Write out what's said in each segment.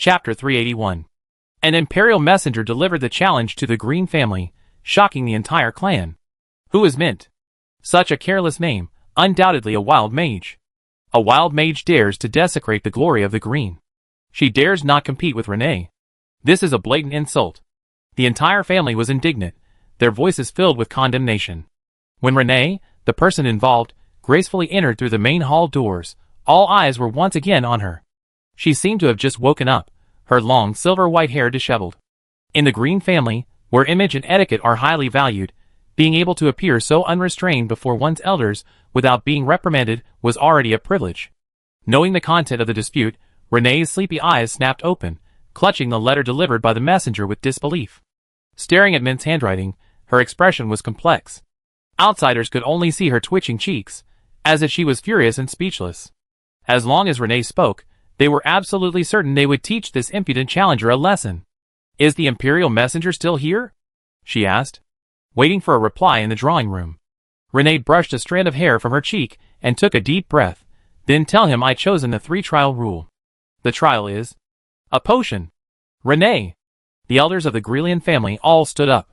Chapter 381. An imperial messenger delivered the challenge to the Green family, shocking the entire clan. Who is Mint? Such a careless name, undoubtedly a wild mage. A wild mage dares to desecrate the glory of the Green. She dares not compete with Renee. This is a blatant insult. The entire family was indignant, their voices filled with condemnation. When Renee, the person involved, gracefully entered through the main hall doors, all eyes were once again on her. She seemed to have just woken up, her long silver-white hair disheveled. In the Green family, where image and etiquette are highly valued, being able to appear so unrestrained before one's elders without being reprimanded was already a privilege. Knowing the content of the dispute, Renee's sleepy eyes snapped open, clutching the letter delivered by the messenger with disbelief. Staring at Mint's handwriting, her expression was complex. Outsiders could only see her twitching cheeks, as if she was furious and speechless. As long as Renee spoke, they were absolutely certain they would teach this impudent challenger a lesson. "Is the Imperial messenger still here?" she asked, waiting for a reply in the drawing room. Renee brushed a strand of hair from her cheek and took a deep breath. "Then tell him I chosen the 3-trial rule. The trial is a potion." "Renee!" The elders of the Grelian family all stood up.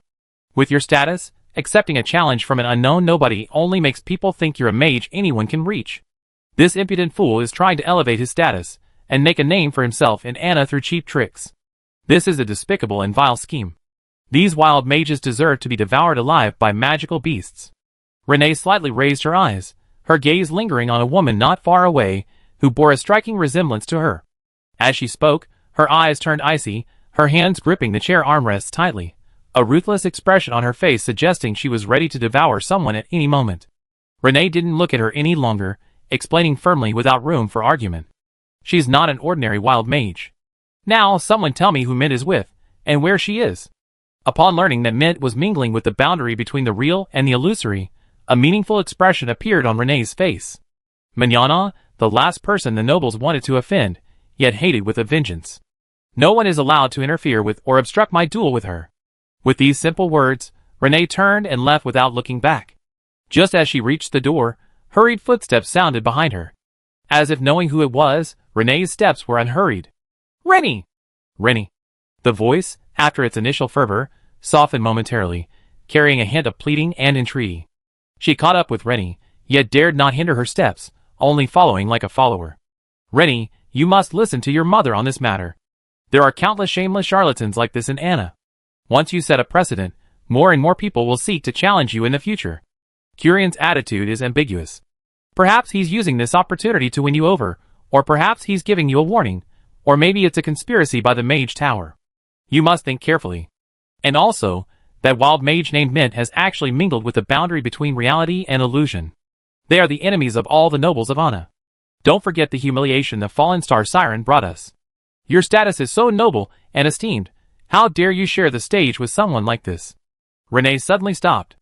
"With your status, accepting a challenge from an unknown nobody only makes people think you're a mage anyone can reach. This impudent fool is trying to elevate his status and make a name for himself in Anna through cheap tricks. This is a despicable and vile scheme. These wild mages deserve to be devoured alive by magical beasts." Renee slightly raised her eyes, her gaze lingering on a woman not far away who bore a striking resemblance to her. As she spoke, her eyes turned icy, her hands gripping the chair armrests tightly, a ruthless expression on her face suggesting she was ready to devour someone at any moment. Renee didn't look at her any longer, explaining firmly without room for argument. "She's not an ordinary wild mage. Now someone tell me who Mint is with, and where she is." Upon learning that Mint was mingling with the boundary between the real and the illusory, a meaningful expression appeared on Renee's face. Manana, the last person the nobles wanted to offend, yet hated with a vengeance. "No one is allowed to interfere with or obstruct my duel with her." With these simple words, Renee turned and left without looking back. Just as she reached the door, hurried footsteps sounded behind her. As if knowing who it was, Renee's steps were unhurried. "Rennie!" "Rennie!" The voice, after its initial fervor, softened momentarily, carrying a hint of pleading and entreaty. She caught up with Rennie, yet dared not hinder her steps, only following like a follower. "Rennie, you must listen to your mother on this matter. There are countless shameless charlatans like this in Anna. Once you set a precedent, more and more people will seek to challenge you in the future." Curion's attitude is ambiguous. Perhaps he's using this opportunity to win you over, or perhaps he's giving you a warning, or maybe it's a conspiracy by the Mage Tower. You must think carefully. And also, that wild mage named Mint has actually mingled with the boundary between reality and illusion. They are the enemies of all the nobles of Anna. Don't forget the humiliation the fallen star siren brought us. Your status is so noble and esteemed. How dare you share the stage with someone like this? Renee suddenly stopped.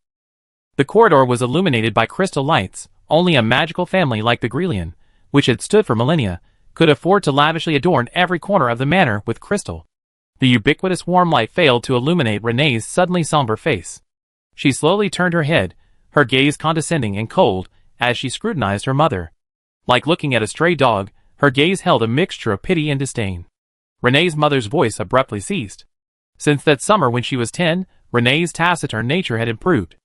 The corridor was illuminated by crystal lights. Only a magical family like the Grelian, which had stood for millennia, could afford to lavishly adorn every corner of the manor with crystal. The ubiquitous warm light failed to illuminate Renee's suddenly somber face. She slowly turned her head, her gaze condescending and cold, as she scrutinized her mother. Like looking at a stray dog, her gaze held a mixture of pity and disdain. Renee's mother's voice abruptly ceased. Since that summer when she was 10, Renee's taciturn nature had improved.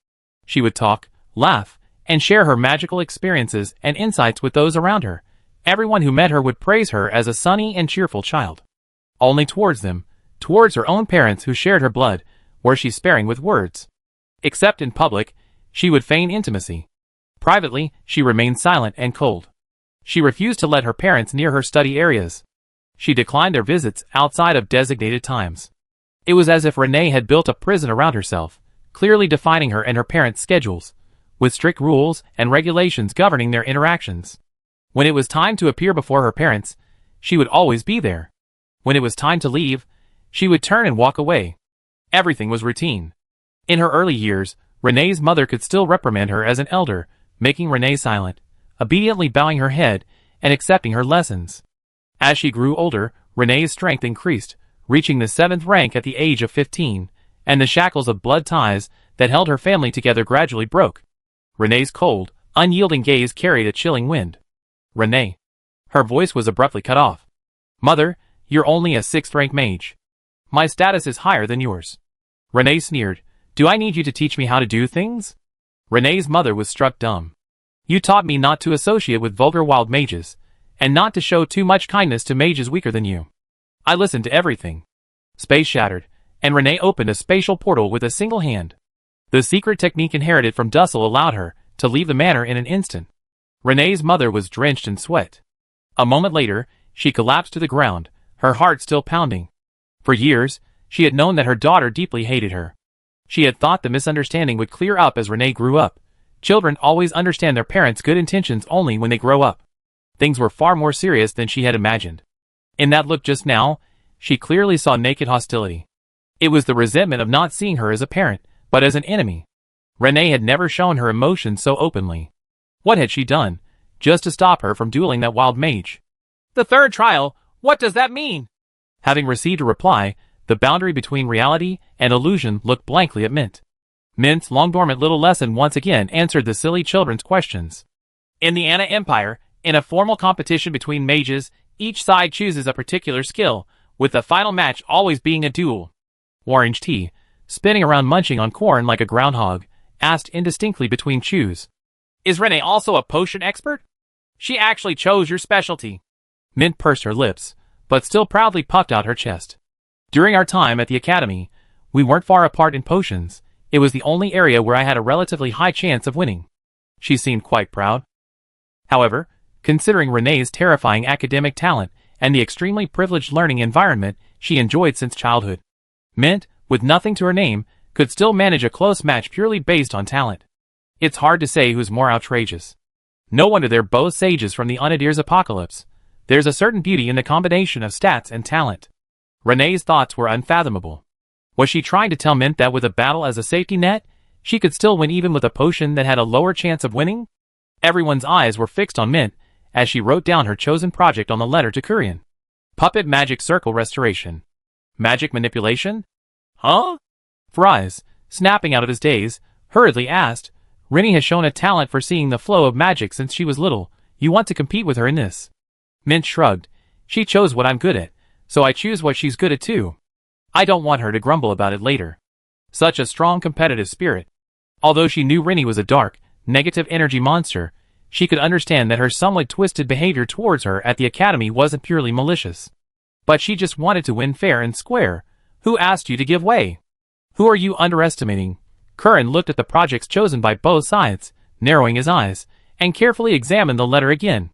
She would talk, laugh, and share her magical experiences and insights with those around her. Everyone who met her would praise her as a sunny and cheerful child. Only towards them, towards her own parents who shared her blood, was she sparing with words. Except in public, she would feign intimacy. Privately, she remained silent and cold. She refused to let her parents near her study areas. She declined their visits outside of designated times. It was as if Renee had built a prison around herself, clearly defining her and her parents' schedules, with strict rules and regulations governing their interactions. When it was time to appear before her parents, she would always be there. When it was time to leave, she would turn and walk away. Everything was routine. In her early years, Renee's mother could still reprimand her as an elder, making Renee silent, obediently bowing her head and accepting her lessons. As she grew older, Renee's strength increased, reaching the 7th rank at the age of 15, and the shackles of blood ties that held her family together gradually broke. Renee's cold, unyielding gaze carried a chilling wind. "Renee." Her voice was abruptly cut off. "Mother, You're only a 6th-rank mage. My status is higher than yours. Renee sneered. Do I need you to teach me how to do things? Renee's mother was struck dumb. You taught me not to associate with vulgar wild mages, and not to show too much kindness to mages weaker than you. I listened to everything. Space shattered, and Renee opened a spatial portal with a single hand. The secret technique inherited from Dussel allowed her to leave the manor in an instant. Renee's mother was drenched in sweat. A moment later, she collapsed to the ground, her heart still pounding. For years, she had known that her daughter deeply hated her. She had thought the misunderstanding would clear up as Renee grew up. Children always understand their parents' good intentions only when they grow up. Things were far more serious than she had imagined. In that look just now, she clearly saw naked hostility. It was the resentment of not seeing her as a parent, but as an enemy. Renee had never shown her emotions so openly. What had she done, just to stop her from dueling that wild mage? The third trial, what does that mean? Having received a reply, the boundary between reality and illusion looked blankly at Mint. Mint's long-dormant little lesson once again answered the silly children's questions. In the Anna Empire, in a formal competition between mages, each side chooses a particular skill, with the final match always being a duel. Orange Tea, spinning around munching on corn like a groundhog, asked indistinctly between chews. Is Renee also a potion expert? She actually chose your specialty. Mint pursed her lips, but still proudly puffed out her chest. During our time at the academy, we weren't far apart in potions. It was the only area where I had a relatively high chance of winning. She seemed quite proud. However, considering Renee's terrifying academic talent and the extremely privileged learning environment she enjoyed since childhood, Mint, with nothing to her name, could still manage a close match purely based on talent. It's hard to say who's more outrageous. No wonder they're both sages from the Unadir's apocalypse. There's a certain beauty in the combination of stats and talent. Renee's thoughts were unfathomable. Was she trying to tell Mint that with a battle as a safety net, she could still win even with a potion that had a lower chance of winning? Everyone's eyes were fixed on Mint as she wrote down her chosen project on the letter to Kurian. Puppet Magic Circle Restoration. Magic Manipulation? Huh? Fries, snapping out of his daze, hurriedly asked, Rennie has shown a talent for seeing the flow of magic since she was little. You want to compete with her in this? Mint shrugged. She chose what I'm good at, so I choose what she's good at too. I don't want her to grumble about it later. Such a strong competitive spirit. Although she knew Rennie was a dark, negative energy monster, she could understand that her somewhat twisted behavior towards her at the academy wasn't purely malicious. But she just wanted to win fair and square. Who asked you to give way? Who are you underestimating? Curran looked at the projects chosen by both sides, narrowing his eyes, and carefully examined the letter again.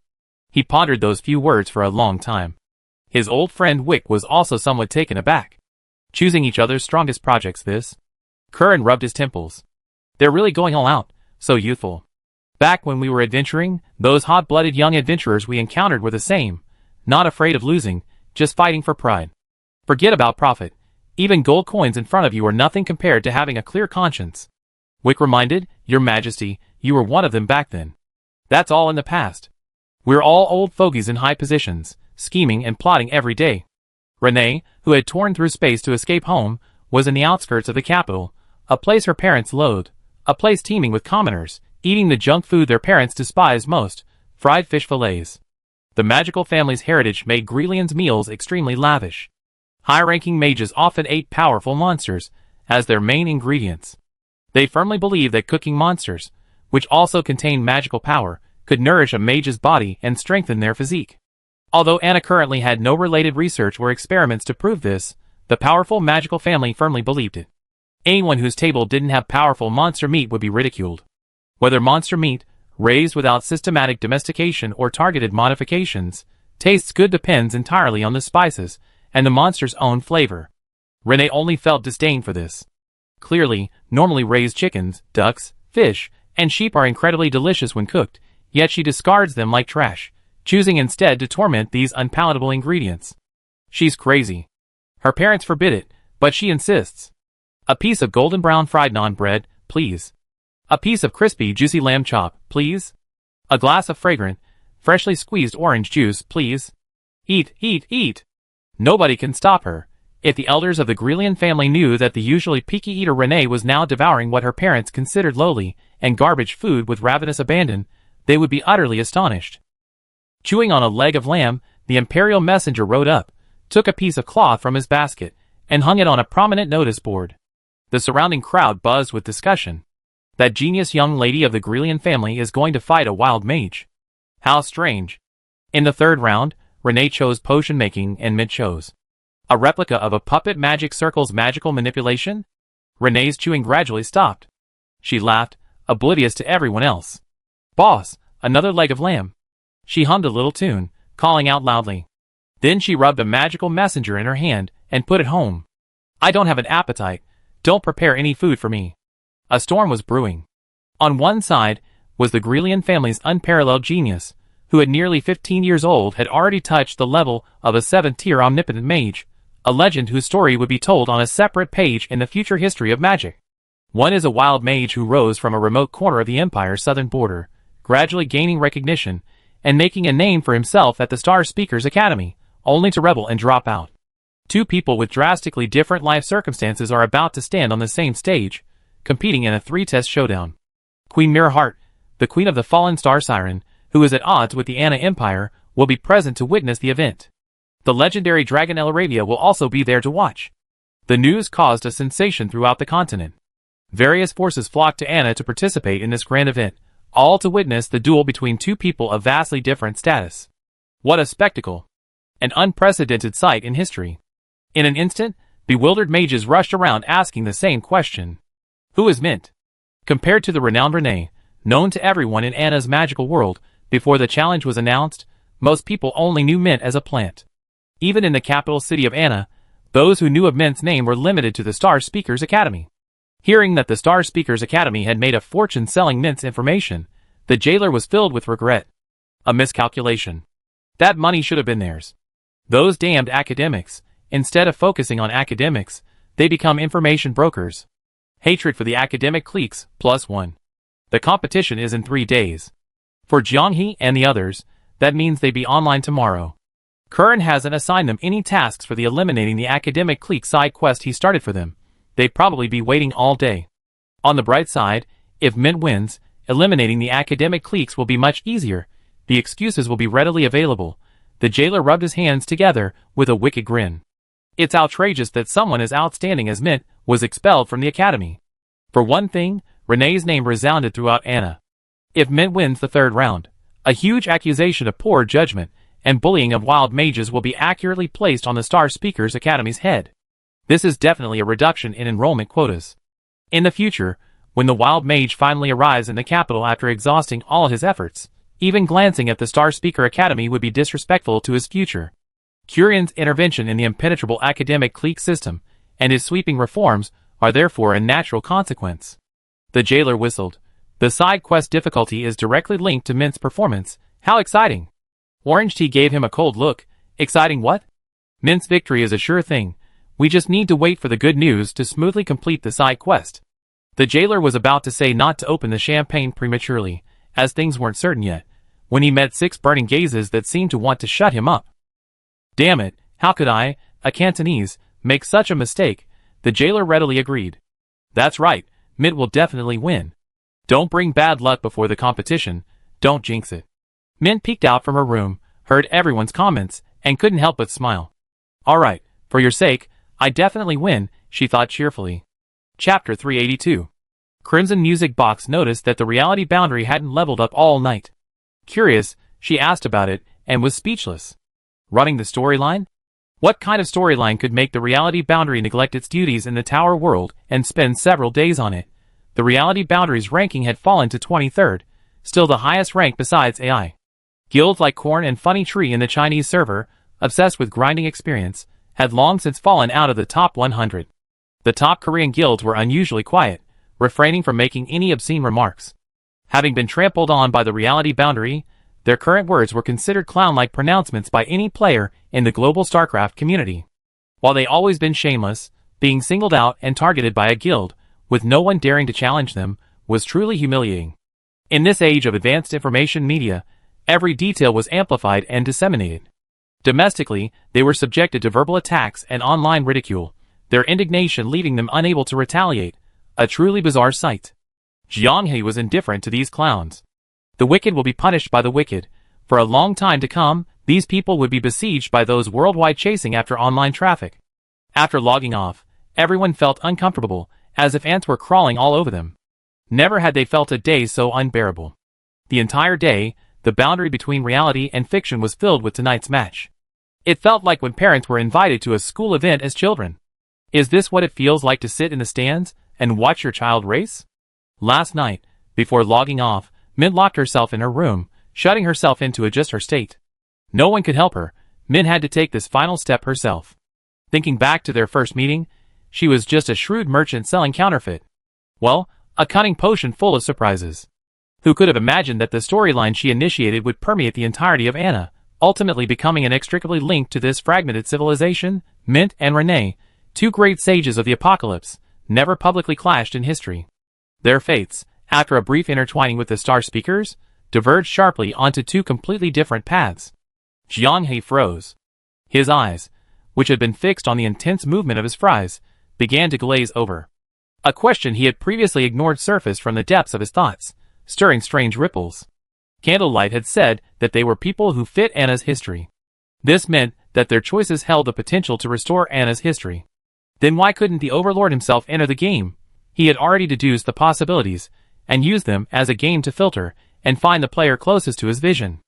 He pondered those few words for a long time. His old friend Wick was also somewhat taken aback. Choosing each other's strongest projects this? Curran rubbed his temples. They're really going all out, so youthful. Back when we were adventuring, those hot-blooded young adventurers we encountered were the same, not afraid of losing, just fighting for pride. Forget about profit. Even gold coins in front of you are nothing compared to having a clear conscience. Wick reminded, Your Majesty, you were one of them back then. That's all in the past. We're all old fogies in high positions, scheming and plotting every day. Renee, who had torn through space to escape home, was in the outskirts of the capital, a place her parents loathed, a place teeming with commoners, eating the junk food their parents despised most, fried fish fillets. The magical family's heritage made Grelian's meals extremely lavish. High-ranking mages often ate powerful monsters as their main ingredients. They firmly believed that cooking monsters, which also contained magical power, could nourish a mage's body and strengthen their physique. Although Anna currently had no related research or experiments to prove this, the powerful magical family firmly believed it. Anyone whose table didn't have powerful monster meat would be ridiculed. Whether monster meat, raised without systematic domestication or targeted modifications, tastes good depends entirely on the spices and the monster's own flavor. Renee only felt disdain for this. Clearly, normally raised chickens, ducks, fish, and sheep are incredibly delicious when cooked, yet she discards them like trash, choosing instead to torment these unpalatable ingredients. She's crazy. Her parents forbid it, but she insists. A piece of golden brown fried naan bread, please. A piece of crispy juicy lamb chop, please. A glass of fragrant, freshly squeezed orange juice, please. Eat, eat, eat. Nobody can stop her. If the elders of the Grelian family knew that the usually picky eater Renee was now devouring what her parents considered lowly and garbage food with ravenous abandon, they would be utterly astonished. Chewing on a leg of lamb, the imperial messenger rode up, took a piece of cloth from his basket, and hung it on a prominent notice board. The surrounding crowd buzzed with discussion. That genius young lady of the Grelian family is going to fight a wild mage. How strange. In the third round, Renee chose potion making and Mint chose a replica of a puppet magic circle's magical manipulation. Renee's chewing gradually stopped. She laughed, oblivious to everyone else. Boss, another leg of lamb. She hummed a little tune, calling out loudly. Then she rubbed a magical messenger in her hand and put it home. I don't have an appetite. Don't prepare any food for me. A storm was brewing. On one side was the Grelian family's unparalleled genius, who at nearly 15 years old had already touched the level of a 7th-tier omnipotent mage, a legend whose story would be told on a separate page in the future history of magic. One is a wild mage who rose from a remote corner of the Empire's southern border, gradually gaining recognition and making a name for himself at the Star Speakers Academy, only to rebel and drop out. Two people with drastically different life circumstances are about to stand on the same stage, competing in a 3-test showdown. Queen Mirrorheart, the queen of the fallen star siren, who is at odds with the Anna Empire, will be present to witness the event. The legendary dragon Elaravia will also be there to watch. The news caused a sensation throughout the continent. Various forces flocked to Anna to participate in this grand event, all to witness the duel between two people of vastly different status. What a spectacle! An unprecedented sight in history. In an instant, bewildered mages rushed around asking the same question. Who is Mint? Compared to the renowned Renee, known to everyone in Anna's magical world, before the challenge was announced, most people only knew Mint as a plant. Even in the capital city of Anna, those who knew of Mint's name were limited to the Star Speakers Academy. Hearing that the Star Speakers Academy had made a fortune selling Mint's information, the jailer was filled with regret. A miscalculation. That money should have been theirs. Those damned academics, instead of focusing on academics, they become information brokers. Hatred for the academic cliques, +1. The competition is in 3 days. For Jianghe and the others, that means they be online tomorrow. Curran hasn't assigned them any tasks for the eliminating the academic clique side quest he started for them. They'd probably be waiting all day. On the bright side, if Mint wins, eliminating the academic cliques will be much easier. The excuses will be readily available. The jailer rubbed his hands together with a wicked grin. It's outrageous that someone as outstanding as Mint was expelled from the academy. For one thing, Renee's name resounded throughout Anna. If Mint wins the third round, a huge accusation of poor judgment and bullying of wild mages will be accurately placed on the Star Speakers Academy's head. This is definitely a reduction in enrollment quotas. In the future, when the wild mage finally arrives in the capital after exhausting all his efforts, even glancing at the Star Speaker Academy would be disrespectful to his future. Curion's intervention in the impenetrable academic clique system and his sweeping reforms are therefore a natural consequence. The jailer whistled. The side quest difficulty is directly linked to Mint's performance. How exciting! Orange Tea gave him a cold look. Exciting what? Mint's victory is a sure thing. We just need to wait for the good news to smoothly complete the side quest. The jailer was about to say not to open the champagne prematurely, as things weren't certain yet, when he met 6 burning gazes that seemed to want to shut him up. Damn it, how could I, a Cantonese, make such a mistake? The jailer readily agreed. That's right, Mint will definitely win. Don't bring bad luck before the competition, don't jinx it. Mint peeked out from her room, heard everyone's comments, and couldn't help but smile. Alright, for your sake, I definitely win, she thought cheerfully. Chapter 382. Crimson Music Box noticed that the reality boundary hadn't leveled up all night. Curious, she asked about it, and was speechless. Running the storyline? What kind of storyline could make the reality boundary neglect its duties in the tower world and spend several days on it? The reality boundary's ranking had fallen to 23rd, still the highest rank besides AI. Guilds like Corn and Funny Tree in the Chinese server, obsessed with grinding experience, had long since fallen out of the top 100. The top Korean guilds were unusually quiet, refraining from making any obscene remarks. Having been trampled on by the reality boundary, their current words were considered clown-like pronouncements by any player in the global StarCraft community. While they always been shameless, being singled out and targeted by a guild, with no one daring to challenge them, was truly humiliating. In this age of advanced information media, every detail was amplified and disseminated. Domestically, they were subjected to verbal attacks and online ridicule, their indignation leaving them unable to retaliate, a truly bizarre sight. Jianghe was indifferent to these clowns. The wicked will be punished by the wicked. For a long time to come, These people would be besieged by those worldwide chasing after online traffic. After logging off, everyone felt uncomfortable, as if ants were crawling all over them. Never had they felt a day so unbearable. The entire day, the boundary between reality and fiction was filled with tonight's match. It felt like when parents were invited to a school event as children. Is this what it feels like to sit in the stands and watch your child race? Last night, before logging off, Min locked herself in her room, shutting herself in to adjust her state. No one could help her. Min had to take this final step herself. Thinking back to their first meeting, she was just a shrewd merchant selling counterfeit. Well, a cunning potion full of surprises. Who could have imagined that the storyline she initiated would permeate the entirety of Anna, ultimately becoming inextricably linked to this fragmented civilization? Mint and Renee, two great sages of the apocalypse, never publicly clashed in history. Their fates, after a brief intertwining with the star speakers, diverged sharply onto two completely different paths. Jianghe froze. His eyes, which had been fixed on the intense movement of his fries, began to glaze over. A question he had previously ignored surfaced from the depths of his thoughts, stirring strange ripples. Candlelight had said that they were people who fit Anna's history. This meant that their choices held the potential to restore Anna's history. Then why couldn't the Overlord himself enter the game? He had already deduced the possibilities, and used them as a game to filter and find the player closest to his vision.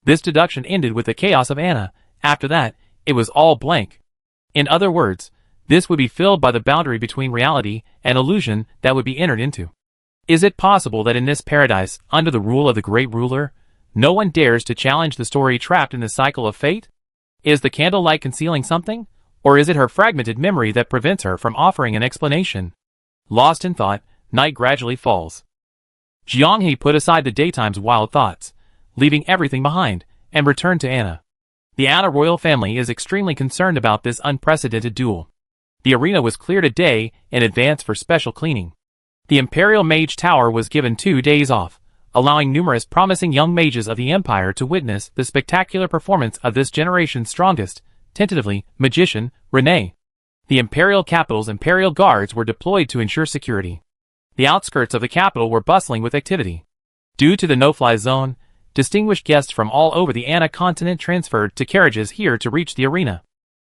This deduction ended with the chaos of Anna. After that, it was all blank. In other words, this would be filled by the boundary between reality and illusion that would be entered into. Is it possible that in this paradise, under the rule of the great ruler, no one dares to challenge the story trapped in the cycle of fate? Is the candlelight concealing something? Or is it her fragmented memory that prevents her from offering an explanation? Lost in thought, night gradually falls. Jianghe put aside the daytime's wild thoughts, leaving everything behind, and returned to Anna. The Anna royal family is extremely concerned about this unprecedented duel. The arena was cleared a day in advance for special cleaning. The Imperial Mage Tower was given 2 days off, allowing numerous promising young mages of the Empire to witness the spectacular performance of this generation's strongest, tentatively, magician, Renee. The Imperial capital's Imperial Guards were deployed to ensure security. The outskirts of the capital were bustling with activity. Due to the no-fly zone, distinguished guests from all over the Anna continent transferred to carriages here to reach the arena.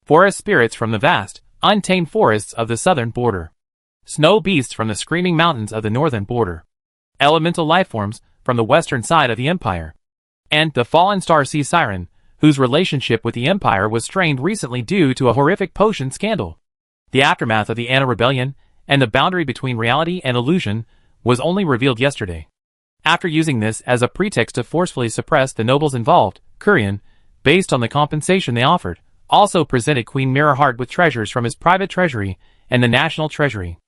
Forest spirits from the vast, untamed forests of the southern border. Snow beasts from the screaming mountains of the northern border. Elemental lifeforms from the western side of the Empire. And the fallen star sea siren, whose relationship with the Empire was strained recently due to a horrific potion scandal. The aftermath of the Anna Rebellion, and the boundary between reality and illusion, was only revealed yesterday. After using this as a pretext to forcefully suppress the nobles involved, Kurian, based on the compensation they offered, also presented Queen Mirrorheart with treasures from his private treasury and the national treasury.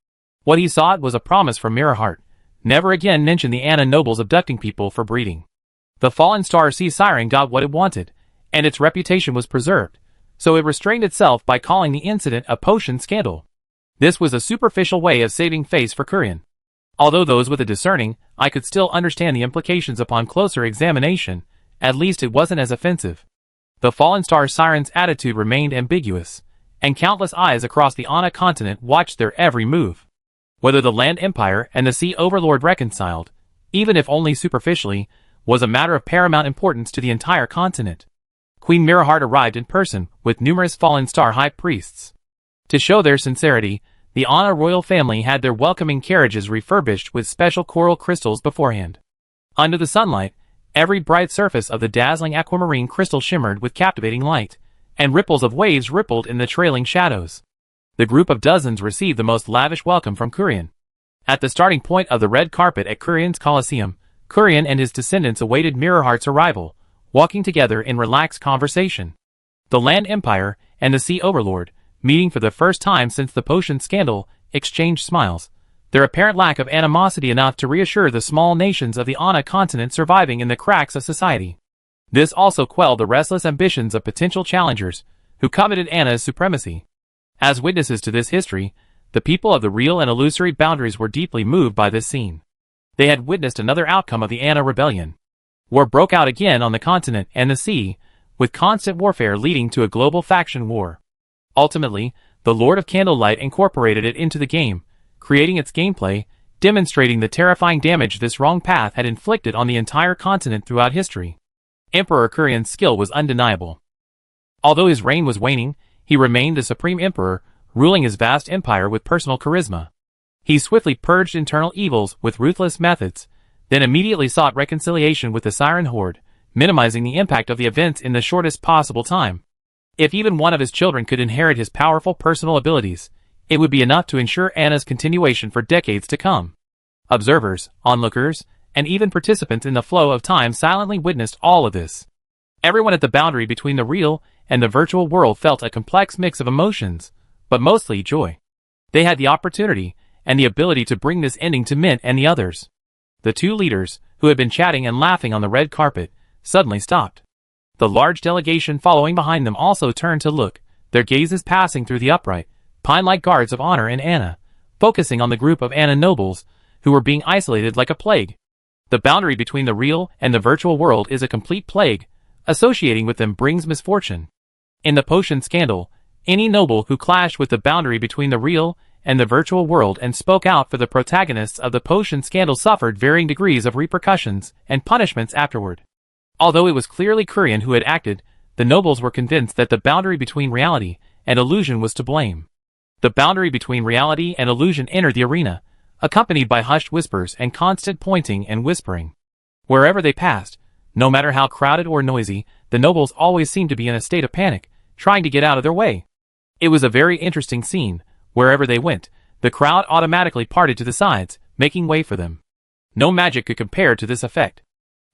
What he sought was a promise from Mirrorheart, never again mention the Anna nobles abducting people for breeding. The fallen star sea siren got what it wanted, and its reputation was preserved, so it restrained itself by calling the incident a potion scandal. This was a superficial way of saving face for Kurian. Although those with a discerning eye could still understand the implications upon closer examination, at least it wasn't as offensive. The fallen star siren's attitude remained ambiguous, and countless eyes across the Anna continent watched their every move. Whether the Land Empire and the Sea Overlord reconciled, even if only superficially, was a matter of paramount importance to the entire continent. Queen Mirrorheart arrived in person with numerous fallen star high priests. To show their sincerity, the Anna royal family had their welcoming carriages refurbished with special coral crystals beforehand. Under the sunlight, every bright surface of the dazzling aquamarine crystal shimmered with captivating light, and ripples of waves rippled in the trailing shadows. The group of dozens received the most lavish welcome from Kurian. At the starting point of the red carpet at Kurian's Colosseum, Kurian and his descendants awaited Mirrorheart's arrival, walking together in relaxed conversation. The Land Empire and the Sea Overlord, meeting for the first time since the potion scandal, exchanged smiles, their apparent lack of animosity enough to reassure the small nations of the Anna continent surviving in the cracks of society. This also quelled the restless ambitions of potential challengers, who coveted Anna's supremacy. As witnesses to this history, the people of the real and illusory boundaries were deeply moved by this scene. They had witnessed another outcome of the Anna Rebellion. War broke out again on the continent and the sea, with constant warfare leading to a global faction war. Ultimately, the Lord of Candlelight incorporated it into the game, creating its gameplay, demonstrating the terrifying damage this wrong path had inflicted on the entire continent throughout history. Emperor Kurian's skill was undeniable. Although his reign was waning, he remained the supreme emperor, ruling his vast empire with personal charisma. He swiftly purged internal evils with ruthless methods, then immediately sought reconciliation with the Siren Horde, minimizing the impact of the events in the shortest possible time. If even one of his children could inherit his powerful personal abilities, it would be enough to ensure Anna's continuation for decades to come. Observers, onlookers, and even participants in the flow of time silently witnessed all of this. Everyone at the boundary between the real and the virtual world felt a complex mix of emotions, but mostly joy. They had the opportunity and the ability to bring this ending to Mint and the others. The two leaders, who had been chatting and laughing on the red carpet, suddenly stopped. The large delegation following behind them also turned to look, their gazes passing through the upright, pine-like guards of honor and Anna, focusing on the group of Anna nobles, who were being isolated like a plague. The boundary between the real and the virtual world is a complete plague. Associating with them brings misfortune. In the potion scandal, any noble who clashed with the boundary between the real and the virtual world and spoke out for the protagonists of the potion scandal suffered varying degrees of repercussions and punishments afterward. Although it was clearly Kurian who had acted, the nobles were convinced that the boundary between reality and illusion was to blame. The boundary between reality and illusion entered the arena, accompanied by hushed whispers and constant pointing and whispering. Wherever they passed, no matter how crowded or noisy, the nobles always seemed to be in a state of panic, trying to get out of their way. It was a very interesting scene. Wherever they went, the crowd automatically parted to the sides, making way for them. No magic could compare to this effect.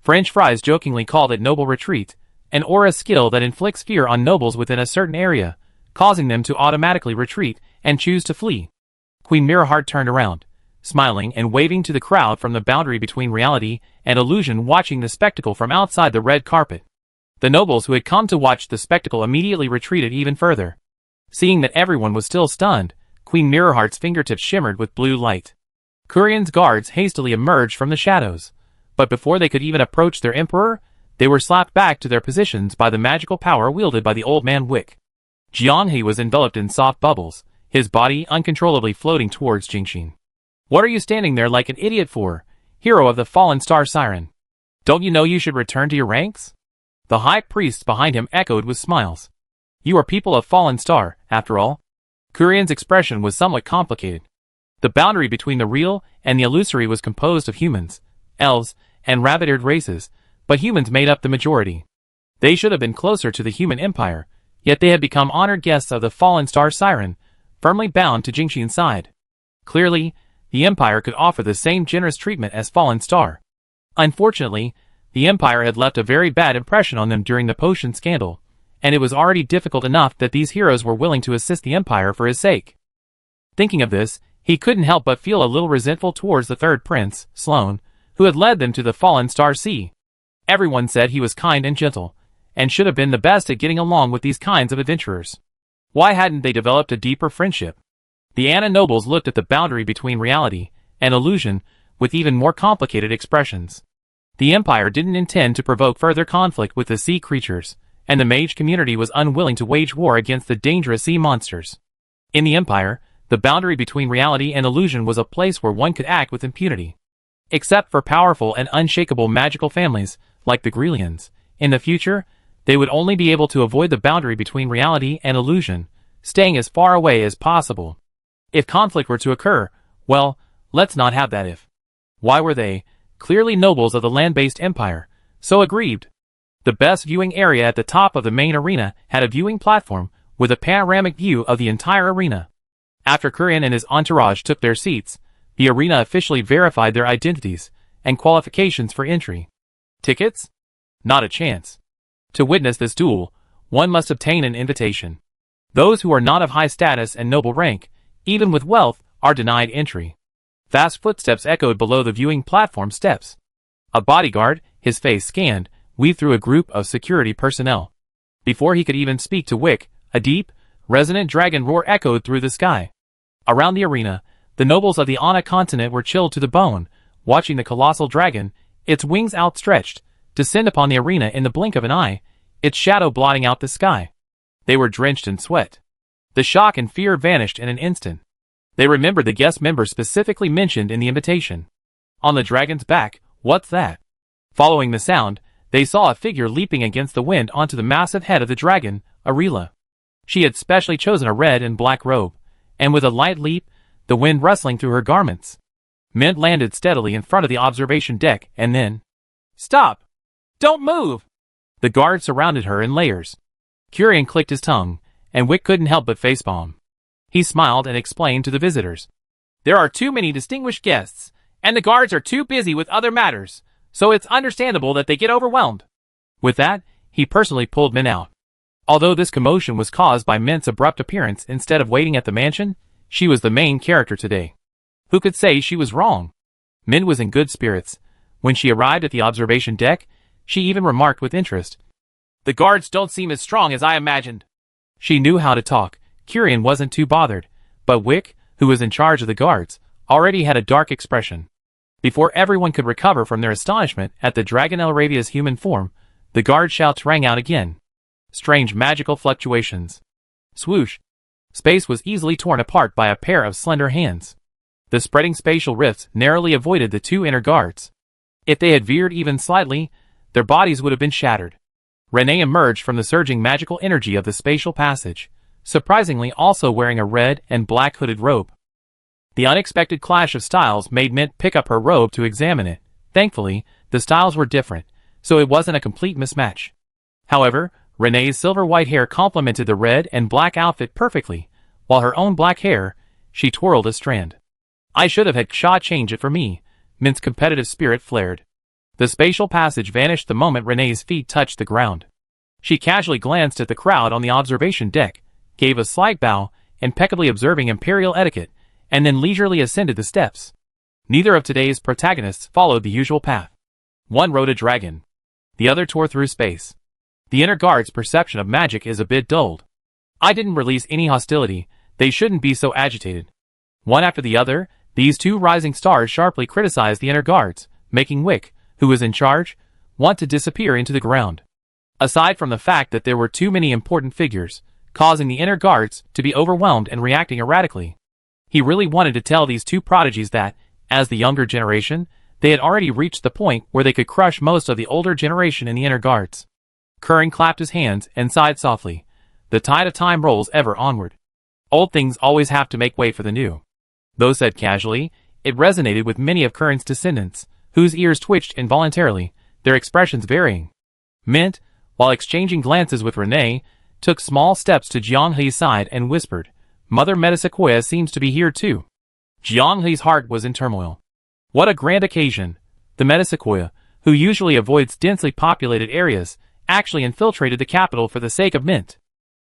French fries jokingly called it noble retreat, an aura skill that inflicts fear on nobles within a certain area, causing them to automatically retreat and choose to flee. Queen Miraheart turned around, smiling and waving to the crowd from the boundary between reality and illusion watching the spectacle from outside the red carpet. The nobles who had come to watch the spectacle immediately retreated even further. Seeing that everyone was still stunned, Queen Miraheart's fingertips shimmered with blue light. Kurian's guards hastily emerged from the shadows, but before they could even approach their emperor, they were slapped back to their positions by the magical power wielded by the old man Wick. Jianghe was enveloped in soft bubbles, his body uncontrollably floating towards Jingxin. "What are you standing there like an idiot for, hero of the fallen star siren? Don't you know you should return to your ranks?" The high priests behind him echoed with smiles. "You are people of fallen star, after all." Kurian's expression was somewhat complicated. The boundary between the real and the illusory was composed of humans, elves, and rabbit-eared races, but humans made up the majority. They should have been closer to the human empire, yet they had become honored guests of the fallen star siren, firmly bound to Jingxin's side. Clearly, the empire could offer the same generous treatment as fallen star. Unfortunately, the empire had left a very bad impression on them during the potion scandal, and it was already difficult enough that these heroes were willing to assist the empire for his sake. Thinking of this, he couldn't help but feel a little resentful towards the third prince, Sloane, who had led them to the fallen star sea. Everyone said he was kind and gentle, and should have been the best at getting along with these kinds of adventurers. Why hadn't they developed a deeper friendship? The Anna nobles looked at the boundary between reality and illusion with even more complicated expressions. The empire didn't intend to provoke further conflict with the sea creatures, and the mage community was unwilling to wage war against the dangerous sea monsters. In the empire, the boundary between reality and illusion was a place where one could act with impunity. Except for powerful and unshakable magical families, like the Grelians, in the future, they would only be able to avoid the boundary between reality and illusion, staying as far away as possible. If conflict were to occur, well, let's not have that if. Why were they, clearly nobles of the land-based empire, so aggrieved? The best viewing area at the top of the main arena had a viewing platform with a panoramic view of the entire arena. After Kurian and his entourage took their seats, the arena officially verified their identities and qualifications for entry. Tickets? Not a chance. To witness this duel, one must obtain an invitation. Those who are not of high status and noble rank, even with wealth, are denied entry. Fast footsteps echoed below the viewing platform steps. A bodyguard, his face scanned, weaved through a group of security personnel. Before he could even speak to Wick, a deep, resonant dragon roar echoed through the sky. Around the arena, the nobles of the Anna continent were chilled to the bone, watching the colossal dragon, its wings outstretched, descend upon the arena in the blink of an eye, its shadow blotting out the sky. They were drenched in sweat. The shock and fear vanished in an instant. They remembered the guest member specifically mentioned in the invitation. On the dragon's back, what's that? Following the sound, they saw a figure leaping against the wind onto the massive head of the dragon, Arela. She had specially chosen a red and black robe, and with a light leap, the wind rustling through her garments, Mint landed steadily in front of the observation deck and then... "Stop! Don't move!" The guards surrounded her in layers. Curian clicked his tongue, and Wick couldn't help but facepalm. He smiled and explained to the visitors. "There are too many distinguished guests, and the guards are too busy with other matters, so it's understandable that they get overwhelmed." With that, he personally pulled Mint out. Although this commotion was caused by Mint's abrupt appearance instead of waiting at the mansion, she was the main character today. Who could say she was wrong? Mint was in good spirits. When she arrived at the observation deck, she even remarked with interest, "The guards don't seem as strong as I imagined." She knew how to talk. Curian wasn't too bothered, but Wick, who was in charge of the guards, already had a dark expression. Before everyone could recover from their astonishment at the Dragon Elravia's human form, the guard shouts rang out again. Strange magical fluctuations. Swoosh! Space was easily torn apart by a pair of slender hands. The spreading spatial rifts narrowly avoided the two inner guards. If they had veered even slightly, their bodies would have been shattered. Renee emerged from the surging magical energy of the spatial passage, surprisingly also wearing a red and black hooded robe. The unexpected clash of styles made Mint pick up her robe to examine it. Thankfully, the styles were different, so it wasn't a complete mismatch. However, Renee's silver-white hair complemented the red and black outfit perfectly, while her own black hair, she twirled a strand. "I should have had Ksha change it for me," Mint's competitive spirit flared. The spatial passage vanished the moment Renee's feet touched the ground. She casually glanced at the crowd on the observation deck, gave a slight bow, impeccably observing imperial etiquette, and then leisurely ascended the steps. Neither of today's protagonists followed the usual path. One rode a dragon. The other tore through space. The inner guard's perception of magic is a bit dulled. "I didn't release any hostility, they shouldn't be so agitated." One after the other, these two rising stars sharply criticized the inner guards, making Wick, who was in charge, want to disappear into the ground. Aside from the fact that there were too many important figures, causing the inner guards to be overwhelmed and reacting erratically, he really wanted to tell these two prodigies that, as the younger generation, they had already reached the point where they could crush most of the older generation in the inner guards. Curran clapped his hands and sighed softly. The tide of time rolls ever onward. Old things always have to make way for the new. Though said casually, it resonated with many of Curran's descendants, whose ears twitched involuntarily, their expressions varying. Mint, while exchanging glances with Renee, took small steps to Jianghe's side and whispered, "Mother Metasequoia seems to be here too." Jianghe's heart was in turmoil. What a grand occasion! The Metasequoia, who usually avoids densely populated areas, actually infiltrated the capital for the sake of Mint.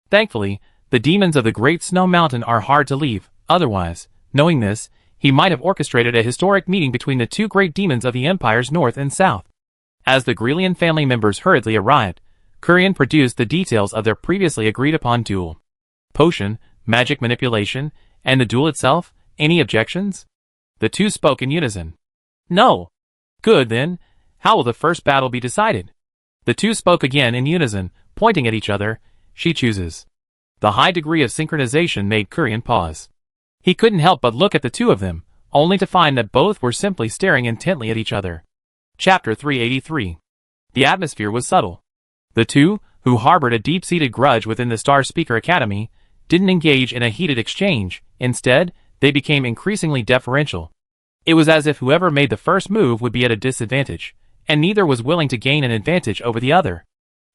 Thankfully, the demons of the Great Snow Mountain are hard to leave, otherwise, knowing this, he might have orchestrated a historic meeting between the two great demons of the Empire's north and south. As the Grelian family members hurriedly arrived, Curian produced the details of their previously agreed-upon duel. Potion, magic manipulation, and the duel itself, any objections? The two spoke in unison. "No." "Good then, how will the first battle be decided?" The two spoke again in unison, pointing at each other. "She chooses." The high degree of synchronization made Curian pause. He couldn't help but look at the two of them, only to find that both were simply staring intently at each other. Chapter 383. The atmosphere was subtle. The two, who harbored a deep-seated grudge within the Star Speaker Academy, didn't engage in a heated exchange. Instead, they became increasingly deferential. It was as if whoever made the first move would be at a disadvantage, and neither was willing to gain an advantage over the other.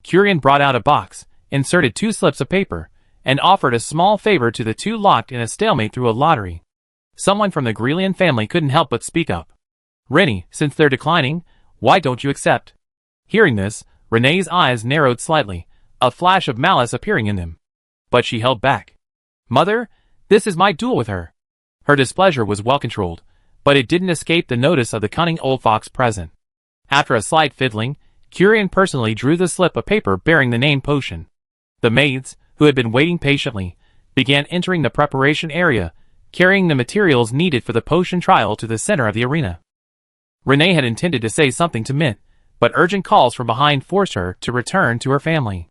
Curian brought out a box, inserted 2 slips of paper, and offered a small favor to the two locked in a stalemate through a lottery. Someone from the Grelian family couldn't help but speak up. "Rennie, since they're declining, why don't you accept?" Hearing this, Renee's eyes narrowed slightly, a flash of malice appearing in them. But she held back. "Mother, this is my duel with her." Her displeasure was well controlled, but it didn't escape the notice of the cunning old fox present. After a slight fiddling, Curian personally drew the slip of paper bearing the name Potion. The maids, who had been waiting patiently, began entering the preparation area, carrying the materials needed for the potion trial to the center of the arena. Renee had intended to say something to Mint, but urgent calls from behind forced her to return to her family.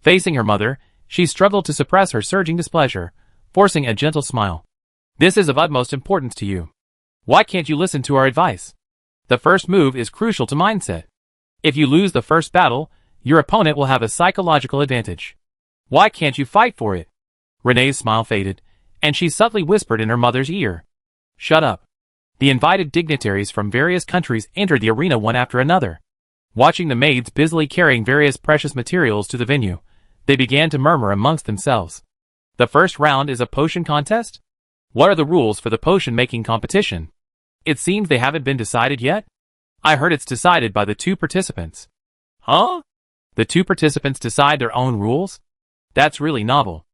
Facing her mother, she struggled to suppress her surging displeasure, forcing a gentle smile. "This is of utmost importance to you. Why can't you listen to our advice? The first move is crucial to mindset. If you lose the first battle, your opponent will have a psychological advantage. Why can't you fight for it? Renee's smile faded, and she subtly whispered in her mother's ear. Shut up. The invited dignitaries from various countries entered the arena one after another. Watching the maids busily carrying various precious materials to the venue, they began to murmur amongst themselves. The first round is a potion contest? What are the rules for the potion-making competition? It seems they haven't been decided yet? I heard it's decided by the 2 participants. Huh? The 2 participants decide their own rules? That's really novel.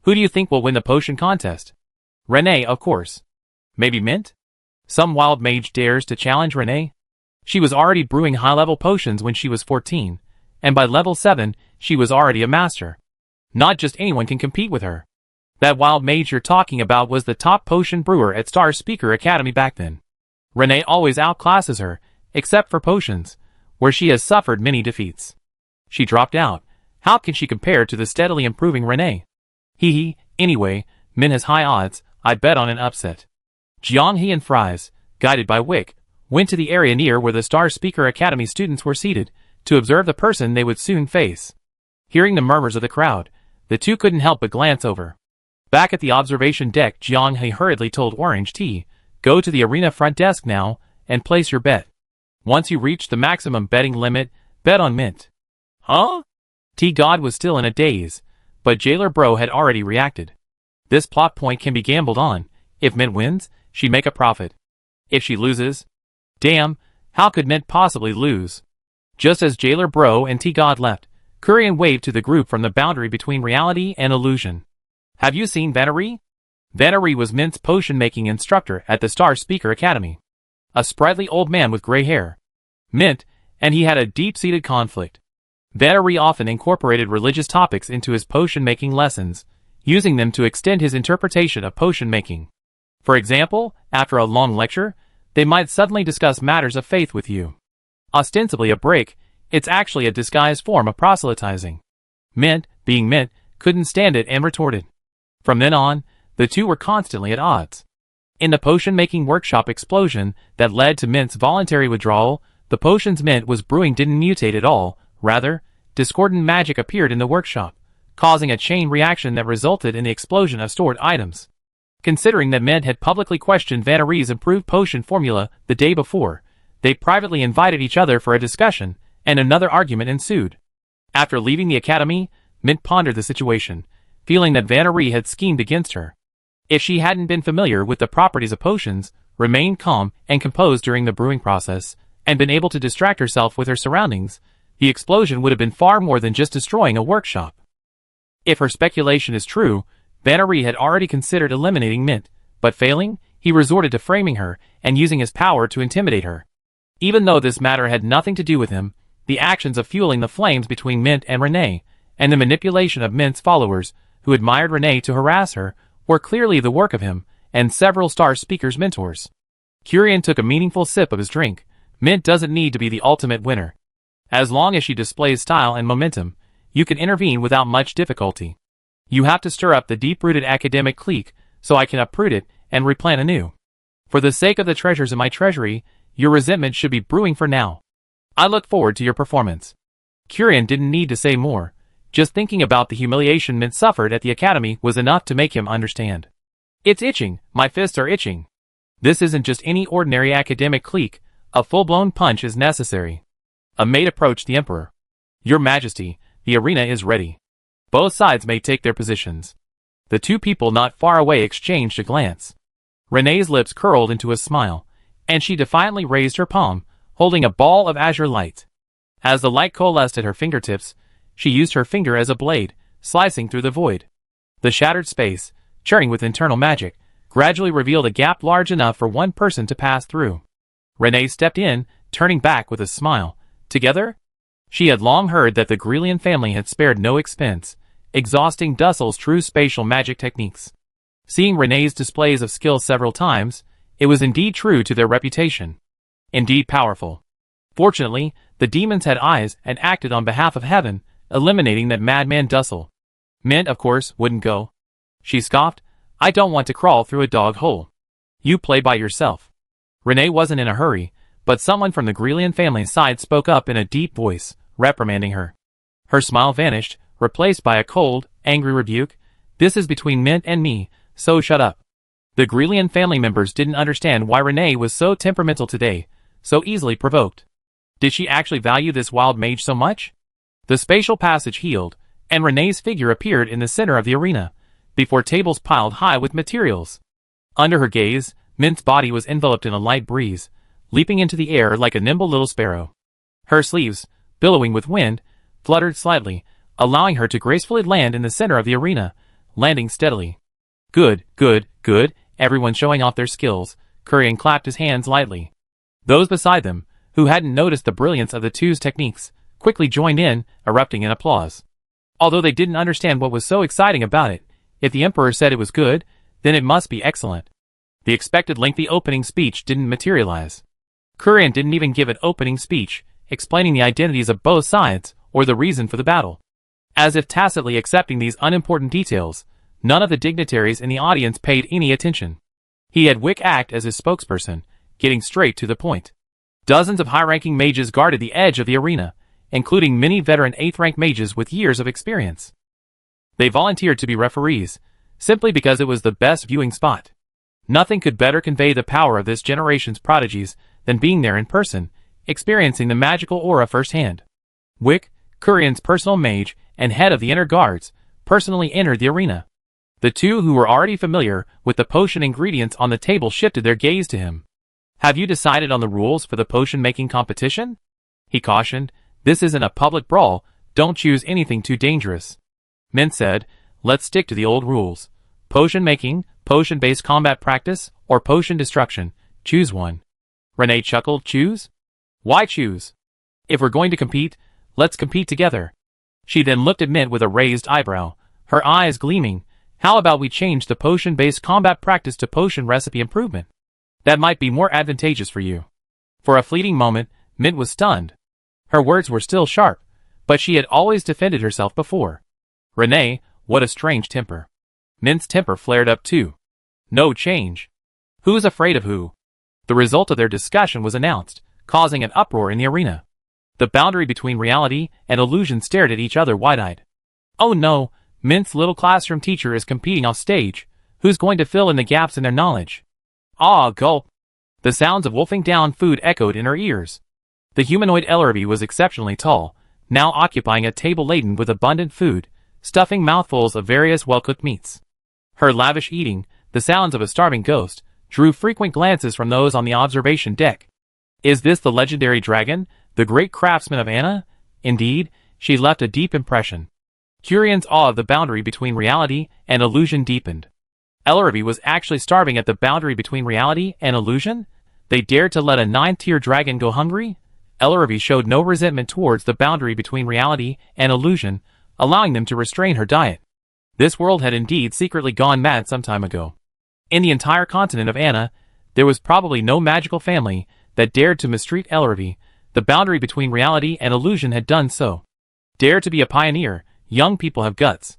Who do you think will win the potion contest? Renee, of course. Maybe Mint? Some wild mage dares to challenge Renee? She was already brewing high-level potions when she was 14, and by level 7, she was already a master. Not just anyone can compete with her. That wild mage you're talking about was the top potion brewer at Star Speaker Academy back then. Renee always outclasses her, except for potions, where she has suffered many defeats. She dropped out. How can she compare to the steadily improving Renee? Hee. Anyway, Min has high odds. I bet on an upset. Jiang He and Fries, guided by Wick, went to the area near where the Star Speaker Academy students were seated, to observe the person they would soon face. Hearing the murmurs of the crowd, the 2 couldn't help but glance over. Back at the observation deck, Jiang He hurriedly told Orange T, go to the arena front desk now, and place your bet. Once you reach the maximum betting limit, bet on Mint. Huh? T-God was still in a daze, but Jailer Bro had already reacted. This plot point can be gambled on. If Mint wins, she'd make a profit. If she loses, damn, how could Mint possibly lose? Just as Jailer Bro and T-God left, Kurian waved to the group from the boundary between reality and illusion. Have you seen Vannery? Vannery was Mint's potion-making instructor at the Star Speaker Academy. A sprightly old man with gray hair. Mint, and he had a deep-seated conflict. Vannery often incorporated religious topics into his potion-making lessons, using them to extend his interpretation of potion-making. For example, after a long lecture, they might suddenly discuss matters of faith with you. Ostensibly a break, it's actually a disguised form of proselytizing. Mint, being Mint, couldn't stand it and retorted. From then on, the 2 were constantly at odds. In the potion-making workshop explosion that led to Mint's voluntary withdrawal, the potions Mint was brewing didn't mutate at all. Rather, discordant magic appeared in the workshop, causing a chain reaction that resulted in the explosion of stored items. Considering that Mint had publicly questioned Vannery's improved potion formula the day before, they privately invited each other for a discussion, and another argument ensued. After leaving the academy, Mint pondered the situation, feeling that Vannery had schemed against her. If she hadn't been familiar with the properties of potions, remained calm and composed during the brewing process, and been able to distract herself with her surroundings, the explosion would have been far more than just destroying a workshop. If her speculation is true, Vannery had already considered eliminating Mint, but failing, he resorted to framing her and using his power to intimidate her. Even though this matter had nothing to do with him, the actions of fueling the flames between Mint and Renee, and the manipulation of Mint's followers, who admired Renee to harass her, were clearly the work of him and several Star Speaker's mentors. Kurian took a meaningful sip of his drink. Mint doesn't need to be the ultimate winner. As long as she displays style and momentum, you can intervene without much difficulty. You have to stir up the deep-rooted academic clique so I can uproot it and replant anew. For the sake of the treasures in my treasury, your resentment should be brewing for now. I look forward to your performance. Kurian didn't need to say more. Just thinking about the humiliation Mint suffered at the academy was enough to make him understand. It's itching, my fists are itching. This isn't just any ordinary academic clique, a full-blown punch is necessary. A maid approached the Emperor. Your Majesty, the arena is ready. Both sides may take their positions. The 2 people not far away exchanged a glance. Renee's lips curled into a smile, and she defiantly raised her palm, holding a ball of azure light. As the light coalesced at her fingertips, she used her finger as a blade, slicing through the void. The shattered space, churning with internal magic, gradually revealed a gap large enough for one person to pass through. Renee stepped in, turning back with a smile. Together? She had long heard that the Grelian family had spared no expense, exhausting Dussel's true spatial magic techniques. Seeing Renee's displays of skill several times, it was indeed true to their reputation. Indeed powerful. Fortunately, the demons had eyes and acted on behalf of heaven, eliminating that madman Dussel. Mint, of course, wouldn't go. She scoffed, I don't want to crawl through a dog hole. You play by yourself. Renee wasn't in a hurry, but someone from the Grelian family's side spoke up in a deep voice, reprimanding her. Her smile vanished, replaced by a cold, angry rebuke. "This is between Mint and me, so shut up." The Grelian family members didn't understand why Renee was so temperamental today, so easily provoked. Did she actually value this wild mage so much? The spatial passage healed, and Renee's figure appeared in the center of the arena, before tables piled high with materials. Under her gaze, Mint's body was enveloped in a light breeze, leaping into the air like a nimble little sparrow. Her sleeves, billowing with wind, fluttered slightly, allowing her to gracefully land in the center of the arena, landing steadily. "Good, good, good," everyone showing off their skills. Kurian clapped his hands lightly. Those beside them, who hadn't noticed the brilliance of the two's techniques, quickly joined in, erupting in applause. Although they didn't understand what was so exciting about it, if the Emperor said it was good, then it must be excellent. The expected lengthy opening speech didn't materialize. Kurian didn't even give an opening speech, explaining the identities of both sides, or the reason for the battle. As if tacitly accepting these unimportant details, none of the dignitaries in the audience paid any attention. He had Wick act as his spokesperson, getting straight to the point. Dozens of high-ranking mages guarded the edge of the arena, including many veteran 8th-rank mages with years of experience. They volunteered to be referees, simply because it was the best viewing spot. Nothing could better convey the power of this generation's prodigies than being there in person, experiencing the magical aura firsthand. Wick, Kurian's personal mage and head of the inner guards, personally entered the arena. The two who were already familiar with the potion ingredients on the table shifted their gaze to him. "Have you decided on the rules for the potion-making competition?" he cautioned. "This isn't a public brawl, don't choose anything too dangerous." Mint said, "Let's stick to the old rules. Potion-making, potion-based combat practice, or potion destruction, choose one." Renee chuckled. "Choose? Why choose? If we're going to compete, let's compete together." She then looked at Mint with a raised eyebrow, her eyes gleaming. "How about we change the potion-based combat practice to potion recipe improvement? That might be more advantageous for you." For a fleeting moment, Mint was stunned. Her words were still sharp, but she had always defended herself before. Renee, what a strange temper. Mint's temper flared up too. No change. Who's afraid of who? The result of their discussion was announced, causing an uproar in the arena. The boundary between reality and illusion stared at each other wide-eyed. "Oh no, Mint's little classroom teacher is competing off stage. Who's going to fill in the gaps in their knowledge?" "Ah, gulp." The sounds of wolfing down food echoed in her ears. The humanoid Ellerby was exceptionally tall, now occupying a table laden with abundant food, stuffing mouthfuls of various well-cooked meats. Her lavish eating, the sounds of a starving ghost, drew frequent glances from those on the observation deck. Is this the legendary dragon, the great craftsman of Anna? Indeed, she left a deep impression. Kurian's awe of the boundary between reality and illusion deepened. Ellerby was actually starving at the boundary between reality and illusion? They dared to let a 9th-tier dragon go hungry? Ellerby showed no resentment towards the boundary between reality and illusion, allowing them to restrain her diet. This world had indeed secretly gone mad some time ago. In the entire continent of Anna, there was probably no magical family that dared to mistreat Ellerby. The boundary between reality and illusion had done so. Dare to be a pioneer, young people have guts.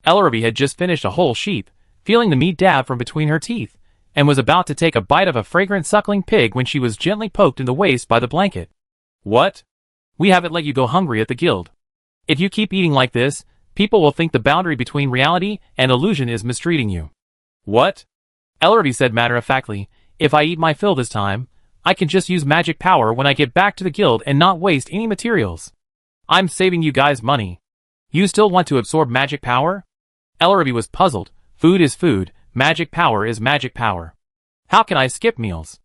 Ellerby had just finished a whole sheep, feeling the meat dab from between her teeth, and was about to take a bite of a fragrant suckling pig when she was gently poked in the waist by the blanket. "What? We haven't let you go hungry at the guild. If you keep eating like this, people will think the boundary between reality and illusion is mistreating you." "What?" Ellerby said matter-of-factly. "If I eat my fill this time, I can just use magic power when I get back to the guild and not waste any materials. I'm saving you guys money. You still want to absorb magic power?" Ellerby was puzzled. Food is food, magic power is magic power. How can I skip meals?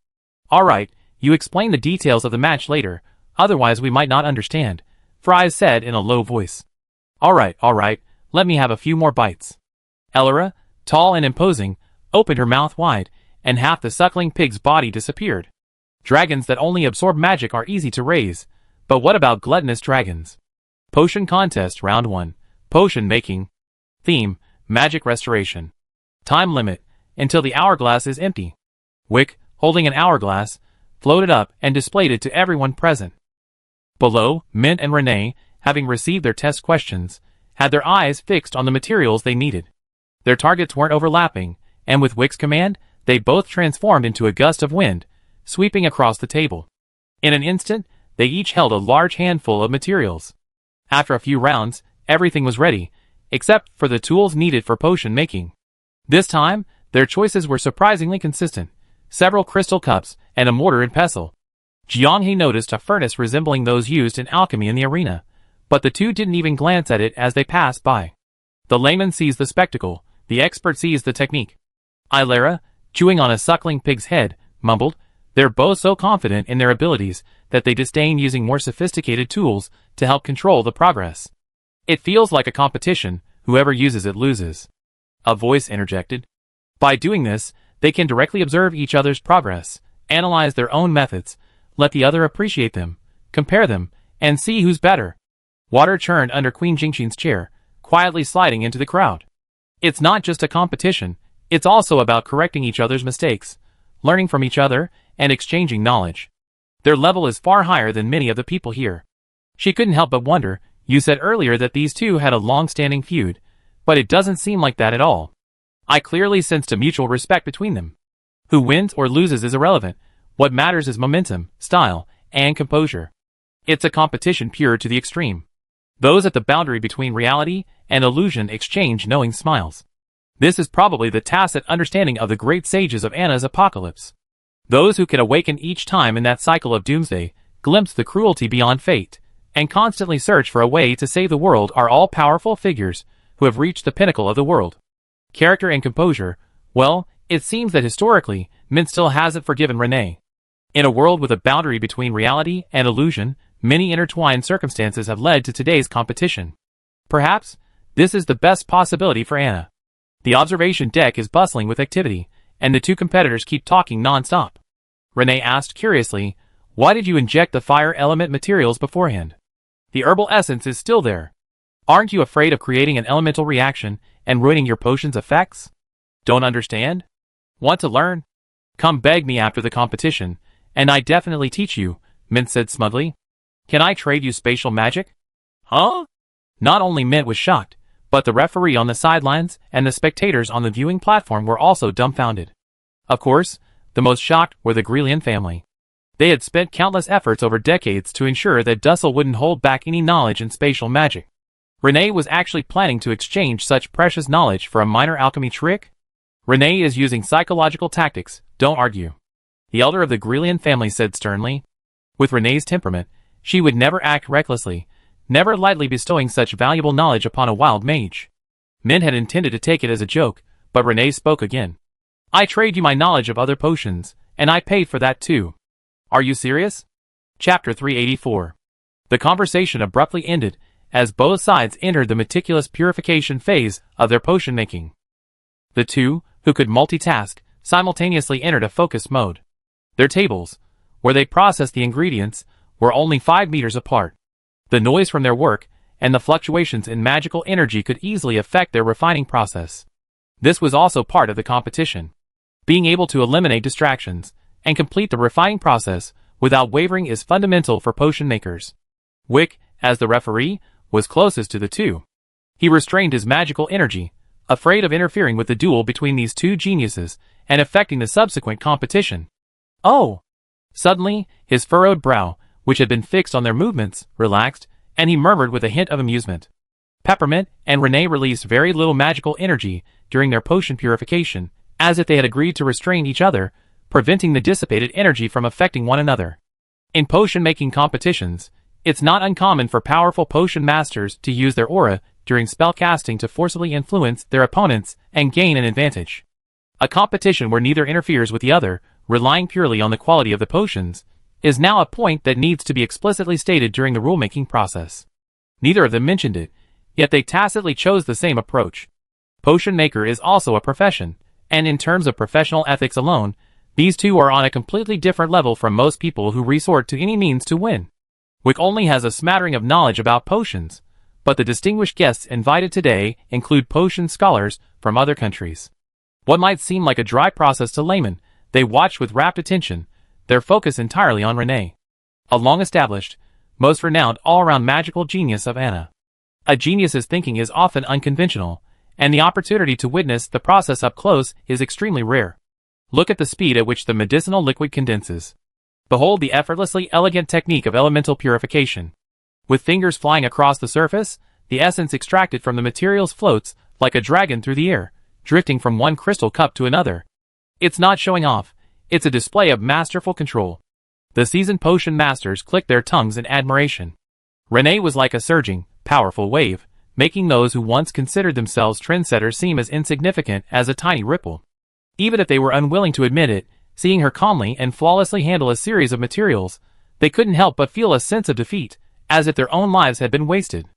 "Alright, you explain the details of the match later, otherwise we might not understand," Fries said in a low voice. Alright, let me have a few more bites." Ellera, tall and imposing, opened her mouth wide, and half the suckling pig's body disappeared. Dragons that only absorb magic are easy to raise, but what about gluttonous dragons? Potion Contest Round 1. Potion Making. Theme, Magic Restoration. Time limit, until the hourglass is empty. Wick, holding an hourglass, floated up and displayed it to everyone present. Below, Mint and Renee, having received their test questions, had their eyes fixed on the materials they needed. Their targets weren't overlapping, and with Wick's command, they both transformed into a gust of wind, sweeping across the table. In an instant, they each held a large handful of materials. After a few rounds, everything was ready, except for the tools needed for potion making. This time, their choices were surprisingly consistent: several crystal cups and a mortar and pestle. Jianghe noticed a furnace resembling those used in alchemy in the arena, but the two didn't even glance at it as they passed by. The layman sees the spectacle, the expert sees the technique. Ilera, chewing on a suckling pig's head, mumbled, "They're both so confident in their abilities that they disdain using more sophisticated tools to help control the progress. It feels like a competition, whoever uses it loses." A voice interjected. By doing this, they can directly observe each other's progress, analyze their own methods, let the other appreciate them, compare them, and see who's better. Water churned under Queen Jingxin's chair, quietly sliding into the crowd. It's not just a competition, it's also about correcting each other's mistakes, learning from each other, and exchanging knowledge. Their level is far higher than many of the people here. She couldn't help but wonder, "You said earlier that these two had a long-standing feud, but it doesn't seem like that at all. I clearly sensed a mutual respect between them. Who wins or loses is irrelevant. What matters is momentum, style, and composure. It's a competition pure to the extreme." Those at the boundary between reality and illusion exchange knowing smiles. This is probably the tacit understanding of the great sages of Anna's apocalypse. Those who can awaken each time in that cycle of doomsday, glimpse the cruelty beyond fate, and constantly search for a way to save the world are all-powerful figures who have reached the pinnacle of the world. Character and composure, well, it seems that historically, Mint still hasn't forgiven Renee. In a world with a boundary between reality and illusion, many intertwined circumstances have led to today's competition. Perhaps, this is the best possibility for Anna. The observation deck is bustling with activity, and the two competitors keep talking non-stop. Renee asked curiously, "Why did you inject the fire element materials beforehand? The herbal essence is still there. Aren't you afraid of creating an elemental reaction and ruining your potion's effects? Don't understand? Want to learn? Come beg me after the competition, and I definitely teach you," Mint said smugly. "Can I trade you spatial magic?" "Huh?" Not only Mint was shocked, but the referee on the sidelines and the spectators on the viewing platform were also dumbfounded. Of course, the most shocked were the Grelian family. They had spent countless efforts over decades to ensure that Dussel wouldn't hold back any knowledge in spatial magic. Renee was actually planning to exchange such precious knowledge for a minor alchemy trick? "Renee is using psychological tactics, don't argue," the elder of the Grelian family said sternly. With Renee's temperament, she would never act recklessly, never lightly bestowing such valuable knowledge upon a wild mage. Mint had intended to take it as a joke, but Renee spoke again. "I trade you my knowledge of other potions, and I paid for that too. Are you serious?" Chapter 384. The conversation abruptly ended, as both sides entered the meticulous purification phase of their potion making. The two, who could multitask, simultaneously entered a focus mode. Their tables, where they processed the ingredients, were only 5 meters apart. The noise from their work, and the fluctuations in magical energy could easily affect their refining process. This was also part of the competition. Being able to eliminate distractions, and complete the refining process without wavering is fundamental for potion makers. Wick, as the referee, was closest to the two. He restrained his magical energy, afraid of interfering with the duel between these two geniuses, and affecting the subsequent competition. "Oh!" Suddenly, his furrowed brow, which had been fixed on their movements, relaxed, and he murmured with a hint of amusement. Peppermint and Renee released very little magical energy during their potion purification, as if they had agreed to restrain each other, preventing the dissipated energy from affecting one another. In potion-making competitions, it's not uncommon for powerful potion masters to use their aura during spellcasting to forcibly influence their opponents and gain an advantage. A competition where neither interferes with the other, relying purely on the quality of the potions, is now a point that needs to be explicitly stated during the rulemaking process. Neither of them mentioned it, yet they tacitly chose the same approach. Potion maker is also a profession, and in terms of professional ethics alone, these two are on a completely different level from most people who resort to any means to win. Wick only has a smattering of knowledge about potions, but the distinguished guests invited today include potion scholars from other countries. What might seem like a dry process to laymen, they watched with rapt attention, their focus entirely on Renee, a long-established, most renowned all-around magical genius of Anna. A genius's thinking is often unconventional, and the opportunity to witness the process up close is extremely rare. Look at the speed at which the medicinal liquid condenses. Behold the effortlessly elegant technique of elemental purification. With fingers flying across the surface, the essence extracted from the materials floats like a dragon through the air, drifting from one crystal cup to another. It's not showing off, it's a display of masterful control. The seasoned potion masters clicked their tongues in admiration. Renee was like a surging, powerful wave, making those who once considered themselves trendsetters seem as insignificant as a tiny ripple. Even if they were unwilling to admit it, seeing her calmly and flawlessly handle a series of materials, they couldn't help but feel a sense of defeat, as if their own lives had been wasted.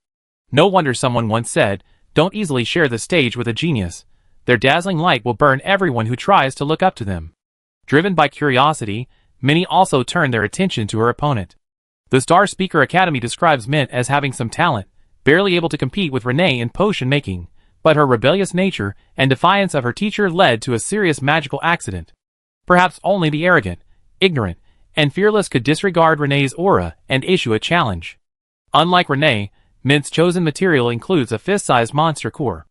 No wonder someone once said, "Don't easily share the stage with a genius. Their dazzling light will burn everyone who tries to look up to them." Driven by curiosity, many also turned their attention to her opponent. The Star Speaker Academy describes Mint as having some talent, barely able to compete with Renee in potion making, but her rebellious nature and defiance of her teacher led to a serious magical accident. Perhaps only the arrogant, ignorant, and fearless could disregard Renee's aura and issue a challenge. Unlike Renee, Mint's chosen material includes a fist-sized monster core.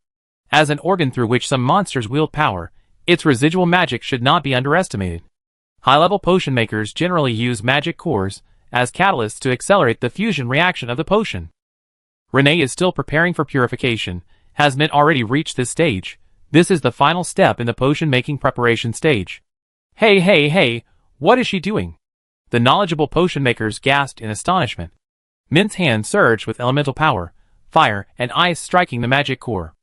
As an organ through which some monsters wield power, its residual magic should not be underestimated. High-level potion makers generally use magic cores as catalysts to accelerate the fusion reaction of the potion. Renee is still preparing for purification. Has Mint already reached this stage? This is the final step in the potion-making preparation stage. Hey, what is she doing? The knowledgeable potion makers gasped in astonishment. Mint's hand surged with elemental power, fire and ice striking the magic core.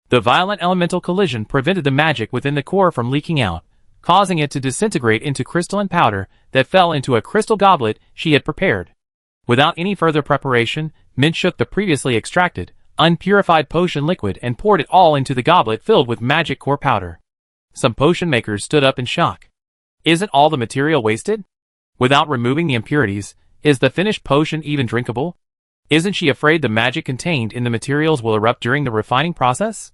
The violent elemental collision prevented the magic within the core from leaking out, causing it to disintegrate into crystalline powder that fell into a crystal goblet she had prepared. Without any further preparation, Mint shook the previously extracted, unpurified potion liquid and poured it all into the goblet filled with magic core powder. Some potion makers stood up in shock. Isn't all the material wasted? Without removing the impurities, is the finished potion even drinkable? Isn't she afraid the magic contained in the materials will erupt during the refining process?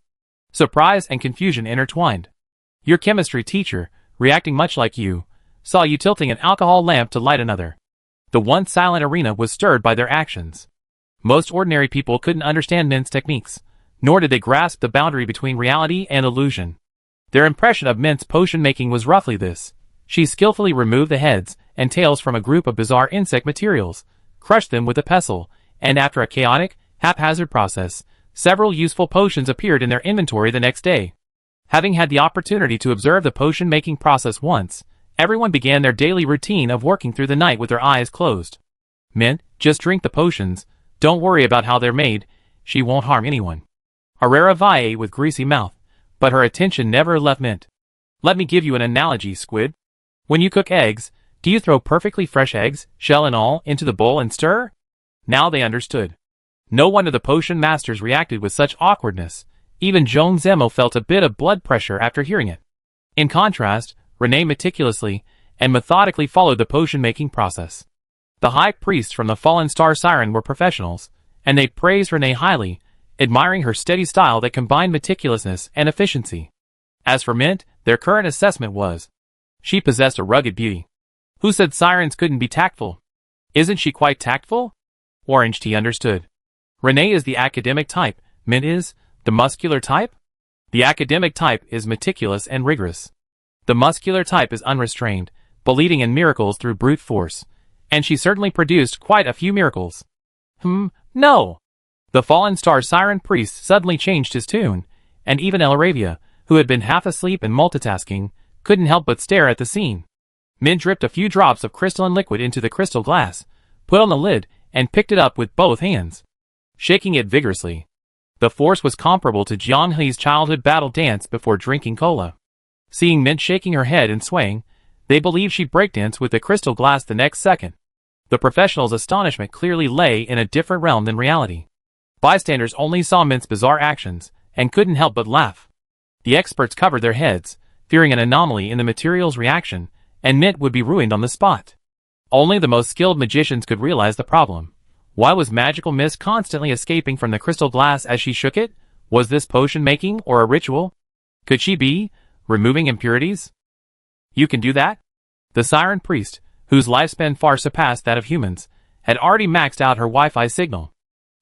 Surprise and confusion intertwined. Your chemistry teacher, reacting much like you, saw you tilting an alcohol lamp to light another. The once silent arena was stirred by their actions. Most ordinary people couldn't understand Mint's techniques, nor did they grasp the boundary between reality and illusion. Their impression of Mint's potion making was roughly this. She skillfully removed the heads and tails from a group of bizarre insect materials, crushed them with a pestle, and after a chaotic, haphazard process, several useful potions appeared in their inventory the next day. Having had the opportunity to observe the potion-making process once, everyone began their daily routine of working through the night with their eyes closed. Mint, just drink the potions, don't worry about how they're made, she won't harm anyone. Herrera vied with greasy mouth, but her attention never left Mint. Let me give you an analogy, Squid. When you cook eggs, do you throw perfectly fresh eggs, shell and all, into the bowl and stir? Now they understood. No wonder the potion masters reacted with such awkwardness. Even Joan Zemo felt a bit of blood pressure after hearing it. In contrast, Renee meticulously and methodically followed the potion-making process. The high priests from the Fallen Star Siren were professionals, and they praised Renee highly, admiring her steady style that combined meticulousness and efficiency. As for Mint, their current assessment was, she possessed a rugged beauty. Who said sirens couldn't be tactful? Isn't she quite tactful? Orange Tea understood. Renee is the academic type, Mint is the muscular type? The academic type is meticulous and rigorous. The muscular type is unrestrained, believing in miracles through brute force, and she certainly produced quite a few miracles. No! The Fallen Star Siren priest suddenly changed his tune, and even Elaravia, who had been half asleep and multitasking, couldn't help but stare at the scene. Mint dripped a few drops of crystalline liquid into the crystal glass, put on the lid, and picked it up with both hands, shaking it vigorously. The force was comparable to Jiang He's childhood battle dance before drinking cola. Seeing Mint shaking her head and swaying, they believed she breakdanced with the crystal glass the next second. The professional's astonishment clearly lay in a different realm than reality. Bystanders only saw Mint's bizarre actions, and couldn't help but laugh. The experts covered their heads, fearing an anomaly in the material's reaction, and Mint would be ruined on the spot. Only the most skilled magicians could realize the problem. Why was magical mist constantly escaping from the crystal glass as she shook it? Was this potion making or a ritual? Could she be removing impurities? You can do that? The Siren priest, whose lifespan far surpassed that of humans, had already maxed out her Wi-Fi signal.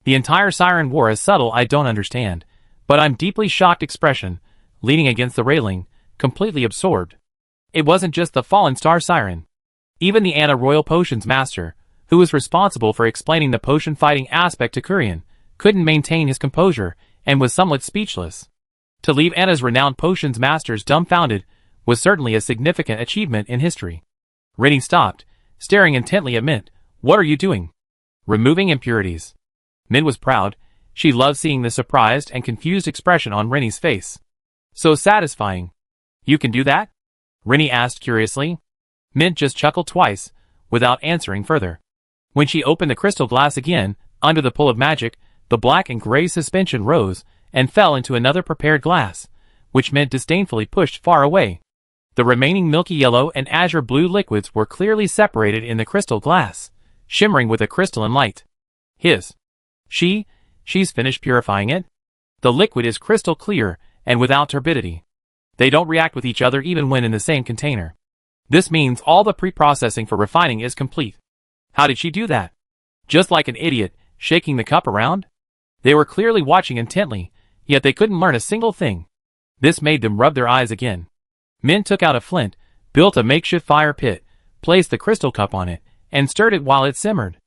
The entire Siren wore a subtle "I don't understand, but I'm deeply shocked" expression, leaning against the railing, completely absorbed. It wasn't just the Fallen Star Siren. Even the Anna Royal Potions Master, who was responsible for explaining the potion fighting aspect to Kurian, couldn't maintain his composure and was somewhat speechless. To leave Anna's renowned potions masters dumbfounded was certainly a significant achievement in history. Rennie stopped, staring intently at Mint. "What are you doing?" "Removing impurities." Mint was proud. She loved seeing the surprised and confused expression on Rennie's face. So satisfying. "You can do that?" Rennie asked curiously. Mint just chuckled twice, without answering further. When she opened the crystal glass again, under the pull of magic, the black and gray suspension rose and fell into another prepared glass, which Mint disdainfully pushed far away. The remaining milky yellow and azure blue liquids were clearly separated in the crystal glass, shimmering with a crystalline light. She's finished purifying it. The liquid is crystal clear and without turbidity. They don't react with each other even when in the same container. This means all the pre-processing for refining is complete. How did she do that? Just like an idiot, shaking the cup around? They were clearly watching intently, yet they couldn't learn a single thing. This made them rub their eyes again. Min took out a flint, built a makeshift fire pit, placed the crystal cup on it, and stirred it while it simmered.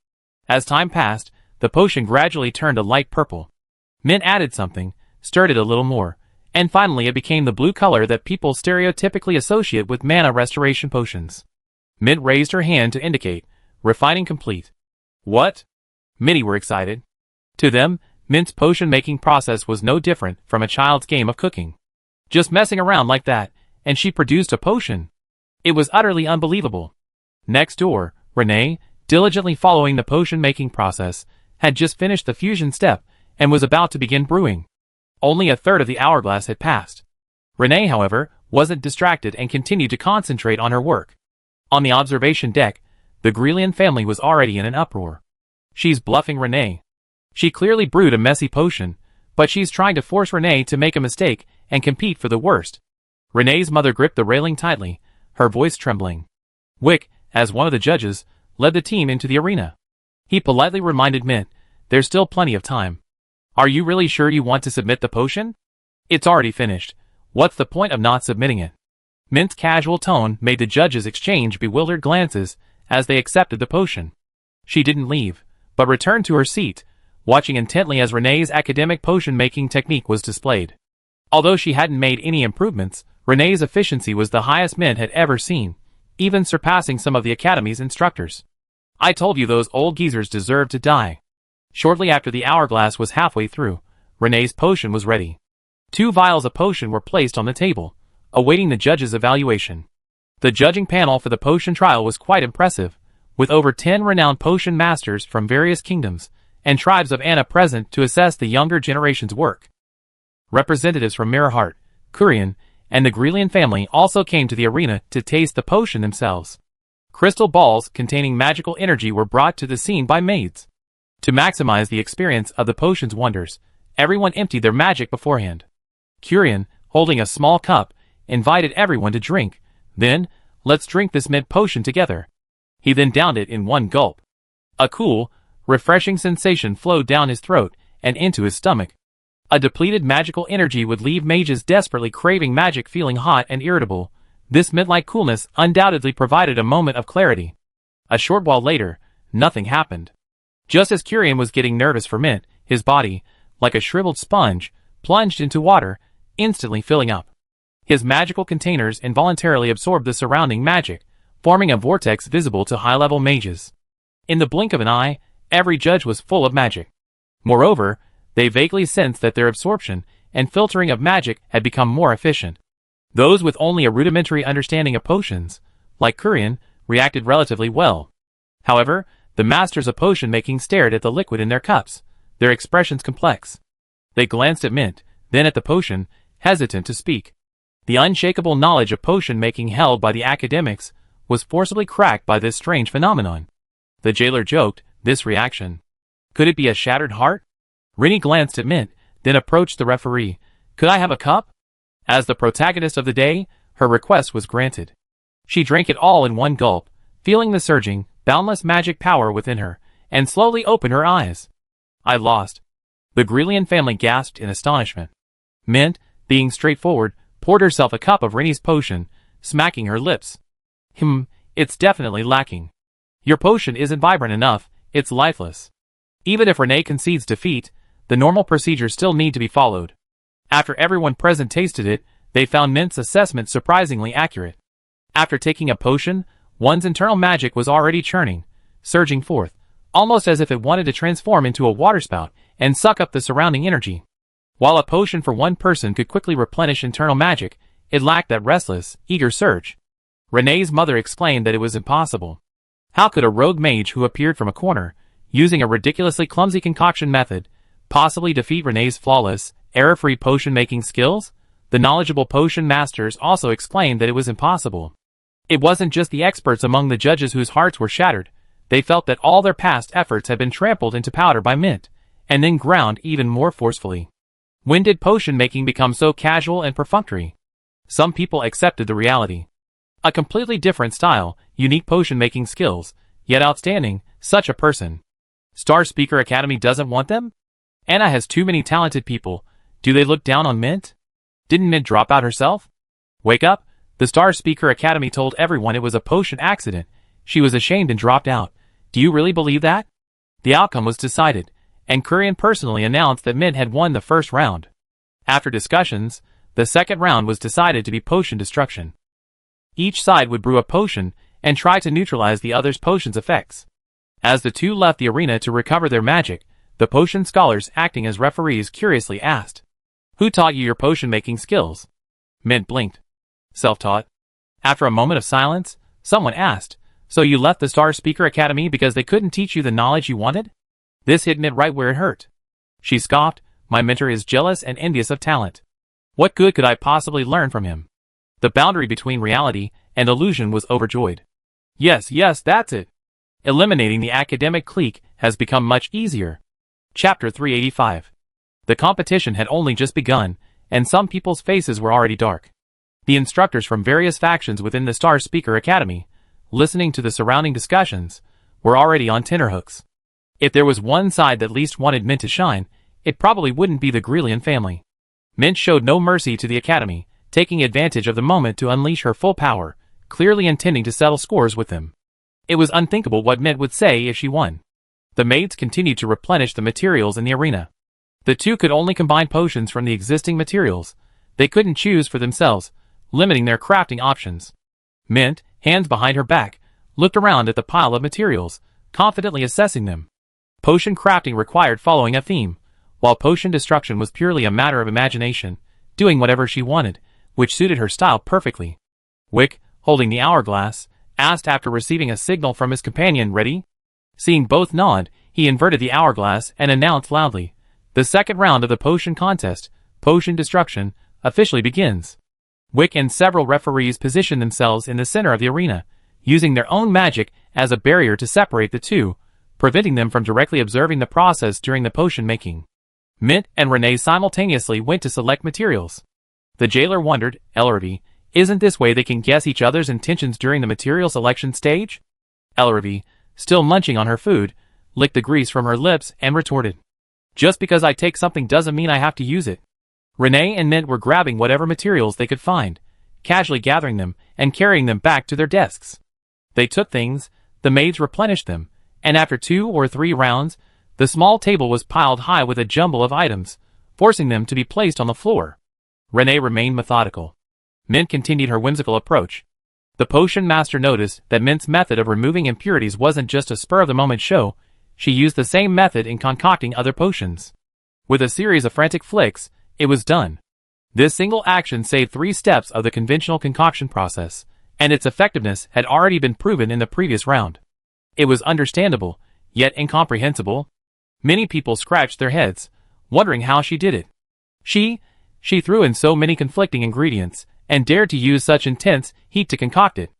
As time passed, the potion gradually turned a light purple. Min added something, stirred it a little more, and finally it became the blue color that people stereotypically associate with mana restoration potions. Mint raised her hand to indicate, "Refining complete." "What?" Many were excited. To them, Mint's potion-making process was no different from a child's game of cooking. Just messing around like that, and she produced a potion. It was utterly unbelievable. Next door, Renee, diligently following the potion-making process, had just finished the fusion step and was about to begin brewing. Only a third of the hourglass had passed. Renee, however, wasn't distracted and continued to concentrate on her work. On the observation deck, the Grelian family was already in an uproar. "She's bluffing Renee. She clearly brewed a messy potion, but she's trying to force Renee to make a mistake and compete for the worst." Renee's mother gripped the railing tightly, her voice trembling. Wick, as one of the judges, led the team into the arena. He politely reminded Mint, "There's still plenty of time. Are you really sure you want to submit the potion? It's already finished. What's the point of not submitting it?" Mint's casual tone made the judges exchange bewildered glances as they accepted the potion. She didn't leave, but returned to her seat, watching intently as Renee's academic potion-making technique was displayed. Although she hadn't made any improvements, Renee's efficiency was the highest Mint had ever seen, even surpassing some of the Academy's instructors. "I told you those old geezers deserved to die." Shortly after the hourglass was halfway through, Renee's potion was ready. 2 vials of potion were placed on the table, awaiting the judges' evaluation. The judging panel for the potion trial was quite impressive, with over 10 renowned potion masters from various kingdoms and tribes of Anna present to assess the younger generation's work. Representatives from Mirahart, Kurian, and the Grelian family also came to the arena to taste the potion themselves. Crystal balls containing magical energy were brought to the scene by maids. To maximize the experience of the potion's wonders, everyone emptied their magic beforehand. Kurian, holding a small cup, invited everyone to drink. Then, "Let's drink this mint potion together." He then downed it in one gulp. A cool, refreshing sensation flowed down his throat and into his stomach. A depleted magical energy would leave mages desperately craving magic feeling hot and irritable. This mint-like coolness undoubtedly provided a moment of clarity. A short while later, nothing happened. Just as Kurian was getting nervous for Mint, his body, like a shriveled sponge, plunged into water, instantly filling up. His magical containers involuntarily absorbed the surrounding magic, forming a vortex visible to high-level mages. In the blink of an eye, every judge was full of magic. Moreover, they vaguely sensed that their absorption and filtering of magic had become more efficient. Those with only a rudimentary understanding of potions, like Kurian, reacted relatively well. However, the masters of potion-making stared at the liquid in their cups, their expressions complex. They glanced at Mint, then at the potion, hesitant to speak. The unshakable knowledge of potion-making held by the academics was forcibly cracked by this strange phenomenon. The jailer joked, "This reaction. Could it be a shattered heart?" Rennie glanced at Mint, then approached the referee. "Could I have a cup?" As the protagonist of the day, her request was granted. She drank it all in one gulp, feeling the surging, boundless magic power within her, and slowly opened her eyes. "I lost." The Grelian family gasped in astonishment. Mint, being straightforward, poured herself a cup of Rennie's potion, smacking her lips. It's definitely lacking. Your potion isn't vibrant enough, it's lifeless. Even if Renee concedes defeat, the normal procedures still need to be followed. After everyone present tasted it, they found Mint's assessment surprisingly accurate. After taking a potion, one's internal magic was already churning, surging forth, almost as if it wanted to transform into a waterspout and suck up the surrounding energy. While a potion for one person could quickly replenish internal magic, it lacked that restless, eager surge. Renee's mother explained that it was impossible. How could a rogue mage who appeared from a corner, using a ridiculously clumsy concoction method, possibly defeat Renee's flawless, error-free potion-making skills? The knowledgeable potion masters also explained that it was impossible. It wasn't just the experts among the judges whose hearts were shattered. They felt that all their past efforts had been trampled into powder by Mint, and then ground even more forcefully. When did potion-making become so casual and perfunctory? Some people accepted the reality. A completely different style, unique potion-making skills, yet outstanding, such a person. Star Speaker Academy doesn't want them? Anna has too many talented people. Do they look down on Mint? Didn't Mint drop out herself? Wake up, the Star Speaker Academy told everyone it was a potion accident. She was ashamed and dropped out. Do you really believe that? The outcome was decided, and Kurian personally announced that Mint had won the first round. After discussions, the second round was decided to be potion destruction. Each side would brew a potion and try to neutralize the other's potion's effects. As the two left the arena to recover their magic, the potion scholars acting as referees curiously asked, "Who taught you your potion-making skills?" Mint blinked. "Self-taught." After a moment of silence, someone asked, "So you left the Star Speaker Academy because they couldn't teach you the knowledge you wanted?" This hit Mint right where it hurt. She scoffed, "My mentor is jealous and envious of talent. What good could I possibly learn from him?" The boundary between reality and illusion was overjoyed. Yes, that's it. Eliminating the academic clique has become much easier. Chapter 385. The competition had only just begun, and some people's faces were already dark. The instructors from various factions within the Star Speaker Academy, listening to the surrounding discussions, were already on tenterhooks. If there was one side that least wanted Mint to shine, it probably wouldn't be the Grelian family. Mint showed no mercy to the Academy, taking advantage of the moment to unleash her full power, clearly intending to settle scores with them. It was unthinkable what Mint would say if she won. The maids continued to replenish the materials in the arena. The two could only combine potions from the existing materials. They couldn't choose for themselves, limiting their crafting options. Mint, hands behind her back, looked around at the pile of materials, confidently assessing them. Potion crafting required following a theme, while potion destruction was purely a matter of imagination, doing whatever she wanted, which suited her style perfectly. Wick, holding the hourglass, asked after receiving a signal from his companion, "Ready?" Seeing both nod, he inverted the hourglass and announced loudly, "The second round of the potion contest, Potion Destruction, officially begins." Wick and several referees positioned themselves in the center of the arena, using their own magic as a barrier to separate the two, preventing them from directly observing the process during the potion making. Mint and Renee simultaneously went to select materials. The jailer wondered, "Ellerby, isn't this way they can guess each other's intentions during the material selection stage?" Ellerby, still munching on her food, licked the grease from her lips and retorted, "Just because I take something doesn't mean I have to use it." Renee and Mint were grabbing whatever materials they could find, casually gathering them and carrying them back to their desks. They took things, the maids replenished them, and after 2 or 3 rounds, the small table was piled high with a jumble of items, forcing them to be placed on the floor. Renee remained methodical. Mint continued her whimsical approach. The potion master noticed that Mint's method of removing impurities wasn't just a spur-of-the-moment show. She used the same method in concocting other potions. With a series of frantic flicks, it was done. This single action saved 3 steps of the conventional concoction process, and its effectiveness had already been proven in the previous round. It was understandable, yet incomprehensible. Many people scratched their heads, wondering how she did it. She threw in so many conflicting ingredients, and dared to use such intense heat to concoct it.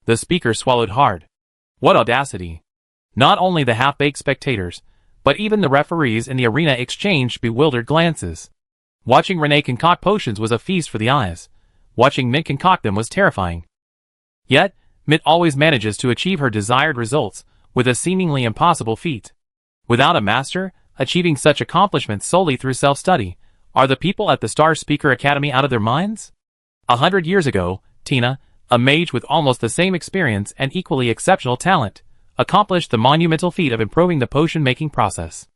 The speaker swallowed hard. What audacity! Not only the half-baked spectators, but even the referees in the arena exchanged bewildered glances. Watching Renee concoct potions was a feast for the eyes. Watching Mint concoct them was terrifying. Yet, Mint always manages to achieve her desired results with a seemingly impossible feat. Without a master, achieving such accomplishments solely through self-study, are the people at the Star Speaker Academy out of their minds? 100 years ago, Tina, A mage with almost the same experience and equally exceptional talent, accomplished the monumental feat of improving the potion-making process.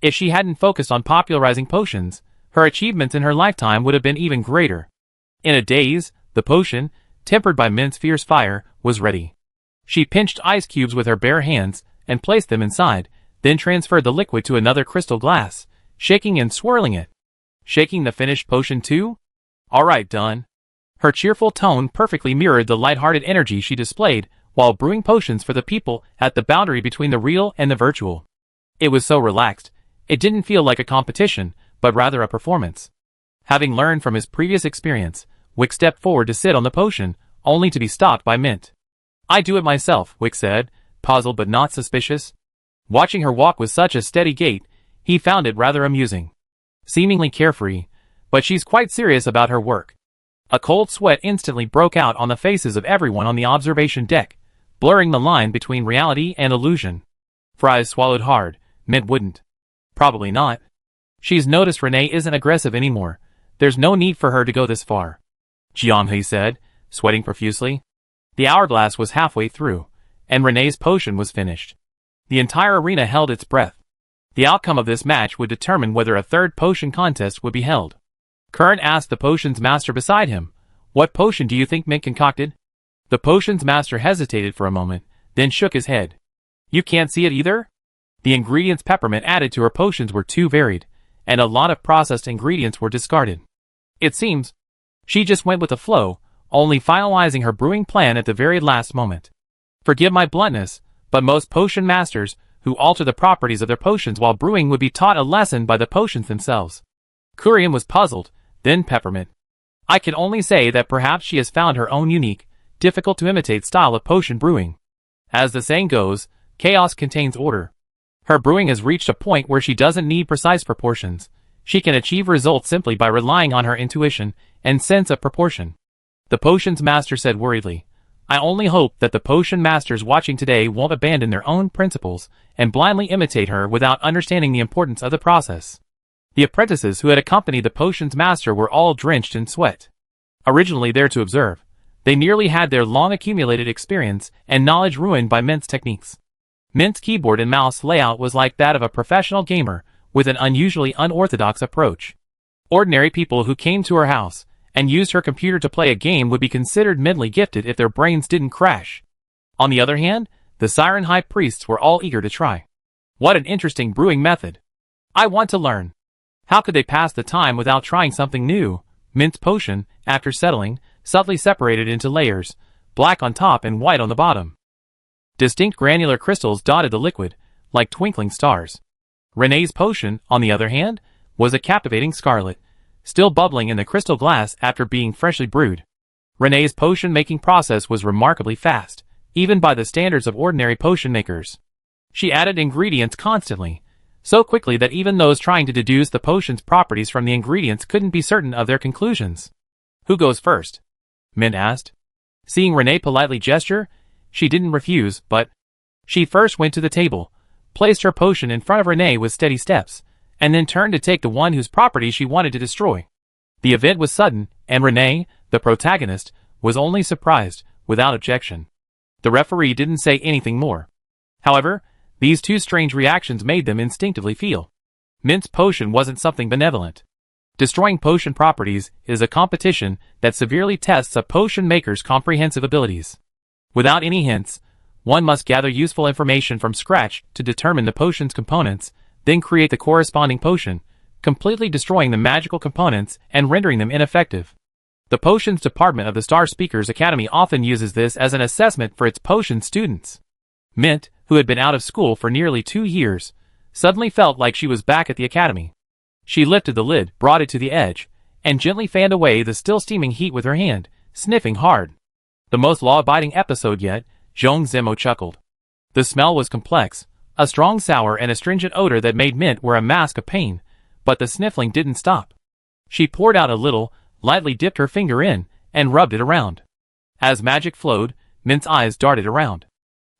If she hadn't focused on popularizing potions, her achievements in her lifetime would have been even greater. In a daze, the potion, tempered by Mint's fierce fire, was ready. She pinched ice cubes with her bare hands and placed them inside, then transferred the liquid to another crystal glass, shaking and swirling it. Shaking the finished potion too? All right, done. Her cheerful tone perfectly mirrored the light-hearted energy she displayed while brewing potions for the people at the boundary between the real and the virtual. It was so relaxed, it didn't feel like a competition, but rather a performance. Having learned from his previous experience, Wick stepped forward to sit on the potion, only to be stopped by Mint. "I do it myself," Wick said, puzzled but not suspicious. Watching her walk with such a steady gait, he found it rather amusing. Seemingly carefree, but she's quite serious about her work. A cold sweat instantly broke out on the faces of everyone on the observation deck, blurring the line between reality and illusion. Fries swallowed hard. Mint wouldn't. Probably not. She's noticed Renee isn't aggressive anymore. There's no need for her to go this far. Jianghe said, sweating profusely. The hourglass was halfway through, and Renee's potion was finished. The entire arena held its breath. The outcome of this match would determine whether a third potion contest would be held. Kern asked the potions master beside him, "What potion do you think Mint concocted?" The potions master hesitated for a moment, then shook his head. "You can't see it either?" The ingredients Peppermint added to her potions were too varied, and a lot of processed ingredients were discarded. It seems she just went with the flow, only finalizing her brewing plan at the very last moment. Forgive my bluntness, but most potion masters who alter the properties of their potions while brewing would be taught a lesson by the potions themselves. Kurian was puzzled, then Peppermint. I can only say that perhaps she has found her own unique, difficult-to-imitate style of potion brewing. As the saying goes, chaos contains order. Her brewing has reached a point where she doesn't need precise proportions. She can achieve results simply by relying on her intuition and sense of proportion. The potions master said worriedly, "I only hope that the potion masters watching today won't abandon their own principles and blindly imitate her without understanding the importance of the process." The apprentices who had accompanied the potions master were all drenched in sweat. Originally there to observe, they nearly had their long-accumulated experience and knowledge ruined by Mint's techniques. Mint's keyboard and mouse layout was like that of a professional gamer with an unusually unorthodox approach. Ordinary people who came to her house and used her computer to play a game would be considered mentally gifted if their brains didn't crash. On the other hand, the Siren High Priests were all eager to try. What an interesting brewing method. I want to learn. How could they pass the time without trying something new? Mint's potion, after settling, subtly separated into layers, black on top and white on the bottom. Distinct granular crystals dotted the liquid, like twinkling stars. Renee's potion, on the other hand, was a captivating scarlet, still bubbling in the crystal glass after being freshly brewed. Renee's potion-making process was remarkably fast, even by the standards of ordinary potion makers. She added ingredients constantly, so quickly that even those trying to deduce the potion's properties from the ingredients couldn't be certain of their conclusions. "Who goes first?" Mint asked. Seeing Renee politely gesture, she didn't refuse, but she first went to the table, placed her potion in front of Renee with steady steps, and then turned to take the one whose properties she wanted to destroy. The event was sudden, and Renee, the protagonist, was only surprised, without objection. The referee didn't say anything more. However, these two strange reactions made them instinctively feel. Mint's potion wasn't something benevolent. Destroying potion properties is a competition that severely tests a potion maker's comprehensive abilities. Without any hints, one must gather useful information from scratch to determine the potion's components, then create the corresponding potion, completely destroying the magical components and rendering them ineffective. The potions department of the Star Speakers Academy often uses this as an assessment for its potion students. Mint, who had been out of school for nearly 2 years, suddenly felt like she was back at the academy. She lifted the lid, brought it to the edge, and gently fanned away the still steaming heat with her hand, sniffing hard. The most law-abiding episode yet, Zhong Zemo chuckled. The smell was complex, a strong sour and astringent odor that made Mint wear a mask of pain, but the sniffling didn't stop. She poured out a little, lightly dipped her finger in, and rubbed it around. As magic flowed, Mint's eyes darted around.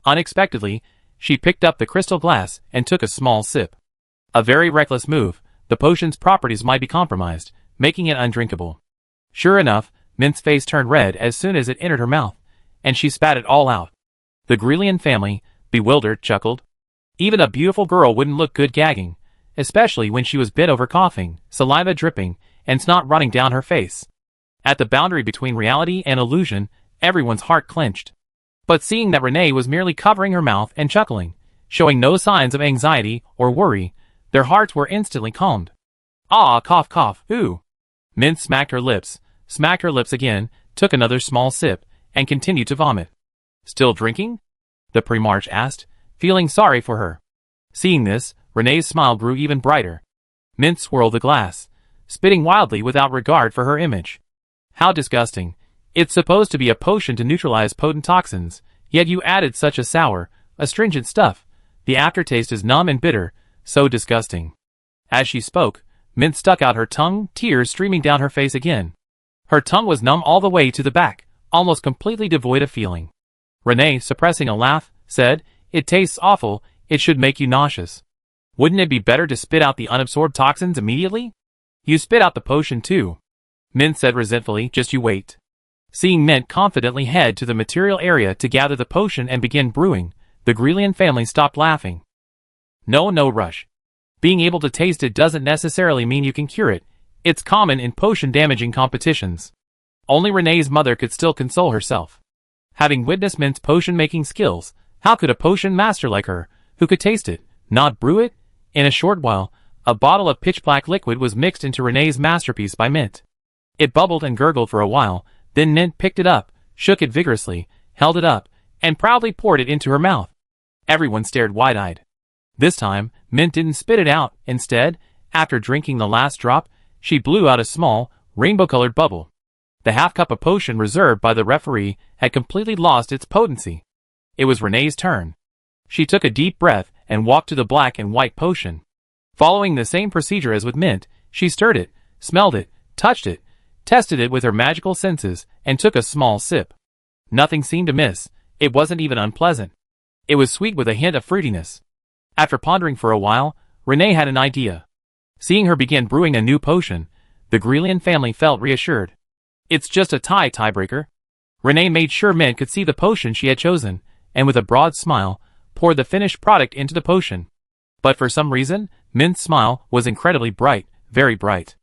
Unexpectedly, she picked up the crystal glass and took a small sip. A very reckless move, the potion's properties might be compromised, making it undrinkable. Sure enough, Mint's face turned red as soon as it entered her mouth, and she spat it all out. The Grelian family, bewildered, chuckled. Even a beautiful girl wouldn't look good gagging, especially when she was bent over coughing, saliva dripping, and snot running down her face. At the boundary between reality and illusion, everyone's heart clenched. But seeing that Renee was merely covering her mouth and chuckling, showing no signs of anxiety or worry, their hearts were instantly calmed. Ah, cough, cough, ooh. Mint smacked her lips again, took another small sip, and continued to vomit. Still drinking? The Primarch asked, feeling sorry for her. Seeing this, Renee's smile grew even brighter. Mint swirled the glass, spitting wildly without regard for her image. How disgusting. It's supposed to be a potion to neutralize potent toxins, yet you added such a sour, astringent stuff. The aftertaste is numb and bitter, so disgusting. As she spoke, Mint stuck out her tongue, tears streaming down her face again. Her tongue was numb all the way to the back, almost completely devoid of feeling. Renee, suppressing a laugh, said, "It tastes awful, it should make you nauseous. Wouldn't it be better to spit out the unabsorbed toxins immediately?" "You spit out the potion too," Mint said resentfully, "just you wait." Seeing Mint confidently head to the material area to gather the potion and begin brewing, the Grelian family stopped laughing. No rush. Being able to taste it doesn't necessarily mean you can cure it. It's common in potion-damaging competitions. Only Renee's mother could still console herself. Having witnessed Mint's potion-making skills, how could a potion master like her, who could taste it, not brew it? In a short while, a bottle of pitch-black liquid was mixed into Renee's masterpiece by Mint. It bubbled and gurgled for a while, then Mint picked it up, shook it vigorously, held it up, and proudly poured it into her mouth. Everyone stared wide-eyed. This time, Mint didn't spit it out. Instead, after drinking the last drop, she blew out a small, rainbow-colored bubble. The half-cup of potion reserved by the referee had completely lost its potency. It was Renee's turn. She took a deep breath and walked to the black and white potion. Following the same procedure as with Mint, she stirred it, smelled it, touched it, tested it with her magical senses, and took a small sip. Nothing seemed amiss. It wasn't even unpleasant. It was sweet with a hint of fruitiness. After pondering for a while, Renee had an idea. Seeing her begin brewing a new potion, the Grelian family felt reassured. It's just a tiebreaker. Renee made sure Mint could see the potion she had chosen, and with a broad smile, poured the finished product into the potion. But for some reason, Mint's smile was incredibly bright, very bright.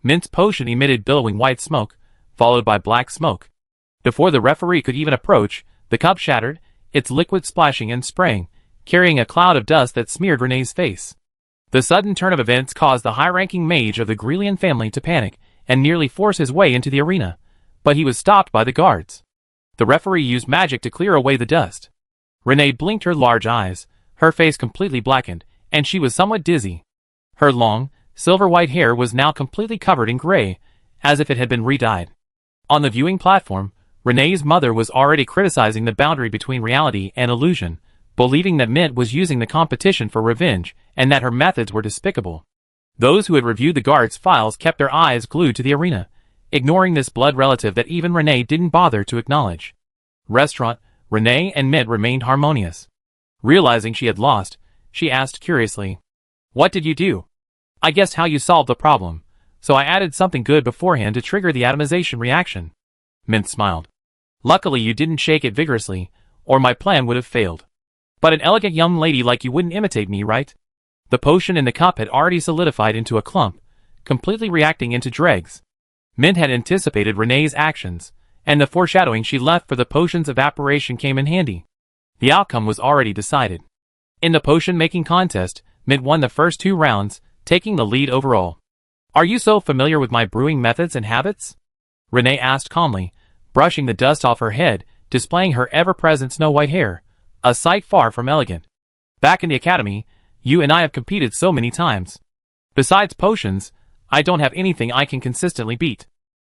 Mint's potion emitted billowing white smoke, followed by black smoke. Before the referee could even approach, the cup shattered, its liquid splashing and spraying, carrying a cloud of dust that smeared Renee's face. The sudden turn of events caused the high-ranking mage of the Grelian family to panic and nearly force his way into the arena, but he was stopped by the guards. The referee used magic to clear away the dust. Renee blinked her large eyes, her face completely blackened, and she was somewhat dizzy. Her long, silver-white hair was now completely covered in gray, as if it had been re-dyed. On the viewing platform, Renee's mother was already criticizing the boundary between reality and illusion, believing that Mint was using the competition for revenge and that her methods were despicable. Those who had reviewed the guards' files kept their eyes glued to the arena, ignoring this blood relative that even Renee didn't bother to acknowledge. Restaurant, Renee and Mint remained harmonious. Realizing she had lost, she asked curiously, "What did you do?" "I guessed how you solved the problem, so I added something good beforehand to trigger the atomization reaction." Mint smiled. "Luckily you didn't shake it vigorously, or my plan would have failed. But an elegant young lady like you wouldn't imitate me, right?" The potion in the cup had already solidified into a clump, completely reacting into dregs. Mint had anticipated Renee's actions, and the foreshadowing she left for the potion's evaporation came in handy. The outcome was already decided. In the potion-making contest, Mint won the first 2 rounds, taking the lead overall. "Are you so familiar with my brewing methods and habits?" Renee asked calmly, brushing the dust off her head, displaying her ever-present snow-white hair, a sight far from elegant. "Back in the academy, you and I have competed so many times. Besides potions, I don't have anything I can consistently beat.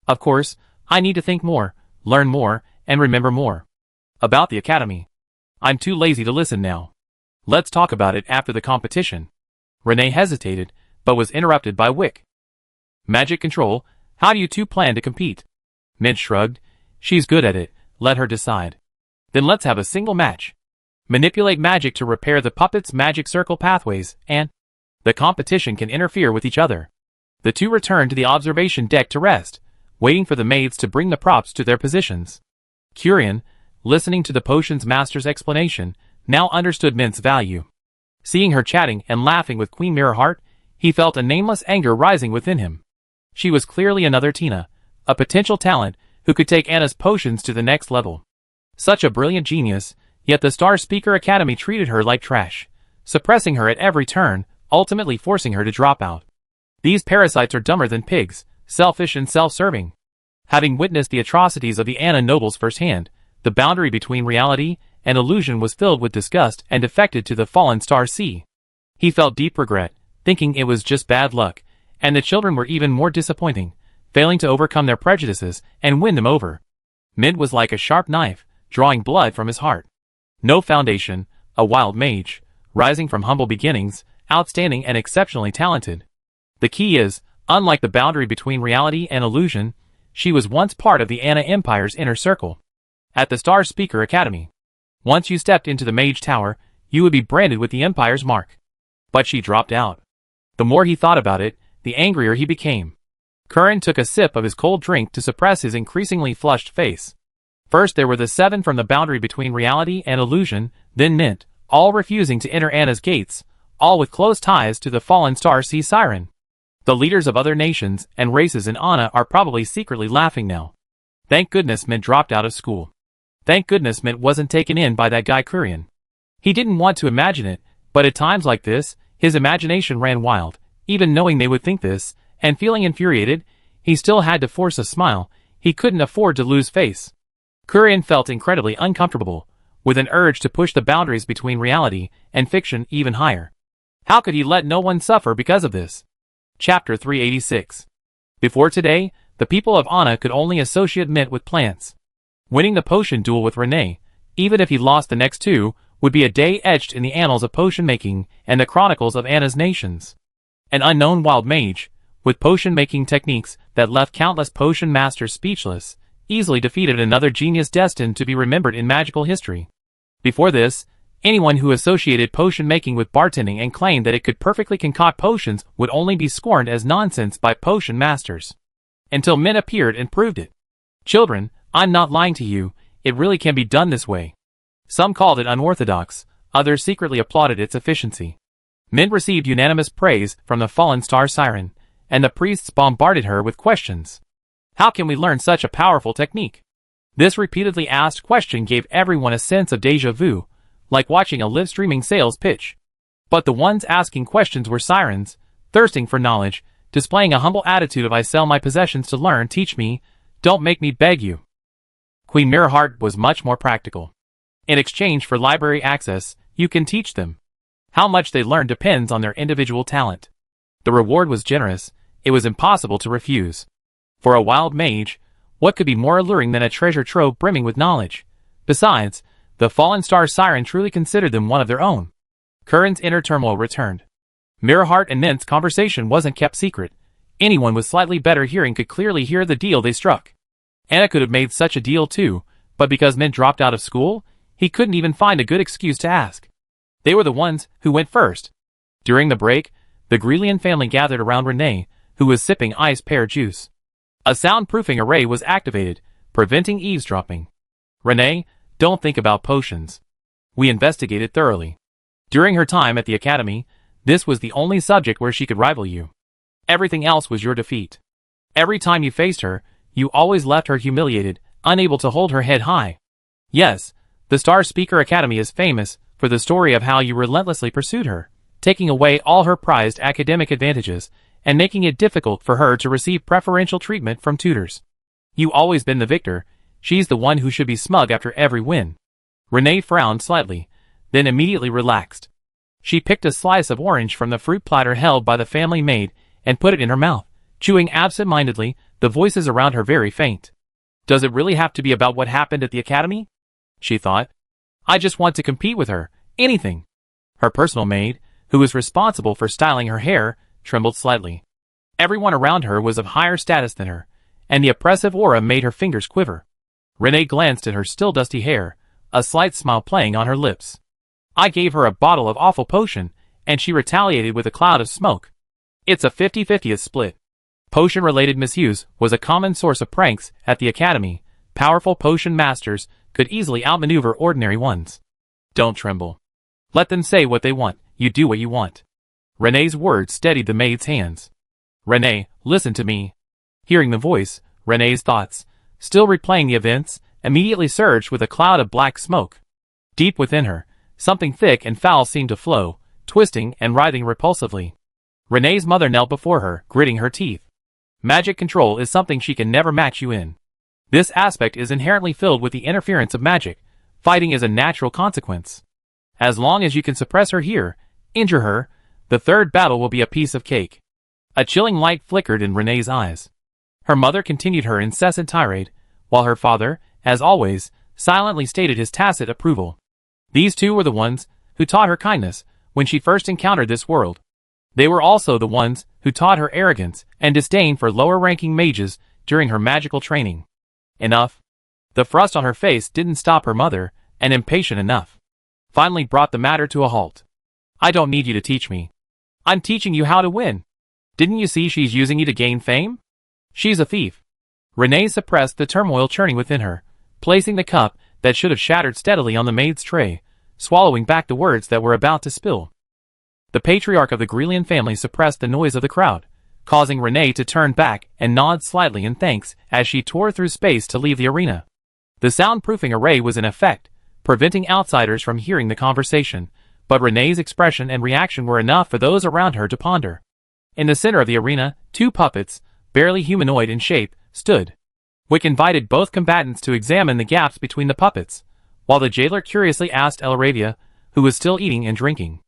Of course, I need to think more, learn more, and remember more. About the academy. I'm too lazy to listen now. Let's talk about it after the competition." Renee hesitated, but was interrupted by Wick. "Magic control, how do you two plan to compete?" Mint shrugged. "She's good at it, let her decide." "Then let's have a single match. Manipulate magic to repair the puppet's magic circle pathways, and the competition can interfere with each other." The two returned to the observation deck to rest, waiting for the maids to bring the props to their positions. Curian, listening to the potions master's explanation, now understood Mint's value. Seeing her chatting and laughing with Queen Mirrorheart, he felt a nameless anger rising within him. She was clearly another Tina, a potential talent who could take Anna's potions to the next level. Such a brilliant genius, yet the Star Speaker Academy treated her like trash, suppressing her at every turn, ultimately forcing her to drop out. These parasites are dumber than pigs, selfish and self-serving. Having witnessed the atrocities of the Anna nobles firsthand, the boundary between reality and illusion was filled with disgust and defected to the fallen Star Sea. He felt deep regret, thinking it was just bad luck, and the children were even more disappointing, failing to overcome their prejudices and win them over. Mint was like a sharp knife, drawing blood from his heart. No foundation, a wild mage, rising from humble beginnings, outstanding and exceptionally talented. The key is, unlike the boundary between reality and illusion, she was once part of the Anna Empire's inner circle. At the Star Speaker Academy, once you stepped into the Mage Tower, you would be branded with the Empire's mark. But she dropped out. The more he thought about it, the angrier he became. Curran took a sip of his cold drink to suppress his increasingly flushed face. First there were the 7 from the boundary between reality and illusion, then Mint, all refusing to enter Anna's gates, all with close ties to the fallen Star Sea Siren. The leaders of other nations and races in Anna are probably secretly laughing now. Thank goodness Mint dropped out of school. Thank goodness Mint wasn't taken in by that guy Curran. He didn't want to imagine it, but at times like this, his imagination ran wild. Even knowing they would think this, and feeling infuriated, he still had to force a smile. He couldn't afford to lose face. Curran felt incredibly uncomfortable, with an urge to push the boundaries between reality and fiction even higher. How could he let no one suffer because of this? Chapter 386. Before today, the people of Anna could only associate Mint with plants. Winning the potion duel with Renee, even if he lost the next 2, would be a day etched in the annals of potion making and the chronicles of Anna's nations. An unknown wild mage, with potion-making techniques that left countless potion masters speechless, easily defeated another genius destined to be remembered in magical history. Before this, anyone who associated potion-making with bartending and claimed that it could perfectly concoct potions would only be scorned as nonsense by potion masters. Until Mint appeared and proved it. Children, I'm not lying to you, it really can be done this way. Some called it unorthodox, others secretly applauded its efficiency. Mint received unanimous praise from the fallen Star Siren, and the priests bombarded her with questions. How can we learn such a powerful technique? This repeatedly asked question gave everyone a sense of déjà vu, like watching a live-streaming sales pitch. But the ones asking questions were sirens, thirsting for knowledge, displaying a humble attitude of I sell my possessions to learn, teach me, don't make me beg you. Queen Mirrorheart was much more practical. In exchange for library access, you can teach them. How much they learn depends on their individual talent. The reward was generous, it was impossible to refuse. For a wild mage, what could be more alluring than a treasure trove brimming with knowledge? Besides, the fallen Star Siren truly considered them one of their own. Curran's inner turmoil returned. Mirrorheart and Mint's conversation wasn't kept secret. Anyone with slightly better hearing could clearly hear the deal they struck. Anna could have made such a deal too, but because Mint dropped out of school, he couldn't even find a good excuse to ask. They were the ones who went first. During the break, the Grelian family gathered around Renee, who was sipping ice pear juice. A soundproofing array was activated, preventing eavesdropping. Renee, don't think about potions. We investigated thoroughly. During her time at the academy, this was the only subject where she could rival you. Everything else was your defeat. Every time you faced her, you always left her humiliated, unable to hold her head high. Yes, the Star Speaker Academy is famous for the story of how you relentlessly pursued her, taking away all her prized academic advantages, and making it difficult for her to receive preferential treatment from tutors. You always been the victor, she's the one who should be smug after every win. Renee frowned slightly, then immediately relaxed. She picked a slice of orange from the fruit platter held by the family maid and put it in her mouth, chewing absent-mindedly, the voices around her very faint. Does it really have to be about what happened at the academy? She thought. I just want to compete with her, anything. Her personal maid, who was responsible for styling her hair, trembled slightly. Everyone around her was of higher status than her, and the oppressive aura made her fingers quiver. Renee glanced at her still dusty hair, a slight smile playing on her lips. I gave her a bottle of awful potion, and she retaliated with a cloud of smoke. It's a 50-50 split. Potion-related misuse was a common source of pranks at the academy. Powerful potion masters could easily outmaneuver ordinary ones. Don't tremble. Let them say what they want, you do what you want. Renee's words steadied the maid's hands. Renee, listen to me. Hearing the voice, Renee's thoughts, still replaying the events, immediately surged with a cloud of black smoke. Deep within her, something thick and foul seemed to flow, twisting and writhing repulsively. Renee's mother knelt before her, gritting her teeth. Magic control is something she can never match you in. This aspect is inherently filled with the interference of magic. Fighting is a natural consequence. As long as you can suppress her here, injure her, the third battle will be a piece of cake. A chilling light flickered in Renee's eyes. Her mother continued her incessant tirade, while her father, as always, silently stated his tacit approval. These two were the ones who taught her kindness when she first encountered this world. They were also the ones who taught her arrogance and disdain for lower-ranking mages during her magical training. Enough. The frost on her face didn't stop her mother, and impatient enough, finally brought the matter to a halt. I don't need you to teach me. I'm teaching you how to win. Didn't you see she's using you to gain fame? She's a thief. Renee suppressed the turmoil churning within her, placing the cup that should have shattered steadily on the maid's tray, swallowing back the words that were about to spill. The patriarch of the Grelian family suppressed the noise of the crowd, causing Renee to turn back and nod slightly in thanks as she tore through space to leave the arena. The soundproofing array was in effect, preventing outsiders from hearing the conversation, but Renee's expression and reaction were enough for those around her to ponder. In the center of the arena, two puppets, barely humanoid in shape, stood. Wick invited both combatants to examine the gaps between the puppets, while the jailer curiously asked Elaravia, who was still eating and drinking.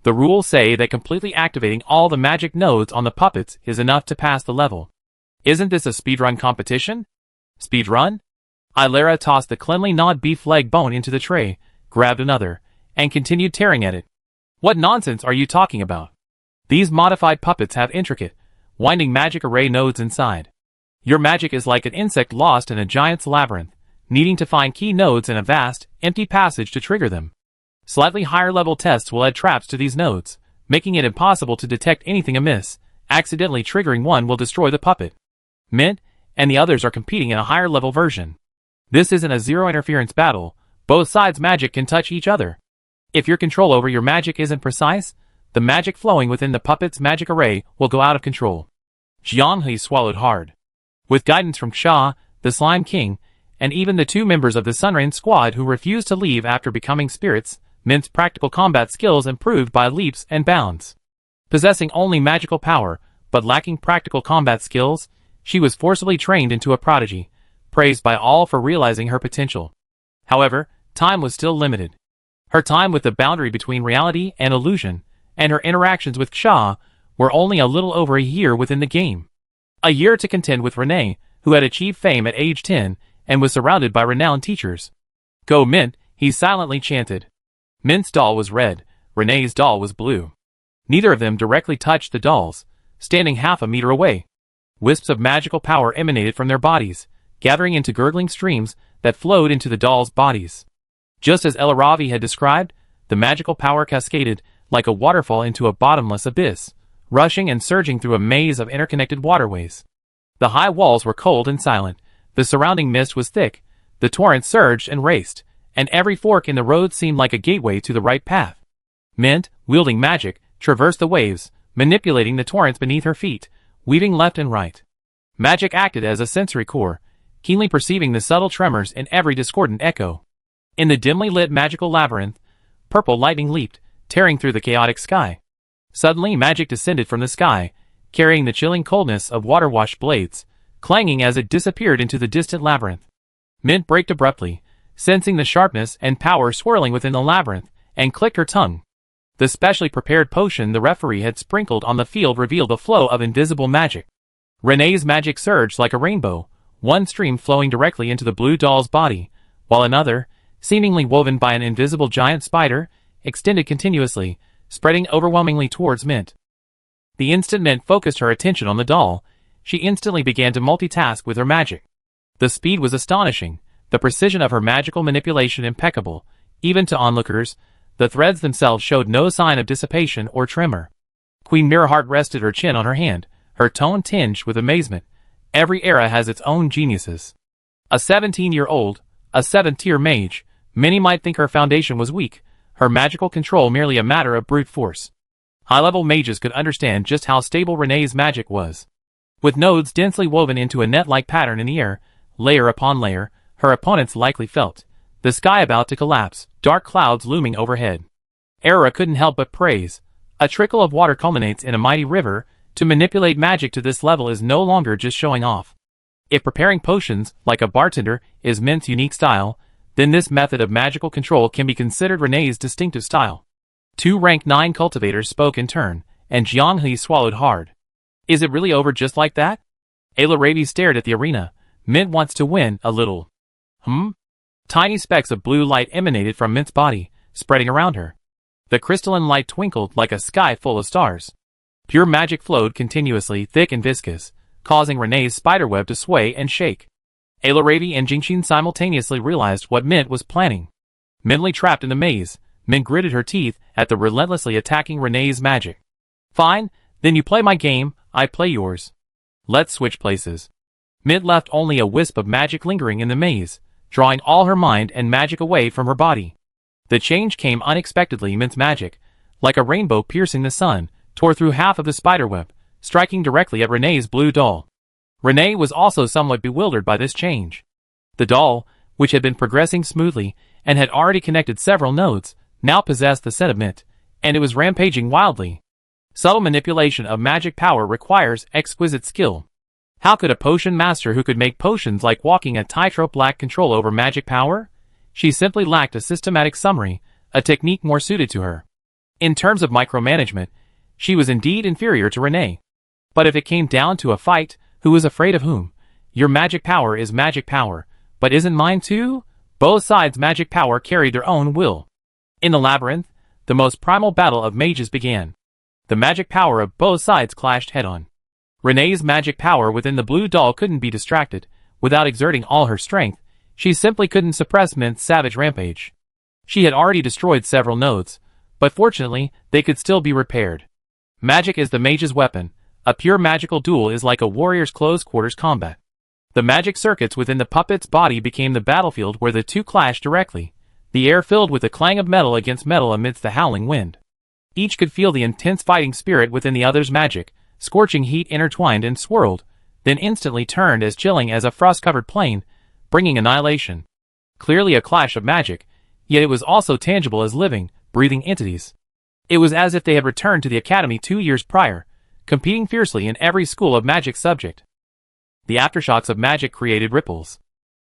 The rules say that completely activating all the magic nodes on the puppets is enough to pass the level. Isn't this a speedrun competition? Speedrun? Ilara tossed the cleanly gnawed beef leg bone into the tray, grabbed another, and continued tearing at it. What nonsense are you talking about? These modified puppets have intricate, winding magic array nodes inside. Your magic is like an insect lost in a giant's labyrinth, needing to find key nodes in a vast, empty passage to trigger them. Slightly higher level tests will add traps to these nodes, making it impossible to detect anything amiss. Accidentally triggering one will destroy the puppet. Mint and the others are competing in a higher level version. This isn't a zero interference battle, both sides' magic can touch each other. If your control over your magic isn't precise, the magic flowing within the puppet's magic array will go out of control. Jianghe swallowed hard. With guidance from Xia, the Slime King, and even the two members of the Sunrain squad who refused to leave after becoming spirits, Mint's practical combat skills improved by leaps and bounds. Possessing only magical power, but lacking practical combat skills, she was forcibly trained into a prodigy, praised by all for realizing her potential. However, time was still limited. Her time with the boundary between reality and illusion, and her interactions with Xia, were only a little over a year within the game. A year to contend with Renee, who had achieved fame at age 10, and was surrounded by renowned teachers. Go Mint, he silently chanted. Mint's doll was red, Renee's doll was blue. Neither of them directly touched the dolls, standing half a meter away. Wisps of magical power emanated from their bodies, gathering into gurgling streams that flowed into the dolls' bodies. Just as Elaravi had described, the magical power cascaded like a waterfall into a bottomless abyss, rushing and surging through a maze of interconnected waterways. The high walls were cold and silent, the surrounding mist was thick, the torrent surged and raced, and every fork in the road seemed like a gateway to the right path. Mint, wielding magic, traversed the waves, manipulating the torrents beneath her feet, weaving left and right. Magic acted as a sensory core, keenly perceiving the subtle tremors in every discordant echo. In the dimly lit magical labyrinth, purple lightning leaped, tearing through the chaotic sky. Suddenly magic descended from the sky, carrying the chilling coldness of water-washed blades, clanging as it disappeared into the distant labyrinth. Mint braked abruptly, sensing the sharpness and power swirling within the labyrinth, and clicked her tongue. The specially prepared potion the referee had sprinkled on the field revealed a flow of invisible magic. Renee's magic surged like a rainbow, one stream flowing directly into the blue doll's body, while another, seemingly woven by an invisible giant spider, extended continuously, spreading overwhelmingly towards Mint. The instant Mint focused her attention on the doll, she instantly began to multitask with her magic. The speed was astonishing, the precision of her magical manipulation impeccable. Even to onlookers, the threads themselves showed no sign of dissipation or tremor. Queen Mirrorheart rested her chin on her hand, her tone tinged with amazement. Every era has its own geniuses. A 17-year-old, A 7th-tier mage, many might think her foundation was weak, her magical control merely a matter of brute force. High-level mages could understand just how stable Renee's magic was. With nodes densely woven into a net-like pattern in the air, layer upon layer, her opponents likely felt the sky about to collapse, dark clouds looming overhead. Era couldn't help but praise. A trickle of water culminates in a mighty river. To manipulate magic to this level is no longer just showing off. If preparing potions, like a bartender, is Mint's unique style, then this method of magical control can be considered Renee's distinctive style. Two rank 9 cultivators spoke in turn, and Jianghe swallowed hard. Is it really over just like that? Ayla Ravi stared at the arena. Mint wants to win, a little. Tiny specks of blue light emanated from Mint's body, spreading around her. The crystalline light twinkled like a sky full of stars. Pure magic flowed continuously, thick and viscous, causing Renee's spiderweb to sway and shake. Ayla Ravi and Jingxin simultaneously realized what Mint was planning. Mentally trapped in the maze, Mint gritted her teeth at the relentlessly attacking Renee's magic. Fine, then you play my game, I play yours. Let's switch places. Mint left only a wisp of magic lingering in the maze, drawing all her mind and magic away from her body. The change came unexpectedly. Mint's magic, like a rainbow piercing the sun, tore through half of the spiderweb, striking directly at Renee's blue doll. Renee was also somewhat bewildered by this change. The doll, which had been progressing smoothly and had already connected several nodes, now possessed the scent of Mint, and it was rampaging wildly. Subtle manipulation of magic power requires exquisite skill. How could a potion master who could make potions like walking a tightrope lack control over magic power? She simply lacked a systematic summary, a technique more suited to her. In terms of micromanagement, she was indeed inferior to Renee. But if it came down to a fight, who is afraid of whom? Your magic power is magic power, but isn't mine too? Both sides' magic power carried their own will. In the labyrinth, the most primal battle of mages began. The magic power of both sides clashed head-on. Renee's magic power within the blue doll couldn't be distracted. Without exerting all her strength, she simply couldn't suppress Mint's savage rampage. She had already destroyed several nodes, but fortunately, they could still be repaired. Magic is the mage's weapon. A pure magical duel is like a warrior's close-quarters combat. The magic circuits within the puppet's body became the battlefield where the two clashed directly, the air filled with the clang of metal against metal amidst the howling wind. Each could feel the intense fighting spirit within the other's magic. Scorching heat intertwined and swirled, then instantly turned as chilling as a frost-covered plain, bringing annihilation. Clearly a clash of magic, yet it was also tangible as living, breathing entities. It was as if they had returned to the academy 2 years prior, competing fiercely in every school of magic subject. The aftershocks of magic created ripples.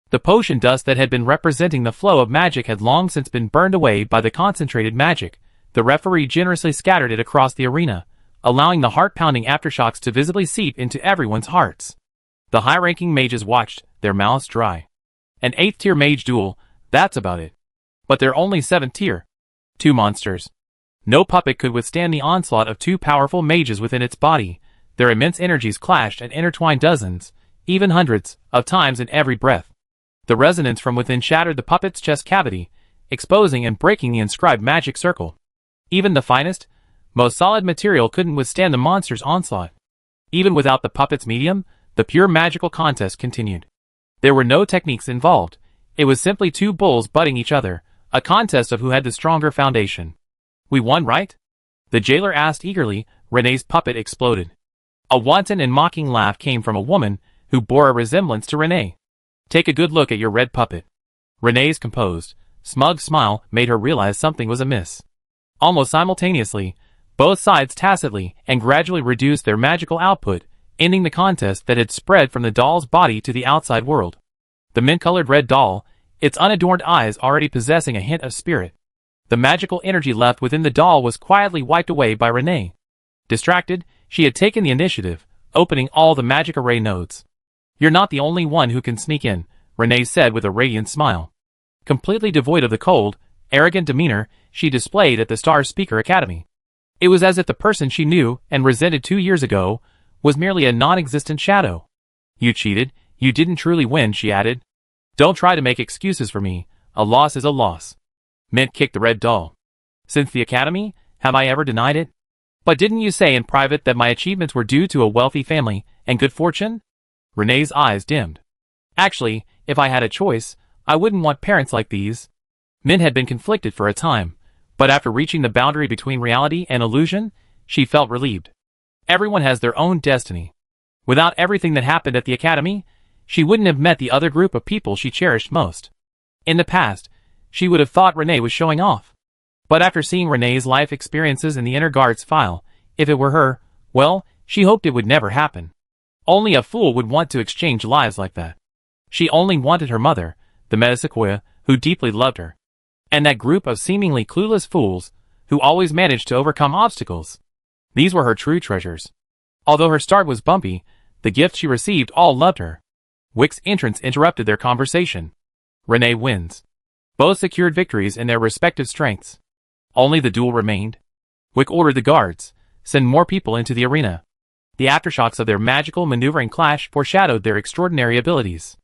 The potion dust that had been representing the flow of magic had long since been burned away by the concentrated magic. The referee generously scattered it across the arena, allowing the heart-pounding aftershocks to visibly seep into everyone's hearts. The high-ranking mages watched, their mouths dry. An 8th-tier mage duel, that's about it. But they're only 7th tier. Two monsters. No puppet could withstand the onslaught of two powerful mages within its body. Their immense energies clashed and intertwined dozens, even hundreds, of times in every breath. The resonance from within shattered the puppet's chest cavity, exposing and breaking the inscribed magic circle. Even the finest, most solid material couldn't withstand the monster's onslaught. Even without the puppet's medium, the pure magical contest continued. There were no techniques involved. It was simply two bulls butting each other, a contest of who had the stronger foundation. We won, right? The jailer asked eagerly. Renee's puppet exploded. A wanton and mocking laugh came from a woman who bore a resemblance to Renee. Take a good look at your red puppet. Renee's composed, smug smile made her realize something was amiss. Almost simultaneously, both sides tacitly and gradually reduced their magical output, ending the contest that had spread from the doll's body to the outside world. The mint-colored red doll, its unadorned eyes already possessing a hint of spirit. The magical energy left within the doll was quietly wiped away by Renee. Distracted, she had taken the initiative, opening all the magic array nodes. You're not the only one who can sneak in, Renee said with a radiant smile. Completely devoid of the cold, arrogant demeanor she displayed at the Star Speaker Academy. It was as if the person she knew and resented 2 years ago was merely a non-existent shadow. You cheated, you didn't truly win, she added. Don't try to make excuses for me, a loss is a loss. Mint kicked the red doll. Since the academy, have I ever denied it? But didn't you say in private that my achievements were due to a wealthy family and good fortune? Renee's eyes dimmed. Actually, if I had a choice, I wouldn't want parents like these. Min had been conflicted for a time, but after reaching the boundary between reality and illusion, she felt relieved. Everyone has their own destiny. Without everything that happened at the academy, she wouldn't have met the other group of people she cherished most. In the past, she would have thought Renee was showing off. But after seeing Renee's life experiences in the inner guards file, if it were her, well, she hoped it would never happen. Only a fool would want to exchange lives like that. She only wanted her mother, the Metasequoia, who deeply loved her. And that group of seemingly clueless fools, who always managed to overcome obstacles. These were her true treasures. Although her start was bumpy, the gifts she received all loved her. Wick's entrance interrupted their conversation. Renee wins. Both secured victories in their respective strengths. Only the duel remained. Wick ordered the guards, send more people into the arena. The aftershocks of their magical maneuvering clash foreshadowed their extraordinary abilities.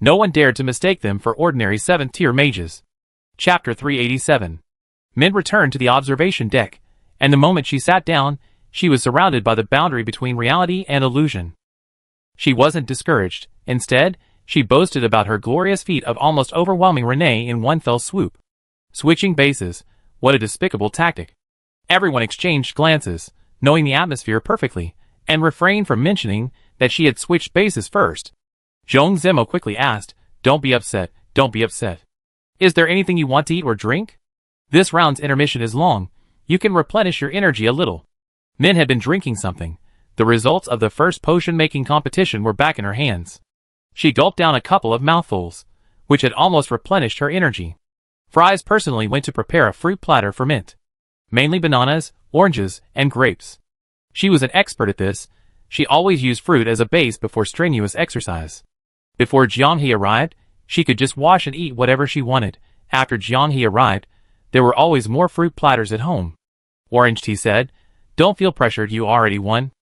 No one dared to mistake them for ordinary 7th-tier mages. Chapter 387. Min returned to the observation deck, and the moment she sat down, she was surrounded by the boundary between reality and illusion. She wasn't discouraged. Instead, she boasted about her glorious feat of almost overwhelming Renee in one fell swoop. Switching bases, what a despicable tactic. Everyone exchanged glances, knowing the atmosphere perfectly, and refrained from mentioning that she had switched bases first. Zhong Zimo quickly asked, "Don't be upset, don't be upset. Is there anything you want to eat or drink? This round's intermission is long, you can replenish your energy a little." Min had been drinking something. The results of the first potion-making competition were back in her hands. She gulped down a couple of mouthfuls, which had almost replenished her energy. Fries personally went to prepare a fruit platter for Mint. Mainly bananas, oranges, and grapes. She was an expert at this. She always used fruit as a base before strenuous exercise. Before Jianghe arrived, she could just wash and eat whatever she wanted. After Jianghe arrived, there were always more fruit platters at home. Orange Tea said, "Don't feel pressured, you already won.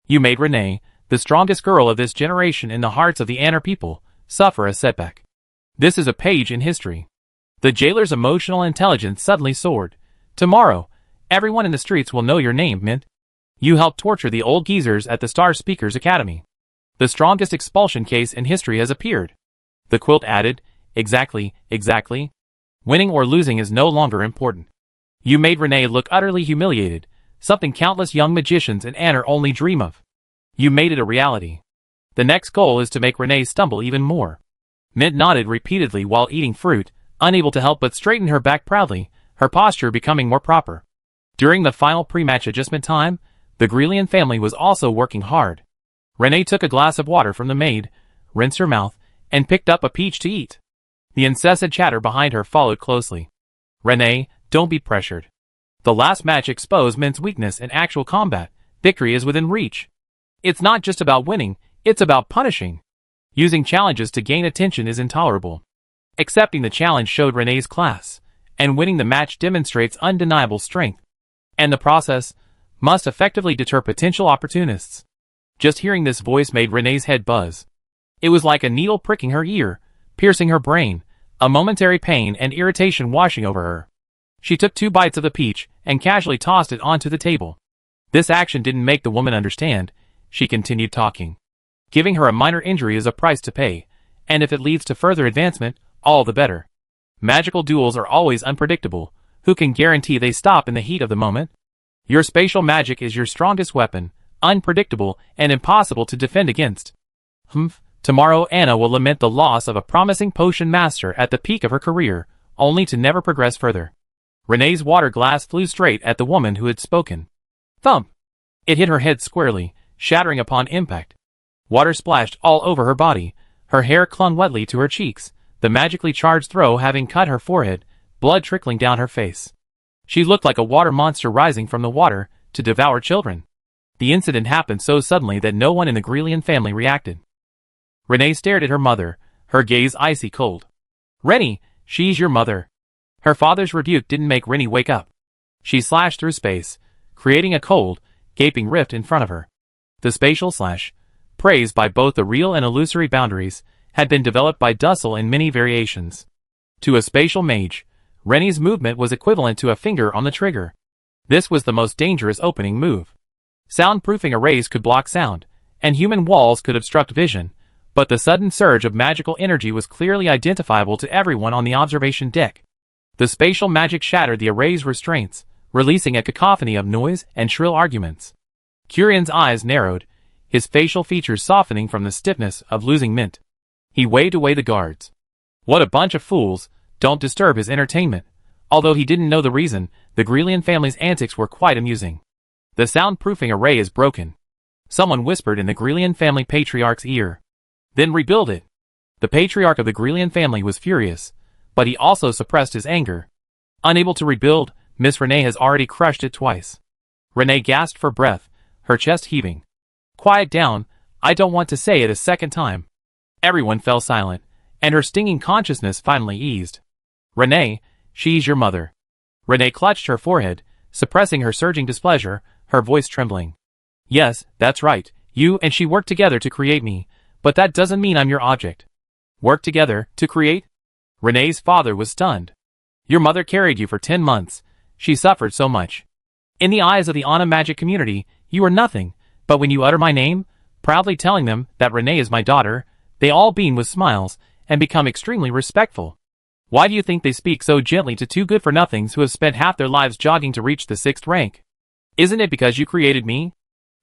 You made Renee, the strongest girl of this generation in the hearts of the Anner people, suffer a setback. This is a page in history." The jailer's emotional intelligence suddenly soared. "Tomorrow, everyone in the streets will know your name, Mint. You helped torture the old geezers at the Star Speakers Academy. The strongest expulsion case in history has appeared." The quilt added, "Exactly, exactly. Winning or losing is no longer important. You made Renee look utterly humiliated, something countless young magicians in Anner only dream of. You made it a reality. The next goal is to make Renee stumble even more." Mint nodded repeatedly while eating fruit, unable to help but straighten her back proudly, her posture becoming more proper. During the final pre-match adjustment time, the Grelian family was also working hard. Renee took a glass of water from the maid, rinsed her mouth, and picked up a peach to eat. The incessant chatter behind her followed closely. "Renee, don't be pressured. The last match exposed Mint's weakness in actual combat. Victory is within reach. It's not just about winning, it's about punishing. Using challenges to gain attention is intolerable. Accepting the challenge showed Renee's class, and winning the match demonstrates undeniable strength. And the process must effectively deter potential opportunists." Just hearing this voice made Renee's head buzz. It was like a needle pricking her ear, piercing her brain, a momentary pain and irritation washing over her. She took 2 bites of the peach and casually tossed it onto the table. This action didn't make the woman understand. She continued talking. "Giving her a minor injury is a price to pay, and if it leads to further advancement, all the better. Magical duels are always unpredictable. Who can guarantee they stop in the heat of the moment? Your spatial magic is your strongest weapon, unpredictable and impossible to defend against. Tomorrow Anna will lament the loss of a promising potion master at the peak of her career, only to never progress further." Renee's water glass flew straight at the woman who had spoken. Thump! It hit her head squarely, shattering upon impact. Water splashed all over her body, her hair clung wetly to her cheeks, the magically charged throw having cut her forehead, blood trickling down her face. She looked like a water monster rising from the water to devour children. The incident happened so suddenly that no one in the Grelian family reacted. Renee stared at her mother, her gaze icy cold. "Rennie, she's your mother." Her father's rebuke didn't make Rennie wake up. She slashed through space, creating a cold, gaping rift in front of her. The spatial slash, praised by both the real and illusory boundaries, had been developed by Dussel in many variations. To a spatial mage, Rennie's movement was equivalent to a finger on the trigger. This was the most dangerous opening move. Soundproofing arrays could block sound, and human walls could obstruct vision, But the sudden surge of magical energy was clearly identifiable to everyone on the observation deck. The spatial magic shattered the array's restraints, releasing a cacophony of noise and shrill arguments. Curion's eyes narrowed, his facial features softening from the stiffness of losing Mint. He waved away the guards. What a bunch of fools, don't disturb his entertainment. Although he didn't know the reason, the Grelian family's antics were quite amusing. The soundproofing array is broken. Someone whispered in the Grelian family patriarch's ear. Then rebuild it. The patriarch of the Grelian family was furious, but he also suppressed his anger. Unable to rebuild, Miss Renee has already crushed it twice. Renee gasped for breath, her chest heaving. Quiet down, I don't want to say it a second time. Everyone fell silent, and her stinging consciousness finally eased. Renee, she's your mother. Renee clutched her forehead, suppressing her surging displeasure, her voice trembling. Yes, that's right, you and she worked together to create me, but that doesn't mean I'm your object. Work together, to create? Renee's father was stunned. Your mother carried you for 10 months. She suffered so much. In the eyes of the Ana magic community, you are nothing, but when you utter my name, proudly telling them that Renee is my daughter, they all beam with smiles, and become extremely respectful. Why do you think they speak so gently to two good-for-nothings who have spent half their lives jogging to reach the 6th rank? Isn't it because you created me?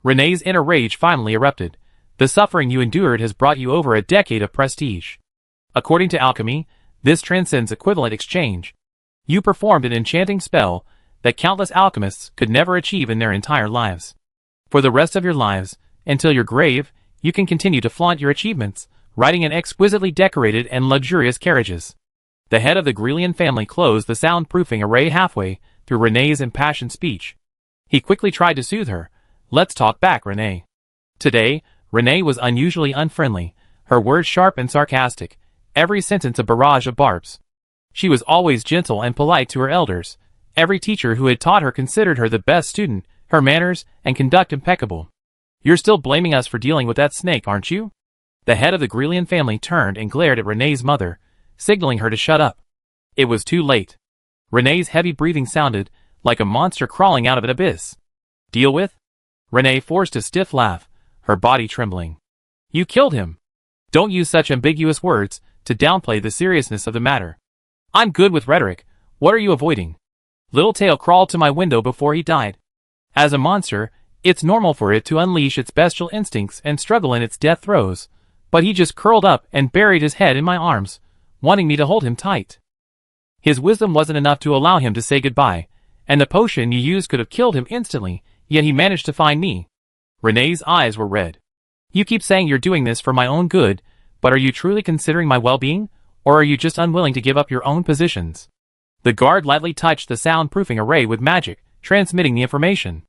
Renee's inner rage finally erupted. The suffering you endured has brought you over a decade of prestige. According to alchemy, this transcends equivalent exchange. You performed an enchanting spell that countless alchemists could never achieve in their entire lives. For the rest of your lives, until your grave, you can continue to flaunt your achievements, riding in exquisitely decorated and luxurious carriages. The head of the Grelian family closed the soundproofing array halfway through Renee's impassioned speech. He quickly tried to soothe her. Let's talk back, Renee. Today, Renee was unusually unfriendly, her words sharp and sarcastic, every sentence a barrage of barbs. She was always gentle and polite to her elders. Every teacher who had taught her considered her the best student, her manners and conduct impeccable. You're still blaming us for dealing with that snake, aren't you? The head of the Grelian family turned and glared at Renee's mother, signaling her to shut up. It was too late. Renee's heavy breathing sounded like a monster crawling out of an abyss. Deal with? Renee forced a stiff laugh, her body trembling. You killed him. Don't use such ambiguous words to downplay the seriousness of the matter. I'm good with rhetoric. What are you avoiding? Littletail crawled to my window before he died. As a monster, it's normal for it to unleash its bestial instincts and struggle in its death throes, but he just curled up and buried his head in my arms, wanting me to hold him tight. His wisdom wasn't enough to allow him to say goodbye, and the potion you used could have killed him instantly, yet he managed to find me. Renee's eyes were red. You keep saying you're doing this for my own good, but are you truly considering my well-being, or are you just unwilling to give up your own positions? The guard lightly touched the soundproofing array with magic, transmitting the information.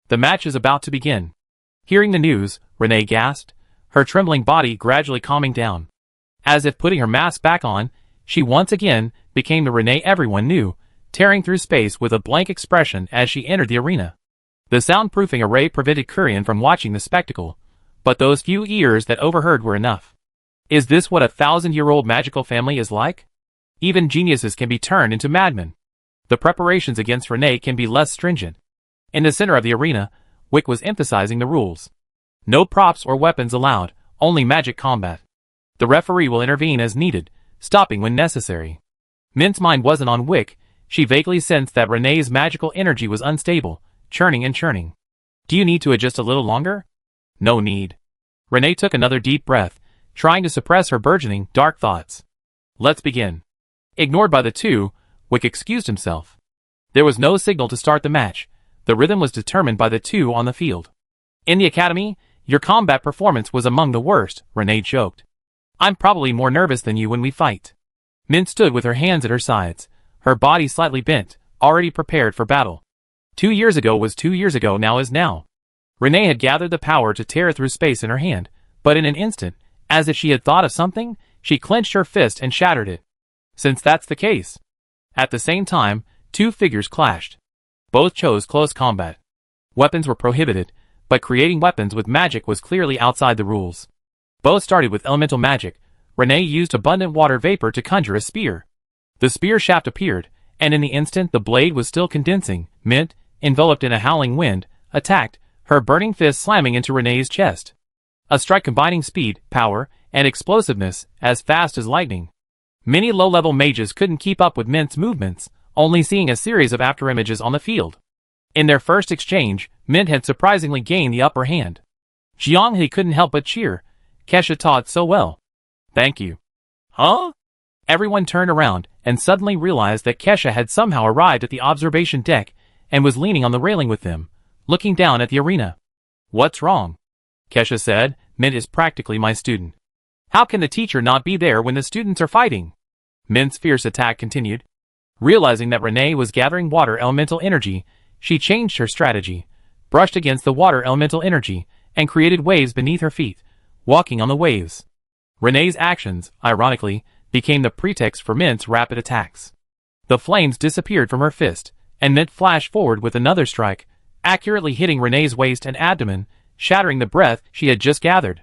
The match is about to begin. Hearing the news, Renee gasped, her trembling body gradually calming down. As if putting her mask back on, she once again became the Renee everyone knew, tearing through space with a blank expression as she entered the arena. The soundproofing array prevented Curion from watching the spectacle, but those few ears that overheard were enough. Is this what a 1,000-year-old magical family is like? Even geniuses can be turned into madmen. The preparations against Renee can be less stringent. In the center of the arena, Wick was emphasizing the rules. No props or weapons allowed, only magic combat. The referee will intervene as needed, stopping when necessary. Mint's mind wasn't on Wick. She vaguely sensed that Renee's magical energy was unstable, churning and churning. Do you need to adjust a little longer? No need. Renee took another deep breath, trying to suppress her burgeoning, dark thoughts. Let's begin. Ignored by the two, Wick excused himself. There was no signal to start the match. The rhythm was determined by the two on the field. In the academy, your combat performance was among the worst, Renee joked. I'm probably more nervous than you when we fight. Mint stood with her hands at her sides, her body slightly bent, already prepared for battle. 2 years ago was 2 years ago, now is now. Renee had gathered the power to tear through space in her hand, but in an instant, as if she had thought of something, she clenched her fist and shattered it. Since that's the case. At the same time, two figures clashed. Both chose close combat. Weapons were prohibited, but creating weapons with magic was clearly outside the rules. Both started with elemental magic. Renee used abundant water vapor to conjure a spear. The spear shaft appeared, and in the instant the blade was still condensing, Mint, enveloped in a howling wind, attacked, her burning fist slamming into Renee's chest. A strike combining speed, power, and explosiveness as fast as lightning. Many low-level mages couldn't keep up with Mint's movements, only seeing a series of afterimages on the field. In their first exchange, Mint had surprisingly gained the upper hand. Jianghe couldn't help but cheer. Kesha taught so well. Thank you. Huh? Everyone turned around and suddenly realized that Kesha had somehow arrived at the observation deck and was leaning on the railing with them, looking down at the arena. What's wrong? Kesha said, Mint is practically my student. How can the teacher not be there when the students are fighting? Mint's fierce attack continued. Realizing that Renee was gathering water elemental energy, she changed her strategy, brushed against the water elemental energy, and created waves beneath her feet, walking on the waves. Renee's actions, ironically, became the pretext for Mint's rapid attacks. The flames disappeared from her fist, and Mint flashed forward with another strike, accurately hitting Renee's waist and abdomen, shattering the breath she had just gathered.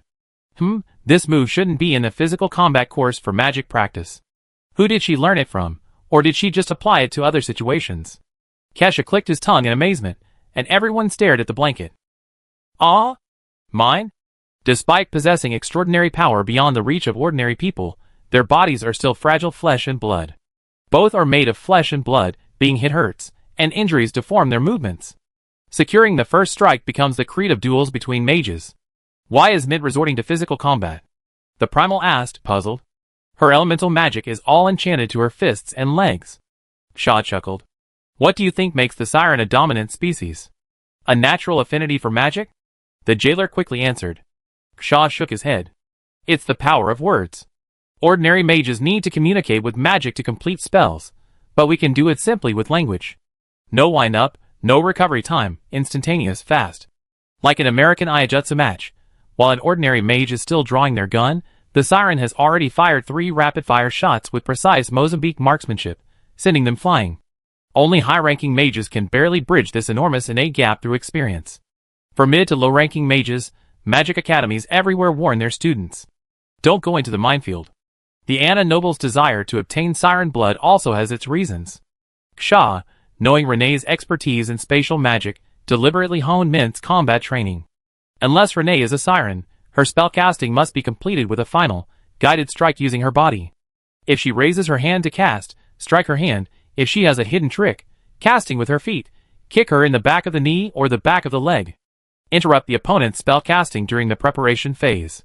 This move shouldn't be in the physical combat course for magic practice. Who did she learn it from, or did she just apply it to other situations? Kesha clicked his tongue in amazement, and everyone stared at the blanket. Ah? Mine? Despite possessing extraordinary power beyond the reach of ordinary people, their bodies are still fragile flesh and blood. Both are made of flesh and blood, being hit hurts, and injuries deform their movements. Securing the first strike becomes the creed of duels between mages. Why is Mint resorting to physical combat? The primal asked, puzzled. Her elemental magic is all enchanted to her fists and legs. Shaw chuckled. What do you think makes the siren a dominant species? A natural affinity for magic? The jailer quickly answered. Shaw shook his head. It's the power of words. Ordinary mages need to communicate with magic to complete spells, but we can do it simply with language. No wind-up, no recovery time, instantaneous, fast. Like an American Aiajutsu match. While an ordinary mage is still drawing their gun, the siren has already fired 3 rapid-fire shots with precise Mozambique marksmanship, sending them flying. Only high-ranking mages can barely bridge this enormous innate gap through experience. For mid to low-ranking mages, magic academies everywhere warn their students. Don't go into the minefield. The Anna Noble's desire to obtain siren blood also has its reasons. Ksha, knowing Renee's expertise in spatial magic, deliberately honed Mint's combat training. Unless Renee is a siren, her spellcasting must be completed with a final, guided strike using her body. If she raises her hand to cast, strike her hand. If she has a hidden trick, casting with her feet, kick her in the back of the knee or the back of the leg. Interrupt the opponent's spellcasting during the preparation phase.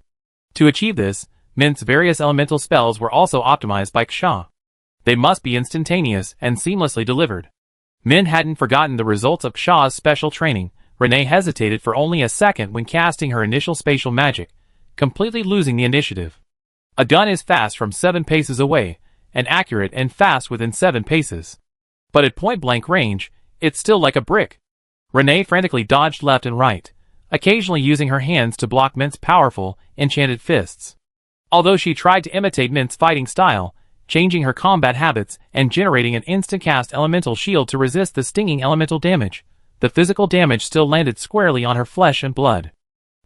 To achieve this, Mint's various elemental spells were also optimized by Ksha. They must be instantaneous and seamlessly delivered. Mint hadn't forgotten the results of Ksha's special training. Renee hesitated for only a second when casting her initial spatial magic, completely losing the initiative. A gun is fast from 7 paces away, and accurate and fast within 7 paces. But at point-blank range, it's still like a brick. Renee frantically dodged left and right, occasionally using her hands to block Mint's powerful, enchanted fists. Although she tried to imitate Mint's fighting style, changing her combat habits and generating an instant-cast elemental shield to resist the stinging elemental damage, the physical damage still landed squarely on her flesh and blood.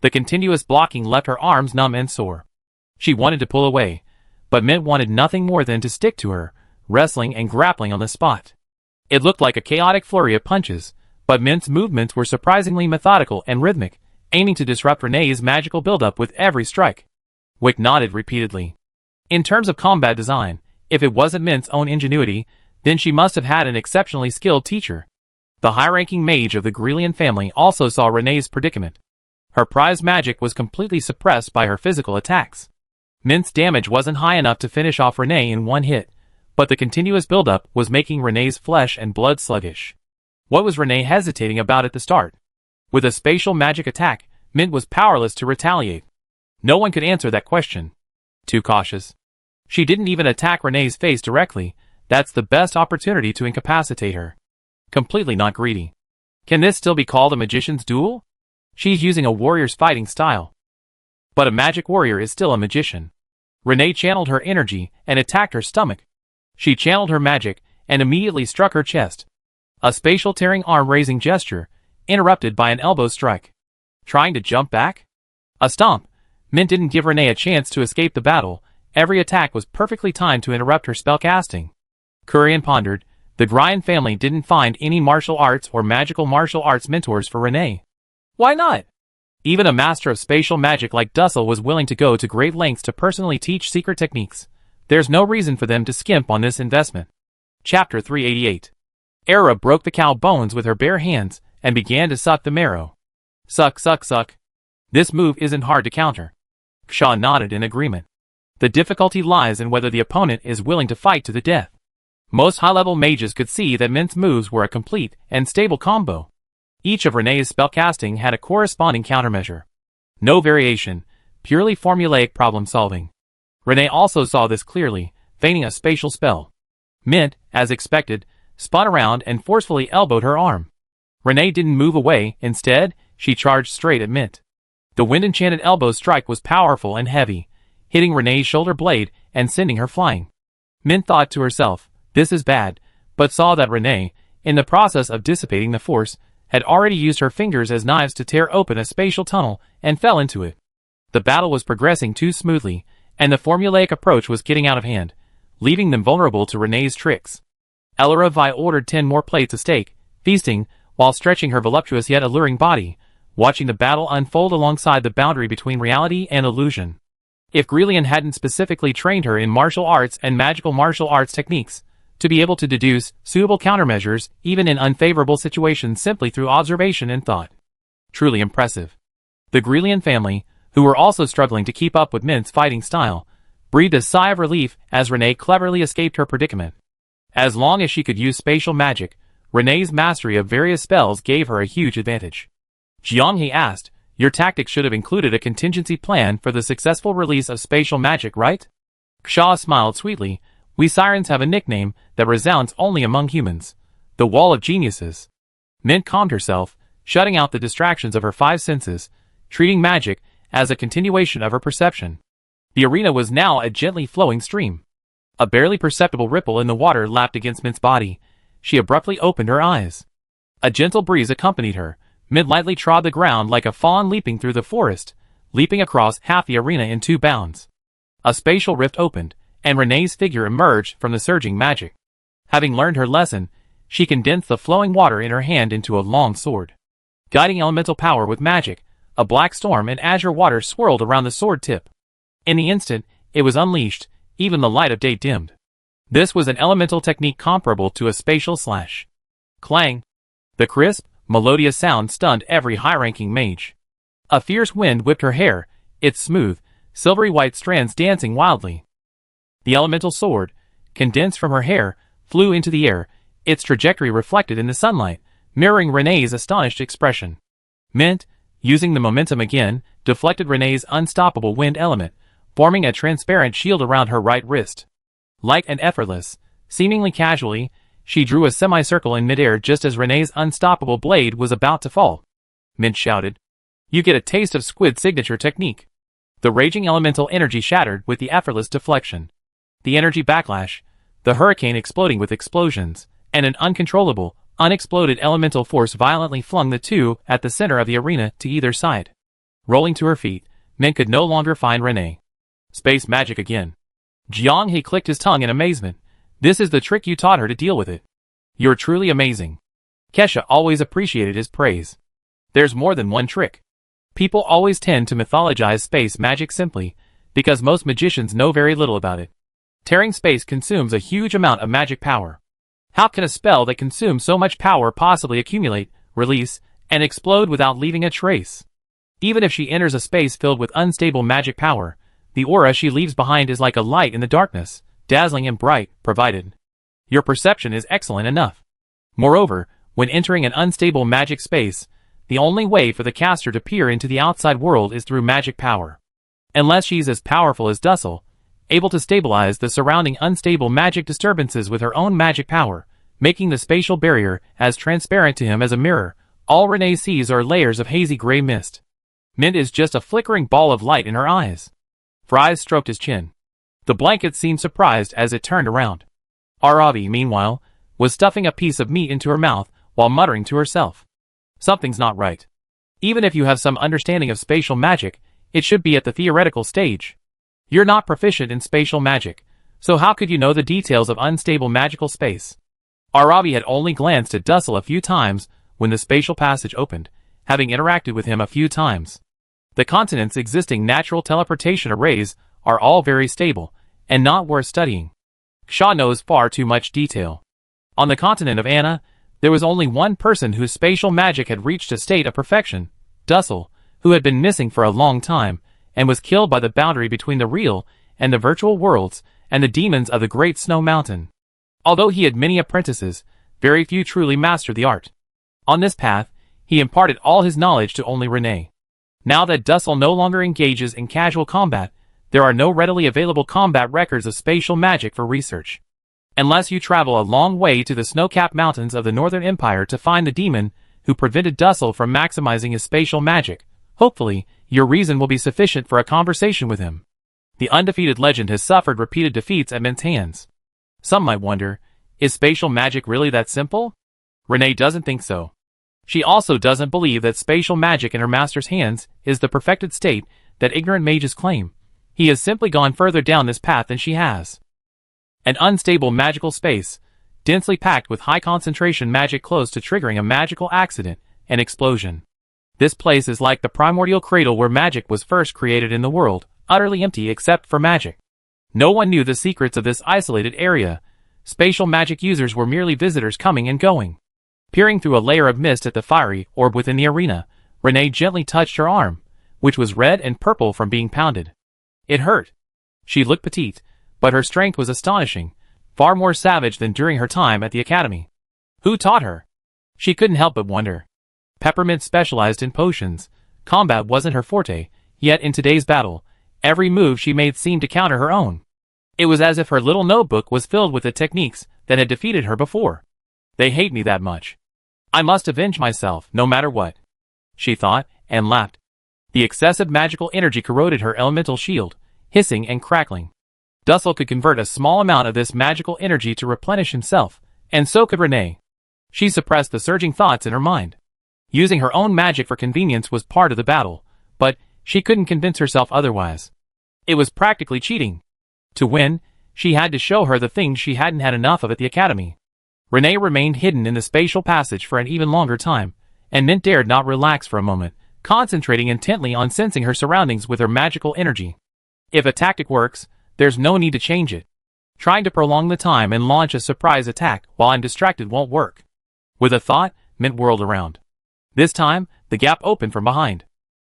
The continuous blocking left her arms numb and sore. She wanted to pull away, but Mint wanted nothing more than to stick to her, wrestling and grappling on the spot. It looked like a chaotic flurry of punches, but Mint's movements were surprisingly methodical and rhythmic, aiming to disrupt Renee's magical buildup with every strike. Wick nodded repeatedly. In terms of combat design, if it wasn't Mint's own ingenuity, then she must have had an exceptionally skilled teacher. The high-ranking mage of the Grelian family also saw Renee's predicament. Her prized magic was completely suppressed by her physical attacks. Mint's damage wasn't high enough to finish off Renee in one hit, but the continuous buildup was making Renee's flesh and blood sluggish. What was Renee hesitating about at the start? With a spatial magic attack, Mint was powerless to retaliate. No one could answer that question. Too cautious. She didn't even attack Renee's face directly. That's the best opportunity to incapacitate her. Completely not greedy. Can this still be called a magician's duel? She's using a warrior's fighting style. But a magic warrior is still a magician. Renee channeled her energy and attacked her stomach. She channeled her magic and immediately struck her chest. A spatial tearing arm-raising gesture, interrupted by an elbow strike. Trying to jump back? A stomp. Mint didn't give Renee a chance to escape the battle. Every attack was perfectly timed to interrupt her spellcasting. Kurian pondered. The Gryan family didn't find any martial arts or magical martial arts mentors for Renee. Why not? Even a master of spatial magic like Dussel was willing to go to great lengths to personally teach secret techniques. There's no reason for them to skimp on this investment. Chapter 388. Era broke the cow bones with her bare hands and began to suck the marrow. Suck, suck, suck. This move isn't hard to counter. Ksha nodded in agreement. The difficulty lies in whether the opponent is willing to fight to the death. Most high-level mages could see that Mint's moves were a complete and stable combo. Each of Renee's spellcasting had a corresponding countermeasure. No variation, purely formulaic problem-solving. Renee also saw this clearly, feigning a spatial spell. Mint, as expected, spun around and forcefully elbowed her arm. Renee didn't move away, instead, she charged straight at Mint. The wind-enchanted elbow strike was powerful and heavy, hitting Renee's shoulder blade and sending her flying. Mint thought to herself, this is bad, but saw that Renee, in the process of dissipating the force, had already used her fingers as knives to tear open a spatial tunnel and fell into it. The battle was progressing too smoothly, and the formulaic approach was getting out of hand, leaving them vulnerable to Renee's tricks. Elora Vi ordered 10 more plates of steak, feasting, while stretching her voluptuous yet alluring body, watching the battle unfold alongside the boundary between reality and illusion. If Grelian hadn't specifically trained her in martial arts and magical martial arts techniques, to be able to deduce suitable countermeasures even in unfavorable situations simply through observation and thought. Truly impressive. The Grelian family, who were also struggling to keep up with Mint's fighting style, breathed a sigh of relief as Renee cleverly escaped her predicament. As long as she could use spatial magic, Renee's mastery of various spells gave her a huge advantage. Jianghe asked, your tactics should have included a contingency plan for the successful release of spatial magic, right? Ksha smiled sweetly. We sirens have a nickname that resounds only among humans. The Wall of Geniuses. Mint calmed herself, shutting out the distractions of her 5 senses, treating magic as a continuation of her perception. The arena was now a gently flowing stream. A barely perceptible ripple in the water lapped against Mint's body. She abruptly opened her eyes. A gentle breeze accompanied her. Mint lightly trod the ground like a fawn leaping through the forest, leaping across half the arena in 2 bounds. A spatial rift opened, and Renee's figure emerged from the surging magic. Having learned her lesson, she condensed the flowing water in her hand into a long sword. Guiding elemental power with magic, a black storm and azure water swirled around the sword tip. In the instant, it was unleashed, even the light of day dimmed. This was an elemental technique comparable to a spatial slash. Clang! The crisp, melodious sound stunned every high-ranking mage. A fierce wind whipped her hair, its smooth, silvery white strands dancing wildly. The elemental sword, condensed from her hair, flew into the air, its trajectory reflected in the sunlight, mirroring Renee's astonished expression. Mint, using the momentum again, deflected Renee's unstoppable wind element, forming a transparent shield around her right wrist. Light and effortless, seemingly casually, she drew a semicircle in midair just as Renee's unstoppable blade was about to fall. Mint shouted. You get a taste of Squid's signature technique. The raging elemental energy shattered with the effortless deflection. The energy backlash, the hurricane exploding with explosions, and an uncontrollable, unexploded elemental force violently flung the two at the center of the arena to either side. Rolling to her feet, Mint could no longer find Renee. Space magic again. Jianghe clicked his tongue in amazement. This is the trick you taught her to deal with it. You're truly amazing. Kesha always appreciated his praise. There's more than one trick. People always tend to mythologize space magic simply because most magicians know very little about it. Tearing space consumes a huge amount of magic power. How can a spell that consumes so much power possibly accumulate, release, and explode without leaving a trace? Even if she enters a space filled with unstable magic power, the aura she leaves behind is like a light in the darkness, dazzling and bright, provided your perception is excellent enough. Moreover, when entering an unstable magic space, the only way for the caster to peer into the outside world is through magic power. Unless she's as powerful as Dussel, able to stabilize the surrounding unstable magic disturbances with her own magic power, making the spatial barrier as transparent to him as a mirror, all Renee sees are layers of hazy gray mist. Mint is just a flickering ball of light in her eyes. Fries stroked his chin. The blanket seemed surprised as it turned around. Aravi, meanwhile, was stuffing a piece of meat into her mouth while muttering to herself. Something's not right. Even if you have some understanding of spatial magic, it should be at the theoretical stage. You're not proficient in spatial magic, so how could you know the details of unstable magical space? Aravi had only glanced at Dussel a few times when the spatial passage opened, having interacted with him a few times. The continent's existing natural teleportation arrays are all very stable and not worth studying. Shaw knows far too much detail. On the continent of Anna, there was only one person whose spatial magic had reached a state of perfection, Dussel, who had been missing for a long time, and was killed by the boundary between the real and the virtual worlds and the demons of the Great Snow Mountain. Although he had many apprentices, very few truly mastered the art. On this path, he imparted all his knowledge to only Renee. Now that Dussel no longer engages in casual combat, there are no readily available combat records of spatial magic for research. Unless you travel a long way to the snow-capped mountains of the Northern Empire to find the demon who prevented Dussel from maximizing his spatial magic, hopefully, your reason will be sufficient for a conversation with him. The undefeated legend has suffered repeated defeats at men's hands. Some might wonder, is spatial magic really that simple? Renee doesn't think so. She also doesn't believe that spatial magic in her master's hands is the perfected state that ignorant mages claim. He has simply gone further down this path than she has. An unstable magical space, densely packed with high concentration magic close to triggering a magical accident and explosion. This place is like the primordial cradle where magic was first created in the world, utterly empty except for magic. No one knew the secrets of this isolated area. Spatial magic users were merely visitors coming and going. Peering through a layer of mist at the fiery orb within the arena, Renee gently touched her arm, which was red and purple from being pounded. It hurt. She looked petite, but her strength was astonishing, far more savage than during her time at the academy. Who taught her? She couldn't help but wonder. Peppermint specialized in potions. Combat wasn't her forte, yet in today's battle, every move she made seemed to counter her own. It was as if her little notebook was filled with the techniques that had defeated her before. They hate me that much. I must avenge myself, no matter what, she thought, and laughed. The excessive magical energy corroded her elemental shield, hissing and crackling. Dussel could convert a small amount of this magical energy to replenish himself, and so could Renee. She suppressed the surging thoughts in her mind. Using her own magic for convenience was part of the battle, but she couldn't convince herself otherwise. It was practically cheating. To win, she had to show her the things she hadn't had enough of at the academy. Renee remained hidden in the spatial passage for an even longer time, and Mint dared not relax for a moment, concentrating intently on sensing her surroundings with her magical energy. If a tactic works, there's no need to change it. Trying to prolong the time and launch a surprise attack while I'm distracted won't work. With a thought, Mint whirled around. This time, the gap opened from behind.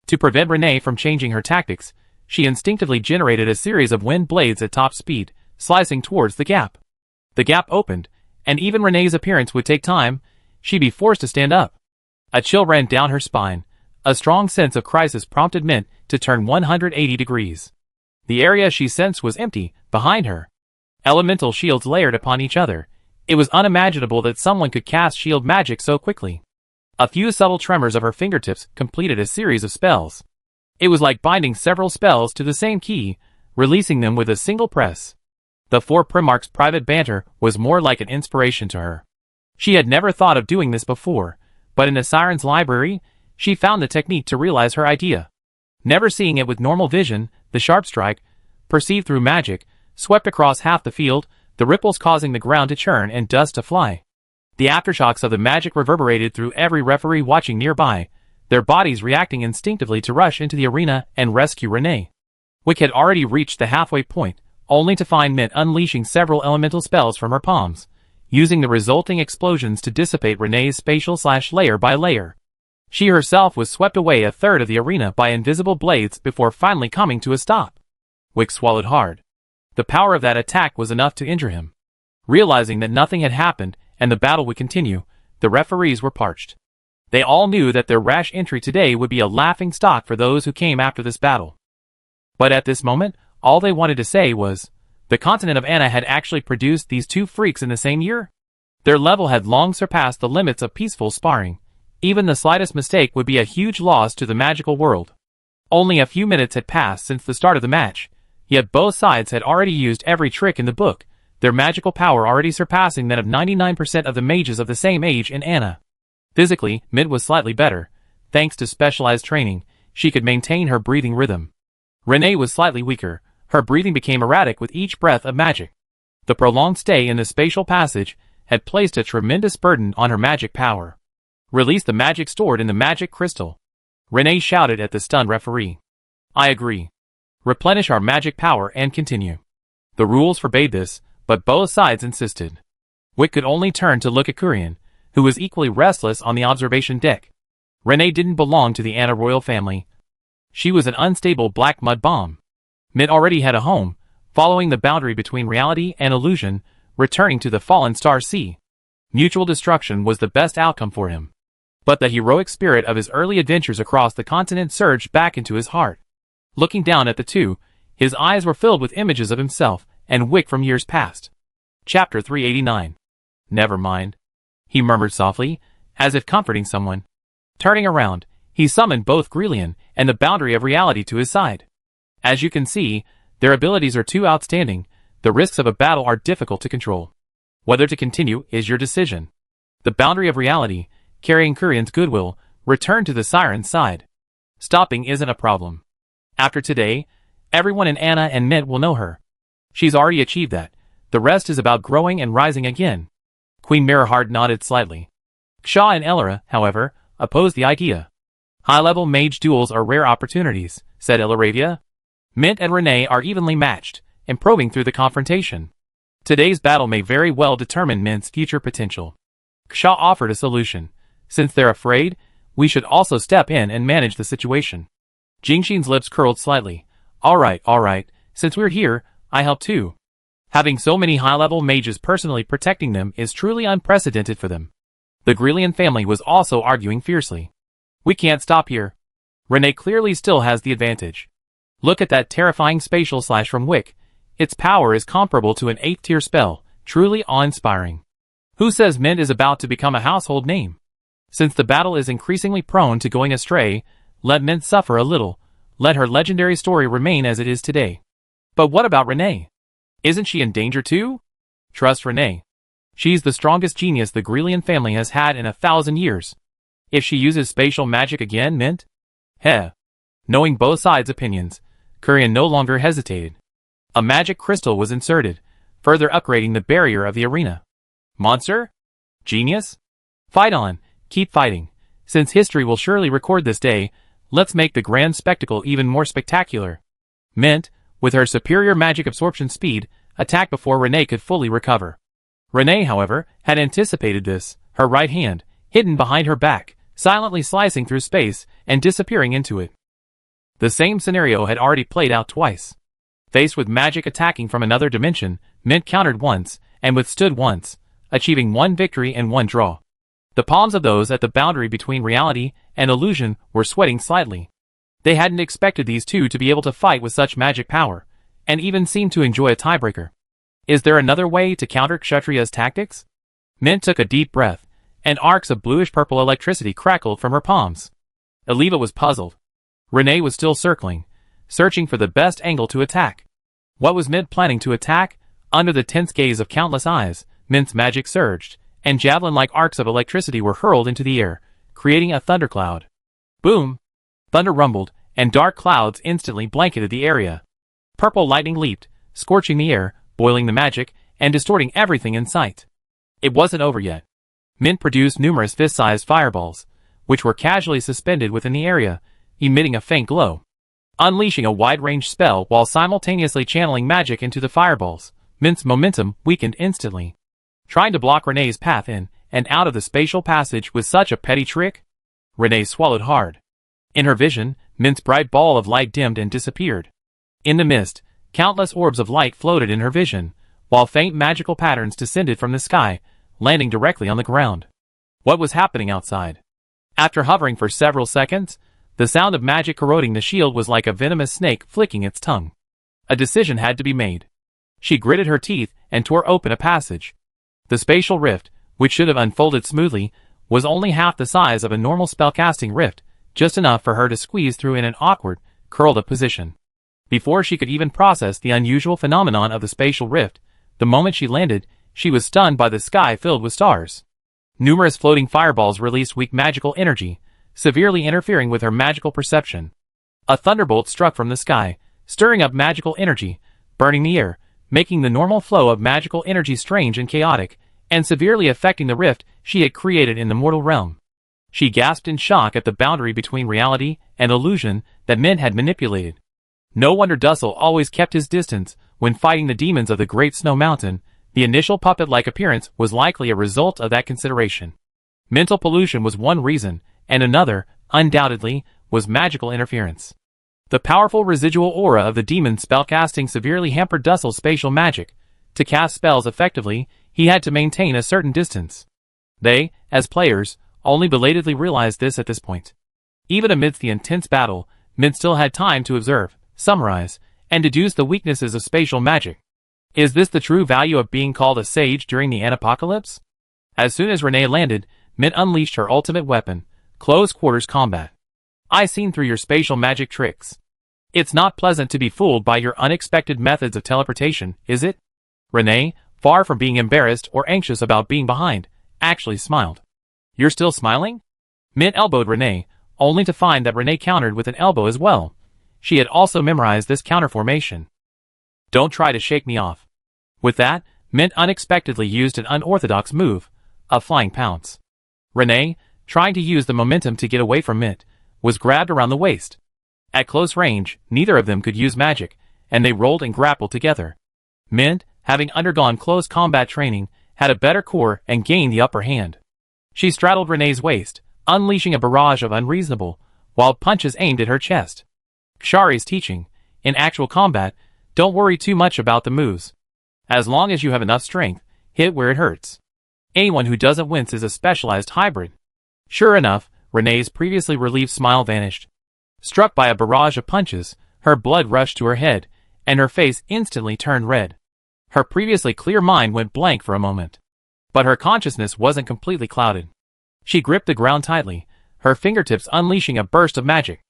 To prevent Renee from changing her tactics, she instinctively generated a series of wind blades at top speed, slicing towards the gap. The gap opened, and even Renee's appearance would take time. She'd be forced to stand up. A chill ran down her spine. A strong sense of crisis prompted Mint to turn 180 degrees. The area she sensed was empty, behind her. Elemental shields layered upon each other. It was unimaginable that someone could cast shield magic so quickly. A few subtle tremors of her fingertips completed a series of spells. It was like binding several spells to the same key, releasing them with a single press. The four Primarch's private banter was more like an inspiration to her. She had never thought of doing this before, but in the Siren's library, she found the technique to realize her idea. Never seeing it with normal vision, the sharp strike, perceived through magic, swept across half the field, the ripples causing the ground to churn and dust to fly. The aftershocks of the magic reverberated through every referee watching nearby, their bodies reacting instinctively to rush into the arena and rescue Renee. Wick had already reached the halfway point, only to find Mint unleashing several elemental spells from her palms, using the resulting explosions to dissipate Renee's spatial layer by layer. She herself was swept away a third of the arena by invisible blades before finally coming to a stop. Wick swallowed hard. The power of that attack was enough to injure him. Realizing that nothing had happened and the battle would continue, the referees were parched. They all knew that their rash entry today would be a laughing stock for those who came after this battle. But at this moment, all they wanted to say was, the continent of Anna had actually produced these two freaks in the same year? Their level had long surpassed the limits of peaceful sparring. Even the slightest mistake would be a huge loss to the magical world. Only a few minutes had passed since the start of the match, yet both sides had already used every trick in the book, their magical power already surpassing that of 99% of the mages of the same age in Anna. Physically, Mint was slightly better. Thanks to specialized training, she could maintain her breathing rhythm. Renee was slightly weaker. Her breathing became erratic with each breath of magic. The prolonged stay in the spatial passage had placed a tremendous burden on her magic power. Release the magic stored in the magic crystal. Renee shouted at the stunned referee. I agree. Replenish our magic power and continue. The rules forbade this, but both sides insisted. Wick could only turn to look at Kurian, who was equally restless on the observation deck. Renee didn't belong to the Anna royal family. She was an unstable black mud bomb. Mint already had a home, following the boundary between reality and illusion, returning to the fallen star sea. Mutual destruction was the best outcome for him. But the heroic spirit of his early adventures across the continent surged back into his heart. Looking down at the two, his eyes were filled with images of himself and Wick from years past. Chapter 389. Never mind, he murmured softly, as if comforting someone. Turning around, he summoned both Grelian and the boundary of reality to his side. As you can see, their abilities are too outstanding. The risks of a battle are difficult to control. Whether to continue is your decision. The boundary of reality, carrying Kurian's goodwill, returned to the Siren's side. Stopping isn't a problem. After today, everyone in Anna and Mint will know her. She's already achieved that. The rest is about growing and rising again. Queen Mirrorheart nodded slightly. Ksha and Elora, however, opposed the idea. High-level mage duels are rare opportunities, said Elaravia. Mint and Renee are evenly matched, and probing through the confrontation. Today's battle may very well determine Mint's future potential. Ksha offered a solution. Since they're afraid, we should also step in and manage the situation. Jingxin's lips curled slightly. All right, since we're here, I help too. Having so many high-level mages personally protecting them is truly unprecedented for them. The Grelian family was also arguing fiercely. We can't stop here. Renee clearly still has the advantage. Look at that terrifying spatial slash from Wick. Its power is comparable to an 8th-tier spell, truly awe-inspiring. Who says Mint is about to become a household name? Since the battle is increasingly prone to going astray, let Mint suffer a little, let her legendary story remain as it is today. But what about Renee? Isn't she in danger too? Trust Renee. She's the strongest genius the Grelian family has had in 1,000 years. If she uses spatial magic again, Mint? Heh. Knowing both sides' opinions, Kurian no longer hesitated. A magic crystal was inserted, further upgrading the barrier of the arena. Monster? Genius? Fight on, keep fighting. Since history will surely record this day, let's make the grand spectacle even more spectacular. Mint, with her superior magic absorption speed, attacked before Renee could fully recover. Renee, however, had anticipated this, her right hand, hidden behind her back, silently slicing through space and disappearing into it. The same scenario had already played out twice. Faced with magic attacking from another dimension, Mint countered once, and withstood once, achieving 1 victory and 1 draw. The palms of those at the boundary between reality and illusion were sweating slightly. They hadn't expected these two to be able to fight with such magic power, and even seemed to enjoy a tiebreaker. Is there another way to counter Kshatriya's tactics? Mint took a deep breath, and arcs of bluish-purple electricity crackled from her palms. Eliva was puzzled. Renee was still circling, searching for the best angle to attack. What was Mint planning to attack? Under the tense gaze of countless eyes, Mint's magic surged, and javelin-like arcs of electricity were hurled into the air, creating a thundercloud. Boom! Thunder rumbled, and dark clouds instantly blanketed the area. Purple lightning leaped, scorching the air, boiling the magic, and distorting everything in sight. It wasn't over yet. Mint produced numerous fist-sized fireballs, which were casually suspended within the area, emitting a faint glow. Unleashing a wide-range spell while simultaneously channeling magic into the fireballs, Mint's momentum weakened instantly. Trying to block Renee's path in and out of the spatial passage with such a petty trick? Renee swallowed hard. In her vision, Mint's bright ball of light dimmed and disappeared. In the mist, countless orbs of light floated in her vision, while faint magical patterns descended from the sky, landing directly on the ground. What was happening outside? After hovering for several seconds, the sound of magic corroding the shield was like a venomous snake flicking its tongue. A decision had to be made. She gritted her teeth and tore open a passage. The spatial rift, which should have unfolded smoothly, was only half the size of a normal spellcasting rift, just enough for her to squeeze through in an awkward, curled-up position. Before she could even process the unusual phenomenon of the spatial rift, the moment she landed, she was stunned by the sky filled with stars. Numerous floating fireballs released weak magical energy, severely interfering with her magical perception. A thunderbolt struck from the sky, stirring up magical energy, burning the air, making the normal flow of magical energy strange and chaotic, and severely affecting the rift she had created in the mortal realm. She gasped in shock at the boundary between reality and illusion that Mint had manipulated. No wonder Dussel always kept his distance when fighting the demons of the Great Snow Mountain. The initial puppet-like appearance was likely a result of that consideration. Mental pollution was one reason, and another, undoubtedly, was magical interference. The powerful residual aura of the demon's spellcasting severely hampered Dussel's spatial magic. To cast spells effectively, he had to maintain a certain distance. They, as players, only belatedly realized this at this point. Even amidst the intense battle, Mint still had time to observe, summarize, and deduce the weaknesses of spatial magic. Is this the true value of being called a sage during the Anapocalypse? As soon as Renee landed, Mint unleashed her ultimate weapon, close quarters combat. I seen through your spatial magic tricks. It's not pleasant to be fooled by your unexpected methods of teleportation, is it? Renee, far from being embarrassed or anxious about being behind, actually smiled. You're still smiling? Mint elbowed Renee, only to find that Renee countered with an elbow as well. She had also memorized this counter formation. Don't try to shake me off. With that, Mint unexpectedly used an unorthodox move, a flying pounce. Renee, trying to use the momentum to get away from Mint, was grabbed around the waist. At close range, neither of them could use magic, and they rolled and grappled together. Mint, having undergone close combat training, had a better core and gained the upper hand. She straddled Renee's waist, unleashing a barrage of unreasonable, wild punches aimed at her chest. Kshari's teaching, in actual combat, don't worry too much about the moves. As long as you have enough strength, hit where it hurts. Anyone who doesn't wince is a specialized hybrid. Sure enough, Renee's previously relieved smile vanished. Struck by a barrage of punches, her blood rushed to her head, and her face instantly turned red. Her previously clear mind went blank for a moment. But her consciousness wasn't completely clouded. She gripped the ground tightly, her fingertips unleashing a burst of magic.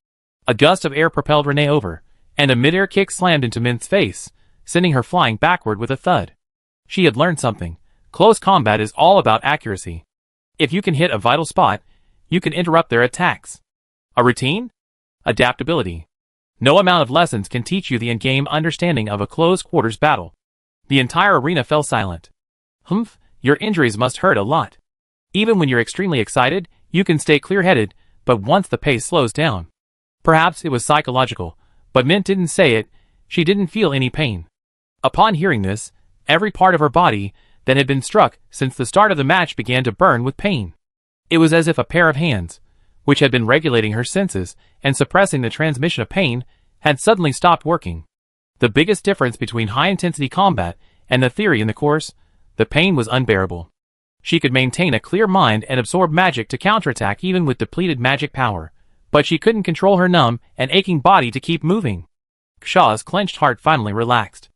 A gust of air propelled Renee over, and a mid-air kick slammed into Mint's face, sending her flying backward with a thud. She had learned something. Close combat is all about accuracy. If you can hit a vital spot, you can interrupt their attacks. A routine? Adaptability. No amount of lessons can teach you the in-game understanding of a close-quarters battle. The entire arena fell silent. Humph, your injuries must hurt a lot. Even when you're extremely excited, you can stay clear-headed, but once the pace slows down. Perhaps it was psychological, but Mint didn't say it. She didn't feel any pain. Upon hearing this, every part of her body that had been struck since the start of the match began to burn with pain. It was as if a pair of hands, which had been regulating her senses and suppressing the transmission of pain, had suddenly stopped working. The biggest difference between high-intensity combat and the theory in the course, the pain was unbearable. She could maintain a clear mind and absorb magic to counterattack even with depleted magic power, but she couldn't control her numb and aching body to keep moving. Ksha's clenched heart finally relaxed.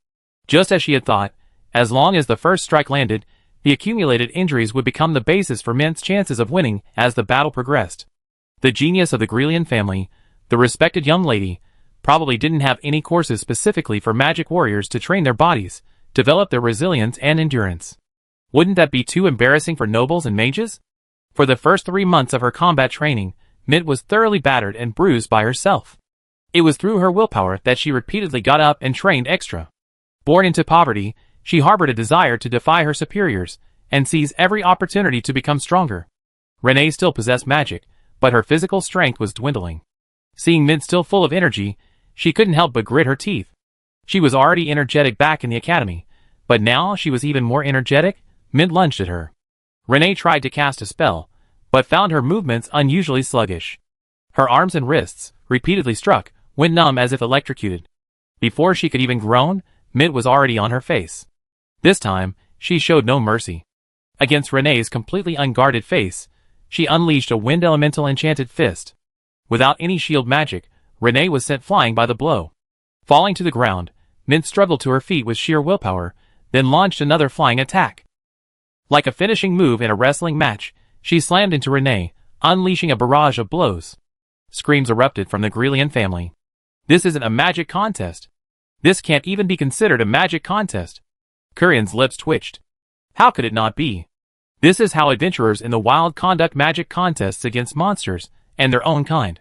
Just as she had thought, as long as the first strike landed, the accumulated injuries would become the basis for Mint's chances of winning as the battle progressed. The genius of the Grelian family, the respected young lady, probably didn't have any courses specifically for magic warriors to train their bodies, develop their resilience and endurance. Wouldn't that be too embarrassing for nobles and mages? For the first 3 months of her combat training, Mint was thoroughly battered and bruised by herself. It was through her willpower that she repeatedly got up and trained extra. Born into poverty, she harbored a desire to defy her superiors and seize every opportunity to become stronger. Renee still possessed magic, but her physical strength was dwindling. Seeing Mint still full of energy, she couldn't help but grit her teeth. She was already energetic back in the academy, but now she was even more energetic. Mint lunged at her. Renee tried to cast a spell, but found her movements unusually sluggish. Her arms and wrists, repeatedly struck, went numb as if electrocuted. Before she could even groan, Mint was already on her face. This time, she showed no mercy. Against Renee's completely unguarded face, she unleashed a wind elemental enchanted fist. Without any shield magic, Renee was sent flying by the blow. Falling to the ground, Mint struggled to her feet with sheer willpower, then launched another flying attack. Like a finishing move in a wrestling match, she slammed into Renee, unleashing a barrage of blows. Screams erupted from the Grelian family. This isn't a magic contest. This can't even be considered a magic contest. Kurian's lips twitched. How could it not be? This is how adventurers in the wild conduct magic contests against monsters and their own kind.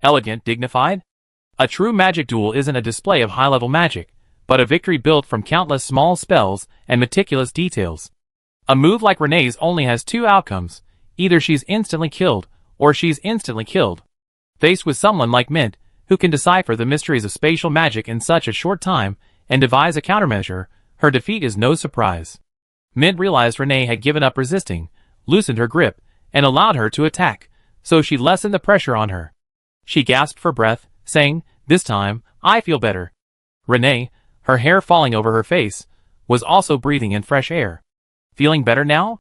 Elegant, dignified? A true magic duel isn't a display of high-level magic, but a victory built from countless small spells and meticulous details. A move like Renee's only has 2 outcomes. Either she's instantly killed, or she's instantly killed. Faced with someone like Mint, who can decipher the mysteries of spatial magic in such a short time and devise a countermeasure, her defeat is no surprise. Mint realized Renee had given up resisting, loosened her grip, and allowed her to attack, so she lessened the pressure on her. She gasped for breath, saying, "This time, I feel better." Renee, her hair falling over her face, was also breathing in fresh air. Feeling better now?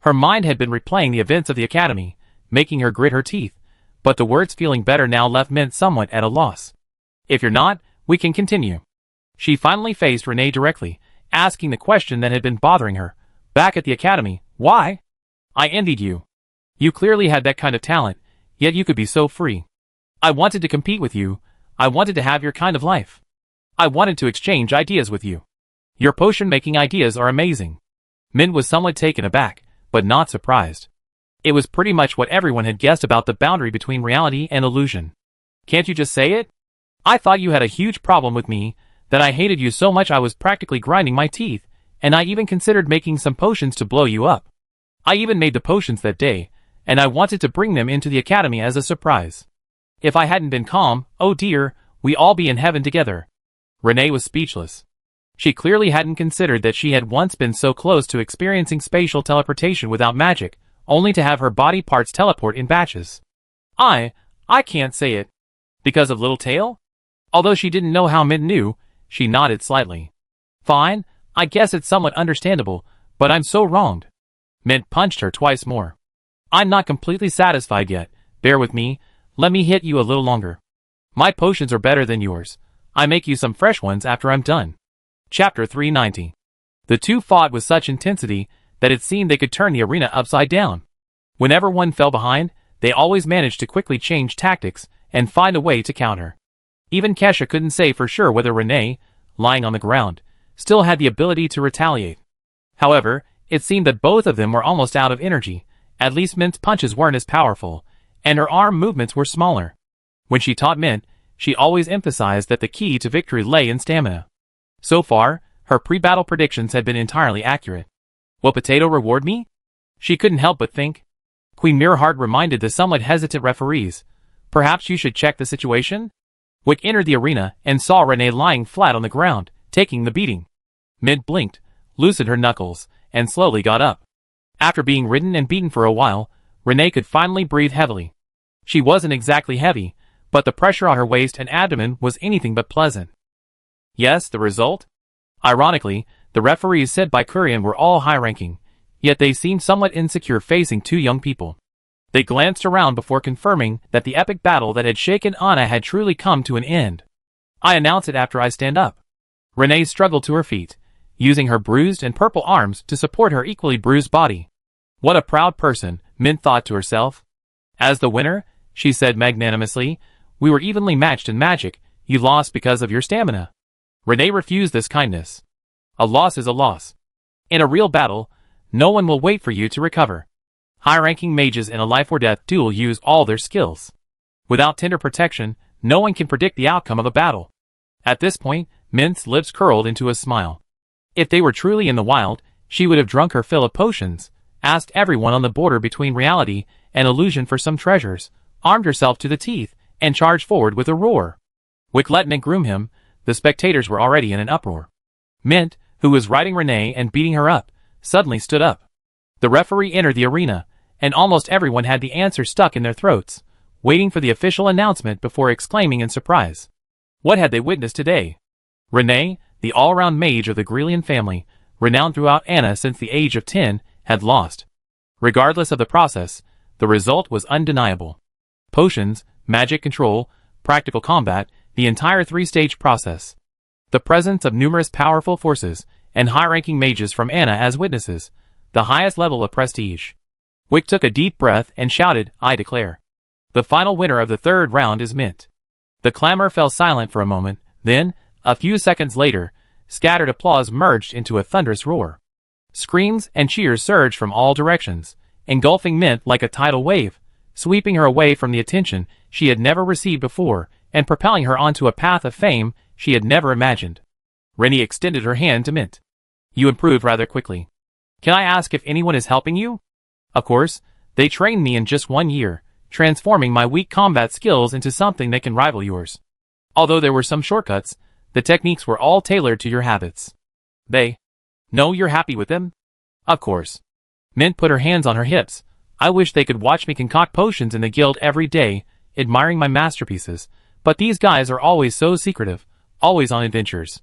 Her mind had been replaying the events of the academy, making her grit her teeth, but the words "feeling better now" left Mint somewhat at a loss. "If you're not, we can continue." She finally faced Renee directly, asking the question that had been bothering her. "Back at the academy, why? I envied you. You clearly had that kind of talent, yet you could be so free. I wanted to compete with you. I wanted to have your kind of life. I wanted to exchange ideas with you. Your potion-making ideas are amazing." Min was somewhat taken aback, but not surprised. It was pretty much what everyone had guessed about the boundary between reality and illusion. "Can't you just say it? I thought you had a huge problem with me, that I hated you so much I was practically grinding my teeth, and I even considered making some potions to blow you up. I even made the potions that day, and I wanted to bring them into the academy as a surprise. If I hadn't been calm, oh dear, we'd all be in heaven together." Renee was speechless. She clearly hadn't considered that she had once been so close to experiencing spatial teleportation without magic, only to have her body parts teleport in batches. I can't say it. Because of Little Tail?" Although she didn't know how Mint knew, she nodded slightly. "Fine, I guess it's somewhat understandable, but I'm so wronged." Mint punched her twice more. "I'm not completely satisfied yet. Bear with me, let me hit you a little longer. My potions are better than yours. I make you some fresh ones after I'm done." Chapter 390. The two fought with such intensity that it seemed they could turn the arena upside down. Whenever one fell behind, they always managed to quickly change tactics and find a way to counter. Even Kesha couldn't say for sure whether Renee, lying on the ground, still had the ability to retaliate. However, it seemed that both of them were almost out of energy. At least Mint's punches weren't as powerful, and her arm movements were smaller. When she taught Mint, she always emphasized that the key to victory lay in stamina. So far, her pre-battle predictions had been entirely accurate. Will Potato reward me? She couldn't help but think. Queen Mirrorheart reminded the somewhat hesitant referees. Perhaps you should check the situation? Wick entered the arena and saw Renee lying flat on the ground, taking the beating. Mint blinked, loosened her knuckles, and slowly got up. After being ridden and beaten for a while, Renee could finally breathe heavily. She wasn't exactly heavy, but the pressure on her waist and abdomen was anything but pleasant. Yes, the result? Ironically, the referees said by Kurian were all high-ranking, yet they seemed somewhat insecure facing two young people. They glanced around before confirming that the epic battle that had shaken Anna had truly come to an end. "I announce it after I stand up." Renee struggled to her feet, using her bruised and purple arms to support her equally bruised body. What a proud person, Mint thought to herself. "As the winner," she said magnanimously, "we were evenly matched in magic. You lost because of your stamina." Renee refused this kindness. A loss is a loss. In a real battle, no one will wait for you to recover. High-ranking mages in a life-or-death duel use all their skills. Without tender protection, no one can predict the outcome of a battle. At this point, Mint's lips curled into a smile. If they were truly in the wild, she would have drunk her fill of potions, asked everyone on the border between reality and illusion for some treasures, armed herself to the teeth, and charged forward with a roar. Wick let Mint groom him. The spectators were already in an uproar. Mint, who was riding Renee and beating her up, suddenly stood up. The referee entered the arena, and almost everyone had the answer stuck in their throats, waiting for the official announcement before exclaiming in surprise. What had they witnessed today? Renee, the all-around mage of the Grelian family, renowned throughout Anna since the age of 10, had lost. Regardless of the process, the result was undeniable. Potions, magic control, practical combat, the entire three-stage process. The presence of numerous powerful forces, and high-ranking mages from Anna as witnesses, the highest level of prestige. Wick took a deep breath and shouted, "I declare. The final winner of the third round is Mint." The clamor fell silent for a moment, then, a few seconds later, scattered applause merged into a thunderous roar. Screams and cheers surged from all directions, engulfing Mint like a tidal wave, sweeping her away from the attention she had never received before, and propelling her onto a path of fame she had never imagined. Rennie extended her hand to Mint. "You improved rather quickly. Can I ask if anyone is helping you?" "Of course, they trained me in just 1 year," transforming my weak combat skills into something that can rival yours. Although there were some shortcuts, the techniques were all tailored to your habits. They know you're happy with them? Of course. Mint put her hands on her hips. I wish they could watch me concoct potions in the guild every day, admiring my masterpieces, but these guys are always so secretive, always on adventures.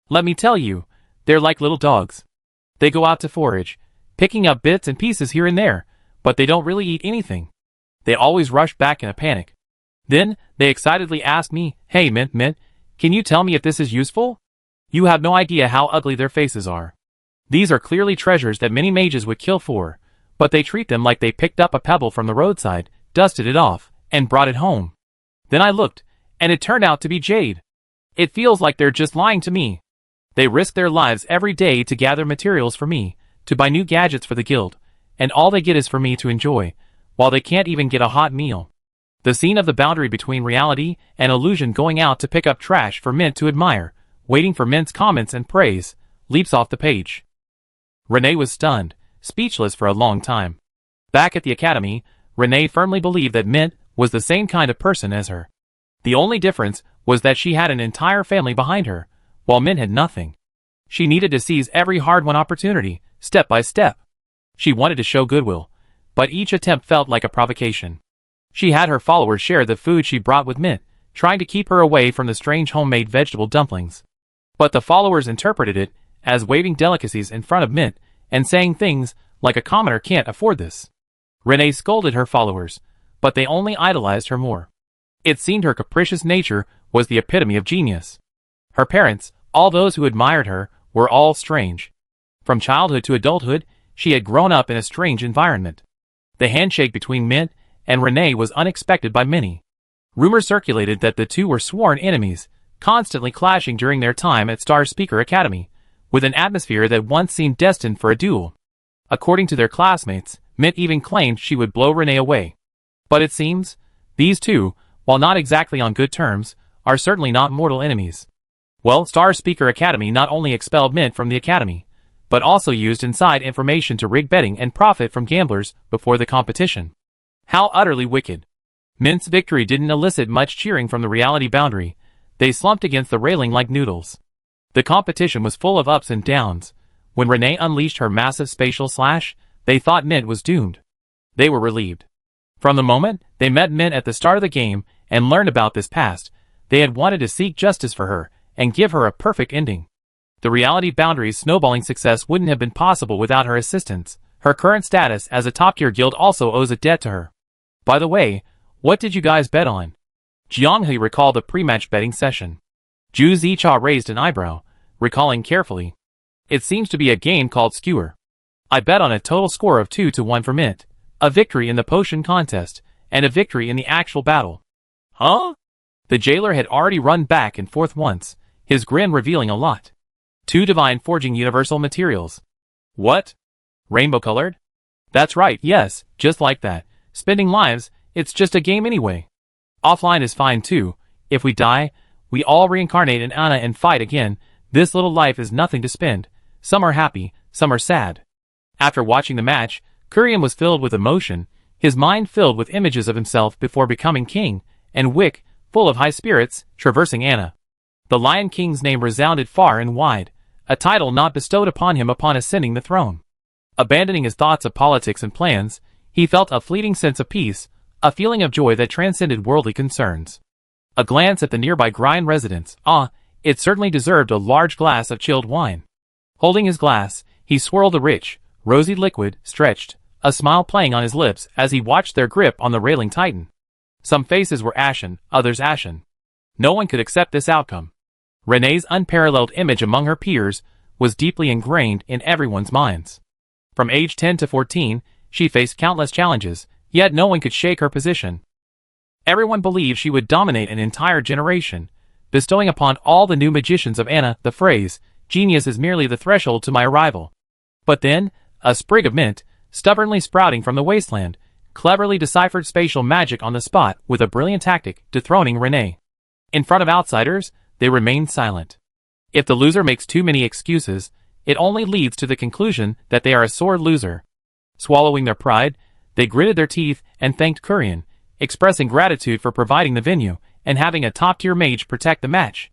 Let me tell you, they're like little dogs. They go out to forage, picking up bits and pieces here and there, but they don't really eat anything. They always rush back in a panic. Then, they excitedly ask me, "Hey Mint, can you tell me if this is useful?" You have no idea how ugly their faces are. These are clearly treasures that many mages would kill for, but they treat them like they picked up a pebble from the roadside, dusted it off, and brought it home. Then I looked, and it turned out to be jade. It feels like they're just lying to me. They risk their lives every day to gather materials for me, to buy new gadgets for the guild, and all they get is for me to enjoy, while they can't even get a hot meal. The scene of the boundary between reality and illusion going out to pick up trash for Mint to admire, waiting for Mint's comments and praise, leaps off the page. Renee was stunned, speechless for a long time. Back at the academy, Renee firmly believed that Mint was the same kind of person as her. The only difference was that she had an entire family behind her, while Mint had nothing. She needed to seize every hard-won opportunity, step by step. She wanted to show goodwill, but each attempt felt like a provocation. She had her followers share the food she brought with Mint, trying to keep her away from the strange homemade vegetable dumplings. But the followers interpreted it as waving delicacies in front of Mint, and saying things like a commoner can't afford this. Renee scolded her followers, but they only idolized her more. It seemed her capricious nature was the epitome of genius. Her parents, all those who admired her, were all strange. From childhood to adulthood, she had grown up in a strange environment. The handshake between Mint and Renee was unexpected by many. Rumors circulated that the two were sworn enemies, constantly clashing during their time at Star Speaker Academy, with an atmosphere that once seemed destined for a duel. According to their classmates, Mint even claimed she would blow Renee away. But it seems, these two, while not exactly on good terms, are certainly not mortal enemies. Well, Star Speaker Academy not only expelled Mint from the academy, but also used inside information to rig betting and profit from gamblers before the competition. How utterly wicked. Mint's victory didn't elicit much cheering from the reality boundary. They slumped against the railing like noodles. The competition was full of ups and downs. When Renee unleashed her massive spatial slash, they thought Mint was doomed. They were relieved. From the moment they met Mint at the start of the game and learned about this past, they had wanted to seek justice for her and give her a perfect ending. The reality boundary's snowballing success wouldn't have been possible without her assistance. Her current status as a top-tier guild also owes a debt to her. By the way, what did you guys bet on? Jianghe recalled the pre-match betting session. Zhu Zicha raised an eyebrow, recalling carefully. It seems to be a game called Skewer. I bet on a total score of 2-1 for Mint, a victory in the potion contest, and a victory in the actual battle. Huh? The jailer had already run back and forth once, his grin revealing a lot. 2 divine forging universal materials. What? Rainbow-colored? That's right, yes, just like that. Spending lives, it's just a game anyway. Offline is fine too. If we die, we all reincarnate in Anna and fight again. This little life is nothing to spend. Some are happy, some are sad. After watching the match, Kurian was filled with emotion, his mind filled with images of himself before becoming king, and Wick, full of high spirits, traversing Anna. The Lion King's name resounded far and wide, a title not bestowed upon him upon ascending the throne. Abandoning his thoughts of politics and plans, he felt a fleeting sense of peace, a feeling of joy that transcended worldly concerns. A glance at the nearby Grind residence. It certainly deserved a large glass of chilled wine. Holding his glass, he swirled the rich, rosy liquid, stretched, a smile playing on his lips as he watched their grip on the railing tighten. Some faces were ashen, others ashen. No one could accept this outcome. Renee's unparalleled image among her peers was deeply ingrained in everyone's minds. From age 10 to 14, she faced countless challenges, yet no one could shake her position. Everyone believed she would dominate an entire generation, bestowing upon all the new magicians of Anna the phrase, "Genius is merely the threshold to my arrival." But then, a sprig of mint, stubbornly sprouting from the wasteland, cleverly deciphered spatial magic on the spot with a brilliant tactic, dethroning Renee. In front of outsiders, they remained silent. If the loser makes too many excuses, it only leads to the conclusion that they are a sore loser. Swallowing their pride, they gritted their teeth and thanked Kurian, expressing gratitude for providing the venue and having a top-tier mage protect the match.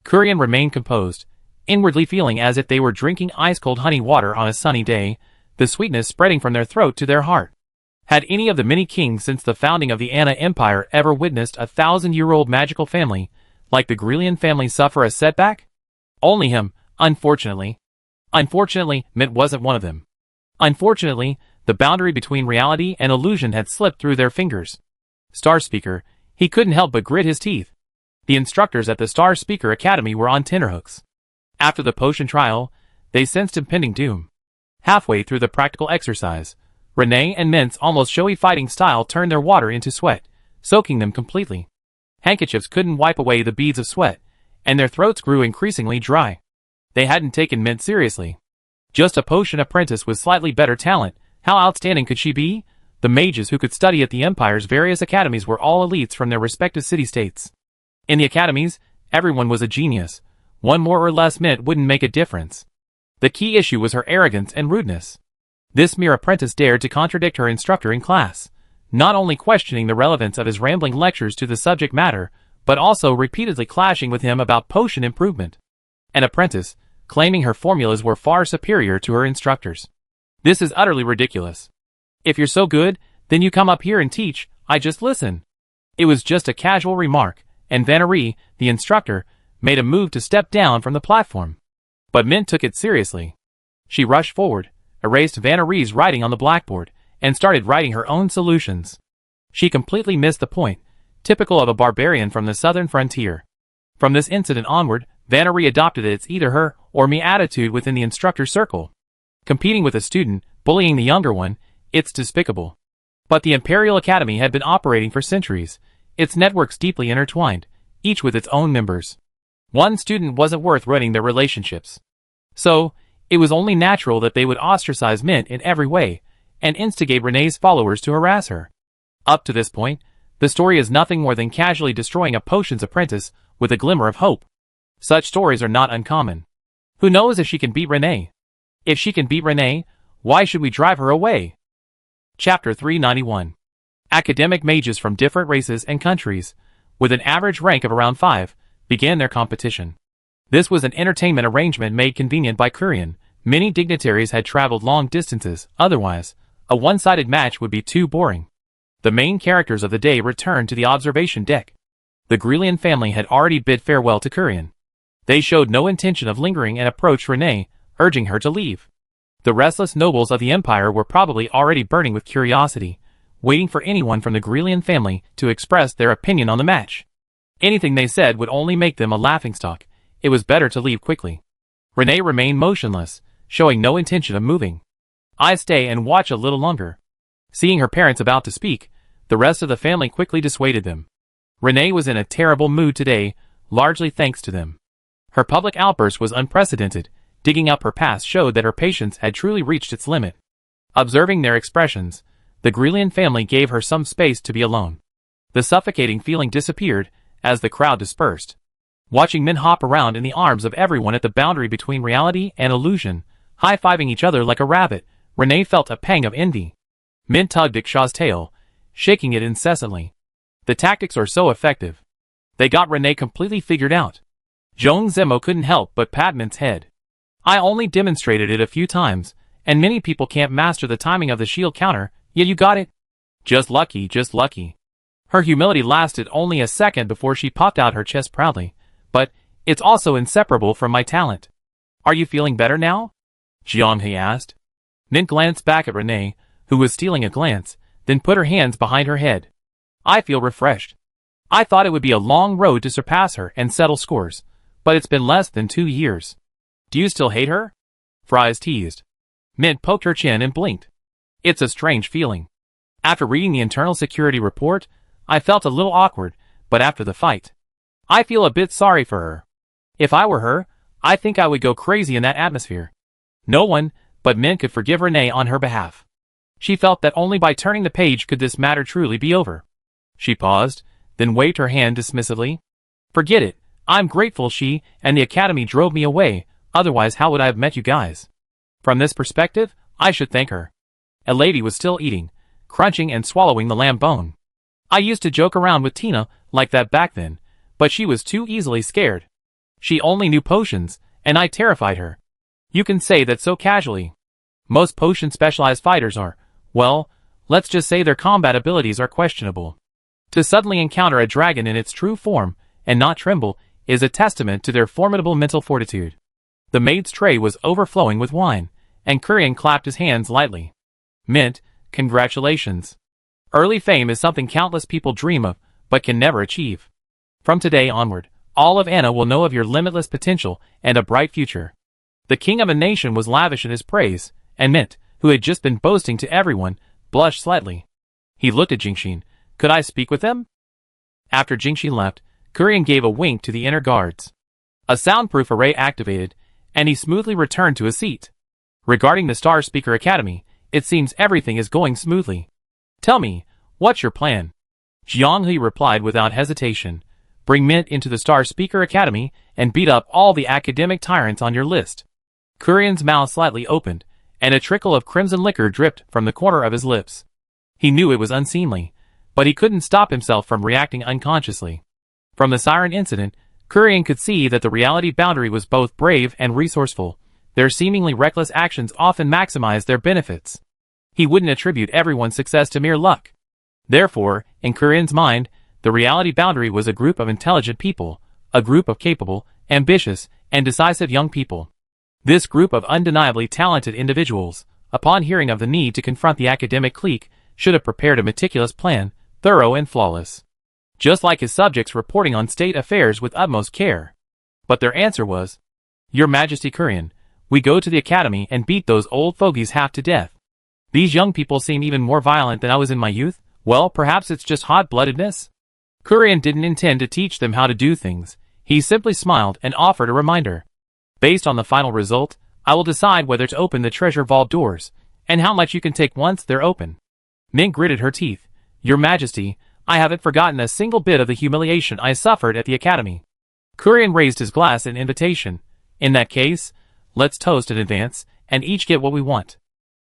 Kurian remained composed, inwardly feeling as if they were drinking ice-cold honey water on a sunny day, the sweetness spreading from their throat to their heart. Had any of the many kings since the founding of the Anna Empire ever witnessed a 1,000-year-old magical family like the Grelian family suffer a setback? Only him, unfortunately. Unfortunately, Mint wasn't one of them. Unfortunately, the boundary between reality and illusion had slipped through their fingers. Star Speaker, he couldn't help but grit his teeth. The instructors at the Star Speaker Academy were on tenterhooks. After the potion trial, they sensed impending doom. Halfway through the practical exercise, Renee and Mint's almost showy fighting style turned their water into sweat, soaking them completely. Handkerchiefs couldn't wipe away the beads of sweat, and their throats grew increasingly dry. They hadn't taken Mint seriously. Just a potion apprentice with slightly better talent, how outstanding could she be? The mages who could study at the Empire's various academies were all elites from their respective city-states. In the academies, everyone was a genius. One more or less Mint wouldn't make a difference. The key issue was her arrogance and rudeness. This mere apprentice dared to contradict her instructor in class, not only questioning the relevance of his rambling lectures to the subject matter, but also repeatedly clashing with him about potion improvement. An apprentice, claiming her formulas were far superior to her instructors. This is utterly ridiculous. If you're so good, then you come up here and teach, I just listen. It was just a casual remark, and Vannerie, the instructor, made a move to step down from the platform. But Mint took it seriously. She rushed forward, erased Vannerie's writing on the blackboard, and started writing her own solutions. She completely missed the point, typical of a barbarian from the southern frontier. From this incident onward, Vannerie adopted its either her or me attitude within the instructor circle. Competing with a student, bullying the younger one, it's despicable. But the Imperial Academy had been operating for centuries, its networks deeply intertwined, each with its own members. One student wasn't worth ruining their relationships. So, it was only natural that they would ostracize Mint in every way, and instigate Renee's followers to harass her. Up to this point, the story is nothing more than casually destroying a potions apprentice with a glimmer of hope. Such stories are not uncommon. Who knows if she can beat Renee? If she can beat Renee, why should we drive her away? Chapter 391. Academic mages from different races and countries, with an average rank of around 5, began their competition. This was an entertainment arrangement made convenient by Kurian. Many dignitaries had traveled long distances, otherwise, a one-sided match would be too boring. The main characters of the day returned to the observation deck. The Grelian family had already bid farewell to Kurian. They showed no intention of lingering and approached Renee, urging her to leave. The restless nobles of the Empire were probably already burning with curiosity, waiting for anyone from the Grelian family to express their opinion on the match. Anything they said would only make them a laughingstock. It was better to leave quickly. Renee remained motionless, showing no intention of moving. I stay and watch a little longer. Seeing her parents about to speak, the rest of the family quickly dissuaded them. Renee was in a terrible mood today, largely thanks to them. Her public outburst was unprecedented. Digging up her past showed that her patience had truly reached its limit. Observing their expressions, the Grelian family gave her some space to be alone. The suffocating feeling disappeared as the crowd dispersed. Watching men hop around in the arms of everyone at the boundary between reality and illusion, high-fiving each other like a rabbit, Renee felt a pang of envy. Min tugged Ikshaw's tail, shaking it incessantly. The tactics are so effective. They got Renee completely figured out. Zhong Zemo couldn't help but pat Mint's head. I only demonstrated it a few times, and many people can't master the timing of the shield counter, yet you got it. Just lucky, just lucky. Her humility lasted only a second before she popped out her chest proudly, but it's also inseparable from my talent. Are you feeling better now? Jianghe asked. Mint glanced back at Renee, who was stealing a glance, then put her hands behind her head. I feel refreshed. I thought it would be a long road to surpass her and settle scores, but it's been less than 2 years. Do you still hate her? Fries teased. Mint poked her chin and blinked. It's a strange feeling. After reading the internal security report, I felt a little awkward, but after the fight, I feel a bit sorry for her. If I were her, I think I would go crazy in that atmosphere. No one but Mint could forgive Renee on her behalf. She felt that only by turning the page could this matter truly be over. She paused, then waved her hand dismissively. Forget it. I'm grateful she and the Academy drove me away, otherwise how would I have met you guys? From this perspective, I should thank her. A lady was still eating, crunching and swallowing the lamb bone. I used to joke around with Tina like that back then, but she was too easily scared. She only knew potions, and I terrified her. You can say that so casually. Most potion-specialized fighters are, well, let's just say their combat abilities are questionable. To suddenly encounter a dragon in its true form, and not tremble, is a testament to their formidable mental fortitude. The maid's tray was overflowing with wine, and Kurian clapped his hands lightly. Mint, congratulations. Early fame is something countless people dream of, but can never achieve. From today onward, all of Anna will know of your limitless potential and a bright future. The king of a nation was lavish in his praise, and Mint, who had just been boasting to everyone, blushed slightly. He looked at Jingxin. Could I speak with them? After Jingxin left, Kurian gave a wink to the inner guards. A soundproof array activated, and he smoothly returned to his seat. Regarding the Star Speaker Academy, it seems everything is going smoothly. Tell me, what's your plan? Jianghe replied without hesitation. Bring Mint into the Star Speaker Academy and beat up all the academic tyrants on your list. Kurian's mouth slightly opened, and a trickle of crimson liquor dripped from the corner of his lips. He knew it was unseemly, but he couldn't stop himself from reacting unconsciously. From the siren incident, Kurian could see that the reality boundary was both brave and resourceful. Their seemingly reckless actions often maximized their benefits. He wouldn't attribute everyone's success to mere luck. Therefore, in Kurian's mind, the reality boundary was a group of intelligent people, a group of capable, ambitious, and decisive young people. This group of undeniably talented individuals, upon hearing of the need to confront the academic clique, should have prepared a meticulous plan, thorough and flawless. Just like his subjects reporting on state affairs with utmost care. But their answer was, Your Majesty Kurian, we go to the academy and beat those old fogies half to death. These young people seem even more violent than I was in my youth. Well, perhaps it's just hot-bloodedness? Kurian didn't intend to teach them how to do things. He simply smiled and offered a reminder. Based on the final result, I will decide whether to open the treasure vault doors, and how much you can take once they're open. Mint gritted her teeth. Your Majesty, I haven't forgotten a single bit of the humiliation I suffered at the academy. Kurian raised his glass in invitation. In that case, let's toast in advance, and each get what we want.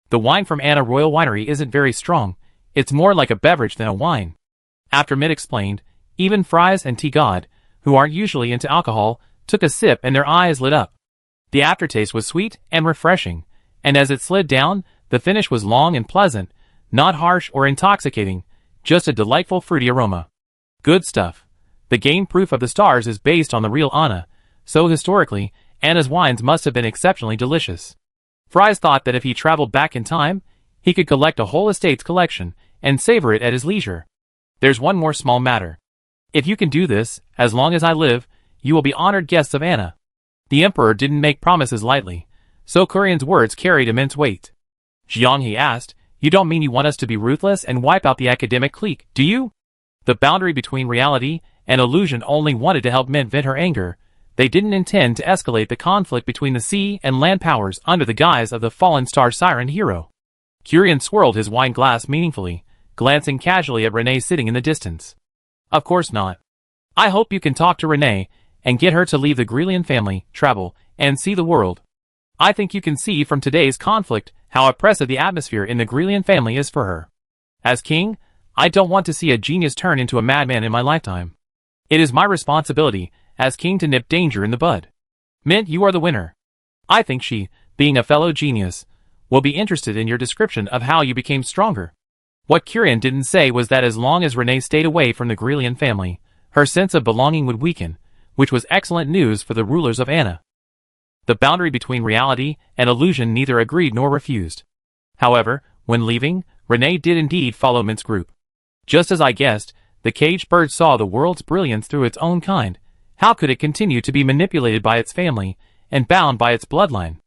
The wine from Anna Royal Winery isn't very strong. It's more like a beverage than a wine. After Mint explained, even Fries and T-God, who aren't usually into alcohol, took a sip and their eyes lit up. The aftertaste was sweet and refreshing, and as it slid down, the finish was long and pleasant, not harsh or intoxicating, just a delightful fruity aroma. Good stuff. The game proof of the stars is based on the real Anna, so historically, Anna's wines must have been exceptionally delicious. Fries thought that if he traveled back in time, he could collect a whole estate's collection and savor it at his leisure. There's one more small matter. If you can do this, as long as I live, you will be honored guests of Anna. The Emperor didn't make promises lightly, so Kurian's words carried immense weight. Jianghe asked, You don't mean you want us to be ruthless and wipe out the academic clique, do you? The boundary between reality and illusion only wanted to help Mint vent her anger. They didn't intend to escalate the conflict between the sea and land powers under the guise of the fallen star siren hero. Kurian swirled his wine glass meaningfully, glancing casually at Renee sitting in the distance. Of course not. I hope you can talk to Renee and get her to leave the Grelian family, travel, and see the world. I think you can see from today's conflict how oppressive the atmosphere in the Grelian family is for her. As king, I don't want to see a genius turn into a madman in my lifetime. It is my responsibility as king to nip danger in the bud. Mint, you are the winner. I think she, being a fellow genius, will be interested in your description of how you became stronger. What Kurian didn't say was that as long as Renee stayed away from the Grelian family, her sense of belonging would weaken, which was excellent news for the rulers of Anna. The boundary between reality and illusion neither agreed nor refused. However, when leaving, Renee did indeed follow Mint's group. Just as I guessed, the caged bird saw the world's brilliance through its own kind. How could it continue to be manipulated by its family and bound by its bloodline?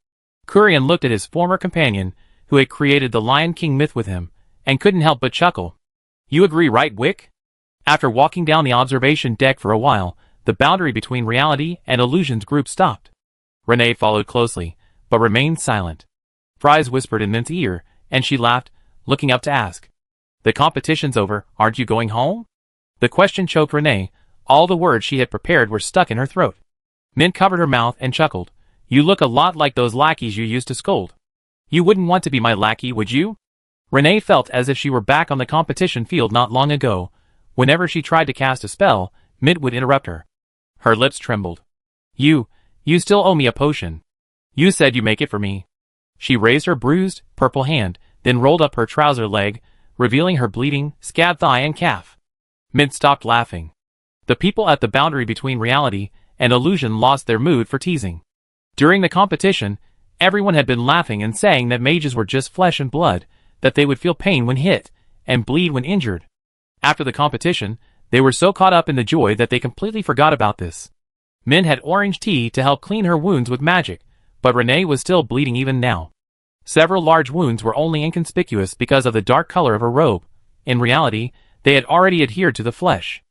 Kurian looked at his former companion, who had created the Lion King myth with him, and couldn't help but chuckle. You agree, right, Wick? After walking down the observation deck for a while, the boundary between reality and illusion's group stopped. Renee followed closely, but remained silent. Fries whispered in Mint's ear, and she laughed, looking up to ask, The competition's over, aren't you going home? The question choked Renee. All the words she had prepared were stuck in her throat. Mint covered her mouth and chuckled. You look a lot like those lackeys you used to scold. You wouldn't want to be my lackey, would you? Renee felt as if she were back on the competition field not long ago, Whenever she tried to cast a spell, Mint would interrupt her. Her lips trembled. You still owe me a potion. You said you'd make it for me. She raised her bruised, purple hand, then rolled up her trouser leg, revealing her bleeding, scabbed thigh and calf. Mint stopped laughing. The people at the boundary between reality and illusion lost their mood for teasing. During the competition, everyone had been laughing and saying that mages were just flesh and blood, that they would feel pain when hit, and bleed when injured. After the competition, they were so caught up in the joy that they completely forgot about this. Mint had orange tea to help clean her wounds with magic, but Renee was still bleeding even now. Several large wounds were only inconspicuous because of the dark color of her robe. In reality, they had already adhered to the flesh.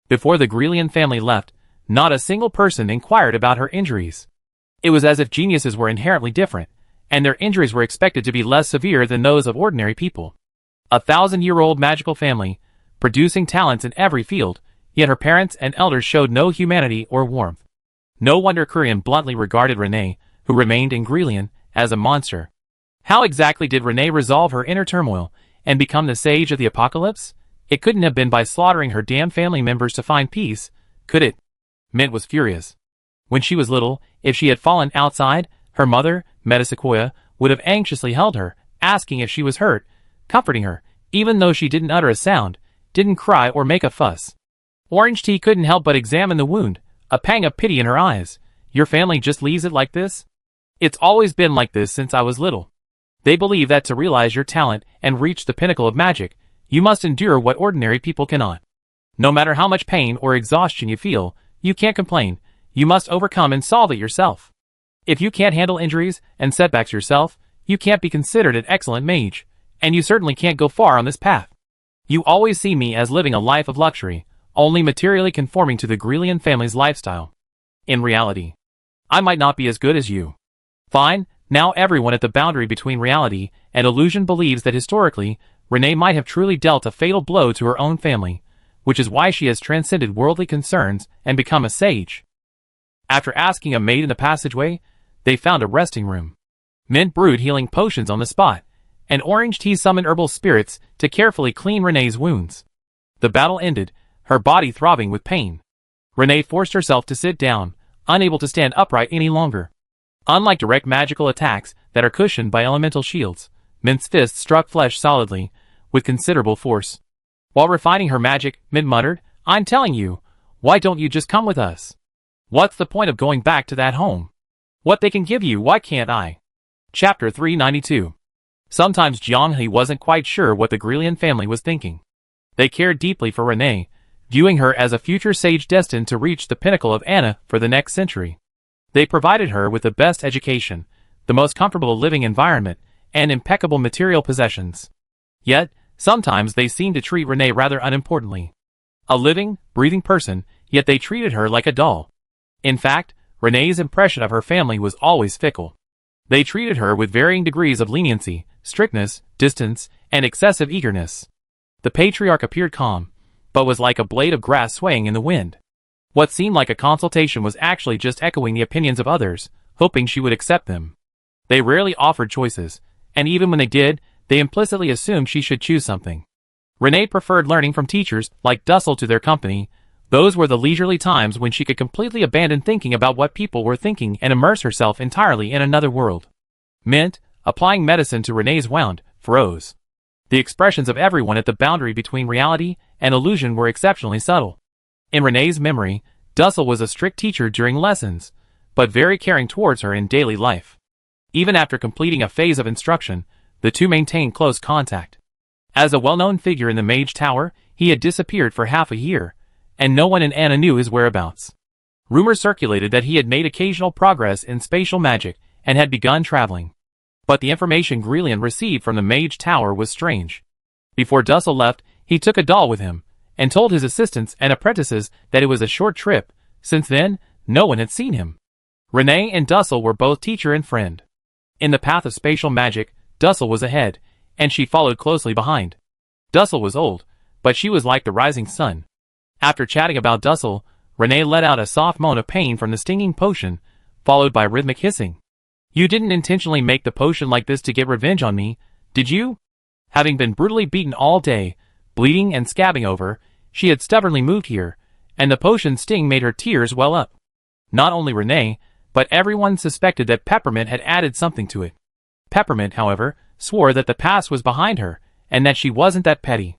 Before the Grelian family left, not a single person inquired about her injuries. It was as if geniuses were inherently different, and their injuries were expected to be less severe than those of ordinary people. 1,000-year-old magical family, producing talents in every field, yet her parents and elders showed no humanity or warmth. No wonder Kurian bluntly regarded Renee, who remained in Grelian, as a monster. How exactly did Renee resolve her inner turmoil and become the sage of the apocalypse? It couldn't have been by slaughtering her damn family members to find peace, could it? Mint was furious. When she was little, if she had fallen outside, her mother, Metasequoia, would have anxiously held her, asking if she was hurt, comforting her, even though she didn't utter a sound, didn't cry or make a fuss. Orange Tea couldn't help but examine the wound, a pang of pity in her eyes. Your family just leaves it like this? It's always been like this since I was little. They believe that to realize your talent and reach the pinnacle of magic, you must endure what ordinary people cannot. No matter how much pain or exhaustion you feel, you can't complain. You must overcome and solve it yourself. If you can't handle injuries and setbacks yourself, you can't be considered an excellent mage, and you certainly can't go far on this path. You always see me as living a life of luxury, only materially conforming to the Grelian family's lifestyle. In reality, I might not be as good as you. Fine, now everyone at the boundary between reality and illusion believes that historically, Renee might have truly dealt a fatal blow to her own family, which is why she has transcended worldly concerns and become a sage. After asking a maid in the passageway, they found a resting room. Mint brewed healing potions on the spot, and Orange Tea summoned herbal spirits to carefully clean Renee's wounds. The battle ended, her body throbbing with pain. Renee forced herself to sit down, unable to stand upright any longer. Unlike direct magical attacks that are cushioned by elemental shields, Mint's fists struck flesh solidly, with considerable force. While refining her magic, Mint muttered, I'm telling you, why don't you just come with us? What's the point of going back to that home? What they can give you, why can't I? Chapter 392. Sometimes Jianghe wasn't quite sure what the Grelian family was thinking. They cared deeply for Renee, viewing her as a future sage destined to reach the pinnacle of Anna for the next century. They provided her with the best education, the most comfortable living environment, and impeccable material possessions. Yet, sometimes they seemed to treat Renee rather unimportantly. A living, breathing person, yet they treated her like a doll. In fact, Renee's impression of her family was always fickle. They treated her with varying degrees of leniency, strictness, distance, and excessive eagerness. The patriarch appeared calm, but was like a blade of grass swaying in the wind. What seemed like a consultation was actually just echoing the opinions of others, hoping she would accept them. They rarely offered choices, and even when they did, they implicitly assumed she should choose something. Renee preferred learning from teachers like Dussel to their company. Those were the leisurely times when she could completely abandon thinking about what people were thinking and immerse herself entirely in another world. Mint, applying medicine to Renee's wound, froze. The expressions of everyone at the boundary between reality and illusion were exceptionally subtle. In Renee's memory, Dussel was a strict teacher during lessons, but very caring towards her in daily life. Even after completing a phase of instruction, the two maintained close contact. As a well-known figure in the Mage Tower, he had disappeared for half a year, and no one in Anna knew his whereabouts. Rumors circulated that he had made occasional progress in spatial magic and had begun traveling. But the information Grelian received from the Mage Tower was strange. Before Dussel left, he took a doll with him, and told his assistants and apprentices that it was a short trip. Since then, no one had seen him. Renee and Dussel were both teacher and friend. In the path of spatial magic, Dussel was ahead, and she followed closely behind. Dussel was old, but she was like the rising sun. After chatting about Dussel, Renee let out a soft moan of pain from the stinging potion, followed by rhythmic hissing. You didn't intentionally make the potion like this to get revenge on me, did you? Having been brutally beaten all day, bleeding and scabbing over, She had stubbornly moved here, and the potion's sting made her tears well up. Not only Renee, but everyone suspected that Peppermint had added something to it. Peppermint, however, swore that the past was behind her, and that she wasn't that petty.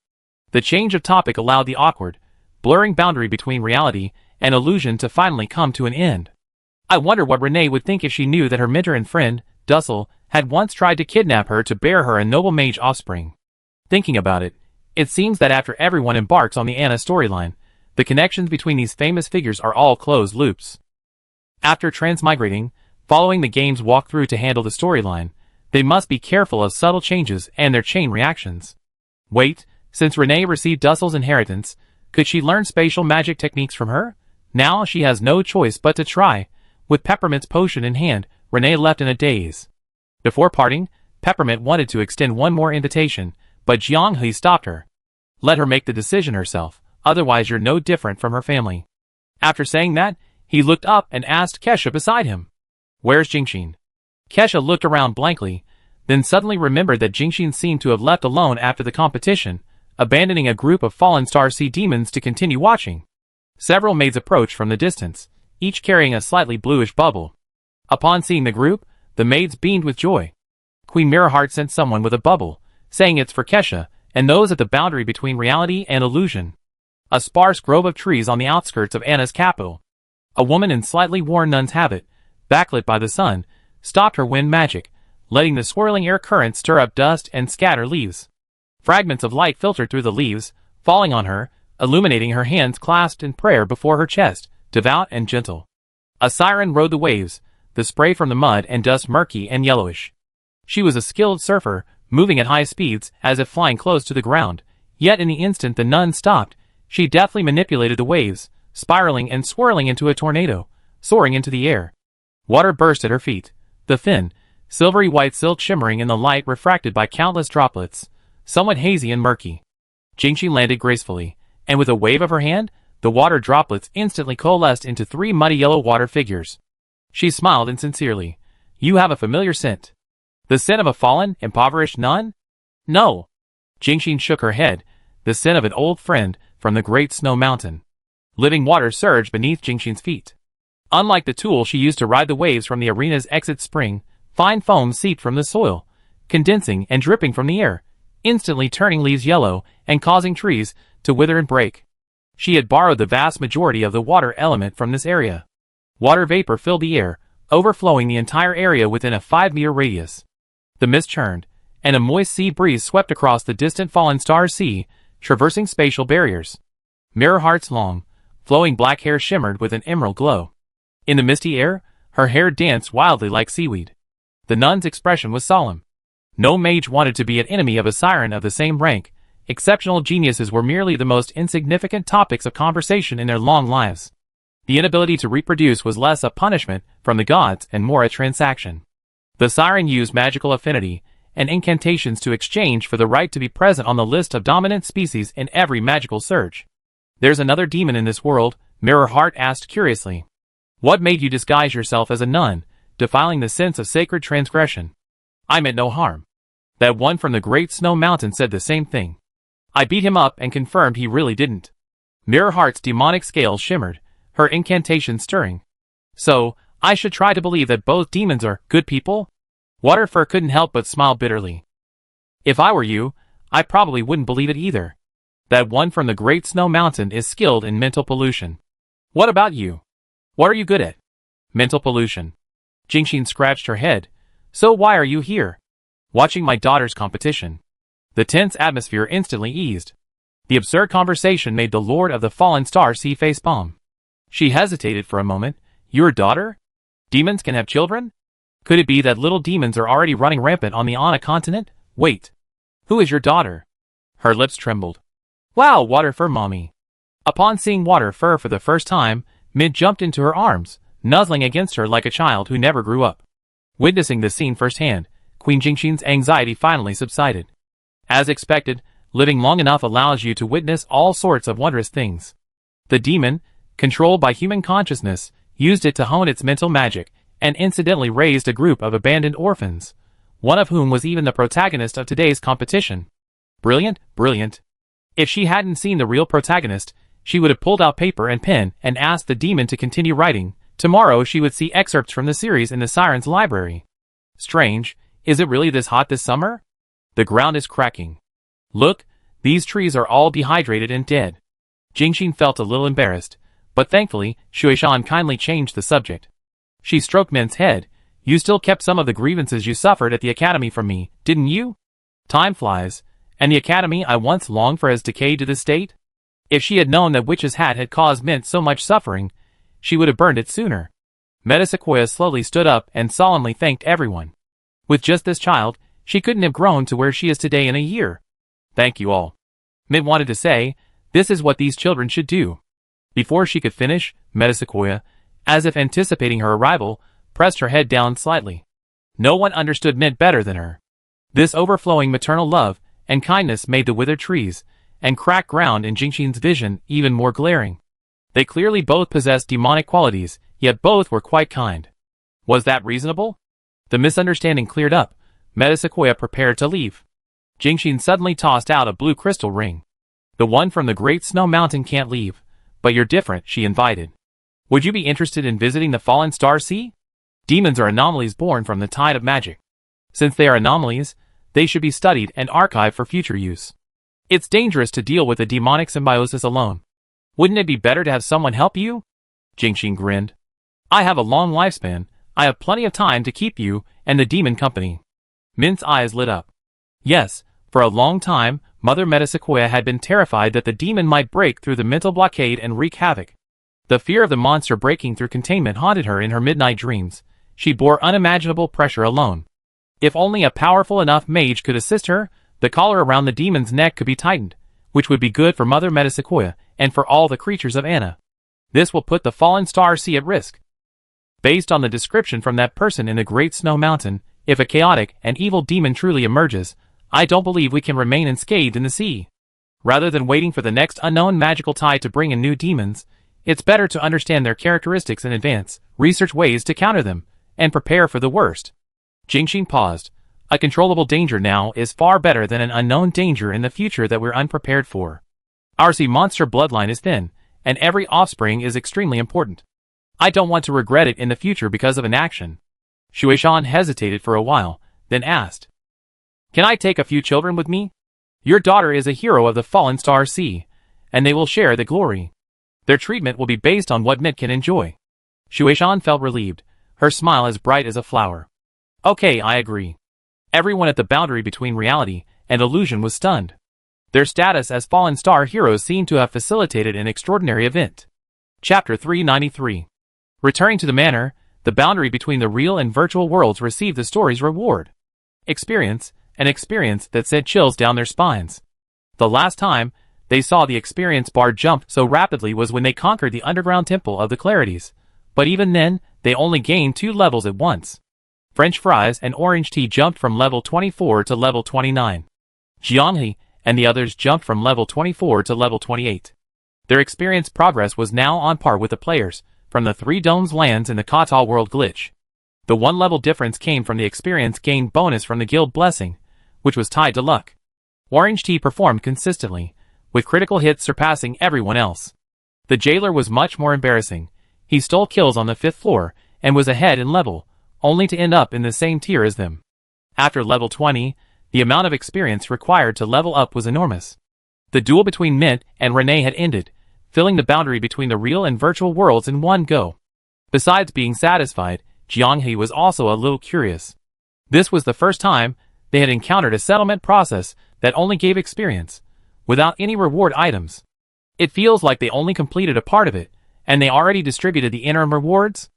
The change of topic allowed the awkward, blurring boundary between reality and illusion to finally come to an end. I wonder what Renee would think if she knew that her mentor and friend, Dussel, had once tried to kidnap her to bear her a noble mage offspring. Thinking about it, it seems that after everyone embarks on the Anna storyline, the connections between these famous figures are all closed loops. After transmigrating, following the game's walkthrough to handle the storyline, they must be careful of subtle changes and their chain reactions. Wait, since Renee received Dussel's inheritance, could she learn spatial magic techniques from her? Now she has no choice but to try. With Peppermint's potion in hand, Renee left in a daze. Before parting, Peppermint wanted to extend one more invitation, but Jianghe stopped her. Let her make the decision herself, otherwise you're no different from her family. After saying that, he looked up and asked Kesha beside him, "Where's Jingxin?" Kesha looked around blankly, then suddenly remembered that Jingxin seemed to have left alone after the competition, abandoning a group of fallen star sea demons to continue watching. Several maids approached from the distance, each carrying a slightly bluish bubble. Upon seeing the group, the maids beamed with joy. Queen Mirrorheart sent someone with a bubble, saying it's for Kesha, and those at the boundary between reality and illusion. A sparse grove of trees on the outskirts of Anna's capital. A woman in slightly worn nun's habit, backlit by the sun, stopped her wind magic, letting the swirling air currents stir up dust and scatter leaves. Fragments of light filtered through the leaves, falling on her, illuminating her hands clasped in prayer before her chest, devout and gentle. A siren rode the waves, the spray from the mud and dust murky and yellowish. She was a skilled surfer, moving at high speeds as if flying close to the ground, yet in the instant the nun stopped, she deftly manipulated the waves, spiraling and swirling into a tornado, soaring into the air. Water burst at her feet, the thin, silvery white silk shimmering in the light refracted by countless droplets, somewhat hazy and murky. Jingxi landed gracefully, and with a wave of her hand, the water droplets instantly coalesced into 3 muddy yellow water figures. She smiled insincerely. "You have a familiar scent." "The scent of a fallen, impoverished nun?" "No." Jingxin shook her head. "The scent of an old friend from the great snow mountain." Living water surged beneath Jingxin's feet. Unlike the tool she used to ride the waves from the arena's exit spring, fine foam seeped from the soil, condensing and dripping from the air, instantly turning leaves yellow and causing trees to wither and break. She had borrowed the vast majority of the water element from this area. Water vapor filled the air, overflowing the entire area within a 5-meter radius. The mist churned, and a moist sea breeze swept across the distant fallen star sea, traversing spatial barriers. Mirrorheart's long, flowing black hair shimmered with an emerald glow. In the misty air, her hair danced wildly like seaweed. The nun's expression was solemn. No mage wanted to be an enemy of a siren of the same rank. Exceptional geniuses were merely the most insignificant topics of conversation in their long lives. The inability to reproduce was less a punishment from the gods and more a transaction. The siren used magical affinity and incantations to exchange for the right to be present on the list of dominant species in every magical surge. "There's another demon in this world?" Mirrorheart asked curiously. "What made you disguise yourself as a nun, defiling the sense of sacred transgression?" "I meant no harm." "That one from the great snow mountain said the same thing. I beat him up and confirmed he really didn't." Mirrorheart's demonic scales shimmered, her incantation stirring. "So, I should try to believe that both demons are good people?" Waterfur couldn't help but smile bitterly. "If I were you, I probably wouldn't believe it either. That one from the great snow mountain is skilled in mental pollution." "What about you? What are you good at?" "Mental pollution." Jingxin scratched her head. "So why are you here?" "Watching my daughter's competition." The tense atmosphere instantly eased. The absurd conversation made the Lord of the Fallen Star see facepalm. She hesitated for a moment. "Your daughter? Demons can have children? Could it be that little demons are already running rampant on the Anna continent? Wait. Who is your daughter?" Her lips trembled. "Wow, Waterfur mommy." Upon seeing Waterfur for the first time, Mint jumped into her arms, nuzzling against her like a child who never grew up. Witnessing the scene firsthand, Queen Jingxin's anxiety finally subsided. As expected, living long enough allows you to witness all sorts of wondrous things. The demon, controlled by human consciousness, used it to hone its mental magic, and incidentally raised a group of abandoned orphans, one of whom was even the protagonist of today's competition. Brilliant, brilliant. If she hadn't seen the real protagonist, she would have pulled out paper and pen and asked the demon to continue writing. Tomorrow she would see excerpts from the series in the Siren's library. Strange, is it really this hot this summer? The ground is cracking. Look, these trees are all dehydrated and dead. Jingxin felt a little embarrassed, but thankfully, Shueishan kindly changed the subject. She stroked Min's head. You still kept some of the grievances you suffered at the academy from me, didn't you? Time flies, and the academy I once longed for has decayed to this state? If she had known that Witch's Hat had caused Mint so much suffering, she would have burned it sooner. Metasequoia slowly stood up and solemnly thanked everyone. With just this child, she couldn't have grown to where she is today in a year. Thank you all. Mint wanted to say, this is what these children should do. Before she could finish, Metasequoia, as if anticipating her arrival, pressed her head down slightly. No one understood Mint better than her. This overflowing maternal love and kindness made the withered trees and cracked ground in Jingxin's vision even more glaring. They clearly both possessed demonic qualities, yet both were quite kind. Was that reasonable? The misunderstanding cleared up. Metasequoia prepared to leave. Jingxin suddenly tossed out a blue crystal ring. The one from the Great Snow Mountain can't leave, but you're different, she invited. Would you be interested in visiting the Fallen Star Sea? Demons are anomalies born from the tide of magic. Since they are anomalies, they should be studied and archived for future use. It's dangerous to deal with a demonic symbiosis alone. Wouldn't it be better to have someone help you? Jingxin grinned. I have a long lifespan. I have plenty of time to keep you and the demon company. Mint's eyes lit up. Yes, for a long time, Mother Metasequoia had been terrified that the demon might break through the mental blockade and wreak havoc. The fear of the monster breaking through containment haunted her in her midnight dreams. She bore unimaginable pressure alone. If only a powerful enough mage could assist her, the collar around the demon's neck could be tightened, which would be good for Mother Metasequoia and for all the creatures of Anna. This will put the Fallen Star Sea at risk. Based on the description from that person in the Great Snow Mountain, if a chaotic and evil demon truly emerges, I don't believe we can remain unscathed in the sea. Rather than waiting for the next unknown magical tide to bring in new demons, it's better to understand their characteristics in advance, research ways to counter them, and prepare for the worst. Jingxin paused. A controllable danger now is far better than an unknown danger in the future that we're unprepared for. Our sea monster bloodline is thin, and every offspring is extremely important. I don't want to regret it in the future because of an action. Shueishan hesitated for a while, then asked, Can I take a few children with me? Your daughter is a hero of the Fallen Star Sea, and they will share the glory. Their treatment will be based on what Mint can enjoy. Shueishan felt relieved, her smile as bright as a flower. Okay, I agree. Everyone at the boundary between reality and illusion was stunned. Their status as Fallen Star heroes seemed to have facilitated an extraordinary event. Chapter 393. Returning to the manor, the boundary between the real and virtual worlds received the story's reward. Experience, an experience that sent chills down their spines. The last time they saw the experience bar jump so rapidly was when they conquered the underground temple of the Clarities, but even then, they only gained 2 levels at once. French fries and orange tea jumped from level 24 to level 29. Jianghe and the others jumped from level 24 to level 28. Their experience progress was now on par with the players from the Three Domes lands in the Kata World glitch. The 1 level difference came from the experience gained bonus from the guild blessing, which was tied to luck. Orange tea performed consistently, with critical hits surpassing everyone else. The jailer was much more embarrassing. He stole kills on the 5th floor and was ahead in level, only to end up in the same tier as them. After level 20, the amount of experience required to level up was enormous. The duel between Mint and Renee had ended, filling the boundary between the real and virtual worlds in one go. Besides being satisfied, Jianghe was also a little curious. This was the first time they had encountered a settlement process that only gave experience, without any reward items. It feels like they only completed a part of it, and they already distributed the interim rewards?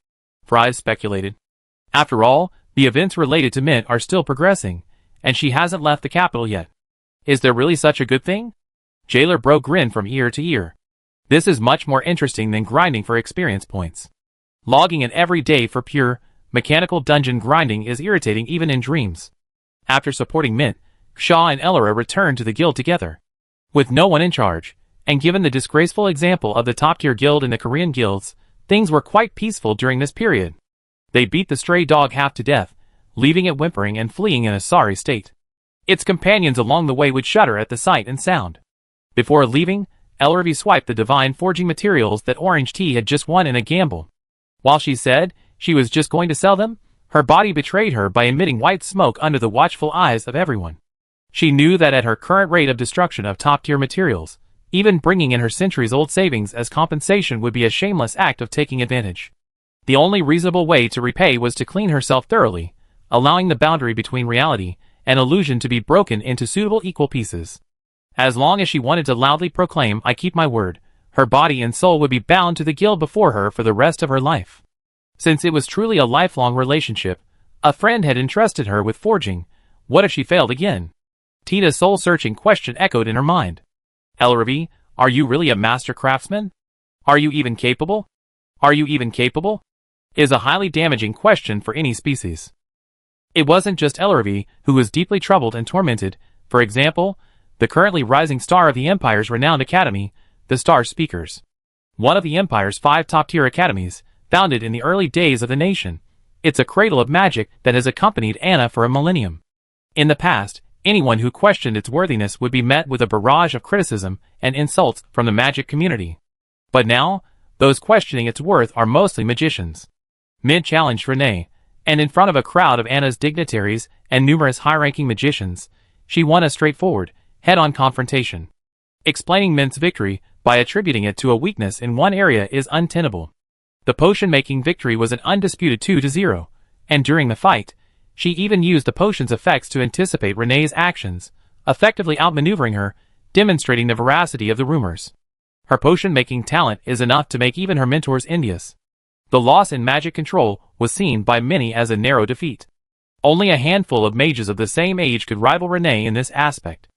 Fries speculated. After all, the events related to Mint are still progressing, and she hasn't left the capital yet. Is there really such a good thing? Jailer Bro grinned from ear to ear. This is much more interesting than grinding for experience points. Logging in every day for pure, mechanical dungeon grinding is irritating even in dreams. After supporting Mint, Ksha and Elora returned to the guild together. With no one in charge, and given the disgraceful example of the top-tier guild in the Korean guilds, things were quite peaceful during this period. They beat the stray dog half to death, leaving it whimpering and fleeing in a sorry state. Its companions along the way would shudder at the sight and sound. Before leaving, Ellerby swiped the divine forging materials that Orange Tea had just won in a gamble. While she said she was just going to sell them, her body betrayed her by emitting white smoke under the watchful eyes of everyone. She knew that at her current rate of destruction of top-tier materials, even bringing in her centuries-old savings as compensation would be a shameless act of taking advantage. The only reasonable way to repay was to clean herself thoroughly, allowing the boundary between reality and illusion to be broken into suitable equal pieces. As long as she wanted to loudly proclaim, "I keep my word," her body and soul would be bound to the guild before her for the rest of her life. Since it was truly a lifelong relationship, a friend had entrusted her with forging. What if she failed again? Tina's soul-searching question echoed in her mind. Ellerby, are you really a master craftsman? Are you even capable? Are you even capable? Is a highly damaging question for any species. It wasn't just Ellerby who was deeply troubled and tormented. For example, the currently rising star of the Empire's renowned academy, the Star Speakers. One of the Empire's 5 top-tier academies, founded in the early days of the nation. It's a cradle of magic that has accompanied Anna for a millennium. In the past, anyone who questioned its worthiness would be met with a barrage of criticism and insults from the magic community. But now, those questioning its worth are mostly magicians. Mint challenged Renee, and in front of a crowd of Anna's dignitaries and numerous high-ranking magicians, she won a straightforward, head-on confrontation. Explaining Mint's victory by attributing it to a weakness in one area is untenable. The potion-making victory was an undisputed 2-0, and during the fight, she even used the potion's effects to anticipate Renee's actions, effectively outmaneuvering her, demonstrating the veracity of the rumors. Her potion-making talent is enough to make even her mentors envious. The loss in magic control was seen by many as a narrow defeat. Only a handful of mages of the same age could rival Renee in this aspect.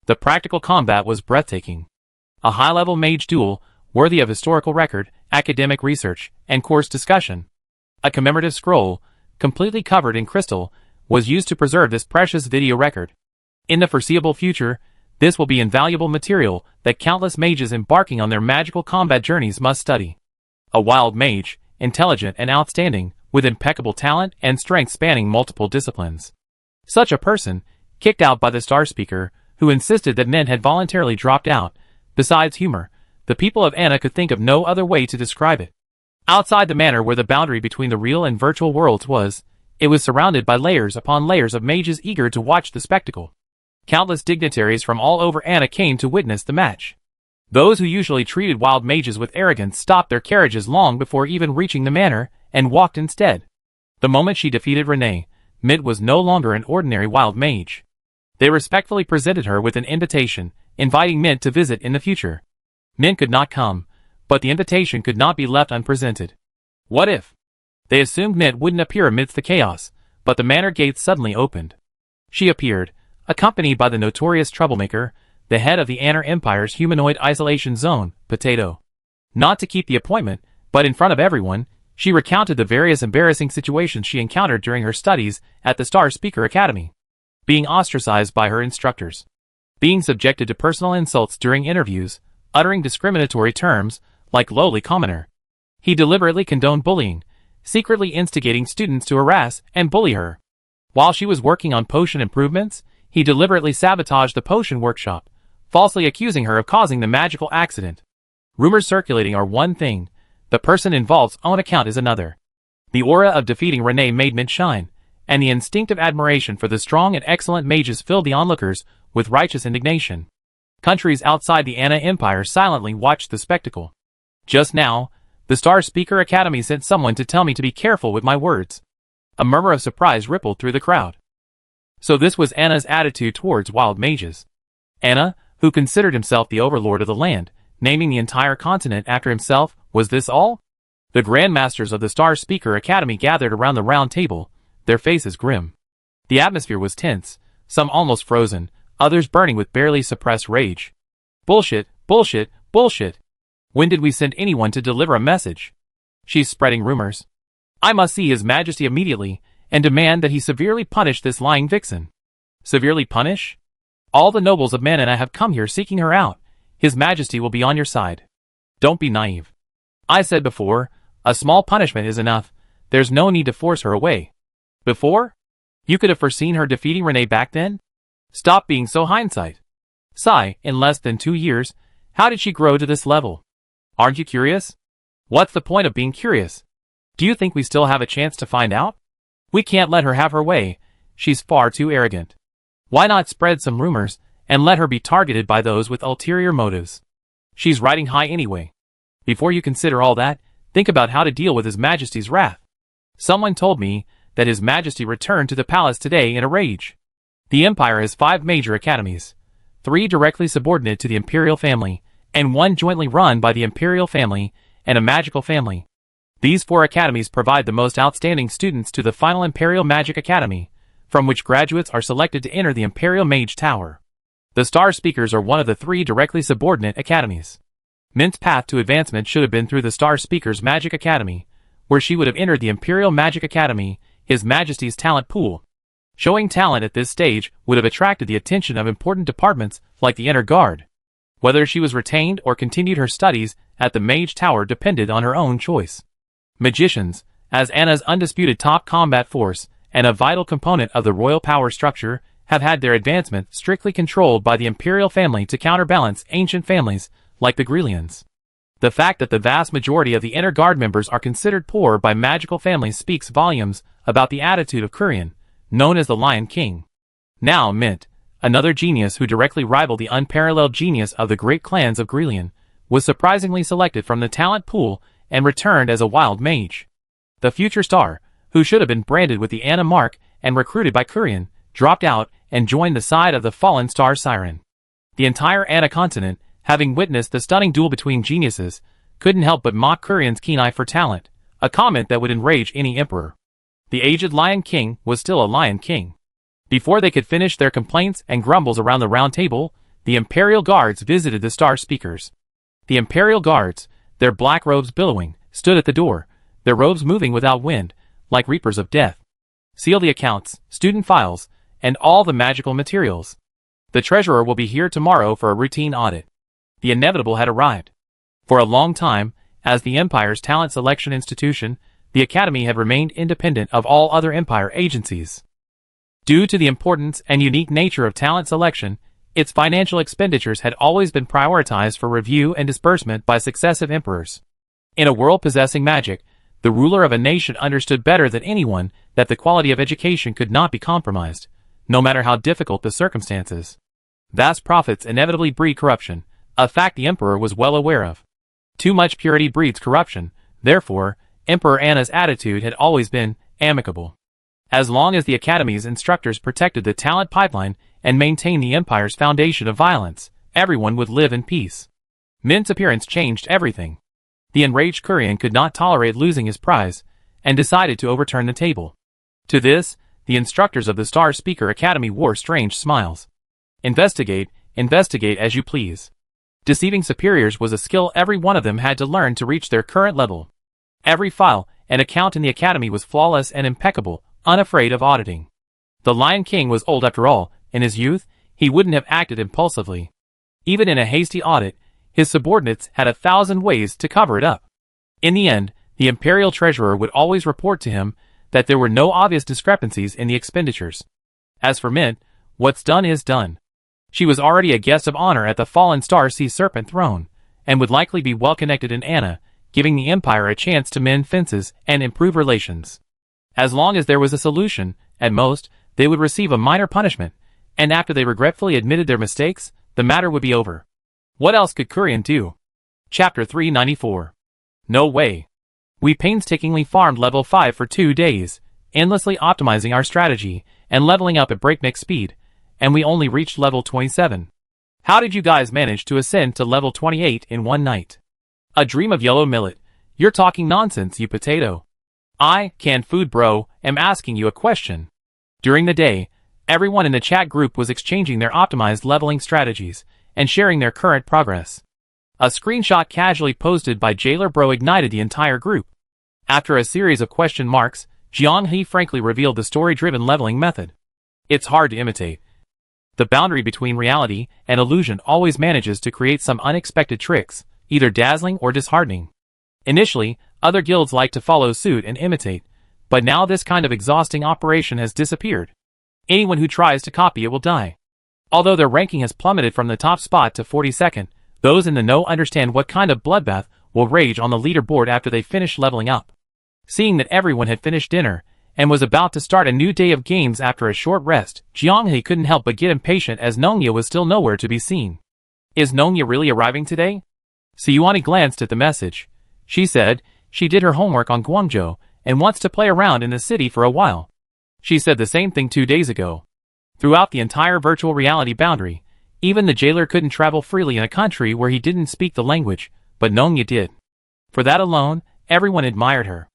The practical combat was breathtaking. A high-level mage duel, worthy of historical record, academic research, and course discussion. A commemorative scroll, completely covered in crystal, was used to preserve this precious video record. In the foreseeable future, this will be invaluable material that countless mages embarking on their magical combat journeys must study. A wild mage, intelligent and outstanding, with impeccable talent and strength spanning multiple disciplines. Such a person, kicked out by the Star Speaker, who insisted that Mint had voluntarily dropped out. Besides humor, the people of Anna could think of no other way to describe it. Outside the manor where the boundary between the real and virtual worlds was, it was surrounded by layers upon layers of mages eager to watch the spectacle. Countless dignitaries from all over Anna came to witness the match. Those who usually treated wild mages with arrogance stopped their carriages long before even reaching the manor, and walked instead. The moment she defeated Renee, Mint was no longer an ordinary wild mage. They respectfully presented her with an invitation, inviting Mint to visit in the future. Mint could not come, but the invitation could not be left unpresented. What if? They assumed Mint wouldn't appear amidst the chaos, but the manor gates suddenly opened. She appeared, accompanied by the notorious troublemaker, the head of the Anna Empire's humanoid isolation zone, Potato. Not to keep the appointment, but in front of everyone, she recounted the various embarrassing situations she encountered during her studies at the Star Speaker Academy. Being ostracized by her instructors. Being subjected to personal insults during interviews, uttering discriminatory terms, like lowly commoner. He deliberately condoned bullying, secretly instigating students to harass and bully her. While she was working on potion improvements, he deliberately sabotaged the potion workshop, falsely accusing her of causing the magical accident. Rumors circulating are one thing, the person involved's own account is another. The aura of defeating Renee made Mint shine, and the instinctive admiration for the strong and excellent mages filled the onlookers with righteous indignation. Countries outside the Anna Empire silently watched the spectacle. Just now, the Star Speaker Academy sent someone to tell me to be careful with my words. A murmur of surprise rippled through the crowd. So this was Anna's attitude towards wild mages. Anna, who considered himself the overlord of the land, naming the entire continent after himself, was this all? The Grandmasters of the Star Speaker Academy gathered around the round table, their faces grim. The atmosphere was tense, some almost frozen, others burning with barely suppressed rage. Bullshit, bullshit, bullshit. When did we send anyone to deliver a message? She's spreading rumors. I must see His Majesty immediately, and demand that he severely punish this lying vixen. Severely punish? All the nobles of Manana have come here seeking her out. His Majesty will be on your side. Don't be naive. I said before, a small punishment is enough. There's no need to force her away. Before? You could have foreseen her defeating Renee back then? Stop being so hindsight. Sigh, in less than 2 years, how did she grow to this level? Aren't you curious? What's the point of being curious? Do you think we still have a chance to find out? We can't let her have her way, she's far too arrogant. Why not spread some rumors, and let her be targeted by those with ulterior motives? She's riding high anyway. Before you consider all that, think about how to deal with His Majesty's wrath. Someone told me that His Majesty returned to the palace today in a rage. The Empire has 5 major academies, 3 directly subordinate to the Imperial family, and 1 jointly run by the Imperial family and a magical family. These 4 academies provide the most outstanding students to the final Imperial Magic Academy, from which graduates are selected to enter the Imperial Mage Tower. The Star Speakers are one of the 3 directly subordinate academies. Mint's path to advancement should have been through the Star Speakers Magic Academy, where she would have entered the Imperial Magic Academy, His Majesty's talent pool. Showing talent at this stage would have attracted the attention of important departments like the Inner Guard. Whether she was retained or continued her studies at the Mage Tower depended on her own choice. Magicians, as Anna's undisputed top combat force and a vital component of the royal power structure, have had their advancement strictly controlled by the Imperial family to counterbalance ancient families like the Grelians. The fact that the vast majority of the Inner Guard members are considered poor by magical families speaks volumes about the attitude of Kurian, known as the Lion King. Now Mint, another genius who directly rivaled the unparalleled genius of the great clans of Grelian, was surprisingly selected from the talent pool and returned as a wild mage. The future star, who should have been branded with the Anna mark and recruited by Kurian, dropped out and joined the side of the fallen star Siren. The entire Anna continent, having witnessed the stunning duel between geniuses, couldn't help but mock Kurian's keen eye for talent, a comment that would enrage any emperor. The aged Lion King was still a Lion King. Before they could finish their complaints and grumbles around the round table, the Imperial Guards visited the Star Speakers. The Imperial Guards, their black robes billowing, stood at the door, their robes moving without wind, like reapers of death. Seal the accounts, student files, and all the magical materials. The treasurer will be here tomorrow for a routine audit. The inevitable had arrived. For a long time, as the Empire's talent selection institution, the Academy had remained independent of all other Empire agencies. Due to the importance and unique nature of talent selection, its financial expenditures had always been prioritized for review and disbursement by successive emperors. In a world possessing magic, the ruler of a nation understood better than anyone that the quality of education could not be compromised, no matter how difficult the circumstances. Vast profits inevitably breed corruption, a fact the emperor was well aware of. Too much purity breeds corruption, therefore, Emperor Anna's attitude had always been amicable. As long as the Academy's instructors protected the talent pipeline and maintained the Empire's foundation of violence, everyone would live in peace. Mint's appearance changed everything. The enraged Kurian could not tolerate losing his prize, and decided to overturn the table. To this, the instructors of the Star Speaker Academy wore strange smiles. Investigate as you please. Deceiving superiors was a skill every one of them had to learn to reach their current level. Every file and account in the Academy was flawless and impeccable, unafraid of auditing. The Lion King was old after all. In his youth, he wouldn't have acted impulsively. Even in a hasty audit, his subordinates had 1,000 ways to cover it up. In the end, the Imperial Treasurer would always report to him that there were no obvious discrepancies in the expenditures. As for Mint, what's done is done. She was already a guest of honor at the fallen Star Sea Serpent throne, and would likely be well connected in Anna, giving the Empire a chance to mend fences and improve relations. As long as there was a solution, at most, they would receive a minor punishment, and after they regretfully admitted their mistakes, the matter would be over. What else could Kurian do? Chapter 394. No way. We painstakingly farmed level 5 for 2 days, endlessly optimizing our strategy and leveling up at breakneck speed, and we only reached level 27. How did you guys manage to ascend to level 28 in one night? A dream of yellow millet. You're talking nonsense, you potato. I, canned food bro, am asking you a question. During the day, everyone in the chat group was exchanging their optimized leveling strategies and sharing their current progress. A screenshot casually posted by Jailer Bro ignited the entire group. After a series of question marks, Jiang He frankly revealed the story-driven leveling method. It's hard to imitate. The boundary between reality and illusion always manages to create some unexpected tricks, either dazzling or disheartening. Initially, other guilds like to follow suit and imitate, but now this kind of exhausting operation has disappeared. Anyone who tries to copy it will die. Although their ranking has plummeted from the top spot to 42nd, those in the know understand what kind of bloodbath will rage on the leaderboard after they finish leveling up. Seeing that everyone had finished dinner and was about to start a new day of games after a short rest, Jianghe couldn't help but get impatient as Nongya was still nowhere to be seen. Is Nongya really arriving today? Siyuani glanced at the message. She said she did her homework on Guangzhou and wants to play around in the city for a while. She said the same thing 2 days ago. Throughout the entire virtual reality boundary, even the jailer couldn't travel freely in a country where he didn't speak the language, but Nongya did. For that alone, everyone admired her.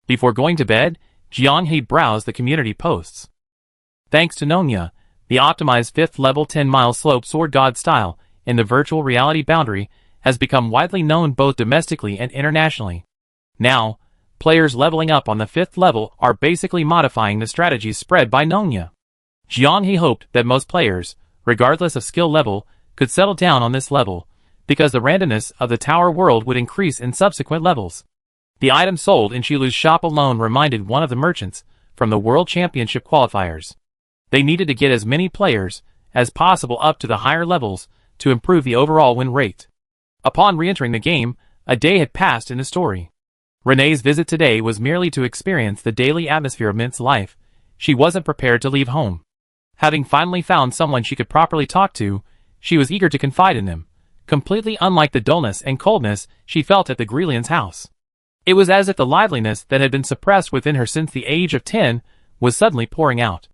Before going to bed, Jianghe browsed the community posts. Thanks to Nongya, the optimized 5th level 10-mile slope sword god style in the virtual reality boundary has become widely known both domestically and internationally. Now, players leveling up on the 5th level are basically modifying the strategies spread by Nongya. Jianghe hoped that most players, regardless of skill level, could settle down on this level, because the randomness of the tower world would increase in subsequent levels. The items sold in Shilu's shop alone reminded one of the merchants from the World Championship qualifiers. They needed to get as many players as possible up to the higher levels to improve the overall win rate. Upon re-entering the game, a day had passed in the story. Renee's visit today was merely to experience the daily atmosphere of Mint's life. She wasn't prepared to leave home. Having finally found someone she could properly talk to, she was eager to confide in them, completely unlike the dullness and coldness she felt at the Grelian's house. It was as if the liveliness that had been suppressed within her since the age of 10 was suddenly pouring out.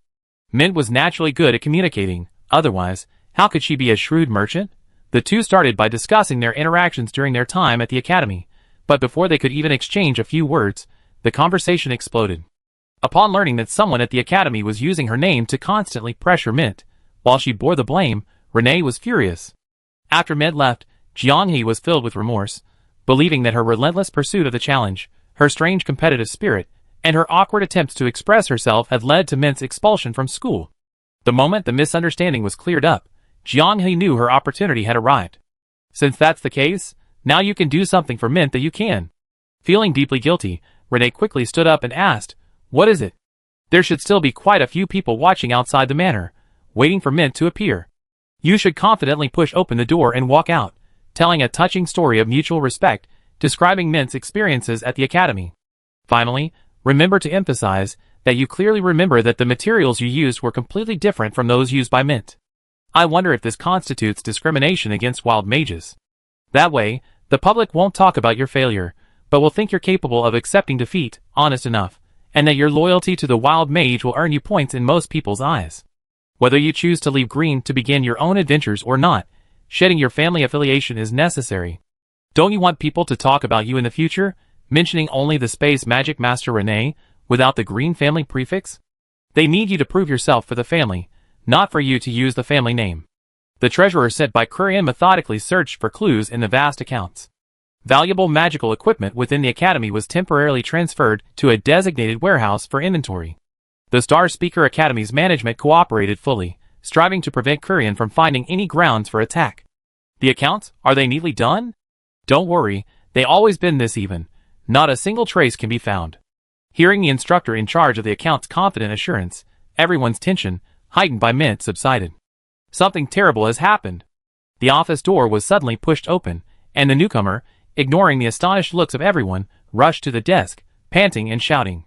Mint was naturally good at communicating, otherwise, how could she be a shrewd merchant? The two started by discussing their interactions during their time at the academy, but before they could even exchange a few words, the conversation exploded. Upon learning that someone at the academy was using her name to constantly pressure Mint, while she bore the blame, Renee was furious. After Mint left, Jianghe was filled with remorse, believing that her relentless pursuit of the challenge, her strange competitive spirit, and her awkward attempts to express herself had led to Mint's expulsion from school. The moment the misunderstanding was cleared up, Jianghe knew her opportunity had arrived. Since that's the case, now you can do something for Mint that you can. Feeling deeply guilty, Renee quickly stood up and asked, "What is it?" There should still be quite a few people watching outside the manor, waiting for Mint to appear. You should confidently push open the door and walk out, telling a touching story of mutual respect, describing Mint's experiences at the academy. Finally, remember to emphasize that you clearly remember that the materials you used were completely different from those used by Mint. I wonder if this constitutes discrimination against wild mages. That way, the public won't talk about your failure, but will think you're capable of accepting defeat, honest enough, and that your loyalty to the wild mage will earn you points in most people's eyes. Whether you choose to leave Green to begin your own adventures or not, shedding your family affiliation is necessary. Don't you want people to talk about you in the future, mentioning only the space magic master Renee, without the Green family prefix? They need you to prove yourself for the family, not for you to use the family name. The treasurer sent by courier methodically searched for clues in the vast accounts. Valuable magical equipment within the academy was temporarily transferred to a designated warehouse for inventory. The Star Speaker Academy's management cooperated fully, striving to prevent Kurian from finding any grounds for attack. The accounts, are they neatly done? Don't worry, they always been this even. Not a single trace can be found. Hearing the instructor in charge of the account's confident assurance, everyone's tension, heightened by Mint, subsided. Something terrible has happened. The office door was suddenly pushed open, and the newcomer, ignoring the astonished looks of everyone, rushed to the desk, panting and shouting.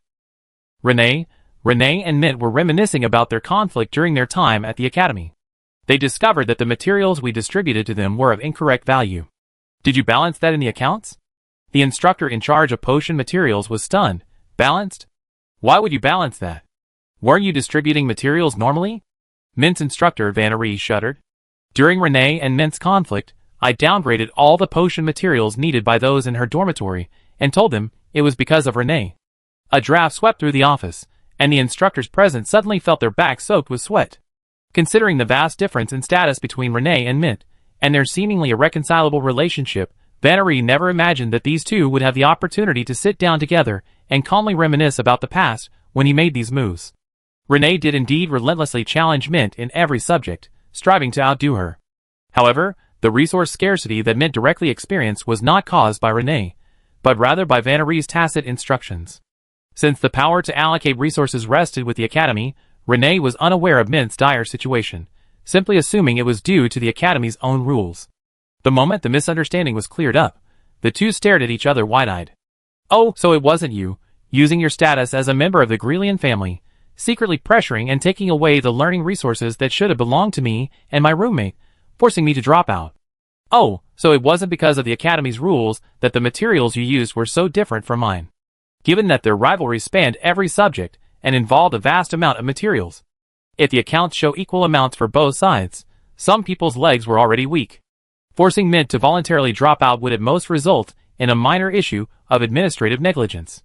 Renee and Mint were reminiscing about their conflict during their time at the academy. They discovered that the materials we distributed to them were of incorrect value. Did you balance that in the accounts? The instructor in charge of potion materials was stunned. Balanced? Why would you balance that? Weren't you distributing materials normally? Mint's instructor Vannerie shuddered. During Renee and Mint's conflict, I downgraded all the potion materials needed by those in her dormitory, and told them it was because of Renee. A draft swept through the office, and the instructors present suddenly felt their backs soaked with sweat. Considering the vast difference in status between Renee and Mint, and their seemingly irreconcilable relationship, Vannerie never imagined that these two would have the opportunity to sit down together and calmly reminisce about the past when he made these moves. Renee did indeed relentlessly challenge Mint in every subject, striving to outdo her. However, the resource scarcity that Mint directly experienced was not caused by Renee, but rather by Vannerie's tacit instructions. Since the power to allocate resources rested with the academy, Renee was unaware of Mint's dire situation, simply assuming it was due to the Academy's own rules. The moment the misunderstanding was cleared up, the two stared at each other wide-eyed. "Oh, so it wasn't you, using your status as a member of the Grelian family, secretly pressuring and taking away the learning resources that should have belonged to me and my roommate, forcing me to drop out. Oh, so it wasn't because of the Academy's rules that the materials you used were so different from mine. Given that their rivalry spanned every subject and involved a vast amount of materials. If the accounts show equal amounts for both sides, some people's legs were already weak. Forcing Mint to voluntarily drop out would at most result in a minor issue of administrative negligence.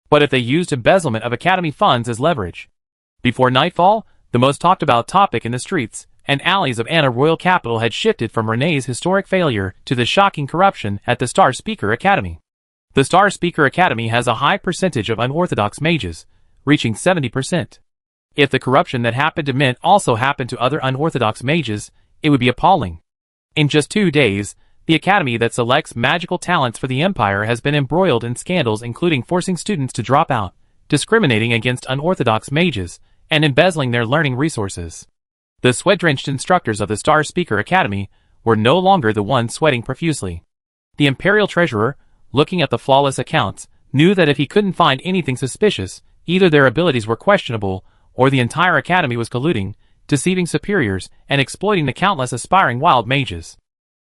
But if they used embezzlement of Academy funds as leverage. Before nightfall, the most talked about topic in the streets and alleys of Anna Royal Capital had shifted from Renee's historic failure to the shocking corruption at the Star Speaker Academy. The Star Speaker Academy has a high percentage of unorthodox mages, reaching 70%. If the corruption that happened to Mint also happened to other unorthodox mages, it would be appalling. In just 2 days, the Academy that selects magical talents for the Empire has been embroiled in scandals including forcing students to drop out, discriminating against unorthodox mages, and embezzling their learning resources. The sweat-drenched instructors of the Star Speaker Academy were no longer the ones sweating profusely. The Imperial Treasurer, looking at the flawless accounts, knew that if he couldn't find anything suspicious, either their abilities were questionable, or the entire Academy was colluding, deceiving superiors, and exploiting the countless aspiring wild mages.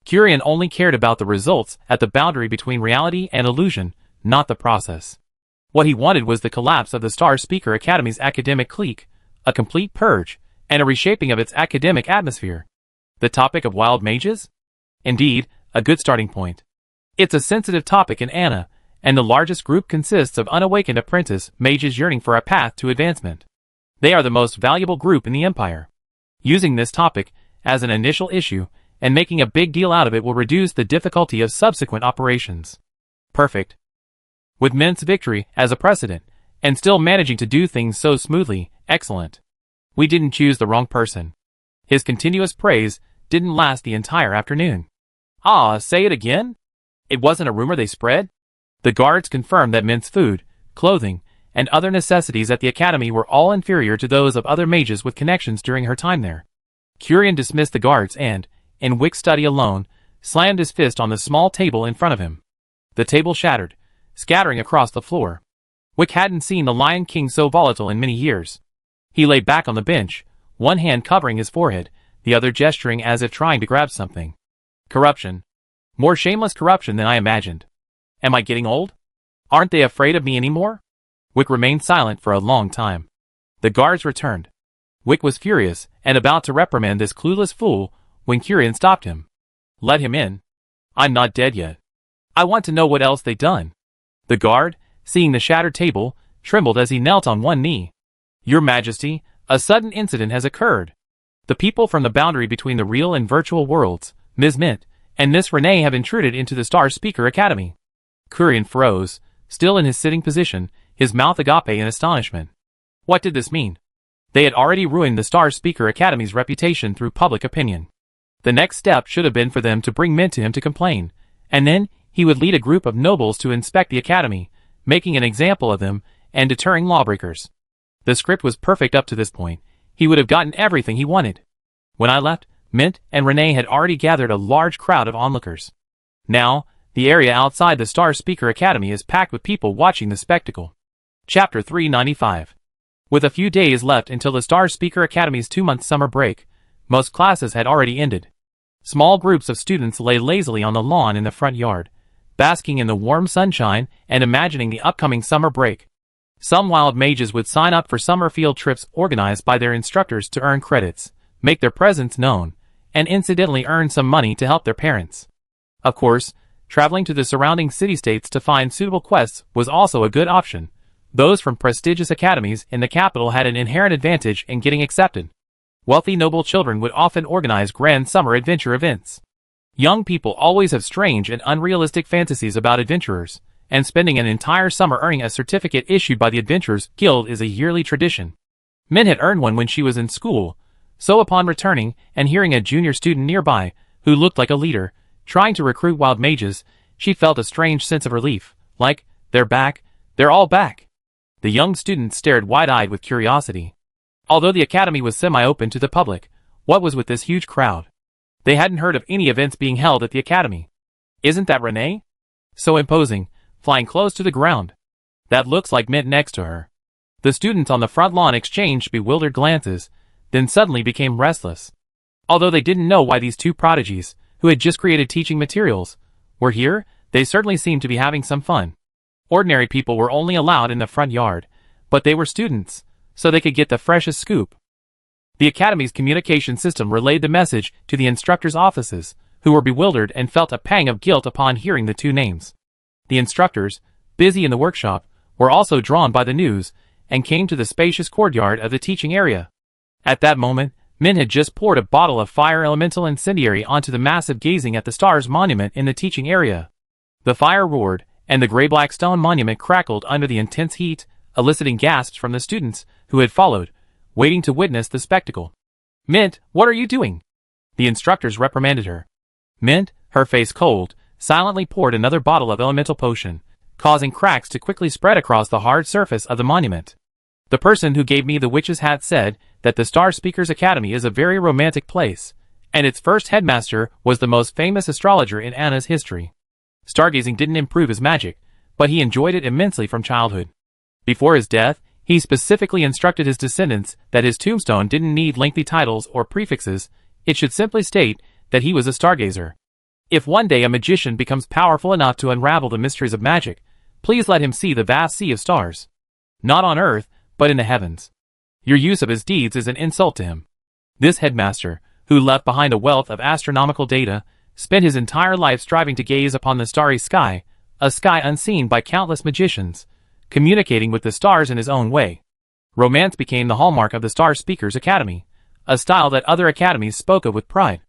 Curian only cared about the results at the boundary between reality and illusion, not the process. What he wanted was the collapse of the Star Speaker Academy's academic clique, a complete purge, and a reshaping of its academic atmosphere. The topic of wild mages? Indeed, a good starting point. It's a sensitive topic in Anna, and the largest group consists of unawakened apprentice mages yearning for a path to advancement. They are the most valuable group in the Empire. Using this topic as an initial issue and making a big deal out of it will reduce the difficulty of subsequent operations. Perfect. With Mint's victory as a precedent, and still managing to do things so smoothly, excellent. We didn't choose the wrong person. His continuous praise didn't last the entire afternoon. Ah, say it again? It wasn't a rumor they spread? The guards confirmed that Mint's food, clothing, and other necessities at the Academy were all inferior to those of other mages with connections during her time there. Curian dismissed the guards and, in Wick's study alone, slammed his fist on the small table in front of him. The table shattered, scattering across the floor. Wick hadn't seen the Lion King so volatile in many years. He lay back on the bench, one hand covering his forehead, the other gesturing as if trying to grab something. Corruption. More shameless corruption than I imagined. Am I getting old? Aren't they afraid of me anymore? Wick remained silent for a long time. The guards returned. Wick was furious and about to reprimand this clueless fool when Curian stopped him. Let him in. I'm not dead yet. I want to know what else they done. The guard, seeing the shattered table, trembled as he knelt on one knee. Your Majesty, a sudden incident has occurred. The people from the boundary between the real and virtual worlds, Ms. Mint, and Miss Renee have intruded into the Star Speaker Academy. Curian froze, still in his sitting position, his mouth agape in astonishment. What did this mean? They had already ruined the Star Speaker Academy's reputation through public opinion. The next step should have been for them to bring Mint to him to complain, and then he would lead a group of nobles to inspect the Academy, making an example of them and deterring lawbreakers. The script was perfect up to this point. He would have gotten everything he wanted. When I left, Mint and Renee had already gathered a large crowd of onlookers. Now, the area outside the Star Speaker Academy is packed with people watching the spectacle. Chapter 395. With a few days left until the Star Speaker Academy's 2-month summer break, most classes had already ended. Small groups of students lay lazily on the lawn in the front yard, basking in the warm sunshine and imagining the upcoming summer break. Some wild mages would sign up for summer field trips organized by their instructors to earn credits, make their presence known, and incidentally earn some money to help their parents. Of course, traveling to the surrounding city-states to find suitable quests was also a good option. Those from prestigious academies in the capital had an inherent advantage in getting accepted. Wealthy noble children would often organize grand summer adventure events. Young people always have strange and unrealistic fantasies about adventurers, and spending an entire summer earning a certificate issued by the Adventurers Guild is a yearly tradition. Mint had earned one when she was in school, so upon returning and hearing a junior student nearby, who looked like a leader, trying to recruit wild mages, she felt a strange sense of relief, like, they're back, they're all back. The young student stared wide-eyed with curiosity. Although the academy was semi-open to the public, What was with this huge crowd? They hadn't heard of any events being held at the academy. Isn't that Renee? So imposing, flying close to the ground. That looks like Mint next to her. The students on the front lawn exchanged bewildered glances, then suddenly became restless. Although they didn't know why these two prodigies, who had just created teaching materials, were here, they certainly seemed to be having some fun. Ordinary people were only allowed in the front yard, but they were students, so they could get the freshest scoop. The academy's communication system relayed the message to the instructors' offices, who were bewildered and felt a pang of guilt upon hearing the two names. The instructors, busy in the workshop, were also drawn by the news, and came to the spacious courtyard of the teaching area. At that moment, Min had just poured a bottle of fire elemental incendiary onto the massive gazing at the stars monument in the teaching area. The fire roared, and the gray-black stone monument crackled under the intense heat, eliciting gasps from the students who had followed, waiting to witness the spectacle. "Mint, what are you doing?" The instructors reprimanded her. Mint, her face cold, silently poured another bottle of elemental potion, causing cracks to quickly spread across the hard surface of the monument. "The person who gave me the witch's hat said that the Star Speakers Academy is a very romantic place, and its first headmaster was the most famous astrologer in Anna's history. Stargazing didn't improve his magic, but he enjoyed it immensely from childhood. Before his death, he specifically instructed his descendants that his tombstone didn't need lengthy titles or prefixes, it should simply state that he was a stargazer. If one day a magician becomes powerful enough to unravel the mysteries of magic, please let him see the vast sea of stars. Not on Earth, but in the heavens. Your use of his deeds is an insult to him." This headmaster, who left behind a wealth of astronomical data, spent his entire life striving to gaze upon the starry sky, a sky unseen by countless magicians, communicating with the stars in his own way. Romance became the hallmark of the Star Speakers Academy, a style that other academies spoke of with pride.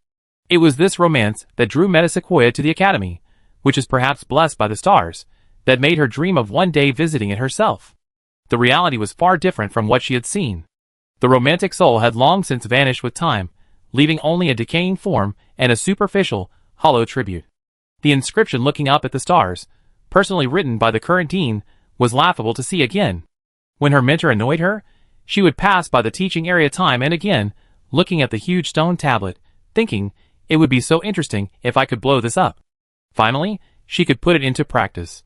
It was this romance that drew Metasequoia to the academy, which is perhaps blessed by the stars, that made her dream of one day visiting it herself. The reality was far different from what she had seen. The romantic soul had long since vanished with time, leaving only a decaying form and a superficial, hollow tribute. The inscription looking up at the stars, personally written by the current dean, was laughable to see again. When her mentor annoyed her, she would pass by the teaching area time and again, looking at the huge stone tablet, thinking, "It would be so interesting if I could blow this up." Finally, she could put it into practice.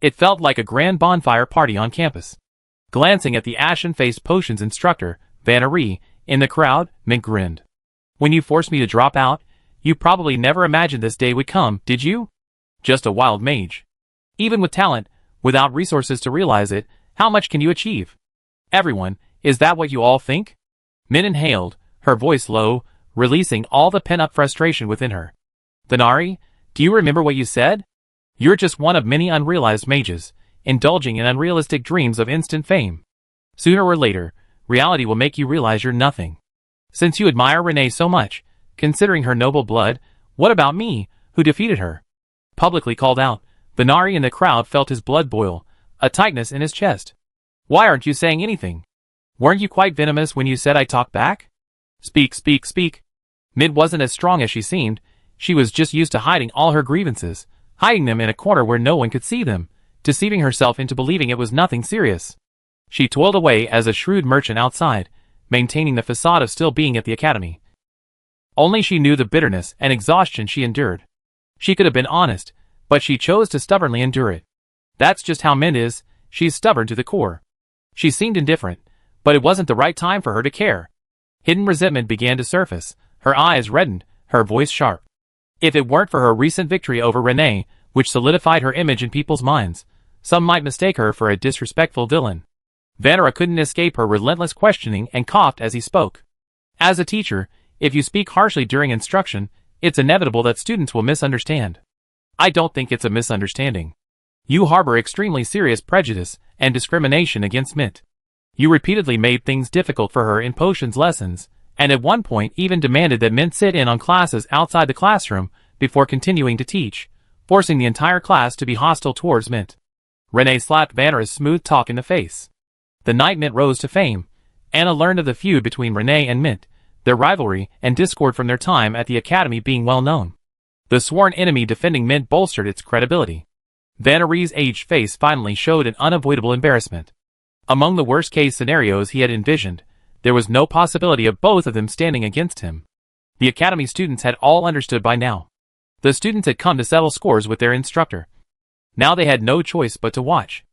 It felt like a grand bonfire party on campus. Glancing at the ashen-faced potions instructor, Vanna Ree, in the crowd, Mint grinned. "When you forced me to drop out, you probably never imagined this day would come, did you? Just a wild mage. Even with talent, without resources to realize it, how much can you achieve? Everyone, is that what you all think?" Mint inhaled, her voice low, releasing all the pent-up frustration within her. "Vanari, do you remember what you said? You're just one of many unrealized mages, indulging in unrealistic dreams of instant fame. Sooner or later, reality will make you realize you're nothing. Since you admire Renee so much, considering her noble blood, what about me, who defeated her?" Publicly called out, Vanari in the crowd felt his blood boil, a tightness in his chest. "Why aren't you saying anything? Weren't you quite venomous when you said I talked back? Speak, speak, speak." Mint wasn't as strong as she seemed, she was just used to hiding all her grievances, hiding them in a corner where no one could see them, deceiving herself into believing it was nothing serious. She toiled away as a shrewd merchant outside, maintaining the facade of still being at the academy. Only she knew the bitterness and exhaustion she endured. She could have been honest, but she chose to stubbornly endure it. That's just how Mint is, she's stubborn to the core. She seemed indifferent, but it wasn't the right time for her to care. Hidden resentment began to surface, her eyes reddened, her voice sharp. If it weren't for her recent victory over Renee, which solidified her image in people's minds, some might mistake her for a disrespectful villain. Vanara couldn't escape her relentless questioning and coughed as he spoke. "As a teacher, if you speak harshly during instruction, it's inevitable that students will misunderstand." "I don't think it's a misunderstanding. You harbor extremely serious prejudice and discrimination against Mint. You repeatedly made things difficult for her in potions lessons, and at one point even demanded that Mint sit in on classes outside the classroom before continuing to teach, forcing the entire class to be hostile towards Mint." Renee slapped Vanara's smooth talk in the face. The night Mint rose to fame, Anna learned of the feud between Renee and Mint, their rivalry and discord from their time at the academy being well known. The sworn enemy defending Mint bolstered its credibility. Vanna Ree's aged face finally showed an unavoidable embarrassment. Among the worst-case scenarios he had envisioned, There was no possibility of both of them standing against him. The academy students had all understood by now. The students had come to settle scores with their instructor. Now they had no choice but to watch.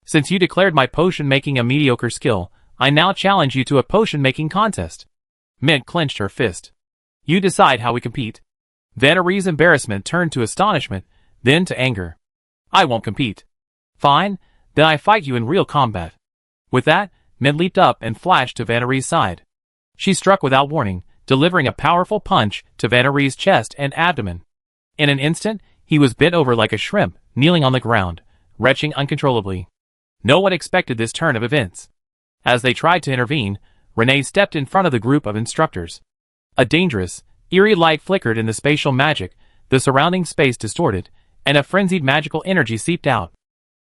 Since you declared my potion-making a mediocre skill, I now challenge you to a potion-making contest. Mint clenched her fist. You decide how we compete. Vanneree's embarrassment turned to astonishment, then to anger. I won't compete. Fine, then I fight you in real combat. With that, Mint leaped up and flashed to Vanneree's side. She struck without warning, delivering a powerful punch to Vanneree's chest and abdomen. In an instant, he was bent over like a shrimp, kneeling on the ground, retching uncontrollably. No one expected this turn of events. As they tried to intervene, Renee stepped in front of the group of instructors. A dangerous, eerie light flickered in the spatial magic, the surrounding space distorted, and a frenzied magical energy seeped out.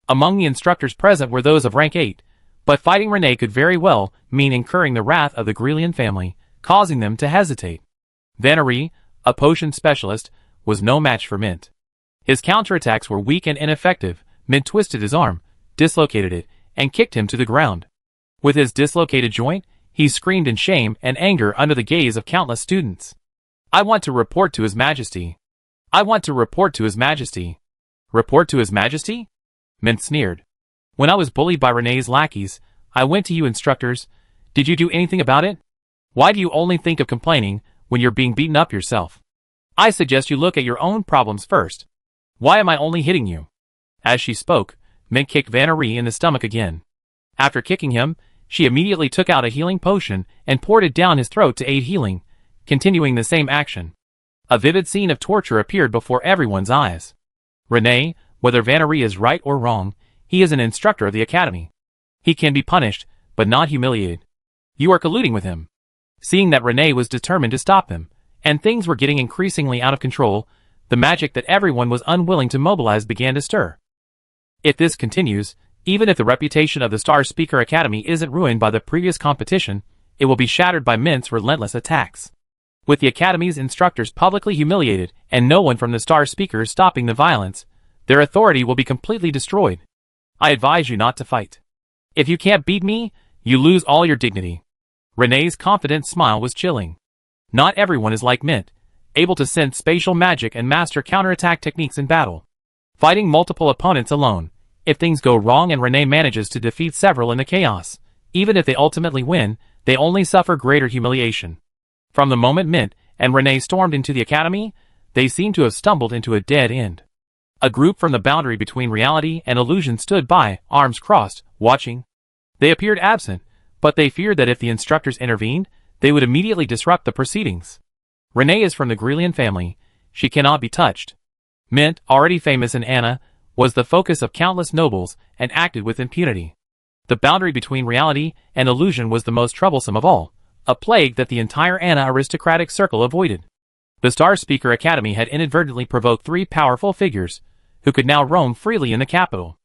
Among the instructors present were those of rank 8, but fighting Renee could very well mean incurring the wrath of the Grelian family, causing them to hesitate. Vanneree, a potion specialist, was no match for Mint. His counterattacks were weak and ineffective. Mint twisted his arm, dislocated it, and kicked him to the ground. With his dislocated joint, he screamed in shame and anger under the gaze of countless students. I want to report to His Majesty. I want to report to His Majesty. Report to His Majesty? Mint sneered. When I was bullied by Renee's lackeys, I went to you instructors. Did you do anything about it? Why do you only think of complaining when you're being beaten up yourself? I suggest you look at your own problems first. Why am I only hitting you? As she spoke, Mint kicked Vanneree in the stomach again. After kicking him, she immediately took out a healing potion and poured it down his throat to aid healing, continuing the same action. A vivid scene of torture appeared before everyone's eyes. Renee, whether Vanneree is right or wrong, he is an instructor of the academy. He can be punished, but not humiliated. You are colluding with him. Seeing that Renee was determined to stop him, and things were getting increasingly out of control, the magic that everyone was unwilling to mobilize began to stir. If this continues, even if the reputation of the Star Speaker Academy isn't ruined by the previous competition, it will be shattered by Mint's relentless attacks. With the Academy's instructors publicly humiliated and no one from the Star Speakers stopping the violence, their authority will be completely destroyed. I advise you not to fight. If you can't beat me, you lose all your dignity. Renee's confident smile was chilling. Not everyone is like Mint, able to sense spatial magic and master counterattack techniques in battle. Fighting multiple opponents alone, if things go wrong and Renee manages to defeat several in the chaos, even if they ultimately win, they only suffer greater humiliation. From the moment Mint and Renee stormed into the academy, they seemed to have stumbled into a dead end. A group from the boundary between reality and illusion stood by, arms crossed, watching. They appeared absent, but they feared that if the instructors intervened, they would immediately disrupt the proceedings. Renee is from the Grelian family. She cannot be touched. Mint, already famous in Anna, was the focus of countless nobles and acted with impunity. The boundary between reality and illusion was the most troublesome of all, a plague that the entire Anna aristocratic circle avoided. The Star Speaker Academy had inadvertently provoked 3 powerful figures, who could now roam freely in the capital.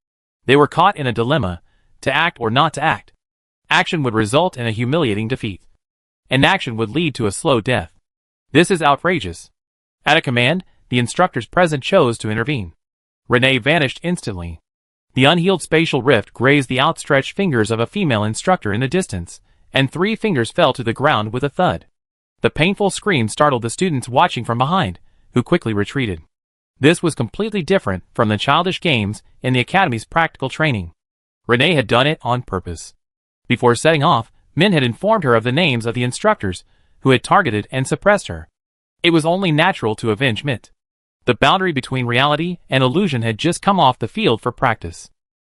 They were caught in a dilemma, to act or not to act. Action would result in a humiliating defeat. Inaction would lead to a slow death. This is outrageous. At a command, the instructors present chose to intervene. Renee vanished instantly. The unhealed spatial rift grazed the outstretched fingers of a female instructor in the distance, and 3 fingers fell to the ground with a thud. The painful scream startled the students watching from behind, who quickly retreated. This was completely different from the childish games in the academy's practical training. Renee had done it on purpose. Before setting off, Mint had informed her of the names of the instructors who had targeted and suppressed her. It was only natural to avenge Mint. The boundary between reality and illusion had just come off the field for practice.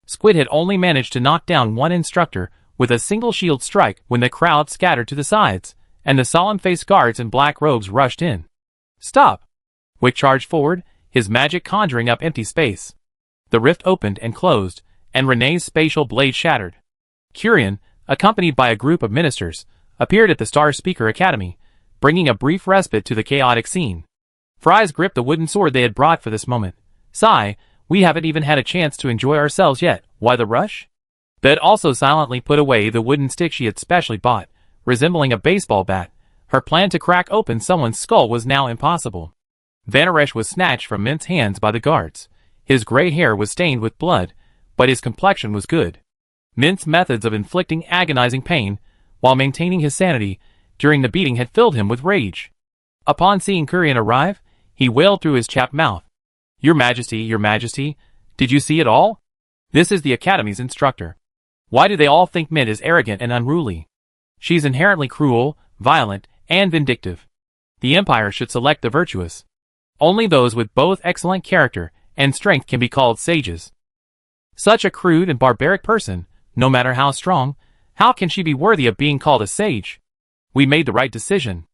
Squid had only managed to knock down 1 instructor with a single shield strike when the crowd scattered to the sides, and the solemn-faced guards in black robes rushed in. Stop! Wick charged forward, his magic conjuring up empty space. The rift opened and closed, and Renee's spatial blade shattered. Curian, accompanied by a group of ministers, appeared at the Star Speaker Academy, bringing a brief respite to the chaotic scene. Fries gripped the wooden sword they had brought for this moment. Sigh, we haven't even had a chance to enjoy ourselves yet, why the rush? Bed also silently put away the wooden stick she had specially bought, resembling a baseball bat. Her plan to crack open someone's skull was now impossible. Vanaresh was snatched from Mint's hands by the guards. His gray hair was stained with blood, but his complexion was good. Mint's methods of inflicting agonizing pain while maintaining his sanity during the beating had filled him with rage. Upon seeing Kurian arrive, he wailed through his chapped mouth. Your Majesty, did you see it all? This is the Academy's instructor. Why do they all think Mint is arrogant and unruly? She's inherently cruel, violent, and vindictive. The Empire should select the virtuous. Only those with both excellent character and strength can be called sages. Such a crude and barbaric person, no matter how strong, how can she be worthy of being called a sage? We made the right decision.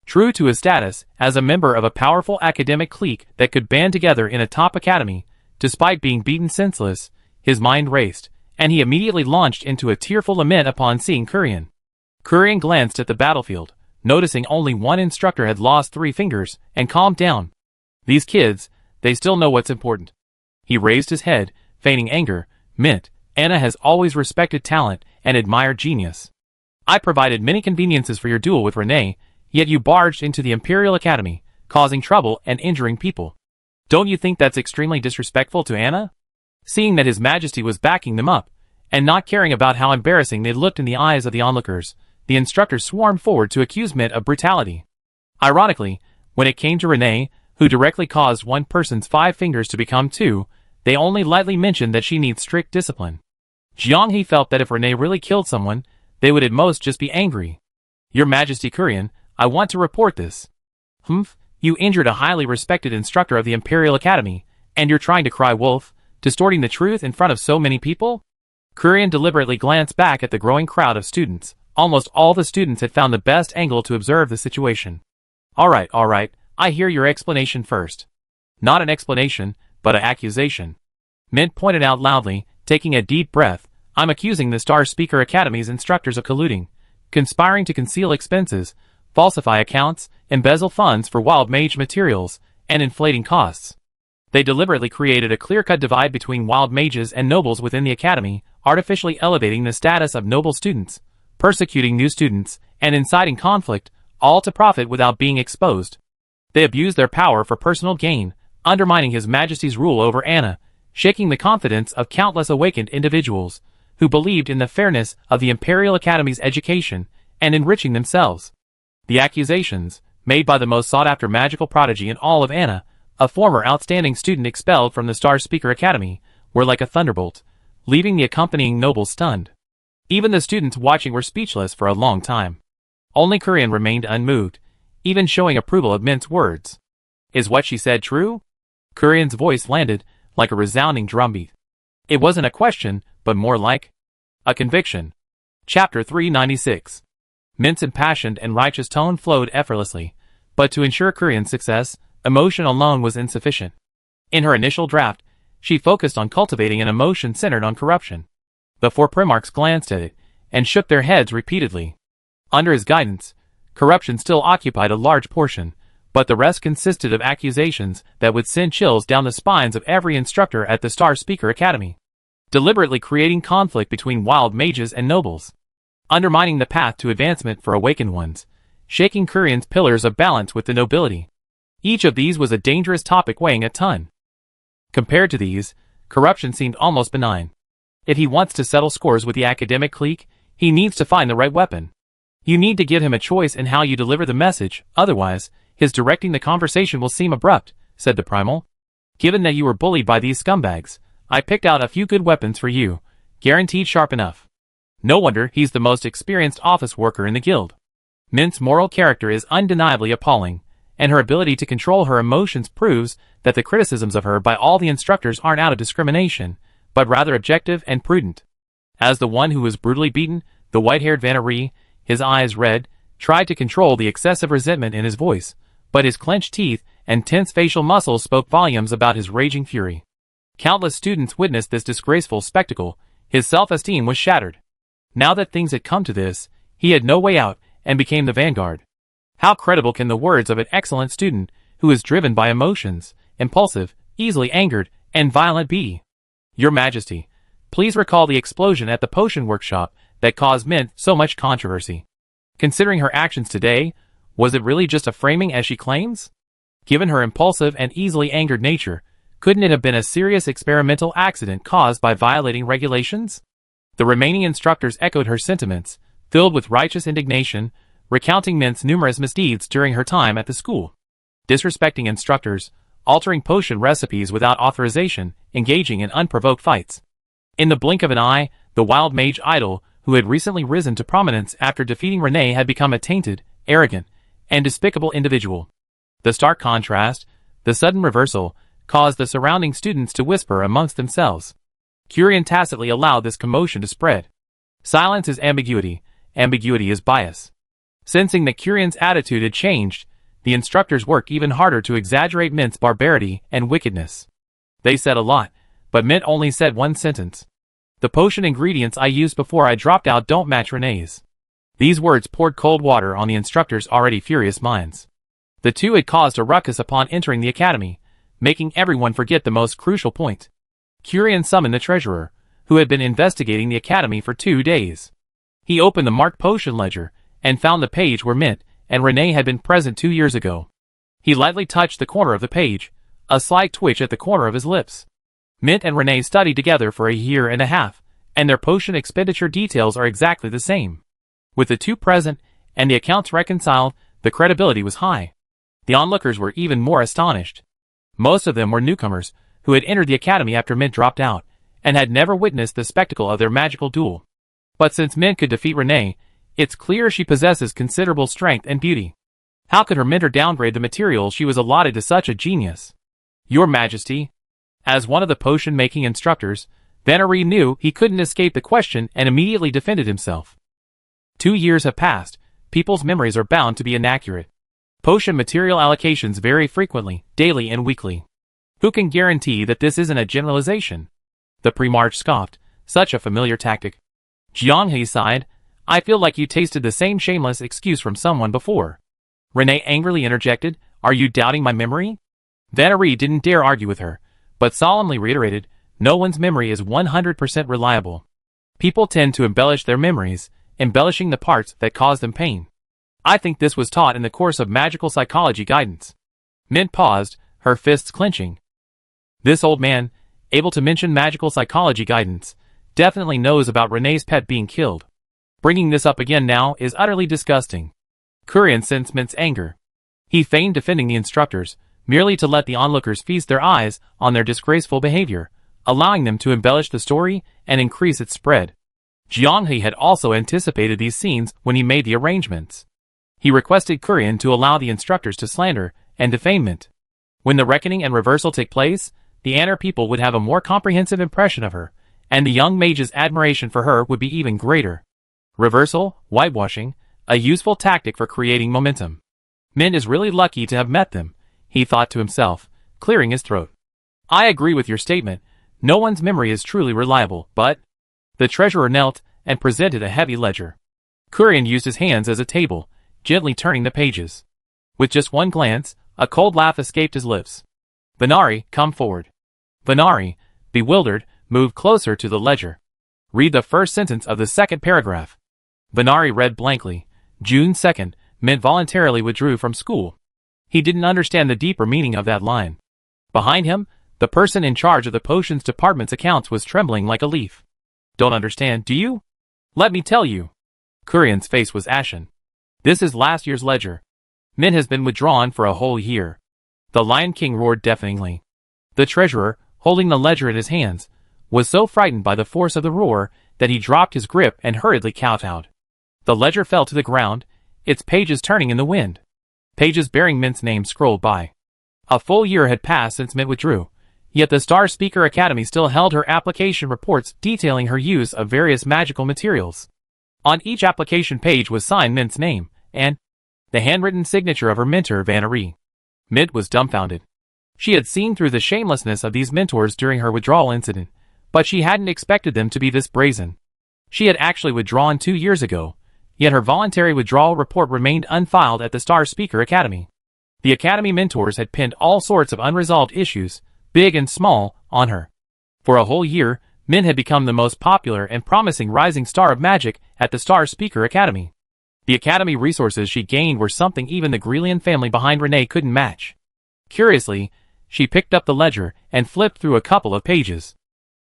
True to his status as a member of a powerful academic clique that could band together in a top academy, despite being beaten senseless, his mind raced, and he immediately launched into a tearful lament upon seeing Kurian. Kurian glanced at the battlefield, noticing only one instructor had lost 3 fingers, and calmed down. These kids, they still know what's important. He raised his head, feigning anger. Mint, Anna has always respected talent and admired genius. I provided many conveniences for your duel with Renee, yet you barged into the Imperial Academy, causing trouble and injuring people. Don't you think that's extremely disrespectful to Anna? Seeing that His Majesty was backing them up, and not caring about how embarrassing they looked in the eyes of the onlookers, the instructors swarmed forward to accuse Mint of brutality. Ironically, when it came to Renee, who directly caused one person's 5 fingers to become 2, they only lightly mentioned that she needs strict discipline. Jiang He felt that if Renee really killed someone, they would at most just be angry. Your Majesty Kurian, I want to report this. Humph, you injured a highly respected instructor of the Imperial Academy, and you're trying to cry wolf, distorting the truth in front of so many people? Kurian deliberately glanced back at the growing crowd of students. Almost all the students had found the best angle to observe the situation. Alright, I hear your explanation first. Not an explanation, but an accusation. Mint pointed out loudly, taking a deep breath. I'm accusing the Star Speaker Academy's instructors of colluding, conspiring to conceal expenses, falsify accounts, embezzle funds for wild mage materials, and inflating costs. They deliberately created a clear-cut divide between wild mages and nobles within the academy, artificially elevating the status of noble students, persecuting new students, and inciting conflict, all to profit without being exposed. They abused their power for personal gain, undermining His Majesty's rule over Anna, shaking the confidence of countless awakened individuals who believed in the fairness of the Imperial Academy's education and enriching themselves. The accusations, made by the most sought-after magical prodigy in all of Anna, a former outstanding student expelled from the Star Speaker Academy, were like a thunderbolt, leaving the accompanying nobles stunned. Even the students watching were speechless for a long time. Only Kurian remained unmoved, even showing approval of Mint's words. Is what she said true? Kurian's voice landed like a resounding drumbeat. It wasn't a question, but more like a conviction. Chapter 396. Mint's impassioned and righteous tone flowed effortlessly, but to ensure Kurian's success, emotion alone was insufficient. In her initial draft, she focused on cultivating an emotion centered on corruption. The 4 Primarchs glanced at it, and shook their heads repeatedly. Under his guidance, corruption still occupied a large portion, but the rest consisted of accusations that would send chills down the spines of every instructor at the Star Speaker Academy, deliberately creating conflict between wild mages and nobles, undermining the path to advancement for awakened ones, shaking Kurian's pillars of balance with the nobility. Each of these was a dangerous topic weighing a ton. Compared to these, corruption seemed almost benign. If he wants to settle scores with the academic clique, he needs to find the right weapon. You need to give him a choice in how you deliver the message, otherwise, his directing the conversation will seem abrupt, said the Primal. Given that you were bullied by these scumbags, I picked out a few good weapons for you, guaranteed sharp enough. No wonder he's the most experienced office worker in the guild. Mint's moral character is undeniably appalling, and her ability to control her emotions proves that the criticisms of her by all the instructors aren't out of discrimination, but rather objective and prudent. As the one who was brutally beaten, the white-haired Vannerie, his eyes red, tried to control the excessive resentment in his voice, but his clenched teeth and tense facial muscles spoke volumes about his raging fury. Countless students witnessed this disgraceful spectacle. His self-esteem was shattered. Now that things had come to this, he had no way out and became the vanguard. How credible can the words of an excellent student who is driven by emotions, impulsive, easily angered, and violent be? Your Majesty, please recall the explosion at the potion workshop that caused Mint so much controversy. Considering her actions today, was it really just a framing as she claims? Given her impulsive and easily angered nature, couldn't it have been a serious experimental accident caused by violating regulations? The remaining instructors echoed her sentiments, filled with righteous indignation, recounting Mint's numerous misdeeds during her time at the school. Disrespecting instructors, altering potion recipes without authorization, engaging in unprovoked fights. In the blink of an eye, the wild mage idol, who had recently risen to prominence after defeating Renee, had become a tainted, arrogant, and despicable individual. The stark contrast, the sudden reversal, caused the surrounding students to whisper amongst themselves. Curian tacitly allowed this commotion to spread. Silence is ambiguity, ambiguity is bias. Sensing that Curian's attitude had changed, the instructors worked even harder to exaggerate Mint's barbarity and wickedness. They said a lot, but Mint only said one sentence. The potion ingredients I used before I dropped out don't match Renee's. These words poured cold water on the instructors' already furious minds. The two had caused a ruckus upon entering the academy, making everyone forget the most crucial point. Curian summoned the treasurer, who had been investigating the academy for 2 days. He opened the marked potion ledger, and found the page where Mint and Renee had been present 2 years ago. He lightly touched the corner of the page, a slight twitch at the corner of his lips. Mint and Renee studied together for 1.5 years, and their potion expenditure details are exactly the same. With the two present, and the accounts reconciled, the credibility was high. The onlookers were even more astonished. Most of them were newcomers, who had entered the academy after Mint dropped out, and had never witnessed the spectacle of their magical duel. But since Mint could defeat Renee, it's clear she possesses considerable strength and beauty. How could her mentor downgrade the material she was allotted to such a genius? Your Majesty. As one of the potion-making instructors, Vannery knew he couldn't escape the question and immediately defended himself. 2 years have passed, people's memories are bound to be inaccurate. Potion material allocations vary frequently, daily and weekly. Who can guarantee that this isn't a generalization? The Primarch scoffed, such a familiar tactic. Jianghe sighed, I feel like you tasted the same shameless excuse from someone before. Renee angrily interjected, are you doubting my memory? Vannery didn't dare argue with her, but solemnly reiterated, no one's memory is 100% reliable. People tend to embellish their memories, embellishing the parts that cause them pain. I think this was taught in the course of magical psychology guidance. Mint paused, her fists clenching. This old man, able to mention magical psychology guidance, definitely knows about Renee's pet being killed. Bringing this up again now is utterly disgusting. Curian sensed Mint's anger. He feigned defending the instructors, merely to let the onlookers feast their eyes on their disgraceful behavior, allowing them to embellish the story and increase its spread. Jianghe had also anticipated these scenes when he made the arrangements. He requested Curian to allow the instructors to slander and defame Mint. When the reckoning and reversal take place, the Anner people would have a more comprehensive impression of her, and the young mage's admiration for her would be even greater. Reversal, whitewashing, a useful tactic for creating momentum. Mint is really lucky to have met them, he thought to himself, clearing his throat. I agree with your statement, no one's memory is truly reliable, but... The treasurer knelt and presented a heavy ledger. Curian used his hands as a table, gently turning the pages. With just one glance, a cold laugh escaped his lips. Vannery, come forward. Vannery, bewildered, moved closer to the ledger. Read the first sentence of the second paragraph. Vannery read blankly. June 2nd, Mint voluntarily withdrew from school. He didn't understand the deeper meaning of that line. Behind him, the person in charge of the potions department's accounts was trembling like a leaf. Don't understand, do you? Let me tell you. Curian's face was ashen. This is last year's ledger. Mint has been withdrawn for a whole year. The Lion King roared deafeningly. The treasurer, holding the ledger in his hands, was so frightened by the force of the roar that he dropped his grip and hurriedly kowtowed. The ledger fell to the ground, its pages turning in the wind. Pages bearing Mint's name scrolled by. A full year had passed since Mint withdrew, yet the Star Speaker Academy still held her application reports detailing her use of various magical materials. On each application page was signed Mint's name, and the handwritten signature of her mentor Vannery. Mint was dumbfounded. She had seen through the shamelessness of these mentors during her withdrawal incident, but she hadn't expected them to be this brazen. She had actually withdrawn 2 years ago, yet her voluntary withdrawal report remained unfiled at the Star Speaker Academy. The Academy mentors had pinned all sorts of unresolved issues, big and small, on her. For a whole year, Mint had become the most popular and promising rising star of magic at the Star Speaker Academy. The Academy resources she gained were something even the Grelian family behind Renee couldn't match. Curiously, she picked up the ledger and flipped through a couple of pages.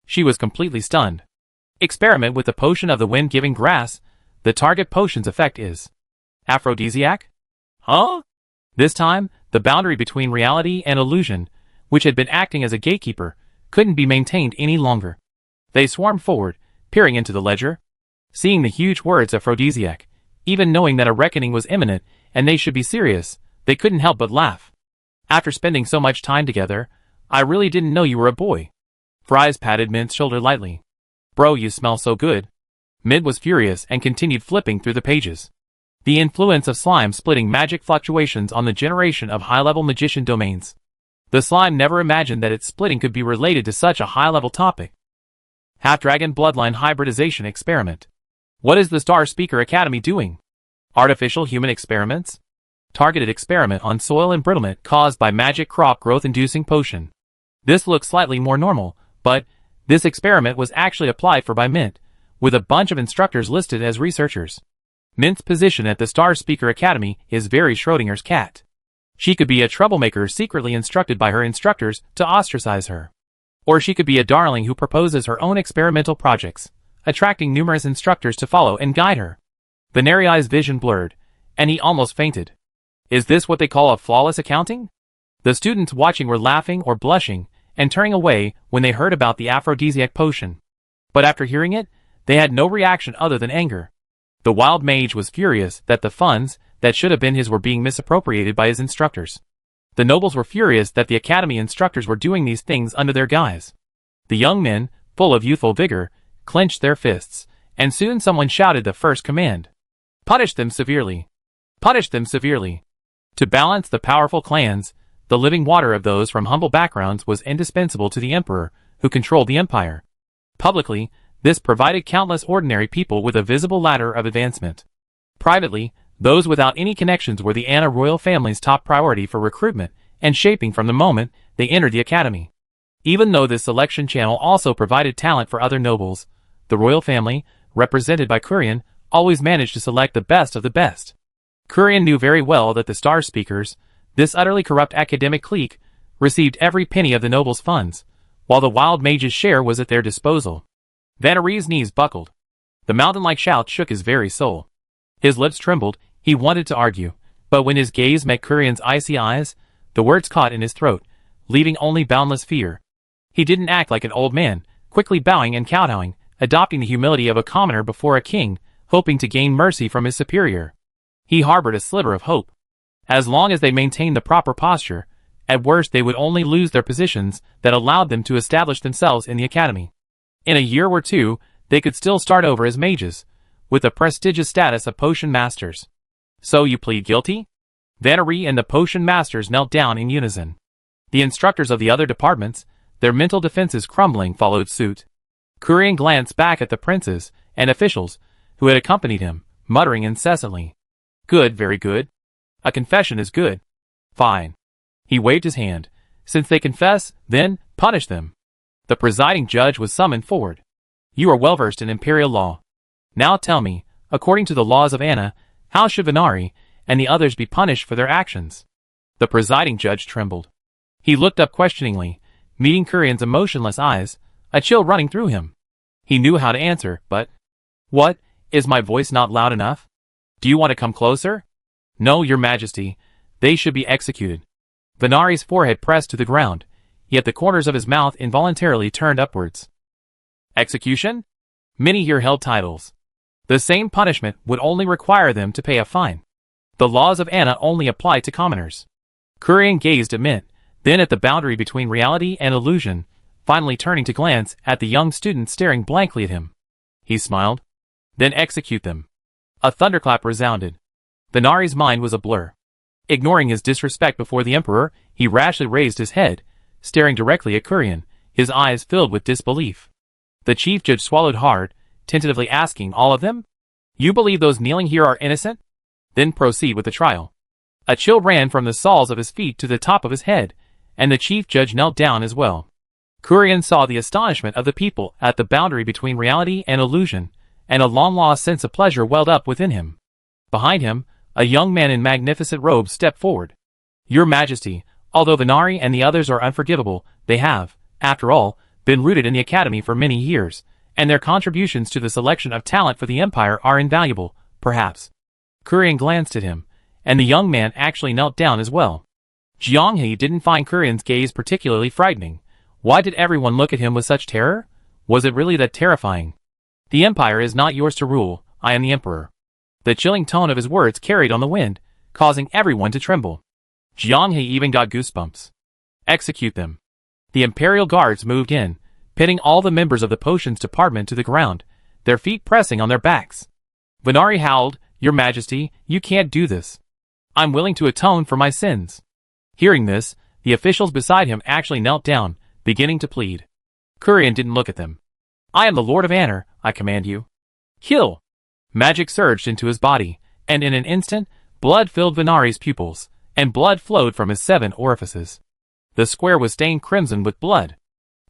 She was completely stunned. Experiment with the potion of the wind-giving grass, The target potion's effect is aphrodisiac? Huh? This time, the boundary between reality and illusion, which had been acting as a gatekeeper, couldn't be maintained any longer. They swarmed forward, peering into the ledger. Seeing the huge words aphrodisiac, even knowing that a reckoning was imminent and they should be serious, they couldn't help but laugh. After spending so much time together, I really didn't know you were a boy. Fries patted Mint's shoulder lightly. Bro, you smell so good. Mint was furious and continued flipping through the pages. The influence of slime splitting magic fluctuations on the generation of high-level magician domains. The slime never imagined that its splitting could be related to such a high-level topic. Half-dragon bloodline hybridization experiment. What is the Star Speaker Academy doing? Artificial human experiments? Targeted experiment on soil embrittlement caused by magic crop growth-inducing potion. This looks slightly more normal, but this experiment was actually applied for by Mint, with a bunch of instructors listed as researchers. Mint's position at the Star Speaker Academy is very Schrodinger's cat. She could be a troublemaker secretly instructed by her instructors to ostracize her. Or she could be a darling who proposes her own experimental projects, attracting numerous instructors to follow and guide her. Venari's vision blurred, and he almost fainted. Is this what they call a flawless accounting? The students watching were laughing or blushing and turning away when they heard about the aphrodisiac potion. But after hearing it, they had no reaction other than anger. The wild mage was furious that the funds that should have been his were being misappropriated by his instructors. The nobles were furious that the academy instructors were doing these things under their guise. The young men, full of youthful vigor, clenched their fists, and soon someone shouted the first command. Punish them severely. Punish them severely. To balance the powerful clans, the living water of those from humble backgrounds was indispensable to the emperor, who controlled the empire. Publicly, this provided countless ordinary people with a visible ladder of advancement. Privately, those without any connections were the Anna royal family's top priority for recruitment and shaping from the moment they entered the academy. Even though this selection channel also provided talent for other nobles, the royal family, represented by Kurian, always managed to select the best of the best. Kurian knew very well that the Star Speakers, this utterly corrupt academic clique, received every penny of the nobles' funds, while the wild mage's share was at their disposal. Vanari's knees buckled. The mountain-like shout shook his very soul. His lips trembled, he wanted to argue, but when his gaze met Kurian's icy eyes, the words caught in his throat, leaving only boundless fear. He didn't act like an old man, quickly bowing and kowtowing, adopting the humility of a commoner before a king, hoping to gain mercy from his superior. He harbored a sliver of hope. As long as they maintained the proper posture, at worst they would only lose their positions that allowed them to establish themselves in the academy. In a year or two, they could still start over as mages, with the prestigious status of potion masters. So you plead guilty? Vanari and the potion masters knelt down in unison. The instructors of the other departments, their mental defenses crumbling, followed suit. Kurian glanced back at the princes and officials who had accompanied him, muttering incessantly. Good, very good. A confession is good. Fine. He waved his hand. Since they confess, then, punish them. The presiding judge was summoned forward. You are well versed in imperial law. Now tell me, according to the laws of Anna, how should Venari and the others be punished for their actions? The presiding judge trembled. He looked up questioningly, meeting Kurian's emotionless eyes, a chill running through him. He knew how to answer, but... What? Is my voice not loud enough? Do you want to come closer? No, your majesty. They should be executed. Venari's forehead pressed to the ground, yet the corners of his mouth involuntarily turned upwards. Execution? Many here held titles. The same punishment would only require them to pay a fine. The laws of Anna only apply to commoners. Kurian gazed at Mint, then at the boundary between reality and illusion, finally turning to glance at the young student staring blankly at him. He smiled. Then execute them. A thunderclap resounded. Venari's mind was a blur. Ignoring his disrespect before the emperor, he rashly raised his head, staring directly at Kurian, his eyes filled with disbelief. The chief judge swallowed hard, tentatively asking, all of them? You believe those kneeling here are innocent? Then proceed with the trial. A chill ran from the soles of his feet to the top of his head, and the chief judge knelt down as well. Kurian saw the astonishment of the people at the boundary between reality and illusion, and a long-lost sense of pleasure welled up within him. Behind him, a young man in magnificent robes stepped forward. Your Majesty, although Venari and the others are unforgivable, they have, after all, been rooted in the academy for many years, and their contributions to the selection of talent for the Empire are invaluable, perhaps. Kurian glanced at him, and the young man actually knelt down as well. Jianghe didn't find Kurian's gaze particularly frightening. Why did everyone look at him with such terror? Was it really that terrifying? The Empire is not yours to rule, I am the Emperor. The chilling tone of his words carried on the wind, causing everyone to tremble. Jianghe even got goosebumps. Execute them. The Imperial Guards moved in, pinning all the members of the potions department to the ground, their feet pressing on their backs. Venari howled, Your Majesty, you can't do this. I'm willing to atone for my sins. Hearing this, the officials beside him actually knelt down, beginning to plead. Kurian didn't look at them. I am the Lord of Honor, I command you. Kill! Magic surged into his body, and in an instant, blood filled Venari's pupils, and blood flowed from his 7 orifices. The square was stained crimson with blood.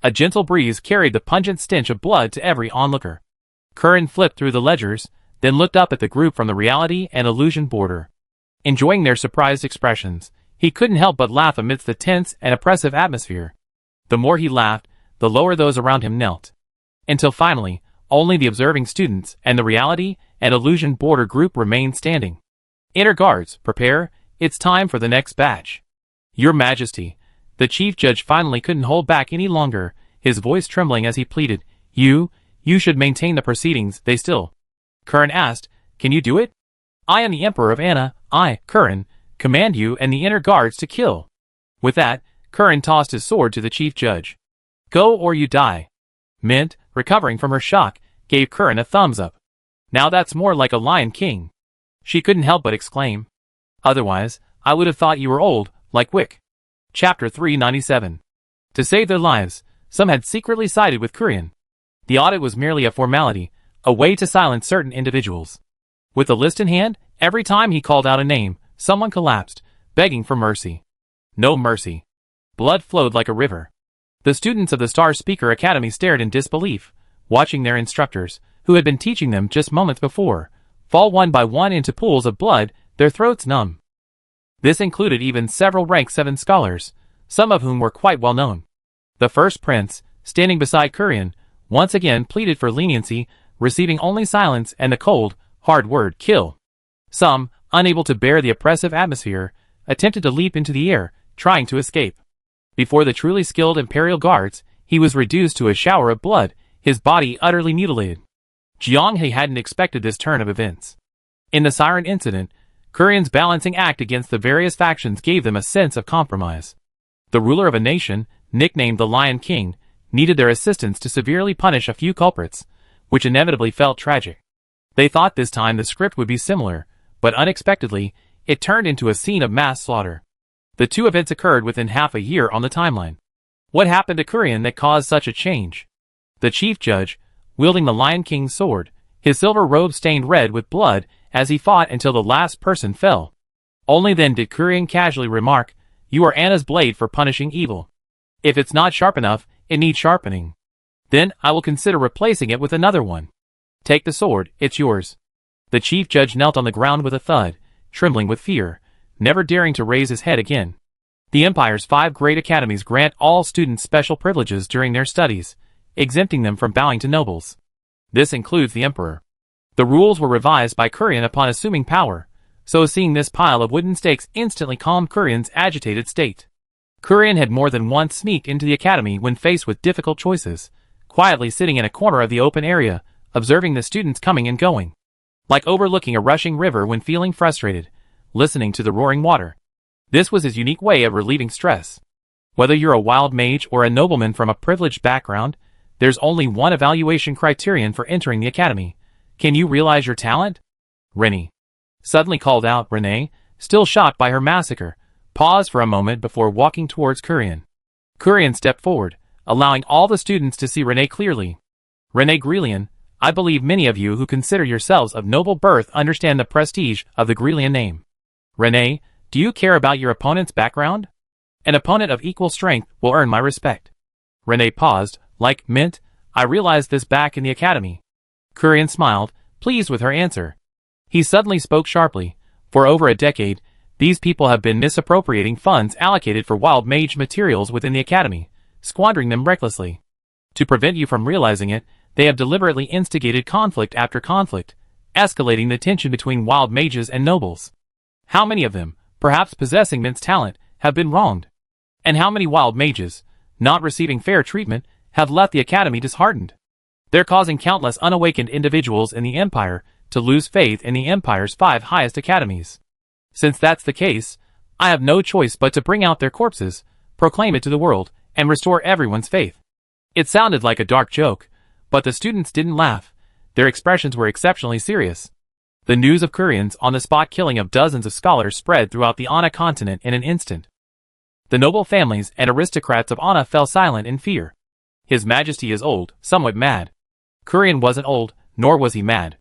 A gentle breeze carried the pungent stench of blood to every onlooker. Kurian flipped through the ledgers, then looked up at the group from the reality and illusion border. Enjoying their surprised expressions, he couldn't help but laugh amidst the tense and oppressive atmosphere. The more he laughed, the lower those around him knelt. Until finally, only the observing students and the reality and illusion border group remained standing. Inner guards, prepare, it's time for the next batch. Your Majesty, the chief judge finally couldn't hold back any longer, his voice trembling as he pleaded, You should maintain the proceedings, they still. Kurian asked, Can you do it? I am the Emperor of Anna, I, Kurian, command you and the inner guards to kill. With that, Kurian tossed his sword to the chief judge. Go or you die. Mint, recovering from her shock, gave Kurian a thumbs up. Now that's more like a Lion King. She couldn't help but exclaim. Otherwise, I would have thought you were old, like Wick. Chapter 397. To save their lives, some had secretly sided with Kurian. The audit was merely a formality, a way to silence certain individuals. With the list in hand, every time he called out a name, someone collapsed, begging for mercy. No mercy. Blood flowed like a river. The students of the Star Speaker Academy stared in disbelief, watching their instructors, who had been teaching them just moments before, fall one by one into pools of blood, their throats numb. This included even several rank 7 scholars, some of whom were quite well known. The first prince, standing beside Kurian, once again pleaded for leniency, receiving only silence and the cold, hard word, kill. Some, unable to bear the oppressive atmosphere, attempted to leap into the air, trying to escape. Before the truly skilled Imperial Guards, he was reduced to a shower of blood, his body utterly mutilated. Jianghe hadn't expected this turn of events. In the siren incident, Kurian's balancing act against the various factions gave them a sense of compromise. The ruler of a nation, nicknamed the Lion King, needed their assistance to severely punish a few culprits, which inevitably felt tragic. They thought this time the script would be similar, but unexpectedly, it turned into a scene of mass slaughter. The two events occurred within half a year on the timeline. What happened to Kurian that caused such a change? The chief judge, wielding the Lion King's sword, his silver robe stained red with blood as he fought until the last person fell. Only then did Kurian casually remark, You are Anna's blade for punishing evil. If it's not sharp enough, it needs sharpening. Then I will consider replacing it with another one. Take the sword, it's yours. The chief judge knelt on the ground with a thud, trembling with fear, never daring to raise his head again. The Empire's 5 great academies grant all students special privileges during their studies, exempting them from bowing to nobles. This includes the Emperor. The rules were revised by Kurian upon assuming power, so seeing this pile of wooden stakes instantly calmed Kurian's agitated state. Kurian had more than once sneaked into the academy when faced with difficult choices, quietly sitting in a corner of the open area, observing the students coming and going. Like overlooking a rushing river when feeling frustrated, listening to the roaring water. This was his unique way of relieving stress. Whether you're a wild mage or a nobleman from a privileged background, there's only one evaluation criterion for entering the academy. Can you realize your talent? Rennie suddenly called out. Renee, still shocked by her massacre, paused for a moment before walking towards Kurian. Kurian stepped forward, allowing all the students to see Renee clearly. Renee Grelian, I believe many of you who consider yourselves of noble birth understand the prestige of the Grelian name. Renee, do you care about your opponent's background? An opponent of equal strength will earn my respect. Renee paused, like Mint, I realized this back in the academy. Kurian smiled, pleased with her answer. He suddenly spoke sharply. For over a decade, these people have been misappropriating funds allocated for wild mage materials within the academy, squandering them recklessly. To prevent you from realizing it, They have deliberately instigated conflict after conflict, escalating the tension between wild mages and nobles. How many of them, perhaps possessing Mint's talent, have been wronged? And how many wild mages, not receiving fair treatment, have left the academy disheartened? They're causing countless unawakened individuals in the Empire to lose faith in the Empire's 5 highest academies. Since that's the case, I have no choice but to bring out their corpses, proclaim it to the world, and restore everyone's faith. It sounded like a dark joke, but the students didn't laugh. Their expressions were exceptionally serious. The news of Kurian's on-the-spot killing of dozens of scholars spread throughout the Ana continent in an instant. The noble families and aristocrats of Ana fell silent in fear. His Majesty is old, somewhat mad. Kurian wasn't old, nor was he mad.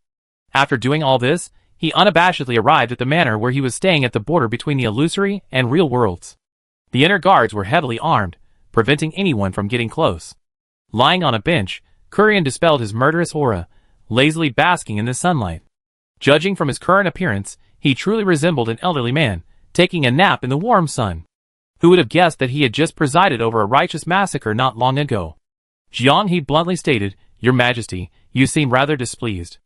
After doing all this, he unabashedly arrived at the manor where he was staying at the border between the illusory and real worlds. The inner guards were heavily armed, preventing anyone from getting close. Lying on a bench, Kurian dispelled his murderous aura, lazily basking in the sunlight. Judging from his current appearance, he truly resembled an elderly man, taking a nap in the warm sun. Who would have guessed that he had just presided over a righteous massacre not long ago? Jiang He bluntly stated, "Your Majesty, you seem rather displeased."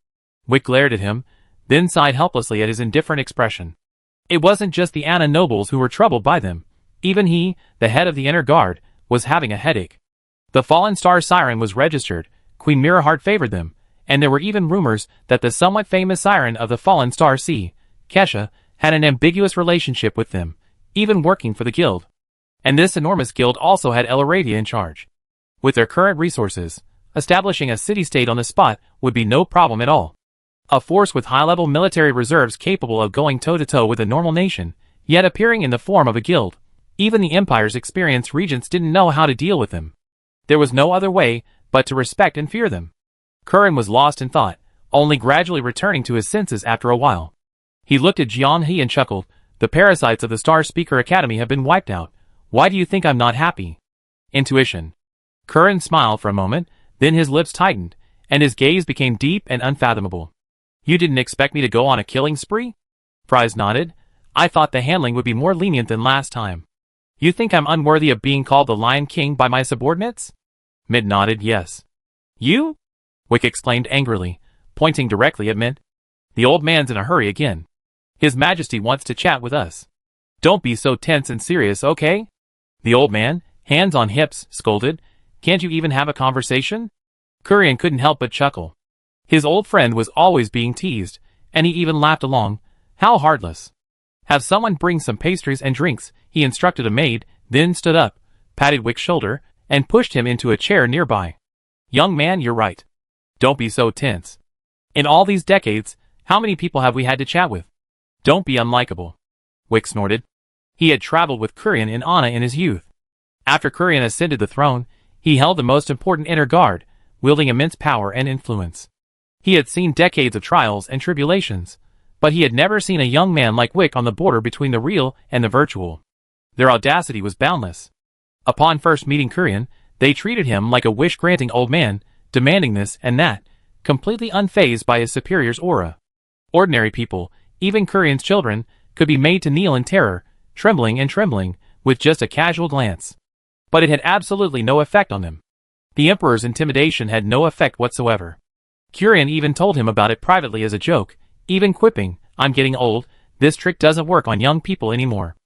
Wick glared at him, then sighed helplessly at his indifferent expression. It wasn't just the Ana nobles who were troubled by them. Even he, the head of the inner guard, was having a headache. The Fallen Star Siren was registered, Queen Miraheart favored them, and there were even rumors that the somewhat famous Siren of the Fallen Star Sea, Kesha, had an ambiguous relationship with them, even working for the guild. And this enormous guild also had Elaradia in charge. With their current resources, establishing a city-state on the spot would be no problem at all. A force with high-level military reserves capable of going toe-to-toe with a normal nation, yet appearing in the form of a guild. Even the Empire's experienced regents didn't know how to deal with them. There was no other way but to respect and fear them. Kurian was lost in thought, only gradually returning to his senses after a while. He looked at Jiang He and chuckled. The parasites of the Star Speaker Academy have been wiped out. Why do you think I'm not happy? Intuition. Kurian smiled for a moment, then his lips tightened, and his gaze became deep and unfathomable. You didn't expect me to go on a killing spree? Fries nodded. I thought the handling would be more lenient than last time. You think I'm unworthy of being called the Lion King by my subordinates? Mint nodded yes. You? Wick exclaimed angrily, pointing directly at Mint. The old man's in a hurry again. His Majesty wants to chat with us. Don't be so tense and serious, okay? The old man, hands on hips, scolded. Can't you even have a conversation? Kurian couldn't help but chuckle. His old friend was always being teased, and he even laughed along. How heartless. Have someone bring some pastries and drinks, he instructed a maid, then stood up, patted Wick's shoulder, and pushed him into a chair nearby. Young man, you're right. Don't be so tense. In all these decades, how many people have we had to chat with? Don't be unlikable. Wick snorted. He had traveled with Kurian in Ana in his youth. After Kurian ascended the throne, he held the most important inner guard, wielding immense power and influence. He had seen decades of trials and tribulations, but he had never seen a young man like Wick on the border between the real and the virtual. Their audacity was boundless. Upon first meeting Kurian, they treated him like a wish-granting old man, demanding this and that, completely unfazed by his superior's aura. Ordinary people, even Kurian's children, could be made to kneel in terror, trembling, with just a casual glance. But it had absolutely no effect on them. The Emperor's intimidation had no effect whatsoever. Kurian even told him about it privately as a joke, even quipping, I'm getting old, this trick doesn't work on young people anymore.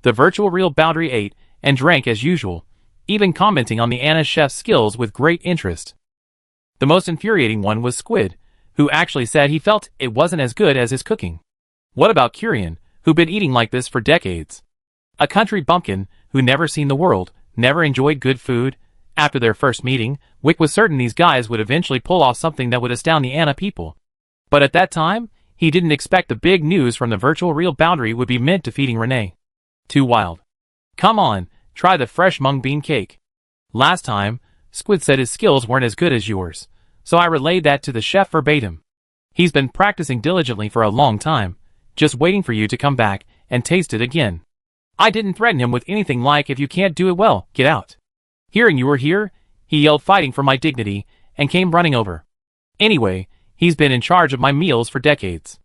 The virtual real boundary ate and drank as usual, even commenting on the Ana chef's skills with great interest. The most infuriating one was Squid, who actually said he felt it wasn't as good as his cooking. What about Kurian, who'd been eating like this for decades? A country bumpkin, who never seen the world, never enjoyed good food. After their first meeting, Wick was certain these guys would eventually pull off something that would astound the Ana people. But at that time, he didn't expect the big news from the virtual real boundary would be Mint defeating Renee. Too wild. Come on, try the fresh mung bean cake. Last time, Squid said his skills weren't as good as yours, so I relayed that to the chef verbatim. He's been practicing diligently for a long time, just waiting for you to come back and taste it again. I didn't threaten him with anything like if you can't do it well, get out. Hearing you were here, he yelled fighting for my dignity, and came running over. Anyway, he's been in charge of my meals for decades.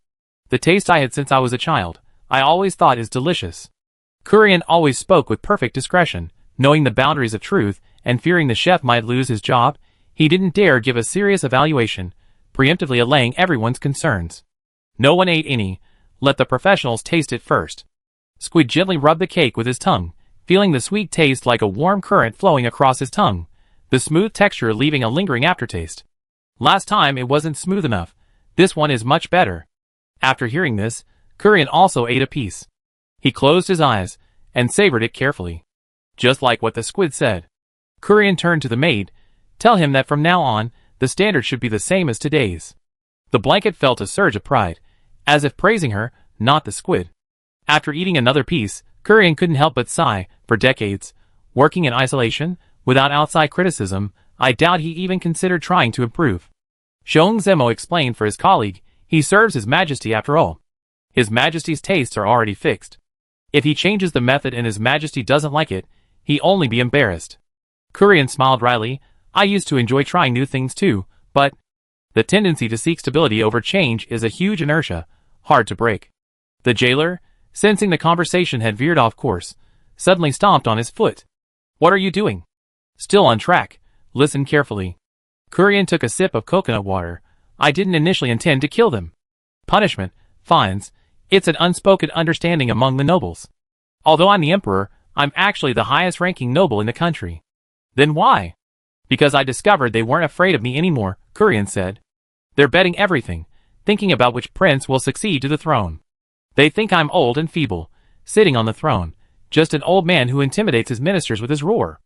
The taste I had since I was a child, I always thought is delicious. Kurian always spoke with perfect discretion, knowing the boundaries of truth, and fearing the chef might lose his job, he didn't dare give a serious evaluation, preemptively allaying everyone's concerns. No one ate any. Let the professionals taste it first. Squid gently rubbed the cake with his tongue, feeling the sweet taste like a warm current flowing across his tongue, the smooth texture leaving a lingering aftertaste. Last time it wasn't smooth enough. This one is much better. After hearing this, Korean also ate a piece. He closed his eyes and savored it carefully. Just like what the squid said. Korean turned to the maid. Tell him that from now on, the standard should be the same as today's. The blanket felt a surge of pride, as if praising her, not the squid. After eating another piece, Korean couldn't help but sigh. For decades, working in isolation, without outside criticism, I doubt he even considered trying to improve. Xiong Zemo explained for his colleague, he serves His Majesty after all. His Majesty's tastes are already fixed. If he changes the method and His Majesty doesn't like it, he'll only be embarrassed. Korean smiled wryly. I used to enjoy trying new things too, but the tendency to seek stability over change is a huge inertia, hard to break. The jailer, sensing the conversation had veered off course, suddenly stomped on his foot. What are you doing? Still on track. Listen carefully. Korean took a sip of coconut water. I didn't initially intend to kill them. Punishment, fines, it's an unspoken understanding among the nobles. Although I'm the emperor, I'm actually the highest ranking noble in the country. Then why? Because I discovered they weren't afraid of me anymore, Korean said. They're betting everything, thinking about which prince will succeed to the throne. They think I'm old and feeble, sitting on the throne, just an old man who intimidates his ministers with his roar.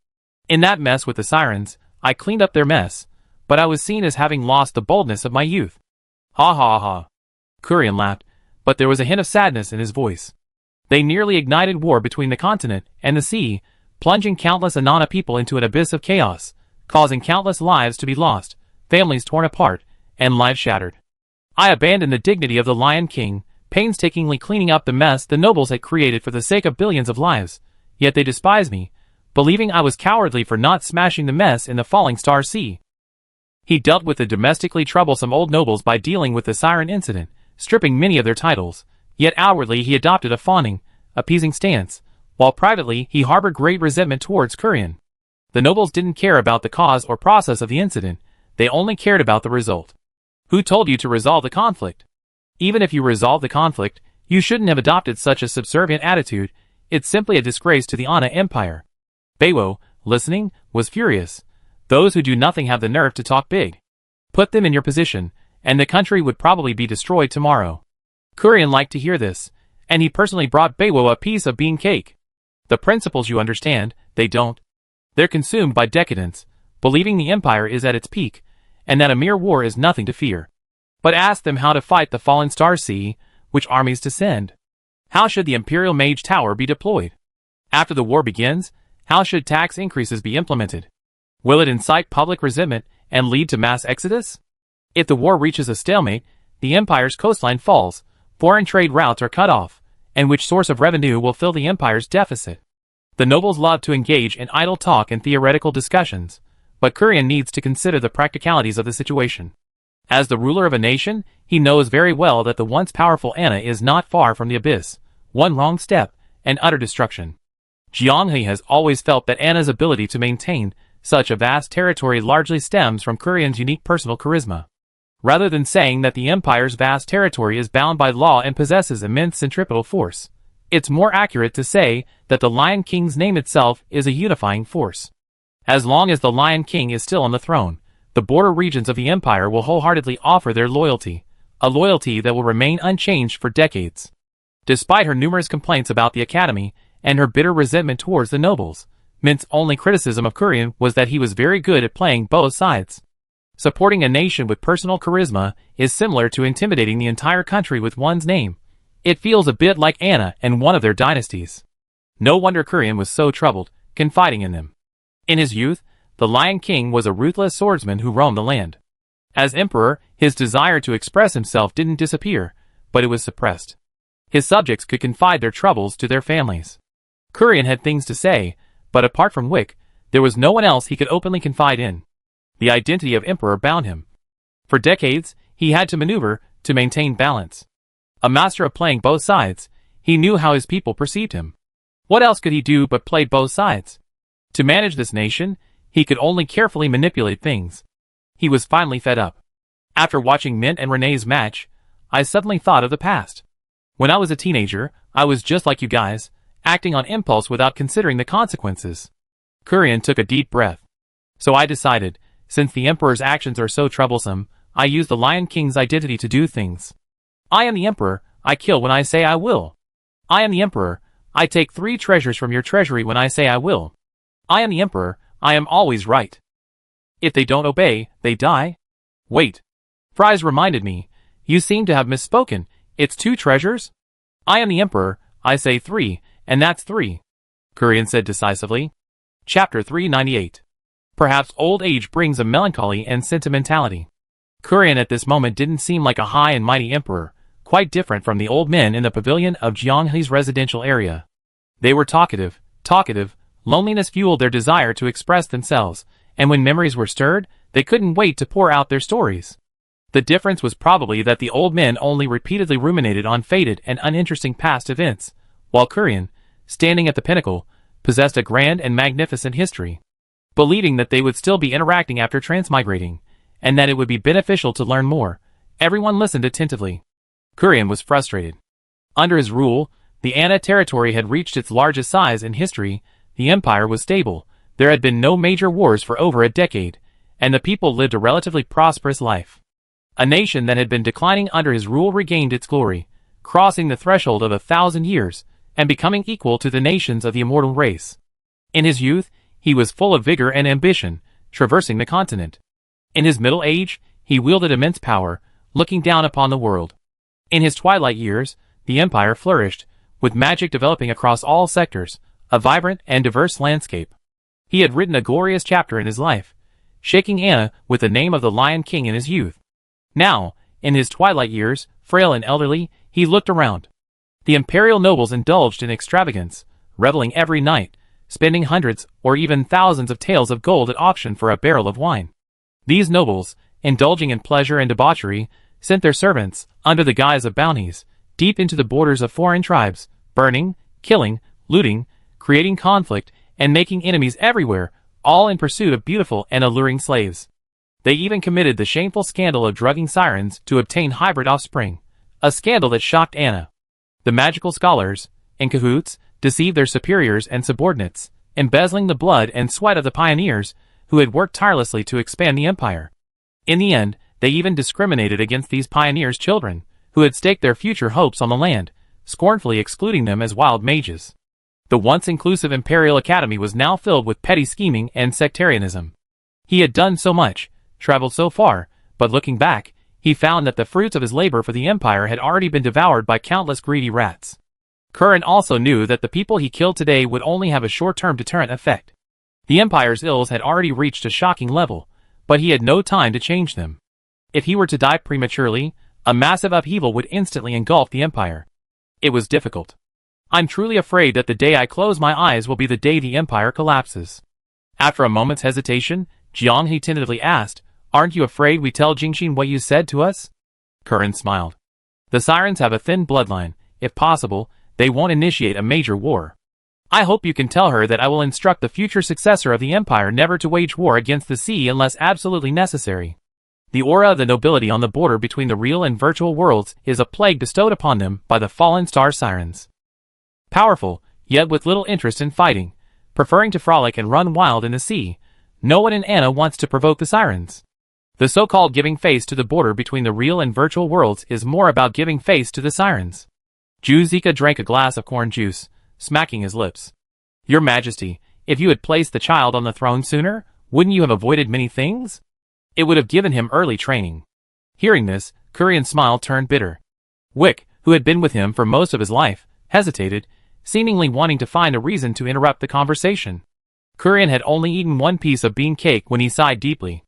In that mess with the sirens, I cleaned up their mess, but I was seen as having lost the boldness of my youth. Ha ha ha. Korean laughed, but there was a hint of sadness in his voice. They nearly ignited war between the continent and the sea, plunging countless Anana people into an abyss of chaos, causing countless lives to be lost, families torn apart, and lives shattered. I abandoned the dignity of the Lion King, painstakingly cleaning up the mess the nobles had created for the sake of billions of lives, yet they despised me, believing I was cowardly for not smashing the mess in the Falling Star Sea. He dealt with the domestically troublesome old nobles by dealing with the siren incident, stripping many of their titles, yet outwardly he adopted a fawning, appeasing stance, while privately he harbored great resentment towards Korean. The nobles didn't care about the cause or process of the incident, they only cared about the result. Who told you to resolve the conflict? Even if you resolve the conflict, you shouldn't have adopted such a subservient attitude, it's simply a disgrace to the Ana Empire. Beiwo, listening, was furious. Those who do nothing have the nerve to talk big. Put them in your position, and the country would probably be destroyed tomorrow. Korean liked to hear this, and he personally brought Beiwo a piece of bean cake. The principles you understand, they don't. They're consumed by decadence, believing the empire is at its peak, and that a mere war is nothing to fear. But ask them how to fight the Fallen Star Sea, which armies to send. How should the Imperial Mage Tower be deployed? After the war begins, how should tax increases be implemented? Will it incite public resentment and lead to mass exodus? If the war reaches a stalemate, the empire's coastline falls, foreign trade routes are cut off, and which source of revenue will fill the empire's deficit? The nobles love to engage in idle talk and theoretical discussions, but Korean needs to consider the practicalities of the situation. As the ruler of a nation, he knows very well that the once powerful Ana is not far from the abyss, one wrong step, and utter destruction. Jianghe has always felt that Ana's ability to maintain such a vast territory largely stems from Korean's unique personal charisma. Rather than saying that the empire's vast territory is bound by law and possesses immense centripetal force, it's more accurate to say that the Lion King's name itself is a unifying force. As long as the Lion King is still on the throne, the border regions of the empire will wholeheartedly offer their loyalty, a loyalty that will remain unchanged for decades. Despite her numerous complaints about the academy and her bitter resentment towards the nobles, Mint's only criticism of Korean was that he was very good at playing both sides. Supporting a nation with personal charisma is similar to intimidating the entire country with one's name. It feels a bit like Ana and one of their dynasties. No wonder Korean was so troubled, confiding in them. In his youth, the Lion King was a ruthless swordsman who roamed the land. As emperor, his desire to express himself didn't disappear, but it was suppressed. His subjects could confide their troubles to their families. Korean had things to say, but apart from Wick, there was no one else he could openly confide in. The identity of emperor bound him. For decades, he had to maneuver to maintain balance. A master of playing both sides, he knew how his people perceived him. What else could he do but play both sides? To manage this nation, he could only carefully manipulate things, He was finally fed up. After watching Mint and Renee's match, I suddenly thought of the past. When I was a teenager, I was just like you guys, acting on impulse without considering the consequences. Kurian took a deep breath. So I decided, since the Emperor's actions are so troublesome, I use the Lion King's identity to do things. I am the Emperor, I kill when I say I will. I am the Emperor, I take 3 treasures from your treasury when I say I will. I am the Emperor, I am always right. If they don't obey, they die? Wait. Fries reminded me, you seem to have misspoken, it's 2 treasures? I am the Emperor, I say 3, and that's 3. Kurian said decisively. Chapter 398. Perhaps old age brings a melancholy and sentimentality. Kurian at this moment didn't seem like a high and mighty emperor, quite different from the old men in the pavilion of Jianghe's residential area. They were talkative, loneliness fueled their desire to express themselves, and when memories were stirred, they couldn't wait to pour out their stories. The difference was probably that the old men only repeatedly ruminated on faded and uninteresting past events, while Kurian, standing at the pinnacle, possessed a grand and magnificent history. Believing that they would still be interacting after transmigrating, and that it would be beneficial to learn more, everyone listened attentively. Kurian was frustrated. Under his rule, the Anna territory had reached its largest size in history, the empire was stable, there had been no major wars for over a decade, and the people lived a relatively prosperous life. A nation that had been declining under his rule regained its glory, crossing the threshold of 1,000 years, and becoming equal to the nations of the immortal race. In his youth, he was full of vigor and ambition, traversing the continent. In his middle age, he wielded immense power, looking down upon the world. In his twilight years, the empire flourished, with magic developing across all sectors, a vibrant and diverse landscape. He had written a glorious chapter in his life, shaking Anna with the name of the Lion King in his youth. Now, in his twilight years, frail and elderly, he looked around. The imperial nobles indulged in extravagance, reveling every night, spending hundreds or even thousands of taels of gold at auction for a barrel of wine. These nobles, indulging in pleasure and debauchery, sent their servants, under the guise of bounties, deep into the borders of foreign tribes, burning, killing, looting, creating conflict, and making enemies everywhere, all in pursuit of beautiful and alluring slaves. They even committed the shameful scandal of drugging sirens to obtain hybrid offspring, a scandal that shocked Anna. The magical scholars, in cahoots, deceived their superiors and subordinates, embezzling the blood and sweat of the pioneers who had worked tirelessly to expand the empire. In the end, they even discriminated against these pioneers' children, who had staked their future hopes on the land, scornfully excluding them as wild mages. The once inclusive Imperial Academy was now filled with petty scheming and sectarianism. He had done so much, traveled so far, but looking back, he found that the fruits of his labor for the empire had already been devoured by countless greedy rats. Kurian also knew that the people he killed today would only have a short-term deterrent effect. The empire's ills had already reached a shocking level, but he had no time to change them. If he were to die prematurely, a massive upheaval would instantly engulf the empire. It was difficult. I'm truly afraid that the day I close my eyes will be the day the empire collapses. After a moment's hesitation, Jianghe tentatively asked, "Aren't you afraid we tell Jingxin what you said to us?" Kurian smiled. The sirens have a thin bloodline. If possible, they won't initiate a major war. I hope you can tell her that I will instruct the future successor of the empire never to wage war against the sea unless absolutely necessary. The aura of the nobility on the border between the real and virtual worlds is a plague bestowed upon them by the fallen star sirens. Powerful, yet with little interest in fighting, preferring to frolic and run wild in the sea, no one in Anna wants to provoke the sirens. The so-called giving face to the border between the real and virtual worlds is more about giving face to the sirens. Juzika drank a glass of corn juice, smacking his lips. Your Majesty, if you had placed the child on the throne sooner, wouldn't you have avoided many things? It would have given him early training. Hearing this, Kurian's smile turned bitter. Wick, who had been with him for most of his life, hesitated, seemingly wanting to find a reason to interrupt the conversation. Kurian had only eaten one piece of bean cake when he sighed deeply.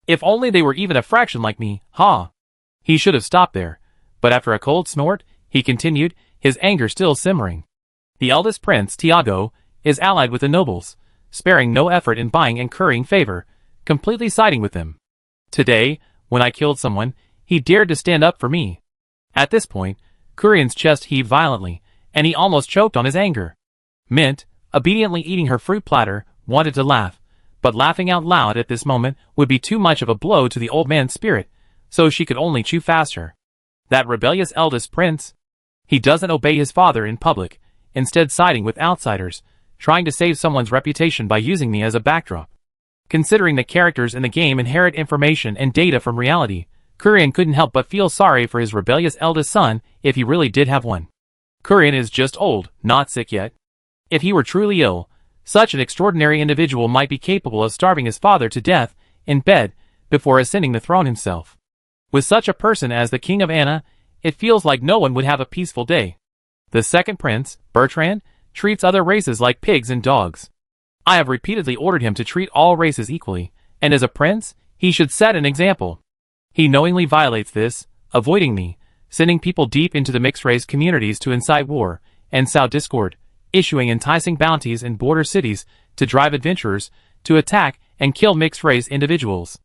If only they were even a fraction like me, ha! He should have stopped there, but after a cold snort, he continued, his anger still simmering. The eldest prince, Tiago, is allied with the nobles, sparing no effort in buying and currying favor, completely siding with them. Today, when I killed someone, he dared to stand up for me. At this point, Kurian's chest heaved violently, and he almost choked on his anger. Mint, obediently eating her fruit platter, wanted to laugh, but laughing out loud at this moment would be too much of a blow to the old man's spirit, so she could only chew faster. That rebellious eldest prince? He doesn't obey his father in public, instead siding with outsiders, trying to save someone's reputation by using me as a backdrop. Considering the characters in the game inherit information and data from reality, Kurian couldn't help but feel sorry for his rebellious eldest son if he really did have one. Kurian is just old, not sick yet. If he were truly ill, such an extraordinary individual might be capable of starving his father to death in bed before ascending the throne himself. With such a person as the King of Anna, it feels like no one would have a peaceful day. The second prince, Bertrand, treats other races like pigs and dogs. I have repeatedly ordered him to treat all races equally, and as a prince, he should set an example. He knowingly violates this, avoiding me, sending people deep into the mixed-race communities to incite war and sow discord, issuing enticing bounties in border cities to drive adventurers to attack and kill mixed-race individuals.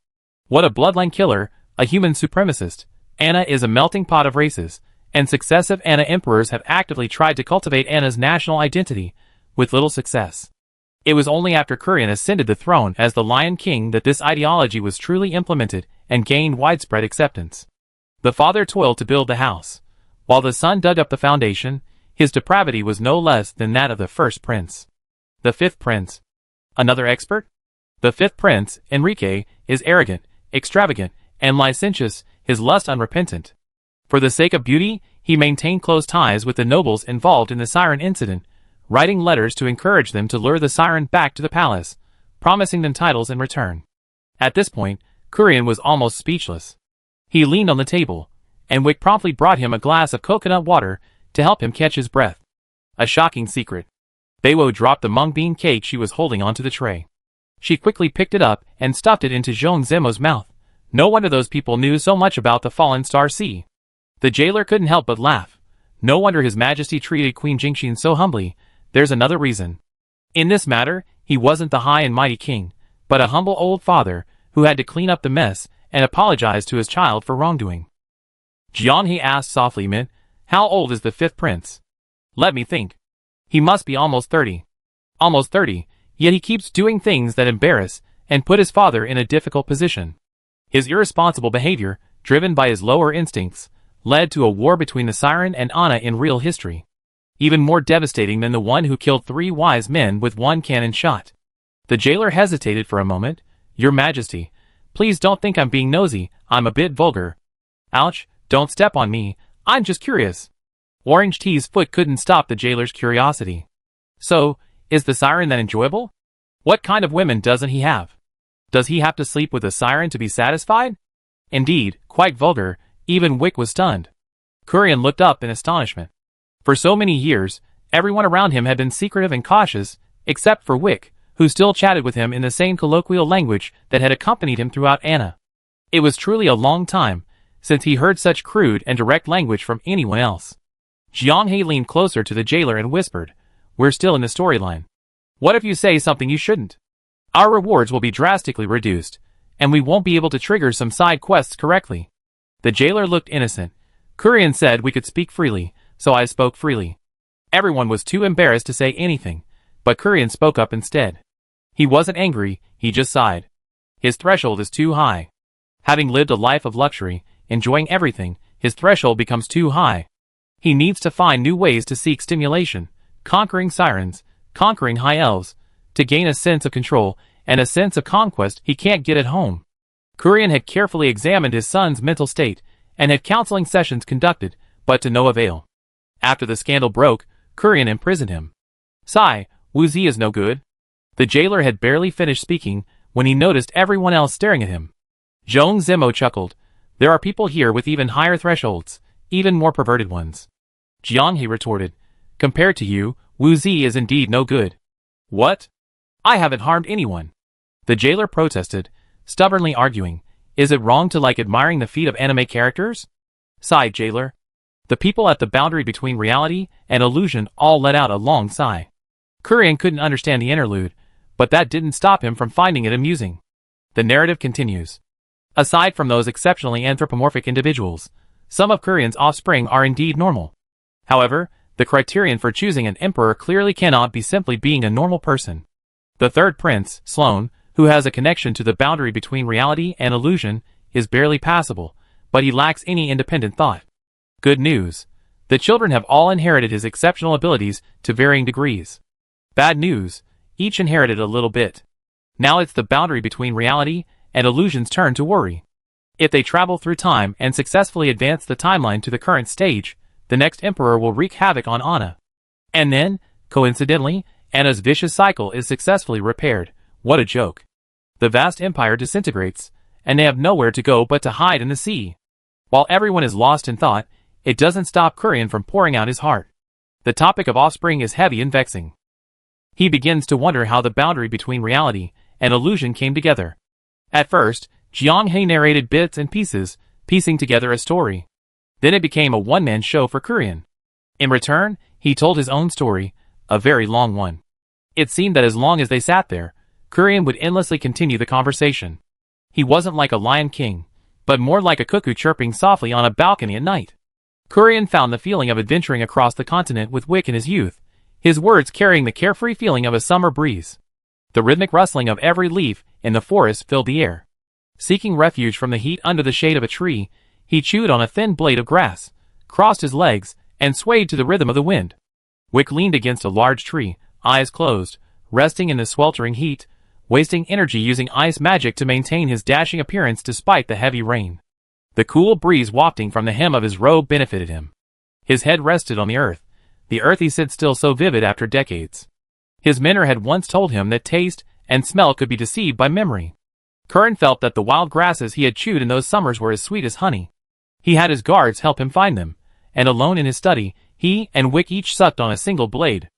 What a bloodline killer, a human supremacist. Anna is a melting pot of races, and successive Anna emperors have actively tried to cultivate Anna's national identity, with little success. It was only after Kurian ascended the throne as the Lion King that this ideology was truly implemented and gained widespread acceptance. The father toiled to build the house, while the son dug up the foundation. His depravity was no less than that of the first prince. The fifth prince. Another expert? The fifth prince, Enrique, is arrogant, extravagant, and licentious, his lust unrepentant. For the sake of beauty, he maintained close ties with the nobles involved in the siren incident, writing letters to encourage them to lure the siren back to the palace, promising them titles in return. At this point, Kurian was almost speechless. He leaned on the table, and Wick promptly brought him a glass of coconut water to help him catch his breath. A shocking secret. Beiwo dropped the mung bean cake she was holding onto the tray. She quickly picked it up and stuffed it into Zhong Zemo's mouth. No wonder those people knew so much about the fallen star sea. The jailer couldn't help but laugh. No wonder His Majesty treated Queen Jingxin so humbly. There's another reason. In this matter, he wasn't the high and mighty king, but a humble old father who had to clean up the mess and apologize to his child for wrongdoing. Jiang He asked softly, "Mint, how old is the fifth prince?" "Let me think. He must be almost 30. Almost 30, yet he keeps doing things that embarrass and put his father in a difficult position. His irresponsible behavior, driven by his lower instincts, led to a war between the Siren and Anna in real history. Even more devastating than the one who killed 3 wise men with 1 cannon shot." The jailer hesitated for a moment. "Your Majesty, please don't think I'm being nosy, I'm a bit vulgar." "Ouch, don't step on me, I'm just curious." Orange Tea's foot couldn't stop the jailer's curiosity. "So, is the siren that enjoyable? What kind of women doesn't he have? Does he have to sleep with a siren to be satisfied?" Indeed, quite vulgar, even Wick was stunned. Kurian looked up in astonishment. For so many years, everyone around him had been secretive and cautious, except for Wick, who still chatted with him in the same colloquial language that had accompanied him throughout Anna. It was truly a long time since he heard such crude and direct language from anyone else. Jiang He leaned closer to the jailer and whispered, "We're still in the storyline. What if you say something you shouldn't? Our rewards will be drastically reduced, and we won't be able to trigger some side quests correctly." The jailer looked innocent. Kurian said we could speak freely, so I spoke freely. Everyone was too embarrassed to say anything, but Kurian spoke up instead. He wasn't angry, he just sighed. His threshold is too high. Having lived a life of luxury, enjoying everything, his threshold becomes too high. He needs to find new ways to seek stimulation, conquering sirens, conquering high elves, to gain a sense of control and a sense of conquest he can't get at home. Kurian had carefully examined his son's mental state and had counseling sessions conducted, but to no avail. After the scandal broke, Kurian imprisoned him. "Sigh, Wu Zi is no good." The jailer had barely finished speaking when he noticed everyone else staring at him. Zhong Zemo chuckled. "There are people here with even higher thresholds, even more perverted ones." Jiang He retorted, "Compared to you, Wu Zi is indeed no good." "What? I haven't harmed anyone." The jailer protested, stubbornly arguing, "Is it wrong to like admiring the feet of anime characters?" Sighed jailer. The people at the boundary between reality and illusion all let out a long sigh. Kurian couldn't understand the interlude, but that didn't stop him from finding it amusing. The narrative continues. Aside from those exceptionally anthropomorphic individuals, some of Kurian's offspring are indeed normal. However, the criterion for choosing an emperor clearly cannot be simply being a normal person. The third prince, Sloane, who has a connection to the boundary between reality and illusion, is barely passable, but he lacks any independent thought. Good news. The children have all inherited his exceptional abilities to varying degrees. Bad news. Each inherited a little bit. Now it's the boundary between reality and illusion's turn to worry. If they travel through time and successfully advance the timeline to the current stage, the next emperor will wreak havoc on Anna. And then, coincidentally, Anna's vicious cycle is successfully repaired. What a joke. The vast empire disintegrates, and they have nowhere to go but to hide in the sea. While everyone is lost in thought, it doesn't stop Kurian from pouring out his heart. The topic of offspring is heavy and vexing. He begins to wonder how the boundary between reality and illusion came together. At first, Jianghe narrated bits and pieces, piecing together a story. Then it became a one-man show for Kurian. In return, he told his own story, a very long one. It seemed that as long as they sat there, Kurian would endlessly continue the conversation. He wasn't like a lion king, but more like a cuckoo chirping softly on a balcony at night. Kurian found the feeling of adventuring across the continent with Wick in his youth, his words carrying the carefree feeling of a summer breeze. The rhythmic rustling of every leaf in the forest filled the air. Seeking refuge from the heat under the shade of a tree, he chewed on a thin blade of grass, crossed his legs, and swayed to the rhythm of the wind. Wick leaned against a large tree, eyes closed, resting in the sweltering heat, wasting energy using ice magic to maintain his dashing appearance despite the heavy rain. The cool breeze wafting from the hem of his robe benefited him. His head rested on the earth he said still so vivid after decades. His mentor had once told him that taste and smell could be deceived by memory. Curran felt that the wild grasses he had chewed in those summers were as sweet as honey. He had his guards help him find them, and alone in his study, he and Wick each sucked on a single blade.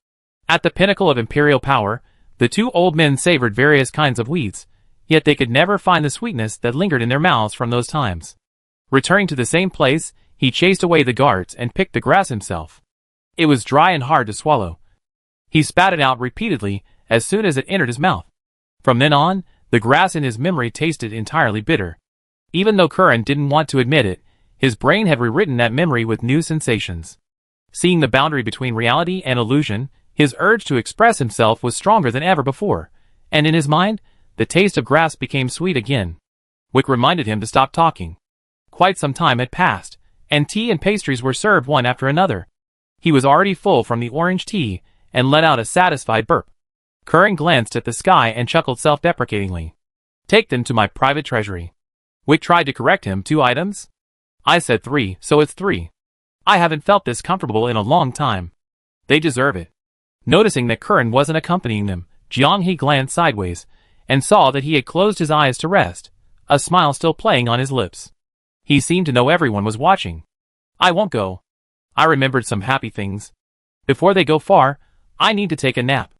At the pinnacle of imperial power, the two old men savored various kinds of weeds, yet they could never find the sweetness that lingered in their mouths from those times. Returning to the same place, he chased away the guards and picked the grass himself. It was dry and hard to swallow. He spat it out repeatedly as soon as it entered his mouth. From then on, the grass in his memory tasted entirely bitter. Even though Curran didn't want to admit it, his brain had rewritten that memory with new sensations. Seeing the boundary between reality and illusion, his urge to express himself was stronger than ever before, and in his mind, the taste of grass became sweet again. Wick reminded him to stop talking. Quite some time had passed, and tea and pastries were served one after another. He was already full from the orange tea, and let out a satisfied burp. Curran glanced at the sky and chuckled self-deprecatingly. Take them to my private treasury. Wick tried to correct him. 2 items? I said 3, so it's 3. I haven't felt this comfortable in a long time. They deserve it. Noticing that Curran wasn't accompanying them, Jianghe glanced sideways, and saw that he had closed his eyes to rest, a smile still playing on his lips. He seemed to know everyone was watching. I won't go. I remembered some happy things. Before they go far, I need to take a nap.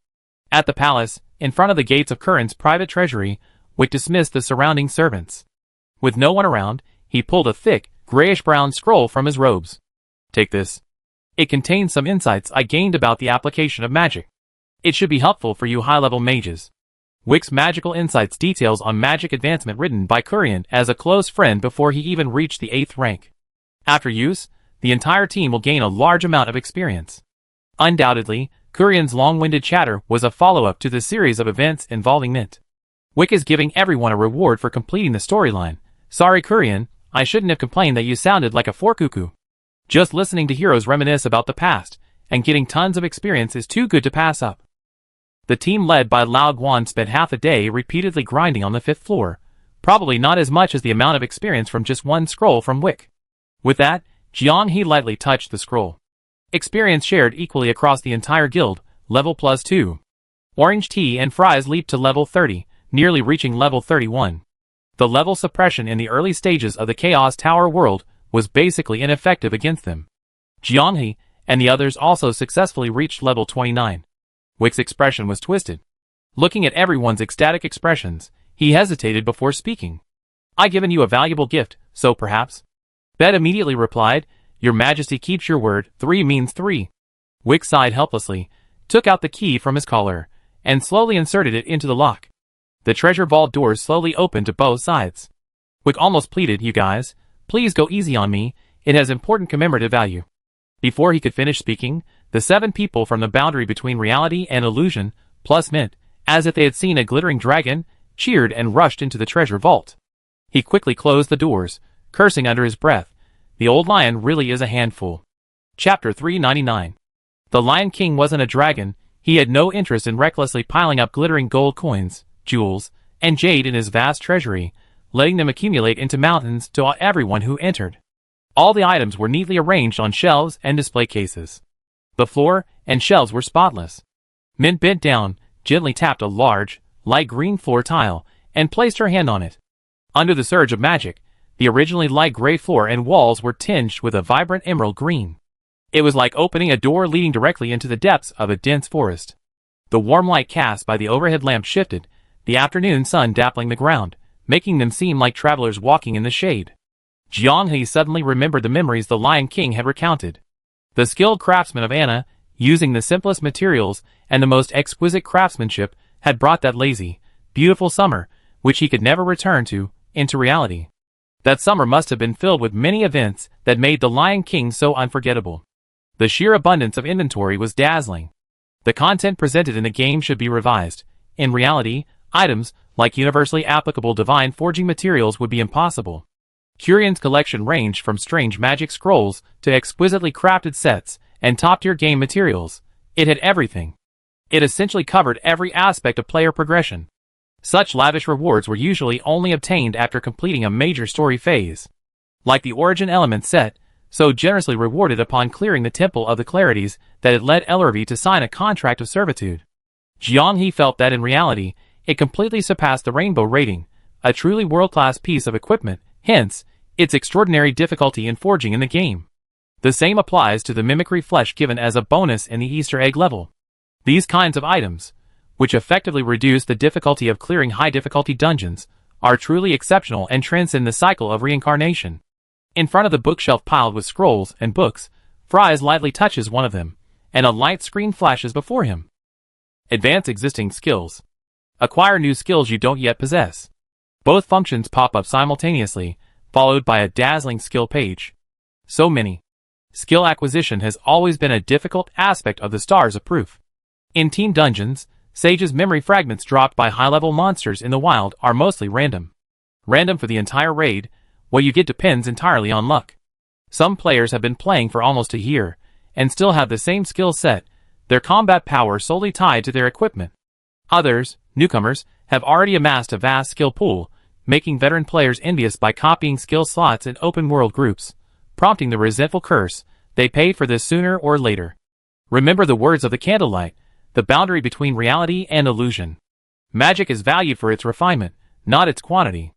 At the palace, in front of the gates of Curran's private treasury, Wick dismissed the surrounding servants. With no one around, he pulled a thick, grayish-brown scroll from his robes. Take this. It contains some insights I gained about the application of magic. It should be helpful for you high-level mages. Wick's magical insights details on magic advancement written by Kurian as a close friend before he even reached the 8th rank. After use, the entire team will gain a large amount of experience. Undoubtedly, Kurian's long-winded chatter was a follow-up to the series of events involving Mint. Wick is giving everyone a reward for completing the storyline. Sorry Kurian, I shouldn't have complained that you sounded like a forcuckoo. Just listening to heroes reminisce about the past, and getting tons of experience is too good to pass up. The team led by Lao Guan spent half a day repeatedly grinding on the 5th floor, probably not as much as the amount of experience from just one scroll from Wick. With that, Jianghe lightly touched the scroll. Experience shared equally across the entire guild, level +2. Orange tea and fries leaped to level 30, nearly reaching level 31. The level suppression in the early stages of the Chaos Tower world was basically ineffective against them. Jianghe and the others also successfully reached level 29. Wick's expression was twisted. Looking at everyone's ecstatic expressions, he hesitated before speaking. I've given you a valuable gift, so perhaps? Bet immediately replied, Your Majesty keeps your word, 3 means 3. Wick sighed helplessly, took out the key from his collar, and slowly inserted it into the lock. The treasure vault doors slowly opened to both sides. Wick almost pleaded, You guys, please go easy on me, it has important commemorative value. Before he could finish speaking, the 7 people from the boundary between reality and illusion, plus Mint, as if they had seen a glittering dragon, cheered and rushed into the treasure vault. He quickly closed the doors, cursing under his breath. The old lion really is a handful. Chapter 399. The Lion King wasn't a dragon. He had no interest in recklessly piling up glittering gold coins, jewels, and jade in his vast treasury, letting them accumulate into mountains to awe everyone who entered. All the items were neatly arranged on shelves and display cases. The floor and shelves were spotless. Mint bent down, gently tapped a large, light green floor tile, and placed her hand on it. Under the surge of magic, the originally light gray floor and walls were tinged with a vibrant emerald green. It was like opening a door leading directly into the depths of a dense forest. The warm light cast by the overhead lamp shifted, the afternoon sun dappling the ground, making them seem like travelers walking in the shade. Jiang He suddenly remembered the memories the Lion King had recounted. The skilled craftsman of Anna, using the simplest materials and the most exquisite craftsmanship, had brought that lazy, beautiful summer, which he could never return to, into reality. That summer must have been filled with many events that made the Lion King so unforgettable. The sheer abundance of inventory was dazzling. The content presented in the game should be revised. In reality, items, like universally applicable divine forging materials, would be impossible. Curion's collection ranged from strange magic scrolls to exquisitely crafted sets and top-tier game materials. It had everything. It essentially covered every aspect of player progression. Such lavish rewards were usually only obtained after completing a major story phase. Like the Origin Element set, so generously rewarded upon clearing the Temple of the Clarities that had led Ellerby to sign a contract of servitude. Jiang He felt that in reality, it completely surpassed the Rainbow rating, a truly world-class piece of equipment, hence, its extraordinary difficulty in forging in the game. The same applies to the mimicry flesh given as a bonus in the Easter egg level. These kinds of items, which effectively reduce the difficulty of clearing high-difficulty dungeons, are truly exceptional and transcend the cycle of reincarnation. In front of the bookshelf piled with scrolls and books, Fries lightly touches one of them, and a light screen flashes before him. Advance existing skills. Acquire new skills you don't yet possess. Both functions pop up simultaneously, followed by a dazzling skill page. So many. Skill acquisition has always been a difficult aspect of the Stars of Proof. In team dungeons, Sage's memory fragments dropped by high-level monsters in the wild are mostly random. Random for the entire raid. What you get depends entirely on luck. Some players have been playing for almost a year, and still have the same skill set, their combat power solely tied to their equipment. Others, newcomers, have already amassed a vast skill pool, making veteran players envious by copying skill slots in open-world groups, prompting the resentful curse, they paid for this sooner or later. Remember the words of the candlelight, the boundary between reality and illusion. Magic is valued for its refinement, not its quantity.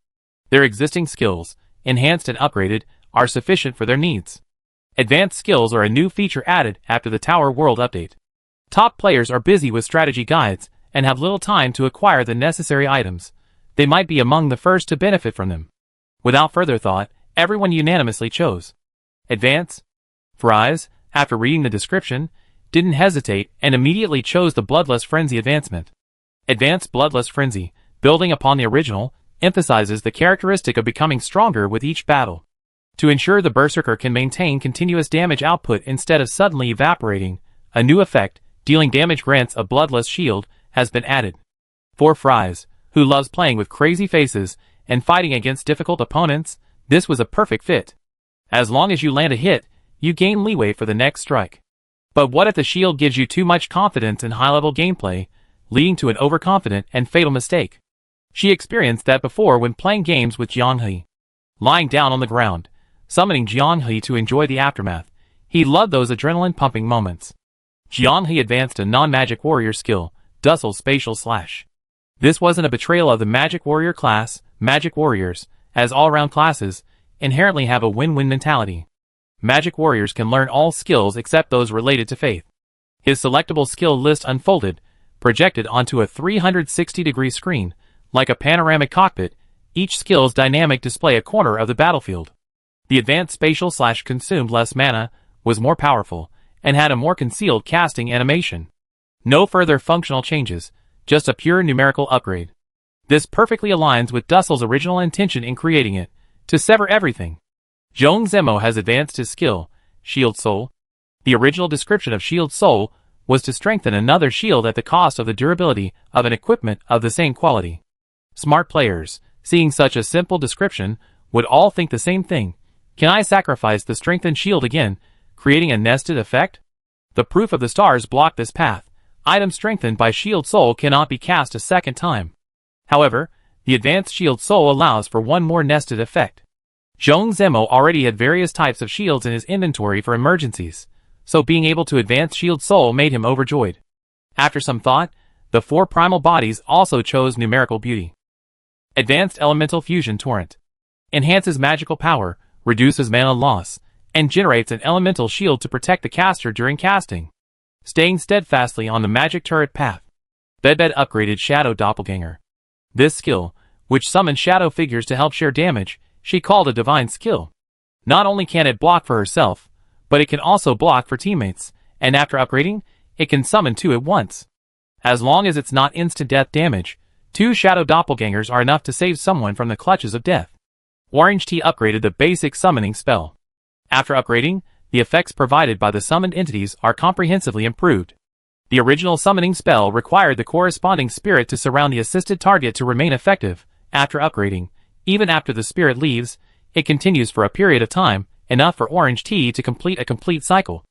Their existing skills, enhanced and upgraded, are sufficient for their needs. Advanced skills are a new feature added after the Tower World update. Top players are busy with strategy guides and have little time to acquire the necessary items. They might be among the first to benefit from them. Without further thought, everyone unanimously chose Advance. Fries, after reading the description, didn't hesitate and immediately chose the Bloodlust Frenzy advancement. Advanced Bloodlust Frenzy, building upon the original, emphasizes the characteristic of becoming stronger with each battle. To ensure the Berserker can maintain continuous damage output instead of suddenly evaporating, a new effect, dealing damage grants a Bloodlust Shield, has been added. For Fries, who loves playing with crazy faces and fighting against difficult opponents, this was a perfect fit. As long as you land a hit, you gain leeway for the next strike. But what if the shield gives you too much confidence in high-level gameplay, leading to an overconfident and fatal mistake? She experienced that before when playing games with Jiang He. Lying down on the ground, summoning Jiang He to enjoy the aftermath, he loved those adrenaline-pumping moments. Jiang He advanced a non-magic warrior skill, Dussel's Spatial Slash. This wasn't a betrayal of the magic warrior class. Magic warriors, as all-around classes, inherently have a win-win mentality. Magic warriors can learn all skills except those related to faith. His selectable skill list unfolded, projected onto a 360-degree screen, like a panoramic cockpit. Each skill's dynamic display a corner of the battlefield. The advanced Spatial Slash consumed less mana, was more powerful, and had a more concealed casting animation. No further functional changes, just a pure numerical upgrade. This perfectly aligns with Dussel's original intention in creating it, to sever everything. Zhong Zemo has advanced his skill, Shield Soul. The original description of Shield Soul was to strengthen another shield at the cost of the durability of an equipment of the same quality. Smart players, seeing such a simple description, would all think the same thing. Can I sacrifice the strengthened shield again, creating a nested effect? The proof of the stars block this path. Item strengthened by Shield Soul cannot be cast a second time. However, the advanced Shield Soul allows for one more nested effect. Zhong Zemo already had various types of shields in his inventory for emergencies, so being able to advance Shield Soul made him overjoyed. After some thought, the 4 primal bodies also chose numerical beauty. Advanced Elemental Fusion Torrent. Enhances magical power, reduces mana loss, and generates an elemental shield to protect the caster during casting. Staying steadfastly on the magic turret path. Bedbed upgraded Shadow Doppelganger. This skill, which summons shadow figures to help share damage, she called a divine skill. Not only can it block for herself, but it can also block for teammates, and after upgrading, it can summon 2 at once. As long as it's not instant death damage, 2 Shadow Doppelgangers are enough to save someone from the clutches of death. Orange Tea upgraded the basic summoning spell. After upgrading, the effects provided by the summoned entities are comprehensively improved. The original summoning spell required the corresponding spirit to surround the assisted target to remain effective. After upgrading, even after the spirit leaves, it continues for a period of time, enough for Orange Tea to complete a complete cycle.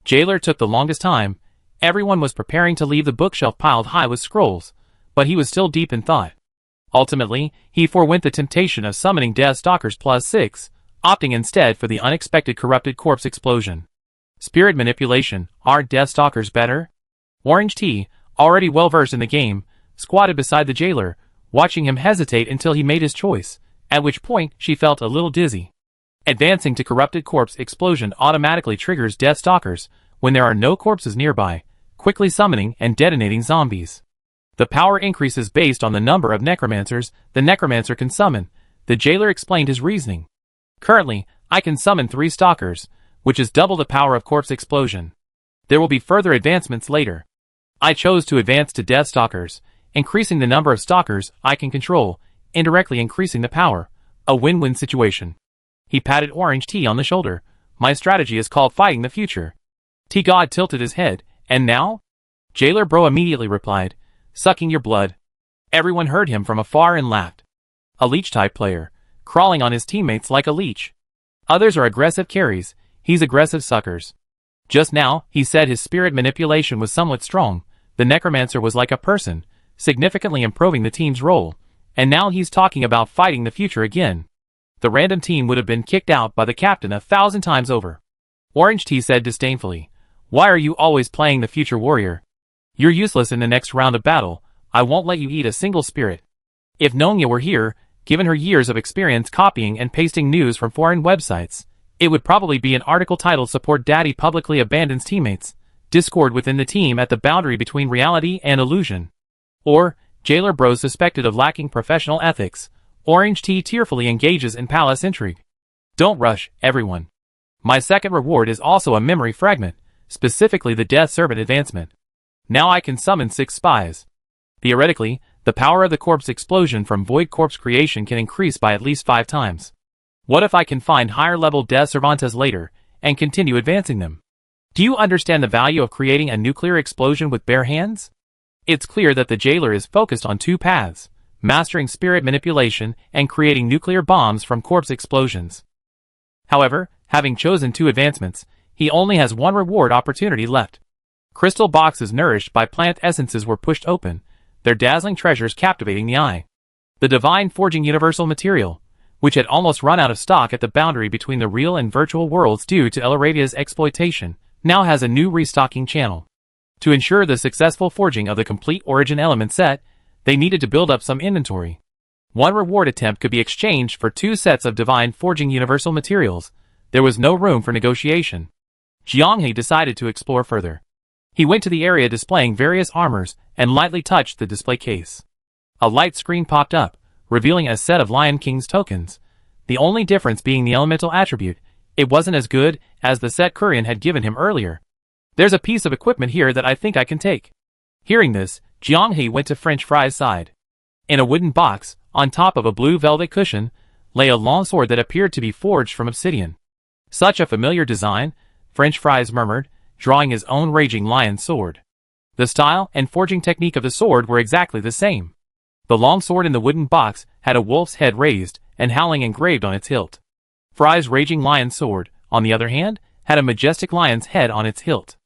Jailer took the longest time. Everyone was preparing to leave the bookshelf piled high with scrolls, but he was still deep in thought. Ultimately, he forewent the temptation of summoning Death Stalkers +6, opting instead for the unexpected Corrupted Corpse Explosion. Spirit Manipulation. Are Death Stalkers better? Orange Tea, already well versed in the game, squatted beside the jailer, watching him hesitate until he made his choice, at which point she felt a little dizzy. Advancing to Corrupted Corpse Explosion automatically triggers Death Stalkers when there are no corpses nearby, quickly summoning and detonating zombies. The power increases based on the number of necromancers the necromancer can summon. The jailer explained his reasoning. Currently, I can summon 3 stalkers, which is double the power of Corpse Explosion. There will be further advancements later. I chose to advance to Death Stalkers, increasing the number of stalkers I can control, indirectly increasing the power. A win-win situation. He patted Orange Tea on the shoulder. My strategy is called Fighting the Future. Tea God tilted his head. And now? Jailer Bro immediately replied, sucking your blood. Everyone heard him from afar and laughed. A leech-type player, crawling on his teammates like a leech. Others are aggressive carries, he's aggressive suckers. Just now, he said his spirit manipulation was somewhat strong. The necromancer was like a person, significantly improving the team's role. And now he's talking about fighting the future again. The random team would have been kicked out by the captain 1,000 times over. Orange Tea said disdainfully, why are you always playing the future warrior? You're useless in the next round of battle. I won't let you eat a single spirit. If Nonya were here, given her years of experience copying and pasting news from foreign websites, it would probably be an article titled Support Daddy Publicly Abandons Teammates, Discord within the team at the boundary between reality and illusion. Or, Jailer Bros suspected of lacking professional ethics. Orange Tea tearfully engages in palace intrigue. Don't rush, everyone. My second reward is also a memory fragment, specifically the Death Servant advancement. Now I can summon 6 spies. Theoretically, the power of the corpse explosion from Void Corpse creation can increase by at least 5 times. What if I can find higher level Death Cervantes later, and continue advancing them? Do you understand the value of creating a nuclear explosion with bare hands? It's clear that the jailer is focused on 2 paths, mastering spirit manipulation and creating nuclear bombs from corpse explosions. However, having chosen 2 advancements, he only has 1 reward opportunity left. Crystal boxes nourished by plant essences were pushed open, their dazzling treasures captivating the eye. The Divine Forging Universal Material, which had almost run out of stock at the boundary between the real and virtual worlds due to Eloradia's exploitation, now has a new restocking channel. To ensure the successful forging of the complete Origin element set, they needed to build up some inventory. 1 reward attempt could be exchanged for 2 sets of Divine Forging Universal Materials. There was no room for negotiation. Jianghe decided to explore further. He went to the area displaying various armors and lightly touched the display case. A light screen popped up, revealing a set of Lion King's tokens. The only difference being the elemental attribute. It wasn't as good as the set Kurian had given him earlier. There's a piece of equipment here that I think I can take. Hearing this, Jianghe went to French Fry's side. In a wooden box, on top of a blue velvet cushion, lay a long sword that appeared to be forged from obsidian. Such a familiar design, French Fries murmured, drawing his own raging lion sword. The style and forging technique of the sword were exactly the same. The long sword in the wooden box had a wolf's head raised and howling engraved on its hilt. Fry's raging lion's sword, on the other hand, had a majestic lion's head on its hilt.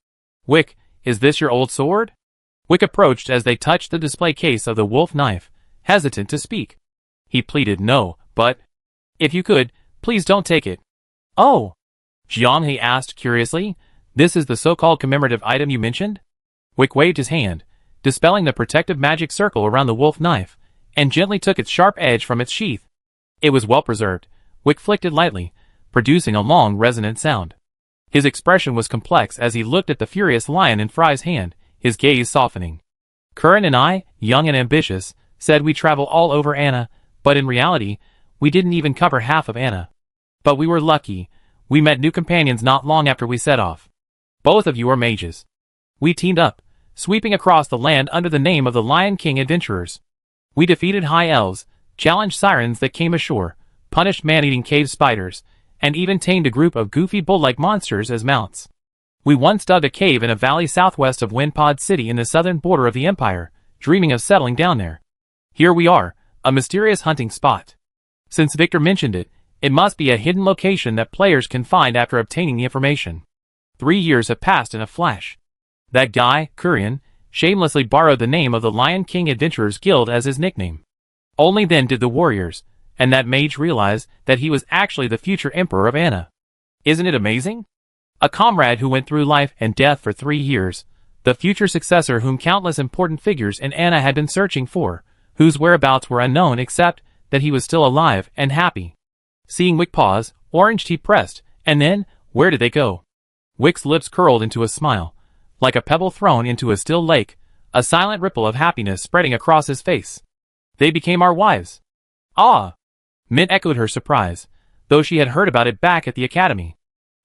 "Wick, is this your old sword?" Wick approached as they touched the display case of the wolf knife, hesitant to speak. He pleaded no, but, "If you could, please don't take it." "Oh," Jiang asked curiously, "this is the so-called commemorative item you mentioned?" Wick waved his hand, dispelling the protective magic circle around the wolf knife, and gently took its sharp edge from its sheath. It was well preserved. Wick flicked it lightly, producing a long, resonant sound. His expression was complex as he looked at the furious lion in Fry's hand, his gaze softening. "Curran and I, young and ambitious, said we'd travel all over Anna, but in reality, we didn't even cover half of Anna. But we were lucky. We met new companions not long after we set off. Both of you are mages. We teamed up, sweeping across the land under the name of the Lion King Adventurers. We defeated high elves, challenged sirens that came ashore, punished man-eating cave spiders, and even tamed a group of goofy bull-like monsters as mounts. We once dug a cave in a valley southwest of Windpod City in the southern border of the Empire, dreaming of settling down there. Here we are, a mysterious hunting spot. Since Victor mentioned it, it must be a hidden location that players can find after obtaining the information. 3 years have passed in a flash. That guy, Curran, shamelessly borrowed the name of the Lion King Adventurers Guild as his nickname. Only then did the warriors, and that mage realize that he was actually the future Emperor of Anna. Isn't it amazing? A comrade who went through life and death for 3 years, the future successor whom countless important figures in Anna had been searching for, whose whereabouts were unknown except that he was still alive and happy. Seeing Wick pause, Orange Tea pressed, and then, where did they go? Wick's lips curled into a smile, like a pebble thrown into a still lake, a silent ripple of happiness spreading across his face. They became our wives. Ah! Mint echoed her surprise, though she had heard about it back at the academy.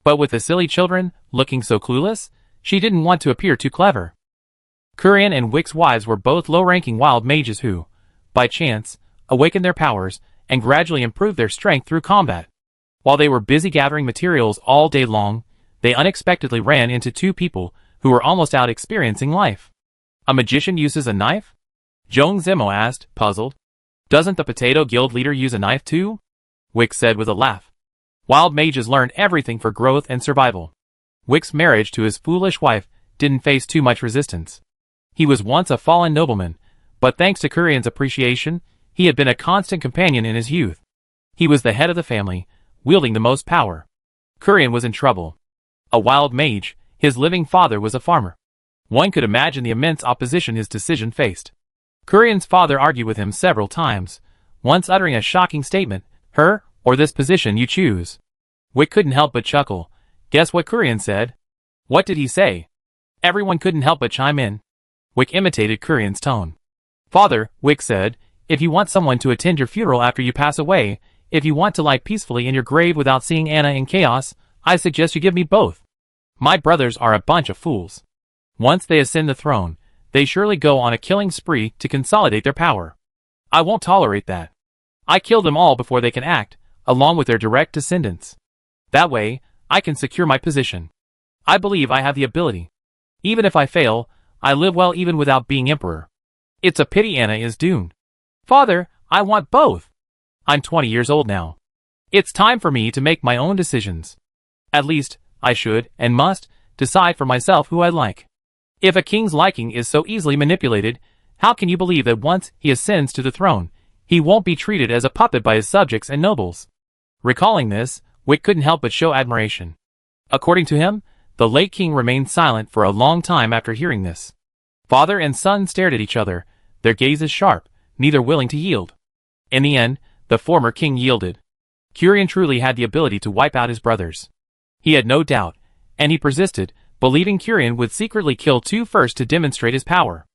But with the silly children, looking so clueless, she didn't want to appear too clever. Curran and Wick's wives were both low-ranking wild mages who, by chance, awakened their powers and gradually improved their strength through combat. While they were busy gathering materials all day long, they unexpectedly ran into 2 people who were almost out experiencing life. "A magician uses a knife?" Zhong Zimo asked, puzzled. "Doesn't the Potato Guild leader use a knife too?" Wick said with a laugh. Wild mages learn everything for growth and survival. Wick's marriage to his foolish wife didn't face too much resistance. He was once a fallen nobleman, but thanks to Curran's appreciation, he had been a constant companion in his youth. He was the head of the family, wielding the most power. Curran was in trouble. A wild mage, his living father was a farmer. One could imagine the immense opposition his decision faced. Curran's father argued with him several times, once uttering a shocking statement, "Her, or this position you choose." Wick couldn't help but chuckle. Guess what Curran said? What did he say? Everyone couldn't help but chime in. Wick imitated Curran's tone. "Father," Wick said, "if you want someone to attend your funeral after you pass away, if you want to lie peacefully in your grave without seeing Anna in chaos, I suggest you give me both. My brothers are a bunch of fools. Once they ascend the throne, they surely go on a killing spree to consolidate their power. I won't tolerate that. I kill them all before they can act, along with their direct descendants. That way, I can secure my position. I believe I have the ability. Even if I fail, I live well even without being emperor. It's a pity Anna is doomed. Father, I want both. I'm 20 years old now. It's time for me to make my own decisions. At least, I should, and must, decide for myself who I like. If a king's liking is so easily manipulated, how can you believe that once he ascends to the throne, he won't be treated as a puppet by his subjects and nobles?" Recalling this, Wick couldn't help but show admiration. According to him, the late king remained silent for a long time after hearing this. Father and son stared at each other, their gazes sharp, neither willing to yield. In the end, the former king yielded. Curran truly had the ability to wipe out his brothers. He had no doubt, and he persisted, believing Curran would secretly kill 2 first to demonstrate his power.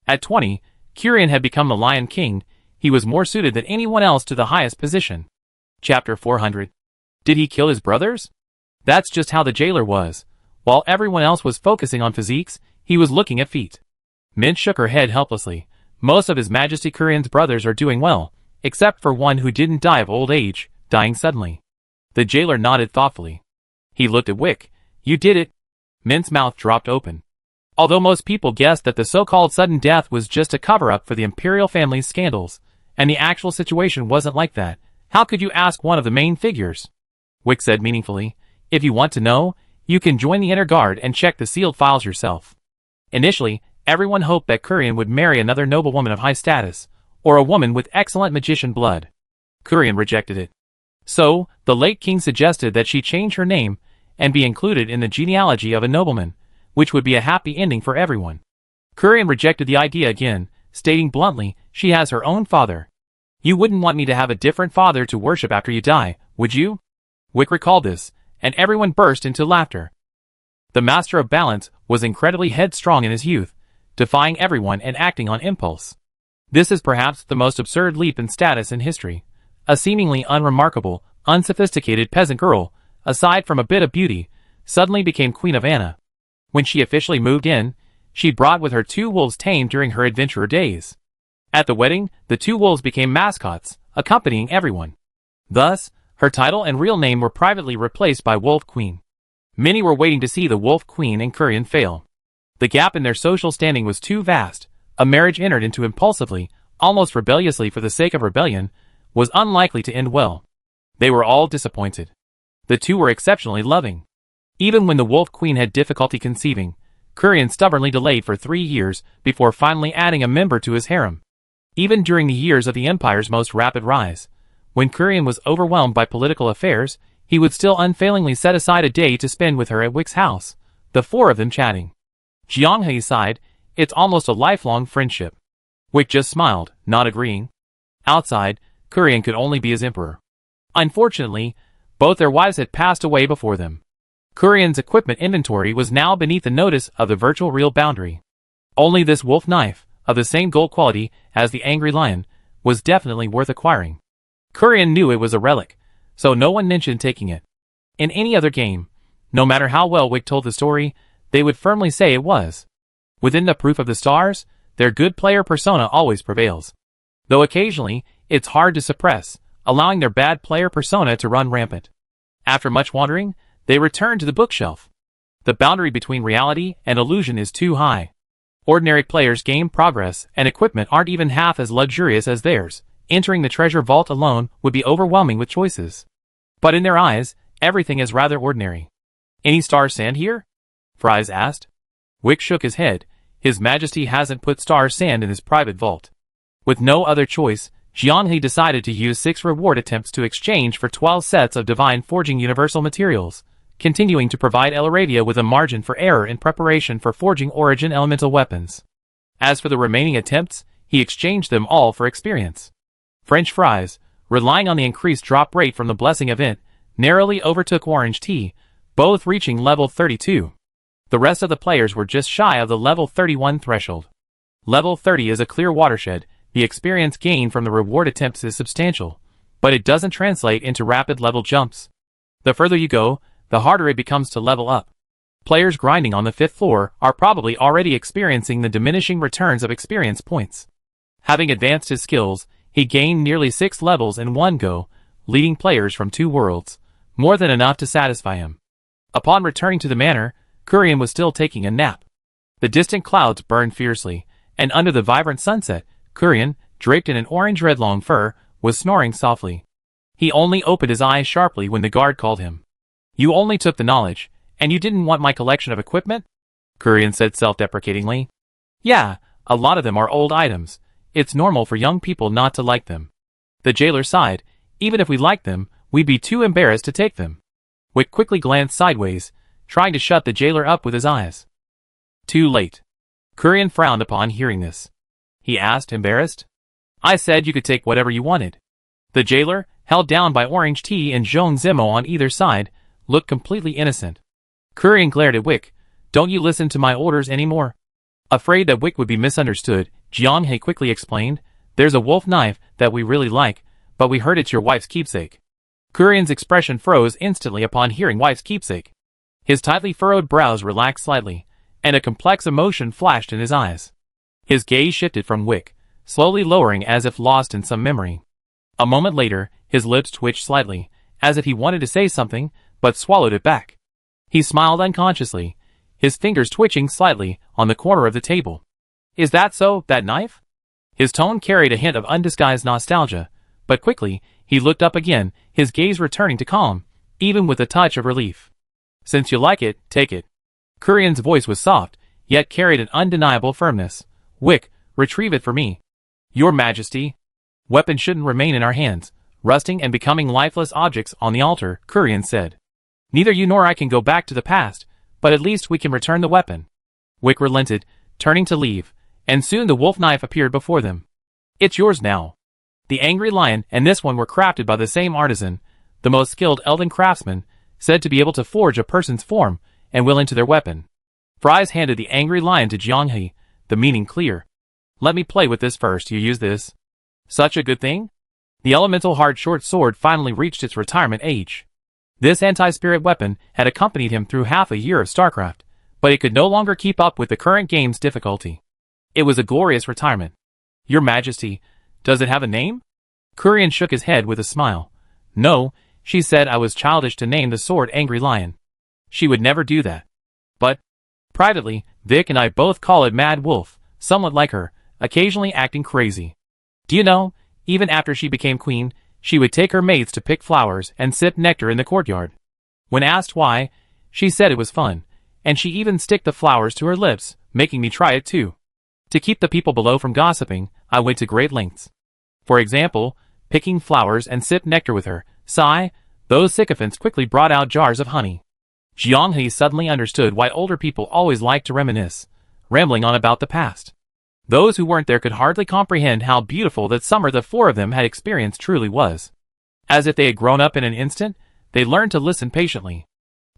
At 20, Curran had become the Lion King. He was more suited than anyone else to the highest position. Chapter 400. Did he kill his brothers? That's just how the jailer was. While everyone else was focusing on physiques, he was looking at feet. Mint shook her head helplessly. Most of His Majesty Curran's brothers are doing well, except for one who didn't die of old age, dying suddenly. The jailer nodded thoughtfully. He looked at Wick. You did it. Mint's mouth dropped open. Although most people guessed that the so-called sudden death was just a cover-up for the imperial family's scandals, and the actual situation wasn't like that, how could you ask one of the main figures? Wick said meaningfully. If you want to know, you can join the inner guard and check the sealed files yourself. Initially, everyone hoped that Kurian would marry another noblewoman of high status, or a woman with excellent magician blood. Kurian rejected it. So, the late king suggested that she change her name and be included in the genealogy of a nobleman, which would be a happy ending for everyone. Kurian rejected the idea again, stating bluntly, she has her own father. You wouldn't want me to have a different father to worship after you die, would you? Wick recalled this, and everyone burst into laughter. The Master of Balance was incredibly headstrong in his youth, defying everyone and acting on impulse. This is perhaps the most absurd leap in status in history. A seemingly unremarkable, unsophisticated peasant girl, aside from a bit of beauty, suddenly became Queen of Anna. When she officially moved in, she brought with her 2 wolves tamed during her adventurer days. At the wedding, the 2 wolves became mascots, accompanying everyone. Thus, her title and real name were privately replaced by Wolf Queen. Many were waiting to see the Wolf Queen and Kurian fail. The gap in their social standing was too vast. A marriage entered into impulsively, almost rebelliously for the sake of rebellion, was unlikely to end well. They were all disappointed. The 2 were exceptionally loving. Even when the Wolf Queen had difficulty conceiving, Kurian stubbornly delayed for 3 years before finally adding a member to his harem. Even during the years of the Empire's most rapid rise, when Kurian was overwhelmed by political affairs, he would still unfailingly set aside a day to spend with her at Wick's house, the 4 of them chatting. Jianghe sighed, it's almost a lifelong friendship. Wick just smiled, not agreeing. Outside, Kurian could only be his emperor. Unfortunately, both their wives had passed away before them. Kurian's equipment inventory was now beneath the notice of the virtual real boundary. Only this wolf knife, of the same gold quality as the Angry Lion, was definitely worth acquiring. Kurian knew it was a relic, so no one mentioned taking it. In any other game, no matter how well Wick told the story, they would firmly say it was. Within the proof of the stars, their good player persona always prevails. Though occasionally, it's hard to suppress, allowing their bad player persona to run rampant. After much wandering, they return to the bookshelf. The boundary between reality and illusion is too high. Ordinary players' game progress and equipment aren't even half as luxurious as theirs. Entering the treasure vault alone would be overwhelming with choices. But in their eyes, everything is rather ordinary. Any star sand here? Fries asked. Wick shook his head. His Majesty hasn't put star sand in his private vault. With no other choice, Jianghe decided to use 6 reward attempts to exchange for 12 sets of divine forging universal materials, continuing to provide Elaravia with a margin for error in preparation for forging origin elemental weapons. As for the remaining attempts, he exchanged them all for experience. French Fries, relying on the increased drop rate from the blessing event, narrowly overtook Orange Tea, both reaching level 32. The rest of the players were just shy of the level 31 threshold. Level 30 is a clear watershed. The experience gained from the reward attempts is substantial, but it doesn't translate into rapid level jumps. The further you go, the harder it becomes to level up. Players grinding on the 5th floor are probably already experiencing the diminishing returns of experience points. Having advanced his skills, he gained nearly 6 levels in one go, leading players from 2 worlds, more than enough to satisfy him. Upon returning to the manor, Kurian was still taking a nap. The distant clouds burned fiercely, and under the vibrant sunset, Kurian, draped in an orange-red long fur, was snoring softly. He only opened his eyes sharply when the guard called him. You only took the knowledge, and you didn't want my collection of equipment? Kurian said self-deprecatingly. Yeah, a lot of them are old items. It's normal for young people not to like them. The jailer sighed. Even if we liked them, we'd be too embarrassed to take them. Wick quickly glanced sideways, trying to shut the jailer up with his eyes. Too late. Kurian frowned upon hearing this. He asked, embarrassed. I said you could take whatever you wanted. The jailer, held down by Orange Tea and Zhong Zimo on either side, looked completely innocent. Kurian glared at Wick. Don't you listen to my orders anymore? Afraid that Wick would be misunderstood, Jianghe quickly explained, there's a wolf knife that we really like, but we heard it's your wife's keepsake. Kurian's expression froze instantly upon hearing wife's keepsake. His tightly furrowed brows relaxed slightly, and a complex emotion flashed in his eyes. His gaze shifted from Wick, slowly lowering as if lost in some memory. A moment later, his lips twitched slightly, as if he wanted to say something, but swallowed it back. He smiled unconsciously. his fingers twitching slightly on the corner of the table. Is that so, that knife? His tone carried a hint of undisguised nostalgia, but quickly, he looked up again, his gaze returning to calm, even with a touch of relief. Since you like it, take it. Kurian's voice was soft, yet carried an undeniable firmness. Wick, retrieve it for me. Your Majesty. Weapons shouldn't remain in our hands, rusting and becoming lifeless objects on the altar, Kurian said. Neither you nor I can go back to the past, but at least we can return the weapon. Wick relented, turning to leave, and soon the wolf knife appeared before them. It's yours now. The angry lion and this one were crafted by the same artisan, the most skilled elven craftsman, said to be able to forge a person's form and will into their weapon. Fries handed the angry lion to Jianghe, the meaning clear. Let me play with this first. You use this. Such a good thing? The elemental hard short sword finally reached its retirement age. This anti-spirit weapon had accompanied him through half a year of StarCraft, but it could no longer keep up with the current game's difficulty. It was a glorious retirement. Your Majesty, does it have a name? Kurian shook his head with a smile. No, she said I was childish to name the sword Angry Lion. She would never do that. But, privately, Vic and I both call it Mad Wolf, somewhat like her, occasionally acting crazy. Do you know, even after she became queen, she would take her maids to pick flowers and sip nectar in the courtyard. When asked why, she said it was fun, and she even stick the flowers to her lips, making me try it too. To keep the people below from gossiping, I went to great lengths. For example, picking flowers and sip nectar with her. Sigh, those sycophants quickly brought out jars of honey. Jianghe suddenly understood why older people always liked to reminisce, rambling on about the past. Those who weren't there could hardly comprehend how beautiful that summer the four of them had experienced truly was. As if they had grown up in an instant, they learned to listen patiently.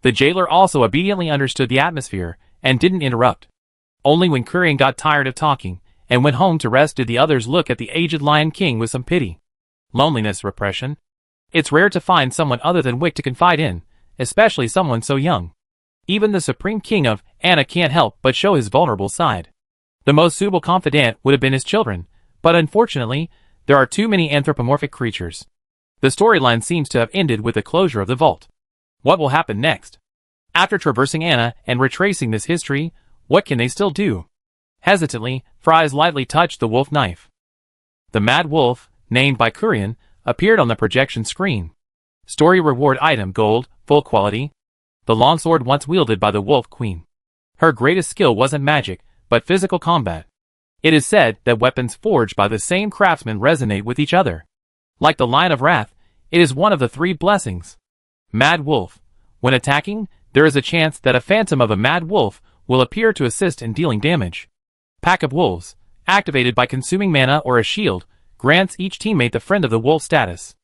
The jailer also obediently understood the atmosphere, and didn't interrupt. Only when Kurian got tired of talking, and went home to rest did the others look at the aged Lion King with some pity. Loneliness repression. It's rare to find someone other than Wick to confide in, especially someone so young. Even the Supreme King of Anna can't help but show his vulnerable side. The most suitable confidant would have been his children, but unfortunately, there are too many anthropomorphic creatures. The storyline seems to have ended with the closure of the vault. What will happen next? After traversing Anna and retracing this history, what can they still do? Hesitantly, Fries lightly touched the wolf knife. The Mad Wolf, named by Kurian, appeared on the projection screen. Story reward item gold, full quality. The longsword once wielded by the Wolf Queen. Her greatest skill wasn't magic, but physical combat. It is said that weapons forged by the same craftsman resonate with each other. Like the Lion of Wrath, it is one of the three blessings. Mad Wolf. When attacking, there is a chance that a phantom of a Mad Wolf will appear to assist in dealing damage. Pack of Wolves, activated by consuming mana or a shield, grants each teammate the Friend of the Wolf status.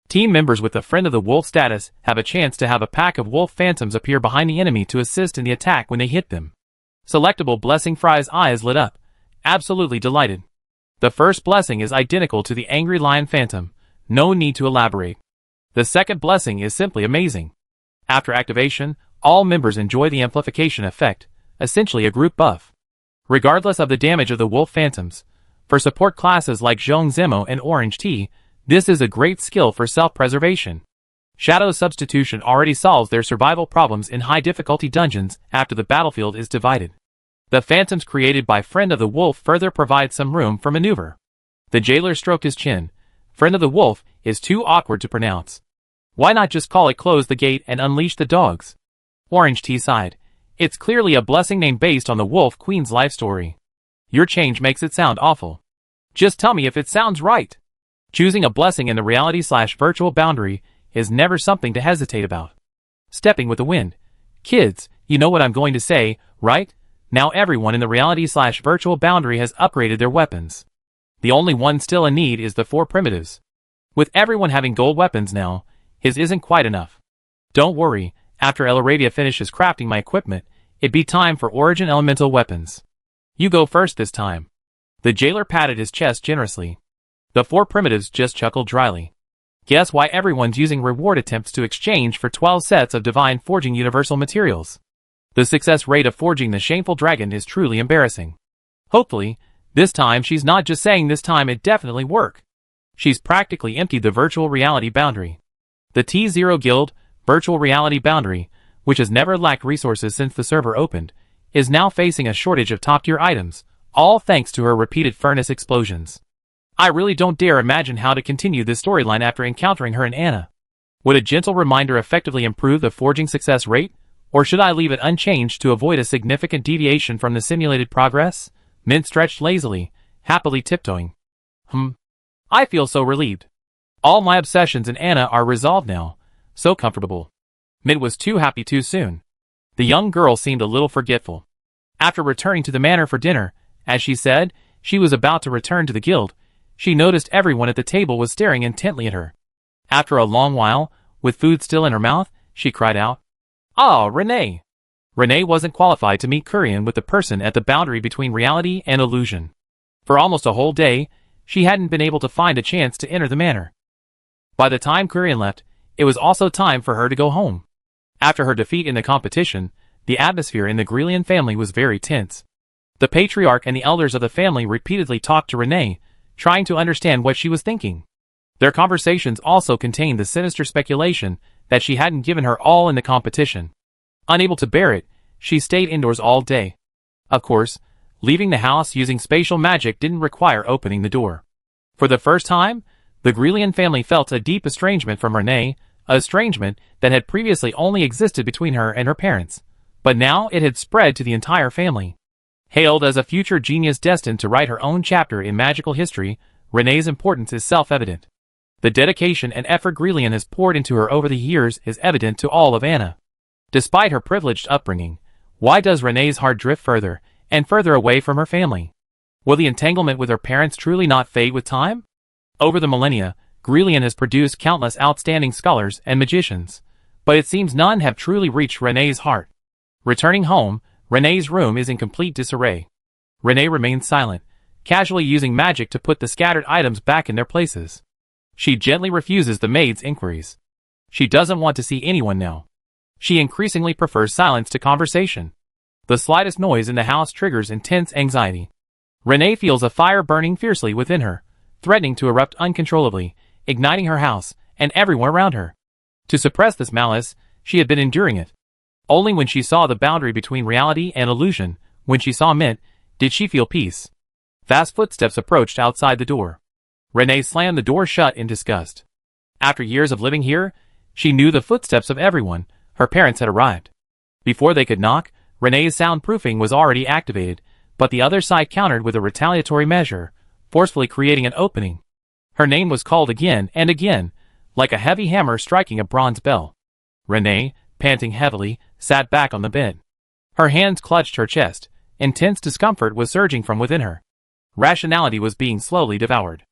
Team members with the Friend of the Wolf status have a chance to have a pack of wolf phantoms appear behind the enemy to assist in the attack when they hit them. Selectable blessing. Fry's eyes lit up, absolutely delighted. The first blessing is identical to the Angry Lion Phantom, no need to elaborate. The second blessing is simply amazing. After activation, all members enjoy the amplification effect, essentially a group buff. Regardless of the damage of the wolf phantoms, for support classes like Zhong Zemo and Orange Tea, this is a great skill for self-preservation. Shadow substitution already solves their survival problems in high difficulty dungeons after the battlefield is divided. The phantoms created by Friend of the Wolf further provide some room for maneuver. The jailer stroked his chin. Friend of the Wolf is too awkward to pronounce. Why not just call it Close the Gate and Unleash the Dogs? Orange Tea sighed. It's clearly a blessing name based on the Wolf Queen's life story. Your change makes it sound awful. Just tell me if it sounds right. Choosing a blessing in the reality/virtual boundary is never something to hesitate about. Stepping with the wind. Kids, you know what I'm going to say, right? Now everyone in the reality/virtual boundary has upgraded their weapons. The only one still in need is the 4 primitives. With everyone having gold weapons now, his isn't quite enough. Don't worry, after Elaravia finishes crafting my equipment, it'd be time for Origin Elemental weapons. You go first this time. The jailer patted his chest generously. The 4 primitives just chuckled dryly. Guess why everyone's using reward attempts to exchange for 12 sets of Divine Forging Universal materials. The success rate of forging the Shameful Dragon is truly embarrassing. Hopefully, this time she's not just saying this time it definitely work. She's practically emptied the virtual reality boundary. The T0 Guild, virtual reality boundary, which has never lacked resources since the server opened, is now facing a shortage of top-tier items, all thanks to her repeated furnace explosions. I really don't dare imagine how to continue this storyline after encountering her and Anna. Would a gentle reminder effectively improve the forging success rate, or should I leave it unchanged to avoid a significant deviation from the simulated progress? Mint stretched lazily, happily tiptoeing. I feel so relieved. All my obsessions and Anna are resolved now. So comfortable. Mint was too happy too soon. The young girl seemed a little forgetful. After returning to the manor for dinner, as she said, she was about to return to the guild, she noticed everyone at the table was staring intently at her. After a long while, with food still in her mouth, she cried out, "Ah, Renee!" Renee wasn't qualified to meet Kurian with the person at the boundary between reality and illusion. For almost a whole day, she hadn't been able to find a chance to enter the manor. By the time Kurian left, it was also time for her to go home. After her defeat in the competition, the atmosphere in the Grelian family was very tense. The patriarch and the elders of the family repeatedly talked to Renee, trying to understand what she was thinking. Their conversations also contained the sinister speculation that she hadn't given her all in the competition. Unable to bear it, she stayed indoors all day. Of course, leaving the house using spatial magic didn't require opening the door. For the first time, the Grelian family felt a deep estrangement from Renee, a estrangement that had previously only existed between her and her parents, but now it had spread to the entire family. Hailed as a future genius destined to write her own chapter in magical history, Renee's importance is self-evident. The dedication and effort Grelian has poured into her over the years is evident to all of Anna. Despite her privileged upbringing, why does Renee's heart drift further and further away from her family? Will the entanglement with her parents truly not fade with time? Over the millennia, Grelian has produced countless outstanding scholars and magicians, but it seems none have truly reached Renee's heart. Returning home, Renee's room is in complete disarray. Renee remains silent, casually using magic to put the scattered items back in their places. She gently refuses the maid's inquiries. She doesn't want to see anyone now. She increasingly prefers silence to conversation. The slightest noise in the house triggers intense anxiety. Renee feels a fire burning fiercely within her, threatening to erupt uncontrollably, igniting her house and everyone around her. To suppress this malice, she had been enduring it. Only when she saw the boundary between reality and illusion, when she saw Mint, did she feel peace. Fast footsteps approached outside the door. Renee slammed the door shut in disgust. After years of living here, she knew the footsteps of everyone. Her parents had arrived. Before they could knock, Renee's soundproofing was already activated, but the other side countered with a retaliatory measure, forcefully creating an opening. Her name was called again and again, like a heavy hammer striking a bronze bell. Renee, panting heavily, sat back on the bed. Her hands clutched her chest. Intense discomfort was surging from within her. Rationality was being slowly devoured.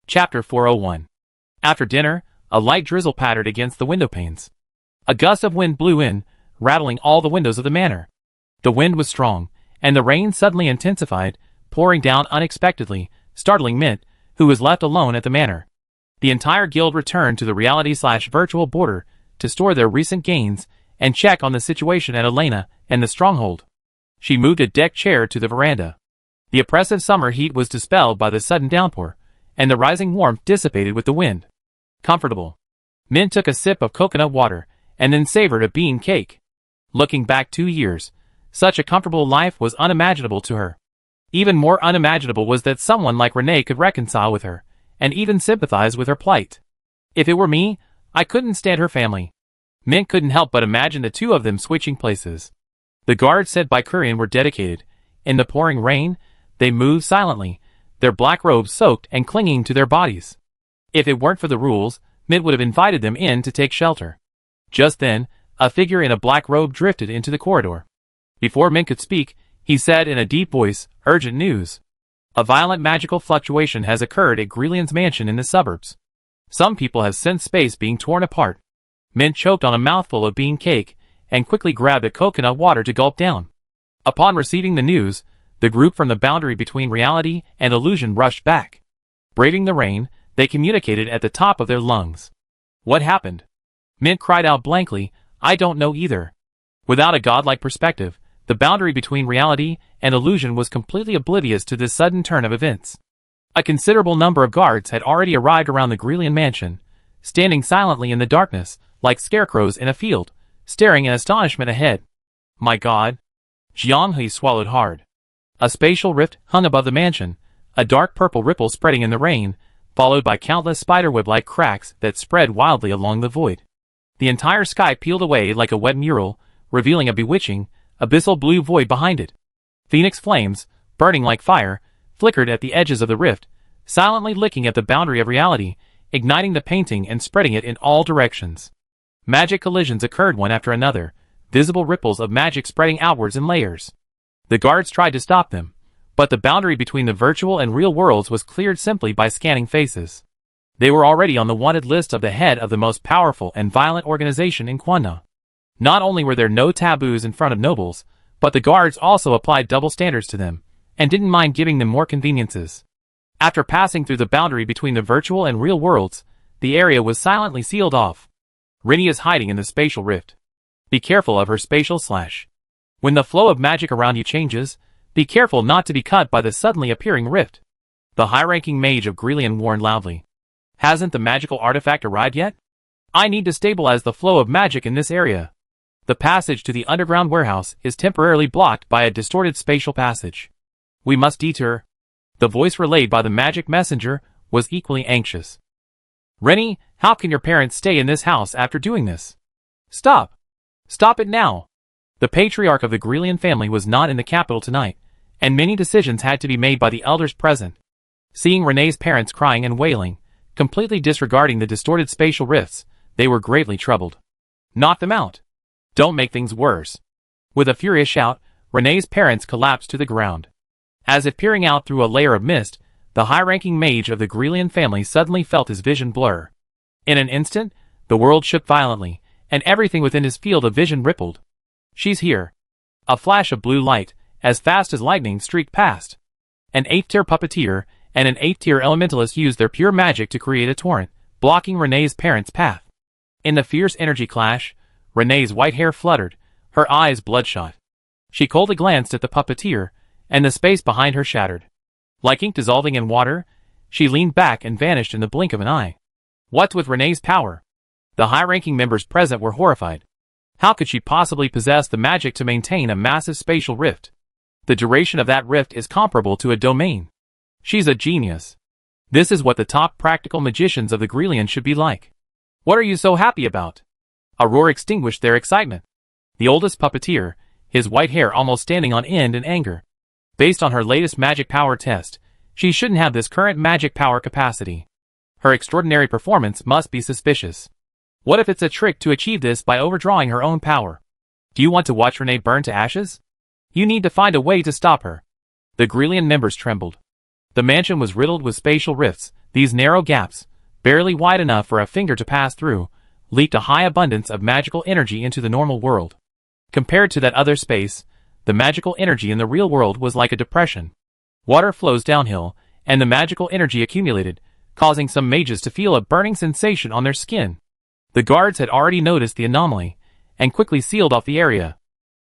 Chapter 401. After dinner, a light drizzle pattered against the window panes. A gust of wind blew in, rattling all the windows of the manor. The wind was strong, and the rain suddenly intensified, pouring down unexpectedly, startling Mint, who was left alone at the manor. The entire guild returned to the reality/virtual border to store their recent gains and check on the situation at Elena and the stronghold. She moved a deck chair to the veranda. The oppressive summer heat was dispelled by the sudden downpour, and the rising warmth dissipated with the wind. Comfortable. Mint took a sip of coconut water, and then savored a bean cake. Looking back 2 years, such a comfortable life was unimaginable to her. Even more unimaginable was that someone like Renee could reconcile with her, and even sympathize with her plight. If it were me, I couldn't stand her family. Mint couldn't help but imagine the two of them switching places. The guards sent by Kurian were dedicated. In the pouring rain, they moved silently, their black robes soaked and clinging to their bodies. If it weren't for the rules, Mint would have invited them in to take shelter. Just then, a figure in a black robe drifted into the corridor. Before Mint could speak, he said in a deep voice, "Urgent news. A violent magical fluctuation has occurred at Grelian's mansion in the suburbs. Some people have sensed space being torn apart." Mint choked on a mouthful of bean cake, and quickly grabbed a coconut water to gulp down. Upon receiving the news, the group from the boundary between reality and illusion rushed back. Braving the rain, they communicated at the top of their lungs. What happened? Mint cried out blankly, "I don't know either." Without a godlike perspective, the boundary between reality and illusion was completely oblivious to this sudden turn of events. A considerable number of guards had already arrived around the Grelian mansion, standing silently in the darkness, like scarecrows in a field, staring in astonishment ahead. "My God!" Jianghe swallowed hard. A spatial rift hung above the mansion, a dark purple ripple spreading in the rain, followed by countless spiderweb-like cracks that spread wildly along the void. The entire sky peeled away like a wet mural, revealing a bewitching, abyssal blue void behind it. Phoenix flames, burning like fire, flickered at the edges of the rift, silently licking at the boundary of reality, igniting the painting and spreading it in all directions. Magic collisions occurred one after another, visible ripples of magic spreading outwards in layers. The guards tried to stop them, but the boundary between the virtual and real worlds was cleared simply by scanning faces. They were already on the wanted list of the head of the most powerful and violent organization in Quanna. Not only were there no taboos in front of nobles, but the guards also applied double standards to them, and didn't mind giving them more conveniences. After passing through the boundary between the virtual and real worlds, the area was silently sealed off. Rinny is hiding in the spatial rift. Be careful of her spatial slash. When the flow of magic around you changes, be careful not to be cut by the suddenly appearing rift. The high-ranking mage of Grelian warned loudly. Hasn't the magical artifact arrived yet? I need to stabilize the flow of magic in this area. The passage to the underground warehouse is temporarily blocked by a distorted spatial passage. We must detour. The voice relayed by the magic messenger was equally anxious. Rennie, how can your parents stay in this house after doing this? Stop. Stop it now. The patriarch of the Grelian family was not in the capital tonight, and many decisions had to be made by the elders present. Seeing Renee's parents crying and wailing, completely disregarding the distorted spatial rifts, they were greatly troubled. Knock them out. Don't make things worse. With a furious shout, Renee's parents collapsed to the ground. As if peering out through a layer of mist, the high-ranking mage of the Grelian family suddenly felt his vision blur. In an instant, the world shook violently, and everything within his field of vision rippled. She's here. A flash of blue light, as fast as lightning, streaked past. An 8th-tier puppeteer and an 8th-tier elementalist used their pure magic to create a torrent, blocking Renee's parents' path. In the fierce energy clash, Renee's white hair fluttered, her eyes bloodshot. She coldly glanced at the puppeteer, and the space behind her shattered. Like ink dissolving in water, she leaned back and vanished in the blink of an eye. What's with Renee's power? The high-ranking members present were horrified. How could she possibly possess the magic to maintain a massive spatial rift? The duration of that rift is comparable to a domain. She's a genius. This is what the top practical magicians of the Grelian should be like. What are you so happy about? A roar extinguished their excitement. The oldest puppeteer, his white hair almost standing on end in anger. Based on her latest magic power test, she shouldn't have this current magic power capacity. Her extraordinary performance must be suspicious. What if it's a trick to achieve this by overdrawing her own power? Do you want to watch Renee burn to ashes? You need to find a way to stop her. The Grelian members trembled. The mansion was riddled with spatial rifts. These narrow gaps, barely wide enough for a finger to pass through, leaked a high abundance of magical energy into the normal world. Compared to that other space, the magical energy in the real world was like a depression. Water flows downhill, and the magical energy accumulated, causing some mages to feel a burning sensation on their skin. The guards had already noticed the anomaly, and quickly sealed off the area.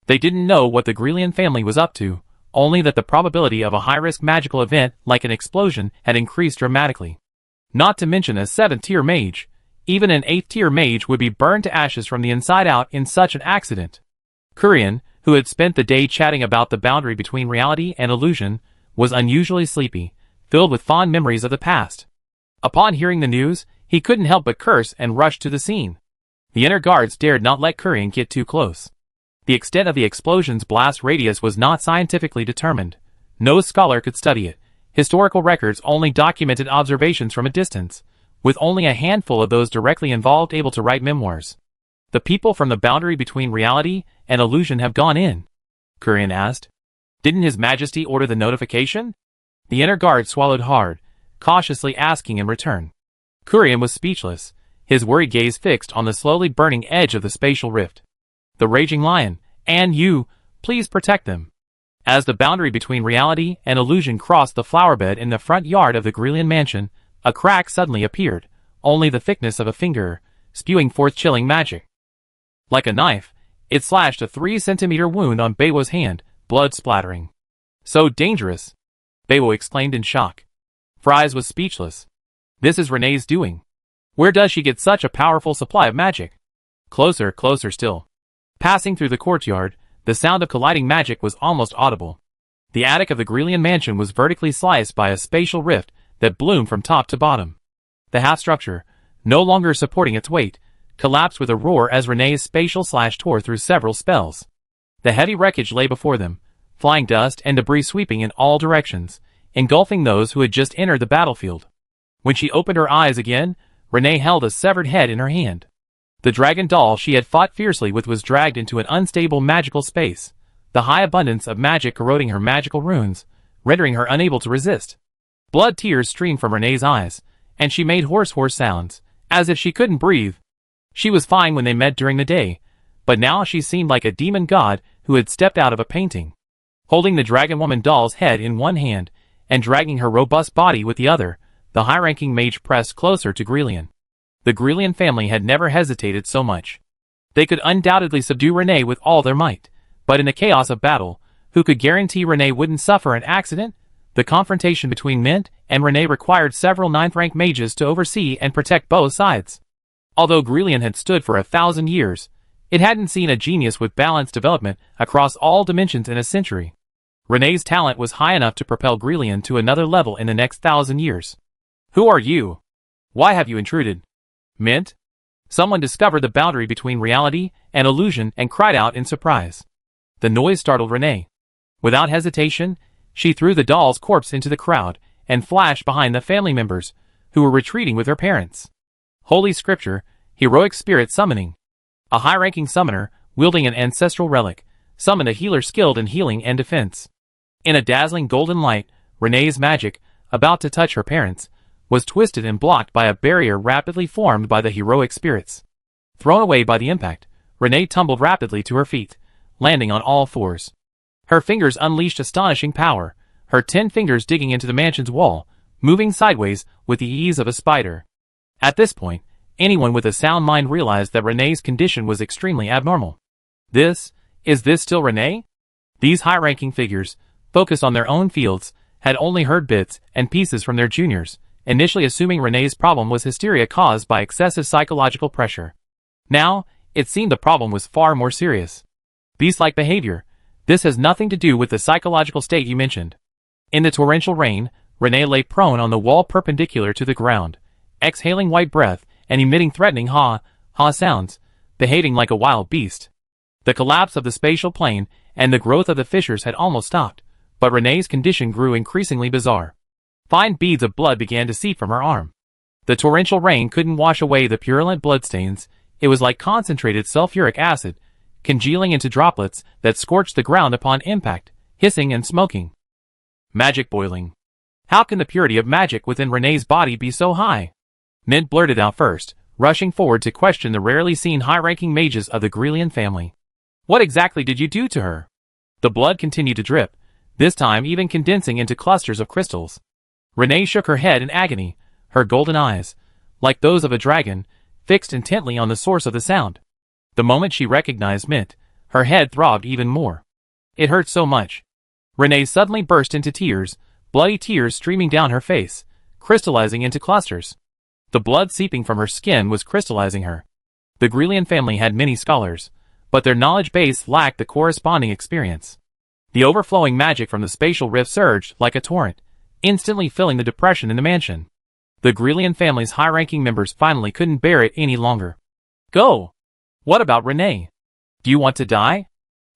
They didn't know what the Grelian family was up to, only that the probability of a high-risk magical event like an explosion had increased dramatically. Not to mention a 7th-tier mage, even an 8th-tier mage would be burned to ashes from the inside out in such an accident. Kurian, who had spent the day chatting about the boundary between reality and illusion, was unusually sleepy, filled with fond memories of the past. Upon hearing the news, he couldn't help but curse and rush to the scene. The inner guards dared not let Kurian get too close. The extent of the explosion's blast radius was not scientifically determined. No scholar could study it. Historical records only documented observations from a distance, with only a handful of those directly involved able to write memoirs. The people from the boundary between reality and illusion have gone in? Kurian asked. Didn't His Majesty order the notification? The inner guard swallowed hard, cautiously asking in return. Kurian was speechless, his worried gaze fixed on the slowly burning edge of the spatial rift. The raging lion, and you, please protect them. As the boundary between reality and illusion crossed the flowerbed in the front yard of the Grelian mansion, a crack suddenly appeared, only the thickness of a finger, spewing forth chilling magic. Like a knife, it slashed a 3-centimeter wound on Beiwo's hand, blood splattering. So dangerous! Beiwo exclaimed in shock. Fries was speechless. This is Renee's doing. Where does she get such a powerful supply of magic? Closer, closer still. Passing through the courtyard, The sound of colliding magic was almost audible. The attic of the Grelian mansion was vertically sliced by a spatial rift that bloomed from top to bottom. The half-structure, no longer supporting its weight, collapsed with a roar as Renee's spatial slash tore through several spells. The heavy wreckage lay before them, flying dust and debris sweeping in all directions, engulfing those who had just entered the battlefield. When she opened her eyes again, Renee held a severed head in her hand. The dragon doll she had fought fiercely with was dragged into an unstable magical space, the high abundance of magic corroding her magical runes, rendering her unable to resist. Blood tears streamed from Renee's eyes, and she made hoarse sounds, as if she couldn't breathe. She was fine when they met during the day, but now she seemed like a demon god who had stepped out of a painting. Holding the dragon woman doll's head in one hand, and dragging her robust body with the other, the high-ranking mage pressed closer to Grelian. The Grelian family had never hesitated so much. They could undoubtedly subdue Renee with all their might, but in the chaos of battle, who could guarantee Renee wouldn't suffer an accident? The confrontation between Mint and Renee required several 9th-rank mages to oversee and protect both sides. Although Grelian had stood for 1,000 years, it hadn't seen a genius with balanced development across all dimensions in a century. Renee's talent was high enough to propel Grelian to another level in the next 1,000 years. Who are you? Why have you intruded? Mint? Someone discovered the boundary between reality and illusion and cried out in surprise. The noise startled Renee. Without hesitation, she threw the doll's corpse into the crowd and flashed behind the family members, who were retreating with their parents. Holy Scripture, heroic spirit summoning. A high-ranking summoner, wielding an ancestral relic, summoned a healer skilled in healing and defense. In a dazzling golden light, Renee's magic, about to touch her parents, was twisted and blocked by a barrier rapidly formed by the heroic spirits. Thrown away by the impact, Renee tumbled rapidly to her feet, landing on all fours. Her fingers unleashed astonishing power, her 10 fingers digging into the mansion's wall, moving sideways with the ease of a spider. At this point, anyone with a sound mind realized that Renee's condition was extremely abnormal. Is this still Renee? These high-ranking figures, focused on their own fields, had only heard bits and pieces from their juniors, initially assuming Renee's problem was hysteria caused by excessive psychological pressure. Now, it seemed the problem was far more serious. Beast-like behavior. This has nothing to do with the psychological state you mentioned. In the torrential rain, Renee lay prone on the wall perpendicular to the ground, exhaling white breath and emitting threatening ha sounds, behaving like a wild beast. The collapse of the spatial plane and the growth of the fissures had almost stopped, but Renee's condition grew increasingly bizarre. Fine beads of blood began to seep from her arm. The torrential rain couldn't wash away the purulent bloodstains. It was like concentrated sulfuric acid, congealing into droplets that scorched the ground upon impact, hissing and smoking. Magic boiling. How can the purity of magic within Renee's body be so high? Mint blurted out first, rushing forward to question the rarely seen high-ranking mages of the Grelian family. What exactly did you do to her? The blood continued to drip, this time even condensing into clusters of crystals. Renee shook her head in agony, her golden eyes, like those of a dragon, fixed intently on the source of the sound. The moment she recognized Mint, her head throbbed even more. It hurt so much. Renee suddenly burst into tears, bloody tears streaming down her face, crystallizing into clusters. The blood seeping from her skin was crystallizing her. The Grelian family had many scholars, but their knowledge base lacked the corresponding experience. The overflowing magic from the spatial rift surged like a torrent, instantly filling the depression in the mansion. The Grelian family's high-ranking members finally couldn't bear it any longer. Go! What about Renee? Do you want to die?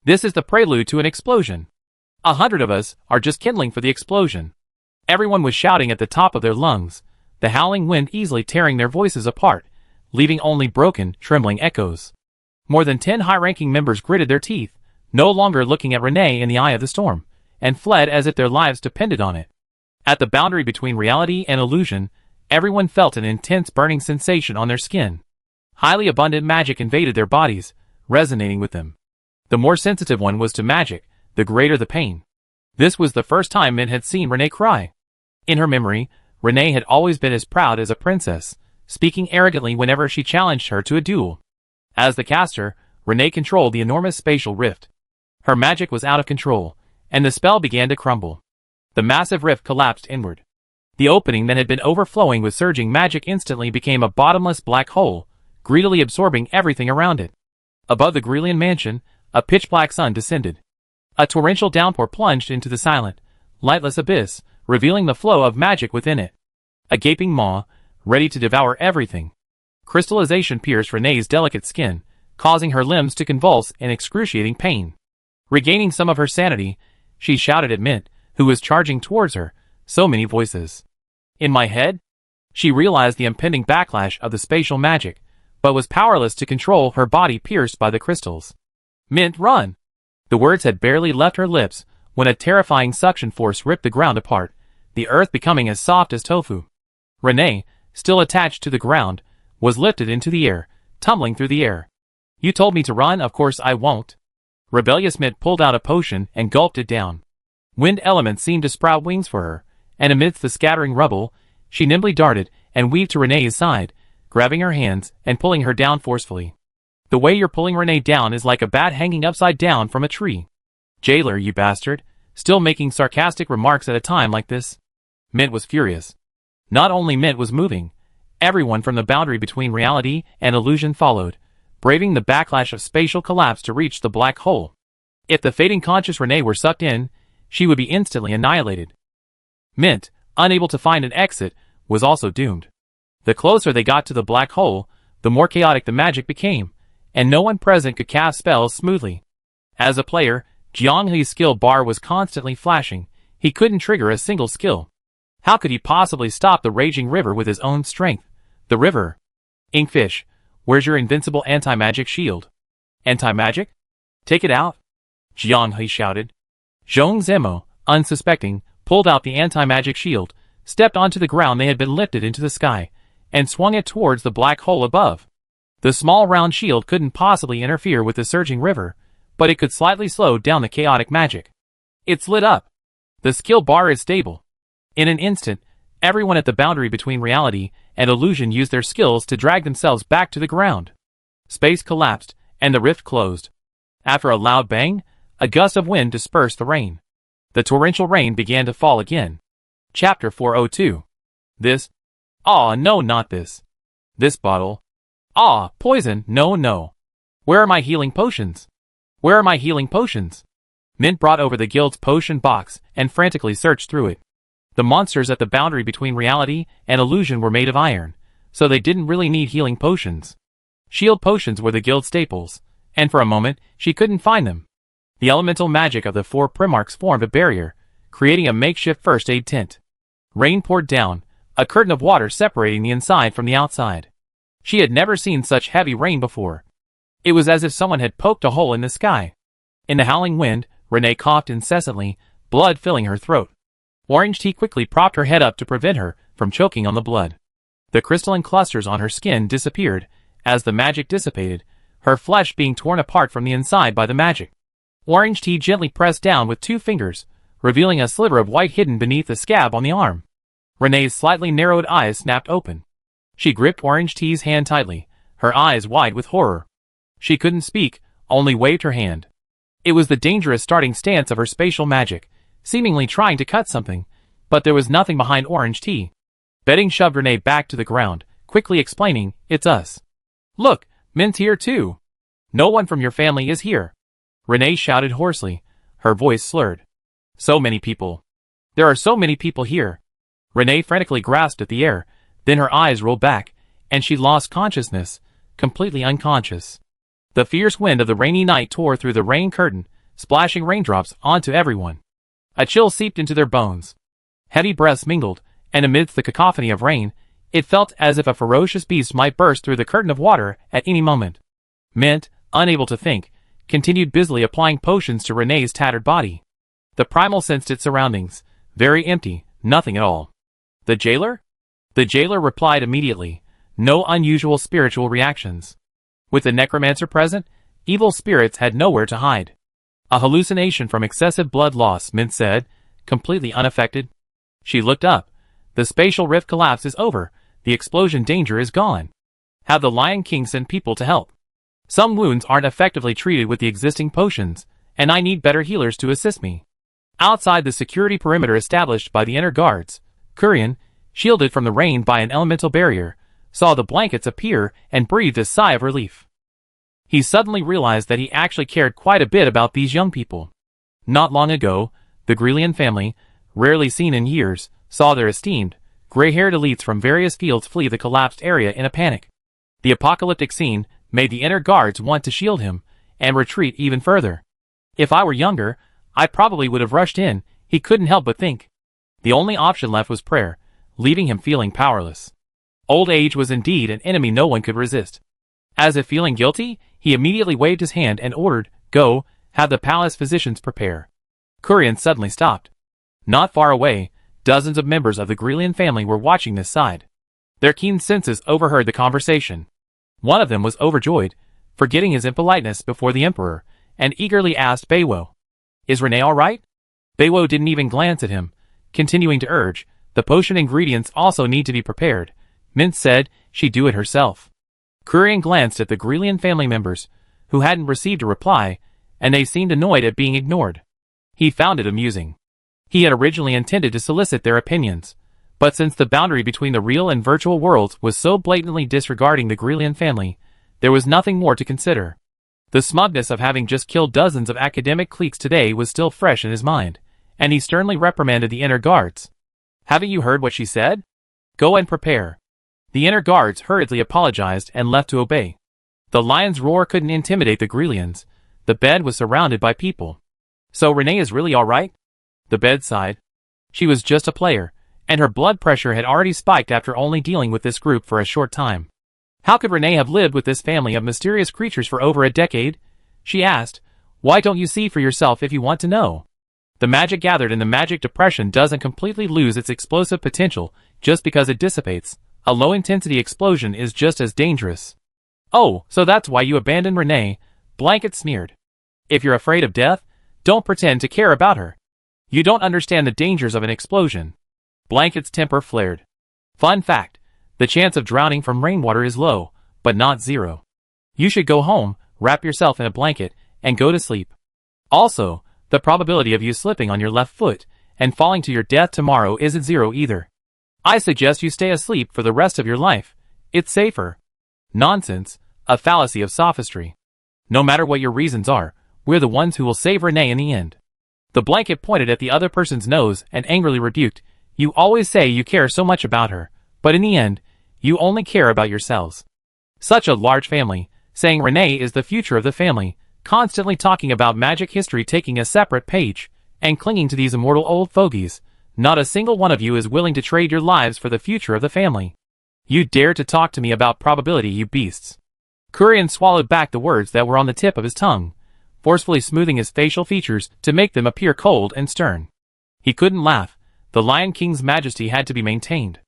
This is the prelude to an explosion. 100 of us are just kindling for the explosion. Everyone was shouting at the top of their lungs, the howling wind easily tearing their voices apart, leaving only broken, trembling echoes. More than 10 high-ranking members gritted their teeth, no longer looking at Renee in the eye of the storm, and fled as if their lives depended on it. At the boundary between reality and illusion, everyone felt an intense burning sensation on their skin. Highly abundant magic invaded their bodies, resonating with them. The more sensitive one was to magic, the greater the pain. This was the first time Mint had seen Renee cry. In her memory, Renee had always been as proud as a princess, speaking arrogantly whenever she challenged her to a duel. As the caster, Renee controlled the enormous spatial rift. Her magic was out of control, and the spell began to crumble. The massive rift collapsed inward. The opening that had been overflowing with surging magic instantly became a bottomless black hole, greedily absorbing everything around it. Above the Grelian mansion, a pitch-black sun descended. A torrential downpour plunged into the silent, lightless abyss, revealing the flow of magic within it. A gaping maw, ready to devour everything. Crystallization pierced Renee's delicate skin, causing her limbs to convulse in excruciating pain. Regaining some of her sanity, she shouted at Mint, who was charging towards her. So many voices. In my head? She realized the impending backlash of the spatial magic, but was powerless to control her body pierced by the crystals. Mint, run! The words had barely left her lips when a terrifying suction force ripped the ground apart, the earth becoming as soft as tofu. Renee, still attached to the ground, was lifted into the air, tumbling through the air. You told me to run, of course I won't. Rebellious Mint pulled out a potion and gulped it down. Wind elements seemed to sprout wings for her, and amidst the scattering rubble, she nimbly darted and weaved to Renee's side, grabbing her hands and pulling her down forcefully. The way you're pulling Renee down is like a bat hanging upside down from a tree. Jailer, you bastard, still making sarcastic remarks at a time like this? Mint was furious. Not only Mint was moving, everyone from the boundary between reality and illusion followed, braving the backlash of spatial collapse to reach the black hole. If the fading conscious Renee were sucked in, she would be instantly annihilated. Mint, unable to find an exit, was also doomed. The closer they got to the black hole, the more chaotic the magic became, and no one present could cast spells smoothly. As a player, Jiang He's skill bar was constantly flashing. He couldn't trigger a single skill. How could he possibly stop the raging river with his own strength? The river. Inkfish, where's your invincible anti-magic shield? Anti-magic? Take it out. Jiang He shouted. Zhong Zemo, unsuspecting, pulled out the anti-magic shield, stepped onto the ground they had been lifted into the sky, and swung it towards the black hole above. The small round shield couldn't possibly interfere with the surging river, but it could slightly slow down the chaotic magic. It's lit up. The skill bar is stable. In an instant, everyone at the boundary between reality and illusion used their skills to drag themselves back to the ground. Space collapsed, and the rift closed. After a loud bang, a gust of wind dispersed the rain. The torrential rain began to fall again. Chapter 402. This? Ah, no, not this. This bottle. Ah, poison, no, no. Where are my healing potions? Where are my healing potions? Mint brought over the guild's potion box and frantically searched through it. The monsters at the boundary between reality and illusion were made of iron, so they didn't really need healing potions. Shield potions were the guild staples, and for a moment, she couldn't find them. The elemental magic of the four Primarchs formed a barrier, creating a makeshift first aid tent. Rain poured down, a curtain of water separating the inside from the outside. She had never seen such heavy rain before. It was as if someone had poked a hole in the sky. In the howling wind, Renee coughed incessantly, blood filling her throat. Orange Tea quickly propped her head up to prevent her from choking on the blood. The crystalline clusters on her skin disappeared, as the magic dissipated, her flesh being torn apart from the inside by the magic. Orange Tea gently pressed down with 2 fingers, revealing a sliver of white hidden beneath the scab on the arm. Renee's slightly narrowed eyes snapped open. She gripped Orange Tea's hand tightly, her eyes wide with horror. She couldn't speak, only waved her hand. It was the dangerous starting stance of her spatial magic, seemingly trying to cut something, but there was nothing behind Orange Tea. Betting shoved Renee back to the ground, quickly explaining, "It's us. Look, Mint's here too. No one from your family is here." Renee shouted hoarsely, her voice slurred. So many people. There are so many people here. Renee frantically grasped at the air, then her eyes rolled back, and she lost consciousness, completely unconscious. The fierce wind of the rainy night tore through the rain curtain, splashing raindrops onto everyone. A chill seeped into their bones. Heavy breaths mingled, and amidst the cacophony of rain, it felt as if a ferocious beast might burst through the curtain of water at any moment. Mint, unable to think, continued busily applying potions to Renee's tattered body. The primal sensed its surroundings, very empty, nothing at all. The jailer? The jailer replied immediately, no unusual spiritual reactions. With the necromancer present, evil spirits had nowhere to hide. A hallucination from excessive blood loss, Mint said, completely unaffected. She looked up. The spatial rift collapse is over, the explosion danger is gone. Have the Lion King send people to help. Some wounds aren't effectively treated with the existing potions, and I need better healers to assist me. Outside the security perimeter established by the inner guards, Kurian, shielded from the rain by an elemental barrier, saw the blankets appear and breathed a sigh of relief. He suddenly realized that he actually cared quite a bit about these young people. Not long ago, the Grelian family, rarely seen in years, saw their esteemed, gray-haired elites from various fields flee the collapsed area in a panic. The apocalyptic scene made the inner guards want to shield him and retreat even further. If I were younger, I probably would have rushed in, he couldn't help but think. The only option left was prayer, leaving him feeling powerless. Old age was indeed an enemy no one could resist. As if feeling guilty, he immediately waved his hand and ordered, "Go, have the palace physicians prepare." Kurian suddenly stopped. Not far away, dozens of members of the Grelian family were watching this side. Their keen senses overheard the conversation. One of them was overjoyed, forgetting his impoliteness before the emperor, and eagerly asked Beiwo, "Is Renee all right?" Beiwo didn't even glance at him, continuing to urge, "The potion ingredients also need to be prepared." Mint said she'd do it herself. Kurian glanced at the Grelian family members, who hadn't received a reply, and they seemed annoyed at being ignored. He found it amusing. He had originally intended to solicit their opinions, but since the boundary between the real and virtual worlds was so blatantly disregarding the Grelian family, there was nothing more to consider. The smugness of having just killed dozens of academic cliques today was still fresh in his mind, and he sternly reprimanded the inner guards. "Haven't you heard what she said? Go and prepare." The inner guards hurriedly apologized and left to obey. The lion's roar couldn't intimidate the Grelians. The bed was surrounded by people. "So Renee is really all right?" The bed sighed. She was just a player, and her blood pressure had already spiked after only dealing with this group for a short time. "How could Renee have lived with this family of mysterious creatures for over a decade?" she asked. "Why don't you see for yourself if you want to know? The magic gathered in the magic depression doesn't completely lose its explosive potential just because it dissipates. A low-intensity explosion is just as dangerous." "Oh, so that's why you abandoned Renee," Blanket sneered. "If you're afraid of death, don't pretend to care about her. You don't understand the dangers of an explosion." Blanket's temper flared. "Fun fact, the chance of drowning from rainwater is low, but not zero. You should go home, wrap yourself in a blanket, and go to sleep. Also, the probability of you slipping on your left foot and falling to your death tomorrow isn't zero either. I suggest you stay asleep for the rest of your life. It's safer." "Nonsense, a fallacy of sophistry. No matter what your reasons are, we're the ones who will save Renee in the end." The blanket pointed at the other person's nose and angrily rebuked, "You always say you care so much about her, but in the end, you only care about yourselves. Such a large family, saying Renee is the future of the family, constantly talking about magic history taking a separate page, and clinging to these immortal old fogies. Not a single one of you is willing to trade your lives for the future of the family. You dare to talk to me about probability, you beasts." Kurian swallowed back the words that were on the tip of his tongue, forcefully smoothing his facial features to make them appear cold and stern. He couldn't laugh. The Lion King's majesty had to be maintained.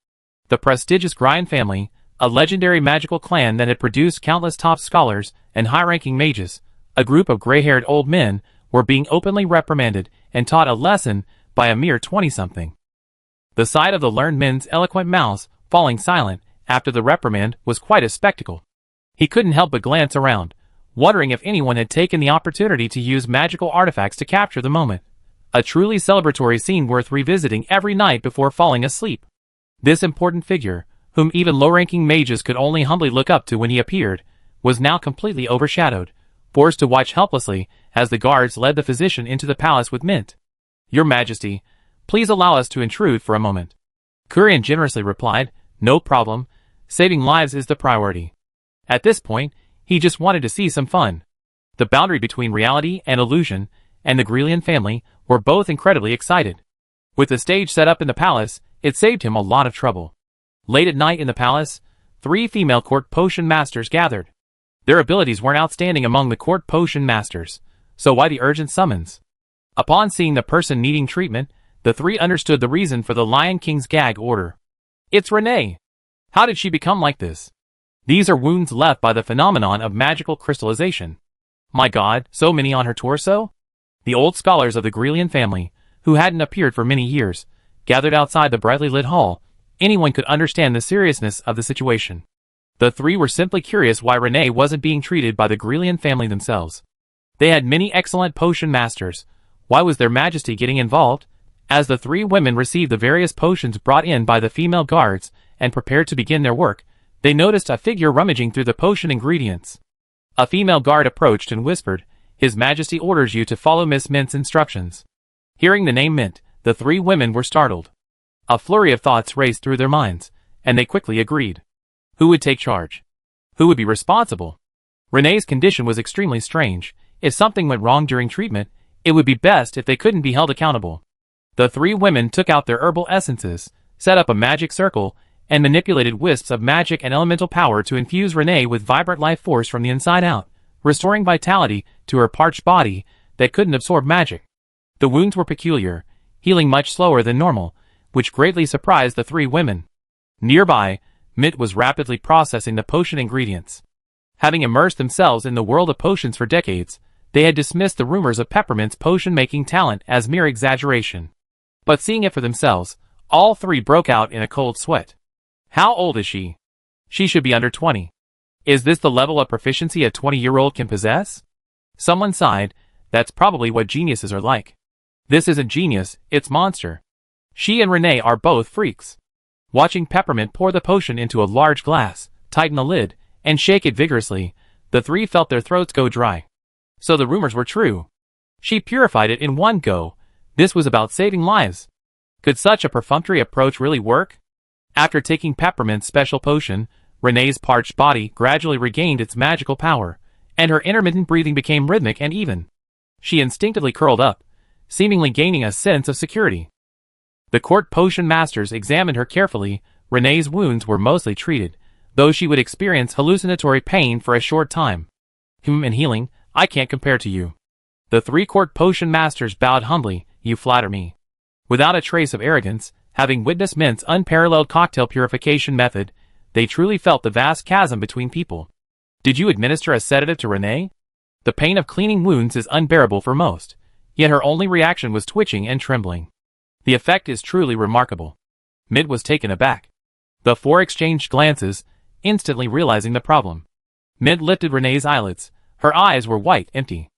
The prestigious Grelian family, a legendary magical clan that had produced countless top scholars and high-ranking mages, a group of gray-haired old men, were being openly reprimanded and taught a lesson by a mere 20-something. The sight of the learned men's eloquent mouths falling silent after the reprimand was quite a spectacle. He couldn't help but glance around, wondering if anyone had taken the opportunity to use magical artifacts to capture the moment. A truly celebratory scene worth revisiting every night before falling asleep. This important figure, whom even low-ranking mages could only humbly look up to when he appeared, was now completely overshadowed, forced to watch helplessly as the guards led the physician into the palace with Mint. "Your Majesty, please allow us to intrude for a moment." Kurian generously replied, "No problem, saving lives is the priority." At this point, he just wanted to see some fun. The boundary between reality and illusion, and the Grelian family, were both incredibly excited. With the stage set up in the palace, it saved him a lot of trouble. Late at night in the palace, 3 female court potion masters gathered. Their abilities weren't outstanding among the court potion masters, so why the urgent summons? Upon seeing the person needing treatment, the 3 understood the reason for the Lion King's gag order. "It's Renee. How did she become like this? These are wounds left by the phenomenon of magical crystallization. My God, so many on her torso?" The old scholars of the Grelian family, who hadn't appeared for many years, gathered outside the brightly lit hall. Anyone could understand the seriousness of the situation. The 3 were simply curious why Renee wasn't being treated by the Grelian family themselves. They had many excellent potion masters. Why was their majesty getting involved? As the 3 women received the various potions brought in by the female guards and prepared to begin their work, they noticed a figure rummaging through the potion ingredients. A female guard approached and whispered, "His Majesty orders you to follow Miss Mint's instructions." Hearing the name Mint, the three women were startled. A flurry of thoughts raced through their minds, and they quickly agreed. Who would take charge? Who would be responsible? Renee's condition was extremely strange. If something went wrong during treatment, it would be best if they couldn't be held accountable. The three women took out their herbal essences, set up a magic circle, and manipulated wisps of magic and elemental power to infuse Renee with vibrant life force from the inside out, restoring vitality to her parched body that couldn't absorb magic. The wounds were peculiar, healing much slower than normal, which greatly surprised the three women. Nearby, Mint was rapidly processing the potion ingredients. Having immersed themselves in the world of potions for decades, they had dismissed the rumors of Peppermint's potion-making talent as mere exaggeration. But seeing it for themselves, all three broke out in a cold sweat. How old is she? She should be under 20. Is this the level of proficiency a 20-year-old can possess? Someone sighed. That's probably what geniuses are like. This isn't genius, it's monster. She and Renee are both freaks. Watching Peppermint pour the potion into a large glass, tighten the lid, and shake it vigorously, the three felt their throats go dry. So the rumors were true. She purified it in one go. This was about saving lives. Could such a perfunctory approach really work? After taking Peppermint's special potion, Renee's parched body gradually regained its magical power, and her intermittent breathing became rhythmic and even. She instinctively curled up, seemingly gaining a sense of security. The court potion masters examined her carefully. Renee's wounds were mostly treated, though she would experience hallucinatory pain for a short time. In healing, I can't compare to you. The three court potion masters bowed humbly. You flatter me. Without a trace of arrogance, having witnessed Mint's unparalleled cocktail purification method, they truly felt the vast chasm between people. Did you administer a sedative to Renee? The pain of cleaning wounds is unbearable for most, yet her only reaction was twitching and trembling. The effect is truly remarkable. Mint was taken aback. The four exchanged glances, instantly realizing the problem. Mint lifted Renee's eyelids. Her eyes were white, empty.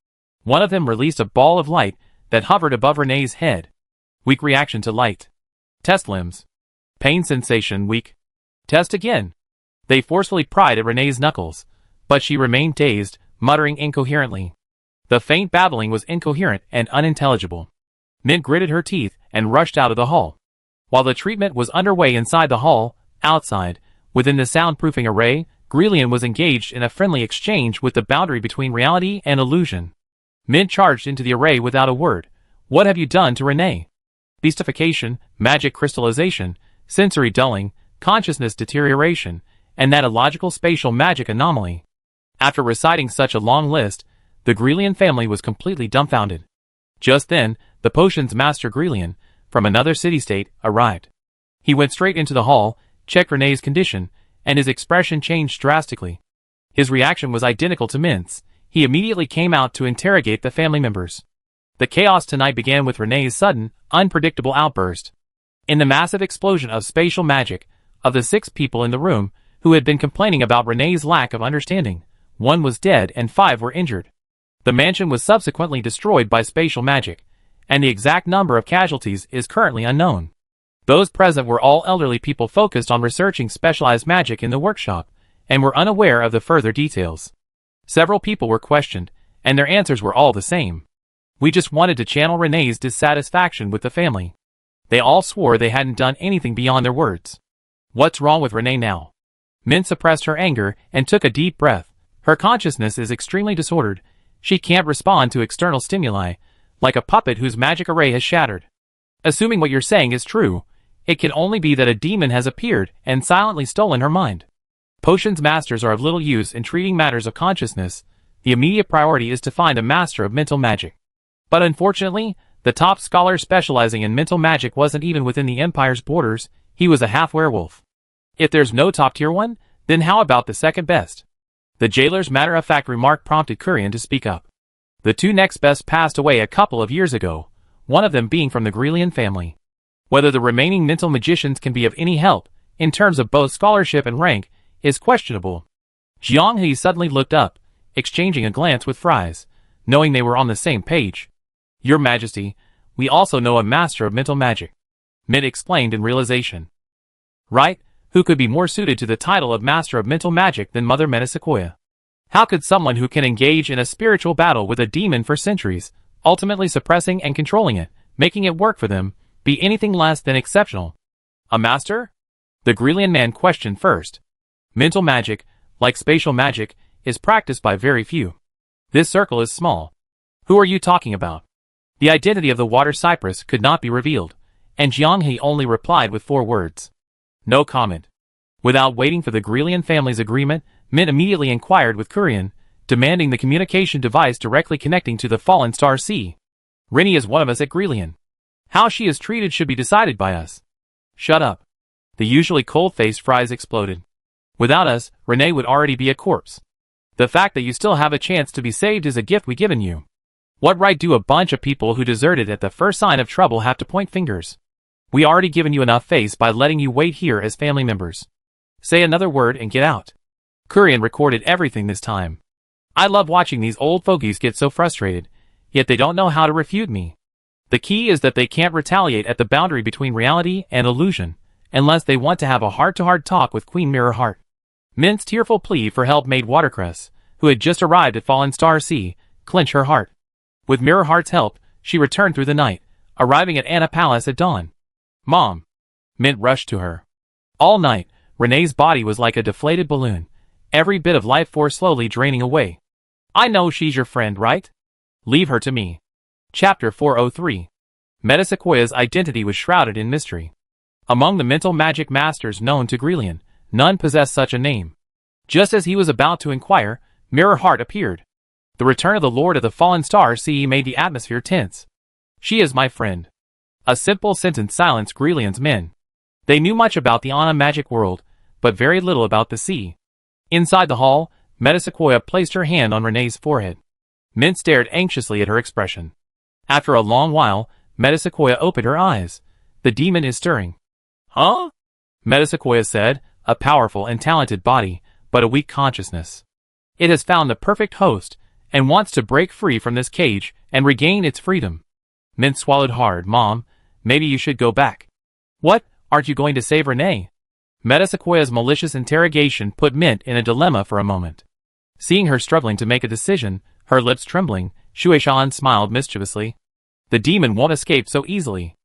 One of them released a ball of light that hovered above Renee's head. Weak reaction to light. Test limbs. Pain sensation weak. Test again. They forcefully pried at Renee's knuckles, but she remained dazed, muttering incoherently. The faint babbling was incoherent and unintelligible. Mint gritted her teeth and rushed out of the hall. While the treatment was underway inside the hall, outside, within the soundproofing array, Grillian was engaged in a friendly exchange with the boundary between reality and illusion. Mint charged into the array without a word. What have you done to Renee? Beastification, magic crystallization, sensory dulling, consciousness deterioration, and that illogical spatial magic anomaly. After reciting such a long list, the Grillian family was completely dumbfounded. Just then, the potion's master Grillian, from another city-state, arrived. He went straight into the hall, checked Renee's condition, and his expression changed drastically. His reaction was identical to Mint's. He immediately came out to interrogate the family members. The chaos tonight began with Renee's sudden, unpredictable outburst. In the massive explosion of spatial magic, of the 6 people in the room who had been complaining about Renee's lack of understanding, 1 was dead and 5 were injured. The mansion was subsequently destroyed by spatial magic, and the exact number of casualties is currently unknown. Those present were all elderly people focused on researching specialized magic in the workshop, and were unaware of the further details. Several people were questioned, and their answers were all the same. We just wanted to channel Renee's dissatisfaction with the family. They all swore they hadn't done anything beyond their words. What's wrong with Renee now? Mint suppressed her anger and took a deep breath. Her consciousness is extremely disordered. She can't respond to external stimuli, like a puppet whose magic array has shattered. Assuming what you're saying is true, it can only be that a demon has appeared and silently stolen her mind. Potions masters are of little use in treating matters of consciousness. The immediate priority is to find a master of mental magic. But unfortunately, the top scholar specializing in mental magic wasn't even within the Empire's borders. He was a half-werewolf. If there's no top-tier one, then how about the second best? The jailer's matter-of-fact remark prompted Kurian to speak up. The 2 next best passed away a couple of years ago, one of them being from the Grillian family. Whether the remaining mental magicians can be of any help, in terms of both scholarship and rank, is questionable. Jiang He suddenly looked up, exchanging a glance with Fries, knowing they were on the same page. Your Majesty, we also know a master of mental magic. Mint explained in realization. Right? Who could be more suited to the title of Master of Mental Magic than Mother Metasequoia? How could someone who can engage in a spiritual battle with a demon for centuries, ultimately suppressing and controlling it, making it work for them, be anything less than exceptional? A master? The Grelian man questioned first. Mental magic, like spatial magic, is practiced by very few. This circle is small. Who are you talking about? The identity of the water cypress could not be revealed, and Jianghe only replied with 4 words. No comment. Without waiting for the Grelian family's agreement, Mint immediately inquired with Kurian, demanding the communication device directly connecting to the fallen star C. Rennie is one of us at Grelian. How she is treated should be decided by us. Shut up. The usually cold-faced Fries exploded. Without us, Renee would already be a corpse. The fact that you still have a chance to be saved is a gift we given you. What right do a bunch of people who deserted at the first sign of trouble have to point fingers? We already given you enough face by letting you wait here as family members. Say another word and get out. Kurian recorded everything this time. I love watching these old fogies get so frustrated, yet they don't know how to refute me. The key is that they can't retaliate at the boundary between reality and illusion, unless they want to have a heart-to-heart talk with Queen Mirror Heart. Mint's tearful plea for help made Watercress, who had just arrived at Fallen Star C, clench her heart. With Mirror Heart's help, she returned through the night, arriving at Anna Palace at dawn. Mom! Mint rushed to her. All night, Renee's body was like a deflated balloon, every bit of life force slowly draining away. I know she's your friend, right? Leave her to me. Chapter 403. Metasequoia's identity was shrouded in mystery. Among the mental magic masters known to Grelian, none possessed such a name. Just as he was about to inquire, Mirror Heart appeared. The return of the Lord of the Fallen Star CE made the atmosphere tense. She is my friend. A simple sentence silenced Grelian's men. They knew much about the Anna magic world, but very little about the sea. Inside the hall, Metasequoia placed her hand on Renee's forehead. Mint stared anxiously at her expression. After a long while, Metasequoia opened her eyes. The demon is stirring. Huh? Metasequoia said, a powerful and talented body, but a weak consciousness. It has found the perfect host, and wants to break free from this cage and regain its freedom. Mint swallowed hard. Mom, maybe you should go back. What, aren't you going to save Renee? Metasequoia's malicious interrogation put Mint in a dilemma for a moment. Seeing her struggling to make a decision, her lips trembling, Shueishan smiled mischievously. The demon won't escape so easily.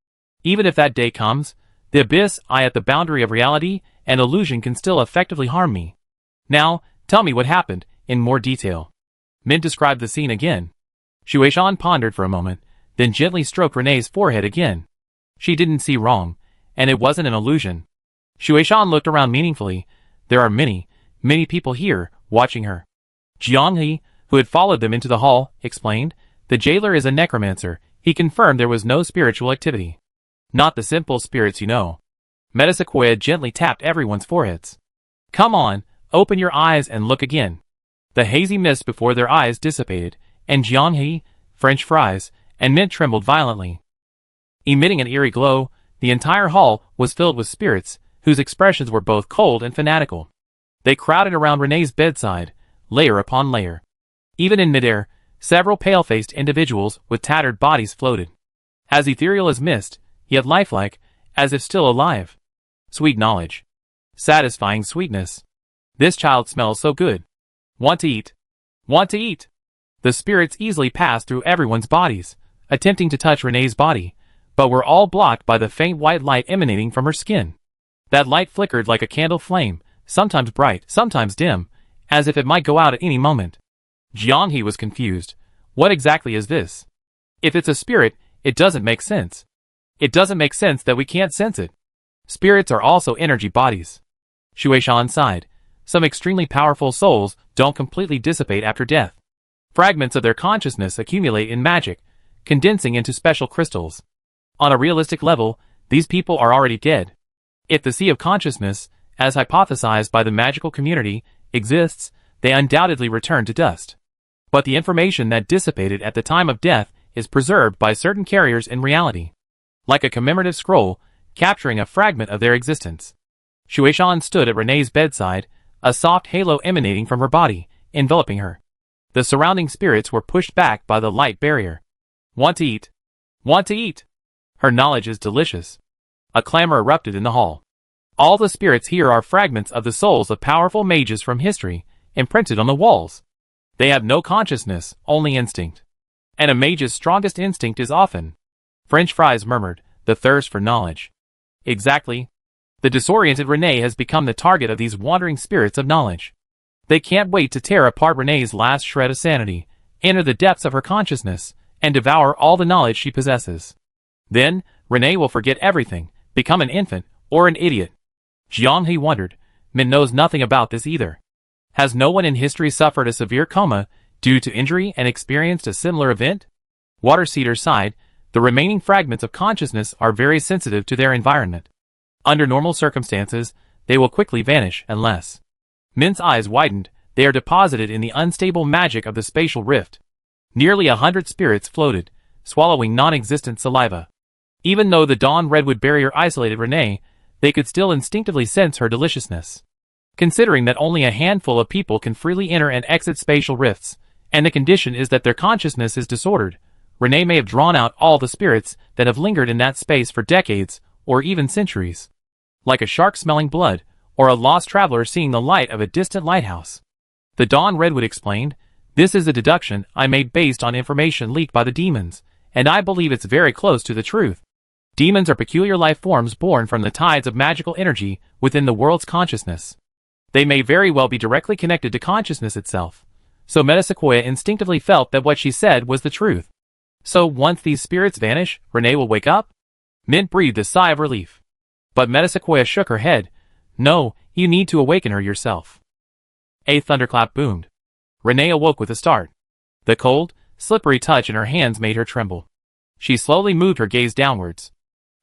Even if that day comes, the abyss I at the boundary of reality and illusion can still effectively harm me. Now, tell me what happened, in more detail. Mint described the scene again. Shueishan pondered for a moment, then gently stroked Renee's forehead again. She didn't see wrong, and it wasn't an illusion. Shueishan looked around meaningfully. There are many, many people here, watching her. Jianghe, who had followed them into the hall, explained, the jailer is a necromancer. He confirmed there was no spiritual activity. Not the simple spirits you know. Metasequoia gently tapped everyone's foreheads. Come on, open your eyes and look again. The hazy mist before their eyes dissipated, and Jianghe, French fries, and Mint trembled violently. Emitting an eerie glow, the entire hall was filled with spirits, whose expressions were both cold and fanatical. They crowded around Renee's bedside, layer upon layer. Even in midair, several pale-faced individuals with tattered bodies floated. As ethereal as mist, yet lifelike, as if still alive. Sweet knowledge. Satisfying sweetness. This child smells so good. Want to eat. Want to eat. The spirits easily passed through everyone's bodies, attempting to touch Renee's body, but were all blocked by the faint white light emanating from her skin. That light flickered like a candle flame, sometimes bright, sometimes dim, as if it might go out at any moment. Jianghe was confused. What exactly is this? If it's a spirit, it doesn't make sense. It doesn't make sense that we can't sense it. Spirits are also energy bodies. Shueishan sighed. Some extremely powerful souls don't completely dissipate after death. Fragments of their consciousness accumulate in magic, condensing into special crystals. On a realistic level, these people are already dead. If the sea of consciousness, as hypothesized by the magical community, exists, they undoubtedly return to dust. But the information that dissipated at the time of death is preserved by certain carriers in reality. Like a commemorative scroll, capturing a fragment of their existence. Shueishan stood at Renee's bedside, a soft halo emanating from her body, enveloping her. The surrounding spirits were pushed back by the light barrier. Want to eat. Want to eat. Her knowledge is delicious. A clamor erupted in the hall. All the spirits here are fragments of the souls of powerful mages from history, imprinted on the walls. They have no consciousness, only instinct. And a mage's strongest instinct is often, French fries murmured, the thirst for knowledge. Exactly. The disoriented Renee has become the target of these wandering spirits of knowledge. They can't wait to tear apart Renee's last shred of sanity, enter the depths of her consciousness, and devour all the knowledge she possesses. Then, Renee will forget everything, become an infant, or an idiot. Jiang He wondered, Min knows nothing about this either. Has no one in history suffered a severe coma due to injury and experienced a similar event? Waterseeder sighed. The remaining fragments of consciousness are very sensitive to their environment. Under normal circumstances, they will quickly vanish unless... Min's eyes widened. They are deposited in the unstable magic of the spatial rift. Nearly 100 spirits floated, swallowing non-existent saliva. Even though the dawn redwood barrier isolated Renee, they could still instinctively sense her deliciousness. Considering that only a handful of people can freely enter and exit spatial rifts, and the condition is that their consciousness is disordered, Renee may have drawn out all the spirits that have lingered in that space for decades, or even centuries. Like a shark smelling blood, or a lost traveler seeing the light of a distant lighthouse. The Dawn Redwood explained, this is a deduction I made based on information leaked by the demons, and I believe it's very close to the truth. Demons are peculiar life forms born from the tides of magical energy within the world's consciousness. They may very well be directly connected to consciousness itself. So Metasequoia instinctively felt that what she said was the truth. So once these spirits vanish, Renee will wake up? Mint breathed a sigh of relief. But Metasequoia shook her head. No, you need to awaken her yourself. A thunderclap boomed. Renee awoke with a start. The cold, slippery touch in her hands made her tremble. She slowly moved her gaze downwards.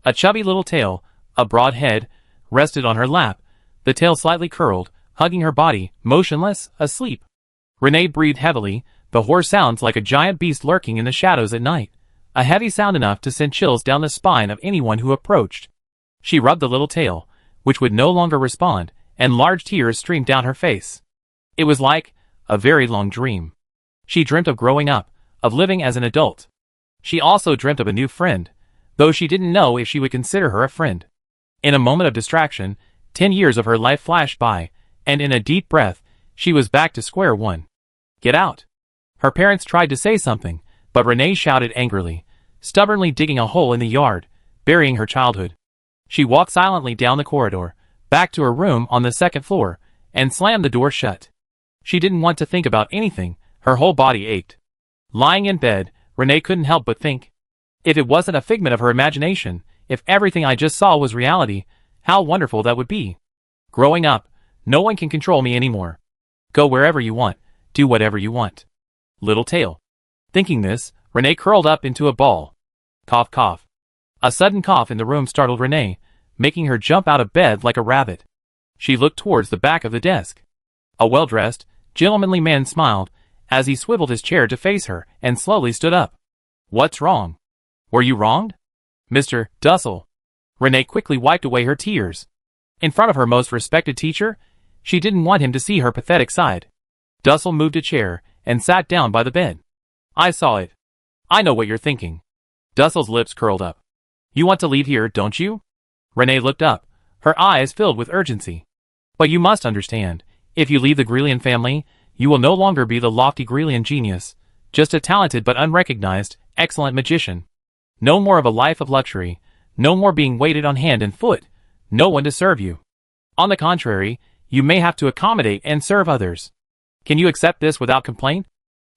A chubby little tail, a broad head, rested on her lap, the tail slightly curled, hugging her body, motionless, asleep. Renee breathed heavily. The horse sounds like a giant beast lurking in the shadows at night, a heavy sound enough to send chills down the spine of anyone who approached. She rubbed the little tail, which would no longer respond, and large tears streamed down her face. It was like a very long dream. She dreamt of growing up, of living as an adult. She also dreamt of a new friend, though she didn't know if she would consider her a friend. In a moment of distraction, 10 years of her life flashed by, and in a deep breath, she was back to square one. Get out! Her parents tried to say something, but Renee shouted angrily, stubbornly digging a hole in the yard, burying her childhood. She walked silently down the corridor, back to her room on the second floor, and slammed the door shut. She didn't want to think about anything, her whole body ached. Lying in bed, Renee couldn't help but think. If it wasn't a figment of her imagination, if everything I just saw was reality, how wonderful that would be. Growing up, no one can control me anymore. Go wherever you want, do whatever you want. Little tail. Thinking this, Renee curled up into a ball. Cough, cough. A sudden cough in the room startled Renee, making her jump out of bed like a rabbit. She looked towards the back of the desk. A well-dressed, gentlemanly man smiled, as he swiveled his chair to face her, and slowly stood up. What's wrong? Were you wronged? Mr. Dussel. Renee quickly wiped away her tears. In front of her most respected teacher, she didn't want him to see her pathetic side. Dussel moved a chair, and sat down by the bed. I saw it. I know what you're thinking. Dussel's lips curled up. You want to leave here, don't you? Renee looked up, her eyes filled with urgency. But you must understand, if you leave the Grelian family, you will no longer be the lofty Grelian genius, just a talented but unrecognized, excellent magician. No more of a life of luxury, no more being waited on hand and foot, no one to serve you. On the contrary, you may have to accommodate and serve others. Can you accept this without complaint?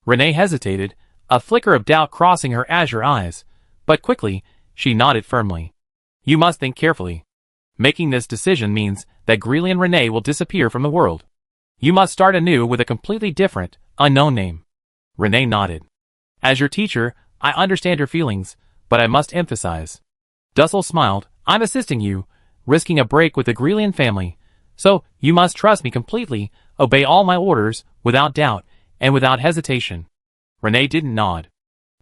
Renee hesitated, a flicker of doubt crossing her azure eyes, but quickly, she nodded firmly. You must think carefully. Making this decision means that Grelian Renee will disappear from the world. You must start anew with a completely different, unknown name. Renee nodded. As your teacher, I understand your feelings, but I must emphasize. Dussel smiled. I'm assisting you, risking a break with the Grelian family. So, you must trust me completely, obey all my orders, without doubt, and without hesitation. Renee didn't nod.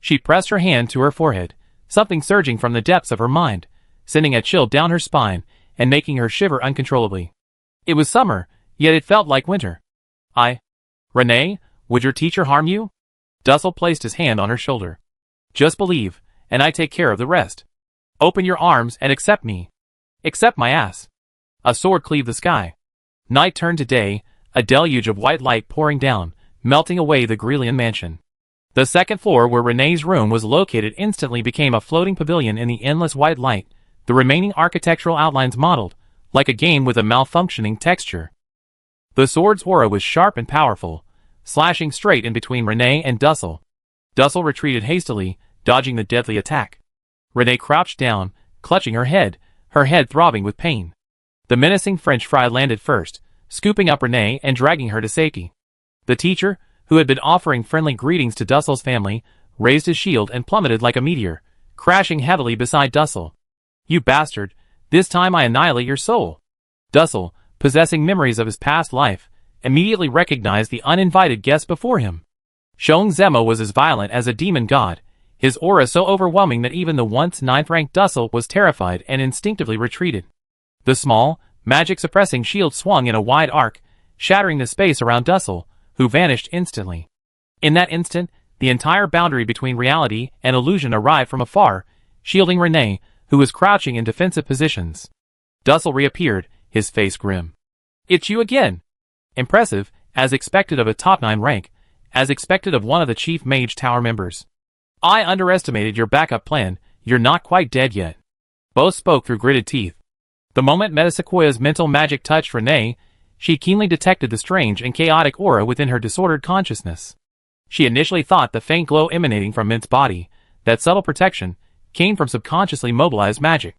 She pressed her hand to her forehead, something surging from the depths of her mind, sending a chill down her spine, and making her shiver uncontrollably. It was summer, yet it felt like winter. Renee, would your teacher harm you? Dussel placed his hand on her shoulder. Just believe, and I take care of the rest. Open your arms and accept me. Accept my ass. A sword cleaved the sky. Night turned to day, a deluge of white light pouring down, melting away the Grelian mansion. The second floor where Renee's room was located instantly became a floating pavilion in the endless white light, the remaining architectural outlines modeled, like a game with a malfunctioning texture. The sword's aura was sharp and powerful, slashing straight in between Renee and Dussel. Dussel retreated hastily, dodging the deadly attack. Renee crouched down, clutching her head throbbing with pain. The menacing French fry landed first, scooping up Renee and dragging her to safety. The teacher, who had been offering friendly greetings to Dussel's family, raised his shield and plummeted like a meteor, crashing heavily beside Dussel. "You bastard, this time I annihilate your soul." Dussel, possessing memories of his past life, immediately recognized the uninvited guest before him. Shang Zemo was as violent as a demon god, his aura so overwhelming that even the once ninth-ranked Dussel was terrified and instinctively retreated. The small, magic-suppressing shield swung in a wide arc, shattering the space around Dussel, who vanished instantly. In that instant, the entire boundary between reality and illusion arrived from afar, shielding Renee, who was crouching in defensive positions. Dussel reappeared, his face grim. "It's you again!" Impressive, as expected of a top 9 rank, as expected of one of the chief mage tower members. "I underestimated your backup plan, you're not quite dead yet." Both spoke through gritted teeth. The moment Metasequoia's mental magic touched Renee, she keenly detected the strange and chaotic aura within her disordered consciousness. She initially thought the faint glow emanating from Mint's body, that subtle protection, came from subconsciously mobilized magic.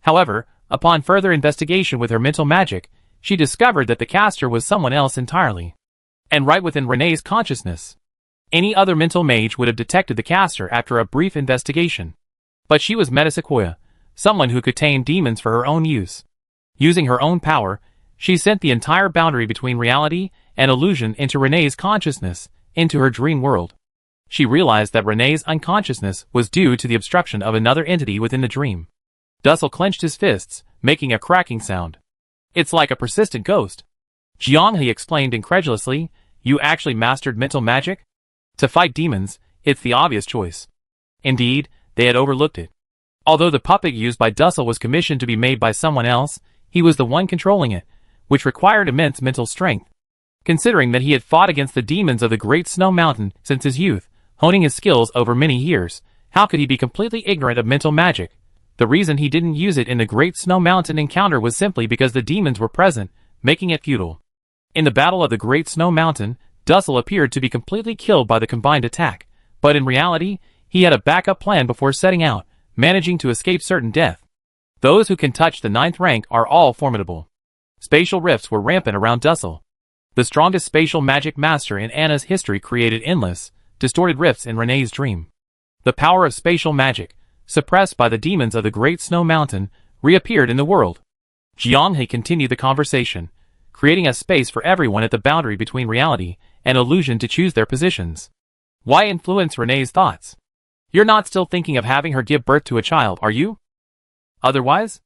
However, upon further investigation with her mental magic, she discovered that the caster was someone else entirely. And right within Renee's consciousness. Any other mental mage would have detected the caster after a brief investigation. But she was Metasequoia, someone who could tame demons for her own use. Using her own power, she sent the entire boundary between reality and illusion into Renee's consciousness, into her dream world. She realized that Renee's unconsciousness was due to the obstruction of another entity within the dream. Dussel clenched his fists, making a cracking sound. "It's like a persistent ghost." Jianghe explained incredulously, "You actually mastered mental magic?" To fight demons, it's the obvious choice. Indeed, they had overlooked it. Although the puppet used by Dussel was commissioned to be made by someone else, he was the one controlling it, which required immense mental strength. Considering that he had fought against the demons of the Great Snow Mountain since his youth, honing his skills over many years, how could he be completely ignorant of mental magic? The reason he didn't use it in the Great Snow Mountain encounter was simply because the demons were present, making it futile. In the Battle of the Great Snow Mountain, Dussel appeared to be completely killed by the combined attack, but in reality, he had a backup plan before setting out, managing to escape certain death. Those who can touch the 9th rank are all formidable. Spatial rifts were rampant around Dussel. The strongest spatial magic master in Anna's history created endless, distorted rifts in Renee's dream. The power of spatial magic, suppressed by the demons of the Great Snow Mountain, reappeared in the world. Jianghe continued the conversation, creating a space for everyone at the boundary between reality and illusion to choose their positions. Why influence Renee's thoughts? You're not still thinking of having her give birth to a child, are you? Otherwise?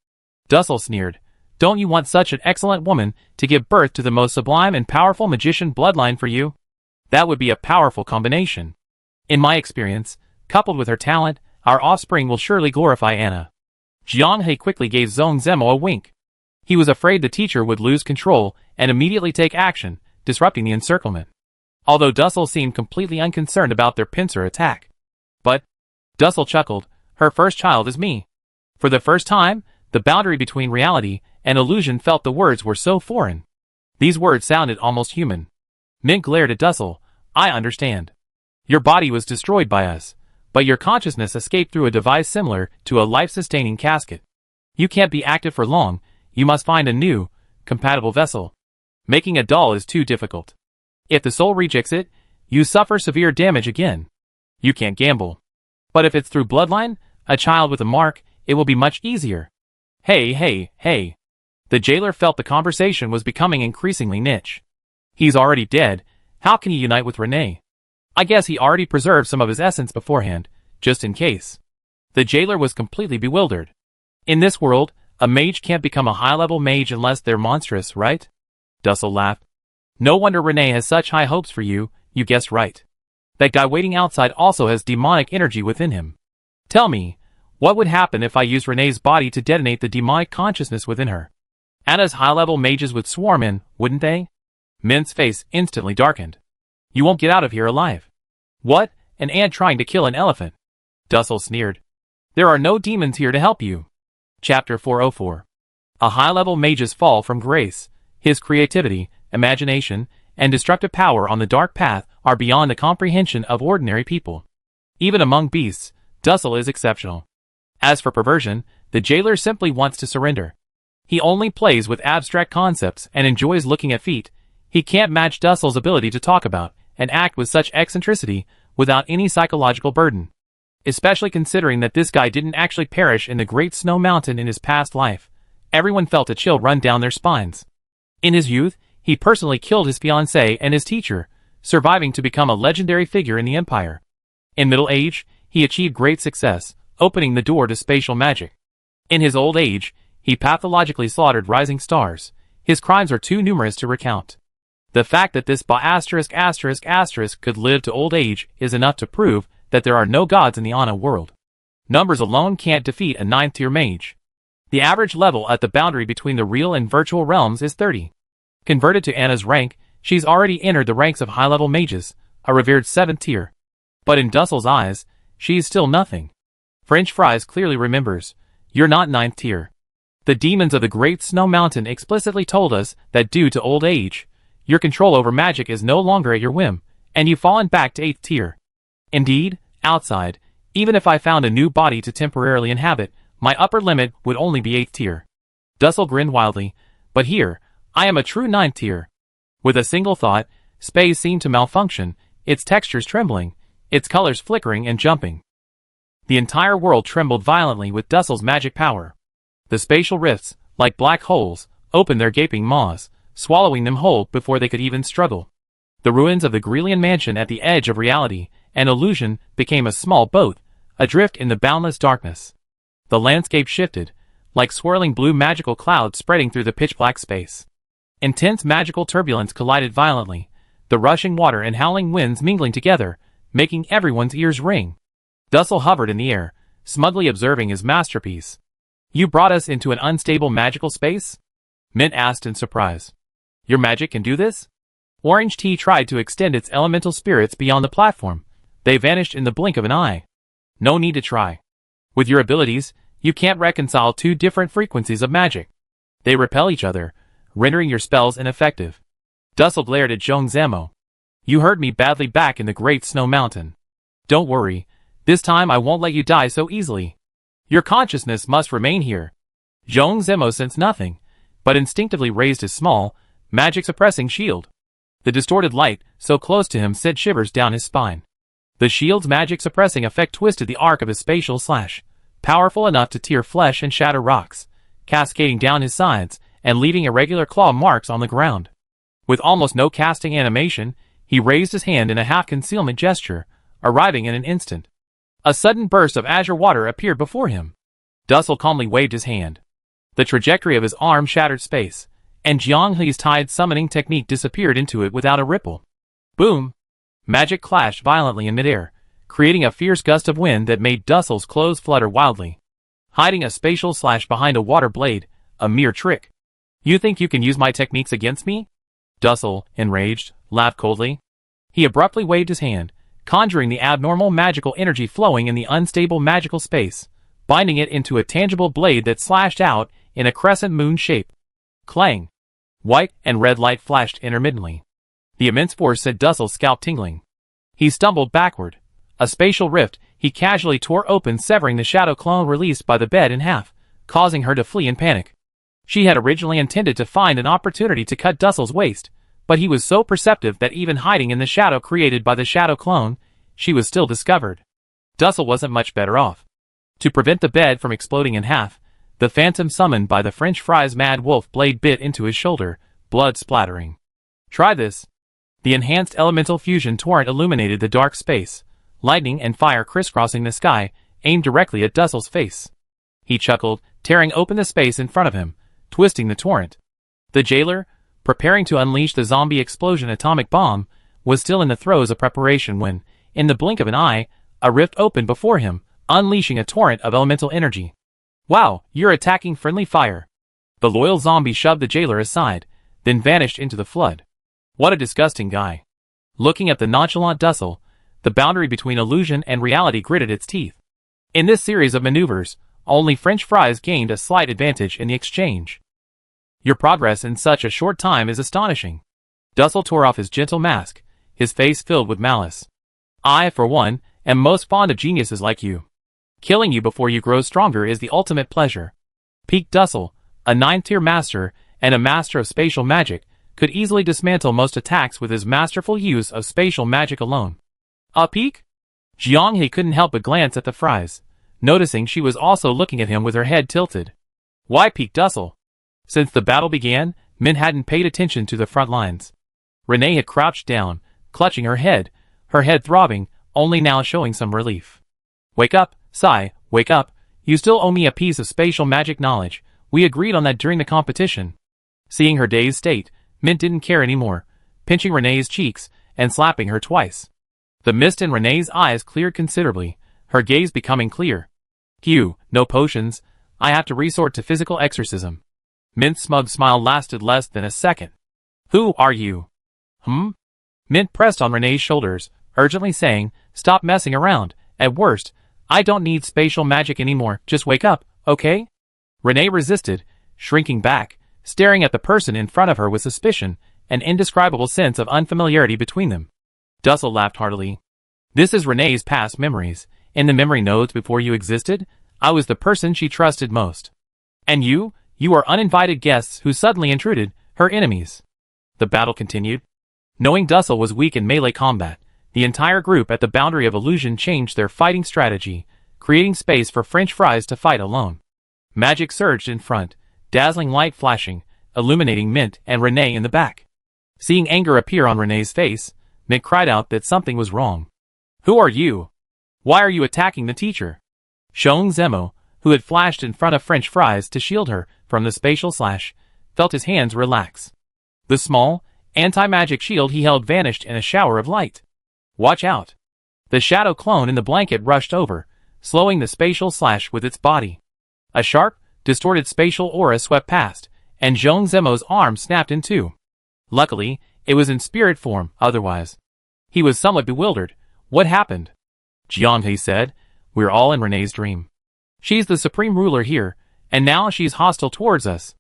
Dussel sneered. Don't you want such an excellent woman to give birth to the most sublime and powerful magician bloodline for you? That would be a powerful combination. In my experience, coupled with her talent, our offspring will surely glorify Anna. Jianghe quickly gave Zhong Zemo a wink. He was afraid the teacher would lose control and immediately take action, disrupting the encirclement. Although Dussel seemed completely unconcerned about their pincer attack. But, Dussel chuckled, her first child is me. For the first time, the boundary between reality and illusion felt the words were so foreign. These words sounded almost human. Mint glared at Dussel. I understand. Your body was destroyed by us, but your consciousness escaped through a device similar to a life-sustaining casket. You can't be active for long, you must find a new, compatible vessel. Making a doll is too difficult. If the soul rejects it, you suffer severe damage again. You can't gamble. But if it's through bloodline, a child with a mark, it will be much easier. Hey. The jailer felt the conversation was becoming increasingly niche. He's already dead, how can he unite with Renee? I guess he already preserved some of his essence beforehand, just in case. The jailer was completely bewildered. In this world, a mage can't become a high-level mage unless they're monstrous, right? Dussel laughed. No wonder Renee has such high hopes for you, you guessed right. That guy waiting outside also has demonic energy within him. Tell me, what would happen if I used Renee's body to detonate the demonic consciousness within her? Anna's high-level mages would swarm in, wouldn't they? Mint's face instantly darkened. You won't get out of here alive. What? An ant trying to kill an elephant? Dussel sneered. There are no demons here to help you. Chapter 404. A high-level mage's fall from grace. His creativity, imagination, and destructive power on the dark path are beyond the comprehension of ordinary people. Even among beasts, Dussel is exceptional. As for perversion, the jailer simply wants to surrender. He only plays with abstract concepts and enjoys looking at feet. He can't match Dussel's ability to talk about and act with such eccentricity without any psychological burden. Especially considering that this guy didn't actually perish in the Great Snow Mountain in his past life. Everyone felt a chill run down their spines. In his youth, he personally killed his fiancée and his teacher, surviving to become a legendary figure in the Empire. In middle age, he achieved great success, opening the door to spatial magic. In his old age, he pathologically slaughtered rising stars. His crimes are too numerous to recount. The fact that this could live to old age is enough to prove that there are no gods in the Anna world. Numbers alone can't defeat a 9th-tier mage. The average level at the boundary between the real and virtual realms is 30. Converted to Anna's rank, she's already entered the ranks of high-level mages, a revered 7th tier. But in Dussel's eyes, she's still nothing. French Fries clearly remembers, you're not 9th tier. The demons of the Great Snow Mountain explicitly told us that due to old age, your control over magic is no longer at your whim, and you've fallen back to 8th tier. Indeed, outside, even if I found a new body to temporarily inhabit, my upper limit would only be 8th tier. Dussel grinned wildly, but here, I am a true 9th tier. With a single thought, space seemed to malfunction, its textures trembling, its colors flickering and jumping. The entire world trembled violently with Dussel's magic power. The spatial rifts, like black holes, opened their gaping maws, swallowing them whole before they could even struggle. The ruins of the Grelian mansion at the edge of reality and illusion became a small boat, adrift in the boundless darkness. The landscape shifted, like swirling blue magical clouds spreading through the pitch-black space. Intense magical turbulence collided violently, the rushing water and howling winds mingling together, making everyone's ears ring. Dussel hovered in the air, smugly observing his masterpiece. You brought us into an unstable magical space? Mint asked in surprise. Your magic can do this? Orange Tea tried to extend its elemental spirits beyond the platform. They vanished in the blink of an eye. No need to try. With your abilities, you can't reconcile two different frequencies of magic. They repel each other, rendering your spells ineffective. Dussel glared at Zhong Zemo. You hurt me badly back in the Great Snow Mountain. Don't worry, this time I won't let you die so easily. Your consciousness must remain here. Zhong Zemo sensed nothing, but instinctively raised his small, magic-suppressing shield. The distorted light, so close to him, sent shivers down his spine. The shield's magic-suppressing effect twisted the arc of his spatial slash, powerful enough to tear flesh and shatter rocks, cascading down his sides and leaving irregular claw marks on the ground. With almost no casting animation, he raised his hand in a half-concealment gesture, arriving in an instant. A sudden burst of azure water appeared before him. Dussel calmly waved his hand. The trajectory of his arm shattered space, and Jiang He's tide summoning technique disappeared into it without a ripple. Boom! Magic clashed violently in midair, creating a fierce gust of wind that made Dussel's clothes flutter wildly. Hiding a spatial slash behind a water blade, a mere trick. You think you can use my techniques against me? Dussel, enraged, laughed coldly. He abruptly waved his hand, conjuring the abnormal magical energy flowing in the unstable magical space, binding it into a tangible blade that slashed out in a crescent moon shape. Clang! White and red light flashed intermittently. The immense force set Dussel's scalp tingling. He stumbled backward. A spatial rift, he casually tore open, severing the shadow clone released by the bed in half, causing her to flee in panic. She had originally intended to find an opportunity to cut Dussel's waist, but he was so perceptive that even hiding in the shadow created by the shadow clone, she was still discovered. Dussel wasn't much better off. To prevent the bed from exploding in half, the phantom summoned by the French Fries Mad Wolf blade bit into his shoulder, blood splattering. Try this. The enhanced elemental fusion torrent illuminated the dark space, lightning and fire crisscrossing the sky, aimed directly at Dussel's face. He chuckled, tearing open the space in front of him, twisting the torrent. The jailer, preparing to unleash the zombie explosion atomic bomb, was still in the throes of preparation when, in the blink of an eye, a rift opened before him, unleashing a torrent of elemental energy. Wow, you're attacking friendly fire. The loyal zombie shoved the jailer aside, then vanished into the flood. What a disgusting guy. Looking at the nonchalant Dussel, the boundary between illusion and reality gritted its teeth. In this series of maneuvers, only French fries gained a slight advantage in the exchange. Your progress in such a short time is astonishing. Dussel tore off his gentle mask, his face filled with malice. I, for one, am most fond of geniuses like you. Killing you before you grow stronger is the ultimate pleasure. Peak Dussel, a 9th-tier master and a master of spatial magic, could easily dismantle most attacks with his masterful use of spatial magic alone. A peak? Jianghe couldn't help but glance at the fries, noticing she was also looking at him with her head tilted. Why peak Dussel? Since the battle began, Min hadn't paid attention to the front lines. Renee had crouched down, clutching her head throbbing, only now showing some relief. Wake up, Sai, wake up. You still owe me a piece of spatial magic knowledge. We agreed on that during the competition. Seeing her dazed state, Mint didn't care anymore, pinching Renee's cheeks and slapping her twice. The mist in Renee's eyes cleared considerably, her gaze becoming clear. Phew, no potions. I have to resort to physical exorcism. Mint's smug smile lasted less than a second. Who are you? Mint pressed on Renee's shoulders, urgently saying, stop messing around. At worst, I don't need spatial magic anymore, just wake up, okay? Renee resisted, shrinking back, staring at the person in front of her with suspicion, an indescribable sense of unfamiliarity between them. Dussel laughed heartily. This is Renee's past memories. In the memory nodes before you existed, I was the person she trusted most. And you are uninvited guests who suddenly intruded, her enemies. The battle continued. Knowing Dussel was weak in melee combat, the entire group at the boundary of illusion changed their fighting strategy, creating space for French fries to fight alone. Magic surged in front, dazzling light flashing, illuminating Mint and Renee in the back. Seeing anger appear on Renee's face, Mint cried out that something was wrong. Who are you? Why are you attacking the teacher? Shong Zemo, who had flashed in front of French fries to shield her from the spatial slash, felt his hands relax. The small, anti-magic shield he held vanished in a shower of light. Watch out! The shadow clone in the blanket rushed over, slowing the spatial slash with its body. A sharp, distorted spatial aura swept past, and Zhong Zemo's arm snapped in two. Luckily, it was in spirit form, otherwise. He was somewhat bewildered. What happened? Jianghe said, we're all in Renee's dream. She's the supreme ruler here, and now she's hostile towards us.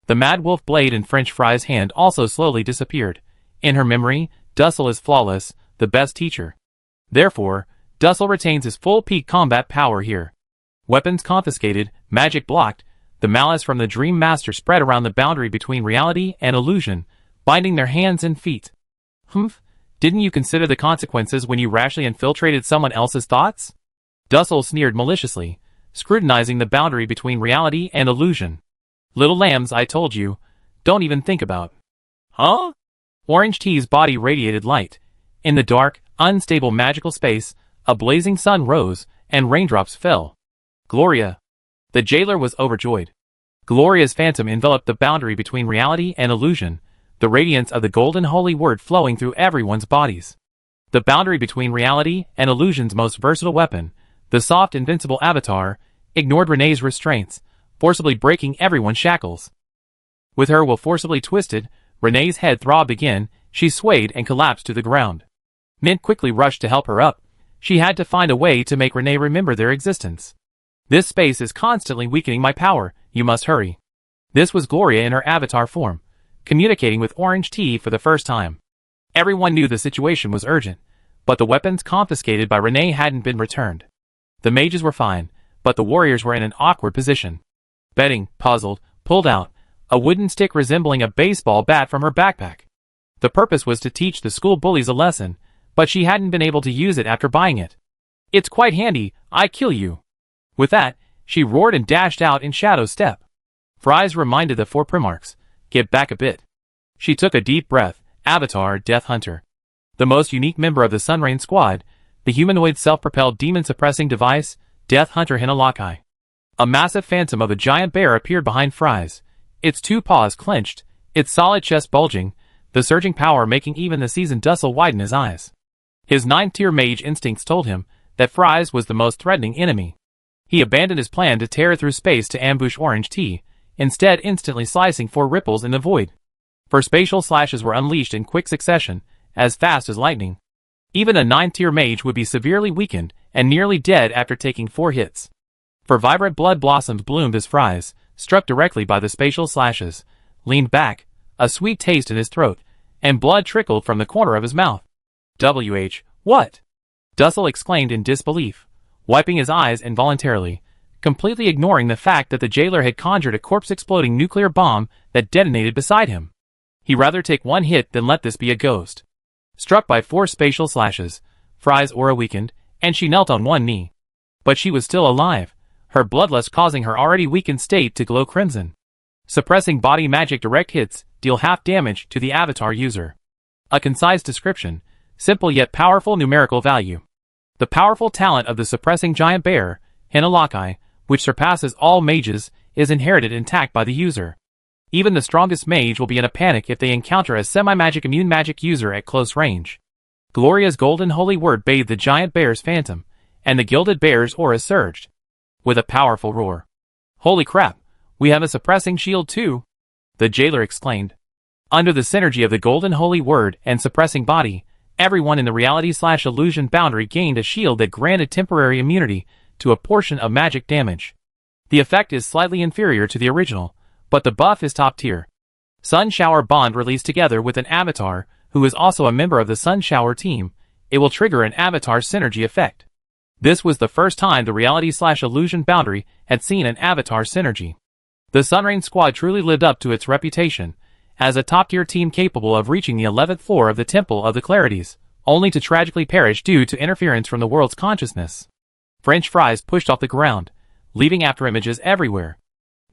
The mad wolf blade in French fries' hand also slowly disappeared. In her memory, Dussel is flawless, the best teacher. Therefore, Dussel retains his full peak combat power here. Weapons confiscated, magic blocked, the malice from the Dream Master spread around the boundary between reality and illusion, binding their hands and feet. Didn't you consider the consequences when you rashly infiltrated someone else's thoughts? Dussel sneered maliciously, scrutinizing the boundary between reality and illusion. Little lambs, I told you, don't even think about. Huh? Orange Tea's body radiated light. In the dark, unstable magical space, a blazing sun rose, and raindrops fell. Gloria. The jailer was overjoyed. Gloria's phantom enveloped the boundary between reality and illusion, the radiance of the golden holy word flowing through everyone's bodies. The boundary between reality and illusion's most versatile weapon, the soft invincible avatar, ignored Renee's restraints, forcibly breaking everyone's shackles. With her will forcibly twisted, Renee's head throbbed again, she swayed and collapsed to the ground. Mint quickly rushed to help her up. She had to find a way to make Renee remember their existence. This space is constantly weakening my power, you must hurry. This was Gloria in her avatar form, communicating with Orange Tea for the first time. Everyone knew the situation was urgent, but the weapons confiscated by Renee hadn't been returned. The mages were fine, but the warriors were in an awkward position. Betting, puzzled, pulled out a wooden stick resembling a baseball bat from her backpack. The purpose was to teach the school bullies a lesson, but she hadn't been able to use it after buying it. It's quite handy, I kill you. With that, she roared and dashed out in Shadow's step. Fries reminded the four Primarchs, get back a bit. She took a deep breath, Avatar Death Hunter. The most unique member of the Sunrain squad, the humanoid self-propelled demon-suppressing device, Death Hunter Hinalakai. A massive phantom of a giant bear appeared behind Fries, its two paws clenched, its solid chest bulging, the surging power making even the seasoned Dussel widen his eyes. His 9th-tier mage instincts told him that Fries was the most threatening enemy. He abandoned his plan to tear through space to ambush Orange Tea, instead instantly slicing 4 ripples in the void. 4 spatial slashes were unleashed in quick succession, as fast as lightning. Even a 9th-tier mage would be severely weakened and nearly dead after taking 4 hits. For vibrant blood blossoms bloomed as Fries, struck directly by the spatial slashes, leaned back, a sweet taste in his throat, and blood trickled from the corner of his mouth. What? Dussel exclaimed in disbelief, wiping his eyes involuntarily, completely ignoring the fact that the jailer had conjured a corpse-exploding nuclear bomb that detonated beside him. He'd rather take 1 hit than let this be a ghost. Struck by 4 spatial slashes, Fry's aura weakened, and she knelt on 1 knee. But she was still alive, her bloodlust causing her already weakened state to glow crimson. Suppressing body magic direct hits deal half damage to the avatar user. A concise description, simple yet powerful numerical value. The powerful talent of the suppressing giant bear, Hinalaki, which surpasses all mages, is inherited intact by the user. Even the strongest mage will be in a panic if they encounter a semi-magic immune magic user at close range. Gloria's golden holy word bathed the giant bear's phantom, and the gilded bear's aura surged. With a powerful roar. Holy crap, we have a suppressing shield too! The jailer exclaimed. Under the synergy of the golden holy word and suppressing body, everyone in the reality/illusion boundary gained a shield that granted temporary immunity to a portion of magic damage. The effect is slightly inferior to the original, but the buff is top tier. Sun Shower Bond released together with an avatar, who is also a member of the Sun Shower team, it will trigger an avatar synergy effect. This was the first time the reality/illusion boundary had seen an avatar synergy. The Sunrain squad truly lived up to its reputation, as a top-tier team capable of reaching the 11th floor of the Temple of the Clarities, only to tragically perish due to interference from the world's consciousness. French Fries pushed off the ground, leaving after images everywhere.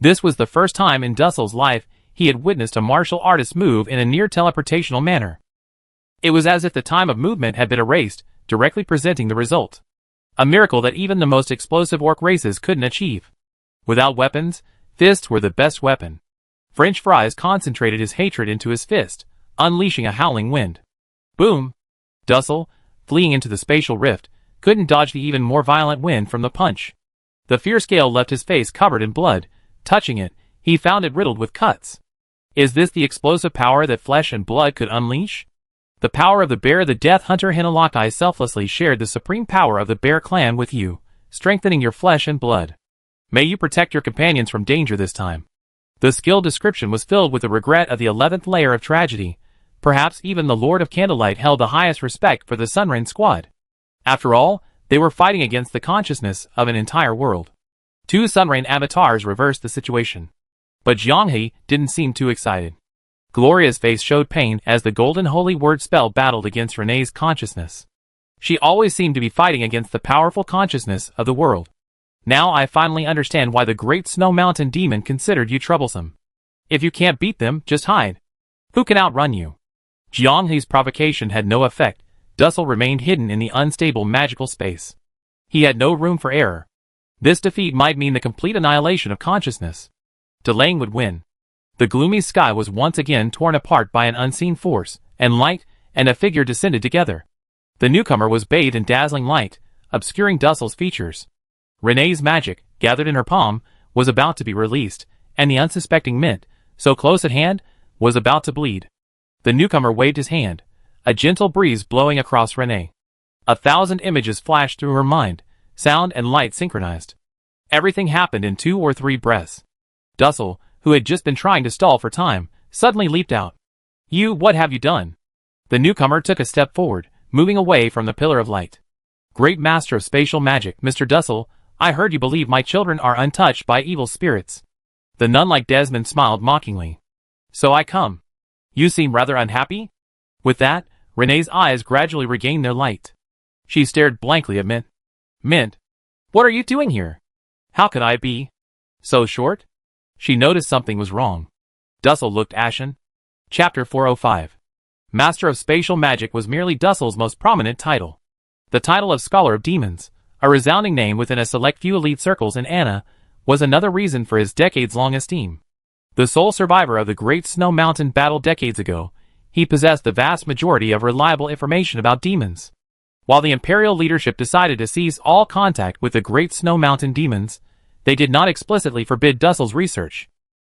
This was the first time in Dussel's life he had witnessed a martial artist move in a near-teleportational manner. It was as if the time of movement had been erased, directly presenting the result. A miracle that even the most explosive orc races couldn't achieve. Without weapons, fists were the best weapon. French Fries concentrated his hatred into his fist, unleashing a howling wind. Boom! Dussel, fleeing into the spatial rift, couldn't dodge the even more violent wind from the punch. The fierce gale left his face covered in blood. Touching it, he found it riddled with cuts. Is this the explosive power that flesh and blood could unleash? The power of the bear. The Death Hunter Hinalaki selflessly shared the supreme power of the bear clan with you, strengthening your flesh and blood. May you protect your companions from danger this time. The skill description was filled with the regret of the 11th layer of tragedy. Perhaps even the Lord of Candlelight held the highest respect for the Sunrain squad. After all, they were fighting against the consciousness of an entire world. 2 Sunrain avatars reversed the situation. But Jianghe didn't seem too excited. Gloria's face showed pain as the golden holy word spell battled against Renee's consciousness. She always seemed to be fighting against the powerful consciousness of the world. Now I finally understand why the great Snow Mountain demon considered you troublesome. If you can't beat them, just hide. Who can outrun you? Jianghe's provocation had no effect. Dussel remained hidden in the unstable magical space. He had no room for error. This defeat might mean the complete annihilation of consciousness. Delaying would win. The gloomy sky was once again torn apart by an unseen force, and light and a figure descended together. The newcomer was bathed in dazzling light, obscuring Dussel's features. Renee's magic, gathered in her palm, was about to be released, and the unsuspecting Mint, so close at hand, was about to bleed. The newcomer waved his hand, a gentle breeze blowing across Renee. 1,000 images flashed through her mind, sound and light synchronized. Everything happened in 2 or 3 breaths. Dussel, who had just been trying to stall for time, suddenly leaped out. What have you done? The newcomer took a step forward, moving away from the pillar of light. Great master of spatial magic, Mr. Dussel, I heard you believe my children are untouched by evil spirits. The nun-like Desmond smiled mockingly. So I come. You seem rather unhappy? With that, Renee's eyes gradually regained their light. She stared blankly at Mint. Mint, what are you doing here? How could I be so short? She noticed something was wrong. Dussel looked ashen. Chapter 405. Master of Spatial Magic was merely Dussel's most prominent title. The title of Scholar of Demons, a resounding name within a select few elite circles in Anna, was another reason for his decades-long esteem. The sole survivor of the Great Snow Mountain battle decades ago, he possessed the vast majority of reliable information about demons. While the Imperial leadership decided to cease all contact with the Great Snow Mountain demons, they did not explicitly forbid Dussel's research.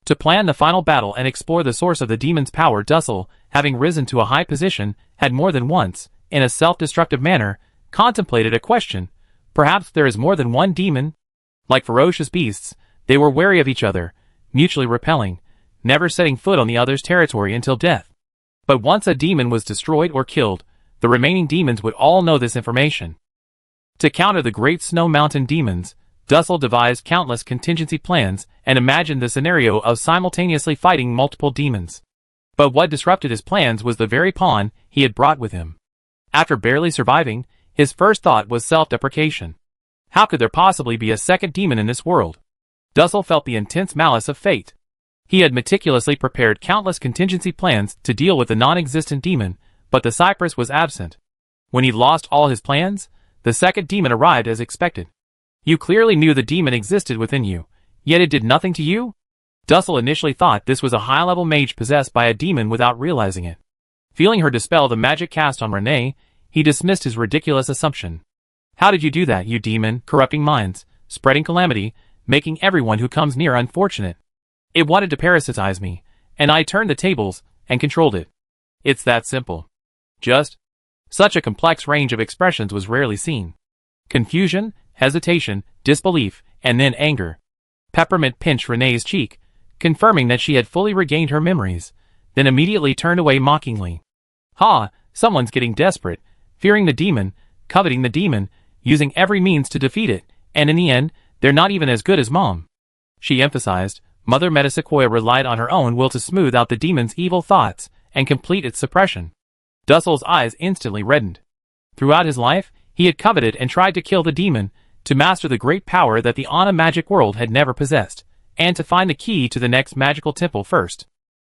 To plan the final battle and explore the source of the demon's power, Dussel, having risen to a high position, had more than once, in a self-destructive manner, contemplated a question. Perhaps there is more than one demon? Like ferocious beasts, they were wary of each other, mutually repelling, never setting foot on the other's territory until death. But once a demon was destroyed or killed, the remaining demons would all know this information. To counter the great snow mountain demons, Dussel devised countless contingency plans and imagined the scenario of simultaneously fighting multiple demons. But what disrupted his plans was the very pawn he had brought with him. After barely surviving, his first thought was self-deprecation. How could there possibly be a second demon in this world? Dussel felt the intense malice of fate. He had meticulously prepared countless contingency plans to deal with the non-existent demon, but the cypress was absent. When he lost all his plans, the second demon arrived as expected. You clearly knew the demon existed within you, yet it did nothing to you? Dussel initially thought this was a high-level mage possessed by a demon without realizing it. Feeling her dispel the magic cast on Renee, he dismissed his ridiculous assumption. How did you do that, you demon, corrupting minds, spreading calamity, making everyone who comes near unfortunate? It wanted to parasitize me, and I turned the tables and controlled it. It's that simple. Just. Such a complex range of expressions was rarely seen. Confusion, hesitation, disbelief, and then anger. Peppermint pinched Renee's cheek, confirming that she had fully regained her memories, then immediately turned away mockingly. Ha, someone's getting desperate, fearing the demon, coveting the demon, using every means to defeat it, and in the end, they're not even as good as Mom. She emphasized, Mother Metasequoia relied on her own will to smooth out the demon's evil thoughts and complete its suppression. Dussel's eyes instantly reddened. Throughout his life, he had coveted and tried to kill the demon, to master the great power that the Ana magic world had never possessed, and to find the key to the next magical temple first.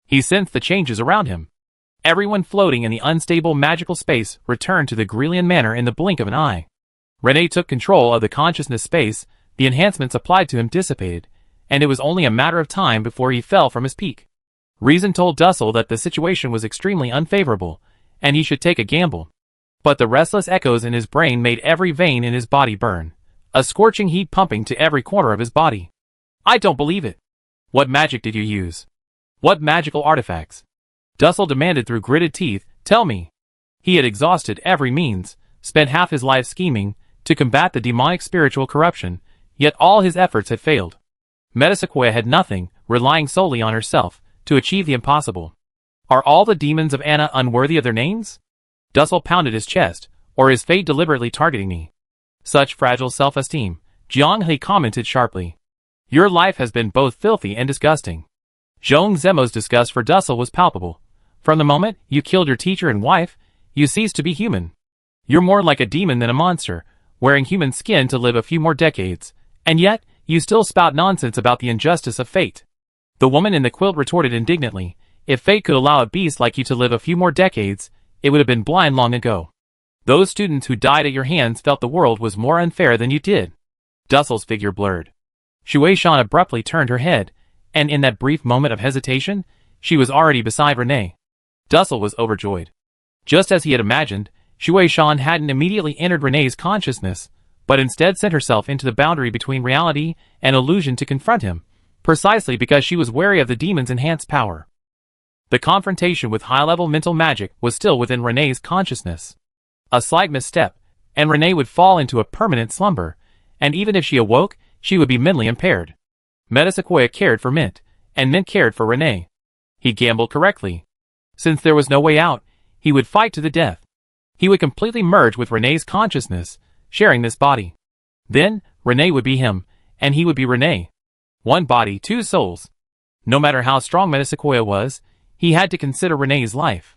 He sensed the changes around him. Everyone floating in the unstable magical space returned to the Grelian manor in the blink of an eye. Renee took control of the consciousness space, the enhancements applied to him dissipated, and it was only a matter of time before he fell from his peak. Reason told Dussel that the situation was extremely unfavorable, and he should take a gamble. But the restless echoes in his brain made every vein in his body burn, a scorching heat pumping to every corner of his body. I don't believe it. What magic did you use? What magical artifacts? Dussel demanded through gritted teeth, tell me. He had exhausted every means, spent half his life scheming, to combat the demonic spiritual corruption, yet all his efforts had failed. Metasequoia had nothing, relying solely on herself, to achieve the impossible. Are all the demons of Ana unworthy of their names? Dussel pounded his chest, or is fate deliberately targeting me? Such fragile self-esteem, Jiang He commented sharply. Your life has been both filthy and disgusting. Zhong Zemo's disgust for Dussel was palpable. From the moment you killed your teacher and wife, you ceased to be human. You're more like a demon than a monster, wearing human skin to live a few more decades, and yet, you still spout nonsense about the injustice of fate. The woman in the quilt retorted indignantly, if fate could allow a beast like you to live a few more decades, it would have been blind long ago. Those students who died at your hands felt the world was more unfair than you did. Dussel's figure blurred. Shueishan abruptly turned her head, and in that brief moment of hesitation, she was already beside Renee. Dussel was overjoyed. Just as he had imagined, Shueishan hadn't immediately entered Renee's consciousness, but instead sent herself into the boundary between reality and illusion to confront him, precisely because she was wary of the demon's enhanced power. The confrontation with high-level mental magic was still within Renee's consciousness. A slight misstep, and Renee would fall into a permanent slumber, and even if she awoke, she would be mentally impaired. Metasequoia cared for Mint, and Mint cared for Renee. He gambled correctly. Since there was no way out, he would fight to the death. He would completely merge with Renee's consciousness, sharing this body. Then, Renee would be him, and he would be Renee. One body, two souls. No matter how strong Metasequoia was, he had to consider Renee's life.